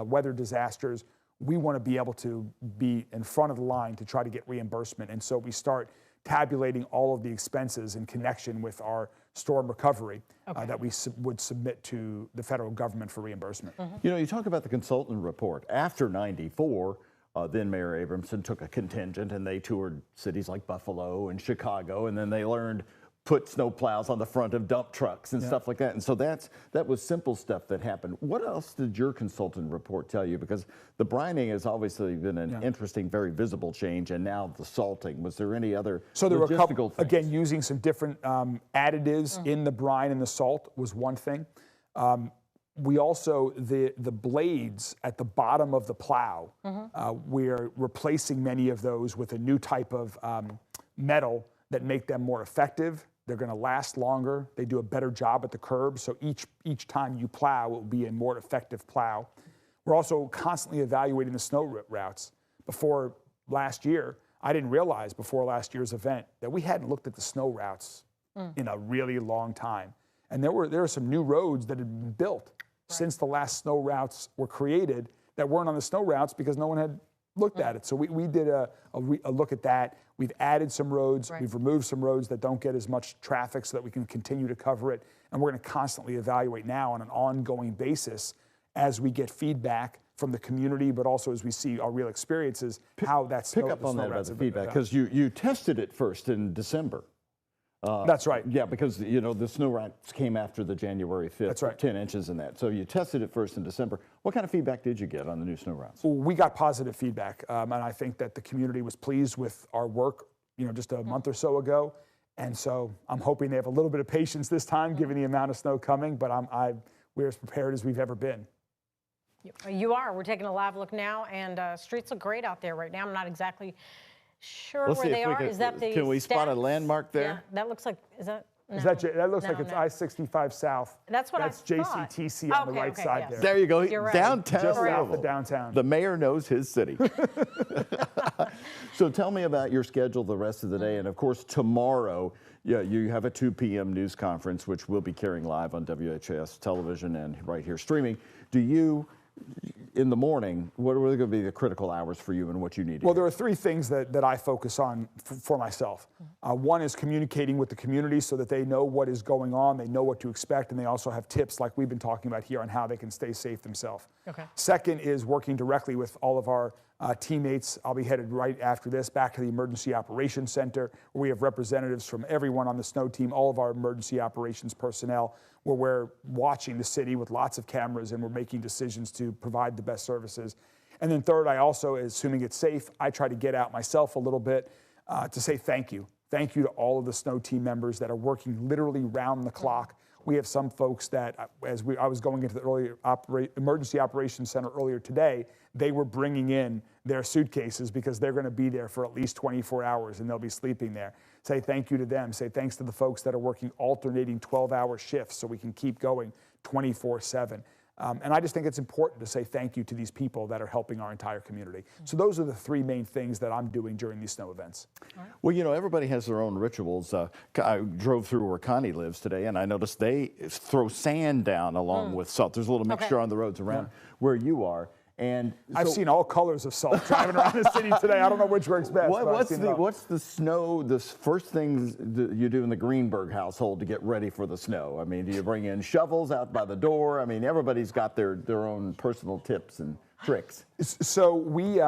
weather disasters, we want to be able to be in front of the line to try to get reimbursement. And so we start tabulating all of the expenses in connection with our storm recovery that we would submit to the federal government for reimbursement. You talk about the consultant report. After '94, then Mayor Abramson took a contingent and they toured cities like Buffalo and Chicago, and then they learned put snow plows on the front of dump trucks and stuff like that. And so that was simple stuff that happened. What else did your consultant report tell you? Because the brining has obviously been an interesting, very visible change, and now the salting. Was there any other So there were a couple, things? again, using some different additives in the brine and the salt was one thing. We also, the blades at the bottom of the plow, we're replacing many of those with a new type of metal that make them more effective. They're going to last longer. They do a better job at the curb. So each time you plow, it will be a more effective plow. We're also constantly evaluating the snow routes. Before last year, I didn't realize before last year's event that we hadn't looked at the snow routes in a really long time. And there are some new roads that had been built since the last snow routes were created that weren't on the snow routes because no one had looked at it. So we did a look at that. We've added some roads. We've removed some roads that don't get as much traffic so that we can continue to cover it. And we're going to constantly evaluate now on an ongoing basis as we get feedback from the community, but also as we see our real experiences, how that's pick up on that about the feedback, because you tested it first in December. That's right. Yeah, because the snow routes came after the January 5th. That's right. 10 inches in that. So you tested it first in December. What kind of feedback did you get on the new snow routes? Well, we got positive feedback, and I think that the community was pleased with our work, just a month or so ago. And so I'm hoping they have a little bit of patience this time, given the amount of snow coming. But we're as prepared as we've ever been. You are. We're taking a live look now, and streets look great out there right now. I'm not exactly sure Let's where see they if we are. can, Is that the can we spot a steps? landmark there? Yeah, that looks like, is that? No. That looks like it's no. I-65 South. That's what That's I thought. JCTC on the right side there. There you go. You're right. Downtown. Just off Louisville. the downtown. The mayor knows his city. So tell me about your schedule the rest of the day. And of course, tomorrow, you have a 2 p.m. news conference, which we'll be carrying live on WHAS television and right here streaming. Do you, in the morning, what are going to be the critical hours for you and what you need to Well, do? there are three things that I focus on for myself. One is communicating with the community so that they know what is going on, they know what to expect, and they also have tips like we've been talking about here on how they can stay safe themselves. Okay. Second is working directly with all of our teammates. I'll be headed right after this back to the Emergency Operations Center, where we have representatives from everyone on the snow team, all of our emergency operations personnel, where we're watching the city with lots of cameras and we're making decisions to provide the best services. And then third, I also, assuming it's safe, I try to get out myself a little bit to say thank you. Thank you to all of the snow team members that are working literally round the clock. We have some folks that, I was going into the Emergency Operations Center earlier today, they were bringing in their suitcases because they're going to be there for at least 24 hours and they'll be sleeping there. Say thank you to them. Say thanks to the folks that are working alternating 12-hour shifts so we can keep going 24/7. And I just think it's important to say thank you to these people that are helping our entire community. So those are the three main things that I'm doing during these snow events. Well, everybody has their own rituals. I drove through where Connie lives today, and I noticed they throw sand down along with salt. There's a little mixture on the roads around where you are. And I've seen all colors of salt driving around the city today. I don't know which works best. What's the snow, the first things that you do in the Greenberg household to get ready for the snow? I mean, do you bring in shovels out by the door? I mean, everybody's got their own personal tips and tricks. So we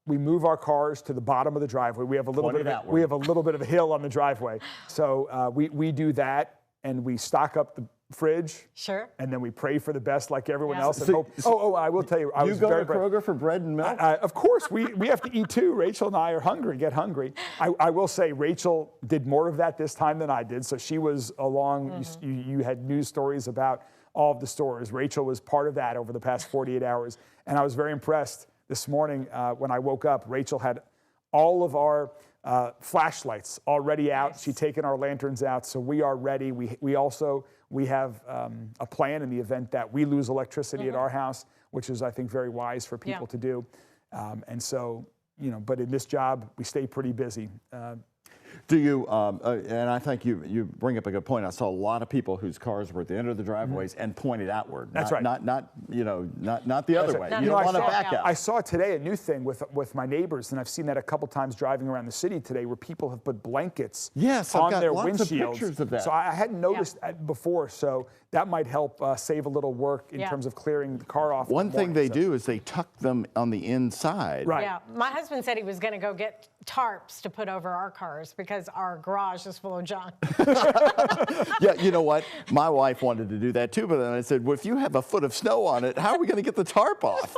move our cars to the bottom of the driveway. We have a little bit of a hill on the driveway. So we do that, and we stock up the fridge. Sure. And then we pray for the best like everyone else. And So- hope, I will tell you, I You was go very to Kroger for bread and milk? Of course, we have to eat too. Rachel and I are hungry, get hungry. I will say Rachel did more of that this time than I did. So she was along, you had news stories about all of the stores. Rachel was part of that over the past 48 hours. And I was very impressed this morning when I woke up. Rachel had all of our flashlights already out. Nice. She'd taken our lanterns out, so we are ready. We have a plan in the event that we lose electricity at our house, which is, I think, very wise for people to do. And so, but in this job, we stay pretty busy. Do you, and I think you bring up a good point. I saw a lot of people whose cars were at the end of the driveways and pointed outward. That's right. Not the other way. You don't want to back out. I saw today a new thing with my neighbors, and I've seen that a couple times driving around the city today, where people have put blankets on I've got their lots windshields. of pictures of that. So I hadn't noticed that before. So that might help save a little work in terms of clearing the car off. One thing they do is they tuck them on the inside. Right. Yeah, my husband said he was going to go get tarps to put over our cars because our garage is full of junk. Yeah, you know what? My wife wanted to do that too, but then I said, well, if you have a foot of snow on it, how are we going to get the tarp off?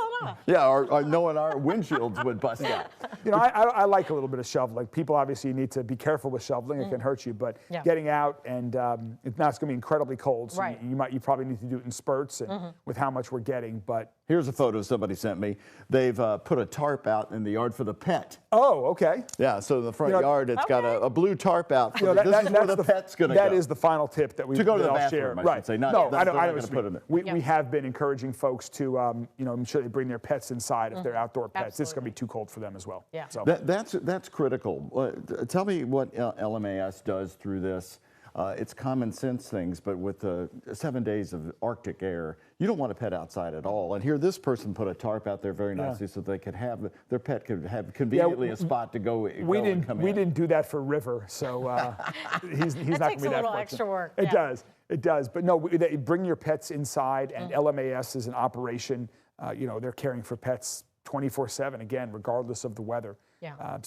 Yeah, or knowing our windshields would bust out. I like a little bit of shoveling. People obviously need to be careful with shoveling. It can hurt you, but getting out and now it's going to be incredibly cold. So you probably need to do it in spurts and with how much we're getting. But here's a photo somebody sent me. They've put a tarp out in the yard for the pet. Oh, okay. Yeah, so in the front yard, it's got a blue tarp out. For this is where the pet's going to go. That is the final tip that we to go to the all bathroom, share. I should say. No, I don't want to put them in. We have been encouraging folks to, I'm sure they bring their pets inside if they're outdoor pets. Absolutely. It's going to be too cold for them as well. Yeah. So. That's critical. Tell me what LMAS does through this. It's common sense things, but with 7 days of Arctic air, you don't want a pet outside at all. And here, this person put a tarp out there very nicely so they could have their pet could have conveniently a spot to go. We didn't do that for River, so he's not going to be that takes a little fortunate. extra work. It does. It does. But no, they bring your pets inside, and LMAS is an operation. They're caring for pets 24/7 again, regardless of the weather. Yeah.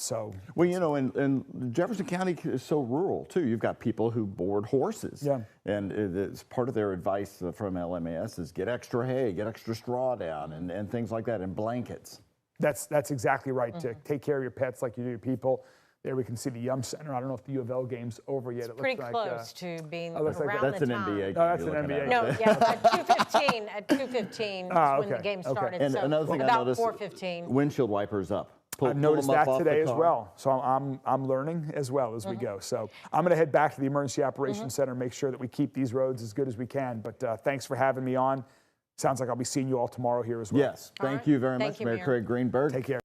Well, and Jefferson County is so rural too. You've got people who board horses. Yeah. And it's part of their advice from LMAS is get extra hay, get extra straw down, and things like that, and blankets. That's exactly right. To take care of your pets like you do your people. There we can see the Yum Center. I don't know if the U of L game's over yet. It's pretty close to being looks around like the an time. NBA game. No, that's an NBA. No, at 2:15. At 2:15 is when the game started. And so another thing I about noticed, 4:15. windshield wipers up. I've noticed that today as well. So I'm learning as well as we go. So I'm going to head back to the Emergency Operations Center and make sure that we keep these roads as good as we can. But thanks for having me on. Sounds like I'll be seeing you all tomorrow here as well. Yes. Thank you very much, Mayor Craig Greenberg. Take care.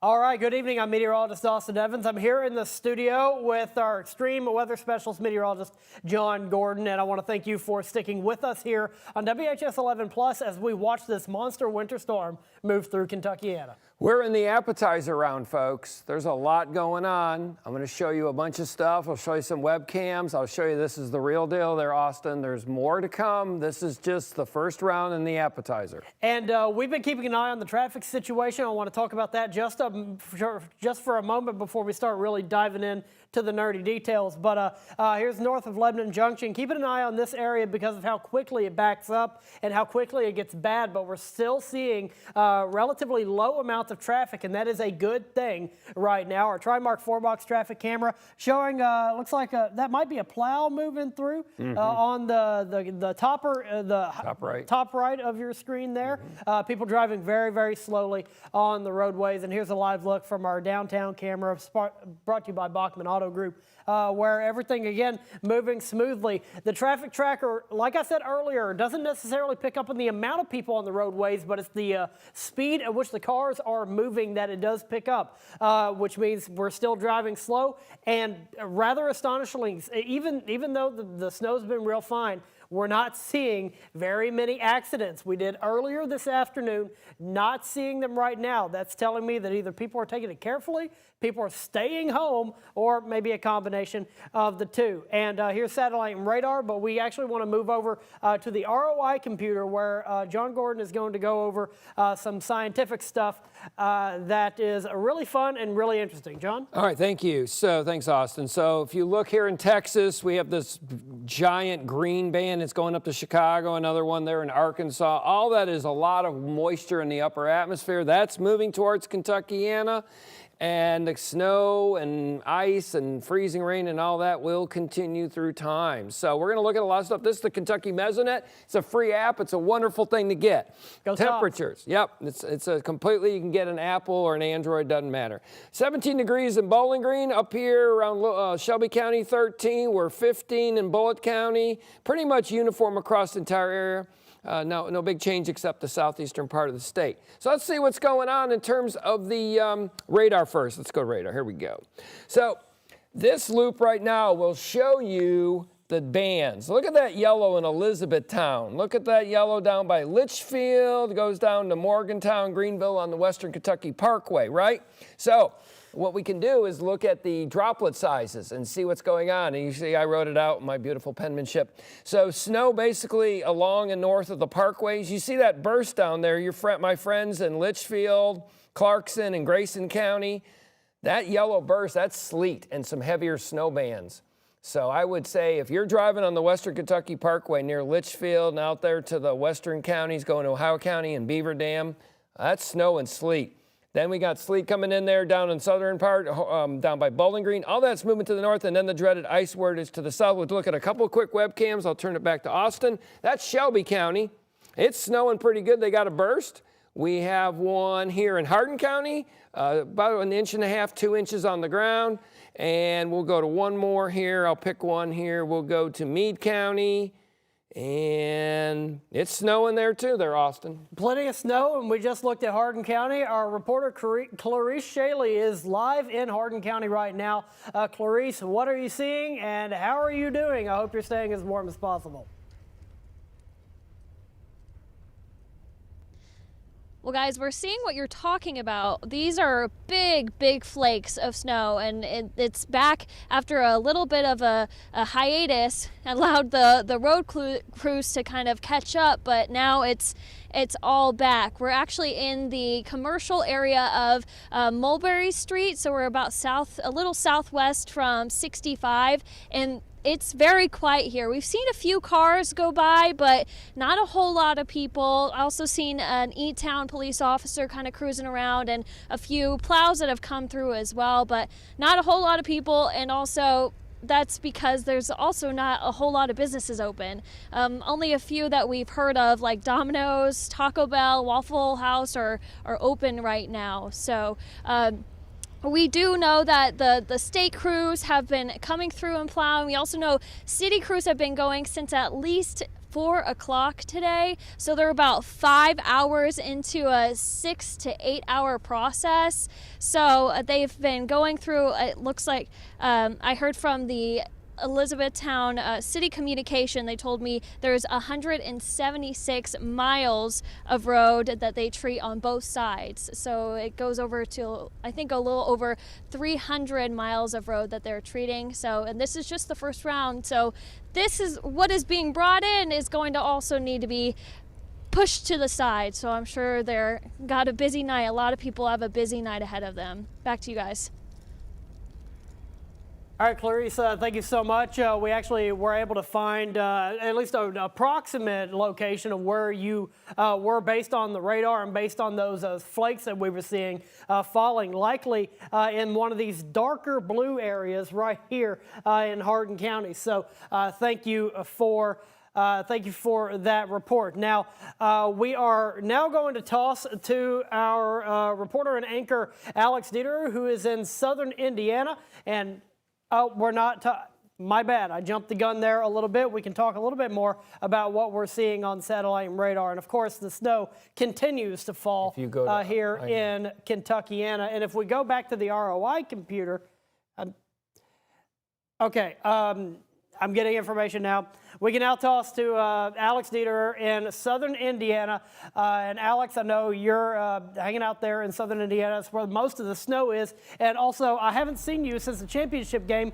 All right, good evening. I'm meteorologist Austin Evans. I'm here in the studio with our extreme weather specialist meteorologist John Gordon, and I want to thank you for sticking with us here on WHS 11 Plus as we watch this monster winter storm move through Kentuckiana. We're in the appetizer round, folks. There's a lot going on. I'm going to show you a bunch of stuff. I'll show you some webcams. I'll show you this is the real deal there, Austin. There's more to come. This is just the first round in the appetizer. And we've been keeping an eye on the traffic situation. I want to talk about that just for a moment before we start really diving in to the nerdy details. But here's north of Lebanon Junction. Keeping an eye on this area because of how quickly it backs up and how quickly it gets bad. But we're still seeing relatively low amounts of traffic, and that is a good thing right now. Our Trimark 4-box traffic camera showing looks like that might be a plow moving through on the top right of your screen there. People driving very, very slowly on the roadways. And here's a live look from our downtown camera brought to you by Bachman Auto Group, where everything, again, moving smoothly. The traffic tracker, like I said earlier, doesn't necessarily pick up on the amount of people on the roadways, but it's the speed at which the cars are moving that it does pick up, which means we're still driving slow. And rather astonishingly, even though the snow's been real fine, we're not seeing very many accidents. We did earlier this afternoon, not seeing them right now. That's telling me that either people are taking it carefully, people are staying home, or maybe a combination of the two. And here's satellite and radar, but we actually want to move over to the ROI computer where John Gordon is going to go over some scientific stuff that is really fun and really interesting. John? All right, thank you. So thanks, Austin. So if you look here in Texas, we have this giant green band. It's going up to Chicago, another one there in Arkansas. All that is a lot of moisture in the upper atmosphere. That's moving towards Kentuckiana. And the snow and ice and freezing rain and all that will continue through time. So we're going to look at a lot of stuff. This is the Kentucky Mesonet. It's a free app. It's a wonderful thing to get. Go Temperatures. Yep. It's a completely, you can get an Apple or an Android, doesn't matter. 17 degrees in Bowling Green. Up here around Shelby County, 13. We're 15 in Bullitt County. Pretty much uniform across the entire area. No big change except the southeastern part of the state. So let's see what's going on in terms of the radar first. Let's go to radar. Here we go. So this loop right now will show you the bands. Look at that yellow in Elizabethtown. Look at that yellow down by Litchfield. Goes down to Morgantown, Greenville on the Western Kentucky Parkway, right? So what we can do is look at the droplet sizes and see what's going on. And you see I wrote it out in my beautiful penmanship. So snow basically along and north of the parkways. You see that burst down there, my friends in Litchfield, Clarkson, and Grayson County. That yellow burst, that's sleet and some heavier snow bands. So I would say if you're driving on the Western Kentucky Parkway near Litchfield and out there to the western counties going to Ohio County and Beaver Dam, that's snow and sleet. Then we got sleet coming in there down in southern part, down by Bowling Green. All that's moving to the north, and then the dreaded ice word is to the south. We'll look at a couple of quick webcams. I'll turn it back to Austin. That's Shelby County. It's snowing pretty good. They got a burst. We have one here in Hardin County, about 1.5 inches, 2 inches on the ground. And we'll go to one more here. I'll pick one here. We'll go to Meade County. And it's snowing there too, Austin. Plenty of snow, and we just looked at Hardin County. Our reporter Clarice Shaley is live in Hardin County right now. Clarice, what are you seeing and how are you doing? I hope you're staying as warm as possible. Well, guys, we're seeing what you're talking about. These are big flakes of snow, and it's back after a little bit of a hiatus. Allowed the road crews to kind of catch up, but now it's all back. We're actually in the commercial area of Mulberry Street, so we're about a little southwest from 65, and it's very quiet here. We've seen a few cars go by, but not a whole lot of people. Also seen an E-Town police officer kind of cruising around and a few plows that have come through as well, but not a whole lot of people. And also that's because there's also not a whole lot of businesses open. Only a few that we've heard of, like Domino's, Taco Bell, Waffle House are open right now. So we do know that the state crews have been coming through and plowing. We also know city crews have been going since at least 4 o'clock today. So they're about 5 hours into a 6 to 8 hour process. So they've been going through, it looks like, I heard from the Elizabethtown City Communication, they told me there's 176 miles of road that they treat on both sides. So it goes over to, I think, a little over 300 miles of road that they're treating. So, and this is just the first round. So this is what is being brought in is going to also need to be pushed to the side. So I'm sure they're got a busy night. A lot of people have a busy night ahead of them. Back to you guys. All right, Clarice, thank you so much. We actually were able to find at least an approximate location of where you were based on the radar and based on those flakes that we were seeing falling, likely in one of these darker blue areas right here in Hardin County. So thank you for that report. Now, we are now going to toss to our reporter and anchor, Alex Dieter, who is in southern Indiana. And we're not, my bad, I jumped the gun there a little bit. We can talk a little bit more about what we're seeing on satellite and radar. And of course, the snow continues to fall here in Kentuckiana. And if we go back to the ROI computer, okay, I'm getting information now. We can now toss to Alex Dieter in southern Indiana. And Alex, I know you're hanging out there in southern Indiana. That's where most of the snow is. And also, I haven't seen you since the championship game.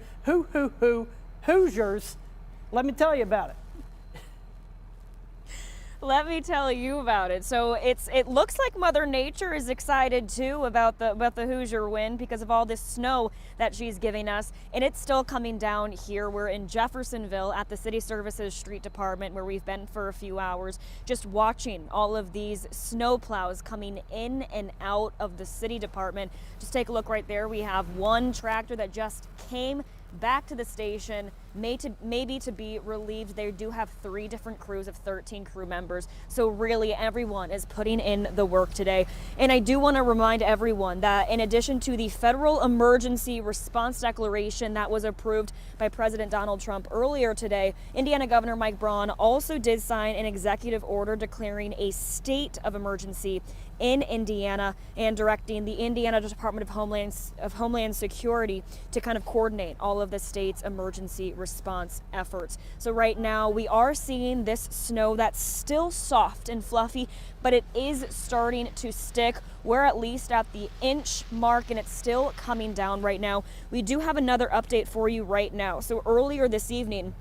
Hoosiers. Let me tell you about it. Let me tell you about it. So it looks like Mother Nature is excited too about the Hoosier win because of all this snow that she's giving us, and it's still coming down here. We're in Jeffersonville at the City Services Street Department, where we've been for a few hours, just watching all of these snow plows coming in and out of the City Department. Just take a look right there. We have one tractor that just came back to the station, maybe to be relieved. They do have 3 different crews of 13 crew members, so really everyone is putting in the work today. And I do want to remind everyone that in addition to the federal emergency response declaration that was approved by President Donald Trump earlier today, Indiana Governor Mike Braun also did sign an executive order declaring a state of emergency in Indiana and directing the Indiana Department of Homeland Security to kind of coordinate all of the state's emergency response efforts. So right now we are seeing this snow that's still soft and fluffy, but it is starting to stick. We're at least at the inch mark and it's still coming down right now. We do have another update for you right now. So earlier this evening,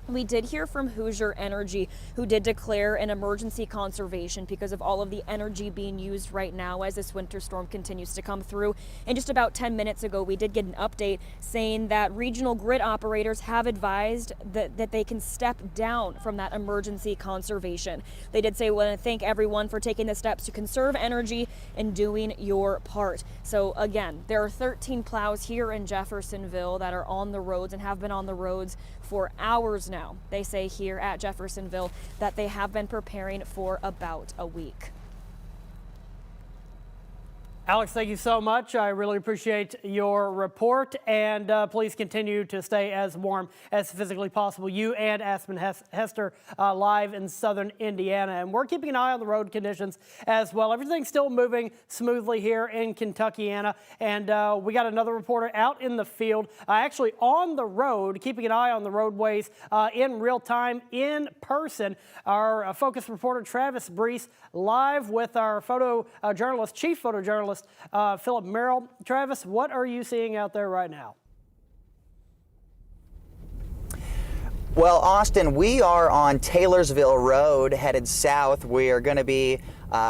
we did hear from Hoosier Energy, who did declare an emergency conservation because of all of the energy being used right now as this winter storm continues to come through. And just about 10 minutes ago, we did get an update saying that regional grid operators have advised that they can step down from that emergency conservation. They did say, we want to thank everyone for taking the steps to conserve energy and doing your part. So again, there are 13 plows here in Jeffersonville that are on the roads and have been on the roads for hours now. They say here at Jeffersonville that they have been preparing for about a week. Alex, thank you so much. I really appreciate your report, and please continue to stay as warm as physically possible. You and Aspen Hester live in southern Indiana, and we're keeping an eye on the road conditions as well. Everything's still moving smoothly here in Kentuckiana, and we got another reporter out in the field, actually on the road, keeping an eye on the roadways in real time, in person. Our focus reporter Travis Brees live with our chief photojournalist Philip Merrill. Travis, what are you seeing out there right now? Well, Austin, we are on Taylorsville Road headed south. We are going to be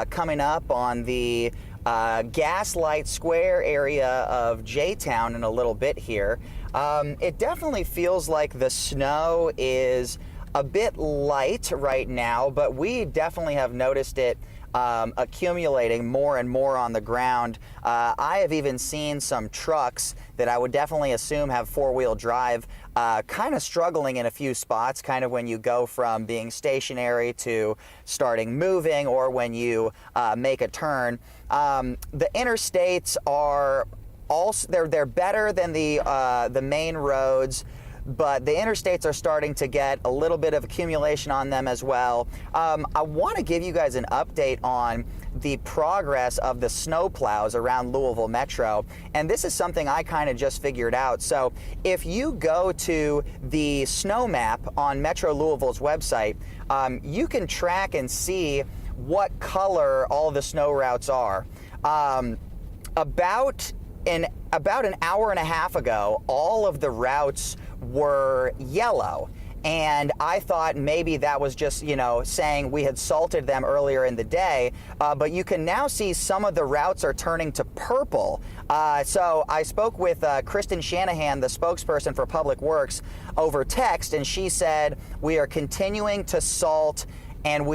coming up on the Gaslight Square area of J-Town in a little bit here. It definitely feels like the snow is a bit light right now, but we definitely have noticed it accumulating more and more on the ground. I have even seen some trucks that I would definitely assume have four-wheel drive kind of struggling in a few spots, kind of when you go from being stationary to starting moving, or when you make a turn. The interstates are also, they're better than the main roads, but the interstates are starting to get a little bit of accumulation on them as well. I want to give you guys an update on the progress of the snow plows around Louisville Metro, and this is something I kind of just figured out. So if you go to the snow map on Metro Louisville's website, you can track and see what color all the snow routes are. About an hour and a half ago, all of the routes were yellow, and I thought maybe that was just, saying we had salted them earlier in the day, but you can now see some of the routes are turning to purple. So I spoke with Kristen Shanahan, the spokesperson for Public Works, over text, and she said we are continuing to salt, and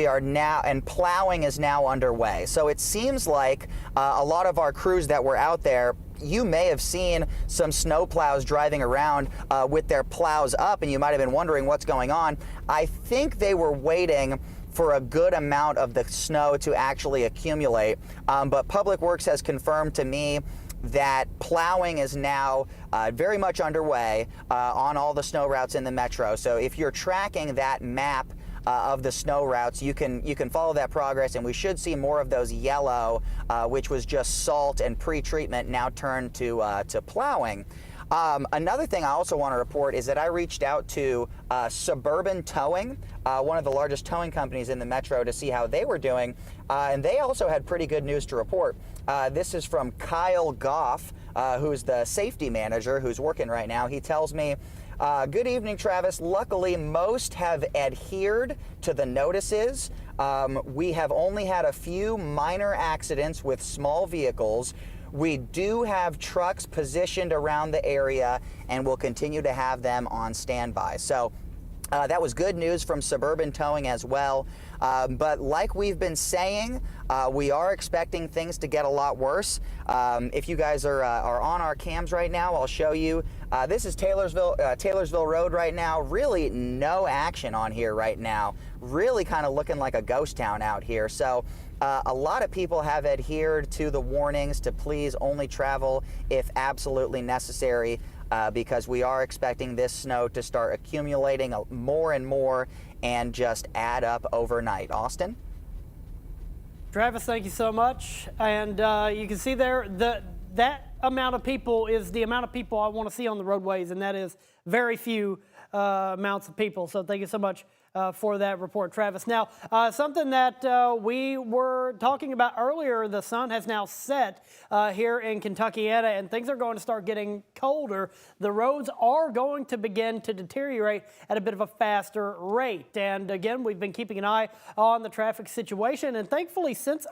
plowing is now underway. So it seems like a lot of our crews that were out there, you may have seen some snow plows driving around with their plows up, and you might have been wondering what's going on. I think they were waiting for a good amount of the snow to actually accumulate. But Public Works has confirmed to me that plowing is now very much underway on all the snow routes in the metro. So if you're tracking that map of the snow routes, you can follow that progress, and we should see more of those yellow, which was just salt and pre-treatment, now turned to plowing. Another thing I also want to report is that I reached out to Suburban Towing, one of the largest towing companies in the metro, to see how they were doing, and they also had pretty good news to report. This is from Kyle Goff, who's the safety manager who's working right now. He tells me, good evening, Travis. Luckily, most have adhered to the notices. We have only had a few minor accidents with small vehicles. We do have trucks positioned around the area and will continue to have them on standby. So that was good news from Suburban Towing as well. But like we've been saying, we are expecting things to get a lot worse. If you guys are on our cams right now, I'll show you. This is Taylorsville Road right now. Really no action on here right now. Really kind of looking like a ghost town out here. So a lot of people have adhered to the warnings to please only travel if absolutely necessary, because we are expecting this snow to start accumulating more and more and just add up overnight. Austin? Travis, thank you so much. And you can see there that amount of people is the amount of people I want to see on the roadways, and that is very few amounts of people. So thank you so much for that report, Travis. Now, something that we were talking about earlier, the sun has now set here in Kentuckiana, and things are going to start getting colder. The roads are going to begin to deteriorate at a bit of a faster rate. And again, we've been keeping an eye on the traffic situation, and thankfully since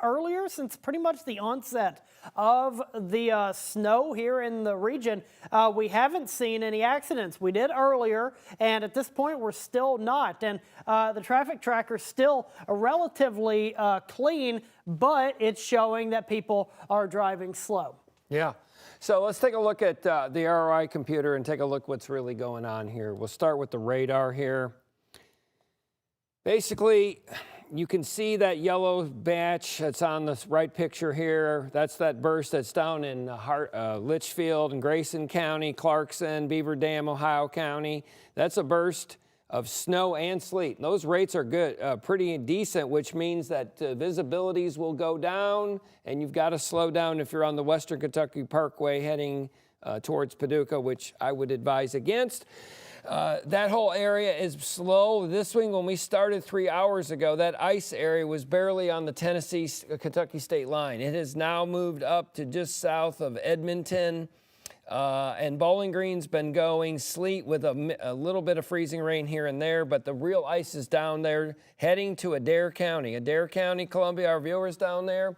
pretty much the onset of the snow here in the region, we haven't seen any accidents. We did earlier, and at this point we're still not. And the traffic tracker is still relatively clean, but it's showing that people are driving slow. Yeah. So let's take a look at the ROI computer and take a look what's really going on here. We'll start with the radar here. Basically, you can see that yellow batch that's on the right picture here. That's that burst that's down in Litchfield and Grayson County, Clarkson, Beaver Dam, Ohio County. That's a burst of snow and sleet. Those rates are good, pretty decent, which means that visibilities will go down, and you've got to slow down if you're on the Western Kentucky Parkway heading towards Paducah, which I would advise against. That whole area is slow. This swing, when we started 3 hours ago, that ice area was barely on the Tennessee-Kentucky state line. It has now moved up to just south of Edmonton. And Bowling Green's been going sleet with a little bit of freezing rain here and there, but the real ice is down there heading to Adair County. Adair County, Columbia, our viewers down there.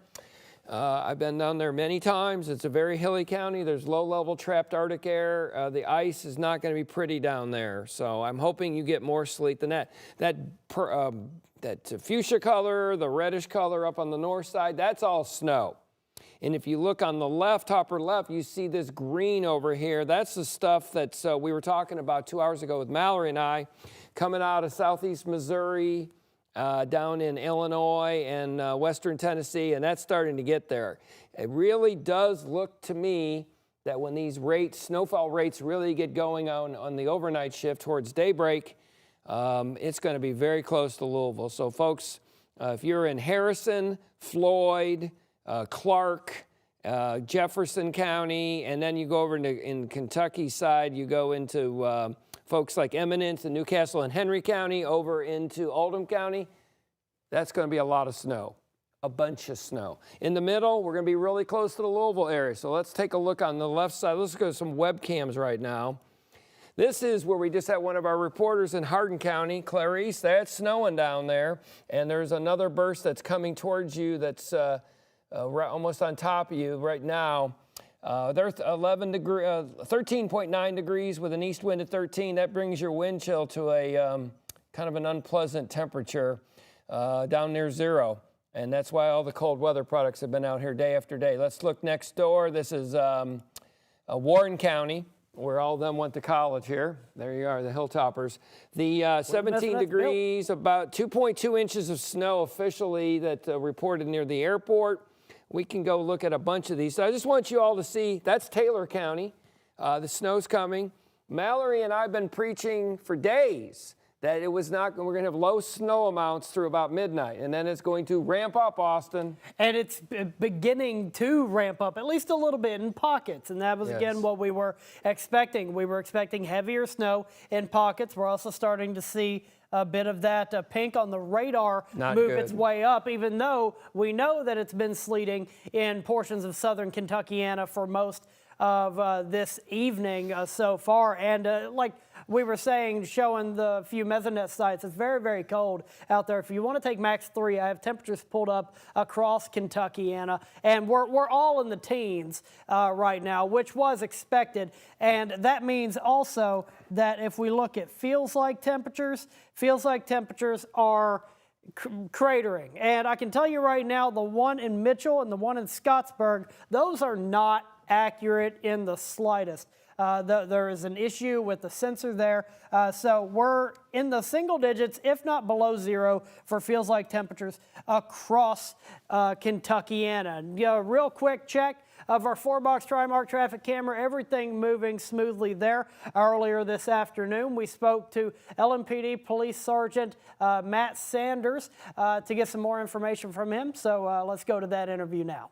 I've been down there many times. It's a very hilly county. There's low-level trapped Arctic air. The ice is not going to be pretty down there, so I'm hoping you get more sleet than that. That fuchsia color, the reddish color up on the north side, that's all snow. And if you look on the left, upper left, you see this green over here. That's the stuff that we were talking about 2 hours ago with Mallory and I, coming out of southeast Missouri, down in Illinois and western Tennessee, and that's starting to get there. It really does look to me that when these snowfall rates really get going on the overnight shift towards daybreak, it's going to be very close to Louisville. So folks, if you're in Harrison, Floyd, Clark, Jefferson County, and then you go over in Kentucky side, you go into folks like Eminence and Newcastle and Henry County, over into Oldham County, that's going to be a lot of snow, a bunch of snow. In the middle, we're going to be really close to the Louisville area. So let's take a look on the left side. Let's go to some webcams right now. This is where we just had one of our reporters in Hardin County, Clarice. That's snowing down there, and there's another burst that's coming towards you that's almost on top of you right now. They're 13.9 degrees with an east wind at 13. That brings your wind chill to a kind of an unpleasant temperature down near zero. And that's why all the cold weather products have been out here day after day. Let's look next door. This is Warren County, where all of them went to college here. There you are, the Hilltoppers. The 17 degrees, about 2.2 inches of snow officially that reported near the airport. We can go look at a bunch of these. So I just want you all to see, that's Taylor County. The snow's coming. Mallory and I have been preaching for days that it was not, we're going to have low snow amounts through about midnight, and then it's going to ramp up, Austin. And it's beginning to ramp up, at least a little bit in pockets, and that was, again, what we were expecting. We were expecting heavier snow in pockets. We're also starting to see a bit of that pink on the radar move its way up, even though we know that it's been sleeting in portions of southern Kentuckiana for most of this evening so far. And like we were saying, showing the few mesonet sites, it's very, very cold out there. If you want to take max 3, I have temperatures pulled up across Kentuckiana, and we're all in the teens right now, which was expected. And that means also that if we look at feels like temperatures are cratering. And I can tell you right now, the one in Mitchell and the one in Scottsburg, those are not accurate in the slightest. There is an issue with the sensor there. So we're in the single digits, if not below 0, for feels like temperatures across Kentuckiana. Real quick check of our 4-box Trimark traffic camera, everything moving smoothly there. Earlier this afternoon, we spoke to LMPD Police Sergeant Matt Sanders to get some more information from him. So let's go to that interview now.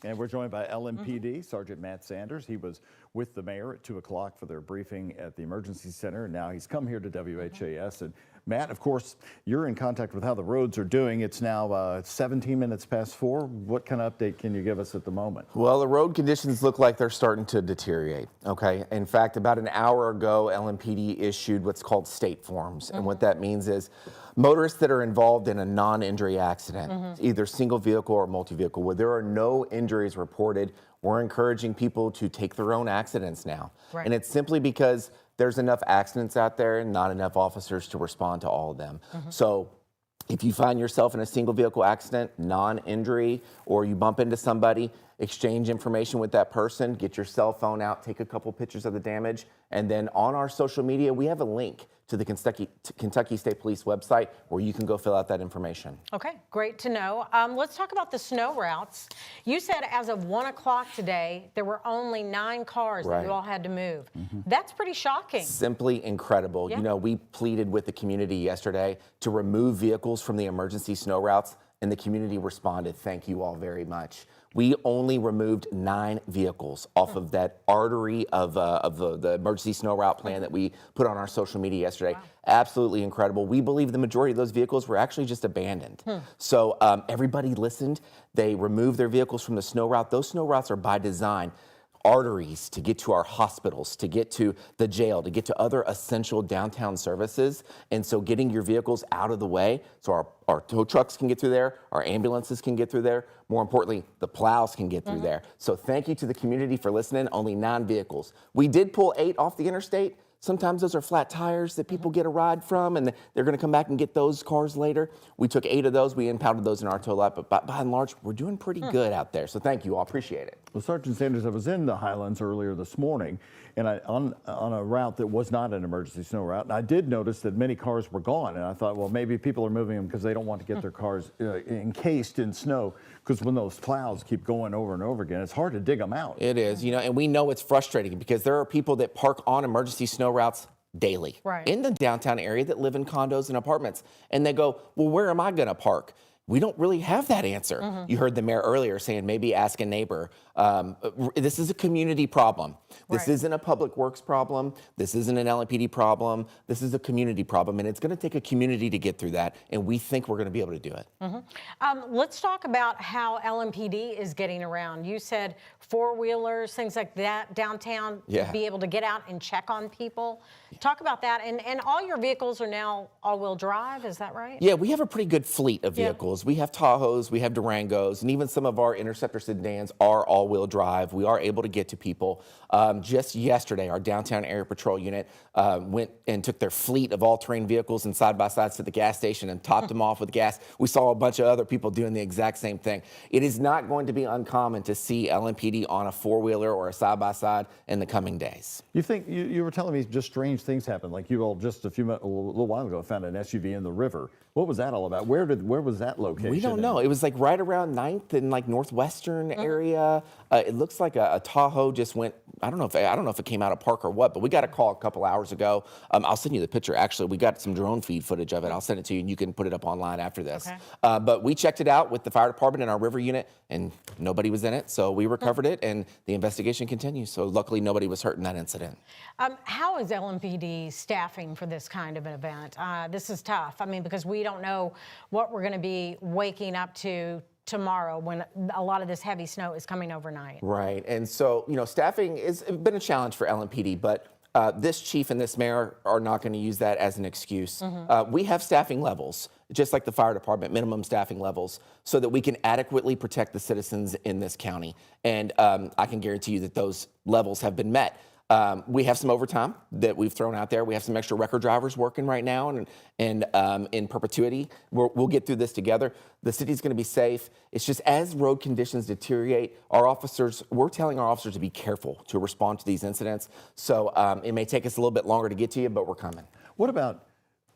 And we're joined by LMPD Sergeant Matt Sanders. He was with the mayor at 2 o'clock for their briefing at the emergency center. Now he's come here to WHAS. And Matt, of course, you're in contact with how the roads are doing. It's now 17 minutes past 4. What kind of update can you give us at the moment? Well, the road conditions look like they're starting to deteriorate, okay? In fact, about an hour ago, LMPD issued what's called state forms. And what that means is motorists that are involved in a non-injury accident, either single vehicle or multi-vehicle, where there are no injuries reported, we're encouraging people to take their own accidents now. Right. And it's simply because there's enough accidents out there and not enough officers to respond to all of them. So if you find yourself in a single vehicle accident, non-injury, or you bump into somebody, exchange information with that person, get your cell phone out, take a couple pictures of the damage, and then on our social media, we have a link to the Kentucky State Police website where you can go fill out that information. Okay, great to know. Let's talk about the snow routes. You said as of 1 o'clock today, there were only 9 cars that you all had to move. That's pretty shocking. Simply incredible. Yeah. You know, we pleaded with the community yesterday to remove vehicles from the emergency snow routes, and the community responded. Thank you all very much. We only removed 9 vehicles off of that artery of the emergency snow route plan that we put on our social media yesterday. Wow. Absolutely incredible. We believe the majority of those vehicles were actually just abandoned. So everybody listened. They removed their vehicles from the snow route. Those snow routes are by design. Arteries to get to our hospitals, to get to the jail, to get to other essential downtown services. And so getting your vehicles out of the way so our tow trucks can get through there, our ambulances can get through there, more importantly, the plows can get through there. So thank you to the community for listening. Only 9 vehicles. We did pull 8 off the interstate. Sometimes those are flat tires that people get a ride from, and they're going to come back and get those cars later. We took 8 of those. We impounded those in our tow lot, but by and large, we're doing pretty good out there. So thank you all. Appreciate it. Well, Sergeant Sanders, I was in the Highlands earlier this morning, and on a route that was not an emergency snow route, and I did notice that many cars were gone, and I thought, well, maybe people are moving them because they don't want to get their cars encased in snow, because when those plows keep going over and over again, it's hard to dig them out. It is, you know, and we know it's frustrating because there are people that park on emergency snow routes daily in the downtown area that live in condos and apartments. And they go, well, where am I going to park? We don't really have that answer. You heard the mayor earlier saying maybe ask a neighbor. This is a community problem. This isn't a public works problem. This isn't an LMPD problem. This is a community problem, and it's going to take a community to get through that, and we think we're going to be able to do it. Let's talk about how LMPD is getting around. You said 4-wheelers, things like that, downtown, be able to get out and check on people. Talk about that. And all your vehicles are now all-wheel drive, is that right? Yeah, we have a pretty good fleet of vehicles. We have Tahoes, we have Durangos, and even some of our Interceptor sedans are all-wheel drive. We are able to get to people. Just yesterday, our downtown area patrol unit went and took their fleet of all-terrain vehicles and side-by-sides to the gas station and topped them off with gas. We saw a bunch of other people doing the exact same thing. It is not going to be uncommon to see LMPD on a 4-wheeler or a side-by-side in the coming days. You think, you were telling me just strange things happen, like you all just a little while ago found an SUV in the river. What was that all about? Where was that location? We don't know. It was like right around 9th and like northwestern area. It looks like a Tahoe just went. I don't know if it came out of park or what, but we got a call a couple hours ago. I'll send you the picture. Actually, we got some drone feed footage of it. I'll send it to you, and you can put it up online after this. Okay. But we checked it out with the fire department and our river unit, and nobody was in it. So we recovered it, and the investigation continues. So luckily, nobody was hurt in that incident. How is LMPD staffing for this kind of an event? This is tough. I mean, because we don't know what we're going to be waking up to tomorrow when a lot of this heavy snow is coming overnight. Right. And so, staffing has been a challenge for LMPD, but this chief and this mayor are not going to use that as an excuse. We have staffing levels, just like the fire department, minimum staffing levels, so that we can adequately protect the citizens in this county. And I can guarantee you that those levels have been met. We have some overtime that we've thrown out there. We have some extra record drivers working right now and in perpetuity. We'll get through this together. The city's going to be safe. It's just as road conditions deteriorate, we're telling our officers to be careful to respond to these incidents. So it may take us a little bit longer to get to you, but we're coming. What about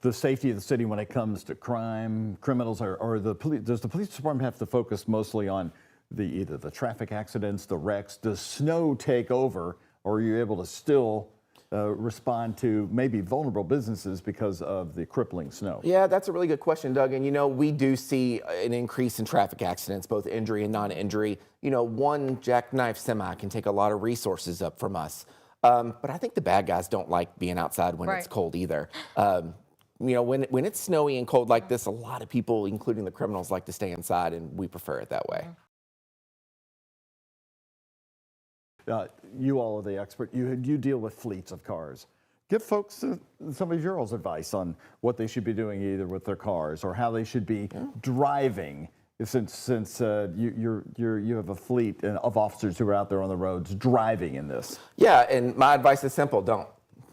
the safety of the city when it comes to crime, criminals, or the police? Does the police department have to focus mostly on either the traffic accidents, the wrecks? Does snow take over? Or are you able to still respond to maybe vulnerable businesses because of the crippling snow? Yeah, that's a really good question, Doug. And, we do see an increase in traffic accidents, both injury and non-injury. One jackknife semi can take a lot of resources up from us. But I think the bad guys don't like being outside when it's cold either. When it's snowy and cold like this, a lot of people, including the criminals, like to stay inside, and we prefer it that way. You all are the expert. You deal with fleets of cars. Give folks some of your all's advice on what they should be doing either with their cars or how they should be driving. Since you have a fleet of officers who are out there on the roads driving in this. Yeah, and my advice is simple: don't.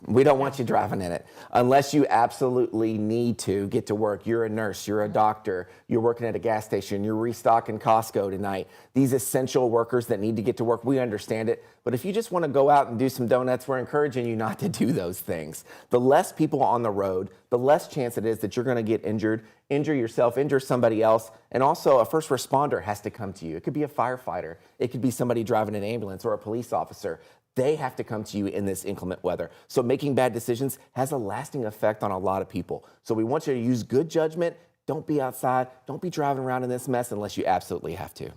We don't want you driving in it unless you absolutely need to get to work. You're a nurse, you're a doctor, you're working at a gas station, you're restocking Costco tonight. These essential workers that need to get to work, we understand it. But if you just want to go out and do some donuts, we're encouraging you not to do those things. The less people on the road, the less chance it is that you're going to get injured, injure yourself, injure somebody else. And also a first responder has to come to you. It could be a firefighter. It could be somebody driving an ambulance or a police officer. They have to come to you in this inclement weather. So making bad decisions has a lasting effect on a lot of people. So we want you to use good judgment. Don't be outside. Don't be driving around in this mess unless you absolutely have to.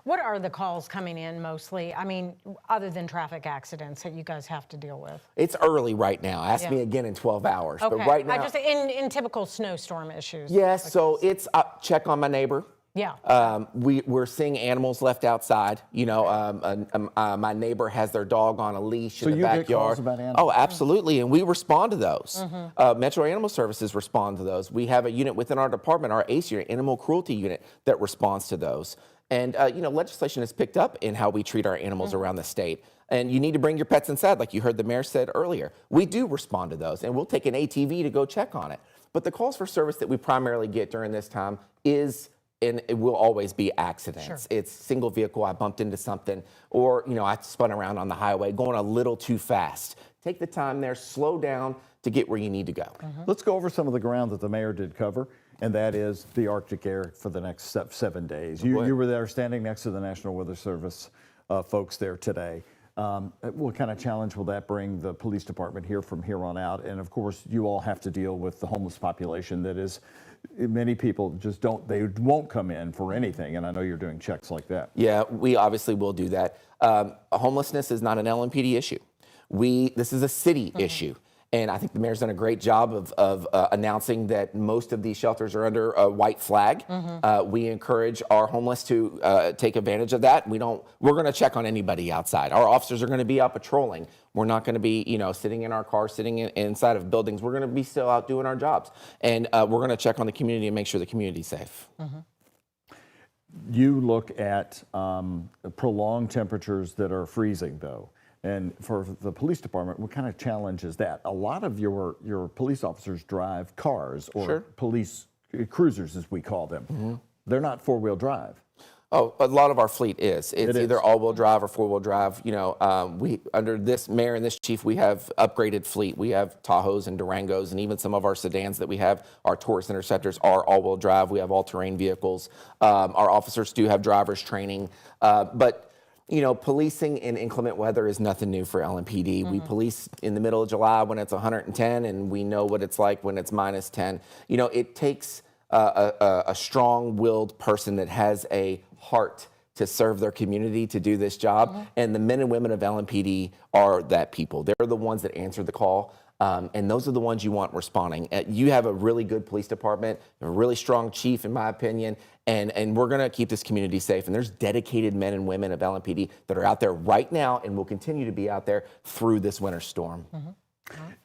What are the calls coming in mostly? I mean, other than traffic accidents that you guys have to deal with? It's early right now. Ask me again in 12 hours. Okay. But right now, I just in typical snowstorm issues. Yes. Like so it's check on my neighbor. Yeah. We're seeing animals left outside. My neighbor has their dog on a leash in the backyard. Get calls about animals? Oh, absolutely, and we respond to those. Metro Animal Services respond to those. We have a unit within our department, our ACE unit, Animal Cruelty Unit, that responds to those. And legislation has picked up in how we treat our animals around the state. And you need to bring your pets inside, like you heard the mayor said earlier. We do respond to those, and we'll take an ATV to go check on it. But the calls for service that we primarily get during this time is, and it will always be accidents. Sure. It's single vehicle, I bumped into something, or I spun around on the highway going a little too fast. Take the time there, slow down to get where you need to go. Let's go over some of the ground that the mayor did cover, and that is the Arctic air for the next 7 days. You were there standing next to the National Weather Service folks there today. What kind of challenge will that bring the police department here from here on out? And of course, you all have to deal with the homeless population that is, many people just won't come in for anything. And I know you're doing checks like that. Yeah, we obviously will do that. Homelessness is not an LMPD issue. This is a city issue. And I think the mayor's done a great job of announcing that most of these shelters are under a white flag. We encourage our homeless to take advantage of that. We're going to check on anybody outside. Our officers are going to be out patrolling. We're not going to be, sitting in our car, sitting inside of buildings. We're going to be still out doing our jobs. And we're going to check on the community and make sure the community's safe. You look at prolonged temperatures that are freezing, though. And for the police department, what kind of challenge is that? A lot of your police officers drive cars or police cruisers, as we call them. They're not four-wheel drive. Oh, a lot of our fleet is. It's It either is. all-wheel drive or four-wheel drive. You know, we under this mayor and this chief, we have upgraded fleet. We have Tahoes and Durangos, and even some of our sedans that we have, our Taurus Interceptors, are all-wheel drive. We have all-terrain vehicles. Our officers do have driver's training, but you know, policing in inclement weather is nothing new for LMPD. We police in the middle of July when it's 110, and we know what it's like when it's minus 10. You know, it takes a strong-willed person that has a heart to serve their community to do this job. And the men and women of LMPD are that people. They're the ones that answer the call. And those are the ones you want responding. You have a really good police department, a really strong chief, in my opinion, and we're going to keep this community safe. And there's dedicated men and women of LMPD that are out there right now and will continue to be out there through this winter storm.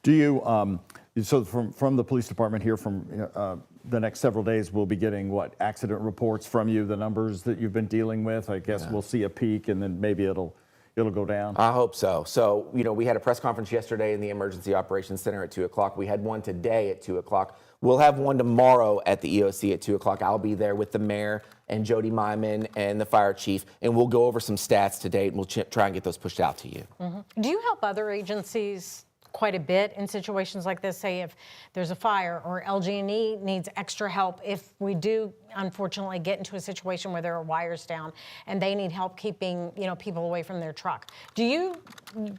Do you, so from the police department here, from the next several days, we'll be getting what, accident reports from you, the numbers that you've been dealing with? I guess we'll see a peak and then maybe it'll go down? I hope so. So, you know, we had a press conference yesterday in the Emergency Operations Center at 2 o'clock. We had one today at 2 o'clock. We'll have one tomorrow at the EOC at 2 o'clock. I'll be there with the mayor and Jody Myman and the fire chief, and we'll go over some stats to date, and we'll try and get those pushed out to you. Do you help other agencies quite a bit in situations like this? Say if there's a fire or LG&E needs extra help, if we do unfortunately get into a situation where there are wires down and they need help keeping, you know, people away from their truck. Do you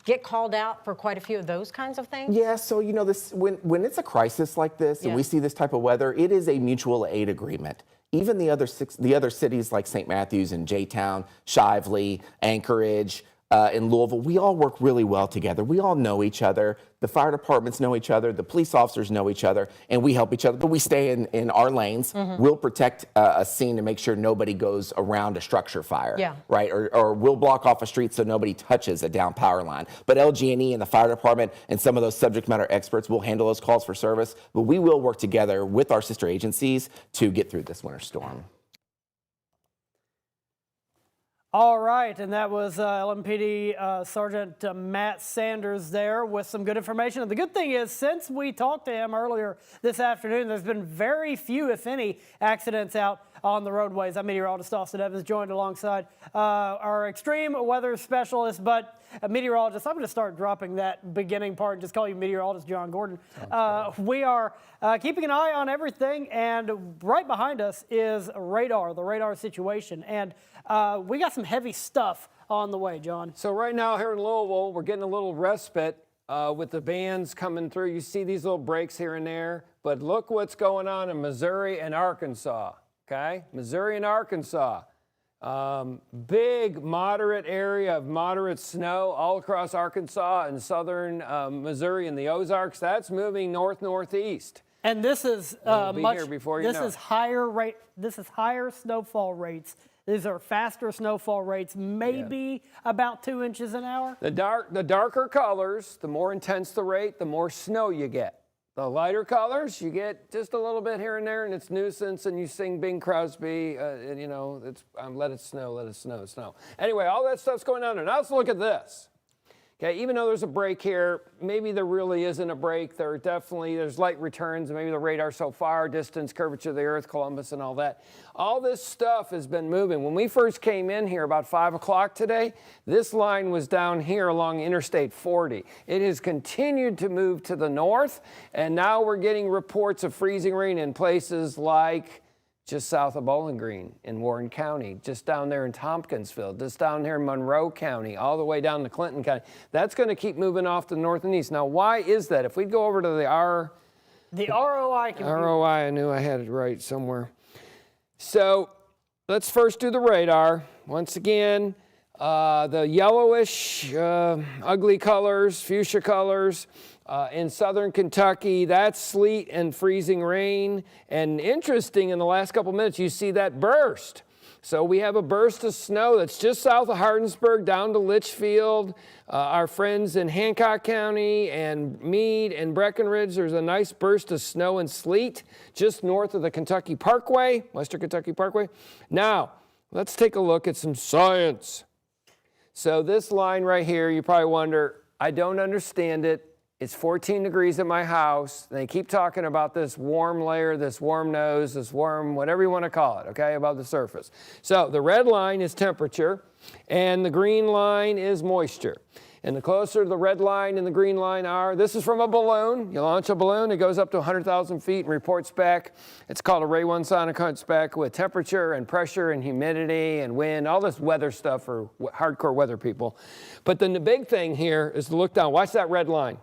get called out for quite a few of those kinds of things? Yeah, so you know, this when it's a crisis like this and we see this type of weather, it is a mutual aid agreement. Even the other cities like St. Matthews and J-Town, Shively, Anchorage, in Louisville, we all work really well together. We all know each other. The fire departments know each other. The police officers know each other, and we help each other. But we stay in our lanes. We'll protect a scene to make sure nobody goes around a structure fire, right? Or we'll block off a street so nobody touches a down power line. But LG&E and the fire department and some of those subject matter experts will handle those calls for service. But we will work together with our sister agencies to get through this winter storm. All right, and that was LMPD Sergeant Matt Sanders there with some good information. And the good thing is, since we talked to him earlier this afternoon, there's been very few, if any, accidents out on the roadways. I'm meteorologist Austin Evans, joined alongside our extreme weather specialist, but a meteorologist. I'm going to start dropping that beginning part and just call you meteorologist John Gordon. We are keeping an eye on everything, and right behind us is radar, the radar situation. And we got some heavy stuff on the way, John. So right now here in Louisville, we're getting a little respite with the vans coming through. You see these little breaks here and there, but look what's going on in Missouri and Arkansas, okay? Missouri and Arkansas. Big moderate area of moderate snow all across Arkansas and southern Missouri and the Ozarks. That's moving north-northeast. And this is higher snowfall rates. These are faster snowfall rates, maybe about 2 inches an hour. The darker colors, the more intense the rate, the more snow you get. The lighter colors, you get just a little bit here and there, and it's nuisance, and you sing Bing Crosby, and you know, it's let it snow, let it snow, snow. Anyway, all that stuff's going on there. Now let's look at this. Okay, even though there's a break here, maybe there really isn't a break. There's light returns, maybe the radar so far, distance, curvature of the earth, Columbus and all that. All this stuff has been moving. When we first came in here about 5 o'clock today, this line was down here along Interstate 40. It has continued to move to the north, and now we're getting reports of freezing rain in places like just south of Bowling Green in Warren County, just down there in Tompkinsville, just down here in Monroe County, all the way down to Clinton County. That's going to keep moving off to the north and east. Now, why is that? If we go over to the ROI computer. ROI, I knew I had it right somewhere. So let's first do the radar. Once again, the yellowish, ugly colors, fuchsia colors, in southern Kentucky, that's sleet and freezing rain. And interesting, in the last couple minutes, you see that burst. So we have a burst of snow that's just south of Hardinsburg down to Litchfield. Our friends in Hancock County and Meade and Breckenridge, there's a nice burst of snow and sleet just north of the Kentucky Parkway, Western Kentucky Parkway. Now, let's take a look at some science. So this line right here, you probably wonder, I don't understand it. It's 14 degrees at my house. They keep talking about this warm layer, this warm nose, this warm, whatever you want to call it, okay, above the surface. So the red line is temperature, and the green line is moisture. And the closer the red line and the green line are, this is from a balloon. You launch a balloon, it goes up to 100,000 feet and reports back. It's called a Ray 1 sonic, comes back with temperature and pressure and humidity and wind, all this weather stuff for hardcore weather people. But then the big thing here is to look down. Watch that red line.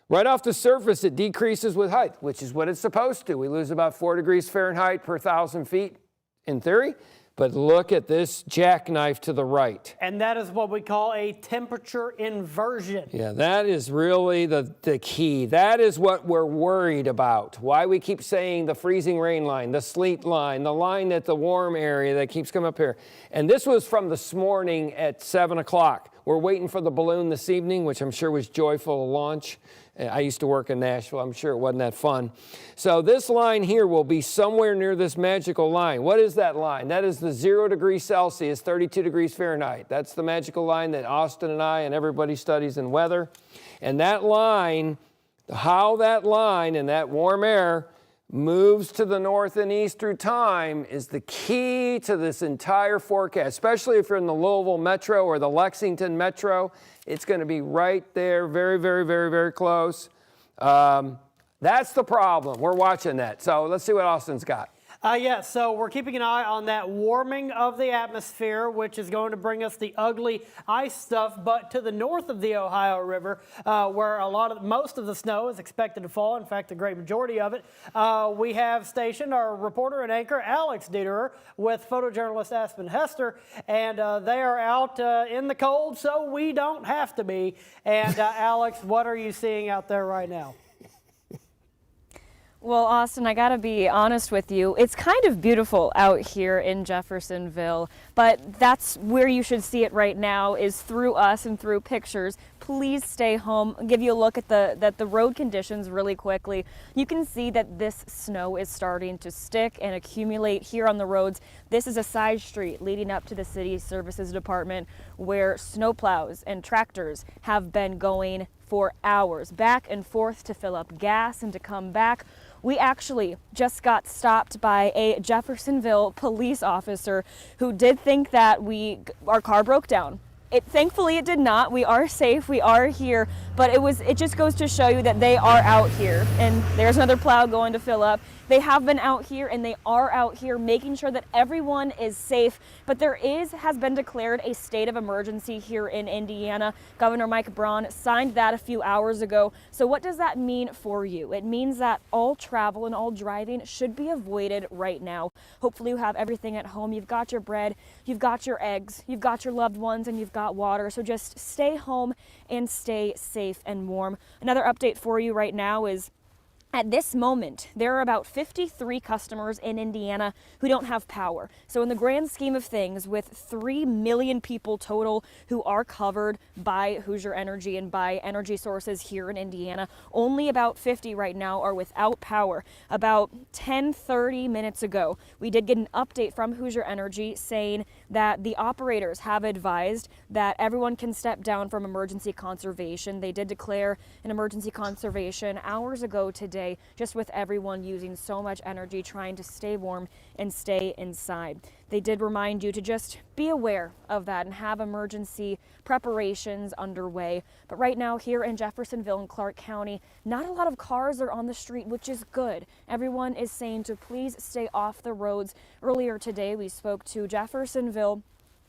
Right off the surface, it decreases with height, which is what it's supposed to. We lose about 4 degrees Fahrenheit per 1,000 feet in theory. But look at this jackknife to the right. And that is what we call a temperature inversion. Yeah, that is really the key. That is what we're worried about. Why we keep saying the freezing rain line, the sleet line, the line at the warm area that keeps coming up here. And this was from this morning at 7 o'clock. We're waiting for the balloon this evening, which I'm sure was joyful to launch. I used to work in Nashville. I'm sure it wasn't that fun. So this line here will be somewhere near this magical line. What is that line? That is the 0 degrees Celsius, 32 degrees Fahrenheit. That's the magical line that Austin and I and everybody studies in weather. And that line, how that line and that warm air moves to the north and east through time is the key to this entire forecast, especially if you're in the Louisville metro or the Lexington metro. It's going to be right there, very, very, very, very close. That's the problem. We're watching that. So let's see what Austin's got. So we're keeping an eye on that warming of the atmosphere, which is going to bring us the ugly ice stuff. But to the north of the Ohio River, where most of the snow is expected to fall, in fact, the great majority of it, we have stationed our reporter and anchor, Alex Dederer, with photojournalist Aspen Hester, and they are out in the cold, so we don't have to be. And Alex, what are you seeing out there right now? Well, Austin, I gotta be honest with you. It's kind of beautiful out here in Jeffersonville, but that's where you should see it right now is through us and through pictures. Please stay home. I'll give you a look at the road conditions really quickly. You can see that this snow is starting to stick and accumulate here on the roads. This is a side street leading up to the city services department where snowplows and tractors have been going for hours back and forth to fill up gas and to come back. We actually just got stopped by a Jeffersonville police officer who did think that our car broke down. Thankfully it did not. We are safe, we are here, but it just goes to show you that they are out here. And there's another plow going to fill up. They have been out here and they are out here making sure that everyone is safe. But there has been declared a state of emergency here in Indiana. Governor Mike Braun signed that a few hours ago. So what does that mean for you? It means that all travel and all driving should be avoided right now. Hopefully you have everything at home. You've got your bread, you've got your eggs, you've got your loved ones, and you've got water. So just stay home and stay safe and warm. Another update for you right now is at this moment, there are about 53 customers in Indiana who don't have power. So in the grand scheme of things, with 3 million people total who are covered by Hoosier Energy and by energy sources here in Indiana, only about 50 right now are without power. About 10-30 minutes ago, we did get an update from Hoosier Energy saying that the operators have advised that everyone can step down from emergency conservation. They did declare an emergency conservation hours ago today, just with everyone using so much energy trying to stay warm and stay inside. They did remind you to just be aware of that and have emergency preparations underway. But right now here in Jeffersonville and Clark County, not a lot of cars are on the street, which is good. Everyone is saying to please stay off the roads. Earlier today, we spoke to Jeffersonville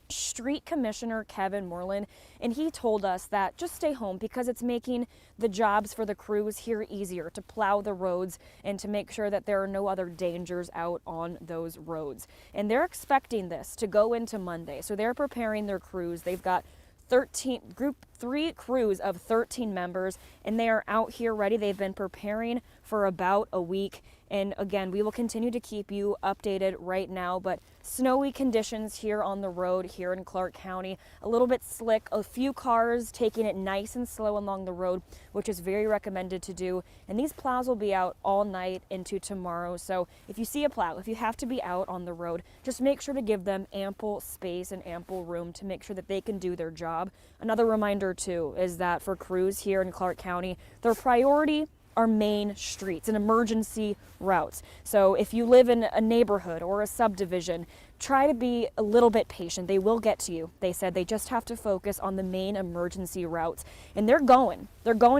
Street Commissioner Kevin Moreland, and he told us that just stay home because it's making the jobs for the crews here easier to plow the roads and to make sure that there are no other dangers out on those roads. And they're expecting this to go into Monday, so they're preparing their crews. They've got 3 crews of 13 members, and they are out here ready. They've been preparing for about a week, And again, we will continue to keep you updated right now, but snowy conditions here on the road here in Clark County, a little bit slick, a few cars taking it nice and slow along the road, which is very recommended to do. And these plows will be out all night into tomorrow. So if you see a plow, if you have to be out on the road, just make sure to give them ample space and ample room to make sure that they can do their job. Another reminder too is that for crews here in Clark County, their priority are main streets and emergency routes. So if you live in a neighborhood or a subdivision, try to be a little bit patient. They will get to you. They said they just have to focus on the main emergency routes. And they're going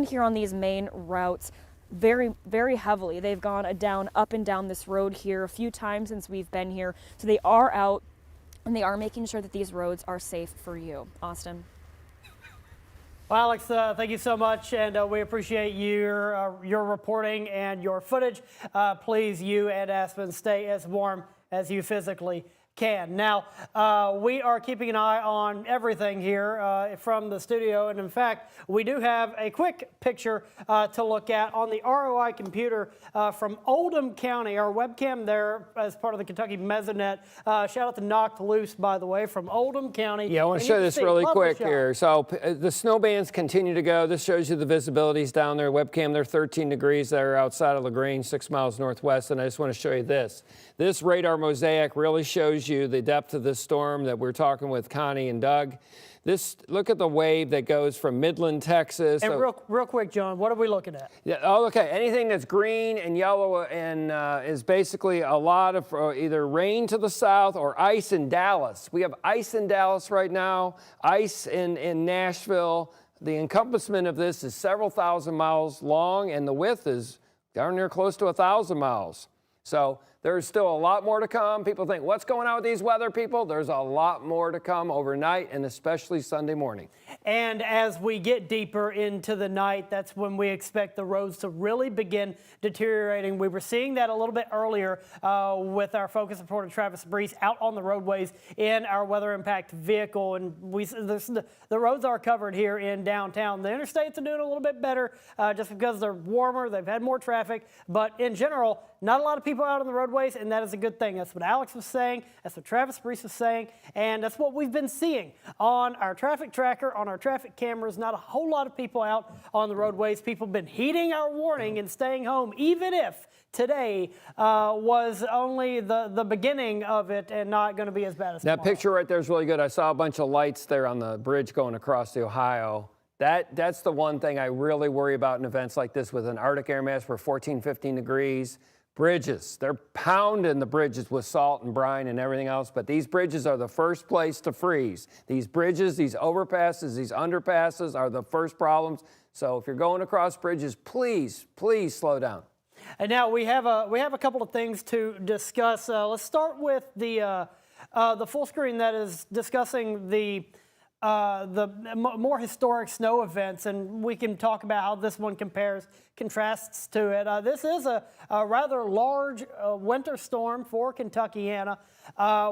here on these main routes very, very heavily. They've gone up and down this road here a few times since we've been here. So they are out and they are making sure that these roads are safe for you. Austin. Well, Alex, thank you so much, and we appreciate your reporting and your footage. Please, you and Aspen, stay as warm as you physically can. Now, we are keeping an eye on everything here from the studio, and in fact, we do have a quick picture to look at on the ROI computer from Oldham County. Our webcam there as part of the Kentucky Mesonet. Shout out to Knocked Loose, by the way, from Oldham County. Yeah, I want to show this really quick here. So the snow bands continue to go. This shows you the visibilities down there. Webcam, they're 13 degrees. They're outside of LaGrange, 6 miles northwest, and I just want to show you this. This radar mosaic really shows you the depth of this storm that we're talking with Connie and Doug. Look at the wave that goes from Midland, Texas. And real quick, John, what are we looking at? Yeah, oh, okay. Anything that's green and yellow and is basically a lot of either rain to the south or ice in Dallas. We have ice in Dallas right now, ice in Nashville. The encompassment of this is several thousand miles long, and the width is darn near close to 1,000 miles. So there's still a lot more to come. People think, what's going on with these weather people? There's a lot more to come overnight and especially Sunday morning. And as we get deeper into the night, that's when we expect the roads to really begin deteriorating. We were seeing that a little bit earlier with our focus reporter Travis Brees out on the roadways in our weather impact vehicle. And the roads are covered here in downtown. The interstates are doing a little bit better just because they're warmer. They've had more traffic. But in general, not a lot of people out on the roadways, and that is a good thing. That's what Alex was saying. That's what Travis Brees was saying. And that's what we've been seeing on our traffic tracker, on our traffic cameras. Not a whole lot of people out on the roadways. People have been heeding our warning and staying home, even if today was only the beginning of it and not going to be as bad as tomorrow. That picture right there is really good. I saw a bunch of lights there on the bridge going across the Ohio. That's the one thing I really worry about in events like this with an Arctic air mass for 14, 15 degrees. Bridges, they're pounding the bridges with salt and brine and everything else, but these bridges are the first place to freeze. These bridges, these overpasses, these underpasses are the first problems. So if you're going across bridges, please, please slow down. And now we have a couple of things to discuss. Let's start with the full screen that is discussing the more historic snow events, and we can talk about how this one contrasts to it. This is a rather large winter storm for Kentuckiana.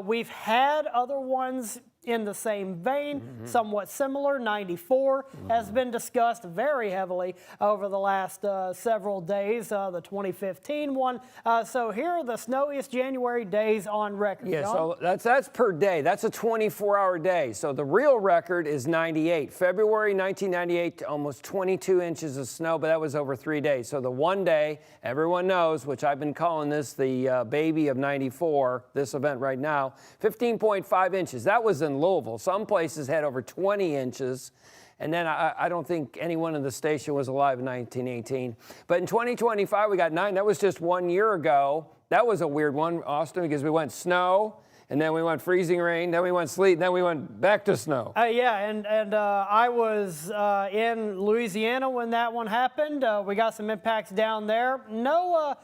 We've had other ones in the same vein, somewhat similar. 94 has been discussed very heavily over the last several days, the 2015 one. So here are the snowiest January days on record. Yeah, John? so that's per day. That's a 24-hour day. So the real record is 98. February 1998, almost 22 inches of snow, but that was over 3 days. So the one day, everyone knows, which I've been calling this the baby of 94, this event right now, 15.5 inches. That was in Louisville. Some places had over 20 inches. And then I don't think anyone in the station was alive in 1918. But in 2025, we got 9. That was just 1 year ago. That was a weird one, Austin, because we went snow, and then we went freezing rain, then we went sleet, and then we went back to snow. Yeah, and I was in Louisiana when that one happened. We got some impacts down there. No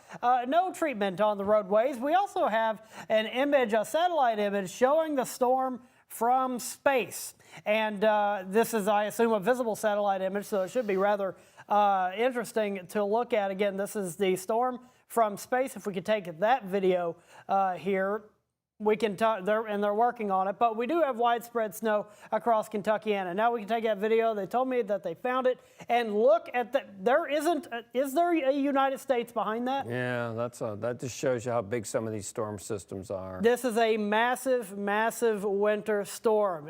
treatment on the roadways. We also have an image, a satellite image, showing the storm from space. And this is, I assume, a visible satellite image, so it should be rather interesting to look at. Again, this is the storm from space. If we could take that video here. they're working on it, but we do have widespread snow across Kentuckiana. Now we can take that video. They told me that they found it, and look at is there a United States behind that? Yeah, that just shows you how big some of these storm systems are. This is a massive, massive winter storm.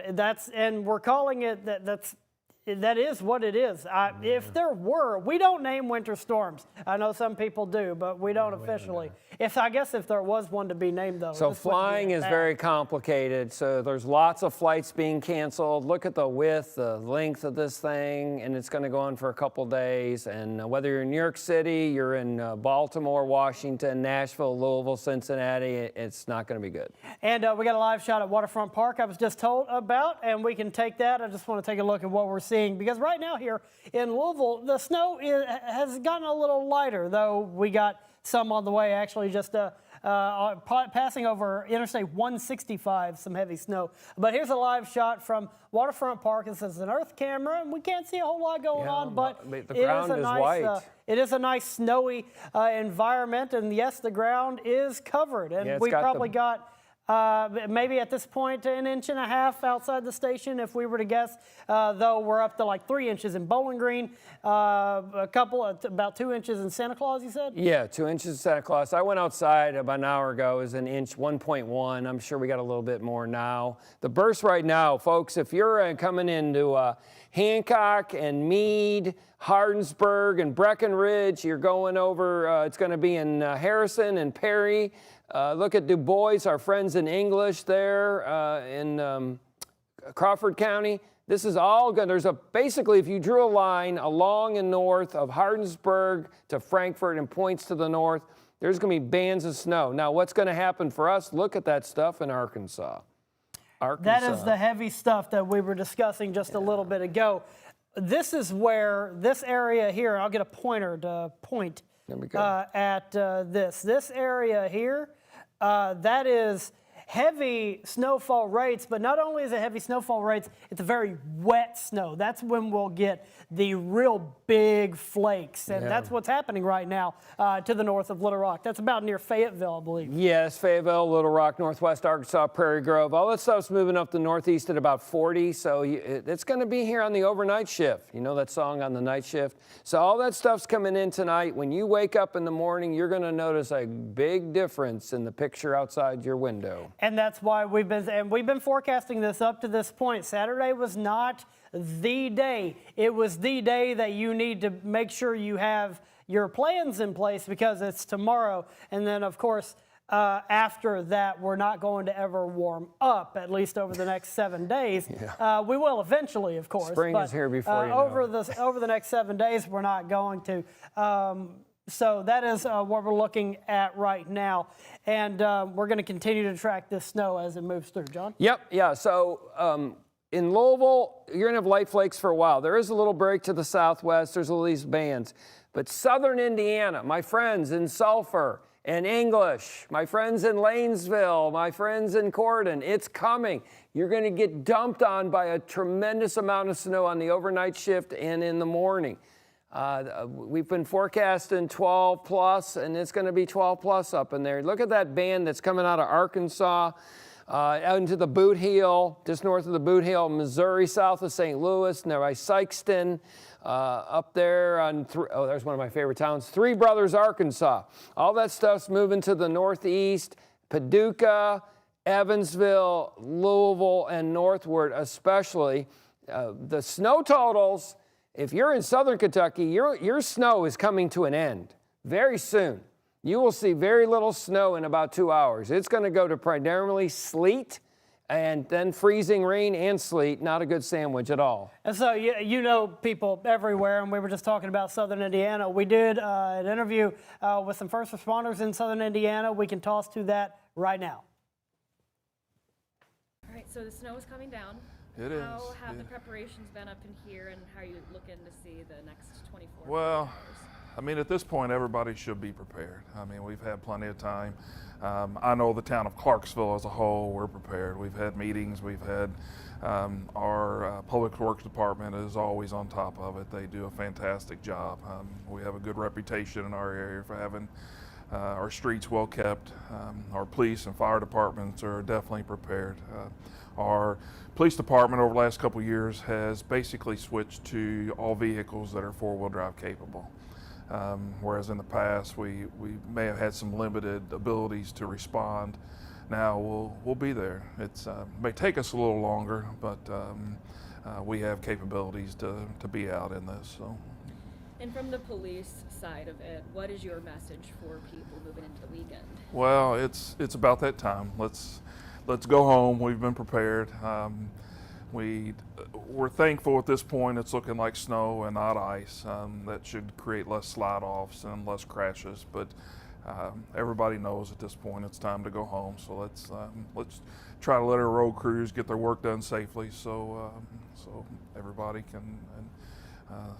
And we're calling it that is what it is. If there were, we don't name winter storms. I know some people do, but we don't officially. I guess if there was one to be named, though. So flying is very complicated. So there's lots of flights being canceled. Look at the width, the length of this thing, and it's going to go on for a couple days. And whether you're in New York City, you're in Baltimore, Washington, Nashville, Louisville, Cincinnati, it's not going to be good. And we got a live shot at Waterfront Park I was just told about, and we can take that. I just want to take a look at what we're seeing, because right now here in Louisville, the snow has gotten a little lighter, though we got some on the way, actually just passing over Interstate 165, some heavy snow. But here's a live shot from Waterfront Park. This is an Earth camera, and we can't see a whole lot going on, but the ground is white. It is a nice snowy environment, and yes, the ground is covered, and we probably got maybe at this point an inch and a half outside the station, if we were to guess, though we're up to like 3 inches in Bowling Green, about 2 inches in Santa Claus, you said? Yeah, 2 inches in Santa Claus. I went outside about an hour ago. It was an inch, 1.1. I'm sure we got a little bit more now. The burst right now, folks, if you're coming into Hancock and Meade, Hardinsburg and Breckenridge, you're going over, it's going to be in Harrison and Perry. Look at Du Bois, our friends in English there in Crawford County. This is all good. Basically, if you drew a line along and north of Hardinsburg to Frankfort and points to the north, there's going to be bands of snow. Now, what's going to happen for us? Look at that stuff in Arkansas. That is the heavy stuff that we were discussing just a little bit ago. This is where this area here, I'll get a pointer to point at this. This area here, that is heavy snowfall rates, but not only is it heavy snowfall rates, it's a very wet snow. That's when we'll get the real big flakes, and that's what's happening right now to the north of Little Rock. That's about near Fayetteville, I believe. Yes, Fayetteville, Little Rock, Northwest Arkansas, Prairie Grove. All that stuff's moving up the northeast at about 40, so it's going to be here on the overnight shift. You know that song, On the Night Shift? So all that stuff's coming in tonight. When you wake up in the morning, you're going to notice a big difference in the picture outside your window. And that's why we've been forecasting this up to this point. Saturday was not the day. It was the day that you need to make sure you have your plans in place, because it's tomorrow. And then, of course, after that, we're not going to ever warm up, at least over the next 7 days. We will eventually, of course. Spring is here before you know. Over the next 7 days, we're not going to. So that is what we're looking at right now. And we're going to continue to track this snow as it moves through. John? Yep, yeah. So in Louisville, you're going to have light flakes for a while. There is a little break to the southwest. There's all these bands. But southern Indiana, my friends in Sulphur and English, my friends in Lanesville, my friends in Cordon, it's coming. You're going to get dumped on by a tremendous amount of snow on the overnight shift and in the morning. We've been forecasting 12 plus, and it's going to be 12 plus up in there. Look at that band that's coming out of Arkansas, out into the Boot Heel, just north of the Boot Heel, Missouri, south of St. Louis, nearby Sykeston, up there on, there's one of my favorite towns, Three Brothers, Arkansas. All that stuff's moving to the northeast, Paducah, Evansville, Louisville, and northward especially. The snow totals, if you're in southern Kentucky, your snow is coming to an end very soon. You will see very little snow in about 2 hours. It's going to go to primarily sleet and then freezing rain and sleet. Not a good sandwich at all. And so you know people everywhere, and we were just talking about southern Indiana. We did an interview with some first responders in southern Indiana. We can toss to that right now. All right, so the snow is coming down. It is. How have the preparations been up in here, and how are you looking to see the next 24 Well, hours? I mean, at this point, everybody should be prepared. I mean, we've had plenty of time. I know the town of Clarksville as a whole, we're prepared. We've had meetings. We've had our Public Works Department is always on top of it. They do a fantastic job. We have a good reputation in our area for having our streets well kept. Our police and fire departments are definitely prepared. Our police department over the last couple of years has basically switched to all vehicles that are four-wheel drive capable. Whereas in the past we may have had some limited abilities to respond. Now we'll be there. It may take us a little longer, but we have capabilities to be out in this. So. And from the police side of it, what is your message for people moving into the weekend? Well, it's about that time. Let's go home. We've been prepared. We're thankful at this point it's looking like snow and not ice. That should create less slide-offs and less crashes. But everybody knows at this point it's time to go home. So let's try to let our road crews get their work done safely, so everybody can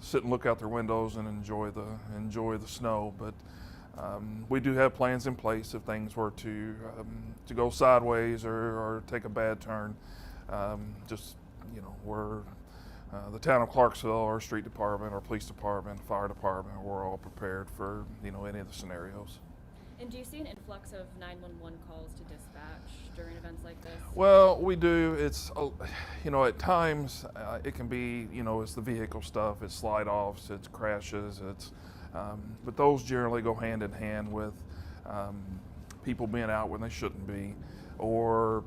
sit and look out their windows and enjoy the snow. But we do have plans in place if things were to go sideways or take a bad turn. We're the town of Clarksville, our street department, our police department, fire department, we're all prepared for any of the scenarios. And do you see an influx of 911 calls to dispatch during events like this? Well, we do. It's at times it can be it's the vehicle stuff, it's slide-offs, it's crashes, but those generally go hand in hand with people being out when they shouldn't be, or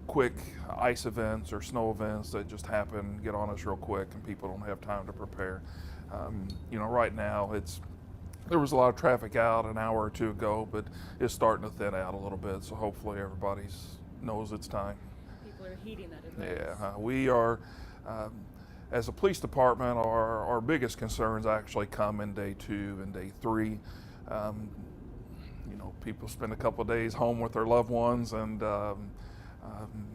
quick ice events or snow events that just happen, get on us real quick, and people don't have time to prepare. Right now there was a lot of traffic out an hour or two ago, but it's starting to thin out a little bit, so hopefully everybody knows it's time. People are heeding that advice. Yeah, we are, as a police department, our biggest concerns actually come in day 2 and day 3. People spend a couple of days home with their loved ones, and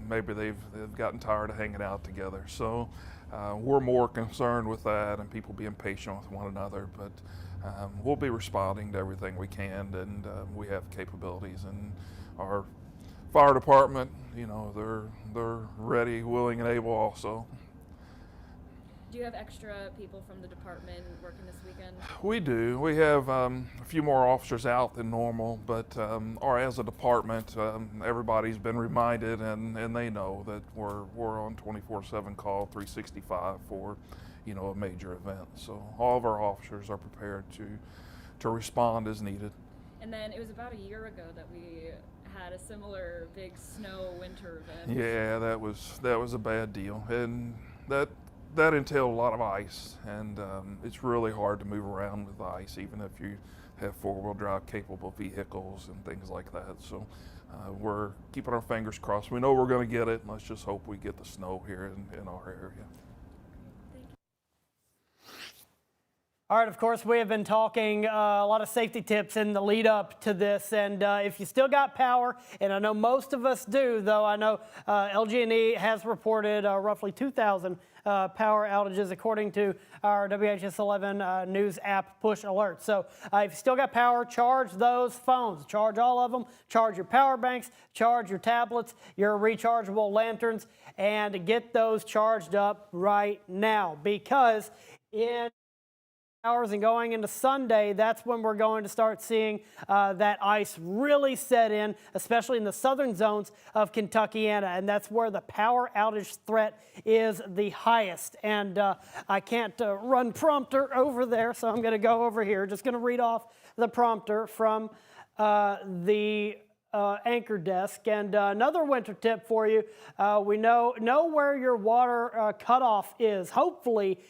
maybe they've gotten tired of hanging out together. So we're more concerned with that and people being patient with one another, but we'll be responding to everything we can, and we have capabilities. And our fire department, they're ready, willing, and able also. Do you have extra people from the department working this weekend? We do. We have a few more officers out than normal, but as a department, everybody's been reminded, and they know that we're on 24/7 call, 365 for a major event. So all of our officers are prepared to respond as needed. And then it was about a year ago that we had a similar big snow winter event. Yeah, that was a bad deal, and that entailed a lot of ice, and it's really hard to move around with ice, even if you have four-wheel drive capable vehicles and things like that. So we're keeping our fingers crossed. We know we're going to get it, and let's just hope we get the snow here in our area. All right, of course, we have been talking a lot of safety tips in the lead up to this. And if you still got power, and I know most of us do, though I know LG&E has reported roughly 2,000 power outages according to our WHS 11 news app push alert. So if you still got power, charge those phones. Charge all of them. Charge your power banks. Charge your tablets, your rechargeable lanterns, and get those charged up right now, because in hours and going into Sunday, that's when we're going to start seeing that ice really set in, especially in the southern zones of Kentuckiana, and that's where the power outage threat is the highest. And I can't run prompter over there, so I'm going to go over here. Just going to read off the prompter from the anchor desk. And another winter tip for you, we know where your water cutoff is. Hopefully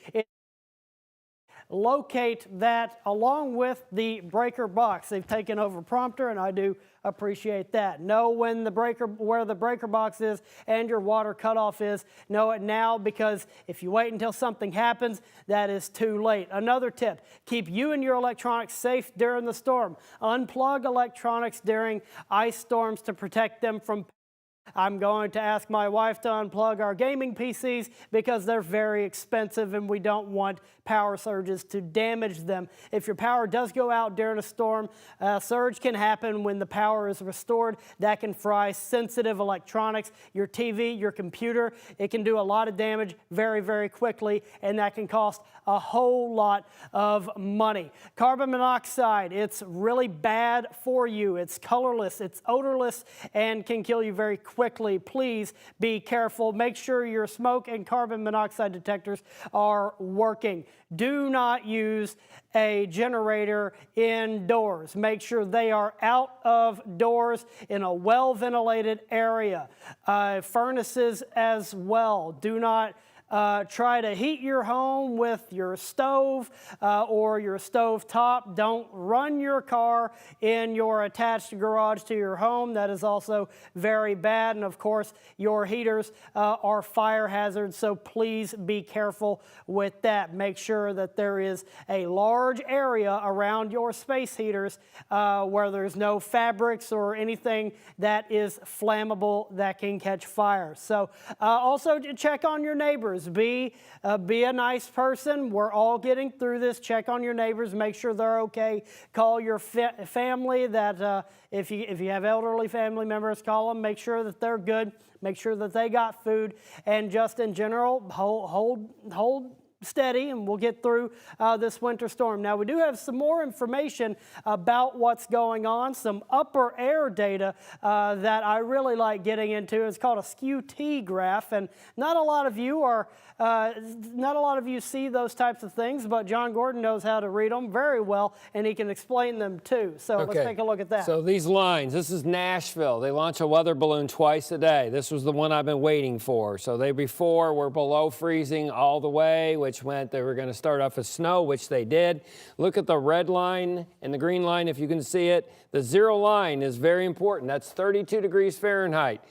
locate that along with the breaker box. They've taken over prompter, and I do appreciate that. Know when where the breaker box is and your water cutoff is. Know it now, because if you wait until something happens, that is too late. Another tip, keep you and your electronics safe during the storm. Unplug electronics during ice storms to protect them from I'm going to ask my wife to unplug our gaming PCs because they're very expensive and we don't want power surges to damage them. If your power does go out during a storm, a surge can happen when the power is restored. That can fry sensitive electronics, your TV, your computer. It can do a lot of damage very, very quickly, and that can cost a whole lot of money. Carbon monoxide, it's really bad for you. It's colorless, it's odorless, and can kill you very quickly. Please be careful. Make sure your smoke and carbon monoxide detectors are working. Do not use a generator indoors. Make sure they are out of doors in a well-ventilated area. Furnaces as well. Do not try to heat your home with your stove or your stove top. Don't run your car in your attached garage to your home. That is also very bad. And of course, your heaters are fire hazards, so please be careful with that. Make sure that there is a large area around your space heaters where there's no fabrics or anything that is flammable that can catch fire. So also check on your neighbors. Be a nice person. We're all getting through this. Check on your neighbors. Make sure they're okay. Call your family. That if you have elderly family members, call them. Make sure that they're good. Make sure that they got food. And just in general, hold steady, and we'll get through this winter storm. Now, we do have some more information about what's going on, some upper air data that I really like getting into. It's called a skew-T graph, and not a lot of you see those types of things, but John Gordon knows how to read them very well, and he can explain them too. So let's take a look at that. So these lines, this is Nashville. They launch a weather balloon twice a day. This was the one I've been waiting for. So they before were below freezing all the way, which meant they were going to start off with snow, which they did. Look at the red line and the green line, if you can see it. The zero line is very important. That's 32 degrees Fahrenheit.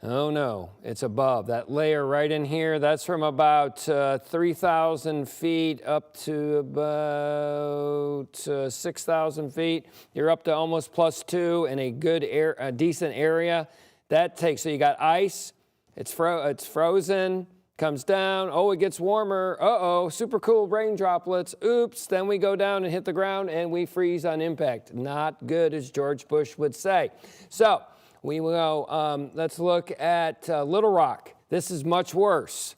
Oh no, it's above. That layer right in here, that's from about 3,000 feet up to about 6,000 feet. You're up to almost +2 in a good a decent area. That takes, so you got ice, it's frozen, comes down, oh, it gets warmer, uh-oh, super cool rain droplets, oops, then we go down and hit the ground and we freeze on impact. Not good, as George Bush would say. So we will go, let's look at Little Rock. This is much worse.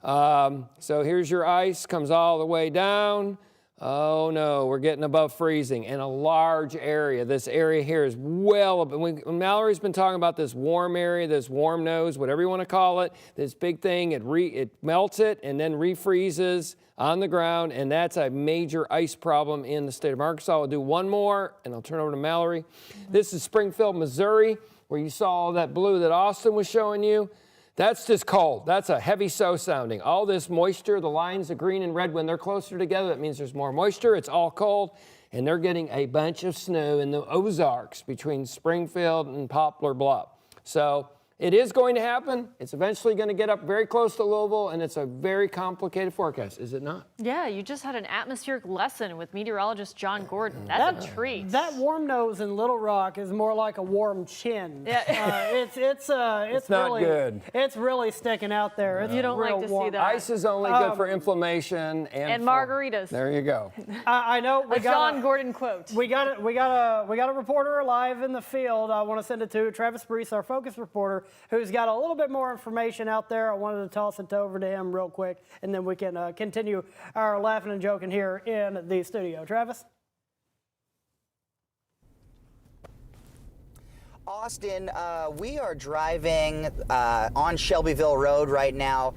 So here's your ice, comes all the way down. Oh no, we're getting above freezing in a large area. This area here is well above. Mallory's been talking about this warm area, this warm nose, whatever you want to call it, this big thing, it melts it and then refreezes on the ground, and that's a major ice problem in the state of Arkansas. I'll do one more, and I'll turn over to Mallory. This is Springfield, Missouri, where you saw all that blue that Austin was showing you. That's just cold. That's a heavy so sounding. All this moisture, the lines of green and red, when they're closer together, that means there's more moisture. It's all cold, and they're getting a bunch of snow in the Ozarks between Springfield and Poplar Bluff. So it is going to happen. It's eventually going to get up very close to Louisville, and it's a very complicated forecast, is it not? Yeah, you just had an atmospheric lesson with meteorologist John Gordon. That's a treat. That warm nose in Little Rock is more like a warm chin. Yeah. It's not really good. It's really sticking out there. It's You don't real like to warm. see that. Ice is only good for inflammation and margaritas. There you go. I know we got John Gordon quote. We got a reporter live in the field. I want to send it to Travis Brees, our focus reporter, who's got a little bit more information out there. I wanted to toss it over to him real quick, and then we can continue our laughing and joking here in the studio. Travis? Austin, we are driving on Shelbyville Road right now,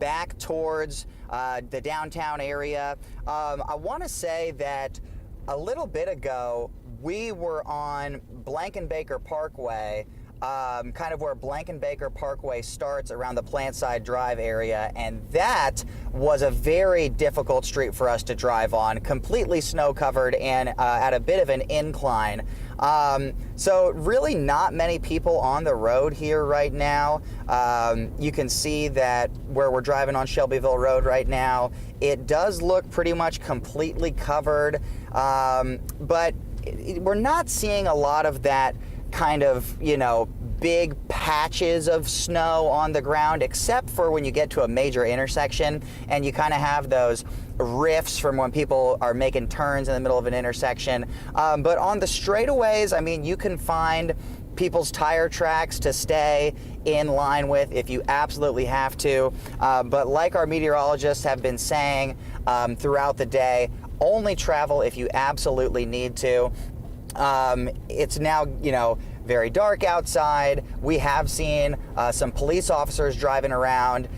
back towards the downtown area. I want to say that a little bit ago, we were on Blankenbaker Parkway, kind of where Blankenbaker Parkway starts around the Plantside Drive area, and that was a very difficult street for us to drive on, completely snow covered and at a bit of an incline. So really not many people on the road here right now. You can see that where we're driving on Shelbyville Road right now, it does look pretty much completely covered, but we're not seeing a lot of that kind of, big patches of snow on the ground, except for when you get to a major intersection and you kind of have those rifts from when people are making turns in the middle of an intersection. But on the straightaways, I mean, you can find people's tire tracks to stay in line with if you absolutely have to. But like our meteorologists have been saying throughout the day, only travel if you absolutely need to. It's now, very dark outside. We have seen some police officers driving around.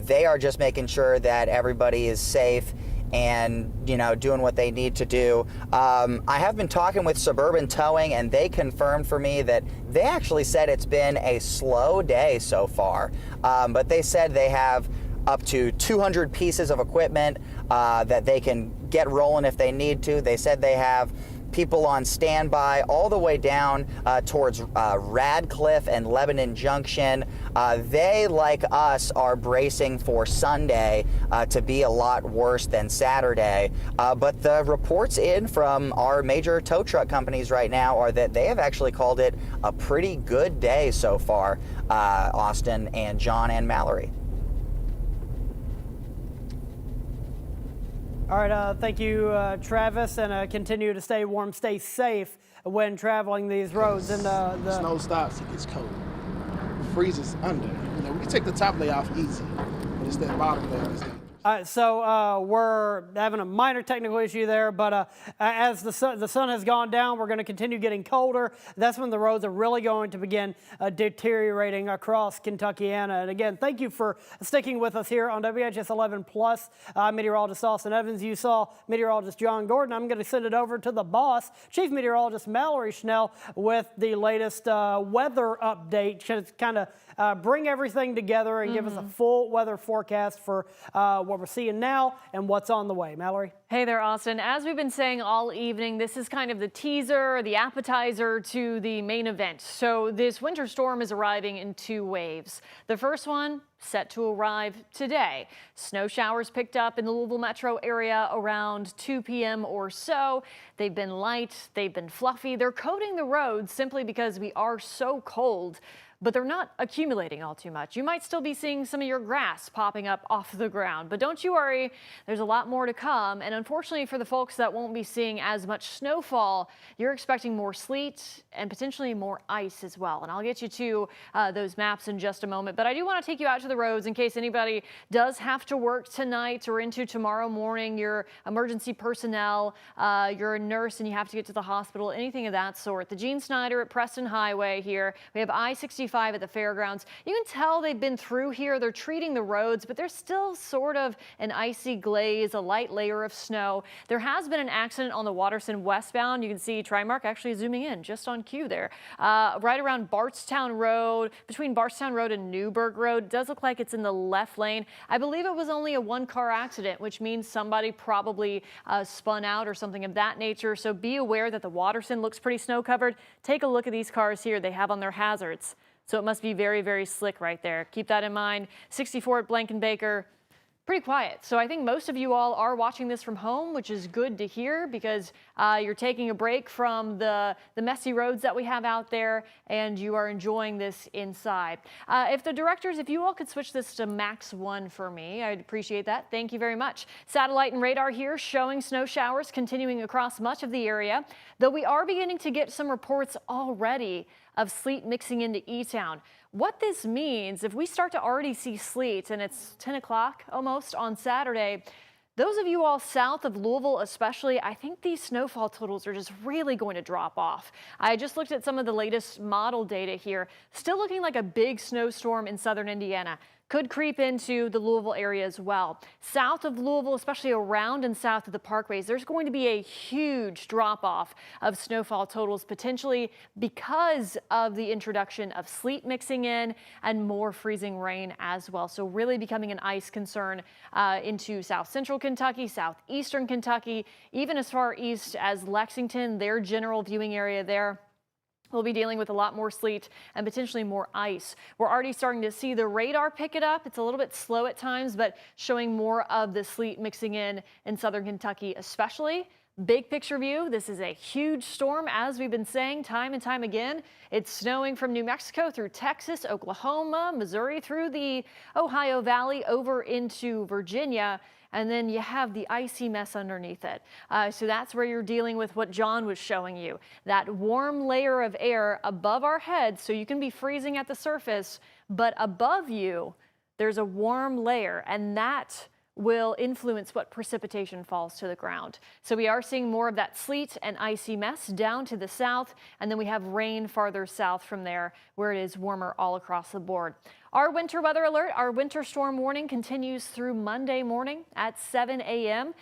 They are just making sure that everybody is safe and doing what they need to do. I have been talking with Suburban Towing, and they confirmed for me that they actually said it's been a slow day so far, but they said they have up to 200 pieces of equipment that they can get rolling if they need to. They said they have people on standby all the way down towards Radcliffe and Lebanon Junction. They, like us, are bracing for Sunday to be a lot worse than Saturday. But the reports in from our major tow truck companies right now are that they have actually called it a pretty good day so far, Austin and John and Mallory. All right, thank you, Travis, and continue to stay warm, stay safe when traveling these roads. And the snow stops, it gets cold. Freezes under. We can take the top layer off easy, but it's that bottom layer that's dangerous. So we're having a minor technical issue there, but as the sun has gone down, we're going to continue getting colder. That's when the roads are really going to begin deteriorating across Kentuckiana. And again, thank you for sticking with us here on WHS 11 Plus. Meteorologist Austin Evans. You saw meteorologist John Gordon. I'm going to send it over to the boss, Chief Meteorologist Mallory Schnell, with the latest weather update. To kind of bring everything together and give us a full weather forecast for what we're seeing now and what's on the way. Mallory? Hey there, Austin. As we've been saying all evening, this is kind of the teaser, the appetizer to the main event. So this winter storm is arriving in 2 waves. The first one set to arrive today. Snow showers picked up in the Louisville metro area around 2 p.m. or so. They've been light, they've been fluffy. They're coating the roads simply because we are so cold, but they're not accumulating all too much. You might still be seeing some of your grass popping up off the ground, but don't you worry, there's a lot more to come. And unfortunately for the folks that won't be seeing as much snowfall, you're expecting more sleet and potentially more ice as well. And I'll get you to those maps in just a moment, but I do want to take you out to the roads in case anybody does have to work tonight or into tomorrow morning. You're emergency personnel, you're a nurse and you have to get to the hospital, anything of that sort. The Gene Snyder at Preston Highway here. We have I-65 at the fairgrounds. You can tell they've been through here. They're treating the roads, but there's still sort of an icy glaze, a light layer of snow. There has been an accident on the Watterson westbound. You can see Trimark actually zooming in just on cue there. Right around Bardstown Road, between Bardstown Road and Newburgh Road. It does look like it's in the left lane. I believe it was only a 1-car accident, which means somebody probably spun out or something of that nature. So be aware that the Watterson looks pretty snow covered. Take a look at these cars here. They have on their hazards. So it must be very, very slick right there. Keep that in mind. 64 at Blankenbaker, pretty quiet. So I think most of you all are watching this from home, which is good to hear because you're taking a break from the messy roads that we have out there and you are enjoying this inside. If you all could switch this to max 1 for me, I'd appreciate that. Thank you very much. Satellite and radar here showing snow showers continuing across much of the area, though we are beginning to get some reports already of sleet mixing into E-Town. What this means, if we start to already see sleet and it's 10 o'clock almost on Saturday, those of you all south of Louisville especially, I think these snowfall totals are just really going to drop off. I just looked at some of the latest model data here. Still looking like a big snowstorm in southern Indiana. Could creep into the Louisville area as well. South of Louisville, especially around and south of the parkways, there's going to be a huge drop-off of snowfall totals, potentially because of the introduction of sleet mixing in and more freezing rain as well. So really becoming an ice concern into south central Kentucky, southeastern Kentucky, even as far east as Lexington, their general viewing area there. We'll be dealing with a lot more sleet and potentially more ice. We're already starting to see the radar pick it up. It's a little bit slow at times, but showing more of the sleet mixing in southern Kentucky especially. Big picture view, this is a huge storm, as we've been saying time and time again. It's snowing from New Mexico through Texas, Oklahoma, Missouri, through the Ohio Valley over into Virginia. And then you have the icy mess underneath it. So that's where you're dealing with what John was showing you, that warm layer of air above our heads, so you can be freezing at the surface, but above you, there's a warm layer, and that will influence what precipitation falls to the ground. So we are seeing more of that sleet and icy mess down to the south, and then we have rain farther south from there, where it is warmer all across the board. Our winter weather alert, our winter storm warning continues through Monday morning at 7 a.m.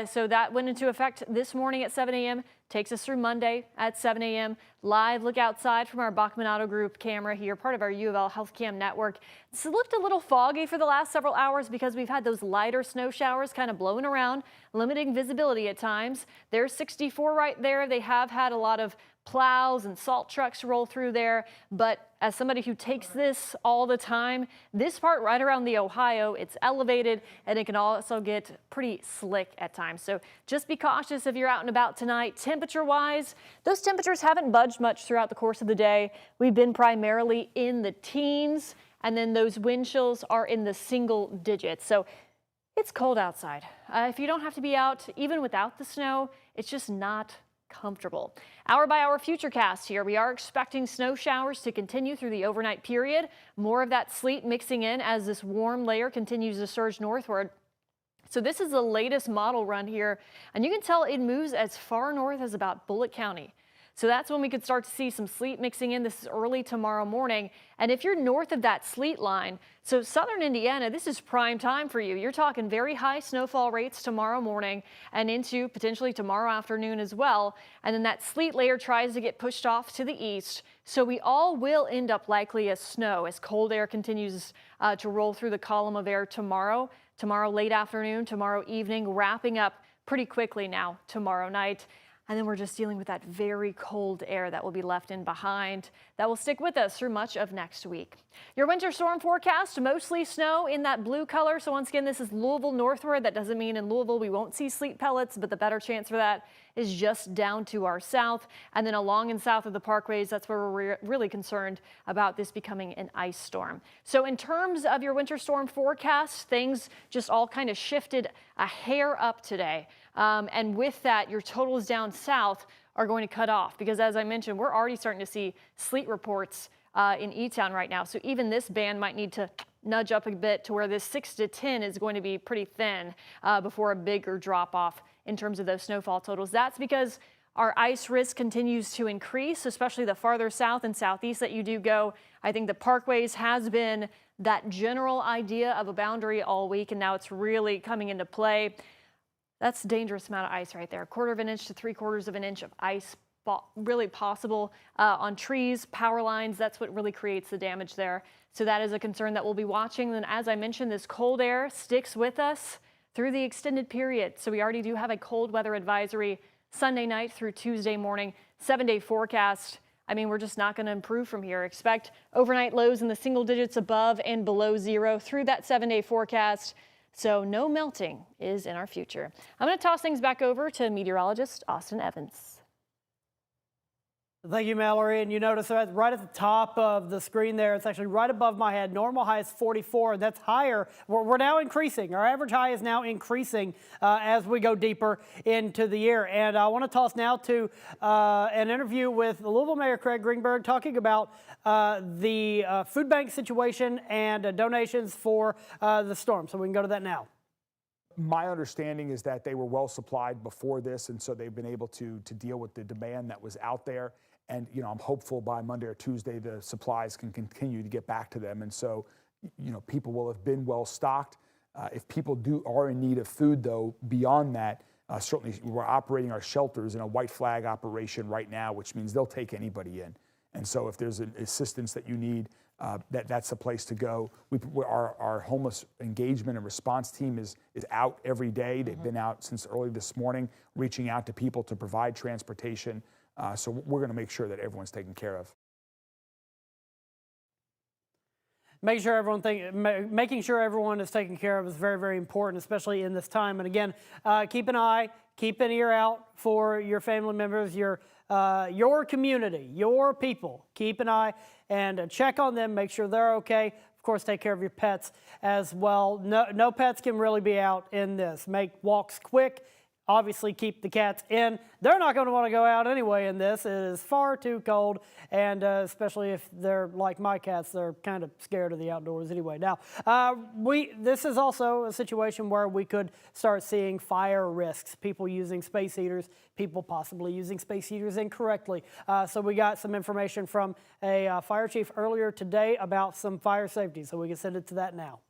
So that went into effect this morning at 7 a.m. Takes us through Monday at 7 a.m. Live look outside from our Bachman Auto Group camera here, part of our U of L Health Cam network. It's looked a little foggy for the last several hours because we've had those lighter snow showers kind of blowing around, limiting visibility at times. There's 64 right there. They have had a lot of plows and salt trucks roll through there, but as somebody who takes this all the time, this part right around the Ohio, it's elevated and it can also get pretty slick at times. So just be cautious if you're out and about tonight. Temperature wise, those temperatures haven't budged much throughout the course of the day. We've been primarily in the teens, and then those wind chills are in the single digits. So it's cold outside. If you don't have to be out, even without the snow, it's just not comfortable. Hour by hour futurecast here. We are expecting snow showers to continue through the overnight period. More of that sleet mixing in as this warm layer continues to surge northward. So this is the latest model run here, and you can tell it moves as far north as about Bullitt County. So that's when we could start to see some sleet mixing in. This is early tomorrow morning. And if you're north of that sleet line, so southern Indiana, this is prime time for you. You're talking very high snowfall rates tomorrow morning and into potentially tomorrow afternoon as well. And then that sleet layer tries to get pushed off to the east. So we all will end up likely as snow as cold air continues to roll through the column of air tomorrow late afternoon, tomorrow evening, wrapping up pretty quickly now tomorrow night. And then we're just dealing with that very cold air that will be left in behind that will stick with us through much of next week. Your winter storm forecast, mostly snow in that blue color. So once again, this is Louisville northward. That doesn't mean in Louisville we won't see sleet pellets, but the better chance for that is just down to our south. And then along and south of the parkways, that's where we're really concerned about this becoming an ice storm. So in terms of your winter storm forecast, things just all kind of shifted a hair up today. And with that, your totals down south are going to cut off because, as I mentioned, we're already starting to see sleet reports in E-Town right now. So even this band might need to nudge up a bit to where this 6 to 10 is going to be pretty thin before a bigger drop off in terms of those snowfall totals. That's because our ice risk continues to increase, especially the farther south and southeast that you do go. I think the parkways has been that general idea of a boundary all week, and now it's really coming into play. That's a dangerous amount of ice right there. 1/4 of an inch to 3/4 of an inch of ice really possible on trees, power lines. That's what really creates the damage there. So that is a concern that we'll be watching. Then, as I mentioned, this cold air sticks with us through the extended period. So we already do have a cold weather advisory Sunday night through Tuesday morning, 7-day forecast. I mean, we're just not going to improve from here. Expect overnight lows in the single digits above and below zero through that 7-day forecast. So no melting is in our future. I'm going to toss things back over to meteorologist Austin Evans. Thank you, Mallory. And you notice that right at the top of the screen there, it's actually right above my head. Normal high is 44, and that's higher. We're now increasing. Our average high is now increasing as we go deeper into the year. And I want to toss now to an interview with Louisville Mayor Craig Greenberg talking about the food bank situation and donations for the storm. So we can go to that now. My understanding is that they were well supplied before this, and so they've been able to deal with the demand that was out there. And, you know, I'm hopeful by Monday or Tuesday the supplies can continue to get back to them. And so, you know, people will have been well stocked. If people are in need of food, though, beyond that, certainly we're operating our shelters in a white flag operation right now, which means they'll take anybody in. And so if there's an assistance that you need, that's the place to go. Our homeless engagement and response team is out every day. They've been out since early this morning, reaching out to people to provide transportation. So we're going to make sure that everyone's taken care of. making sure everyone is taken care of is very, very important, especially in this time. And again, keep an ear out for your family members, your community, your people. Keep an eye and check on them, make sure they're okay. Of course, take care of your pets as well. No pets can really be out in this. Make walks quick. Obviously, keep the cats in. They're not going to want to go out anyway in this. It is far too cold, and especially if they're like my cats, they're kind of scared of the outdoors anyway. Now, this is also a situation where we could start seeing fire risks, people using space heaters, people possibly using space heaters incorrectly. So we got some information from a fire chief earlier today about some fire safety, so we can send it to that now.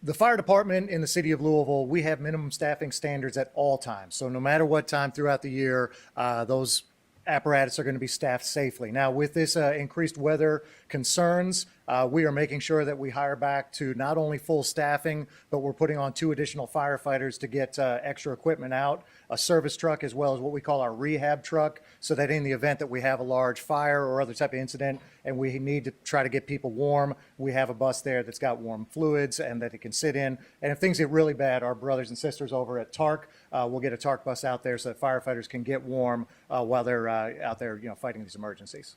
The fire department in the city of Louisville, we have minimum staffing standards at all times. So no matter what time throughout the year, those apparatus are going to be staffed safely. Now, with this increased weather concerns, we are making sure that we hire back to not only full staffing, but we're putting on 2 additional firefighters to get extra equipment out, a service truck, as well as what we call our rehab truck, so that in the event that we have a large fire or other type of incident and we need to try to get people warm, we have a bus there that's got warm fluids and that it can sit in. And if things get really bad, our brothers and sisters over at TARC will get a TARC bus out there so that firefighters can get warm while they're out there, fighting these emergencies.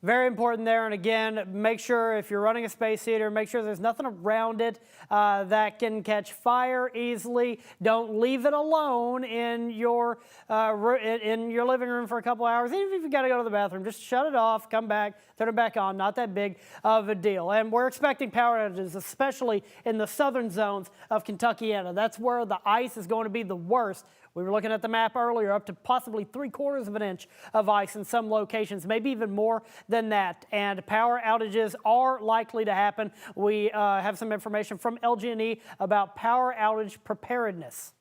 Very important there. And again, make sure if you're running a space heater, make sure there's nothing around it that can catch fire easily. Don't leave it alone in your living room for a couple hours. Even if you got to go to the bathroom, just shut it off, come back, turn it back on. Not that big of a deal. And we're expecting power outages, especially in the southern zones of Kentuckiana. That's where the ice is going to be the worst. We were looking at the map earlier, up to possibly 3/4 of an inch of ice in some locations, maybe even more than that. And power outages are likely to happen. We have some information from LG&E about power outage preparedness.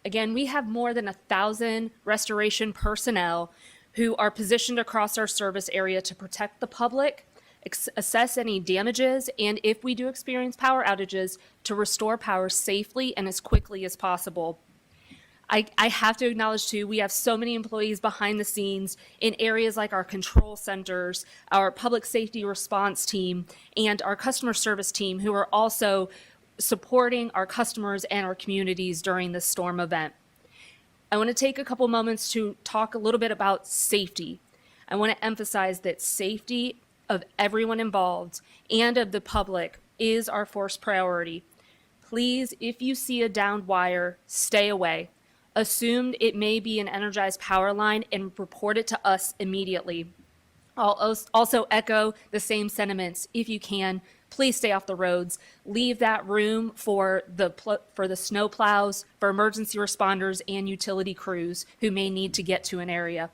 Again, we have more than 1,000 restoration personnel who are positioned across our service area to protect the public, assess any damages, and if we do experience power outages, to restore power safely and as quickly as possible. I have to acknowledge, too, we have so many employees behind the scenes in areas like our control centers, our public safety response team, and our customer service team who are also supporting our customers and our communities during this storm event. I want to take a couple moments to talk a little bit about safety. I want to emphasize that safety of everyone involved and of the public is our first priority. Please, if you see a downed wire, stay away. Assume it may be an energized power line and report it to us immediately. I'll also echo the same sentiments. If you can, please stay off the roads. Leave that room for the snow plows, for emergency responders and utility crews who may need to get to an area.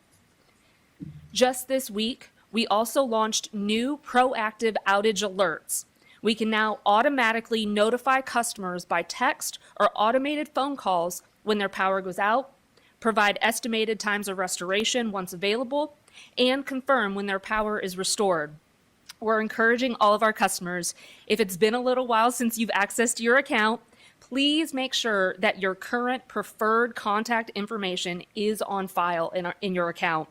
Just this week, we also launched new proactive outage alerts. We can now automatically notify customers by text or automated phone calls when their power goes out, provide estimated times of restoration once available, and confirm when their power is restored. We're encouraging all of our customers, if it's been a little while since you've accessed your account, please make sure that your current preferred contact information is on file in your account.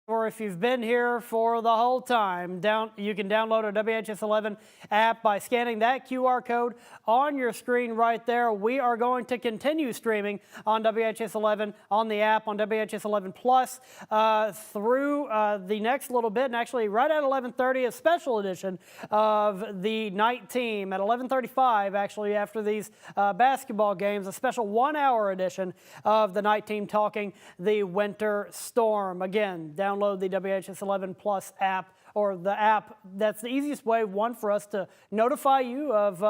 Or if you've been here for the whole time, you can download our WHS11 app by scanning that QR code on your screen right there. We are going to continue streaming on WHS11 on the app, on WHS11 Plus through the next little bit. And actually, right at 11:30, a special edition of the night team. At 11:35, actually, after these basketball games, a special 1-hour edition of the night team talking the winter storm. Again, download the WHS11 Plus app, or the app. That's the easiest way, one, for us to notify you of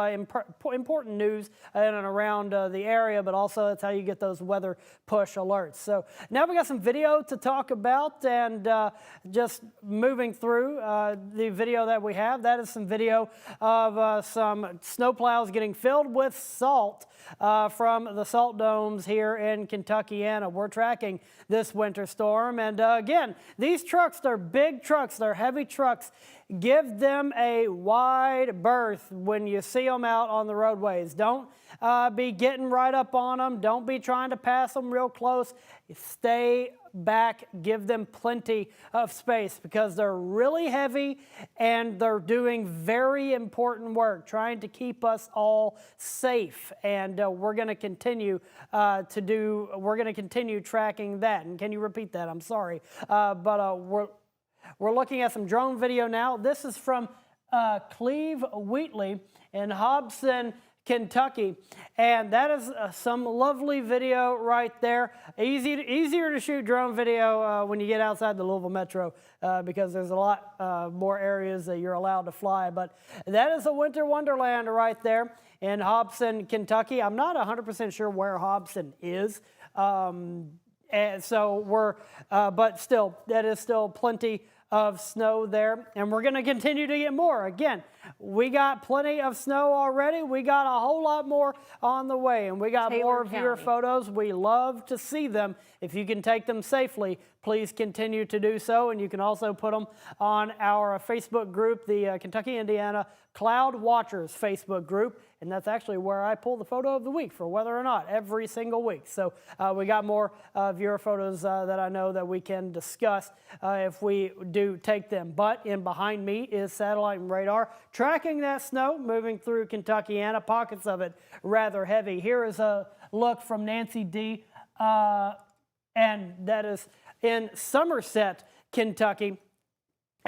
important news in and around the area, but also that's how you get those weather push alerts. So now we got some video to talk about, and just moving through the video that we have, that is some video of some snowplows getting filled with salt from the salt domes here in Kentuckiana. We're tracking this winter storm, and again, these trucks, they're big trucks, they're heavy trucks, give them a wide berth when you see them out on the roadways. Don't be getting right up on them. Don't be trying to pass them real close. Stay back, give them plenty of space because they're really heavy and they're doing very important work, trying to keep us all safe. And we're going to continue tracking that. And can you repeat that? I'm sorry. We're looking at some drone video now. This is from Cleve Wheatley in Hobson, Kentucky, and that is some lovely video right there. Easier to shoot drone video when you get outside the Louisville Metro because there's a lot more areas that you're allowed to fly. But that is a winter wonderland right there in Hobson, Kentucky. I'm not 100% sure where Hobson is, and so but still, that is still plenty of snow there, and we're going to continue to get more. Again, we got plenty of snow already. We got a whole lot more on the way, and we got more viewer photos. We love to see them. If you can take them safely, please continue to do so, and you can also put them on our Facebook group, the Kentucky, Indiana Cloud Watchers Facebook group, and that's actually where I pull the photo of the week for weather or not every single week. So we got more viewer photos that I know that we can discuss if we do take them. But in behind me is satellite and radar tracking that snow moving through Kentuckiana, pockets of it rather heavy. Here is a look from Nancy D, and that is in Somerset, Kentucky.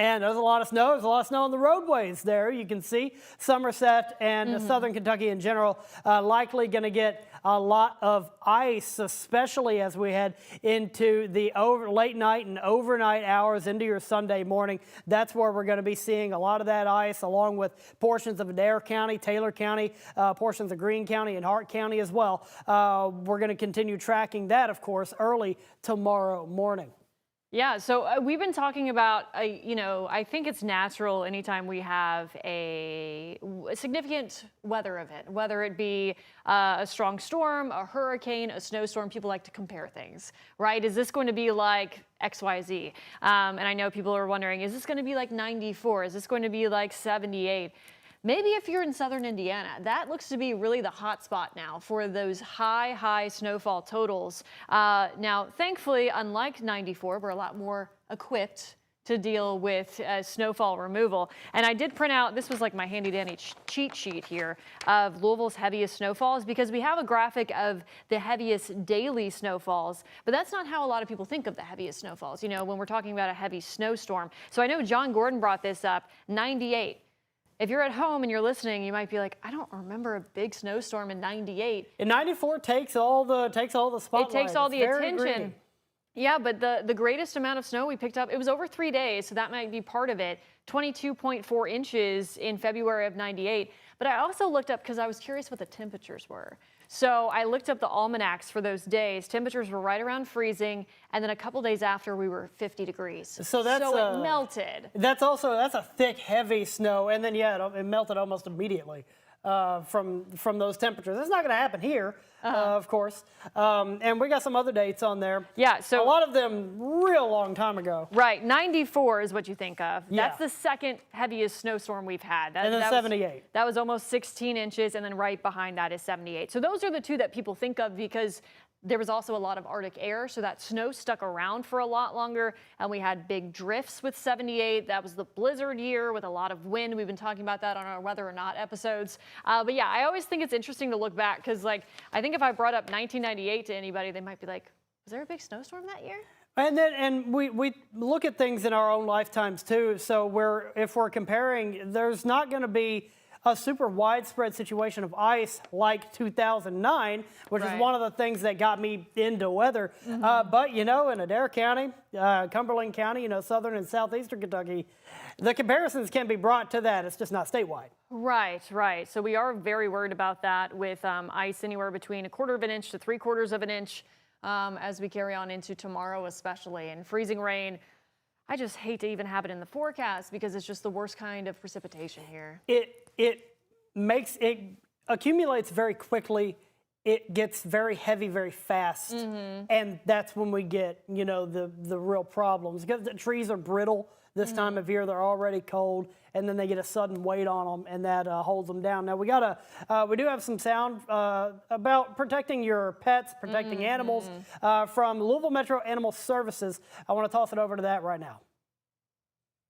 And there's a lot of snow. There's a lot of snow on the roadways there. You can see Somerset and southern Kentucky in general likely going to get a lot of ice, especially as we head into the late night and overnight hours into your Sunday morning. That's where we're going to be seeing a lot of that ice, along with portions of Adair County, Taylor County, portions of Greene County and Hart County as well. We're going to continue tracking that, of course, early tomorrow morning. Yeah, so we've been talking about, I think it's natural anytime we have a significant weather event, whether it be a strong storm, a hurricane, a snowstorm, people like to compare things, right? Is this going to be like XYZ? And I know people are wondering, is this going to be like 94? Is this going to be like 78? Maybe if you're in southern Indiana, that looks to be really the hot spot now for those high snowfall totals. Now, thankfully, unlike 94, we're a lot more equipped to deal with snowfall removal. And I did print out, this was like my handy dandy cheat sheet here of Louisville's heaviest snowfalls, because we have a graphic of the heaviest daily snowfalls, but that's not how a lot of people think of the heaviest snowfalls, when we're talking about a heavy snowstorm. So I know John Gordon brought this up, 98. If you're at home and you're listening, you might be like, I don't remember a big snowstorm in 98. And 94 takes all the spotlight. It takes all the attention. Green. Yeah, but the greatest amount of snow we picked up, it was over 3 days, so that might be part of it. 22.4 inches in February of 98. But I also looked up because I was curious what the temperatures were. So I looked up the almanacs for those days. Temperatures were right around freezing, and then a couple days after we were 50 degrees. So it melted. That's a thick, heavy snow, and then it melted almost immediately from those temperatures. That's not going to happen here, of course. And we got some other dates on there. Yeah, so a lot of them real long time ago. Right, 94 is what you think of. Yeah. That's the second heaviest snowstorm we've had. And then 78. That was almost 16 inches, and then right behind that is 78. So those are the two that people think of because there was also a lot of Arctic air, so that snow stuck around for a lot longer, and we had big drifts with 78. That was the blizzard year with a lot of wind. We've been talking about that on our Weather or Not episodes. But yeah, I always think it's interesting to look back because, I think if I brought up 1998 to anybody, they might be like, was there a big snowstorm that year? And we look at things in our own lifetimes too. So if we're comparing, there's not going to be a super widespread situation of ice like 2009, which is one of the things that got me into weather. But in Adair County, Cumberland County, southern and southeastern Kentucky, the comparisons can be brought to that. It's just not statewide. Right. So we are very worried about that with ice anywhere between 1/4 of an inch to 3/4 of an inch as we carry on into tomorrow, especially, and freezing rain. I just hate to even have it in the forecast because it's just the worst kind of precipitation here. It accumulates very quickly. It gets very heavy very fast, and that's when we get the real problems because the trees are brittle this time of year. They're already cold, and then they get a sudden weight on them, and that holds them down. Now, we do have some sound about protecting your pets, protecting animals from Louisville Metro Animal Services. I want to toss it over to that right now.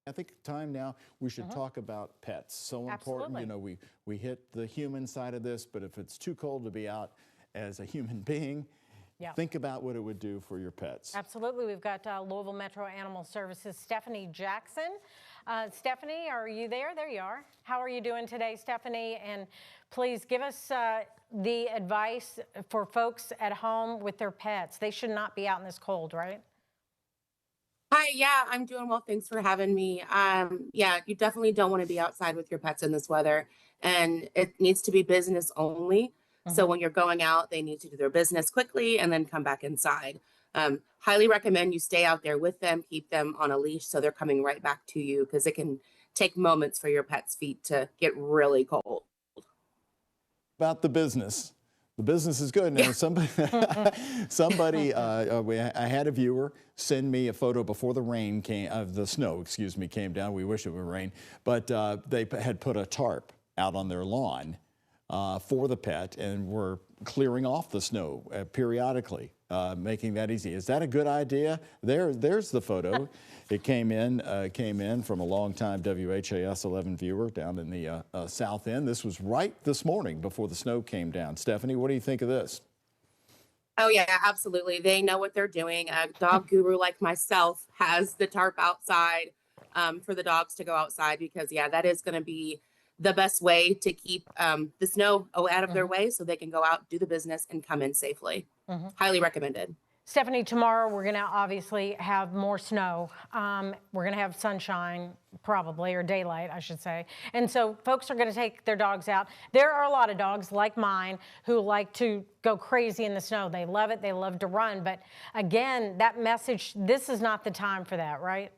I think time now we should talk about pets. So important. Absolutely. You know, we hit the human side of this, but if it's too cold to be out as a human being, think about what it would do for your pets. Absolutely. We've got Louisville Metro Animal Services, Stephanie Jackson. Stephanie, are you there? There you are. How are you doing today, Stephanie? And please give us the advice for folks at home with their pets. They should not be out in this cold, right? Hi, yeah, I'm doing well. Thanks for having me. Yeah, you definitely don't want to be outside with your pets in this weather, and it needs to be business only. So when you're going out, they need to do their business quickly and then come back inside. Highly recommend you stay out there with them, keep them on a leash so they're coming right back to you, because it can take moments for your pet's feet to get really cold. About the business. The business is good. Now, I had a viewer send me a photo before the snow came down. We wish it would rain, but they had put a tarp out on their lawn for the pet and were clearing off the snow periodically, making that easy. Is that a good idea? There's the photo. It came in from a longtime WHAS 11 viewer down in the South End. This was right this morning before the snow came down. Stephanie, what do you think of this? Oh yeah, absolutely. They know what they're doing. A dog guru like myself has the tarp outside for the dogs to go outside, because that is going to be the best way to keep the snow out of their way so they can go out, do the business, and come in safely. Highly recommended. Stephanie, tomorrow we're going to obviously have more snow. We're going to have sunshine, probably, or daylight, I should say. And so folks are going to take their dogs out. There are a lot of dogs like mine who like to go crazy in the snow. They love it. They love to run. But again, that message, this is not the time for that, right?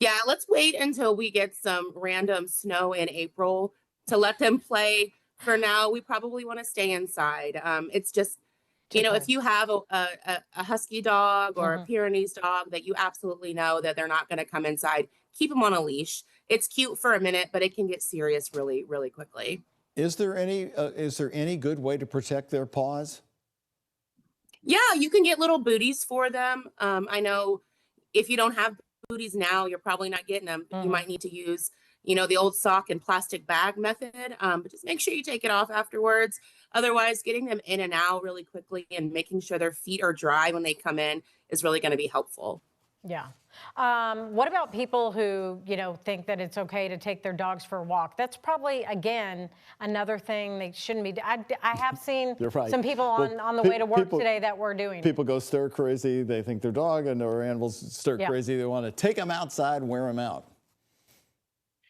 Yeah, let's wait until we get some random snow in April to let them play. For now, we probably want to stay inside. It's just, if you have a husky dog or a Pyrenees dog that you absolutely know that they're not going to come inside, keep them on a leash. It's cute for a minute, but it can get serious really, really quickly. Is there any good way to protect their paws? Yeah, you can get little booties for them. I know if you don't have booties now, you're probably not getting them. You might need to use, the old sock and plastic bag method, but just make sure you take it off afterwards. Otherwise, getting them in and out really quickly and making sure their feet are dry when they come in is really going to be helpful. Yeah. What about people who, think that it's okay to take their dogs for a walk? That's probably, again, another thing they shouldn't be. I have seen some people on the way to work today that were doing. People go stir crazy. They think their dog and their animals stir crazy. They want to take them outside and wear them out.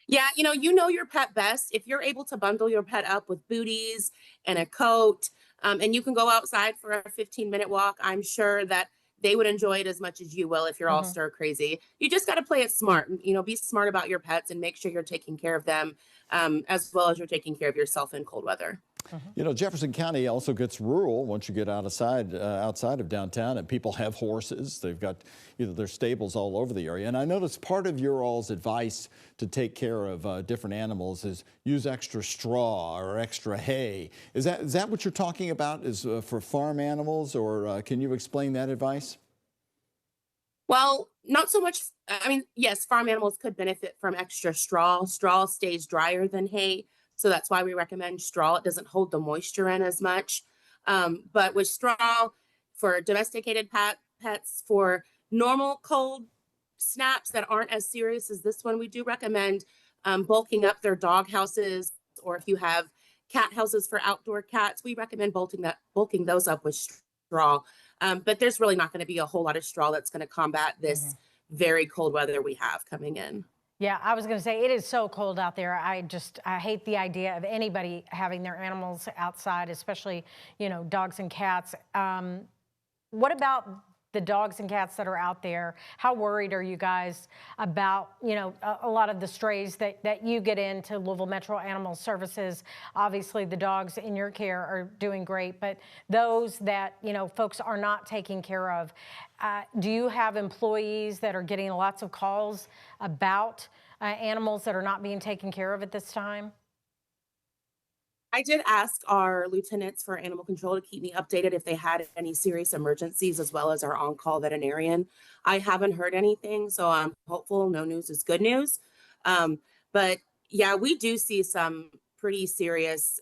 Yeah, you know your pet best. If you're able to bundle your pet up with booties and a coat, and you can go outside for a 15-minute walk, I'm sure that they would enjoy it as much as you will if you're all stir crazy. You just got to play it smart. Be smart about your pets and make sure you're taking care of them as well as you're taking care of yourself in cold weather. Jefferson County also gets rural once you get outside of downtown, and people have horses. They've got their stables all over the area. And I noticed part of your all's advice to take care of different animals is use extra straw or extra hay. Is that what you're talking about? Is for farm animals, or can you explain that advice? Well, not so much. I mean, yes, farm animals could benefit from extra straw. Straw stays drier than hay. So that's why we recommend straw. It doesn't hold the moisture in as much. But with straw, for domesticated pets, for normal cold snaps that aren't as serious as this one, we do recommend bulking up their dog houses, or if you have cat houses for outdoor cats, we recommend bulking those up with straw. But there's really not going to be a whole lot of straw that's going to combat this very cold weather we have coming in. Yeah, I was going to say, it is so cold out there. I hate the idea of anybody having their animals outside, especially, dogs and cats. What about the dogs and cats that are out there. How worried are you guys about, you know, a lot of the strays that you get into Louisville Metro Animal Services? Obviously, the dogs in your care are doing great, but those that, you know, folks are not taking care of, do you have employees that are getting lots of calls about animals that are not being taken care of at this time? I did ask our lieutenants for animal control to keep me updated if they had any serious emergencies, as well as our on-call veterinarian. I haven't heard anything, so I'm hopeful. No news is good news. But yeah, we do see some pretty serious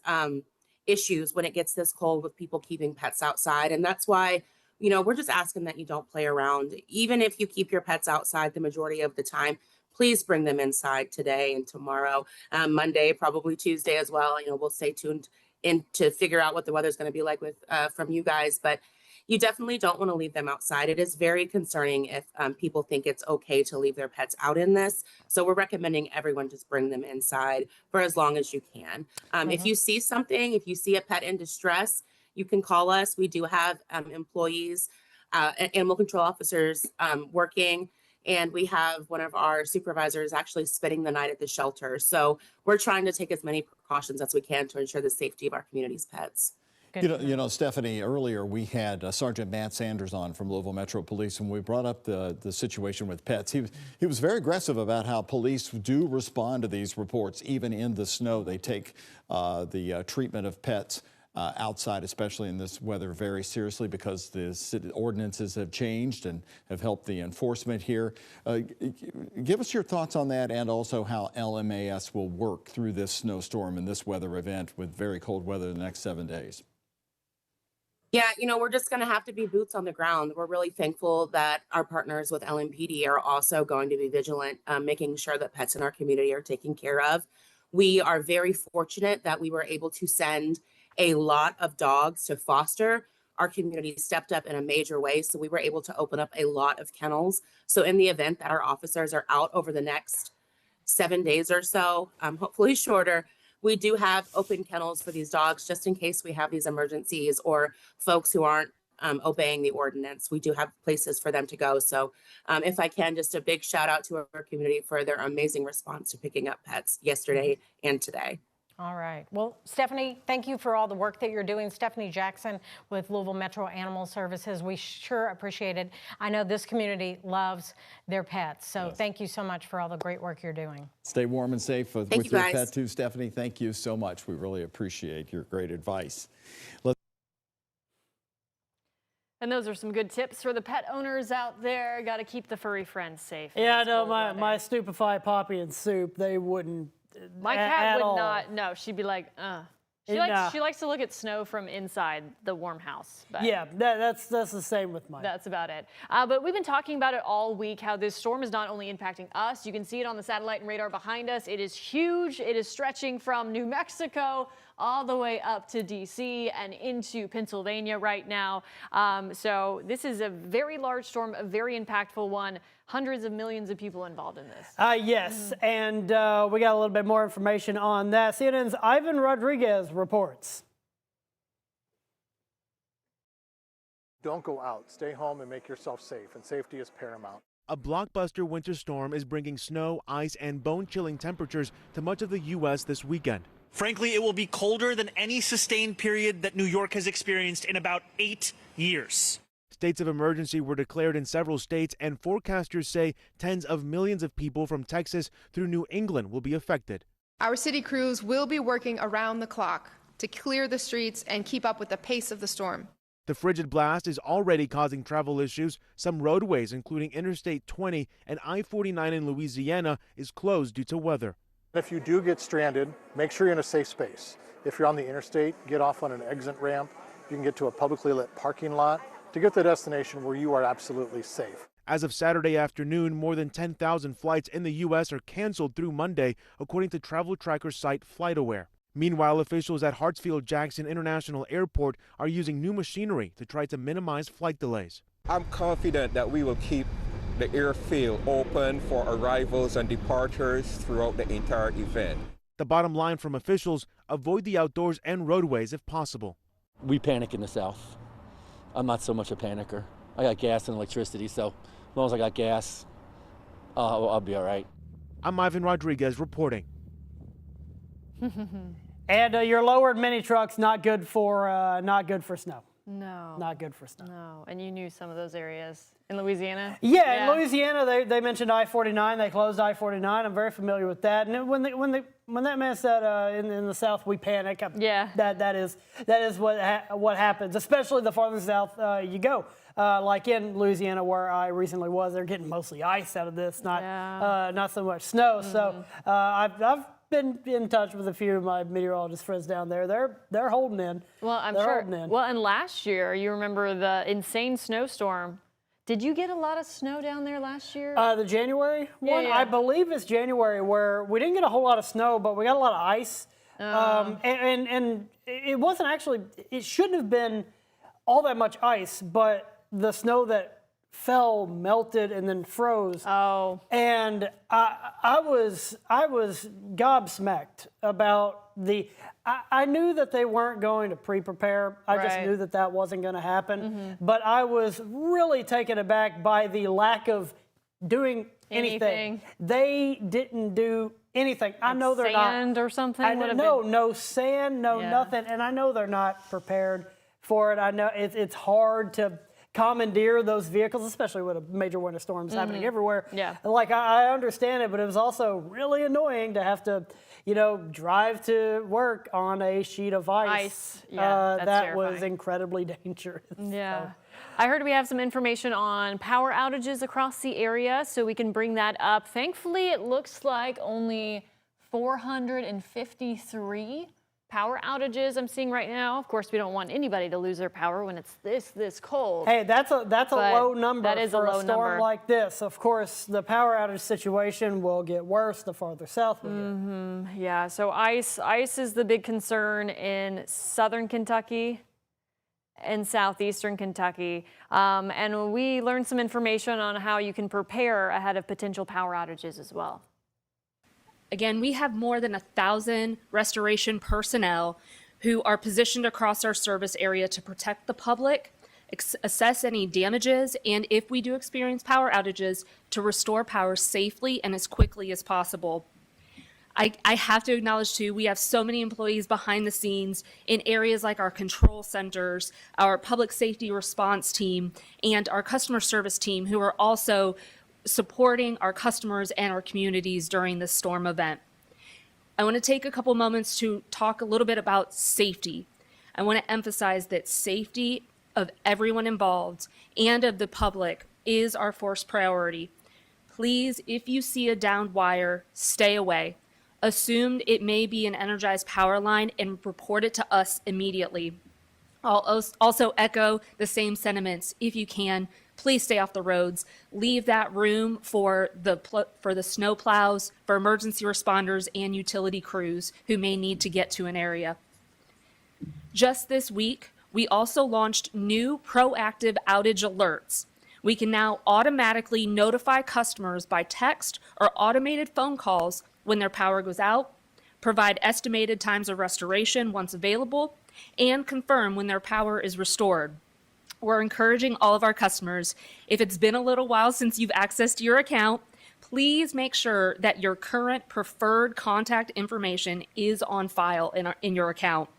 issues when it gets this cold with people keeping pets outside. And that's why, you know, we're just asking that you don't play around. Even if you keep your pets outside the majority of the time, please bring them inside today and tomorrow, Monday, probably Tuesday as well. You know, we'll stay tuned in to figure out what the weather's going to be like with from you guys, but you definitely don't want to leave them outside. It is very concerning if people think it's okay to leave their pets out in this. So we're recommending everyone just bring them inside for as long as you can. If you see something, if you see a pet in distress, you can call us. We do have employees, animal control officers working. And we have one of our supervisors actually spending the night at the shelter. So we're trying to take as many precautions as we can to ensure the safety of our community's pets. You know, Stephanie, earlier we had Sergeant Matt Sanders on from Louisville Metro Police, and we brought up the situation with pets. He was very aggressive about how police do respond to these reports, even in the snow. They take the treatment of pets outside, especially in this weather, very seriously, because the city ordinances have changed and have helped the enforcement here. Give us your thoughts on that, and also how LMAS will work through this snowstorm and this weather event with very cold weather the next 7 days. Yeah, you know, we're just going to have to be boots on the ground. We're really thankful that our partners with LMPD are also going to be vigilant, making sure that pets in our community are taken care of. We are very fortunate that we were able to send a lot of dogs to foster. Our community stepped up in a major way, so we were able to open up a lot of kennels. So in the event that our officers are out over the next 7 days or so, hopefully shorter, we do have open kennels for these dogs just in case we have these emergencies or folks who aren't obeying the ordinance. We do have places for them to go. So if I can, just a big shout out to our community for their amazing response to picking up pets yesterday and today. All right. Well, Stephanie, thank you for all the work that you're doing. Stephanie Jackson with Louisville Metro Animal Services. We sure appreciate it. I know this community loves their pets. So Thank you so much for all the great work you're doing. Stay warm and safe with you your guys. pet too, Stephanie. Thank you so much. We really appreciate your great advice. And those are some good tips for the pet owners out there. Got to keep the furry friends safe. Yeah, I know my stupefied Poppy and Soup, they wouldn't. My cat would all. not. No, she'd be like, She likes to look at snow from inside the warm house. But yeah, that's the same with mine. That's about it. But we've been talking about it all week, how this storm is not only impacting us. You can see it on the satellite and radar behind us. It is huge. It is stretching from New Mexico all the way up to D.C. and into Pennsylvania right now. So this is a very large storm, a very impactful one. Hundreds of millions of people involved in this. Yes, and we got a little bit more information on that. CNN's Ivan Rodriguez reports. Don't go out. Stay home and make yourself safe, and safety is paramount. A blockbuster winter storm is bringing snow, ice, and bone-chilling temperatures to much of the U.S. this weekend. Frankly, it will be colder than any sustained period that New York has experienced in about 8 years. States of emergency were declared in several states, and forecasters say tens of millions of people from Texas through New England will be affected. Our city crews will be working around the clock to clear the streets and keep up with the pace of the storm. The frigid blast is already causing travel issues. Some roadways, including Interstate 20 and I-49 in Louisiana, is closed due to weather. If you do get stranded, make sure you're in a safe space. If you're on the interstate, get off on an exit ramp. You can get to a publicly lit parking lot to get to the destination where you are absolutely safe. As of Saturday afternoon, more than 10,000 flights in the U.S. are canceled through Monday, according to travel tracker site FlightAware. Meanwhile, officials at Hartsfield-Jackson International Airport are using new machinery to try to minimize flight delays. I'm confident that we will keep the airfield open for arrivals and departures throughout the entire event. The bottom line from officials, avoid the outdoors and roadways if possible. We panic in the South. I'm not so much a panicker. I got gas and electricity, so as long as I got gas, I'll be all right. I'm Ivan Rodriguez reporting. And your lowered mini trucks not good for snow. No. Not good for snow. No. And you knew some of those areas in Louisiana? Yeah, in Louisiana, they mentioned I-49. They closed I-49. I'm very familiar with that. And when that man said in the South we panic, that is what happens. Especially the farther south you go, like in Louisiana where I recently was. They're getting mostly ice out of this, not so much snow. So I've been in touch with a few of my meteorologist friends down there. They're holding in. Well, I'm sure. Well, and last year, you remember the insane snowstorm. Did you get a lot of snow down there last year? The January one, Yeah. I believe it's January, where we didn't get a whole lot of snow, but we got a lot of ice. And it wasn't actually, it shouldn't have been all that much ice, but the snow that fell, melted, and then froze. Oh. And I was gobsmacked about I knew that they weren't going to pre-prepare. I just Right. knew that wasn't going to happen. But I was really taken aback by the lack of doing anything. They didn't do anything. I know they're not. Sand or something? I would have know, been- no sand, no nothing. And I know they're not prepared for it. I know it's hard to commandeer those vehicles, especially with a major winter storms happening everywhere. Yeah. Like, I understand it, but it was also really annoying to have to, drive to work on a sheet of ice. Yeah, that's that was terrifying. incredibly dangerous. Yeah. So. I heard we have some information on power outages across the area, so we can bring that up. Thankfully, it looks like only 453 power outages I'm seeing right now. Of course, we don't want anybody to lose their power when it's this cold. Hey, that's a But low number that is for a low storm number. like this. Of course, the power outage situation will get worse the farther south we get. Yeah, so ice is the big concern in southern Kentucky and southeastern Kentucky. And we learned some information on how you can prepare ahead of potential power outages as well. Again, we have more than 1,000 restoration personnel who are positioned across our service area to protect the public, assess any damages, and if we do experience power outages, to restore power safely and as quickly as possible. I have to acknowledge, too, we have so many employees behind the scenes in areas like our control centers, our public safety response team, and our customer service team who are also supporting our customers and our communities during this storm event. I want to take a couple moments to talk a little bit about safety. I want to emphasize that safety of everyone involved and of the public is our first priority. Please, if you see a downed wire, stay away. Assume it may be an energized power line and report it to us immediately. I'll also echo the same sentiments. If you can, please stay off the roads. Leave that room for the snow plows, for emergency responders and utility crews who may need to get to an area. Just this week, we also launched new proactive outage alerts. We can now automatically notify customers by text or automated phone calls when their power goes out, provide estimated times of restoration once available, and confirm when their power is restored. We're encouraging all of our customers, if it's been a little while since you've accessed your account, please make sure that your current preferred contact information is on file in your account.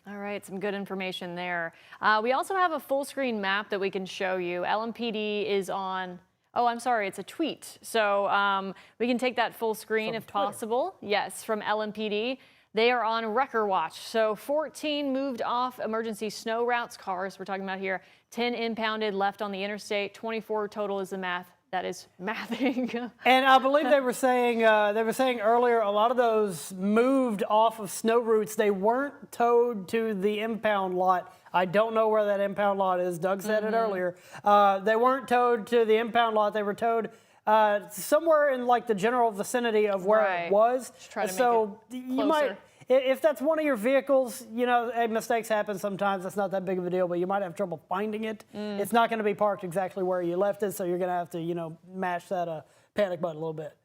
All right, some good information there. We also have a full screen map that we can show you. LMPD is on, oh, I'm sorry, it's a tweet. So we can take that full screen if possible. Yes, from LMPD. They are on wrecker watch. So 14 moved off emergency snow routes cars we're talking about here. 10 impounded left on the interstate. 24 total is the math. That is mathing. And I believe they were saying earlier a lot of those moved off of snow routes. They weren't towed to the impound lot. I don't know where that impound lot is. Doug said it earlier. They weren't towed to the impound lot. They were towed somewhere in like the general vicinity of where it was. Just try to so make it you might, closer. if that's one of your vehicles, you know, mistakes happen sometimes. It's not that big of a deal, but you might have trouble finding it. It's not going to be parked exactly where you left it, so you're going to have to, you know, mash that panic button a little bit.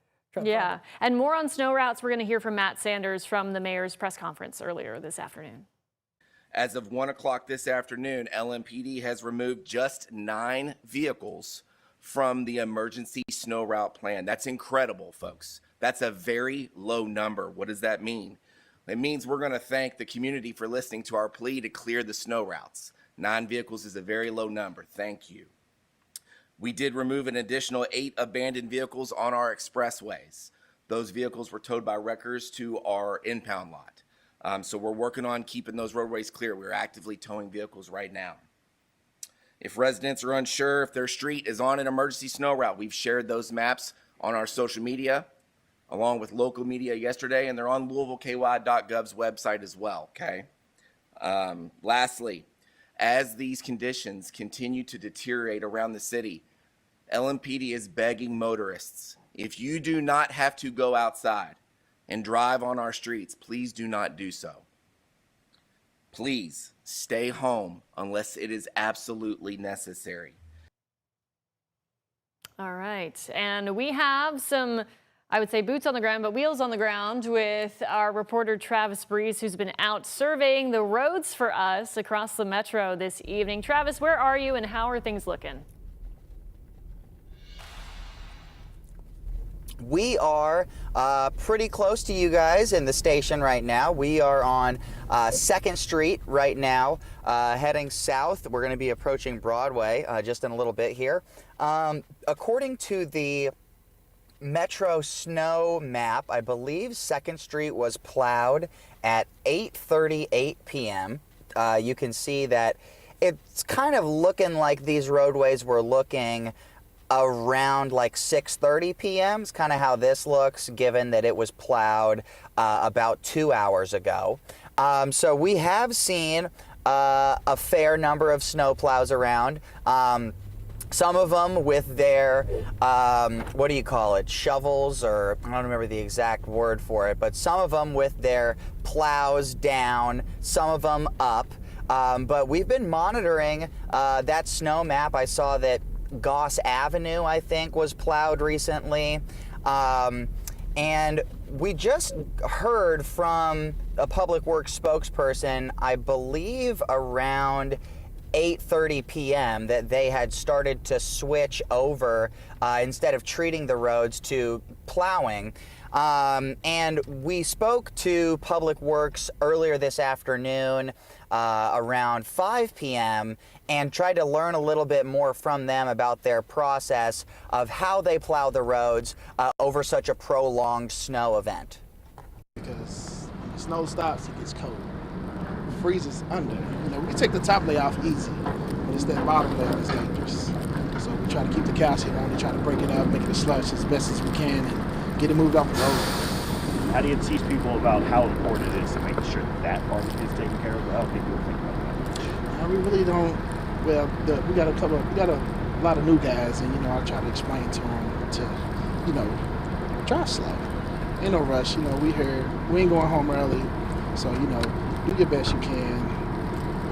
Yeah, and more on snow routes. We're going to hear from Matt Sanders from the mayor's press conference earlier this afternoon. As of 1 o'clock this afternoon, LMPD has removed just 9 vehicles from the emergency snow route plan. That's incredible, folks. That's a very low number. What does that mean? It means we're going to thank the community for listening to our plea to clear the snow routes. 9 vehicles is a very low number. Thank you. We did remove an additional 8 abandoned vehicles on our expressways. Those vehicles were towed by wreckers to our impound lot. So we're working on keeping those roadways clear. We're actively towing vehicles right now. If residents are unsure if their street is on an emergency snow route, we've shared those maps on our social media along with local media yesterday, and they're on LouisvilleKY.gov's website as well, okay? Lastly, as these conditions continue to deteriorate around the city, LMPD is begging motorists, if you do not have to go outside and drive on our streets, please do not do so. Please stay home unless it is absolutely necessary. All right, and we have some, I would say boots on the ground, but wheels on the ground with our reporter Travis Breeze, who's been out surveying the roads for us across the metro this evening. Travis, where are you and how are things looking? We are pretty close to you guys in the station right now. We are on 2nd Street right now, heading south. We're going to be approaching Broadway just in a little bit here. According to the Metro snow map, I believe 2nd Street was plowed at 8:38 p.m. You can see that it's kind of looking like these roadways were looking around like 6:30 p.m. It's kind of how this looks, given that it was plowed about 2 hours ago. So we have seen a fair number of snow plows around. Some of them with their, what do you call it, shovels, or I don't remember the exact word for it, but some of them with their plows down, some of them up. But we've been monitoring that snow map. I saw that Goss Avenue, I think, was plowed recently. And we just heard from a Public Works spokesperson, I believe around 8:30 p.m. that they had started to switch over instead of treating the roads to plowing. And we spoke to Public Works earlier this afternoon around 5 p.m. and tried to learn a little bit more from them about their process of how they plow the roads over such a prolonged snow event. Because when the snow stops, it gets cold. It freezes under. You know, we can take the top layer off easy, but it's that bottom layer that's dangerous. So we try to keep the calcium on, we try to break it up, make it a slush as best as we can, and get it moved off the road. How do you teach people about how important it is to make sure that part is taken care of? How do people think about that? We really don't. Well, we got a lot of new guys, and I try to explain to them to, drive slow. Ain't no rush. We ain't going home early, so do your best you can.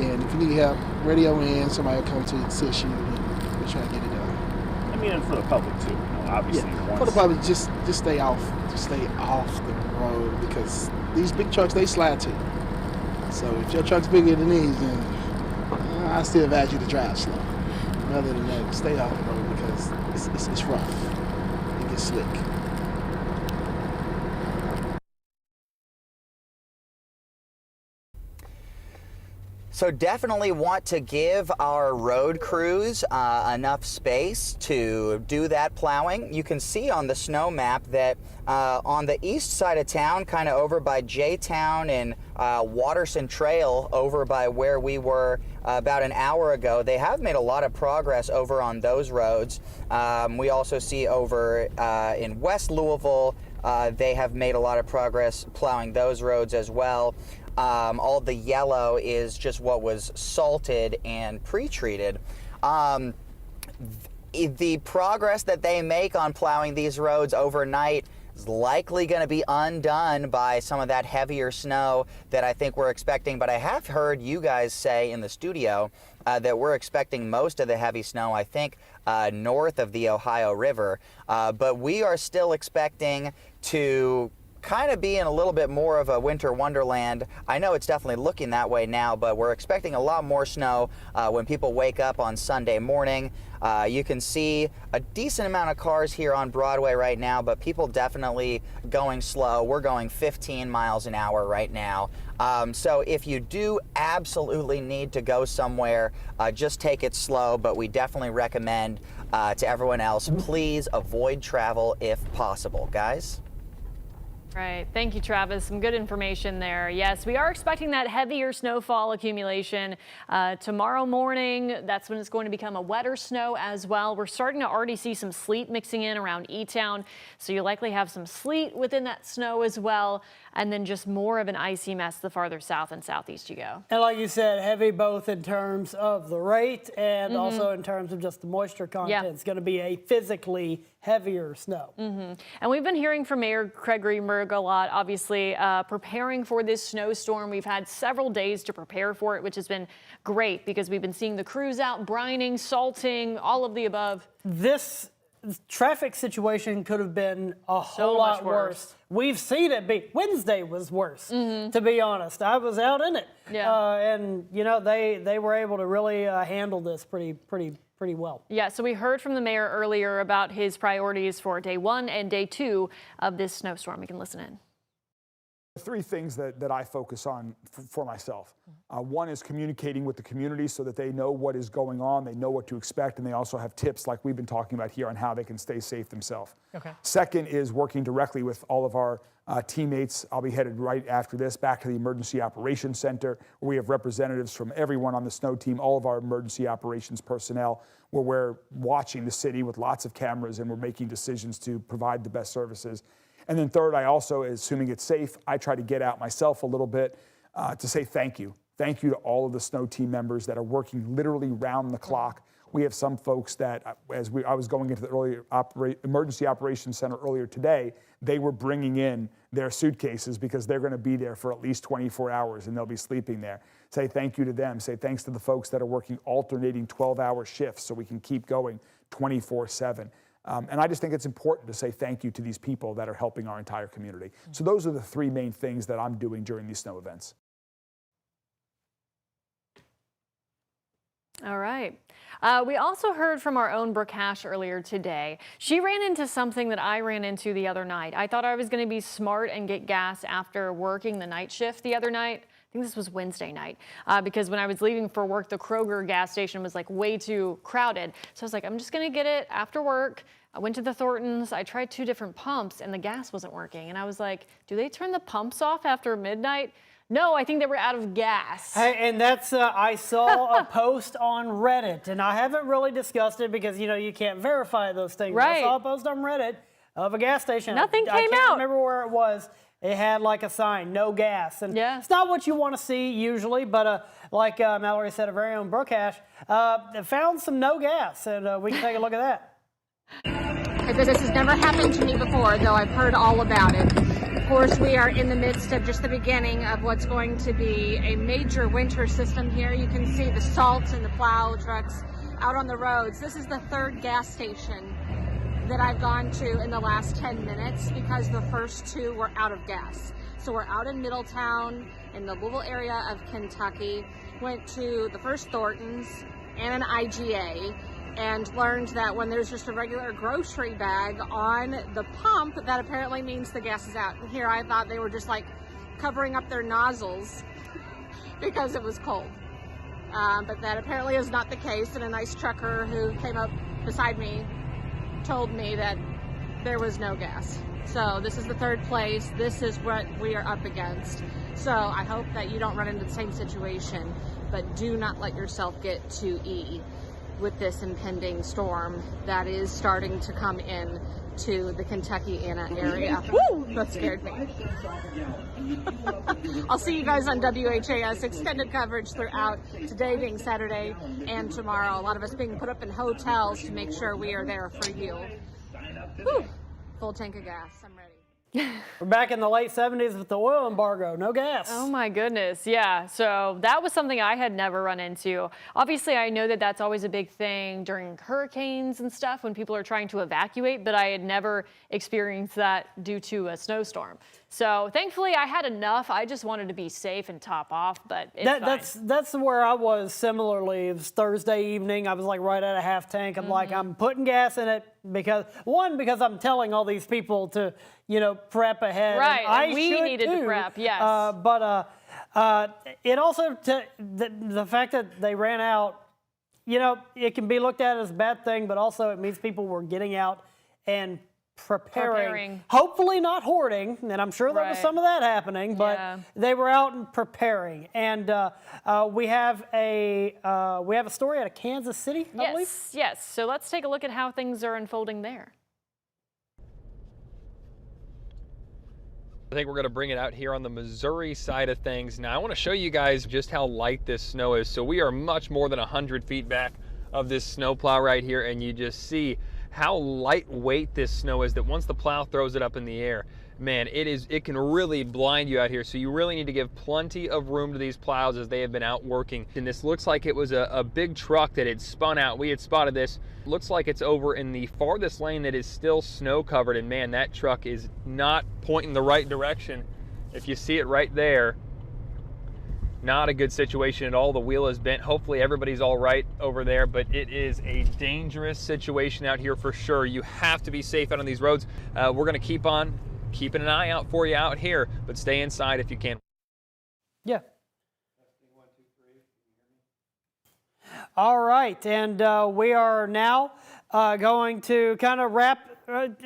And if you need help, radio in. Somebody will come to assist you, and we'll try to get it done. I mean, and for the public too. Obviously, for the public, just stay off the road, because these big trucks, they slide to you. So if your truck's bigger than these, then I still advise you to drive slow. Other than that, stay off the road, because it's rough. It gets slick. So definitely want to give our road crews enough space to do that plowing. You can see on the snow map that on the east side of town, kind of over by J-Town and Watterson Trail, over by where we were about an hour ago, they have made a lot of progress over on those roads. We also see over in West Louisville, they have made a lot of progress plowing those roads as well. All the yellow is just what was salted and pre-treated. The progress that they make on plowing these roads overnight, is likely going to be undone by some of that heavier snow that I think we're expecting. But I have heard you guys say in the studio that we're expecting most of the heavy snow, I think, north of the Ohio River. But we are still expecting to kind of be in a little bit more of a winter wonderland. I know it's definitely looking that way now, but we're expecting a lot more snow when people wake up on Sunday morning. You can see a decent amount of cars here on Broadway right now, but people definitely going slow. We're going 15 miles an hour right now. So if you do absolutely need to go somewhere, just take it slow, but we definitely recommend to everyone else, please avoid travel if possible, guys. Right. Thank you, Travis. Some good information there. Yes, we are expecting that heavier snowfall accumulation tomorrow morning. That's when it's going to become a wetter snow as well. We're starting to already see some sleet mixing in around E-Town, so you'll likely have some sleet within that snow as well, and then just more of an icy mess the farther south and southeast you go. And like you said, heavy both in terms of the rate and also in terms of just the moisture content. It's going to be a physically heavier snow. And we've been hearing from Mayor Craig Greenberg a lot, obviously, preparing for this snowstorm. We've had several days to prepare for it, which has been great because we've been seeing the crews out brining, salting, all of the above. This traffic situation could have been a whole lot worse. We've seen it be. Wednesday was worse, to be honest. I was out in it. And, you know, they were able to really handle this pretty well. Yeah, so we heard from the mayor earlier about his priorities for day 1 and day 2 of this snowstorm. We can listen in. Three things that I focus on for myself. One is communicating with the community so that they know what is going on, they know what to expect, and they also have tips like we've been talking about here on how they can stay safe themselves. Second is working directly with all of our teammates. I'll be headed right after this back to the Emergency Operations Center, where we have representatives from everyone on the snow team, all of our emergency operations personnel, where we're watching the city with lots of cameras and we're making decisions to provide the best services. And then third, I also, assuming it's safe, I try to get out myself a little bit to say thank you. Thank you to all of the snow team members that are working literally round the clock. We have some folks that, I was going into the Emergency Operations Center earlier today, they were bringing in their suitcases because they're going to be there for at least 24 hours and they'll be sleeping there. Say thank you to them. Say thanks to the folks that are working alternating 12-hour shifts so we can keep going 24/7. And I just think it's important to say thank you to these people that are helping our entire community. So those are the three main things that I'm doing during these snow events. All right. We also heard from our own Brooke Hash earlier today. She ran into something that I ran into the other night. I thought I was going to be smart and get gas after working the night shift the other night. I think this was Wednesday night, because when I was leaving for work, the Kroger gas station was like way too crowded. So I was like, I'm just going to get it after work. I went to the Thorntons. I tried 2 different pumps and the gas wasn't working. And I was like, do they turn the pumps off after midnight? No, I think they were out of gas. Hey, and that's, I saw a post on Reddit, and I haven't really discussed it because, you know, you can't verify those things. Right. I saw a post on Reddit of a gas station. Nothing came I can't out. remember where it was. It had like a sign, no gas. And it's not what you want to see usually, but like Mallory said, a very own Brooke Hash, found some no gas, and we can take a look at that. This has never happened to me before, though I've heard all about it. Of course, we are in the midst of just the beginning of what's going to be a major winter system here. You can see the salt and the plow trucks out on the roads. This is the 3rd gas station that I've gone to in the last 10 minutes because the first 2 were out of gas. So we're out in Middletown in the Louisville area of Kentucky, went to the first Thorntons and an IGA, and learned that when there's just a regular grocery bag on the pump, that apparently means the gas is out. And here I thought they were just like covering up their nozzles because it was cold. But that apparently is not the case, and a nice trucker who came up beside me told me that there was no gas. So this is the 3rd place. This is what we are up against. So I hope that you don't run into the same situation, but do not let yourself get too with this impending storm that is starting to come in to the Kentucky-Anna area. Woo! That scared me. I'll see you guys on WHAS extended coverage throughout today being Saturday and tomorrow. A lot of us being put up in hotels to make sure we are there for you. Woo! Full tank of gas. I'm ready. We're back in the late 70s with the oil embargo, no gas. Oh my goodness, yeah. So that was something I had never run into. Obviously, I know that that's always a big thing during hurricanes and stuff when people are trying to evacuate, but I had never experienced that due to a snowstorm. So thankfully, I had enough. I just wanted to be safe and top off, but it's fine. That's where I was similarly. It was Thursday evening. I was like right at a half tank. I'm like, I'm putting gas in it because I'm telling all these people to, prep ahead. Right, and we needed to prep, yes. But it also, the fact that they ran out, it can be looked at as a bad thing, but also it means people were getting out and preparing. Hopefully not hoarding, and I'm sure there was some of that happening, but they were out and preparing. And we have a story out of Kansas City, I believe. Yes. So let's take a look at how things are unfolding there. I think we're going to bring it out here on the Missouri side of things. Now, I want to show you guys just how light this snow is. So we are much more than 100 feet back of this snowplow right here, and you just see how lightweight this snow is, that once the plow throws it up in the air, man, it can really blind you out here. So you really need to give plenty of room to these plows as they have been out working. And this looks like it was a big truck that had spun out. We had spotted this. Looks like it's over in the farthest lane that is still snow covered. And man, that truck is not pointing the right direction. If you see it right there, not a good situation at all. The wheel is bent. Hopefully everybody's all right over there, but it is a dangerous situation out here for sure. You have to be safe out on these roads. We're going to keep on keeping an eye out for you out here, but stay inside if you can. Yeah. All right, and we are now going to kind of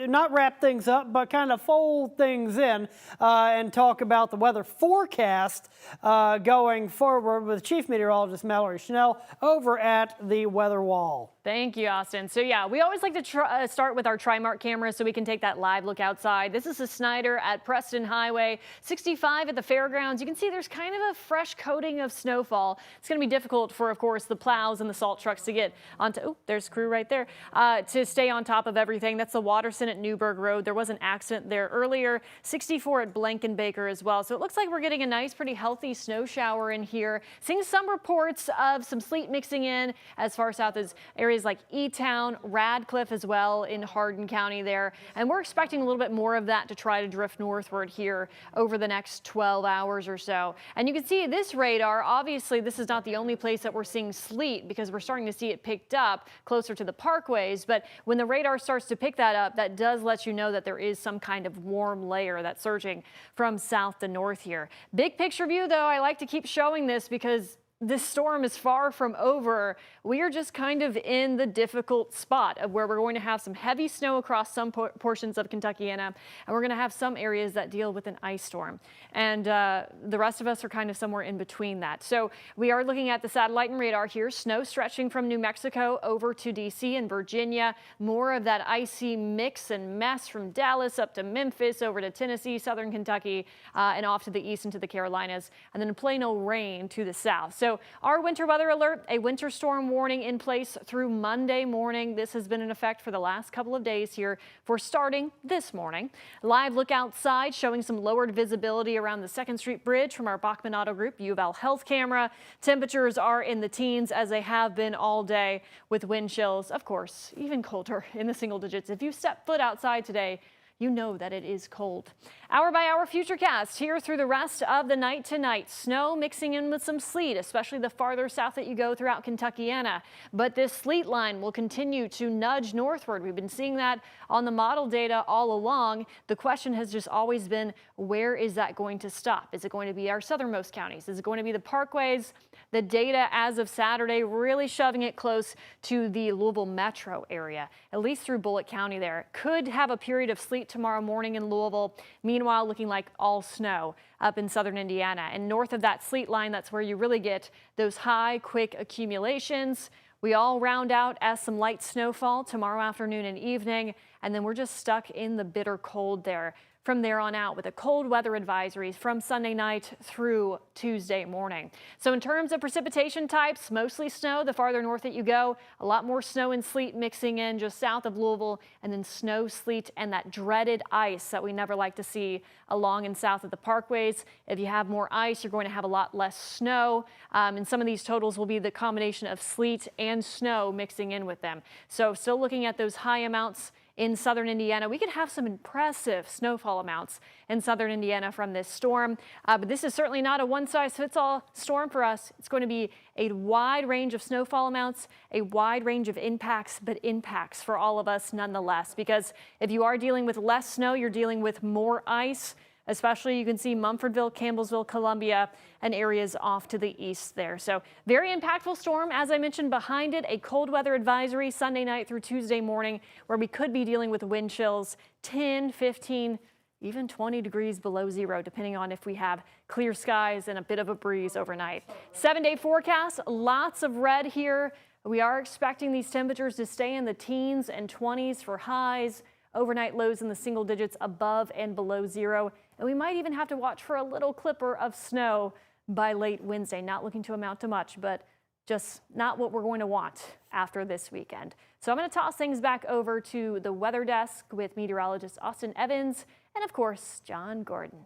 not wrap things up, but kind of fold things in and talk about the weather forecast going forward with Chief Meteorologist Mallory Schnell over at the weather wall. Thank you, Austin. So yeah, we always like to start with our TriMark camera so we can take that live look outside. This is a Snyder at Preston Highway, 65 at the fairgrounds. You can see there's kind of a fresh coating of snowfall. It's going to be difficult for, of course, the plows and the salt trucks to get onto, oh, there's crew right there, to stay on top of everything. That's the Watterson at Newburgh Road. There was an accident there earlier, 64 at Blankenbaker as well. So it looks like we're getting a nice, pretty healthy snow shower in here. Seeing some reports of some sleet mixing in as far south as areas like E-Town, Radcliffe as well in Hardin County there. And we're expecting a little bit more of that to try to drift northward here over the next 12 hours or so. And you can see this radar, obviously this is not the only place that we're seeing sleet because we're starting to see it picked up closer to the parkways. But when the radar starts to pick that up, that does let you know that there is some kind of warm layer that's surging from south to north here. Big picture view though, I like to keep showing this because this storm is far from over. We are just kind of in the difficult spot of where we're going to have some heavy snow across some portions of Kentuckiana, and we're going to have some areas that deal with an ice storm. And the rest of us are kind of somewhere in between that. So we are looking at the satellite and radar here. Snow stretching from New Mexico over to D.C. and Virginia. More of that icy mix and mess from Dallas up to Memphis, over to Tennessee, southern Kentucky, and off to the east into the Carolinas, and then plain old rain to the south. So our winter weather alert, a winter storm warning in place through Monday morning. This has been in effect for the last couple of days here for starting this morning. Live look outside showing some lowered visibility around the 2nd Street Bridge from our Bachman Auto Group U of L Health camera. Temperatures are in the teens as they have been all day with wind chills, of course, even colder in the single digits. If you step foot outside today, you know that it is cold. Hour by hour futurecast here through the rest of the night tonight. Snow mixing in with some sleet, especially the farther south that you go throughout Kentuckiana. But this sleet line will continue to nudge northward. We've been seeing that on the model data all along. The question has just always been, where is that going to stop? Is it going to be our southernmost counties? Is it going to be the parkways? The data as of Saturday really shoving it close to the Louisville metro area, at least through Bullitt County there. Could have a period of sleet tomorrow morning in Louisville. Meanwhile, looking like all snow up in southern Indiana. And north of that sleet line, that's where you really get those high, quick accumulations. We all round out as some light snowfall tomorrow afternoon and evening, and then we're just stuck in the bitter cold there from there on out with a cold weather advisory from Sunday night through Tuesday morning. So in terms of precipitation types, mostly snow the farther north that you go, a lot more snow and sleet mixing in just south of Louisville, and then snow, sleet, and that dreaded ice that we never like to see along and south of the parkways. If you have more ice, you're going to have a lot less snow, and some of these totals will be the combination of sleet and snow mixing in with them. So still looking at those high amounts in southern Indiana. We could have some impressive snowfall amounts in southern Indiana from this storm, but this is certainly not a one-size-fits-all storm for us. It's going to be a wide range of snowfall amounts, a wide range of impacts, but impacts for all of us nonetheless, because if you are dealing with less snow, you're dealing with more ice. Especially you can see Mumfordville, Campbellsville, Columbia, and areas off to the east there. So very impactful storm. As I mentioned, behind it, a cold weather advisory Sunday night through Tuesday morning, where we could be dealing with wind chills 10, 15, even 20 degrees below zero, depending on if we have clear skies and a bit of a breeze overnight. 7-day forecast, lots of red here. We are expecting these temperatures to stay in the teens and 20s for highs. Overnight lows in the single digits above and below zero. And we might even have to watch for a little clipper of snow by late Wednesday. Not looking to amount to much, but just not what we're going to want after this weekend. So I'm going to toss things back over to the weather desk with meteorologist Austin Evans and, of course, John Gordon.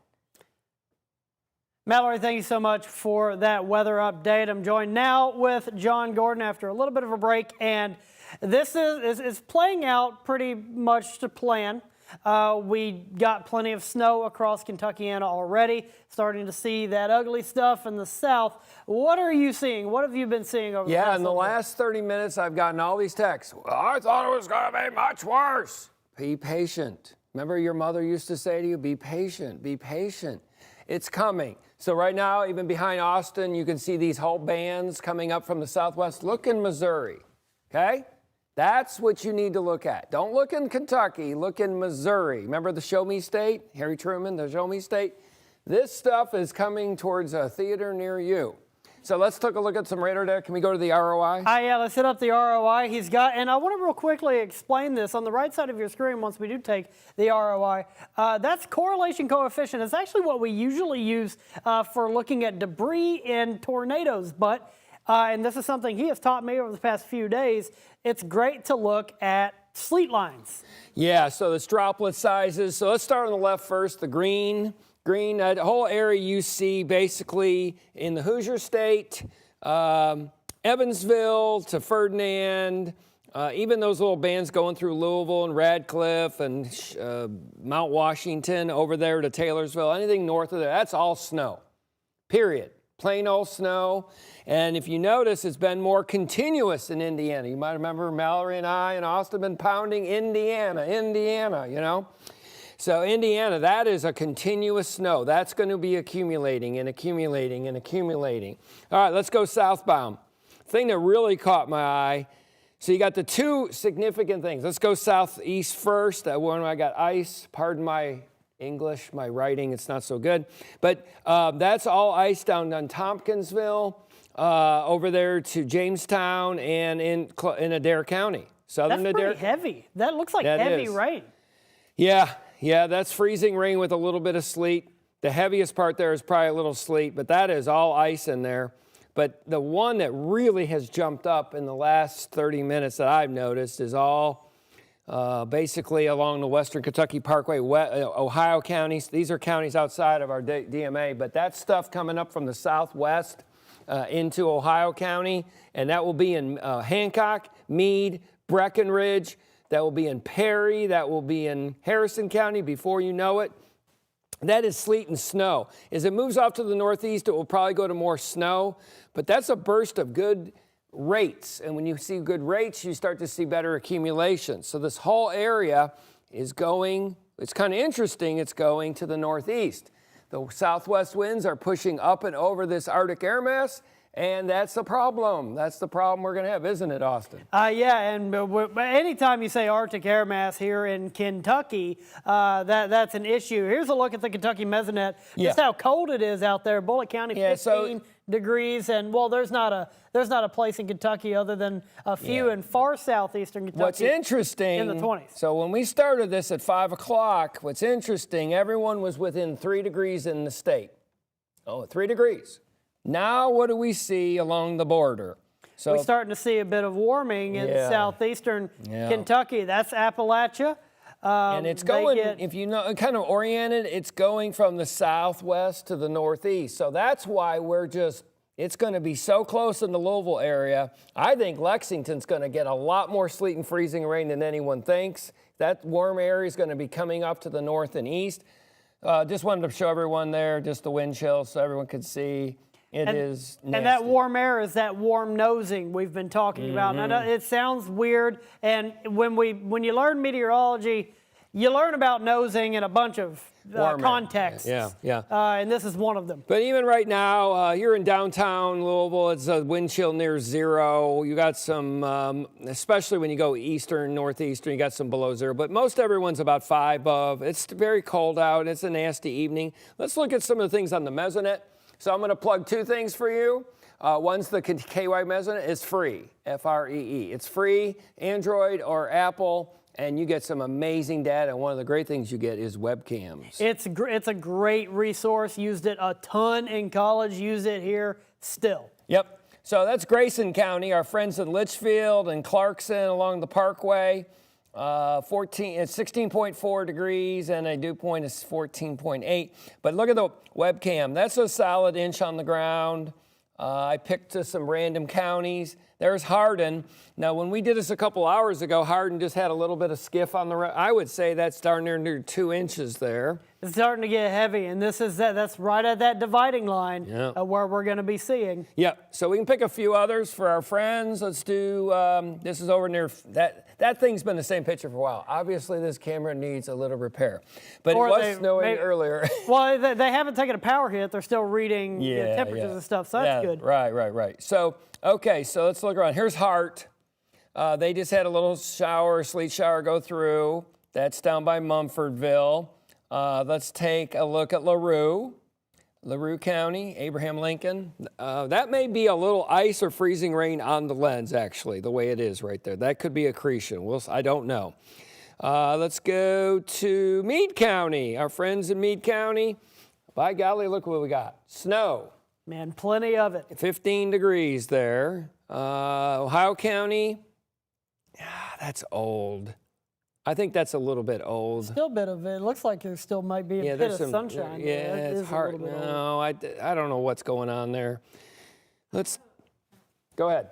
Mallory, thank you so much for that weather update. I'm joined now with John Gordon after a little bit of a break, and this is playing out pretty much to plan. We got plenty of snow across Kentuckiana already, starting to see that ugly stuff in the south. What are you seeing? What have you been seeing over the past in the last 30 minutes, I've gotten all these texts. Well, I thought it was going to be much worse. Be patient. Remember your mother used to say to you, be patient, be patient. It's coming. So right now, even behind Austin, you can see these whole bands coming up from the southwest. Look in Missouri, okay? That's what you need to look at. Don't look in Kentucky, look in Missouri. Remember the Show Me State? Harry Truman, the Show Me State? This stuff is coming towards a theater near you. So let's take a look at some radar data. Can we go to the ROI? Yeah, let's hit up the ROI he's got. And I want to real quickly explain this. On the right side of your screen, once we do take the ROI, that's correlation coefficient. It's actually what we usually use for looking at debris in tornadoes. But and this is something he has taught me over the past few days. It's great to look at sleet lines. Yeah, so it's droplet sizes. So let's start on the left first, the green. That whole area you see basically in the Hoosier State, Evansville to Ferdinand, even those little bands going through Louisville and Radcliffe and Mount Washington over there to Taylorsville, anything north of there, that's all snow, period. Plain old snow. And if you notice, it's been more continuous in Indiana. You might remember Mallory and I and Austin been pounding Indiana, you know. So Indiana, that is a continuous snow. That's going to be accumulating and accumulating and accumulating. All right, let's go southbound. Thing that really caught my eye. So you got the two significant things. Let's go southeast first. That one I got ice. Pardon my English, my writing, it's not so good. But that's all ice down on Tompkinsville, over there to Jamestown and in Adair County. Southern That's Adair. pretty heavy. That looks like heavy rain. Yeah, that's freezing rain with a little bit of sleet. The heaviest part there is probably a little sleet, but that is all ice in there. But the one that really has jumped up in the last 30 minutes that I've noticed is all basically along the Western Kentucky Parkway, Ohio counties. These are counties outside of our DMA, but that stuff coming up from the southwest into Ohio County, and that will be in Hancock, Meade, Breckenridge. That will be in Perry. That will be in Harrison County before you know it. That is sleet and snow. As it moves off to the northeast, it will probably go to more snow, but that's a burst of good rates. And when you see good rates, you start to see better accumulation. So this whole area is going, it's kind of interesting, it's going to the northeast. The southwest winds are pushing up and over this Arctic air mass, and that's the problem. That's the problem we're going to have, isn't it, Austin? Yeah, and anytime you say Arctic air mass here in Kentucky, that's an issue. Here's a look at the Kentucky Mesonet, just how cold it is out there. Bullitt County, 15 degrees, and well, there's not a place in Kentucky other than a few in far southeastern Kentucky. What's interesting, in the 20s. So when we started this at 5 o'clock, what's interesting, everyone was within 3 degrees in the state. Oh, 3 degrees. Now what do we see along the border? So we're starting to see a bit of warming in southeastern Kentucky. That's Appalachia. And it's going, if you know, kind of oriented, it's going from the southwest to the northeast. So that's why it's going to be so close in the Louisville area. I think Lexington's going to get a lot more sleet and freezing rain than anyone thinks. That warm area is going to be coming up to the north and east. Just wanted to show everyone there, just the wind chill so everyone could see. It is nasty. And that warm air is that warm nosing we've been talking about. And it sounds weird, and when you learn meteorology, you learn about nosing in a bunch of contexts. And this is one of them. But even right now, here in downtown Louisville, it's a wind chill near 0. You got some, especially when you go eastern, northeastern, you got some below 0. But most everyone's about 5 above. It's very cold out. It's a nasty evening. Let's look at some of the things on the Mesonet. So I'm going to plug 2 things for you. One's the KY Mesonet. It's free, F-R-E-E. It's free, Android or Apple, and you get some amazing data. And one of the great things you get is webcams. It's a great resource. Used it a ton in college. Use it here still. Yep. So that's Grayson County. Our friends in Litchfield and Clarkson along the Parkway. It's 16.4 degrees, and a dew point is 14.8. But look at the webcam. That's a solid inch on the ground. I picked some random counties. There's Hardin. Now, when we did this a couple hours ago, Hardin just had a little bit of skiff on the road. I would say that's darn near 2 inches there. It's starting to get heavy, and that's right at that dividing line where we're going to be seeing. Yeah, so we can pick a few others for our friends. Let's do, this is over near, that thing's been the same picture for a while. Obviously, this camera needs a little repair, but it was snowing earlier. Well, they haven't taken a power hit. They're still reading temperatures and stuff, so that's good. Right. So, okay, so let's look around. Here's Hart. They just had a little sleet shower go through. That's down by Mumfordville. Let's take a look at LaRue County, Abraham Lincoln. That may be a little ice or freezing rain on the lens, actually, the way it is right there. That could be accretion. I don't know. Let's go to Meade County, our friends in Meade County. By golly, look what we got. Snow. Man, plenty of it. 15 degrees there. Ohio County. That's old. I think that's a little bit old. Still a bit of it. It looks like there still might be a bit of sunshine. Yeah, it's hard. No, I don't know what's going on there. Let's go ahead.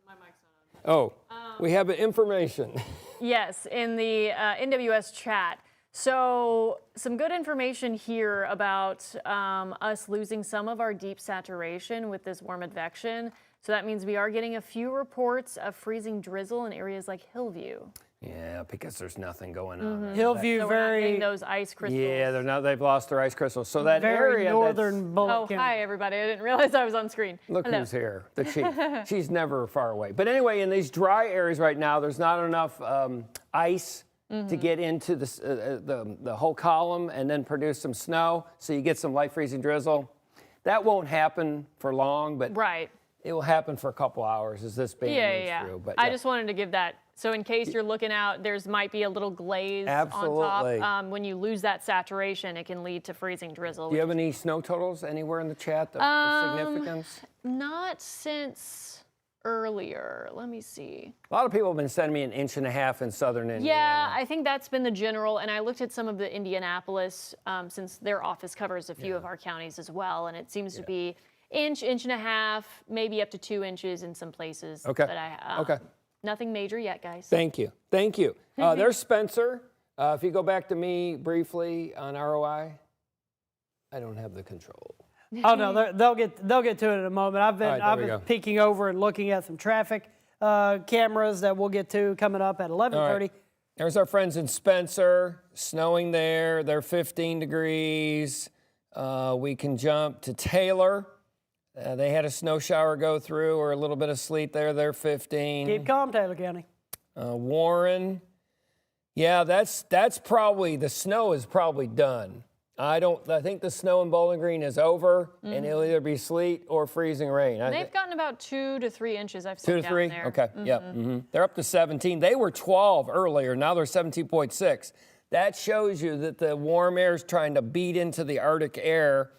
My mic's not on. Oh, we have information. Yes, in the NWS chat. So some good information here about us losing some of our deep saturation with this warm advection. So that means we are getting a few reports of freezing drizzle in areas like Hillview. Yeah, because there's nothing going on. Hillview, so we're not getting those ice crystals. Yeah, they've lost their ice crystals. So that very area northern Bullitt County. Hi, everybody. I didn't realize I was on screen. Look Hello. who's here, the chief. She's never far away. But anyway, in these dry areas right now, there's not enough ice to get into the whole column and then produce some snow, so you get some light freezing drizzle. That won't happen for long, but it will happen for a couple hours as this being moves through. But I just wanted to give that. So in case you're looking out, might be a little glaze on top. When you lose that saturation, it can lead to freezing drizzle. Do you have any snow totals anywhere in the chat of significance? Not since earlier. Let me see. A lot of people have been sending me 1.5 inches in southern Indiana. Yeah, I think that's been the general. And I looked at some of the Indianapolis, since their office covers a few of our counties as well. And it seems to be inch and a half, maybe up to 2 inches in some places. Okay. But nothing major yet, guys. Thank you. There's Spencer. If you go back to me briefly on ROI, I don't have the control. Oh no, they'll get to it in a moment. I've been peeking over and looking at some traffic cameras that we'll get to coming up at 11:30. Right. There's our friends in Spencer, snowing there. They're 15 degrees. We can jump to Taylor. They had a snow shower go through or a little bit of sleet there. They're 15. Keep calm, Taylor County. Warren. Yeah, that's probably, the snow is probably done. I think the snow in Bowling Green is over, and it'll either be sleet or freezing rain. They've gotten about 2 to 3 inches, I've seen 2 to 3? down there. Okay, yep. They're up to 17. They were 12 earlier. Now they're 17.6. That shows you that the warm air is trying to beat into the Arctic air,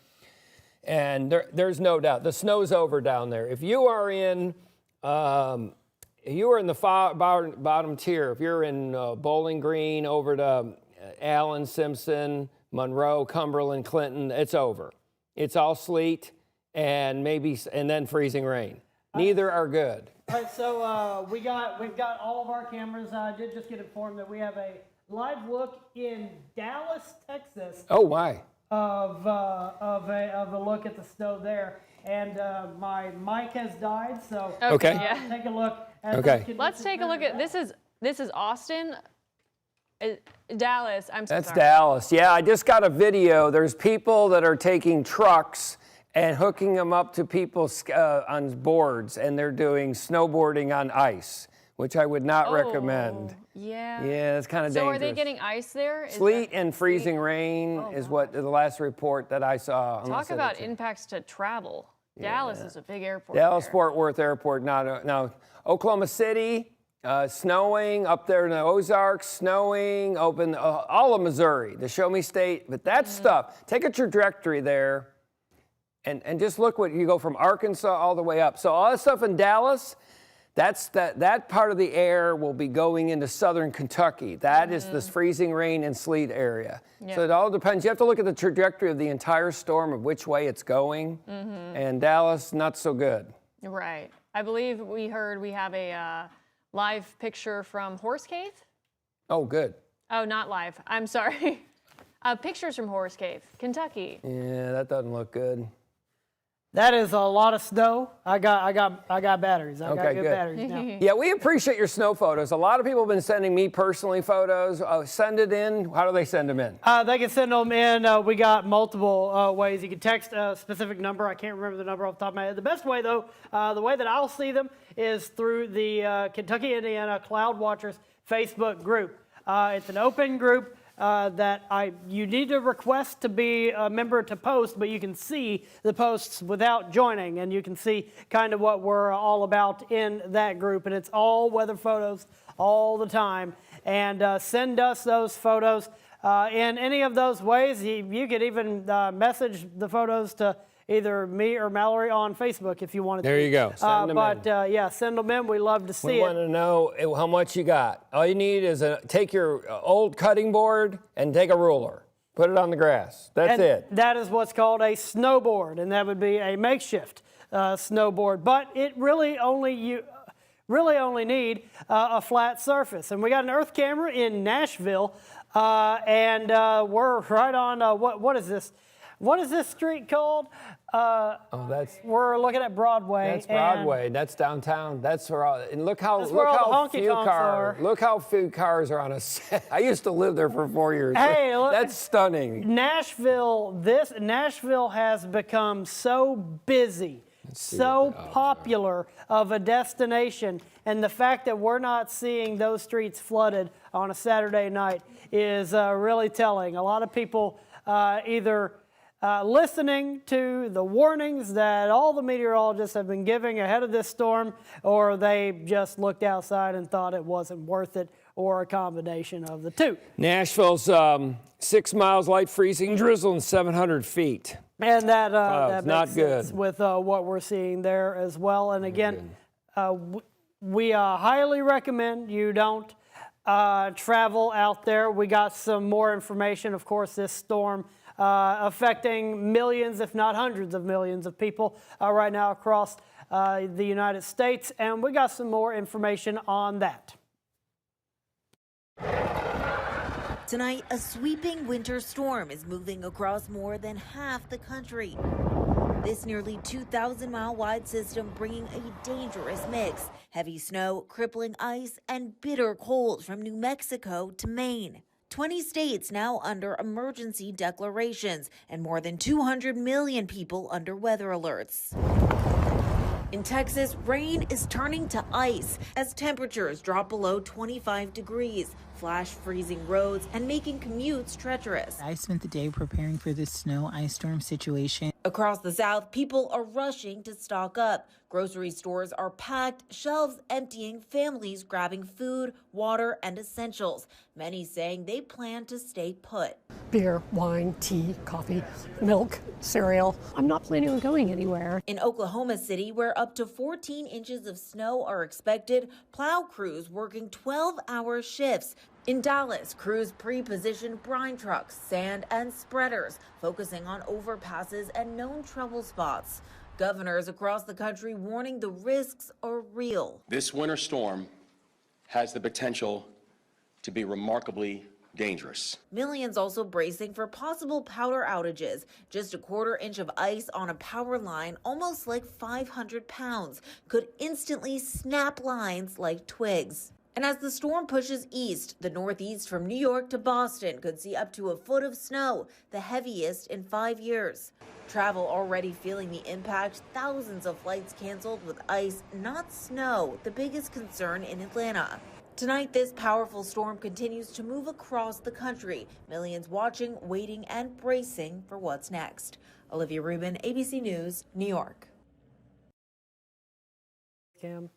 and there's no doubt. The snow's over down there. If you are in... you are in the bottom tier. If you're in Bowling Green over to Allen, Simpson, Monroe, Cumberland, Clinton, it's over. It's all sleet and then freezing rain. Neither are good. All right, so we've got all of our cameras. I did just get informed that we have a live look in Dallas, Texas. Oh, why? Of a look at the snow there. And my mic has died, so Okay. take a look. Okay. Let's take a look at this is Austin, Dallas. I'm so That's sorry. Dallas. Yeah, I just got a video. There's people that are taking trucks and hooking them up to people's on boards, and they're doing snowboarding on ice, which I would not recommend. Yeah. Yeah, it's kind of dangerous. So are they getting ice there? Sleet and freezing rain is what the last report that I saw. Talk about impacts to travel. Dallas is a big airport. Dallas there. Fort Worth Airport. Now Oklahoma City, snowing up there in the Ozarks, snowing, open all of Missouri, the Show Me State. But that stuff, take a trajectory there and just look what you go from Arkansas all the way up. So all that stuff in Dallas, that part of the air will be going into southern Kentucky. That is this freezing rain and sleet area. Yep. So it all depends. You have to look at the trajectory of the entire storm of which way it's going. And Dallas, not so good. Right. I believe we heard we have a live picture from Horse Cave. Oh, good. Oh, not live. I'm sorry. Pictures from Horse Cave, Kentucky. Yeah, that doesn't look good. That is a lot of snow. I got batteries. I got good batteries now. Yeah, we appreciate your snow photos. A lot of people have been sending me personally photos. Send it in. How do they send them in? They can send them in. We got multiple ways. You can text a specific number. I can't remember the number off the top of my head. The best way, though, the way that I'll see them is through the Kentucky, Indiana Cloud Watchers Facebook group. It's an open group. You need to request to be a member to post, but you can see the posts without joining, and you can see kind of what we're all about in that group, and it's all weather photos all the time. And send us those photos in any of those ways. You could even message the photos to either me or Mallory on Facebook if you wanted to. There you go. Send them in. Yeah, send them in. We love to see it. We want to know how much you got. All you need is take your old cutting board and take a ruler. Put it on the grass. That's it. That is what's called a snowboard, and that would be a makeshift snowboard. But it really only need a flat surface. And we got an Earth camera in Nashville, and we're right on, what is this? What is this street called? We're looking at Broadway. That's Broadway. That's downtown. That's where all. And look how few cars are on a set. I used to live there for 4 years. Hey, look, that's stunning. Nashville has become so busy, so popular of a destination, and the fact that we're not seeing those streets flooded on a Saturday night is really telling. A lot of people either listening to the warnings that all the meteorologists have been giving ahead of this storm, or they just looked outside and thought it wasn't worth it, or a combination of the two. Nashville's 6 miles, light freezing drizzle, and 700 feet. And that not makes sense good with what we're seeing there as well. And again, we highly recommend you don't travel out there. We got some more information. Of course, this storm affecting millions, if not hundreds of millions of people right now across the United States. And we got some more information on that. Tonight, a sweeping winter storm is moving across more than half the country. This nearly 2,000-mile wide system bringing a dangerous mix: heavy snow, crippling ice, and bitter cold from New Mexico to Maine. 20 states now under emergency declarations, and more than 200 million people under weather alerts. In Texas, rain is turning to ice as temperatures drop below 25 degrees, flash freezing roads, and making commutes treacherous. I spent the day preparing for this snow ice storm situation. Across the South, people are rushing to stock up. Grocery stores are packed, shelves emptying, families grabbing food, water, and essentials. Many saying they plan to stay put. Beer, wine, tea, coffee, milk, cereal. I'm not planning on going anywhere. In Oklahoma City, where up to 14 inches of snow are expected, plow crews working 12-hour shifts. In Dallas, crews pre-positioned brine trucks, sand, and spreaders, focusing on overpasses and known trouble spots. Governors across the country warning the risks are real. This winter storm has the potential to be remarkably dangerous. Millions also bracing for possible power outages. Just a quarter inch of ice on a power line, almost like 500 pounds, could instantly snap lines like twigs. And as the storm pushes east, the Northeast from New York to Boston could see up to a foot of snow, the heaviest in 5 years. Travel already feeling the impact, thousands of flights canceled with ice, not snow, the biggest concern in Atlanta. Tonight, this powerful storm continues to move across the country. Millions watching, waiting, and bracing for what's next. Olivia Rubin, ABC News, New York. Cam.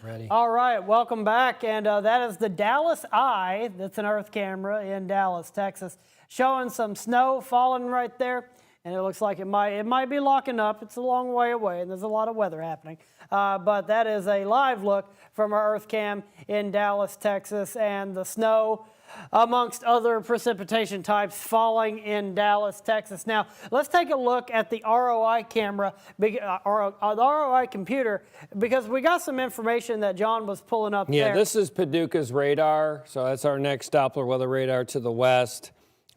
Ready. All right, welcome back. And that is the Dallas Eye. That's an Earth camera in Dallas, Texas, showing some snow falling right there. And it looks like it might be locking up. It's a long way away, and there's a lot of weather happening. But that is a live look from our Earth cam in Dallas, Texas, and the snow, amongst other precipitation types, falling in Dallas, Texas. Now, let's take a look at the ROI camera, the ROI computer, because we got some information that John was pulling up there. Yeah, this is Paducah's radar, so that's our next Doppler weather radar to the west.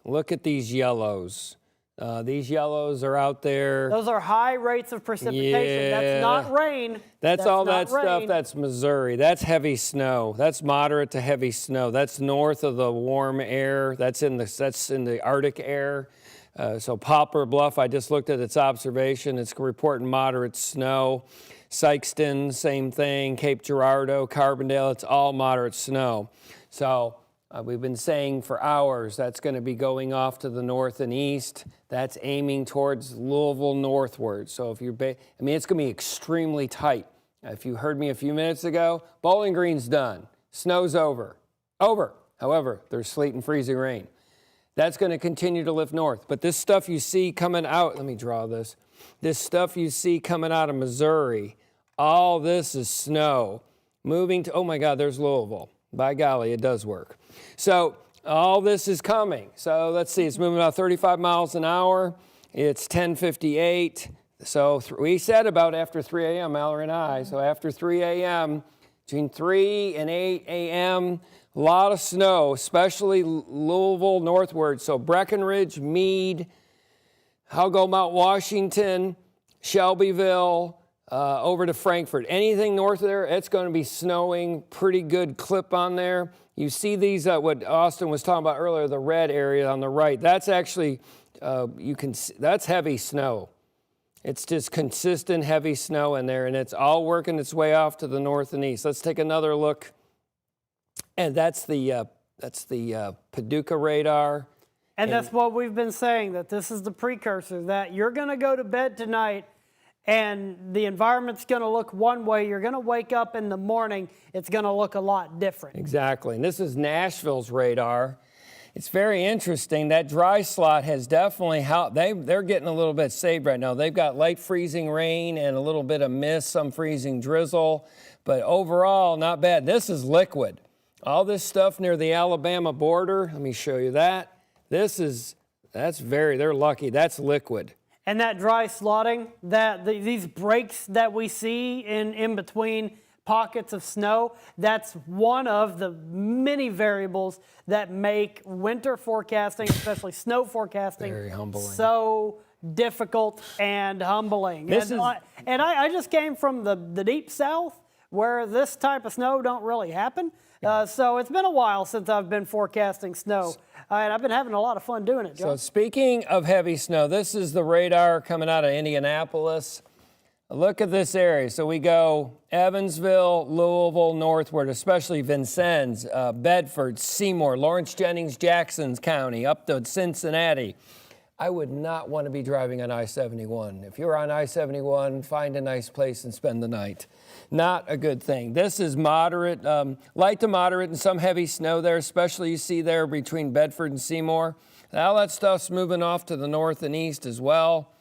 Look at these yellows. These yellows are out there. Those are high rates of precipitation. Yeah. That's not rain. That's all that rain. stuff. That's Missouri. That's heavy snow. That's moderate to heavy snow. That's north of the warm air. That's in the Arctic air. So Poplar Bluff, I just looked at its observation. It's reporting moderate snow. Sykeston, same thing. Cape Girardeau, Carbondale, it's all moderate snow. So we've been saying for hours that's going to be going off to the north and east. That's aiming towards Louisville northward. So if you're, it's going to be extremely tight. If you heard me a few minutes ago, Bowling Green's done. Snow's over. However, there's sleet and freezing rain. That's going to continue to lift north. But this stuff you see coming out, let me draw this. This stuff you see coming out of Missouri, all this is snow. Moving to, oh my God, there's Louisville. By golly, it does work. So all this is coming. So let's see, it's moving about 35 miles an hour. It's 10:58. So we said about after 3 a.m., Mallory and I. So after 3 a.m., between 3 and 8 a.m., a lot of snow, especially Louisville northward. So Breckenridge, Meade, I'll go Mount Washington, Shelbyville, over to Frankfort. Anything north of there, it's going to be snowing. Pretty good clip on there. You see these, what Austin was talking about earlier, the red area on the right. That's actually, that's heavy snow. It's just consistent heavy snow in there, and it's all working its way off to the north and east. Let's take another look. And that's the Paducah radar. And that's what we've been saying, that this is the precursor, that you're going to go to bed tonight and the environment's going to look one way. You're going to wake up in the morning, it's going to look a lot different. Exactly. And this is Nashville's radar. It's very interesting. That dry slot has definitely helped. They're getting a little bit saved right now. They've got light freezing rain and a little bit of mist, some freezing drizzle. But overall, not bad. This is liquid. All this stuff near the Alabama border, let me show you that. They're lucky. That's liquid. And that dry slotting, these breaks that we see in between pockets of snow, that's one of the many variables that make winter forecasting, especially snow forecasting, very humbling. So difficult and humbling. I just came from the deep south where this type of snow don't really happen. So it's been a while since I've been forecasting snow, and I've been having a lot of fun doing it, John. So speaking of heavy snow, this is the radar coming out of Indianapolis. Look at this area. So we go Evansville, Louisville, northward, especially Vincennes, Bedford, Seymour, Lawrence Jennings, Jackson County, up to Cincinnati. I would not want to be driving on I-71. If you're on I-71, find a nice place and spend the night. Not a good thing. This is moderate, light to moderate, and some heavy snow there, especially you see there between Bedford and Seymour. All that stuff's moving off to the north and east as well,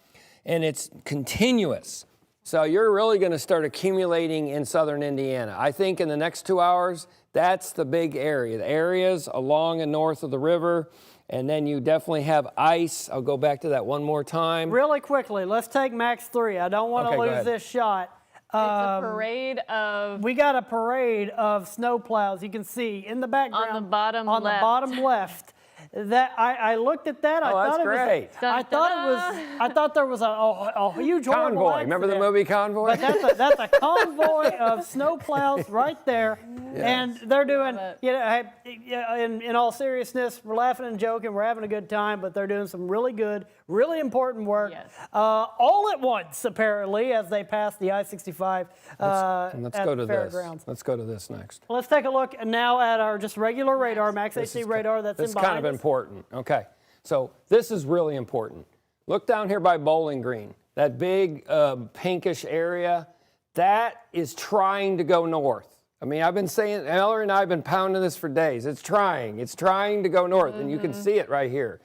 and it's continuous. So you're really going to start accumulating in southern Indiana. I think in the next 2 hours, that's the big area. The areas along and north of the river. And then you definitely have ice. I'll go back to that one more time. Really quickly, let's take Max 3. I don't want to lose this shot. It's a parade of... We got a parade of snow plows. You can see in the background. On the bottom on left. the bottom left. That I looked at that. I thought that's great. I thought there was a huge Convoy. Remember the movie Convoy? But that's a convoy of snow plows right there, and they're doing. You know, in all seriousness, we're laughing and joking. We're having a good time, but they're doing some really good, really important work, all at once apparently as they pass the I-65 let's at go to the fairgrounds. this. Let's go to this next. Let's take a look now at our just regular radar, Max HD radar that's in behind kind of us. important. Okay, so this is really important. Look down here by Bowling Green, that big pinkish area. That is trying to go north. I mean, I've been saying, Eller and I have been pounding this for days. It's trying to go north, and you can see it right here.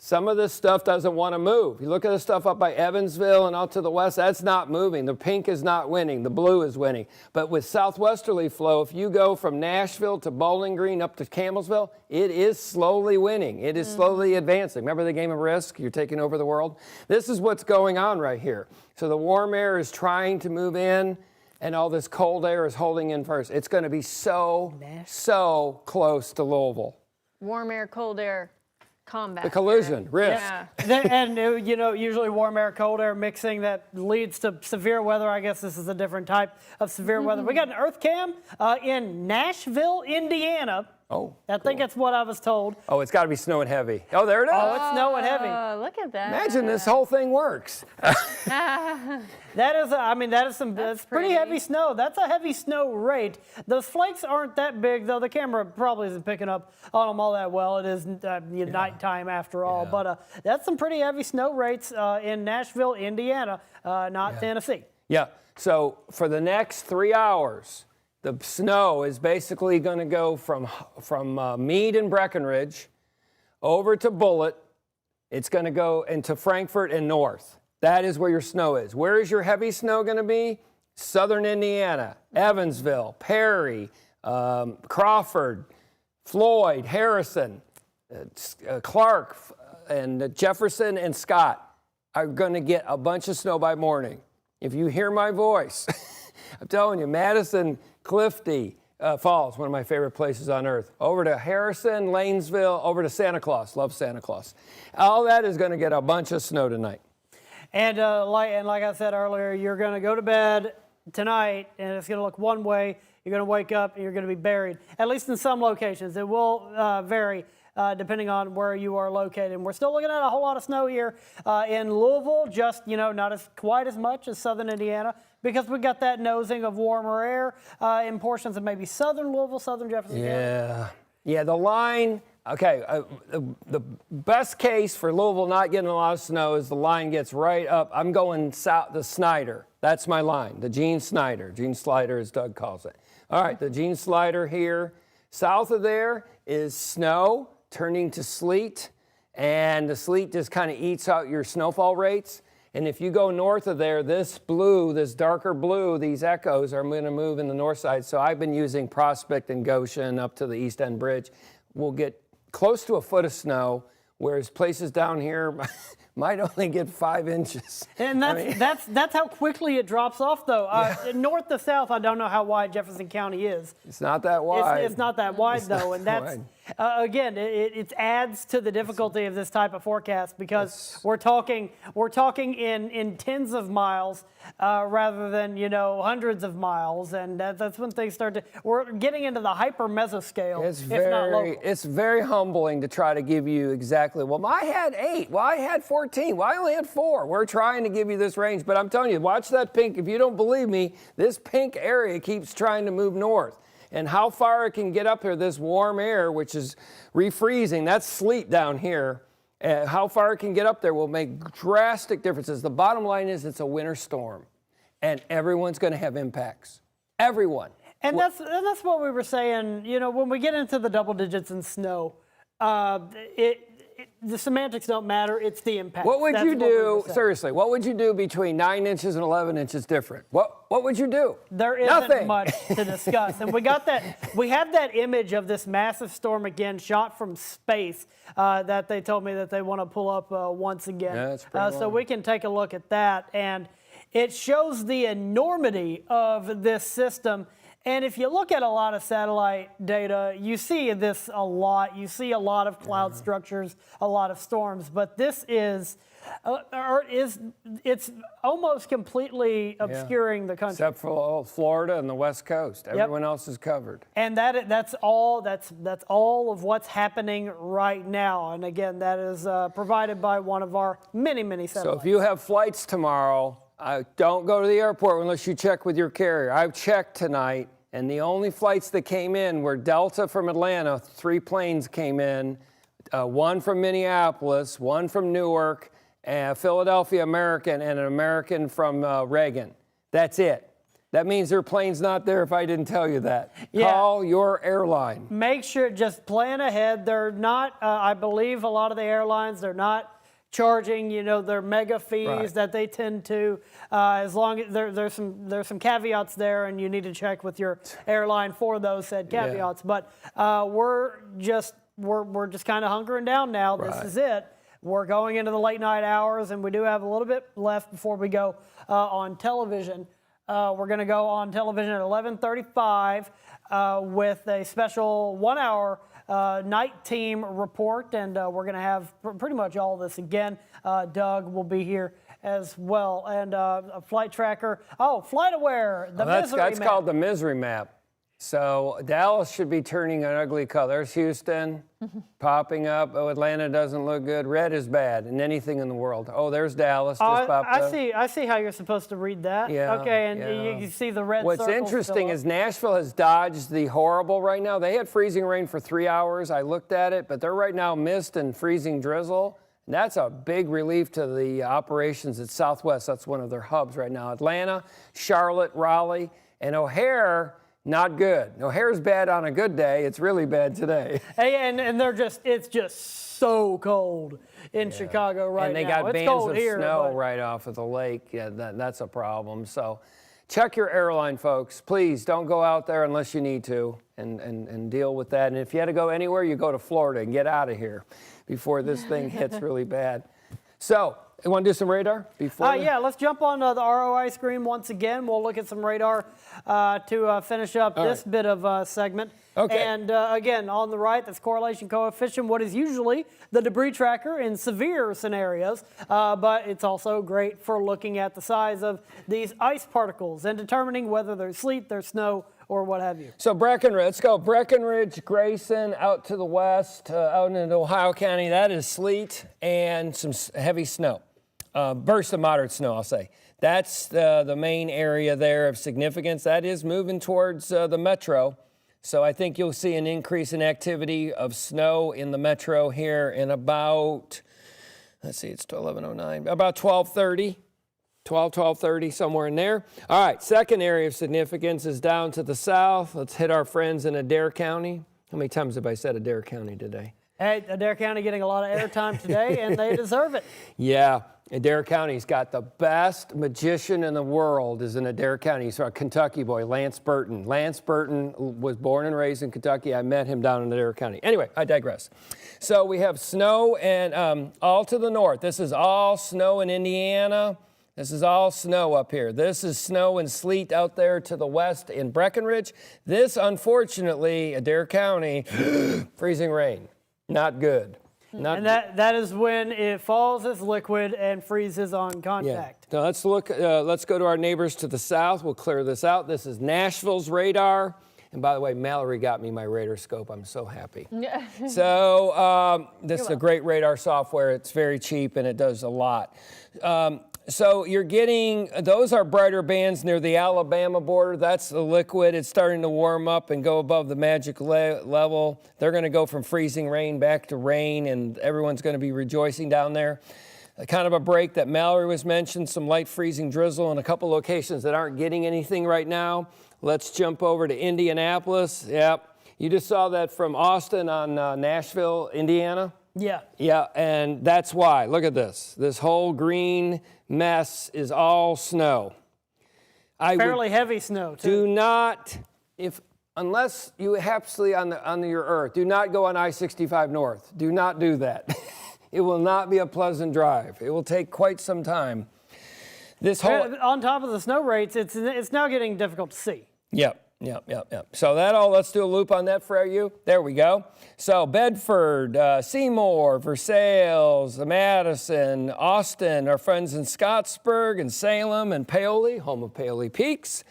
Some of this stuff doesn't want to move. You look at the stuff up by Evansville and out to the west, that's not moving. The pink is not winning. The blue is winning. But with southwesterly flow, if you go from Nashville to Bowling Green up to Campbellsville, it is slowly winning. It is slowly advancing. Remember the game of Risk? You're taking over the world? This is what's going on right here. So the warm air is trying to move in, and all this cold air is holding in first. It's going to be so close to Louisville. Warm air, cold air. Combat. The collision, risk. Yeah. And, you know, usually warm air, cold air mixing that leads to severe weather. I guess this is a different type of severe weather. We got an earth cam in Nashville, Indiana. Oh, I think that's what I was told. Oh, it's got to be snowing heavy. Oh, there it is. Oh, it's snowing heavy. Look at that. Imagine this whole thing works. That is, that's pretty heavy snow. That's a heavy snow rate. Those flakes aren't that big, though. The camera probably isn't picking up on them all that well. It is nighttime after all. But that's some pretty heavy snow rates in Nashville, Indiana, not Tennessee. Yeah. So for the next 3 hours, the snow is basically going to go from Meade and Breckenridge over to Bullitt. It's going to go into Frankfort and north. That is where your snow is. Where is your heavy snow going to be? Southern Indiana, Evansville, Perry, Crawford, Floyd, Harrison, Clark, and Jefferson and Scott are going to get a bunch of snow by morning. If you hear my voice, I'm telling you, Madison, Clifty Falls, one of my favorite places on earth. Over to Harrison, Lanesville, over to Santa Claus. Love Santa Claus. All that is going to get a bunch of snow tonight. And like I said earlier, you're going to go to bed tonight, and it's going to look one way. You're going to wake up, and you're going to be buried, at least in some locations. It will vary depending on where you are located. And we're still looking at a whole lot of snow here in Louisville, just, not quite as much as southern Indiana, because we got that nosing of warmer air in portions of maybe southern Louisville, southern Jefferson County. Yeah, the line, okay, the best case for Louisville not getting a lot of snow is the line gets right up. I'm going south, the Snyder. That's my line, the Gene Snyder. Gene Slider, as Doug calls it. All right, the Gene Slider here. South of there is snow turning to sleet, and the sleet just kind of eats out your snowfall rates. And if you go north of there, this blue, this darker blue, these echoes are going to move in the north side. So I've been using Prospect and Goshen up to the East End Bridge. We'll get close to a foot of snow, whereas places down here might only get 5 inches. And that's how quickly it drops off, though. North to south, I don't know how wide Jefferson County is. It's not that wide. It's not that wide, though, and that's again, it adds to the difficulty of this type of forecast because we're talking in tens of miles rather than hundreds of miles, and that's when things start to. We're getting into the hyper mesoscale. If not local. It's very humbling to try to give you exactly. Well, I had 8. Well, I had 14. 14. Why only had 4? We're trying to give you this range, but I'm telling you, watch that pink. If you don't believe me, this pink area keeps trying to move north. And how far it can get up here, this warm air, which is refreezing, that's sleet down here. How far it can get up there will make drastic differences. The bottom line is it's a winter storm, and everyone's going to have impacts. Everyone. And that's what we were saying. You know, when we get into the double digits in snow, the semantics don't matter. It's the impact. What would you do, seriously, what would you do between 9 inches and 11 inches different? What would you do? There isn't much to discuss. And we have that image of this massive storm again, shot from space, that they told me that they want to pull up once again. Yeah, that's pretty so we can take a look at that. And it shows the enormity of this system. And if you look at a lot of satellite data, you see this a lot. You see a lot of cloud structures, a lot of storms. But this it's almost completely obscuring the country. Except for Florida and the West Coast. Everyone else is covered. And that's all of what's happening right now. And again, that is provided by one of our many, many satellites. So if you have flights tomorrow, don't go to the airport unless you check with your carrier. I've checked tonight, and the only flights that came in were Delta from Atlanta. 3 planes came in, 1 from Minneapolis, 1 from Newark, a Philadelphia American, and an American from Reagan. That's it. That means their plane's not there if I didn't tell you that. Yeah. Call your airline. Make sure, just plan ahead. They're not, I believe a lot of the airlines, they're not charging, their mega fees that they tend to, as long as there's some caveats there, and you need to check with your airline for those said caveats. Yeah. But we're just kind of hunkering down now. Right. This is it. We're going into the late night hours, and we do have a little bit left before we go on television. We're going to go on television at 11:35 with a special 1-hour night team report, and we're going to have pretty much all this again. Doug will be here as well, and a flight tracker. Oh, Flight Aware, the misery map. That's called the misery map. So Dallas should be turning an ugly color. There's Houston popping up. Oh, Atlanta doesn't look good. Red is bad in anything in the world. Oh, there's Dallas just popped up. I see how you're supposed to read that. Yeah, okay, and you see the red What's circles interesting still is Nashville has dodged the horrible right now. They had freezing rain for 3 hours. I looked at it, but they're right now mist and freezing drizzle. And that's a big relief to the operations at Southwest. That's one of their hubs right now. Atlanta, Charlotte, Raleigh, and O'Hare. Not good. O'Hare's bad on a good day. It's really bad today. Hey, and it's just so cold in Chicago right now. And they got it's bands cold of here, snow but right off of the lake. Yeah, that's a problem. So check your airline, folks. Please don't go out there unless you need to and deal with that. And if you had to go anywhere, you go to Florida and get out of here before this thing hits really bad. So, you want to do some radar before? Yeah, let's jump on the ROI screen once again. We'll look at some radar to finish up this bit of segment. Okay. And again, on the right, that's correlation coefficient, what is usually the debris tracker in severe scenarios, but it's also great for looking at the size of these ice particles and determining whether there's sleet, there's snow, or what have you. So Breckenridge, let's go. Breckenridge, Grayson, out to the west, out into Ohio County. That is sleet and some heavy snow. Burst of moderate snow, I'll say. That's the main area there of significance. That is moving towards the metro. So I think you'll see an increase in activity of snow in the metro here in about, let's see, it's 11:09, about 12:30. 12:30, somewhere in there. All right, second area of significance is down to the south. Let's hit our friends in Adair County. How many times have I said Adair County today? Hey, Adair County getting a lot of airtime today, and they deserve it. Yeah, Adair County's got the best magician in the world is in Adair County. He's a Kentucky boy, Lance Burton. Lance Burton was born and raised in Kentucky. I met him down in Adair County. Anyway, I digress. So we have snow and all to the north. This is all snow in Indiana. This is all snow up here. This is snow and sleet out there to the west in Breckenridge. This, unfortunately, Adair County, freezing rain. Not good. And that is when it falls as liquid and freezes on contact. Yeah. Now let's look. Let's go to our neighbors to the south. We'll clear this out. This is Nashville's radar. And by the way, Mallory got me my radar scope. I'm so happy. So this is a great radar software. It's very cheap and it does a lot. So you're getting, those are brighter bands near the Alabama border. That's the liquid. It's starting to warm up and go above the magic level. They're going to go from freezing rain back to rain, and everyone's going to be rejoicing down there. Kind of a break that Mallory was mentioned, some light freezing drizzle in a couple locations that aren't getting anything right now. Let's jump over to Indianapolis. Yep. You just saw that from Austin on Nashville, Indiana. Yeah. Yeah, and that's why. Look at this. This whole green mess is all snow. Fairly heavy snow, too. Do not, unless you absolutely on your earth, do not go on I-65 North. Do not do that. It will not be a pleasant drive. It will take quite some time. This whole on top of the snow rates, it's now getting difficult to see. Yep. So let's do a loop on that for you. There we go. So Bedford, Seymour, Versailles, Madison, Austin, our friends in Scottsburg and Salem and Paoli, home of Paoli Peaks,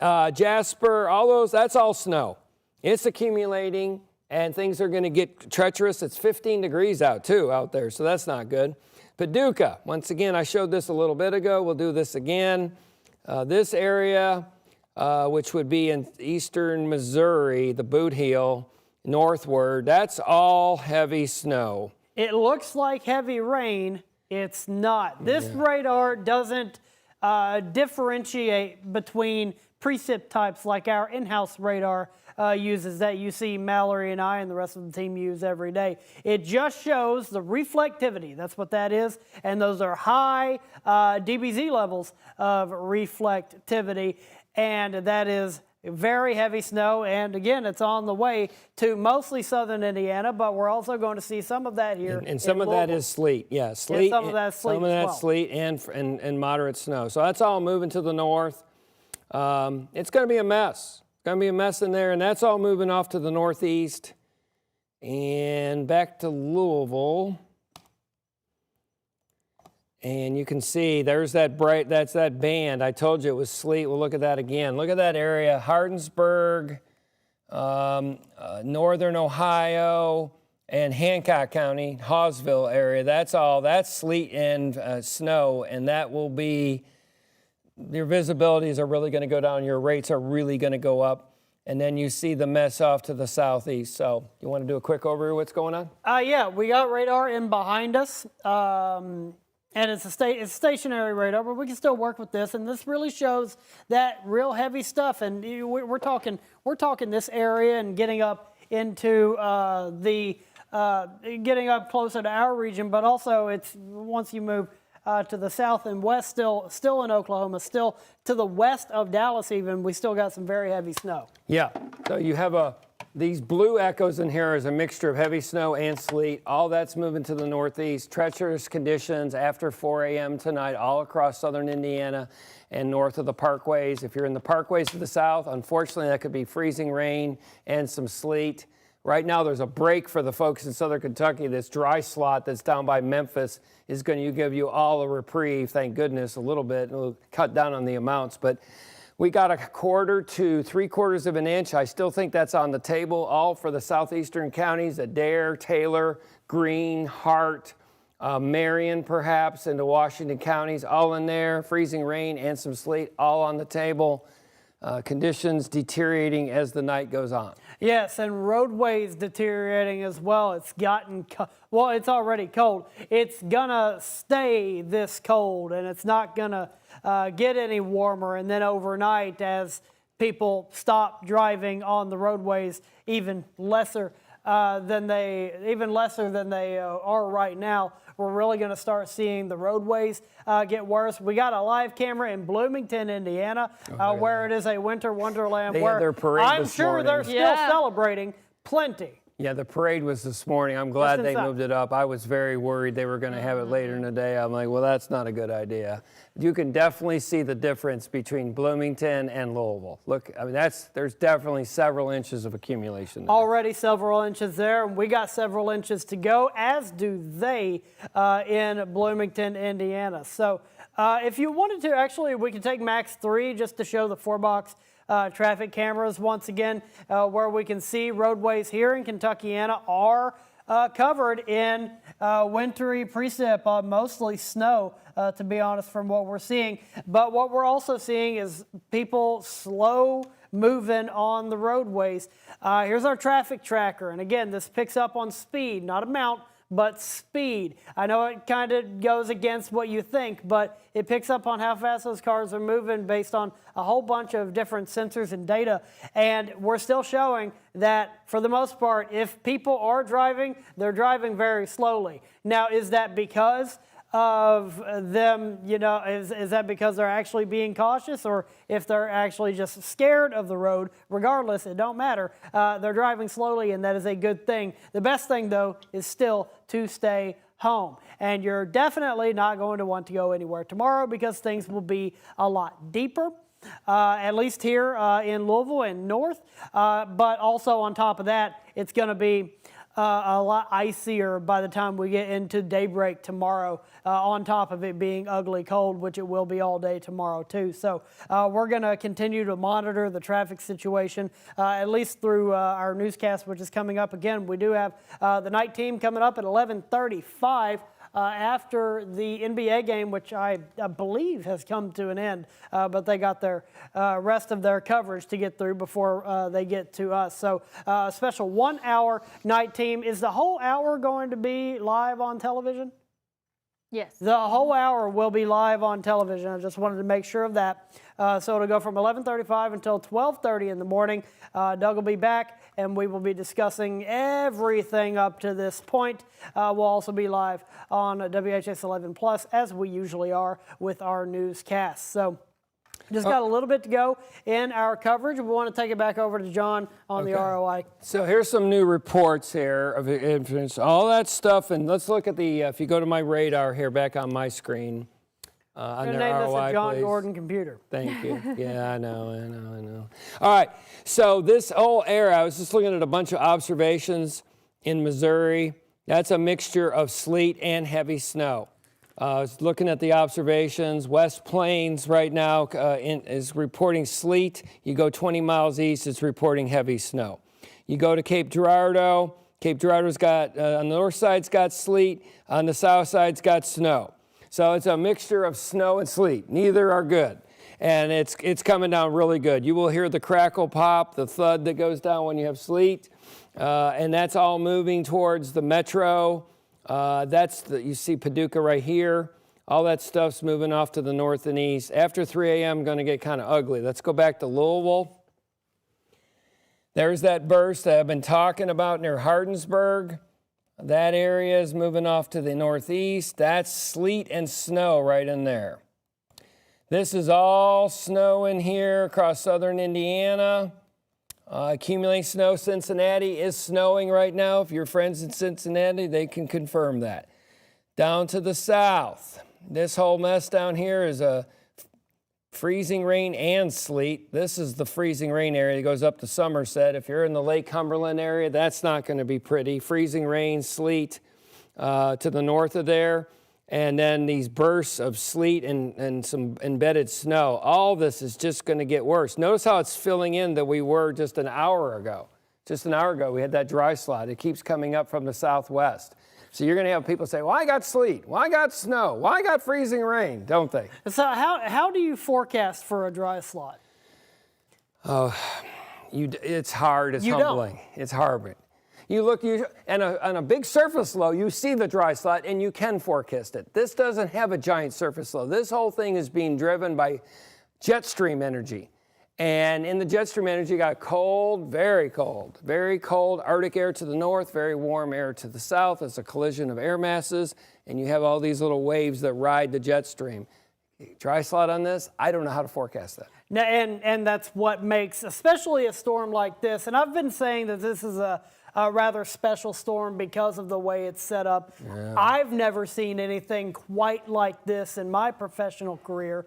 Jasper, all those, that's all snow. It's accumulating and things are going to get treacherous. It's 15 degrees out there, so that's not good. Paducah, once again, I showed this a little bit ago. We'll do this again. This area, which would be in eastern Missouri, the Boot Heel, northward, that's all heavy snow. It looks like heavy rain. It's not. This radar doesn't differentiate between precip types like our in-house radar uses that you see Mallory and I and the rest of the team use every day. It just shows the reflectivity. That's what that is. And those are high DBZ levels of reflectivity. And that is very heavy snow. And again, it's on the way to mostly southern Indiana, but we're also going to see some of that here. And some of that is sleet. Yeah, sleet. And some of that sleet. Some of that sleet and moderate snow. So that's all moving to the north. It's going to be a mess. It's going to be a mess in there, and that's all moving off to the northeast. And back to Louisville. And you can see there's that's that band. I told you it was sleet. We'll look at that again. Look at that area, Hardinsburg, northern Ohio, and Hancock County, Hawesville area. That's sleet and snow, and that will be, your visibilities are really going to go down. Your rates are really going to go up. And then you see the mess off to the southeast. So you want to do a quick overview of what's going on? Yeah, we got radar in behind us. And it's a stationary radar, but we can still work with this. And this really shows that real heavy stuff. And we're talking this area and getting up into getting up closer to our region. But also, it's once you move to the south and west, still in Oklahoma, still to the west of Dallas. Even we still got some very heavy snow. Yeah. So you have these blue echoes in here is a mixture of heavy snow and sleet. All that's moving to the northeast. Treacherous conditions after 4 a.m. tonight all across southern Indiana and north of the parkways. If you're in the parkways to the south, unfortunately, that could be freezing rain and some sleet. Right now, there's a break for the folks in southern Kentucky. This dry slot that's down by Memphis is going to give you all a reprieve, thank goodness, a little bit. It'll cut down on the amounts, but we got 1/4 to 3/4 of an inch. I still think that's on the table, all for the southeastern counties, Adair, Taylor, Greene, Hart, Marion perhaps, into Washington counties, all in there. Freezing rain and some sleet, all on the table. Conditions deteriorating as the night goes on. Yes, and roadways deteriorating as well. It's gotten, it's already cold. It's gonna stay this cold, and it's not gonna get any warmer. And then overnight, as people stop driving on the roadways, even lesser than they are right now, we're really going to start seeing the roadways get worse. We got a live camera in Bloomington, Indiana, where it is a winter wonderland. They had their parade I'm this sure morning. they're still celebrating plenty. Yeah, the parade was this morning. I'm glad they moved it up. I was very worried they were going to have it later in the day. I'm like, well, that's not a good idea. You can definitely see the difference between Bloomington and Louisville. Look, I mean, there's definitely several inches of accumulation there. Already several inches there, and we got several inches to go, as do they in Bloomington, Indiana. So if you wanted to, actually, we can take max 3 just to show the 4-box traffic cameras once again, where we can see roadways here in Kentuckiana are covered in wintry precip, mostly snow, to be honest, from what we're seeing. But what we're also seeing is people slow moving on the roadways. Here's our traffic tracker. And again, this picks up on speed, not amount, but speed. I know it kind of goes against what you think, but it picks up on how fast those cars are moving based on a whole bunch of different sensors and data. And we're still showing that, for the most part, if people are driving, they're driving very slowly. Now, is that because of them, you know, is that because they're actually being cautious, or if they're actually just scared of the road? Regardless, it don't matter. They're driving slowly, and that is a good thing. The best thing, though, is still to stay home. And you're definitely not going to want to go anywhere tomorrow, because things will be a lot deeper. At least here in Louisville and north, but also on top of that, it's going to be a lot icier by the time we get into daybreak tomorrow, on top of it being ugly cold, which it will be all day tomorrow too. So we're going to continue to monitor the traffic situation, at least through our newscast, which is coming up. Again, we do have the night team coming up at 11:35. After the NBA game, which I believe has come to an end, but they got their rest of their coverage to get through before they get to us. So a special 1 hour night team. Is the whole hour going to be live on television? Yes. The whole hour will be live on television. I just wanted to make sure of that. So it'll go from 11:35 until 12:30 in the morning. Doug will be back, and we will be discussing everything up to this point. We'll also be live on WHS 11 Plus, as we usually are, with our newscasts. So just got a little bit to go in our coverage. We want to take it back over to John on the ROI. So here's some new reports here of influence, all that stuff. And let's look at the, if you go to my radar here back on my screen. On I'm their going to name ROI, this a John please. Gordon computer. Thank you. Yeah, I know. All right. So this whole area, I was just looking at a bunch of observations in Missouri. That's a mixture of sleet and heavy snow. I was looking at the observations. West Plains right now is reporting sleet. You go 20 miles east, it's reporting heavy snow. You go to Cape Girardeau. Cape Girardeau's got, on the north side's got sleet. On the south side's got snow. So it's a mixture of snow and sleet. Neither are good. And it's coming down really good. You will hear the crackle pop, the thud that goes down when you have sleet. And that's all moving towards the metro. You see Paducah right here. All that stuff's moving off to the north and east. After 3 a.m., going to get kind of ugly. Let's go back to Louisville. There's that burst that I've been talking about near Hardinsburg. That area is moving off to the northeast. That's sleet and snow right in there. This is all snow in here across southern Indiana. Accumulating snow. Cincinnati is snowing right now. If your friends in Cincinnati, they can confirm that. Down to the south. This whole mess down here is a freezing rain and sleet. This is the freezing rain area that goes up to Somerset. If you're in the Lake Cumberland area, that's not going to be pretty. Freezing rain, sleet to the north of there. And then these bursts of sleet and some embedded snow. All this is just going to get worse. Notice how it's filling in that we were just an hour ago. Just an hour ago, we had that dry slot. It keeps coming up from the southwest. So you're going to have people say, well, I got sleet. Well, I got snow. Well, I got freezing rain, don't they? So how do you forecast for a dry slot? Oh, it's hard. It's humbling. It's hard. You look, on a big surface low, you see the dry slot, and you can forecast it. This doesn't have a giant surface low. This whole thing is being driven by jet stream energy. And in the jet stream energy, you got cold, very cold Arctic air to the north, very warm air to the south. It's a collision of air masses, and you have all these little waves that ride the jet stream. Dry slot on this, I don't know how to forecast that. Now, and that's what makes, especially a storm like this, and I've been saying that this is a rather special storm because of the way it's set up. Yeah. I've never seen anything quite like this in my professional career.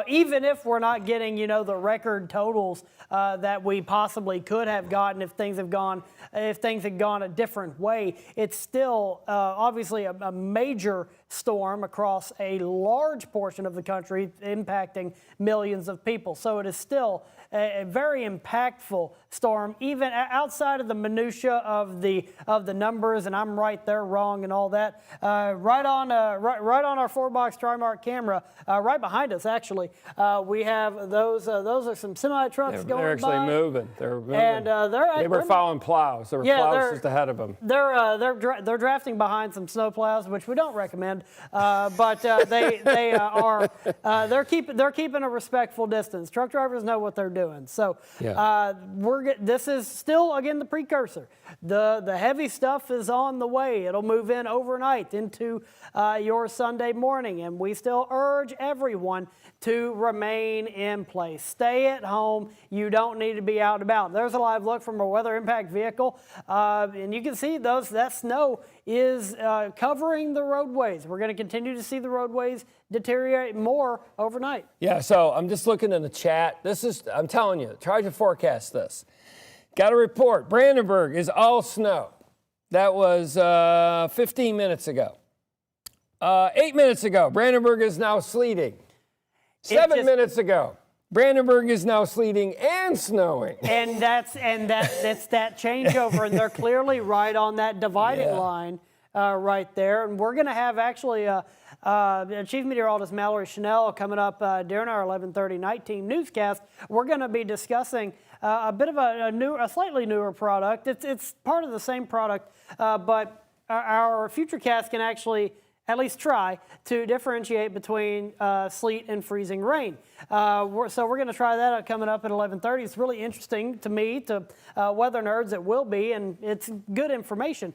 Even if we're not getting, the record totals that we possibly could have gotten if things had gone a different way, it's still obviously a major storm across a large portion of the country, impacting millions of people. So it is still a very impactful storm, even outside of the minutia of the numbers. And I'm right, they're wrong, and all that. Right on our 4-box Trimark camera, right behind us, actually, we have those. Those are some semi trucks going by. They're actually moving. They're moving. And they were following plows. There were plows just ahead of them. They're drafting behind some snow plows, which we don't recommend. But they're keeping a respectful distance. Truck drivers know what they're doing. So this is still, again, the precursor. The heavy stuff is on the way. It'll move in overnight into your Sunday morning, and we still urge everyone to remain in place. Stay at home. You don't need to be out and about. There's a live look from a weather impact vehicle, and you can see that snow is covering the roadways. We're going to continue to see the roadways deteriorate more overnight. Yeah, so I'm just looking in the chat. I'm telling you, try to forecast this. Got a report. Brandenburg is all snow. That was 15 minutes ago. 8 minutes ago, Brandenburg is now sleeting. 7 minutes ago, Brandenburg is now sleeting and snowing. And that's that changeover, and they're clearly right on that dividing line right there. And we're going to have actually Chief Meteorologist Mallory Chanel coming up during our 11:30 night team newscast. We're going to be discussing a bit of a slightly newer product. It's part of the same product, but our Futurecast can actually at least try to differentiate between sleet and freezing rain. So we're going to try that out coming up at 11:30. It's really interesting to me, to weather nerds it will be, and it's good information.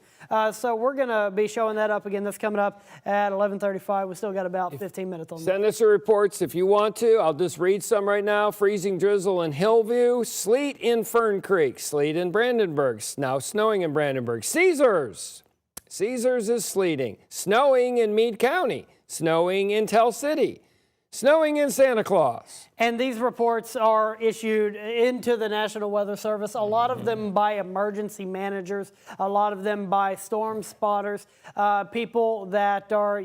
So we're going to be showing that up again. That's coming up at 11:35. We still got about 15 minutes on that. Send us the reports if you want to. I'll just read some right now. Freezing drizzle in Hillview, sleet in Fern Creek, sleet in Brandenburg, now snowing in Brandenburg. Caesars is sleeting. Snowing in Meade County. Snowing in Tell City. Snowing in Santa Claus. And these reports are issued into the National Weather Service, a lot of them by emergency managers, a lot of them by storm spotters, people that are,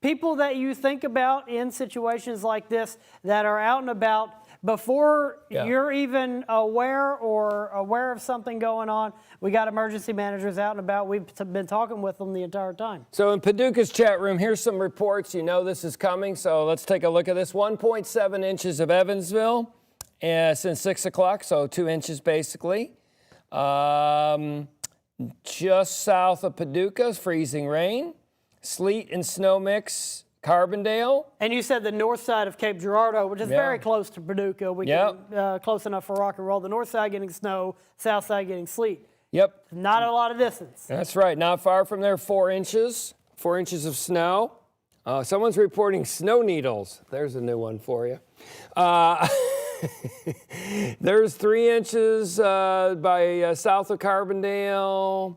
people that you think about in situations like this that are out and about before you're even aware of something going on. We got emergency managers out and about. We've been talking with them the entire time. So in Paducah's chat room, here's some reports. You know this is coming, so let's take a look at this. 1.7 inches of Evansville since 6 o'clock, so 2 inches basically. Just south of Paducah, freezing rain. Sleet and snow mix, Carbondale. And you said the north side of Cape Girardeau, which is very close to Paducah. We can, close enough for rock and roll. The north side getting snow, south side getting sleet. Yep. Not a lot of distance. That's right. Not far from there, 4 inches. 4 inches of snow. Someone's reporting snow needles. There's a new one for you. There's 3 inches by south of Carbondale.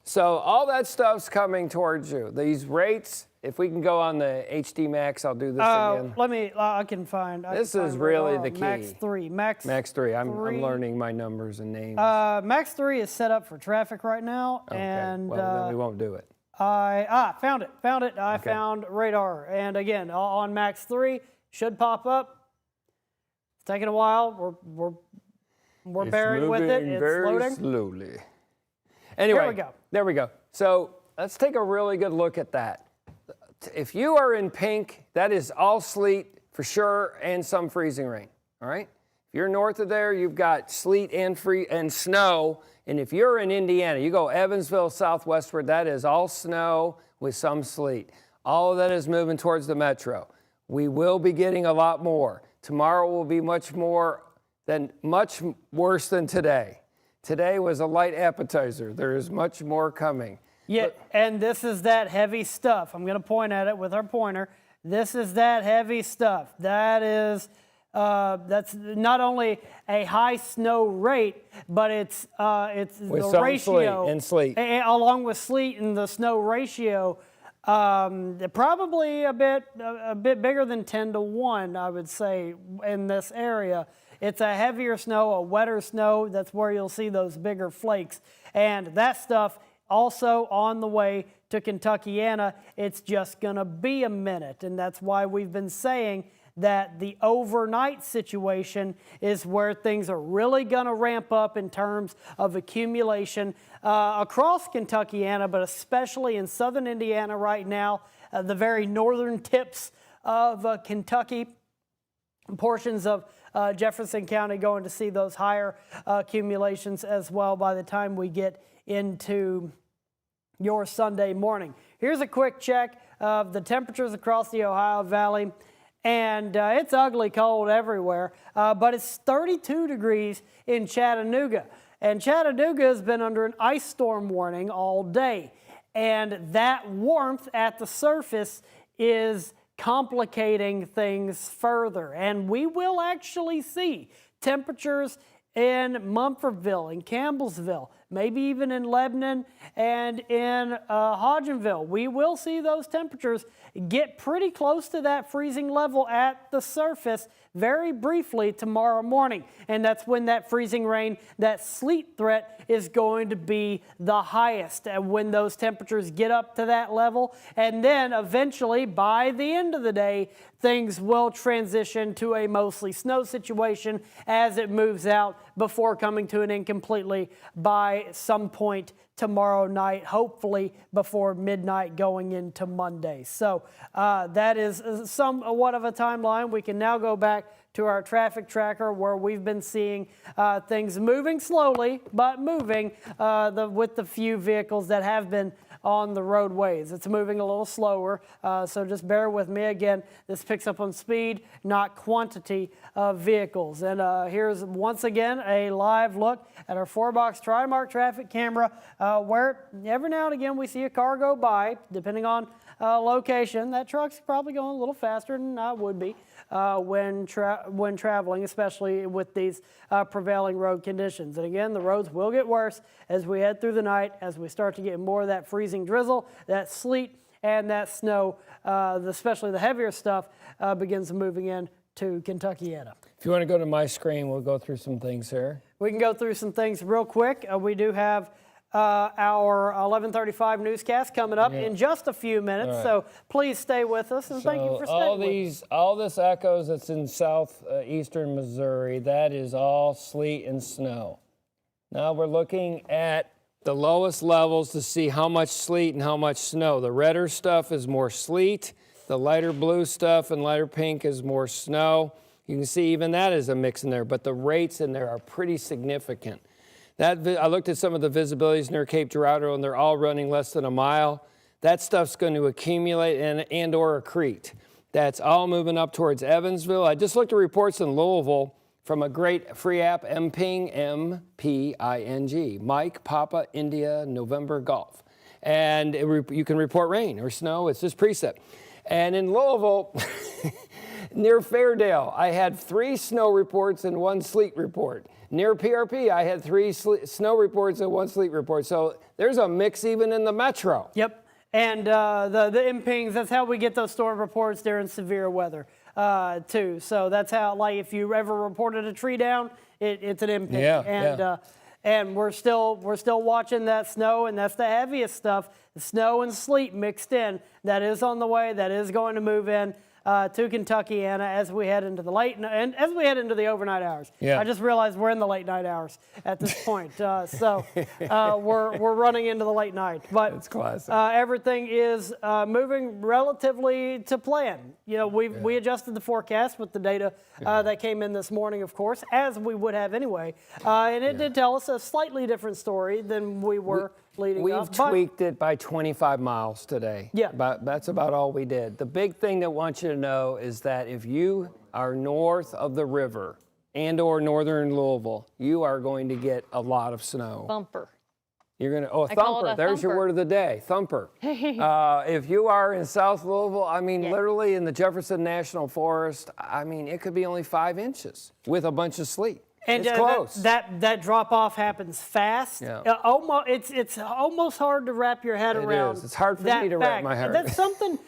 So all that stuff's coming towards you. These rates, if we can go on the HD Max, I'll do this again. I can find. This is really the key. Max 3. Max 3. I'm learning my numbers and names. Max 3 is set up for traffic right now. Okay. And well, then we won't do it. Found it. I found radar. And again, on Max 3, should pop up. It's taking a while. We're bearing with it. It's very loading. Slowly. Anyway, there we go. So let's take a really good look at that. If you are in pink, that is all sleet for sure and some freezing rain, all right? If you're north of there, you've got sleet and snow. And if you're in Indiana, you go Evansville southwestward, that is all snow with some sleet. All of that is moving towards the metro. We will be getting a lot more. Tomorrow will be much worse than today. Today was a light appetizer. There is much more coming. Yeah, and this is that heavy stuff. I'm going to point at it with our pointer. This is that heavy stuff. That is, that's not only a high snow rate, but it's with the some ratio sleet and sleet, along with sleet and the snow ratio. Probably a bit bigger than 10-to-1, I would say, in this area. It's a heavier snow, a wetter snow. That's where you'll see those bigger flakes. And that stuff also on the way to Kentuckiana, it's just going to be a minute. And that's why we've been saying that the overnight situation is where things are really going to ramp up in terms of accumulation across Kentuckiana, but especially in southern Indiana right now, the very northern tips of Kentucky, portions of Jefferson County going to see those higher accumulations as well by the time we get into your Sunday morning. Here's a quick check of the temperatures across the Ohio Valley. And it's ugly cold everywhere, but it's 32 degrees in Chattanooga. And Chattanooga has been under an ice storm warning all day. And that warmth at the surface is complicating things further. And we will actually see temperatures in Mumfordville, in Campbellsville, maybe even in Lebanon and in Hodgenville. We will see those temperatures get pretty close to that freezing level at the surface very briefly tomorrow morning. And that's when that freezing rain, that sleet threat is going to be the highest. And when those temperatures get up to that level, and then eventually by the end of the day, things will transition to a mostly snow situation as it moves out before coming to an end completely by some point tomorrow night, hopefully before midnight going into Monday. So that is somewhat of a timeline. We can now go back to our traffic tracker where we've been seeing things moving slowly, but moving with the few vehicles that have been on the roadways. It's moving a little slower, so just bear with me. Again, this picks up on speed, not quantity of vehicles. And here's once again a live look at our 4-box Trimark traffic camera where every now and again we see a car go by, depending on location. That truck's probably going a little faster than I would be when traveling, especially with these prevailing road conditions. And again, the roads will get worse as we head through the night, as we start to get more of that freezing drizzle, that sleet, and that snow, especially the heavier stuff, begins moving in to Kentuckiana. If you want to go to my screen, we'll go through some things here. We can go through some things real quick. We do have our 11:35 newscast coming up in just a few minutes, right. So please stay with us, and thank you for staying with us. All this echoes that's in southeastern Missouri, that is all sleet and snow. Now we're looking at the lowest levels to see how much sleet and how much snow. The redder stuff is more sleet. The lighter blue stuff and lighter pink is more snow. You can see even that is a mix in there, but the rates in there are pretty significant. I looked at some of the visibilities near Cape Girardeau, and they're all running less than a mile. That stuff's going to accumulate and or accrete. That's all moving up towards Evansville. I just looked at reports in Louisville from a great free app, MPing, M-P-I-N-G, Mike, Papa, India, November, Golf. And you can report rain or snow. It's just preset. And in Louisville, near Fairdale, I had 3 snow reports and 1 sleet report. Near PRP, I had 3 snow reports and 1 sleet report. So there's a mix even in the metro. Yep. And the MPings, that's how we get those storm reports during severe weather, too. So that's how, like, if you ever reported a tree down, it's an MPing. Yeah, and we're still watching that snow, and that's the heaviest stuff. The snow and sleet mixed in. That is on the way. That is going to move in to Kentuckiana as we head into the the overnight hours. Yeah. I just realized we're in the late night hours at this point, so we're running into the late night. But it's classic. Everything is moving relatively to plan. You know, we adjusted the forecast with the data that came in this morning, of course, as we would have anyway, and it did tell us a slightly different story than we were. We've tweaked it by 25 miles today. Yeah. That's about all we did. The big thing that I want you to know is that if you are north of the river and or northern Louisville, you are going to get a lot of snow. Thumper. You're going to, I call it thumper. a There's your thumper. word of the day, thumper. If you are in South Louisville, I mean, literally in the Jefferson National Forest, I mean, it could be only 5 inches with a bunch of sleet. And it's close. That drop off happens fast. Yeah. It's almost hard to wrap your head around. It is. It's hard for me to wrap my head. That's something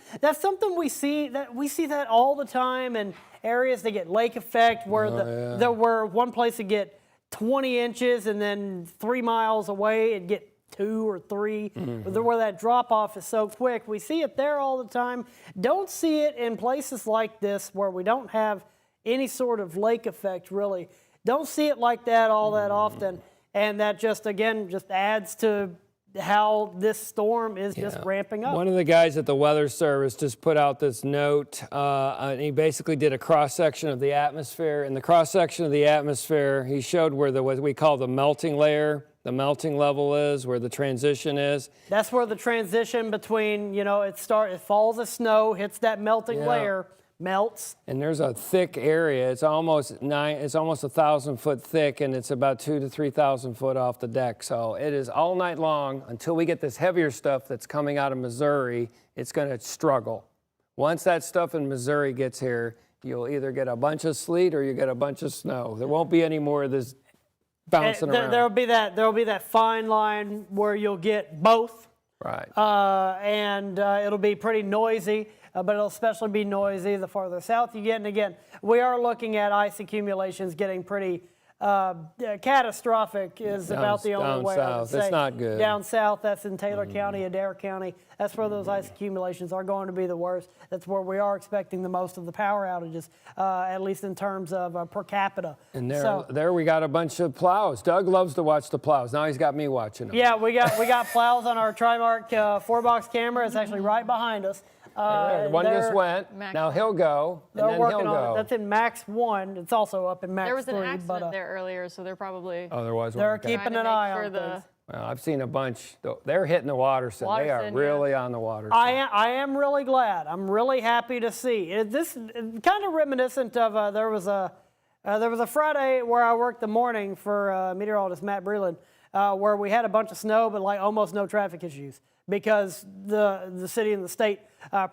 we see that all the time in areas that get lake effect, where there were one place to get 20 inches and then 3 miles away it'd get 2 or 3, where that drop off is so quick. We see it there all the time. Don't see it in places like this where we don't have any sort of lake effect, really. Don't see it like that all that often. And that just, again, just adds to how this storm is just ramping up. One of the guys at the Weather Service just put out this note, and he basically did a cross-section of the atmosphere. In the cross-section of the atmosphere, he showed where what we call the melting layer, the melting level is, where the transition is. That's where the transition between, it falls as snow, hits that melting layer, melts. And there's a thick area. It's almost 1,000 foot thick, and it's about 2,000 to 3,000 foot off the deck. So it is all night long until we get this heavier stuff that's coming out of Missouri. It's going to struggle. Once that stuff in Missouri gets here, you'll either get a bunch of sleet or you get a bunch of snow. There won't be any more of this bouncing around. There'll be that fine line where you'll get both. Right. And it'll be pretty noisy. But it'll especially be noisy the farther south you get. And again, we are looking at ice accumulations getting pretty catastrophic is about the only way I would say. It's not good. Down south, that's in Taylor County, Adair County. That's where those ice accumulations are going to be the worst. That's where we are expecting the most of the power outages, at least in terms of per capita. And there we got a bunch of plows. Doug loves to watch the plows. Now he's got me watching them. Yeah, we got plows on our Trimark 4-box camera. It's actually right behind us. The one just went. Now he'll go, and then he'll go. That's in Max 1. It's also up in Max 3. There was an accident there earlier, so they're probably... Oh, there was one. They're keeping an eye on things. Well, I've seen a bunch. They're hitting the water, so they are really on the water. I am really glad. I'm really happy to see. This kind of reminiscent of there was a Friday where I worked the morning for meteorologist Matt Breland, where we had a bunch of snow, but like almost no traffic issues, because the city and the state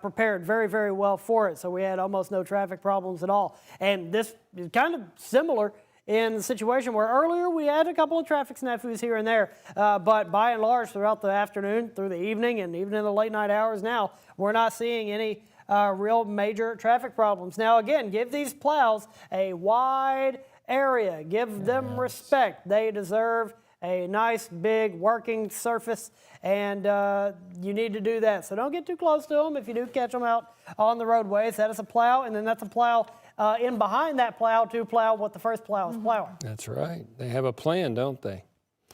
prepared very, very well for it. So we had almost no traffic problems at all. And this is kind of similar in the situation where earlier we had a couple of traffic snafus here and there. But by and large, throughout the afternoon, through the evening, and even in the late night hours now, we're not seeing any real major traffic problems. Now, again, give these plows a wide area. Give them respect. They deserve a nice, big, working surface, and you need to do that. So don't get too close to them if you do catch them out on the roadways. That is a plow, and then that's a plow in behind that plow to plow what the first plow is plowing. That's right. They have a plan, don't they?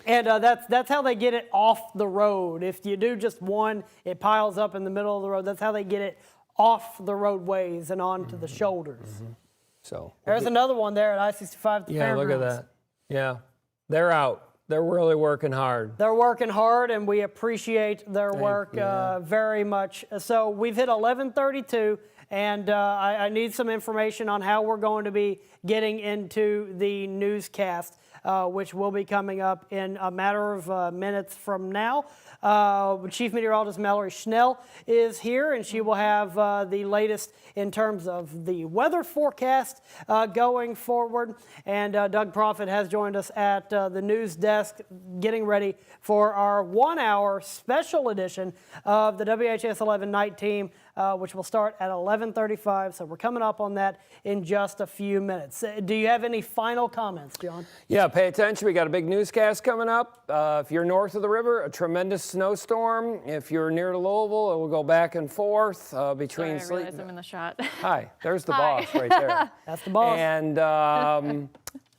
And that's how they get it off the road. If you do just one, it piles up in the middle of the road. That's how they get it off the roadways and onto the shoulders. So there's another one there at I-65. Yeah, look at that. Yeah, they're out. They're really working hard. They're working hard, and we appreciate their work very much. So we've hit 11:32, and I need some information on how we're going to be getting into the newscast, which will be coming up in a matter of minutes from now. Chief Meteorologist Mallory Schnell is here, and she will have the latest in terms of the weather forecast going forward. And Doug Proffitt has joined us at the news desk, getting ready for our 1-hour special edition of the WHS 11 Night Team, which will start at 11:35. So we're coming up on that in just a few minutes. Do you have any final comments, John? Yeah, pay attention. We got a big newscast coming up. If you're north of the river, a tremendous snowstorm. If you're near to Louisville, it will go back and forth between Sorry, I realize I'm in the shot. Hi, there's the boss right there. That's the boss. And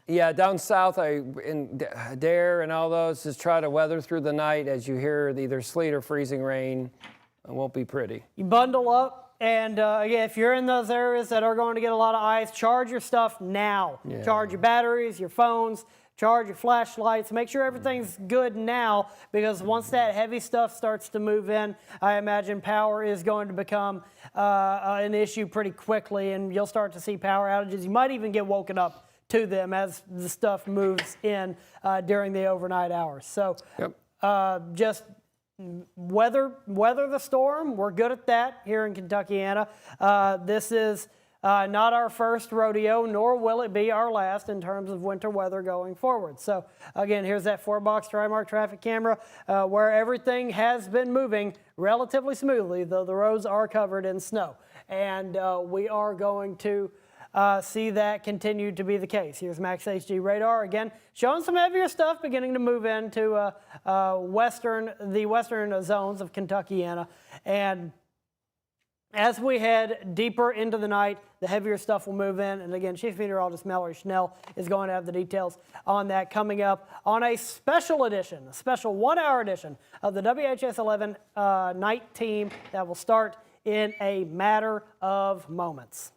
yeah, down south, in Adair and all those, just try to weather through the night as you hear either sleet or freezing rain. It won't be pretty. You bundle up, and again, if you're in those areas that are going to get a lot of ice, charge your stuff now. Yeah. Charge your batteries, your phones, charge your flashlights. Make sure everything's good now, because once that heavy stuff starts to move in, I imagine power is going to become an issue pretty quickly, and you'll start to see power outages. You might even get woken up to them as the stuff moves in during the overnight hours. So just weather the storm. We're good at that here in Kentuckiana. This is not our first rodeo, nor will it be our last in terms of winter weather going forward. So again, here's that 4-box Trimark traffic camera where everything has been moving relatively smoothly, though the roads are covered in snow. And we are going to see that continue to be the case. Here's Max HD radar again, showing some heavier stuff beginning to move into the western zones of Kentuckiana. And as we head deeper into the night, the heavier stuff will move in. And again, Chief Meteorologist Mallory Schnell is going to have the details on that coming up on a special edition, a special 1-hour edition of the WHS 11 night team that will start in a matter of moments.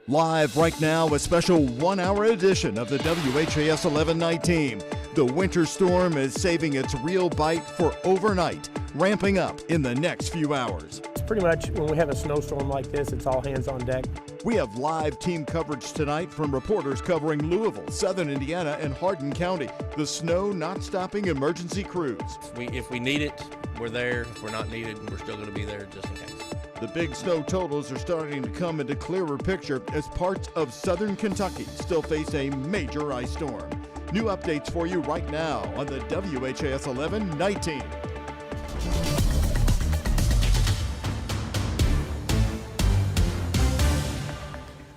Live right now, a special 1-hour edition of the WHAS 11 night team. The winter storm is saving its real bite for overnight, ramping up in the next few hours. Pretty much when we have a snowstorm like this, it's all hands on deck. We have live team coverage tonight from reporters covering Louisville, Southern Indiana, and Hardin County. The snow not stopping emergency crews. If we need it, we're there. If we're not needed, we're still going to be there just in case. The big snow totals are starting to come into clearer picture as parts of southern Kentucky still face a major ice storm. New updates for you right now on the WHAS 11 night team.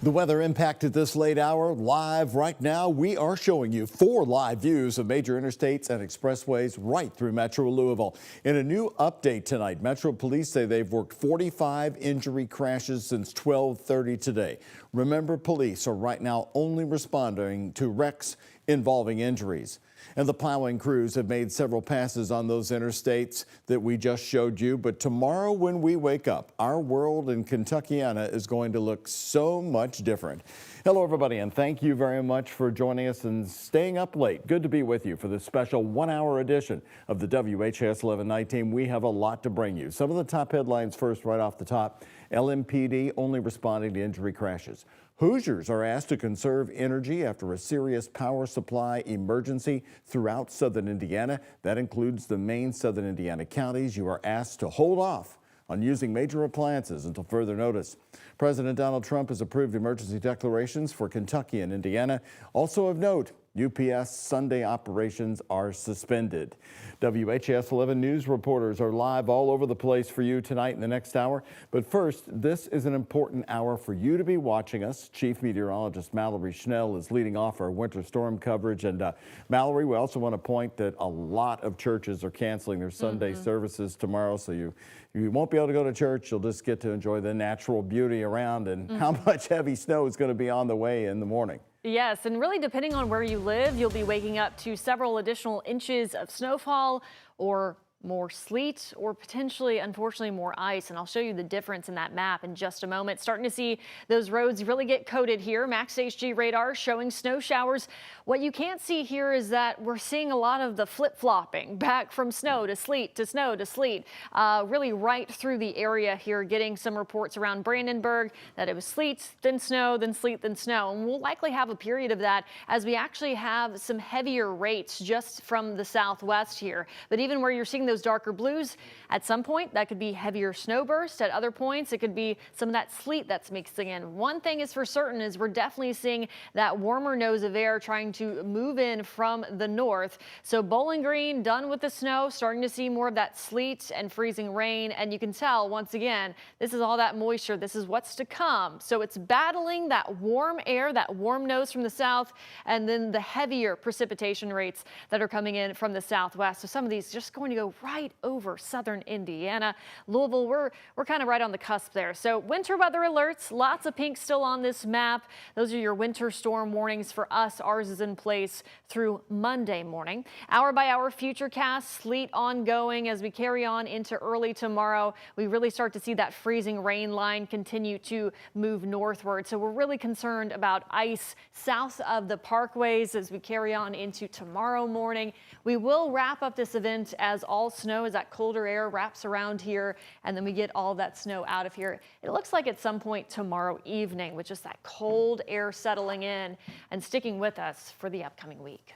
The weather impact at this late hour. Live right now, we are showing you 4 live views of major interstates and expressways right through Metro Louisville. In a new update tonight, Metro Police say they've worked 45 injury crashes since 12:30 today. Remember, police are right now only responding to wrecks involving injuries. And the plowing crews have made several passes on those interstates that we just showed you. But tomorrow when we wake up, our world in Kentuckiana is going to look so much different. Hello, everybody, and thank you very much for joining us and staying up late. Good to be with you for this special 1-hour edition of the WHAS 11 night team. We have a lot to bring you. Some of the top headlines first, right off the top. LMPD only responding to injury crashes. Hoosiers are asked to conserve energy after a serious power supply emergency throughout southern Indiana. That includes the main southern Indiana counties. You are asked to hold off on using major appliances until further notice. President Donald Trump has approved emergency declarations for Kentucky and Indiana. Also of note, UPS Sunday operations are suspended. WHAS 11 news reporters are live all over the place for you tonight in the next hour. But first, this is an important hour for you to be watching us. Chief Meteorologist Mallory Schnell is leading off our winter storm coverage. And Mallory, we also want to point that a lot of churches are canceling their Sunday services tomorrow. So you won't be able to go to church. You'll just get to enjoy the natural beauty around and how much heavy snow is going to be on the way in the morning. Yes, and really depending on where you live, you'll be waking up to several additional inches of snowfall or more sleet or potentially, unfortunately, more ice. And I'll show you the difference in that map in just a moment. Starting to see those roads really get coated here. Max HG radar showing snow showers. What you can't see here is that we're seeing a lot of the flip-flopping back from snow to sleet to snow to sleet, really right through the area here, getting some reports around Brandenburg that it was sleet, then snow, then sleet, then snow. And we'll likely have a period of that as we actually have some heavier rates just from the southwest here. But even where you're seeing those darker blues, at some point that could be heavier snowburst. At other points it could be some of that sleet that's mixing in. One thing is for certain is we're definitely seeing that warmer nose of air trying to move in from the north. So Bowling Green done with the snow, starting to see more of that sleet and freezing rain, and you can tell once again this is all that moisture, this is what's to come. So it's battling that warm air, that warm nose from the south, and then the heavier precipitation rates that are coming in from the southwest. So some of these just going to go right over southern Indiana. Louisville, we're kind of right on the cusp there. So winter weather alerts, lots of pink still on this map. Those are your winter storm warnings for us. Ours is in place through Monday morning. Hour by hour futurecast, sleet ongoing as we carry on into early tomorrow. We really start to see that freezing rain line continue to move northward. So we're really concerned about ice south of the parkways as we carry on into tomorrow morning. We will wrap up this event as all snow as that colder air wraps around here, and then we get all that snow out of here. It looks like at some point tomorrow evening with just that cold air settling in and sticking with us for the upcoming week.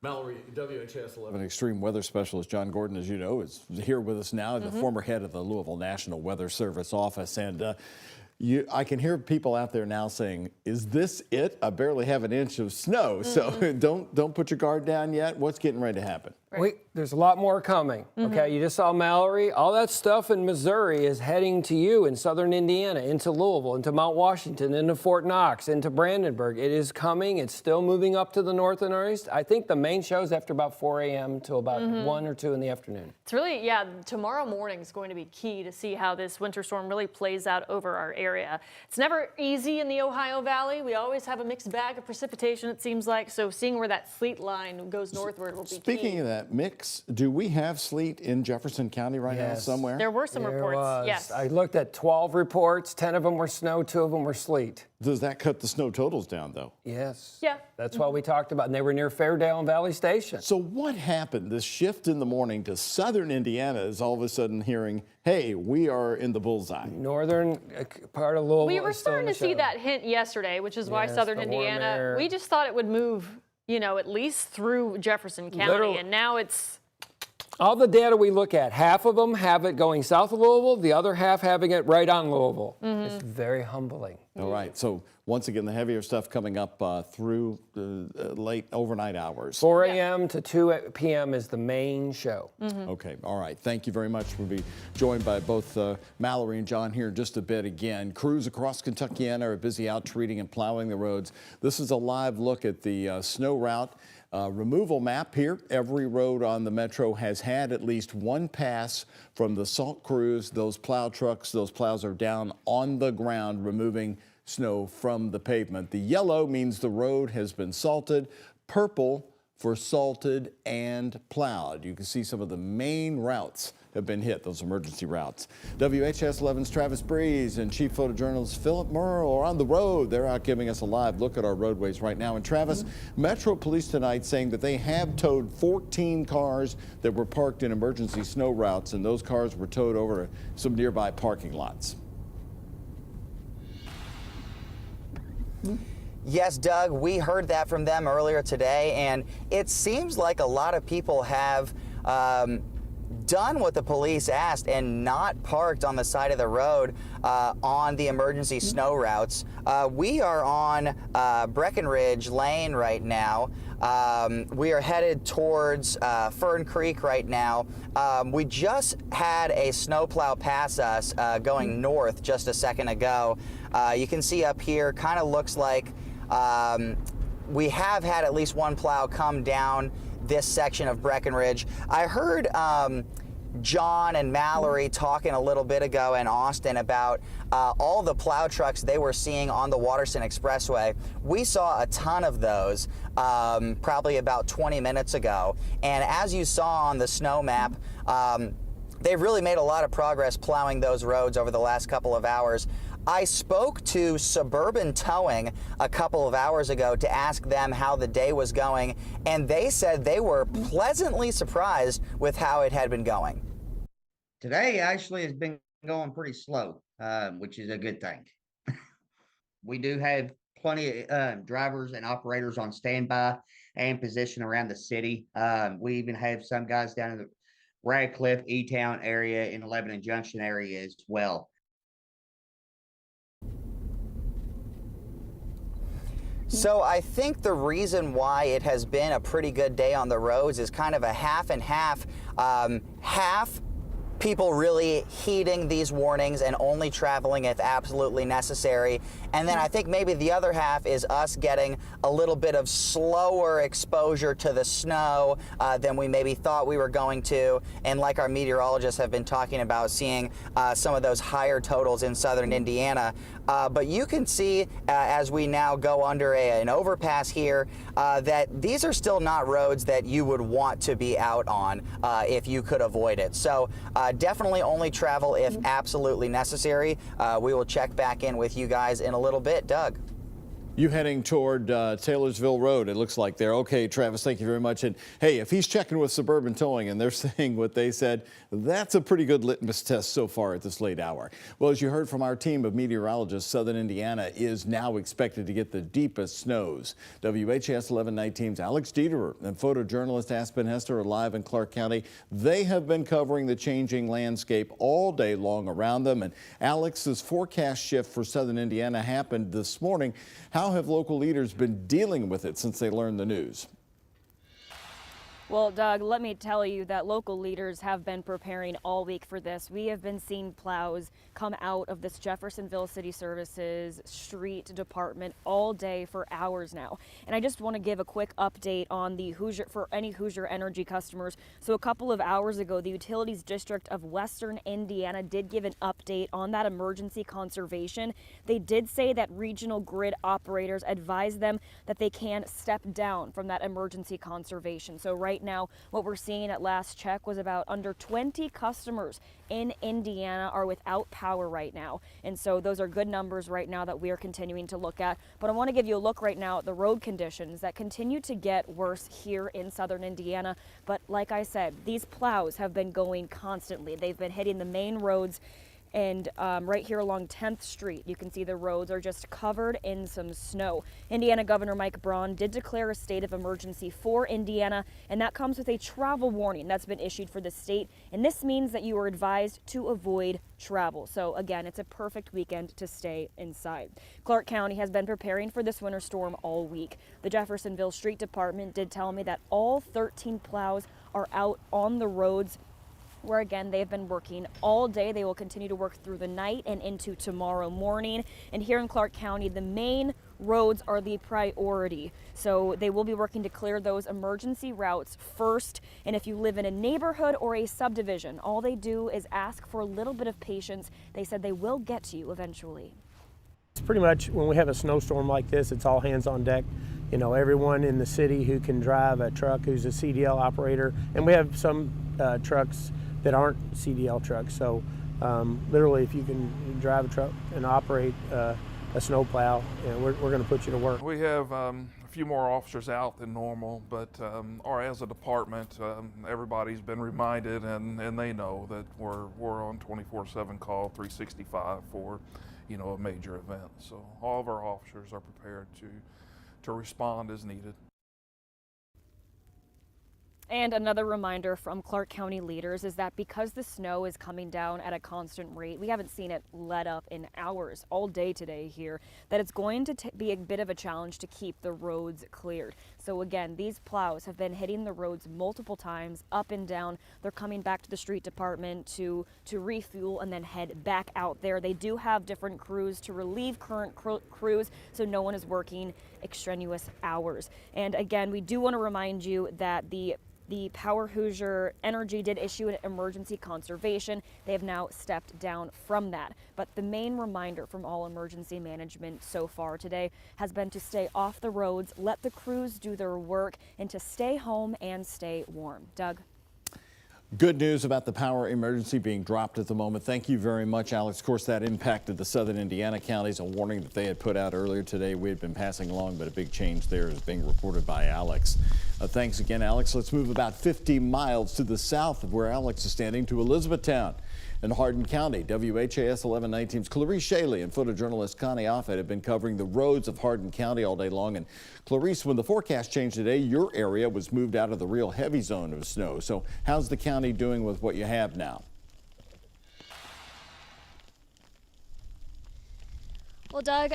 Mallory, WHAS 11 extreme weather specialist John Gordon, as you know, is here with us now, the former head of the Louisville National Weather Service office. And I can hear people out there now saying, is this it? I barely have an inch of snow. So don't put your guard down yet. What's getting ready to happen? There's a lot more coming. Okay, you just saw Mallory. All that stuff in Missouri is heading to you in southern Indiana, into Louisville, into Mount Washington, into Fort Knox, into Brandenburg. It is coming. It's still moving up to the north and northeast. I think the main show is after about 4 a.m. till about 1 or 2 in the afternoon. It's really, tomorrow morning is going to be key to see how this winter storm really plays out over our area. It's never easy in the Ohio Valley. We always have a mixed bag of precipitation, it seems like. So seeing where that sleet line goes northward will be key. Speaking of that mix, do we have sleet in Jefferson County right now somewhere? There were some reports, yes. I looked at 12 reports. 10 of them were snow, 2 of them were sleet. Does that cut the snow totals down, though? Yes. Yeah. That's what we talked about, and they were near Fairdale and Valley Station. So what happened? This shift in the morning to southern Indiana is all of a sudden hearing, hey, we are in the bullseye. Northern part of Louisville. We were starting to see that hint yesterday, which is why southern Indiana, we just thought it would move, at least through Jefferson County, and now it's... All the data we look at, half of them have it going south of Louisville, the other half having it right on Louisville. It's very humbling. All right, so once again, the heavier stuff coming up through the late overnight hours. 4 a.m. to 2 p.m. is the main show. Okay, all right. Thank you very much. We'll be joined by both Mallory and John here in just a bit again. Crews across Kentuckiana are busy out treating and plowing the roads. This is a live look at the snow route removal map here. Every road on the metro has had at least one pass from the salt crews. Those plow trucks, those plows are down on the ground removing snow from the pavement. The yellow means the road has been salted. Purple for salted and plowed. You can see some of the main routes have been hit, those emergency routes. WHAS 11's Travis Breeze and Chief Photojournalist Philip Merle are on the road. They're out giving us a live look at our roadways right now. And Travis, Metro Police tonight saying that they have towed 14 cars that were parked in emergency snow routes, and those cars were towed over to some nearby parking lots. Yes, Doug, we heard that from them earlier today, and it seems like a lot of people have done what the police asked and not parked on the side of the road on the emergency snow routes. We are on Breckenridge Lane right now. We are headed towards Fern Creek right now. We just had a snowplow pass us going north just a second ago. You can see up here, kind of looks like we have had at least one plow come down this section of Breckenridge. I heard John and Mallory talking a little bit ago in Austin about all the plow trucks they were seeing on the Waterston Expressway. We saw a ton of those probably about 20 minutes ago. And as you saw on the snow map, they've really made a lot of progress plowing those roads over the last couple of hours. I spoke to Suburban Towing a couple of hours ago to ask them how the day was going, and they said they were pleasantly surprised with how it had been going. Today actually has been going pretty slow, which is a good thing. We do have plenty of drivers and operators on standby and position around the city. We even have some guys down in the Radcliffe, E-Town area, in the Lebanon Junction area as well. So I think the reason why it has been a pretty good day on the roads is kind of a half and half. Half people really heeding these warnings and only traveling if absolutely necessary. And then I think maybe the other half is us getting a little bit of slower exposure to the snow than we maybe thought we were going to. And like our meteorologists have been talking about, seeing some of those higher totals in southern Indiana. But you can see as we now go under an overpass here that these are still not roads that you would want to be out on if you could avoid it. So definitely only travel if absolutely necessary. We will check back in with you guys in a little bit. Doug. You heading toward Taylorsville Road, it looks like there. Okay, Travis, thank you very much. And hey, if he's checking with Suburban Towing and they're saying what they said, that's a pretty good litmus test so far at this late hour. Well, as you heard from our team of meteorologists, southern Indiana is now expected to get the deepest snows. WHAS 11 Night Team's Alex Dieterer and photojournalist Aspen Hester are live in Clark County. They have been covering the changing landscape all day long around them. And Alex's forecast shift for southern Indiana happened this morning. How have local leaders been dealing with it since they learned the news? Well, Doug, let me tell you that local leaders have been preparing all week for this. We have been seeing plows come out of this Jeffersonville City Services street department all day for hours now. And I just want to give a quick update on the Hoosier, for any Hoosier Energy customers. So a couple of hours ago, the Utilities District of Western Indiana did give an update on that emergency conservation. They did say that regional grid operators advised them that they can step down from that emergency conservation. So right now, what we're seeing at last check was about under 20 customers in Indiana are without power right now. And so those are good numbers right now that we are continuing to look at. But I want to give you a look right now at the road conditions that continue to get worse here in southern Indiana. But like I said, these plows have been going constantly. They've been hitting the main roads. And right here along 10th Street, you can see the roads are just covered in some snow. Indiana Governor Mike Braun did declare a state of emergency for Indiana, and that comes with a travel warning that's been issued for the state. And this means that you are advised to avoid travel. So again, it's a perfect weekend to stay inside. Clark County has been preparing for this winter storm all week. The Jeffersonville Street Department did tell me that all 13 plows are out on the roads, where again they've been working all day. They will continue to work through the night and into tomorrow morning. And here in Clark County, the main roads are the priority. So they will be working to clear those emergency routes first. And if you live in a neighborhood or a subdivision, all they do is ask for a little bit of patience. They said they will get to you eventually. It's pretty much when we have a snowstorm like this, it's all hands on deck. You know, everyone in the city who can drive a truck, who's a CDL operator, and we have some trucks that aren't CDL trucks. So literally, if you can drive a truck and operate a snowplow, you know, we're going to put you to work. We have a few more officers out than normal, but or as a department, everybody's been reminded, and they know that we're on 24/7 call, 365 for, you know, a major event. So all of our officers are prepared to respond as needed. And another reminder from Clark County leaders is that because the snow is coming down at a constant rate, we haven't seen it let up in hours all day today here, that it's going to be a bit of a challenge to keep the roads cleared. So again, these plows have been hitting the roads multiple times, up and down. They're coming back to the street department to refuel and then head back out there. They do have different crews to relieve current crews, so no one is working extraneous hours. And again, we do want to remind you that the Power Hoosier Energy did issue an emergency conservation. They have now stepped down from that. But the main reminder from all emergency management so far today has been to stay off the roads, let the crews do their work, and to stay home and stay warm. Doug? Good news about the power emergency being dropped at the moment. Thank you very much, Alex. Of course, that impacted the southern Indiana counties. A warning that they had put out earlier today we had been passing along, but a big change there is being reported by Alex. Thanks again, Alex. Let's move about 50 miles to the south of where Alex is standing to Elizabethtown in Hardin County. WHAS 1119's Clarice Shaley and photojournalist Connie Offit have been covering the roads of Hardin County all day long. And Clarice, when the forecast changed today, your area was moved out of the real heavy zone of snow. So how's the county doing with what you have now? Well, Doug,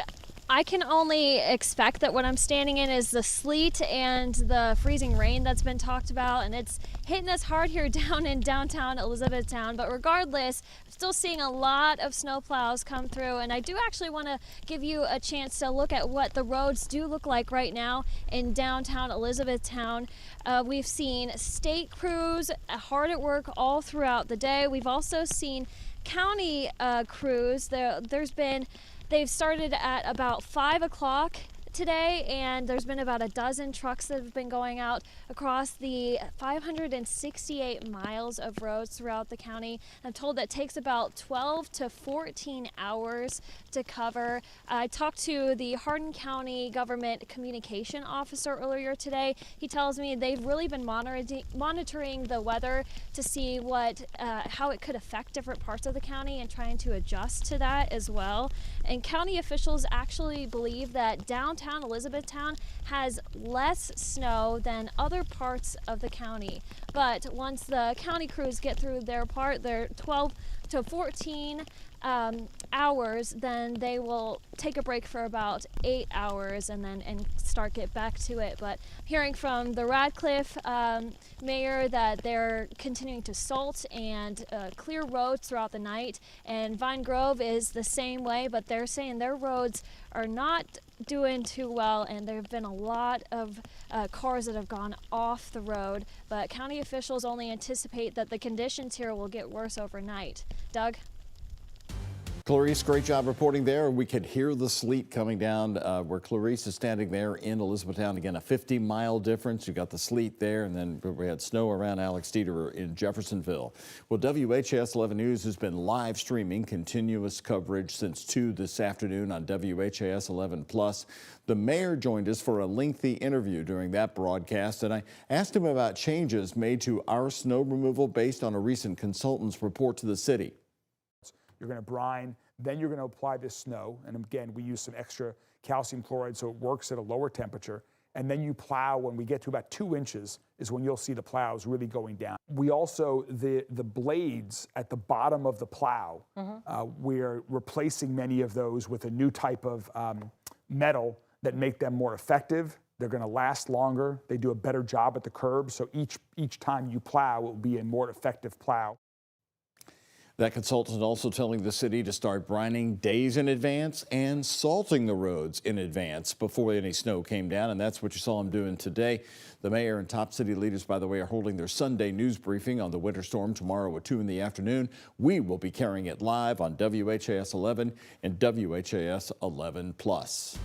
I can only expect that what I'm standing in is the sleet and the freezing rain that's been talked about, and it's hitting us hard here down in downtown Elizabethtown. But regardless, I'm still seeing a lot of snow plows come through, and I do actually want to give you a chance to look at what the roads do look like right now in downtown Elizabethtown. We've seen state crews hard at work all throughout the day. We've also seen county crews. They've started at about 5 o'clock today, and there's been about a dozen trucks that have been going out across the 568 miles of roads throughout the county. I'm told that takes about 12 to 14 hours to cover. I talked to the Hardin County Government Communication Officer earlier today. He tells me they've really been monitoring the weather to see how it could affect different parts of the county and trying to adjust to that as well. And county officials actually believe that downtown Elizabethtown has less snow than other parts of the county. But once the county crews get through their part, their 12 to 14 hours, then they will take a break for about 8 hours and get back to it. But hearing from the Radcliffe mayor that they're continuing to salt and clear roads throughout the night, and Vine Grove is the same way, but they're saying their roads are not doing too well, and there have been a lot of cars that have gone off the road, but county officials only anticipate that the conditions here will get worse overnight. Doug? Clarice, great job reporting there. We could hear the sleet coming down where Clarice is standing there in Elizabethtown. Again, a 50-mile difference. You got the sleet there, and then we had snow around Alex Dieter in Jeffersonville. Well, WHAS 11 News has been live streaming continuous coverage since 2 this afternoon on WHAS 11 Plus. The mayor joined us for a lengthy interview during that broadcast, and I asked him about changes made to our snow removal based on a recent consultant's report to the city. You're going to brine, then you're going to apply this snow. And again, we use some extra calcium chloride so it works at a lower temperature. And then you plow. When we get to about 2 inches is when you'll see the plows really going down. We also, the blades at the bottom of the plow, we're replacing many of those with a new type of metal that make them more effective. They're going to last longer. They do a better job at the curb. So each time you plow, it will be a more effective plow. That consultant also telling the city to start brining days in advance and salting the roads in advance before any snow came down, and that's what you saw him doing today. The mayor and top city leaders, by the way, are holding their Sunday news briefing on the winter storm tomorrow at 2 in the afternoon. We will be carrying it live on WHAS 11 and WHAS 11 Plus.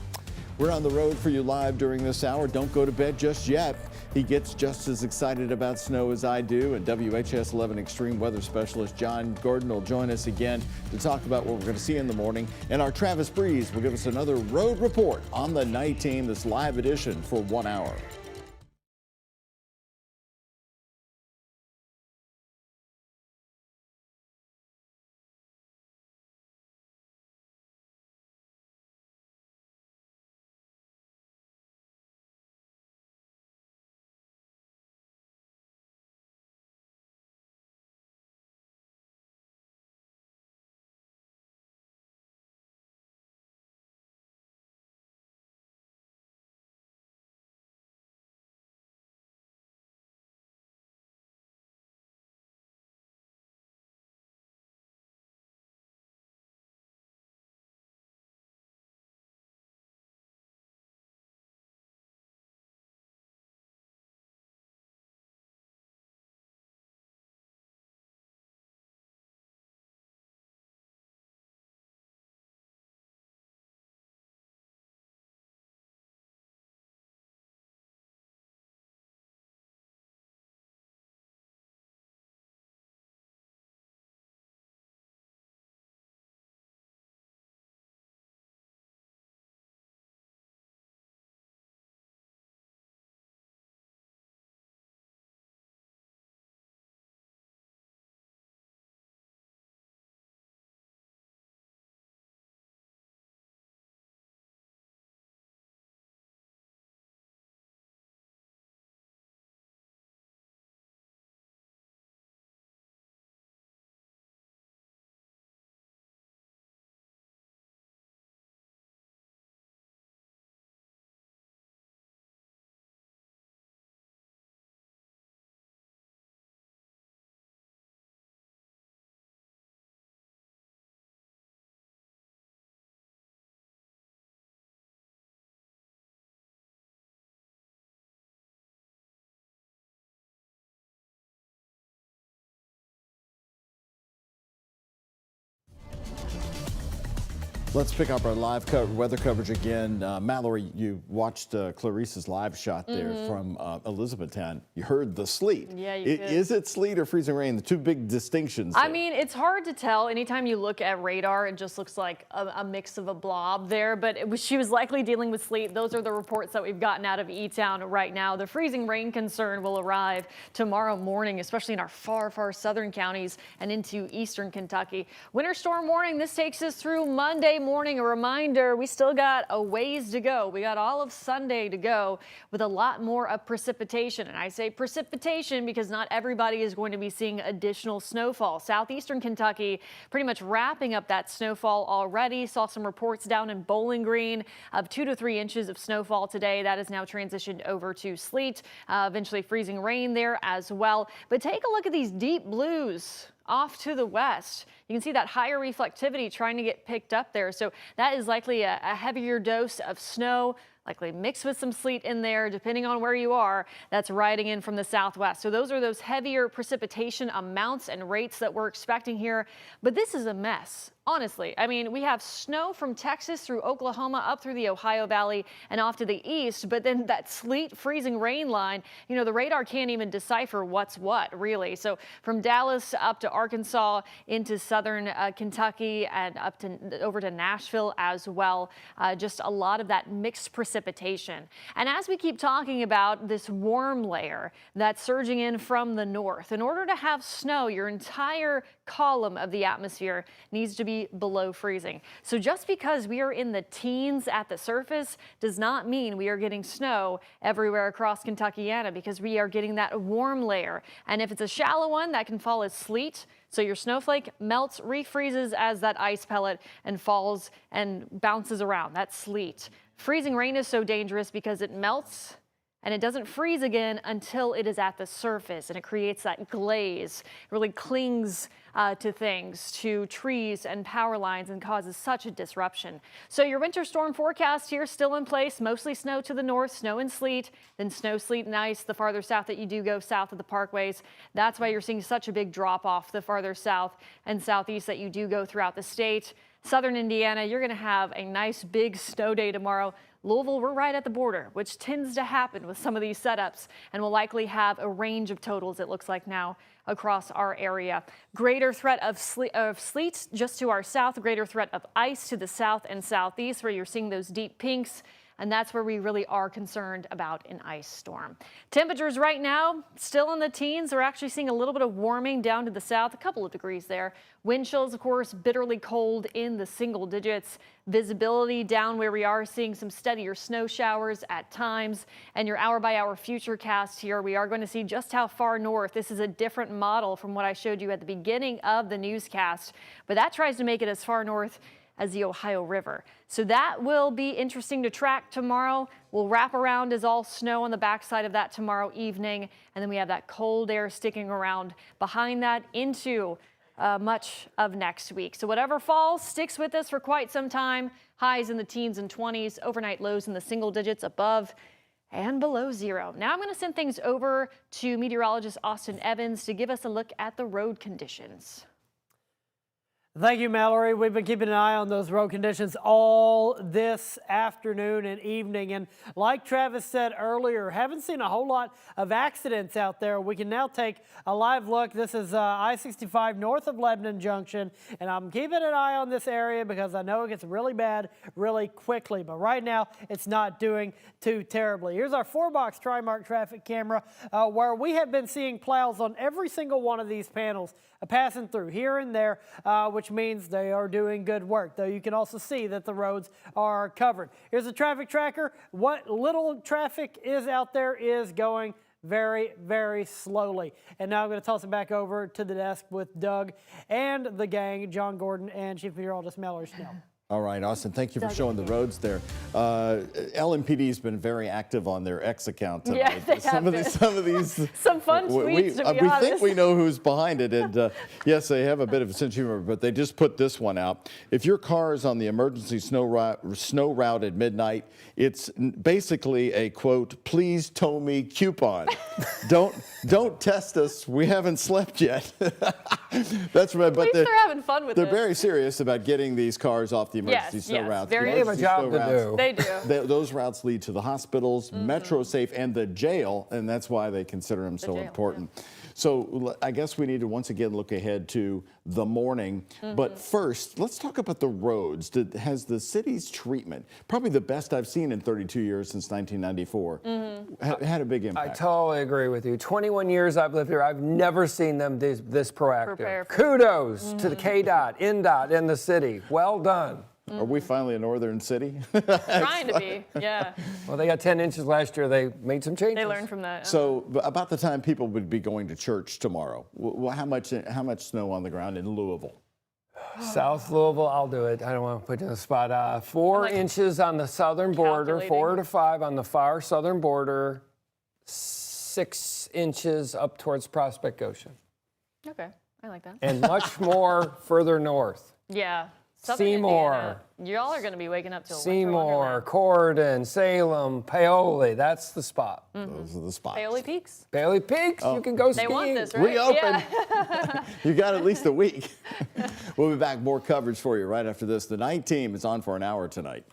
We're on the road for you live during this hour. Don't go to bed just yet. He gets just as excited about snow as I do, and WHAS 11 extreme weather specialist John Gordon will join us again to talk about what we're going to see in the morning. And our Travis Breeze will give us another road report on the night team, this live edition for 1 hour. Let's pick up our live weather coverage again. Mallory, you watched Clarice's live shot there from Elizabethtown. You heard the sleet. Yeah, you did. Is it sleet or freezing rain? The two big distinctions there. I mean, it's hard to tell. Anytime you look at radar, it just looks like a mix of a blob there, but she was likely dealing with sleet. Those are the reports that we've gotten out of E-Town right now. The freezing rain concern will arrive tomorrow morning, especially in our far, far southern counties and into eastern Kentucky. Winter storm warning. This takes us through Monday morning. A reminder, we still got a ways to go. We got all of Sunday to go with a lot more of precipitation. And I say precipitation because not everybody is going to be seeing additional snowfall. Southeastern Kentucky pretty much wrapping up that snowfall already. Saw some reports down in Bowling Green of 2 to 3 inches of snowfall today. That is now transitioned over to sleet, eventually freezing rain there as well. But take a look at these deep blues off to the west. You can see that higher reflectivity trying to get picked up there. So that is likely a heavier dose of snow, likely mixed with some sleet in there, depending on where you are, that's riding in from the southwest. So those are those heavier precipitation amounts and rates that we're expecting here. But this is a mess. Honestly, I mean, we have snow from Texas through Oklahoma up through the Ohio Valley and off to the east, but then that sleet freezing rain line, you know, the radar can't even decipher what's what, really. So from Dallas up to Arkansas into southern Kentucky and up to over to Nashville as well, just a lot of that mixed precipitation. And as we keep talking about this warm layer that's surging in from the north, in order to have snow, your entire column of the atmosphere needs to be below freezing. So just because we are in the teens at the surface does not mean we are getting snow everywhere across Kentuckiana, because we are getting that warm layer. And if it's a shallow one, that can fall as sleet. So your snowflake melts, refreezes as that ice pellet and falls and bounces around. That's sleet. Freezing rain is so dangerous because it melts and it doesn't freeze again until it is at the surface, and it creates that glaze. It really clings to things, to trees and power lines, and causes such a disruption. So your winter storm forecast here still in place. Mostly snow to the north, snow and sleet, then snow, sleet, and ice the farther south that you do go south of the parkways. That's why you're seeing such a big drop off the farther south and southeast that you do go throughout the state. Southern Indiana, you're going to have a nice big snow day tomorrow. Louisville, we're right at the border, which tends to happen with some of these setups, and will likely have a range of totals, it looks like now, across our area. Greater threat of sleet just to our south, greater threat of ice to the south and southeast, where you're seeing those deep pinks. And that's where we really are concerned about an ice storm. Temperatures right now still in the teens. We're actually seeing a little bit of warming down to the south, a couple of degrees there. Wind chills, of course, bitterly cold in the single digits. Visibility down where we are seeing some steadier snow showers at times. And your hour-by-hour future cast here, we are going to see just how far north. This is a different model from what I showed you at the beginning of the newscast, but that tries to make it as far north as the Ohio River. So that will be interesting to track tomorrow. We'll wrap around as all snow on the backside of that tomorrow evening. And then we have that cold air sticking around behind that into much of next week. So whatever falls sticks with us for quite some time. Highs in the teens and 20s, overnight lows in the single digits above and below zero. Now I'm going to send things over to meteorologist Austin Evans to give us a look at the road conditions. Thank you, Mallory. We've been keeping an eye on those road conditions all this afternoon and evening. And like Travis said earlier, haven't seen a whole lot of accidents out there. We can now take a live look. This is I-65 north of Lebanon Junction. And I'm keeping an eye on this area because I know it gets really bad really quickly. But right now, it's not doing too terribly. Here's our 4-box Trimark traffic camera where we have been seeing plows on every single one of these panels passing through here and there, which means they are doing good work, though you can also see that the roads are covered. Here's a traffic tracker. What little traffic is out there is going very, very slowly. And now I'm going to toss it back over to the desk with Doug and the gang, John Gordon and Chief Meteorologist Mallory Snell. All right, Austin, thank you for showing the roads there. LMPD's been very active on their X account tonight. Yeah, they some of these some fun tweets, to be honest. We think we know who's behind it, and yes, they have a bit of a sense of humor, but they just put this one out. If your car is on the emergency snow route at midnight, it's basically a, quote, please tow me coupon. Don't test us. We haven't slept yet. That's right. But they're having fun with they're it. very serious about getting these cars off the emergency snow routes. Very They have a job to do. They do. Those routes lead to the hospitals, Metro Safe, and the jail, and that's why they consider them so important. So I guess we need to once again look ahead to the morning. But first, let's talk about the roads. Has the city's treatment, probably the best I've seen in 32 years since 1994, had a big impact? I totally agree with you. 21 years I've lived here. I've never seen them this proactive. Kudos to the KDOT, NDOT, and the city. Well done. Are we finally a northern city? Trying to be, yeah. Well, they got 10 inches last year. They made some changes. They learned from that. So about the time people would be going to church tomorrow, how much snow on the ground in Louisville? South Louisville, I'll do it. I don't want to put you on the spot. 4 inches on the southern border, 4 to 5 on the far southern border, 6 inches up towards Prospect Goshen. Okay, I like that. And much more further north. Yeah. Southern Seymour. Indiana. Y'all are going to be waking up till Seymour, Corydon, Salem, Paoli. That's the spot. Those are the spots. Paoli Peaks. Paoli Peaks, you can go skiing. They want this, right? Reopen. Yeah. You got at least a week. We'll be back. More coverage for you right after this. The night team is on for an hour tonight.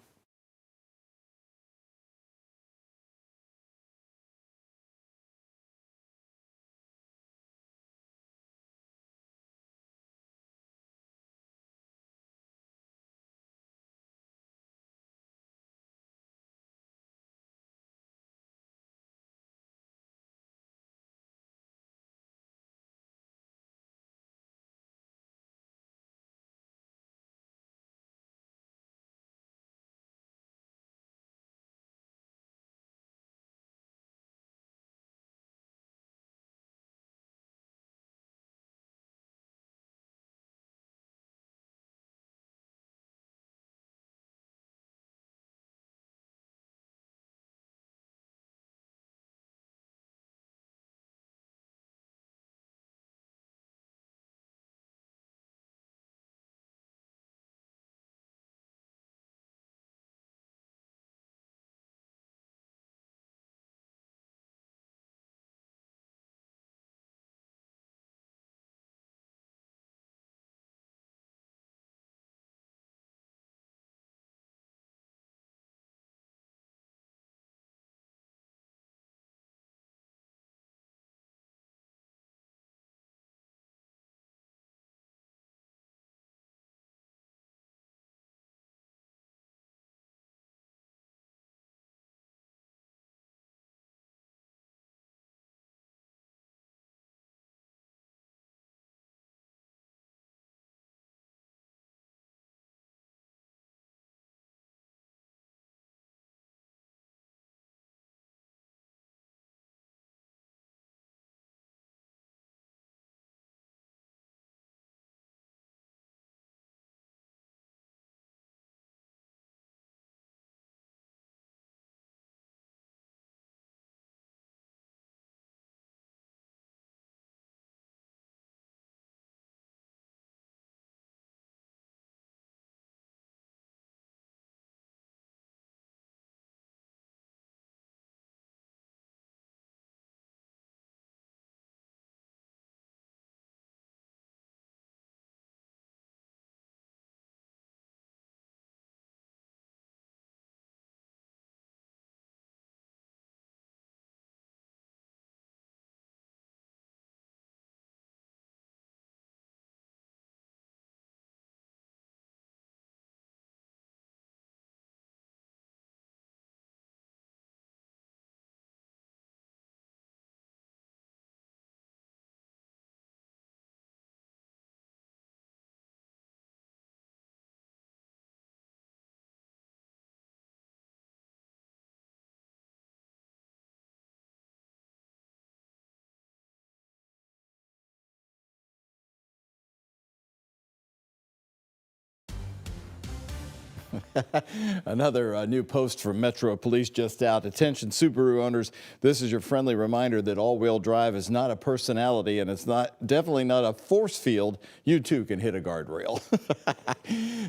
Another new post from Metro Police just out. Attention Subaru owners, this is your friendly reminder that all-wheel drive is not a personality and it's definitely not a force field. You too can hit a guardrail.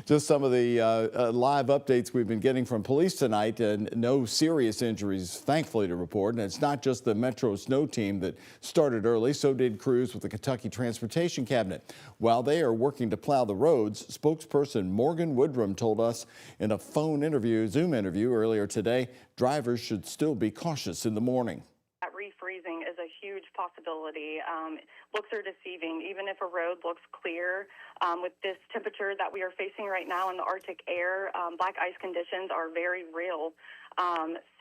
Just some of the live updates we've been getting from police tonight, and no serious injuries, thankfully, to report. And it's not just the Metro Snow Team that started early. So did crews with the Kentucky Transportation Cabinet. While they are working to plow the roads, spokesperson Morgan Woodrum told us in a Zoom interview earlier today, drivers should still be cautious in the morning. That refreezing is a huge possibility. Looks are deceiving. Even if a road looks clear, with this temperature that we are facing right now in the Arctic air, black ice conditions are very real.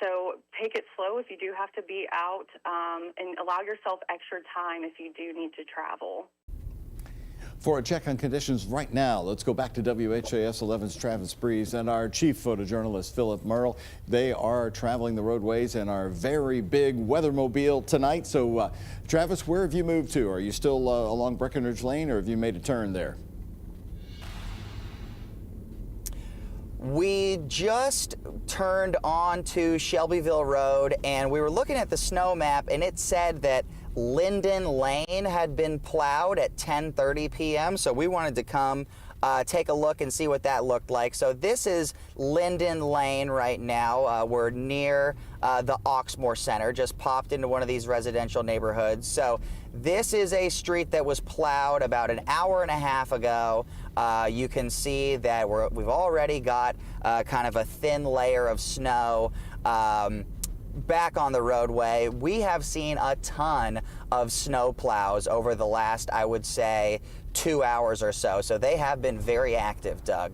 So take it slow if you do have to be out, and allow yourself extra time if you do need to travel. For a check on conditions right now, let's go back to WHAS 11's Travis Breeze and our chief photojournalist, Philip Merle. They are traveling the roadways in our very big weathermobile tonight. So, Travis, where have you moved to? Are you still along Breckenridge Lane, or have you made a turn there? We just turned onto Shelbyville Road, and we were looking at the snow map, and it said that Linden Lane had been plowed at 10:30 p.m. So we wanted to come take a look and see what that looked like. So this is Linden Lane right now. We're near the Oxmoor Center, just popped into one of these residential neighborhoods. So this is a street that was plowed about an hour and a half ago. You can see that we've already got kind of a thin layer of snow back on the roadway. We have seen a ton of snow plows over the last, I would say, 2 hours or so. So they have been very active, Doug.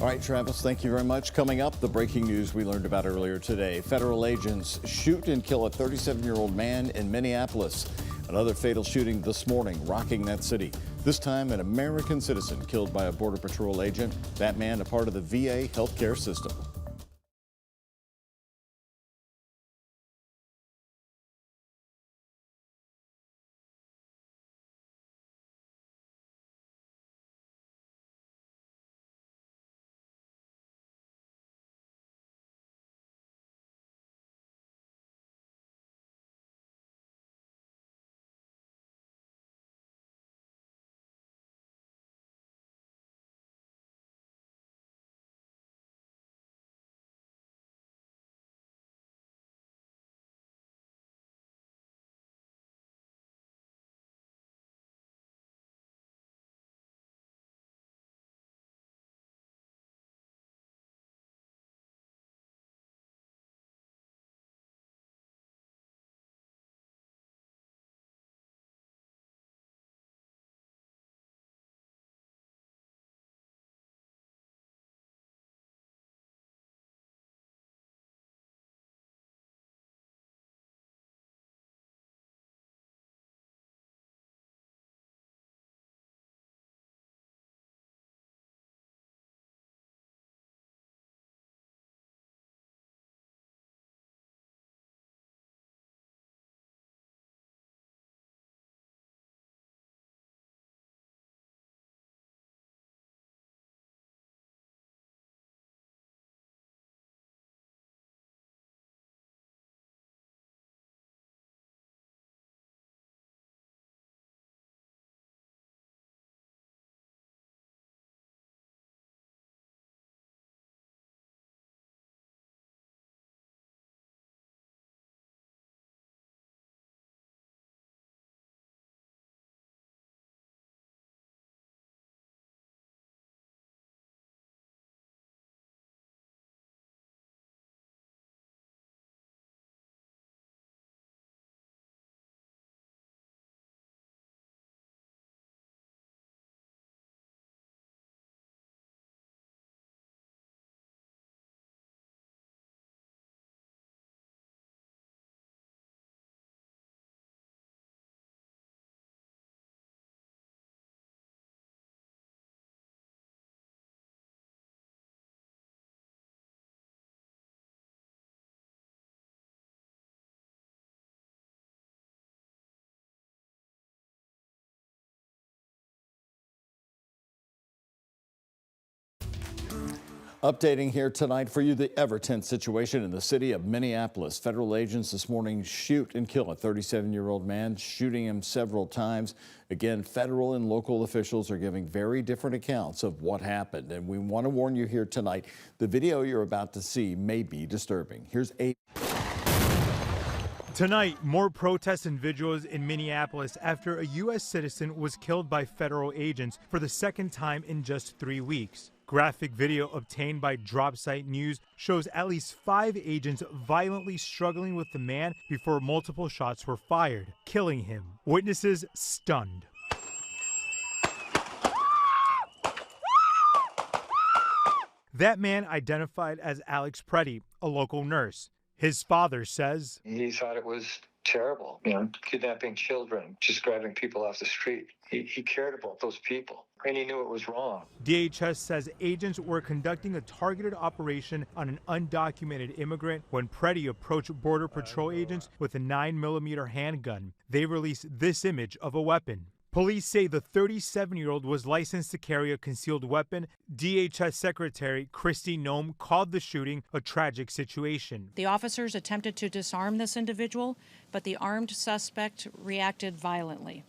All right, Travis, thank you very much. Coming up, the breaking news we learned about earlier today. Federal agents shoot and kill a 37-year-old man in Minneapolis. Another fatal shooting this morning, rocking that city. This time, an American citizen killed by a Border Patrol agent. That man, a part of the VA healthcare system. Updating here tonight for you the ever-tense situation in the city of Minneapolis. Federal agents this morning shoot and kill a 37-year-old man, shooting him several times. Again, federal and local officials are giving very different accounts of what happened. And we want to warn you here tonight, the video you're about to see may be disturbing. Here's a Tonight, more protests and vigils in Minneapolis after a U.S. citizen was killed by federal agents for the second time in just 3 weeks. Graphic video obtained by Dropsite News shows at least 5 agents violently struggling with the man before multiple shots were fired, killing him. Witnesses stunned. That man identified as Alex Preddy, a local nurse. His father says he thought it was terrible, kidnapping children, just grabbing people off the street. He cared about those people, and he knew it was wrong. DHS says agents were conducting a targeted operation on an undocumented immigrant when Preddy approached Border Patrol agents with a 9mm handgun. They released this image of a weapon. Police say the 37-year-old was licensed to carry a concealed weapon. DHS Secretary Kristi Noem called the shooting a tragic situation. The officers attempted to disarm this individual, but the armed suspect reacted violently.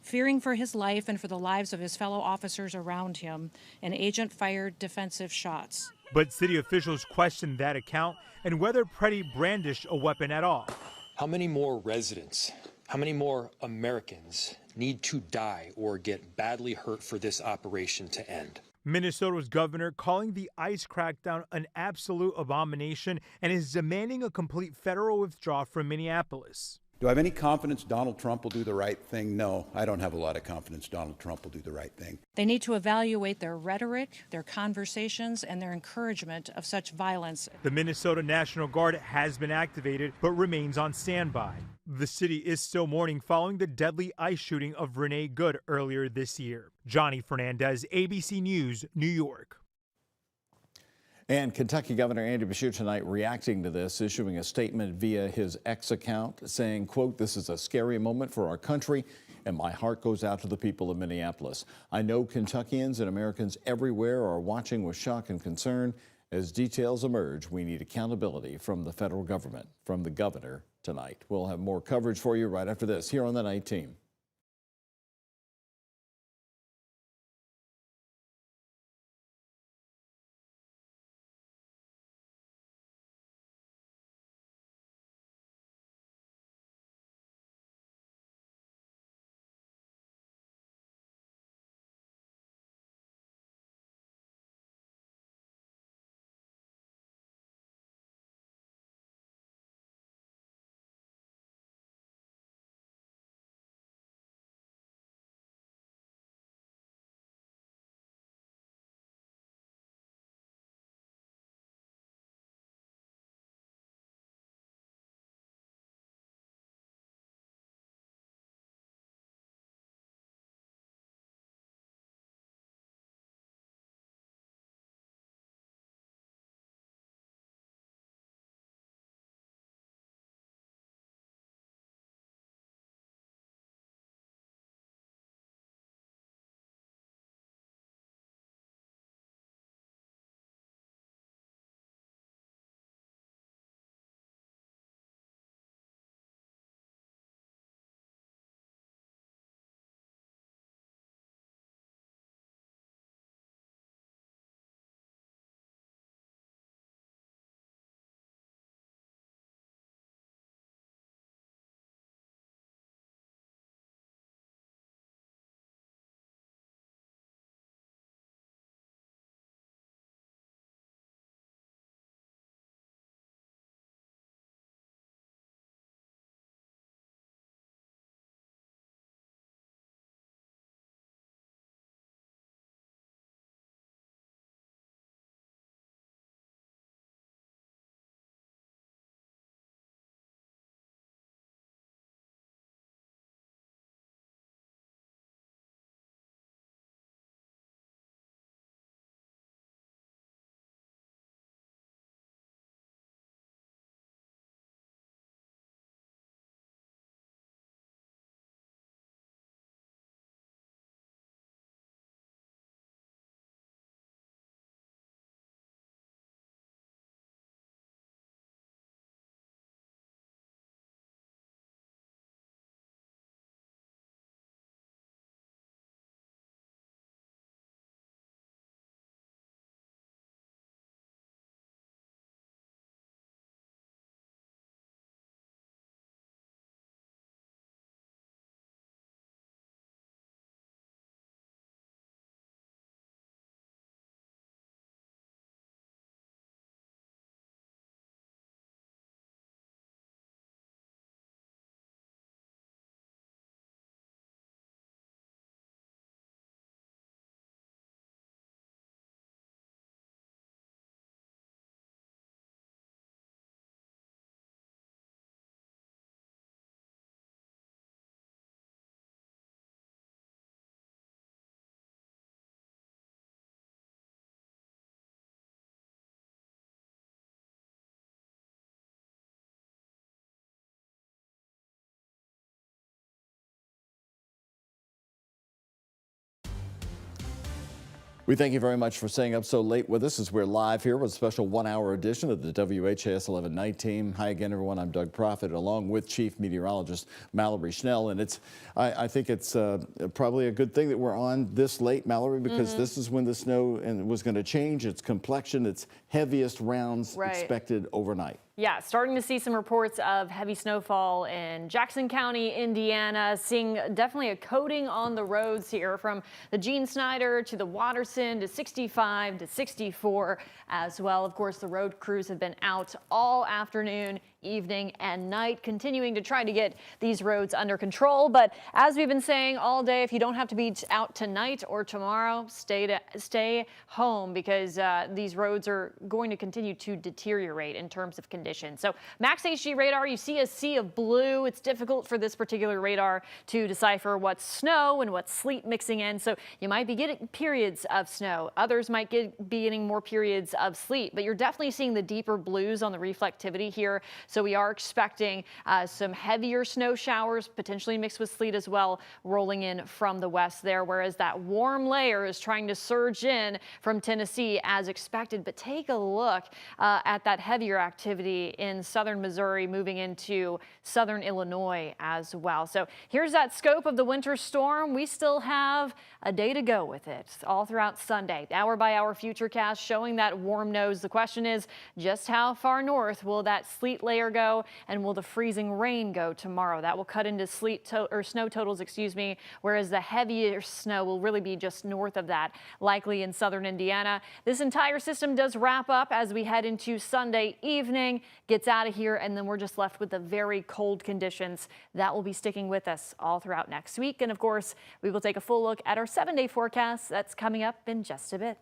Fearing for his life and for the lives of his fellow officers around him, an agent fired defensive shots. But city officials questioned that account and whether Preddy brandished a weapon at all. How many more residents, how many more Americans need to die or get badly hurt for this operation to end? Minnesota's governor calling the ICE crackdown an absolute abomination and is demanding a complete federal withdrawal from Minneapolis. Do I have any confidence Donald Trump will do the right thing? No, I don't have a lot of confidence Donald Trump will do the right thing. They need to evaluate their rhetoric, their conversations, and their encouragement of such violence. The Minnesota National Guard has been activated but remains on standby. The city is still mourning following the deadly ICE shooting of Renee Good earlier this year. Johnny Fernandez, ABC News, New York. And Kentucky Governor Andy Beshear tonight reacting to this, issuing a statement via his X account saying, quote, "This is a scary moment for our country, and my heart goes out to the people of Minneapolis. I know Kentuckians and Americans everywhere are watching with shock and concern. As details emerge, we need accountability from the federal government," from the governor tonight. We'll have more coverage for you right after this here on the Night Team. We thank you very much for staying up so late with us as we're live here with a special 1-hour edition of the WHAS 11 Night Team. Hi again, everyone. I'm Doug Prophet, along with Chief Meteorologist Mallory Schnell. And I think it's probably a good thing that we're on this late, Mallory, because this is when the snow was going to change its complexion, its heaviest rounds expected overnight. Yeah, starting to see some reports of heavy snowfall in Jackson County, Indiana, seeing definitely a coating on the roads here from the Gene Snyder to the Watterson to 65 to 64 as well. Of course, the road crews have been out all afternoon, evening and night, continuing to try to get these roads under control. But as we've been saying all day, if you don't have to be out tonight or tomorrow, stay home, because these roads are going to continue to deteriorate in terms of conditions. So Max HG radar, you see a sea of blue. It's difficult for this particular radar to decipher what's snow and what's sleet mixing in. So you might be getting periods of snow. Others might be getting more periods of sleet, but you're definitely seeing the deeper blues on the reflectivity here. So we are expecting some heavier snow showers, potentially mixed with sleet as well, rolling in from the west there, whereas that warm layer is trying to surge in from Tennessee as expected. But take a look at that heavier activity in southern Missouri moving into southern Illinois as well. So here's that scope of the winter storm. We still have a day to go with it all throughout Sunday. Hour by hour futurecast showing that warm nose. The question is just how far north will that sleet layer go, and will the freezing rain go tomorrow? That will cut into snow totals, whereas the heavier snow will really be just north of that, likely in southern Indiana. This entire system does wrap up as we head into Sunday evening, gets out of here, and then we're just left with the very cold conditions that will be sticking with us all throughout next week. And of course, we will take a full look at our 7-day forecast that's coming up in just a bit.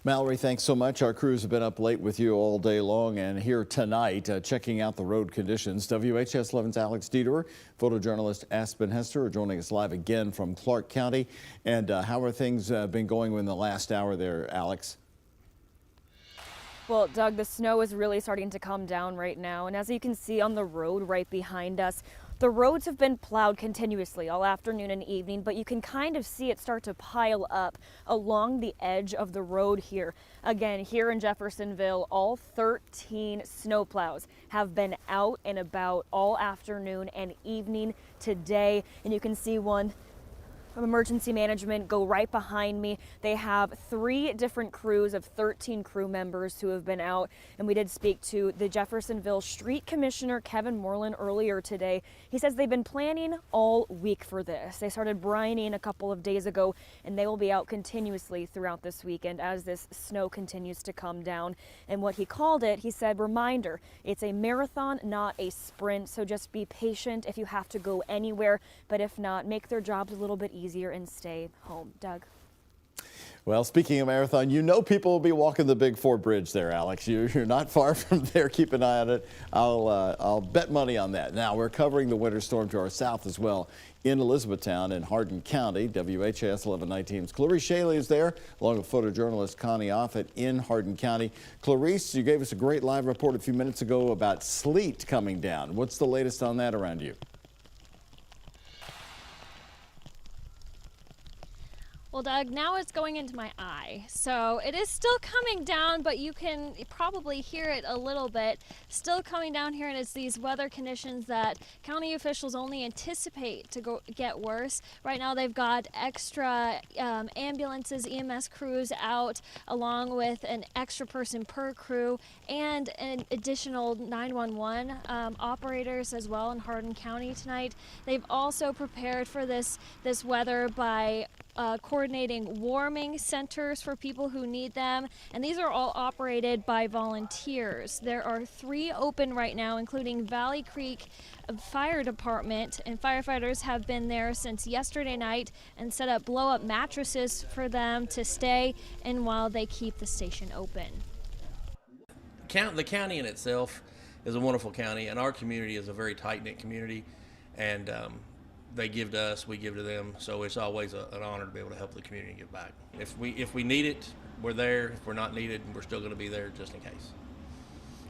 Mallory, thanks so much. Our crews have been up late with you all day long and here tonight checking out the road conditions. WHS 11's Alex Dieterer, photojournalist Aspen Hester are joining us live again from Clark County. And how are things been going in the last hour there, Alex? Well, Doug, the snow is really starting to come down right now. And as you can see on the road right behind us, the roads have been plowed continuously all afternoon and evening, but you can kind of see it start to pile up along the edge of the road here. Again, here in Jeffersonville, all 13 snowplows have been out and about all afternoon and evening today. And you can see one from emergency management go right behind me. They have 3 different crews of 13 crew members who have been out, and we did speak to the Jeffersonville Street Commissioner Kevin Moreland earlier today. He says they've been planning all week for this. They started brining a couple of days ago, and they will be out continuously throughout this weekend as this snow continues to come down. And what he called it, he said, reminder, it's a marathon, not a sprint, so just be patient if you have to go anywhere, but if not, make their jobs a little bit easier and stay home. Doug. Well, speaking of marathon, you know people will be walking the Big 4 bridge there, Alex. You're not far from there. Keep an eye on it. I'll bet money on that. Now, we're covering the winter storm to our south as well in Elizabethtown and Hardin County. WHAS 11 Night Team's Clarice Shaley is there, along with photojournalist Connie Offit in Hardin County. Clarice, you gave us a great live report a few minutes ago about sleet coming down. What's the latest on that around you? Well, Doug, now it's going into my eye. So it is still coming down, but you can probably hear it a little bit. Still coming down here, and it's these weather conditions that county officials only anticipate to get worse. Right now, they've got extra ambulances, EMS crews out, along with an extra person per crew, and an additional 911 operators as well in Hardin County tonight. They've also prepared for this weather by coordinating warming centers for people who need them, and these are all operated by volunteers. There are 3 open right now, including Valley Creek Fire Department, and firefighters have been there since yesterday night and set up blow-up mattresses for them to stay in while they keep the station open. The county in itself is a wonderful county, and our community is a very tight-knit community, and they give to us, we give to them, so it's always an honor to be able to help the community get back. If we need it, we're there. If we're not needed, we're still going to be there just in case.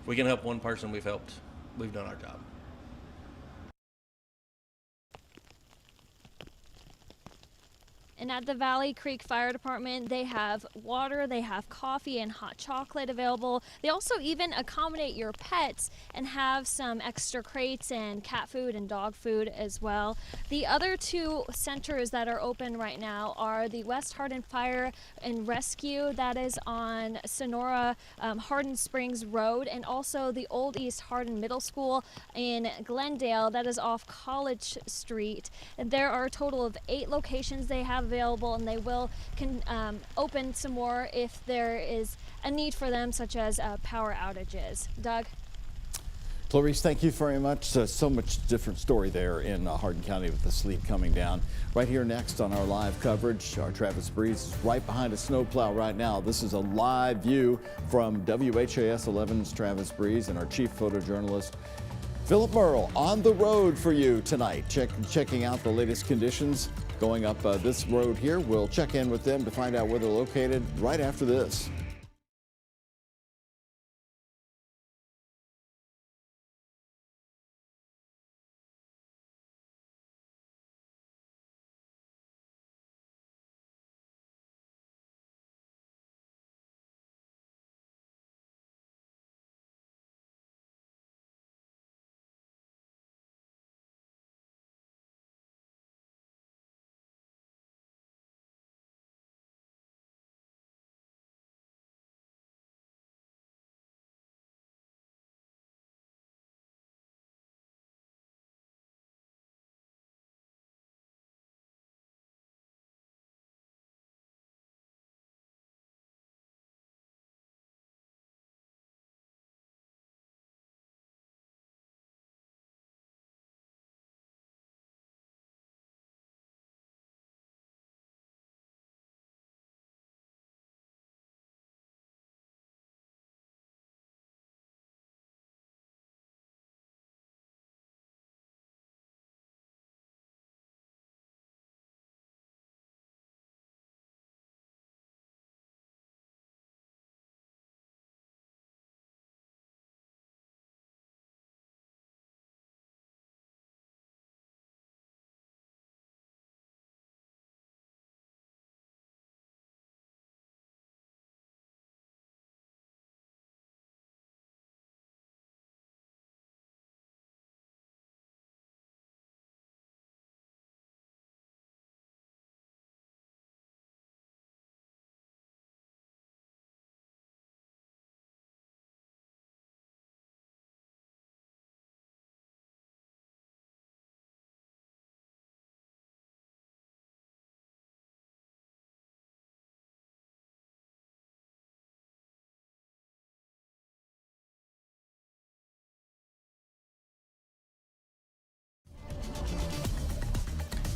If we can help one person, we've helped. We've done our job. And at the Valley Creek Fire Department, they have water, they have coffee and hot chocolate available. They also even accommodate your pets and have some extra crates and cat food and dog food as well. The other two centers that are open right now are the West Hardin Fire and Rescue, that is on Sonora Hardin Springs Road, and also the Old East Hardin Middle School in Glendale, that is off College Street. And there are a total of 8 locations they have available, and they will open some more if there is a need for them, such as power outages. Doug? Clarice, thank you very much. So much different story there in Hardin County with the sleet coming down. Right here next on our live coverage, our Travis Breeze is right behind a snowplow right now. This is a live view from WHAS 11's Travis Breeze and our chief photojournalist, Philip Merle, on the road for you tonight, checking out the latest conditions going up this road here. We'll check in with them to find out where they're located right after this.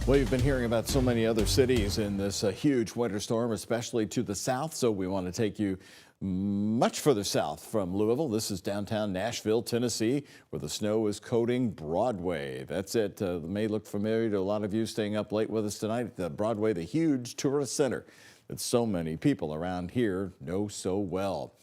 Well, you've been hearing about so many other cities in this huge winter storm, especially to the south. So we want to take you much further south from Louisville. This is downtown Nashville, Tennessee, where the snow is coating Broadway. That's it. May look familiar to a lot of you staying up late with us tonight. Broadway, the huge tourist center that so many people around here know so well.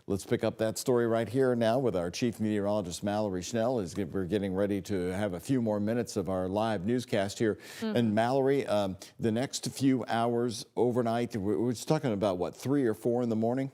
Let's pick up that story right here now with our chief meteorologist, Mallory Schnell, as we're getting ready to have a few more minutes of our live newscast here. And Mallory, the next few hours overnight, we're talking about what, 3 or 4 in the morning?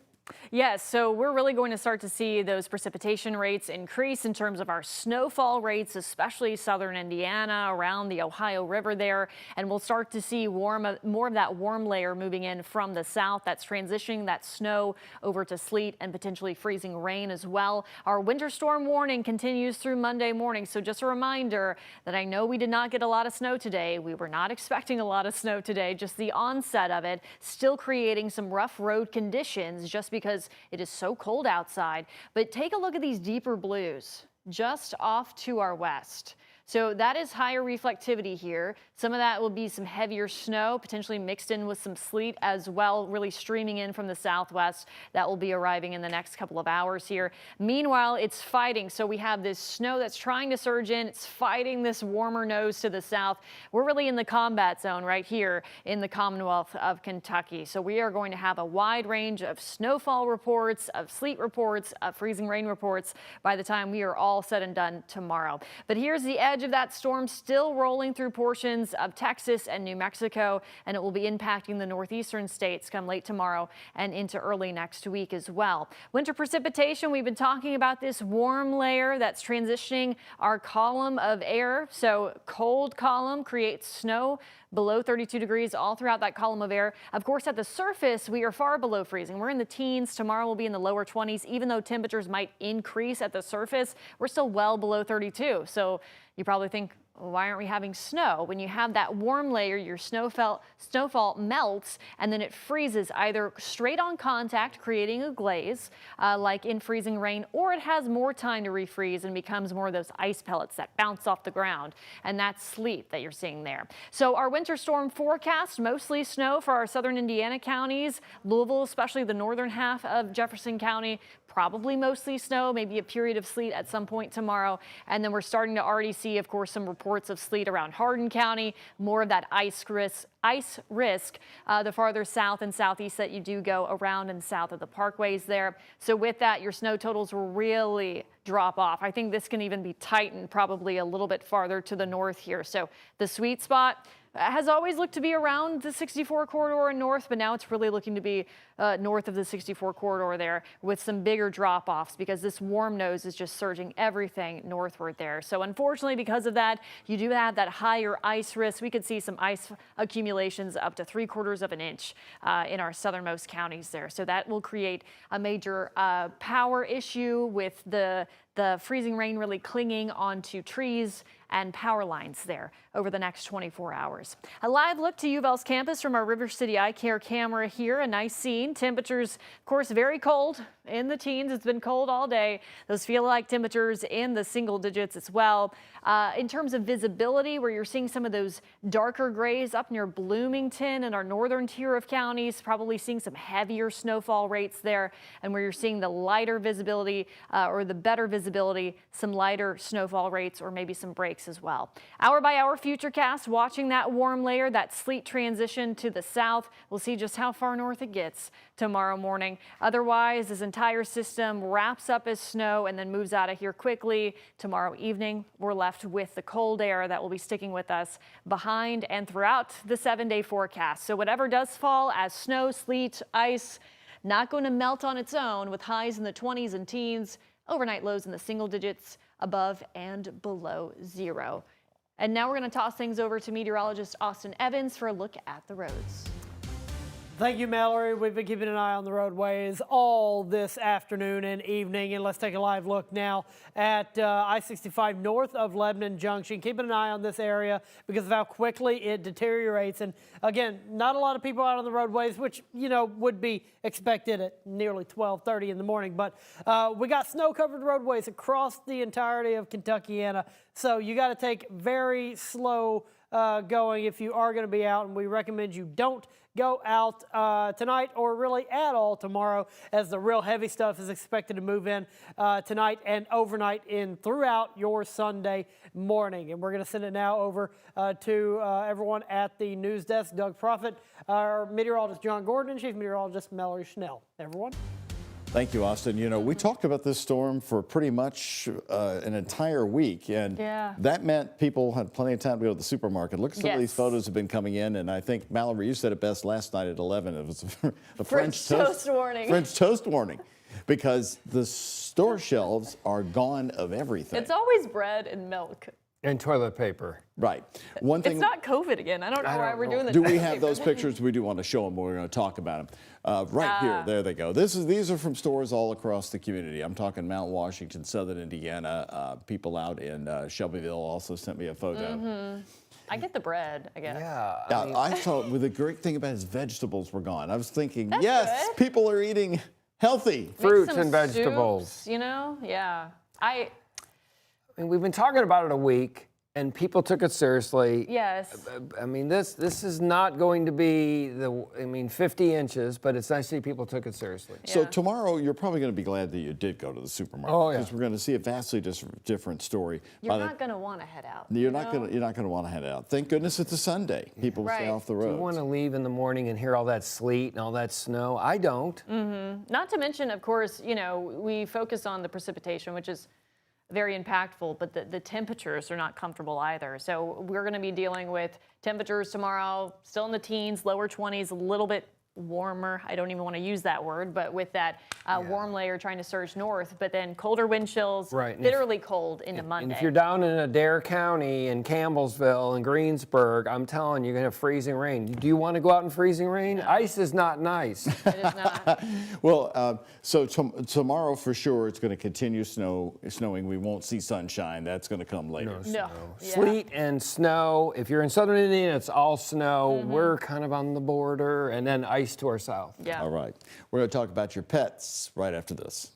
Yes, so we're really going to start to see those precipitation rates increase in terms of our snowfall rates, especially southern Indiana, around the Ohio River there. And we'll start to see more of that warm layer moving in from the south. That's transitioning that snow over to sleet and potentially freezing rain as well. Our winter storm warning continues through Monday morning. So just a reminder that I know we did not get a lot of snow today. We were not expecting a lot of snow today, just the onset of it still creating some rough road conditions just because it is so cold outside. But take a look at these deeper blues just off to our west. So that is higher reflectivity here. Some of that will be some heavier snow, potentially mixed in with some sleet as well, really streaming in from the southwest. That will be arriving in the next couple of hours here. Meanwhile, it's fighting. So we have this snow that's trying to surge in. It's fighting this warmer nose to the south. We're really in the combat zone right here in the Commonwealth of Kentucky. So we are going to have a wide range of snowfall reports, of sleet reports, of freezing rain reports by the time we are all said and done tomorrow. But here's the edge edge of that storm still rolling through portions of Texas and New Mexico, and it will be impacting the northeastern states come late tomorrow and into early next week as well. Winter precipitation, we've been talking about this warm layer that's transitioning our column of air. So cold column creates snow below 32 degrees all throughout that column of air. Of course, at the surface, we are far below freezing. We're in the teens. Tomorrow we'll be in the lower 20s. Even though temperatures might increase at the surface, we're still well below 32. So you probably think, why aren't we having snow? When you have that warm layer, your snowfall melts and then it freezes either straight on contact, creating a glaze like in freezing rain, or it has more time to refreeze and becomes more of those ice pellets that bounce off the ground. And that's sleet that you're seeing there. So our winter storm forecast, mostly snow for our southern Indiana counties, Louisville, especially the northern half of Jefferson County, probably mostly snow, maybe a period of sleet at some point tomorrow. And then we're starting to already see, of course, some reports of sleet around Hardin County, more of that ice risk the farther south and southeast that you do go around and south of the parkways there. So with that, your snow totals will really drop off. I think this can even be tightened probably a little bit farther to the north here. So the sweet spot has always looked to be around the 64 corridor and north, but now it's really looking to be north of the 64 corridor there with some bigger drop-offs because this warm nose is just surging everything northward there. So unfortunately, because of that, you do have that higher ice risk. We could see some ice accumulations up to 3/4 of an inch in our southernmost counties there. So that will create a major power issue with the freezing rain really clinging onto trees and power lines there over the next 24 hours. A live look to U of L's campus from our River City Eye Care camera here. A nice scene. Temperatures, of course, very cold in the teens. It's been cold all day. Those feel like temperatures in the single digits as well. In terms of visibility, where you're seeing some of those darker grays up near Bloomington and our northern tier of counties, probably seeing some heavier snowfall rates there. And where you're seeing the lighter visibility or the better visibility, some lighter snowfall rates or maybe some breaks as well. Hour by hour futurecast, watching that warm layer, that sleet transition to the south. We'll see just how far north it gets tomorrow morning. Otherwise, this entire system wraps up as snow and then moves out of here quickly. Tomorrow evening, we're left with the cold air that will be sticking with us behind and throughout the 7-day forecast. So whatever does fall as snow, sleet, ice, not going to melt on its own with highs in the 20s and teens, overnight lows in the single digits, above and below zero. And now we're going to toss things over to meteorologist Austin Evans for a look at the roads. Thank you, Mallory. We've been keeping an eye on the roadways all this afternoon and evening. And let's take a live look now at I-65 north of Lebanon Junction. Keeping an eye on this area because of how quickly it deteriorates. And again, not a lot of people out on the roadways, which, you know, would be expected at nearly 12:30 in the morning. But we got snow-covered roadways across the entirety of Kentuckiana. So you got to take very slow going if you are going to be out. And we recommend you don't go out tonight or really at all tomorrow, as the real heavy stuff is expected to move in tonight and overnight in throughout your Sunday morning. And we're going to send it now over to everyone at the news desk. Doug Prophet, our meteorologist John Gordon, and Chief Meteorologist Mallory Schnell. Everyone. Thank you, Austin. You know, we talked about this storm for pretty much an entire week, and that meant people had plenty of time to go to the supermarket. Look at some of these photos have been coming in, and I think, Mallory, you said it best last night at 11. It was a French toast warning. French toast warning, because the store shelves are gone of everything. It's always bread and milk. And toilet paper. Right. One thing. It's not COVID again. I don't know why we're doing this. Do we have those pictures? We do want to show them. We're going to talk about them. Right here. There they go. These are from stores all across the community. I'm talking Mount Washington, Southern Indiana. People out in Shelbyville also sent me a photo. I get the bread, I guess. Yeah. I thought the great thing about his vegetables were gone. I was thinking, That's yes, good. people are eating healthy. Fruits and vegetables. Soups, you know? Yeah. I mean, we've been talking about it a week, and people took it seriously. Yes. I mean, this is not going to be 50 inches, but it's nice to see people took it seriously. So tomorrow, you're probably going to be glad that you did go to the supermarket. Oh, yeah. Because we're going to see a vastly different story. You're not going to want to head out. You're not going to want to head out. Thank goodness it's a Sunday. People will stay off the road. Do you want to leave in the morning and hear all that sleet and all that snow? I don't. Not to mention, of course, you know, we focus on the precipitation, which is very impactful, but the temperatures are not comfortable either. So we're going to be dealing with temperatures tomorrow still in the teens, lower 20s, a little bit warmer. I don't even want to use that word, but with that warm layer trying to surge north, but then colder wind chills, bitterly cold into Monday. And if you're down in Adair County and Campbellsville and Greensburg, I'm telling you, you're going to have freezing rain. Do you want to go out in freezing rain? No. Ice is not nice. It is not. Well, so tomorrow for sure it's going to continue snowing. We won't see sunshine. That's going to come later. No. Sleet and snow. If you're in southern Indiana, it's all snow. We're kind of on the border, and then ice to our south. Yeah. All right. We're going to talk about your pets right after this.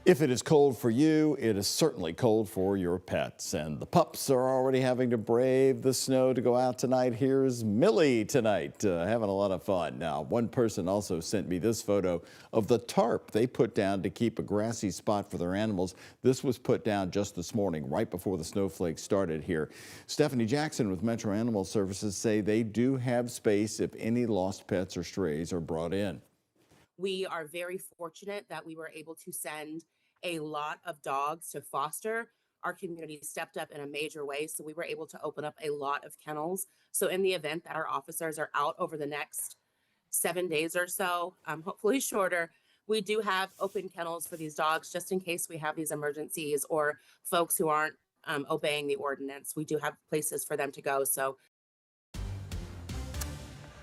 If it is cold for you, it is certainly cold for your pets. And the pups are already having to brave the snow to go out tonight. Here's Millie tonight, having a lot of fun. Now, one person also sent me this photo of the tarp they put down to keep a grassy spot for their animals. This was put down just this morning, right before the snowflakes started here. Stephanie Jackson with Metro Animal Services say they do have space if any lost pets or strays are brought in. We are very fortunate that we were able to send a lot of dogs to foster. Our community stepped up in a major way, so we were able to open up a lot of kennels. So in the event that our officers are out over the next 7 days or so, hopefully shorter, we do have open kennels for these dogs just in case we have these emergencies or folks who aren't obeying the ordinance. We do have places for them to go. So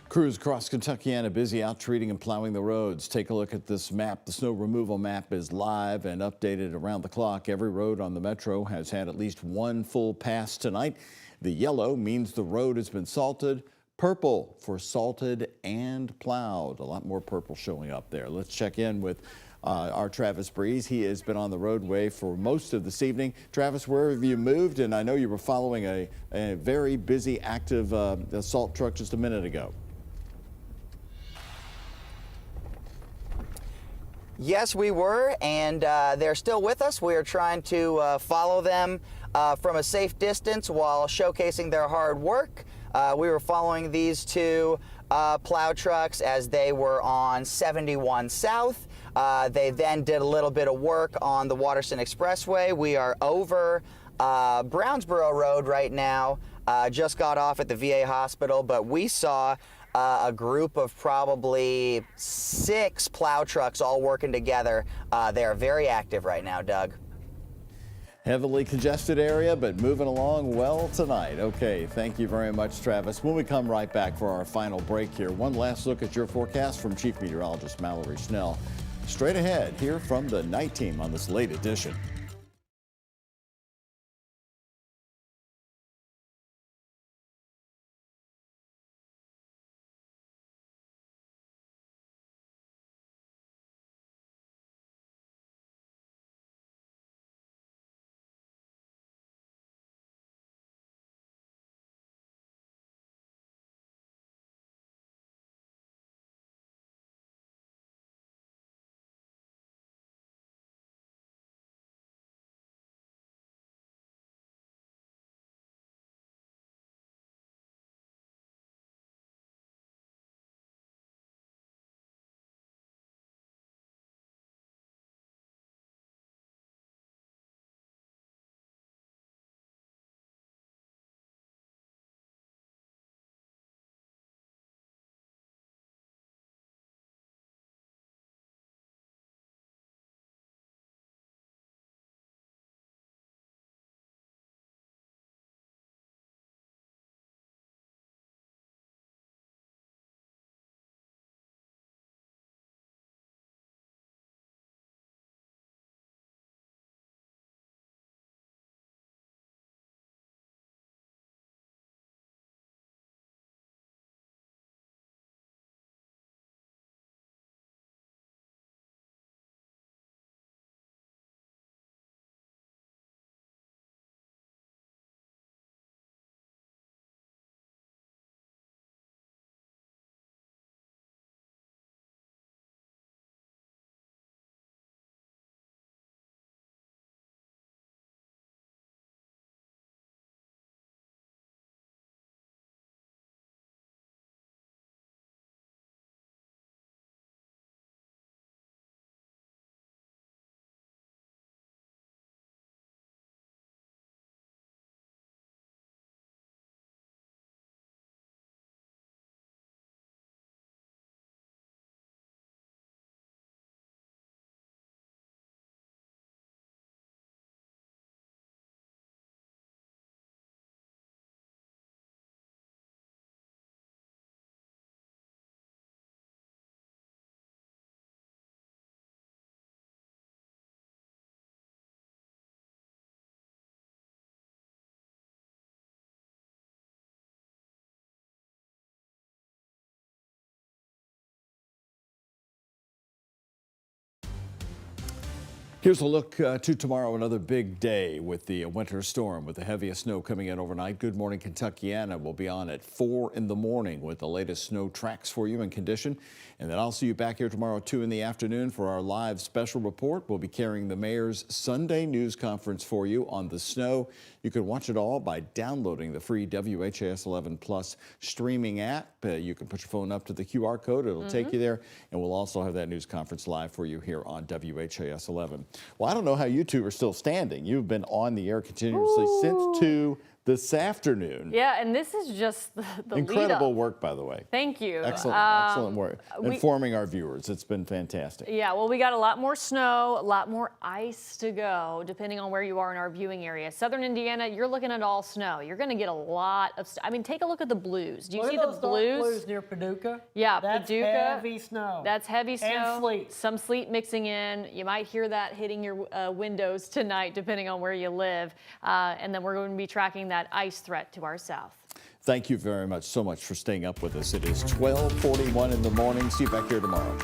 crews across Kentuckiana busy out treating and plowing the roads. Take a look at this map. The snow removal map is live and updated around the clock. Every road on the metro has had at least one full pass tonight. The yellow means the road has been salted. Purple for salted and plowed. A lot more purple showing up there. Let's check in with our Travis Breeze. He has been on the roadway for most of this evening. Travis, where have you moved? And I know you were following a very busy, active salt truck just a minute ago. Yes, we were, and they're still with us. We are trying to follow them from a safe distance while showcasing their hard work. We were following these two plow trucks as they were on 71 South. They then did a little bit of work on the Waterston Expressway. We are over Brownsboro Road right now. Just got off at the VA hospital, but we saw a group of probably 6 plow trucks all working together. They are very active right now, Doug. Heavily congested area, but moving along well tonight. Okay, thank you very much, Travis. When we come right back for our final break here, one last look at your forecast from Chief Meteorologist Mallory Snell. Straight ahead, here from the night team on this late edition. Here's a look to tomorrow, another big day with the winter storm with the heaviest snow coming in overnight. Good Morning Kentuckiana will be on at 4 in the morning with the latest snow tracks for you and condition. And then I'll see you back here tomorrow 2 in the afternoon for our live special report. We'll be carrying the mayor's Sunday news conference for you on the snow. You can watch it all by downloading the free WHAS 11 Plus streaming app. You can put your phone up to the QR code. It'll take you there. And we'll also have that news conference live for you here on WHAS 11. Well, I don't know how you two are still standing. You've been on the air continuously since 2 this afternoon. Yeah, and this is just the incredible work, by the way. Thank you. Excellent work. Informing our viewers. It's been fantastic. Yeah, well, we got a lot more snow, a lot more ice to go, depending on where you are in our viewing area. Southern Indiana, you're looking at all snow. You're going to get a lot of, I mean, take a look at the blues. Do you see the blues? Blues near Paducah? Yeah, that's Paducah. Heavy snow. That's heavy snow. And sleet. Some sleet mixing in. You might hear that hitting your windows tonight, depending on where you live. And then we're going to be tracking that ice threat to our south. Thank you very much so much for staying up with us. It is 12:41 in the morning. See you back here tomorrow.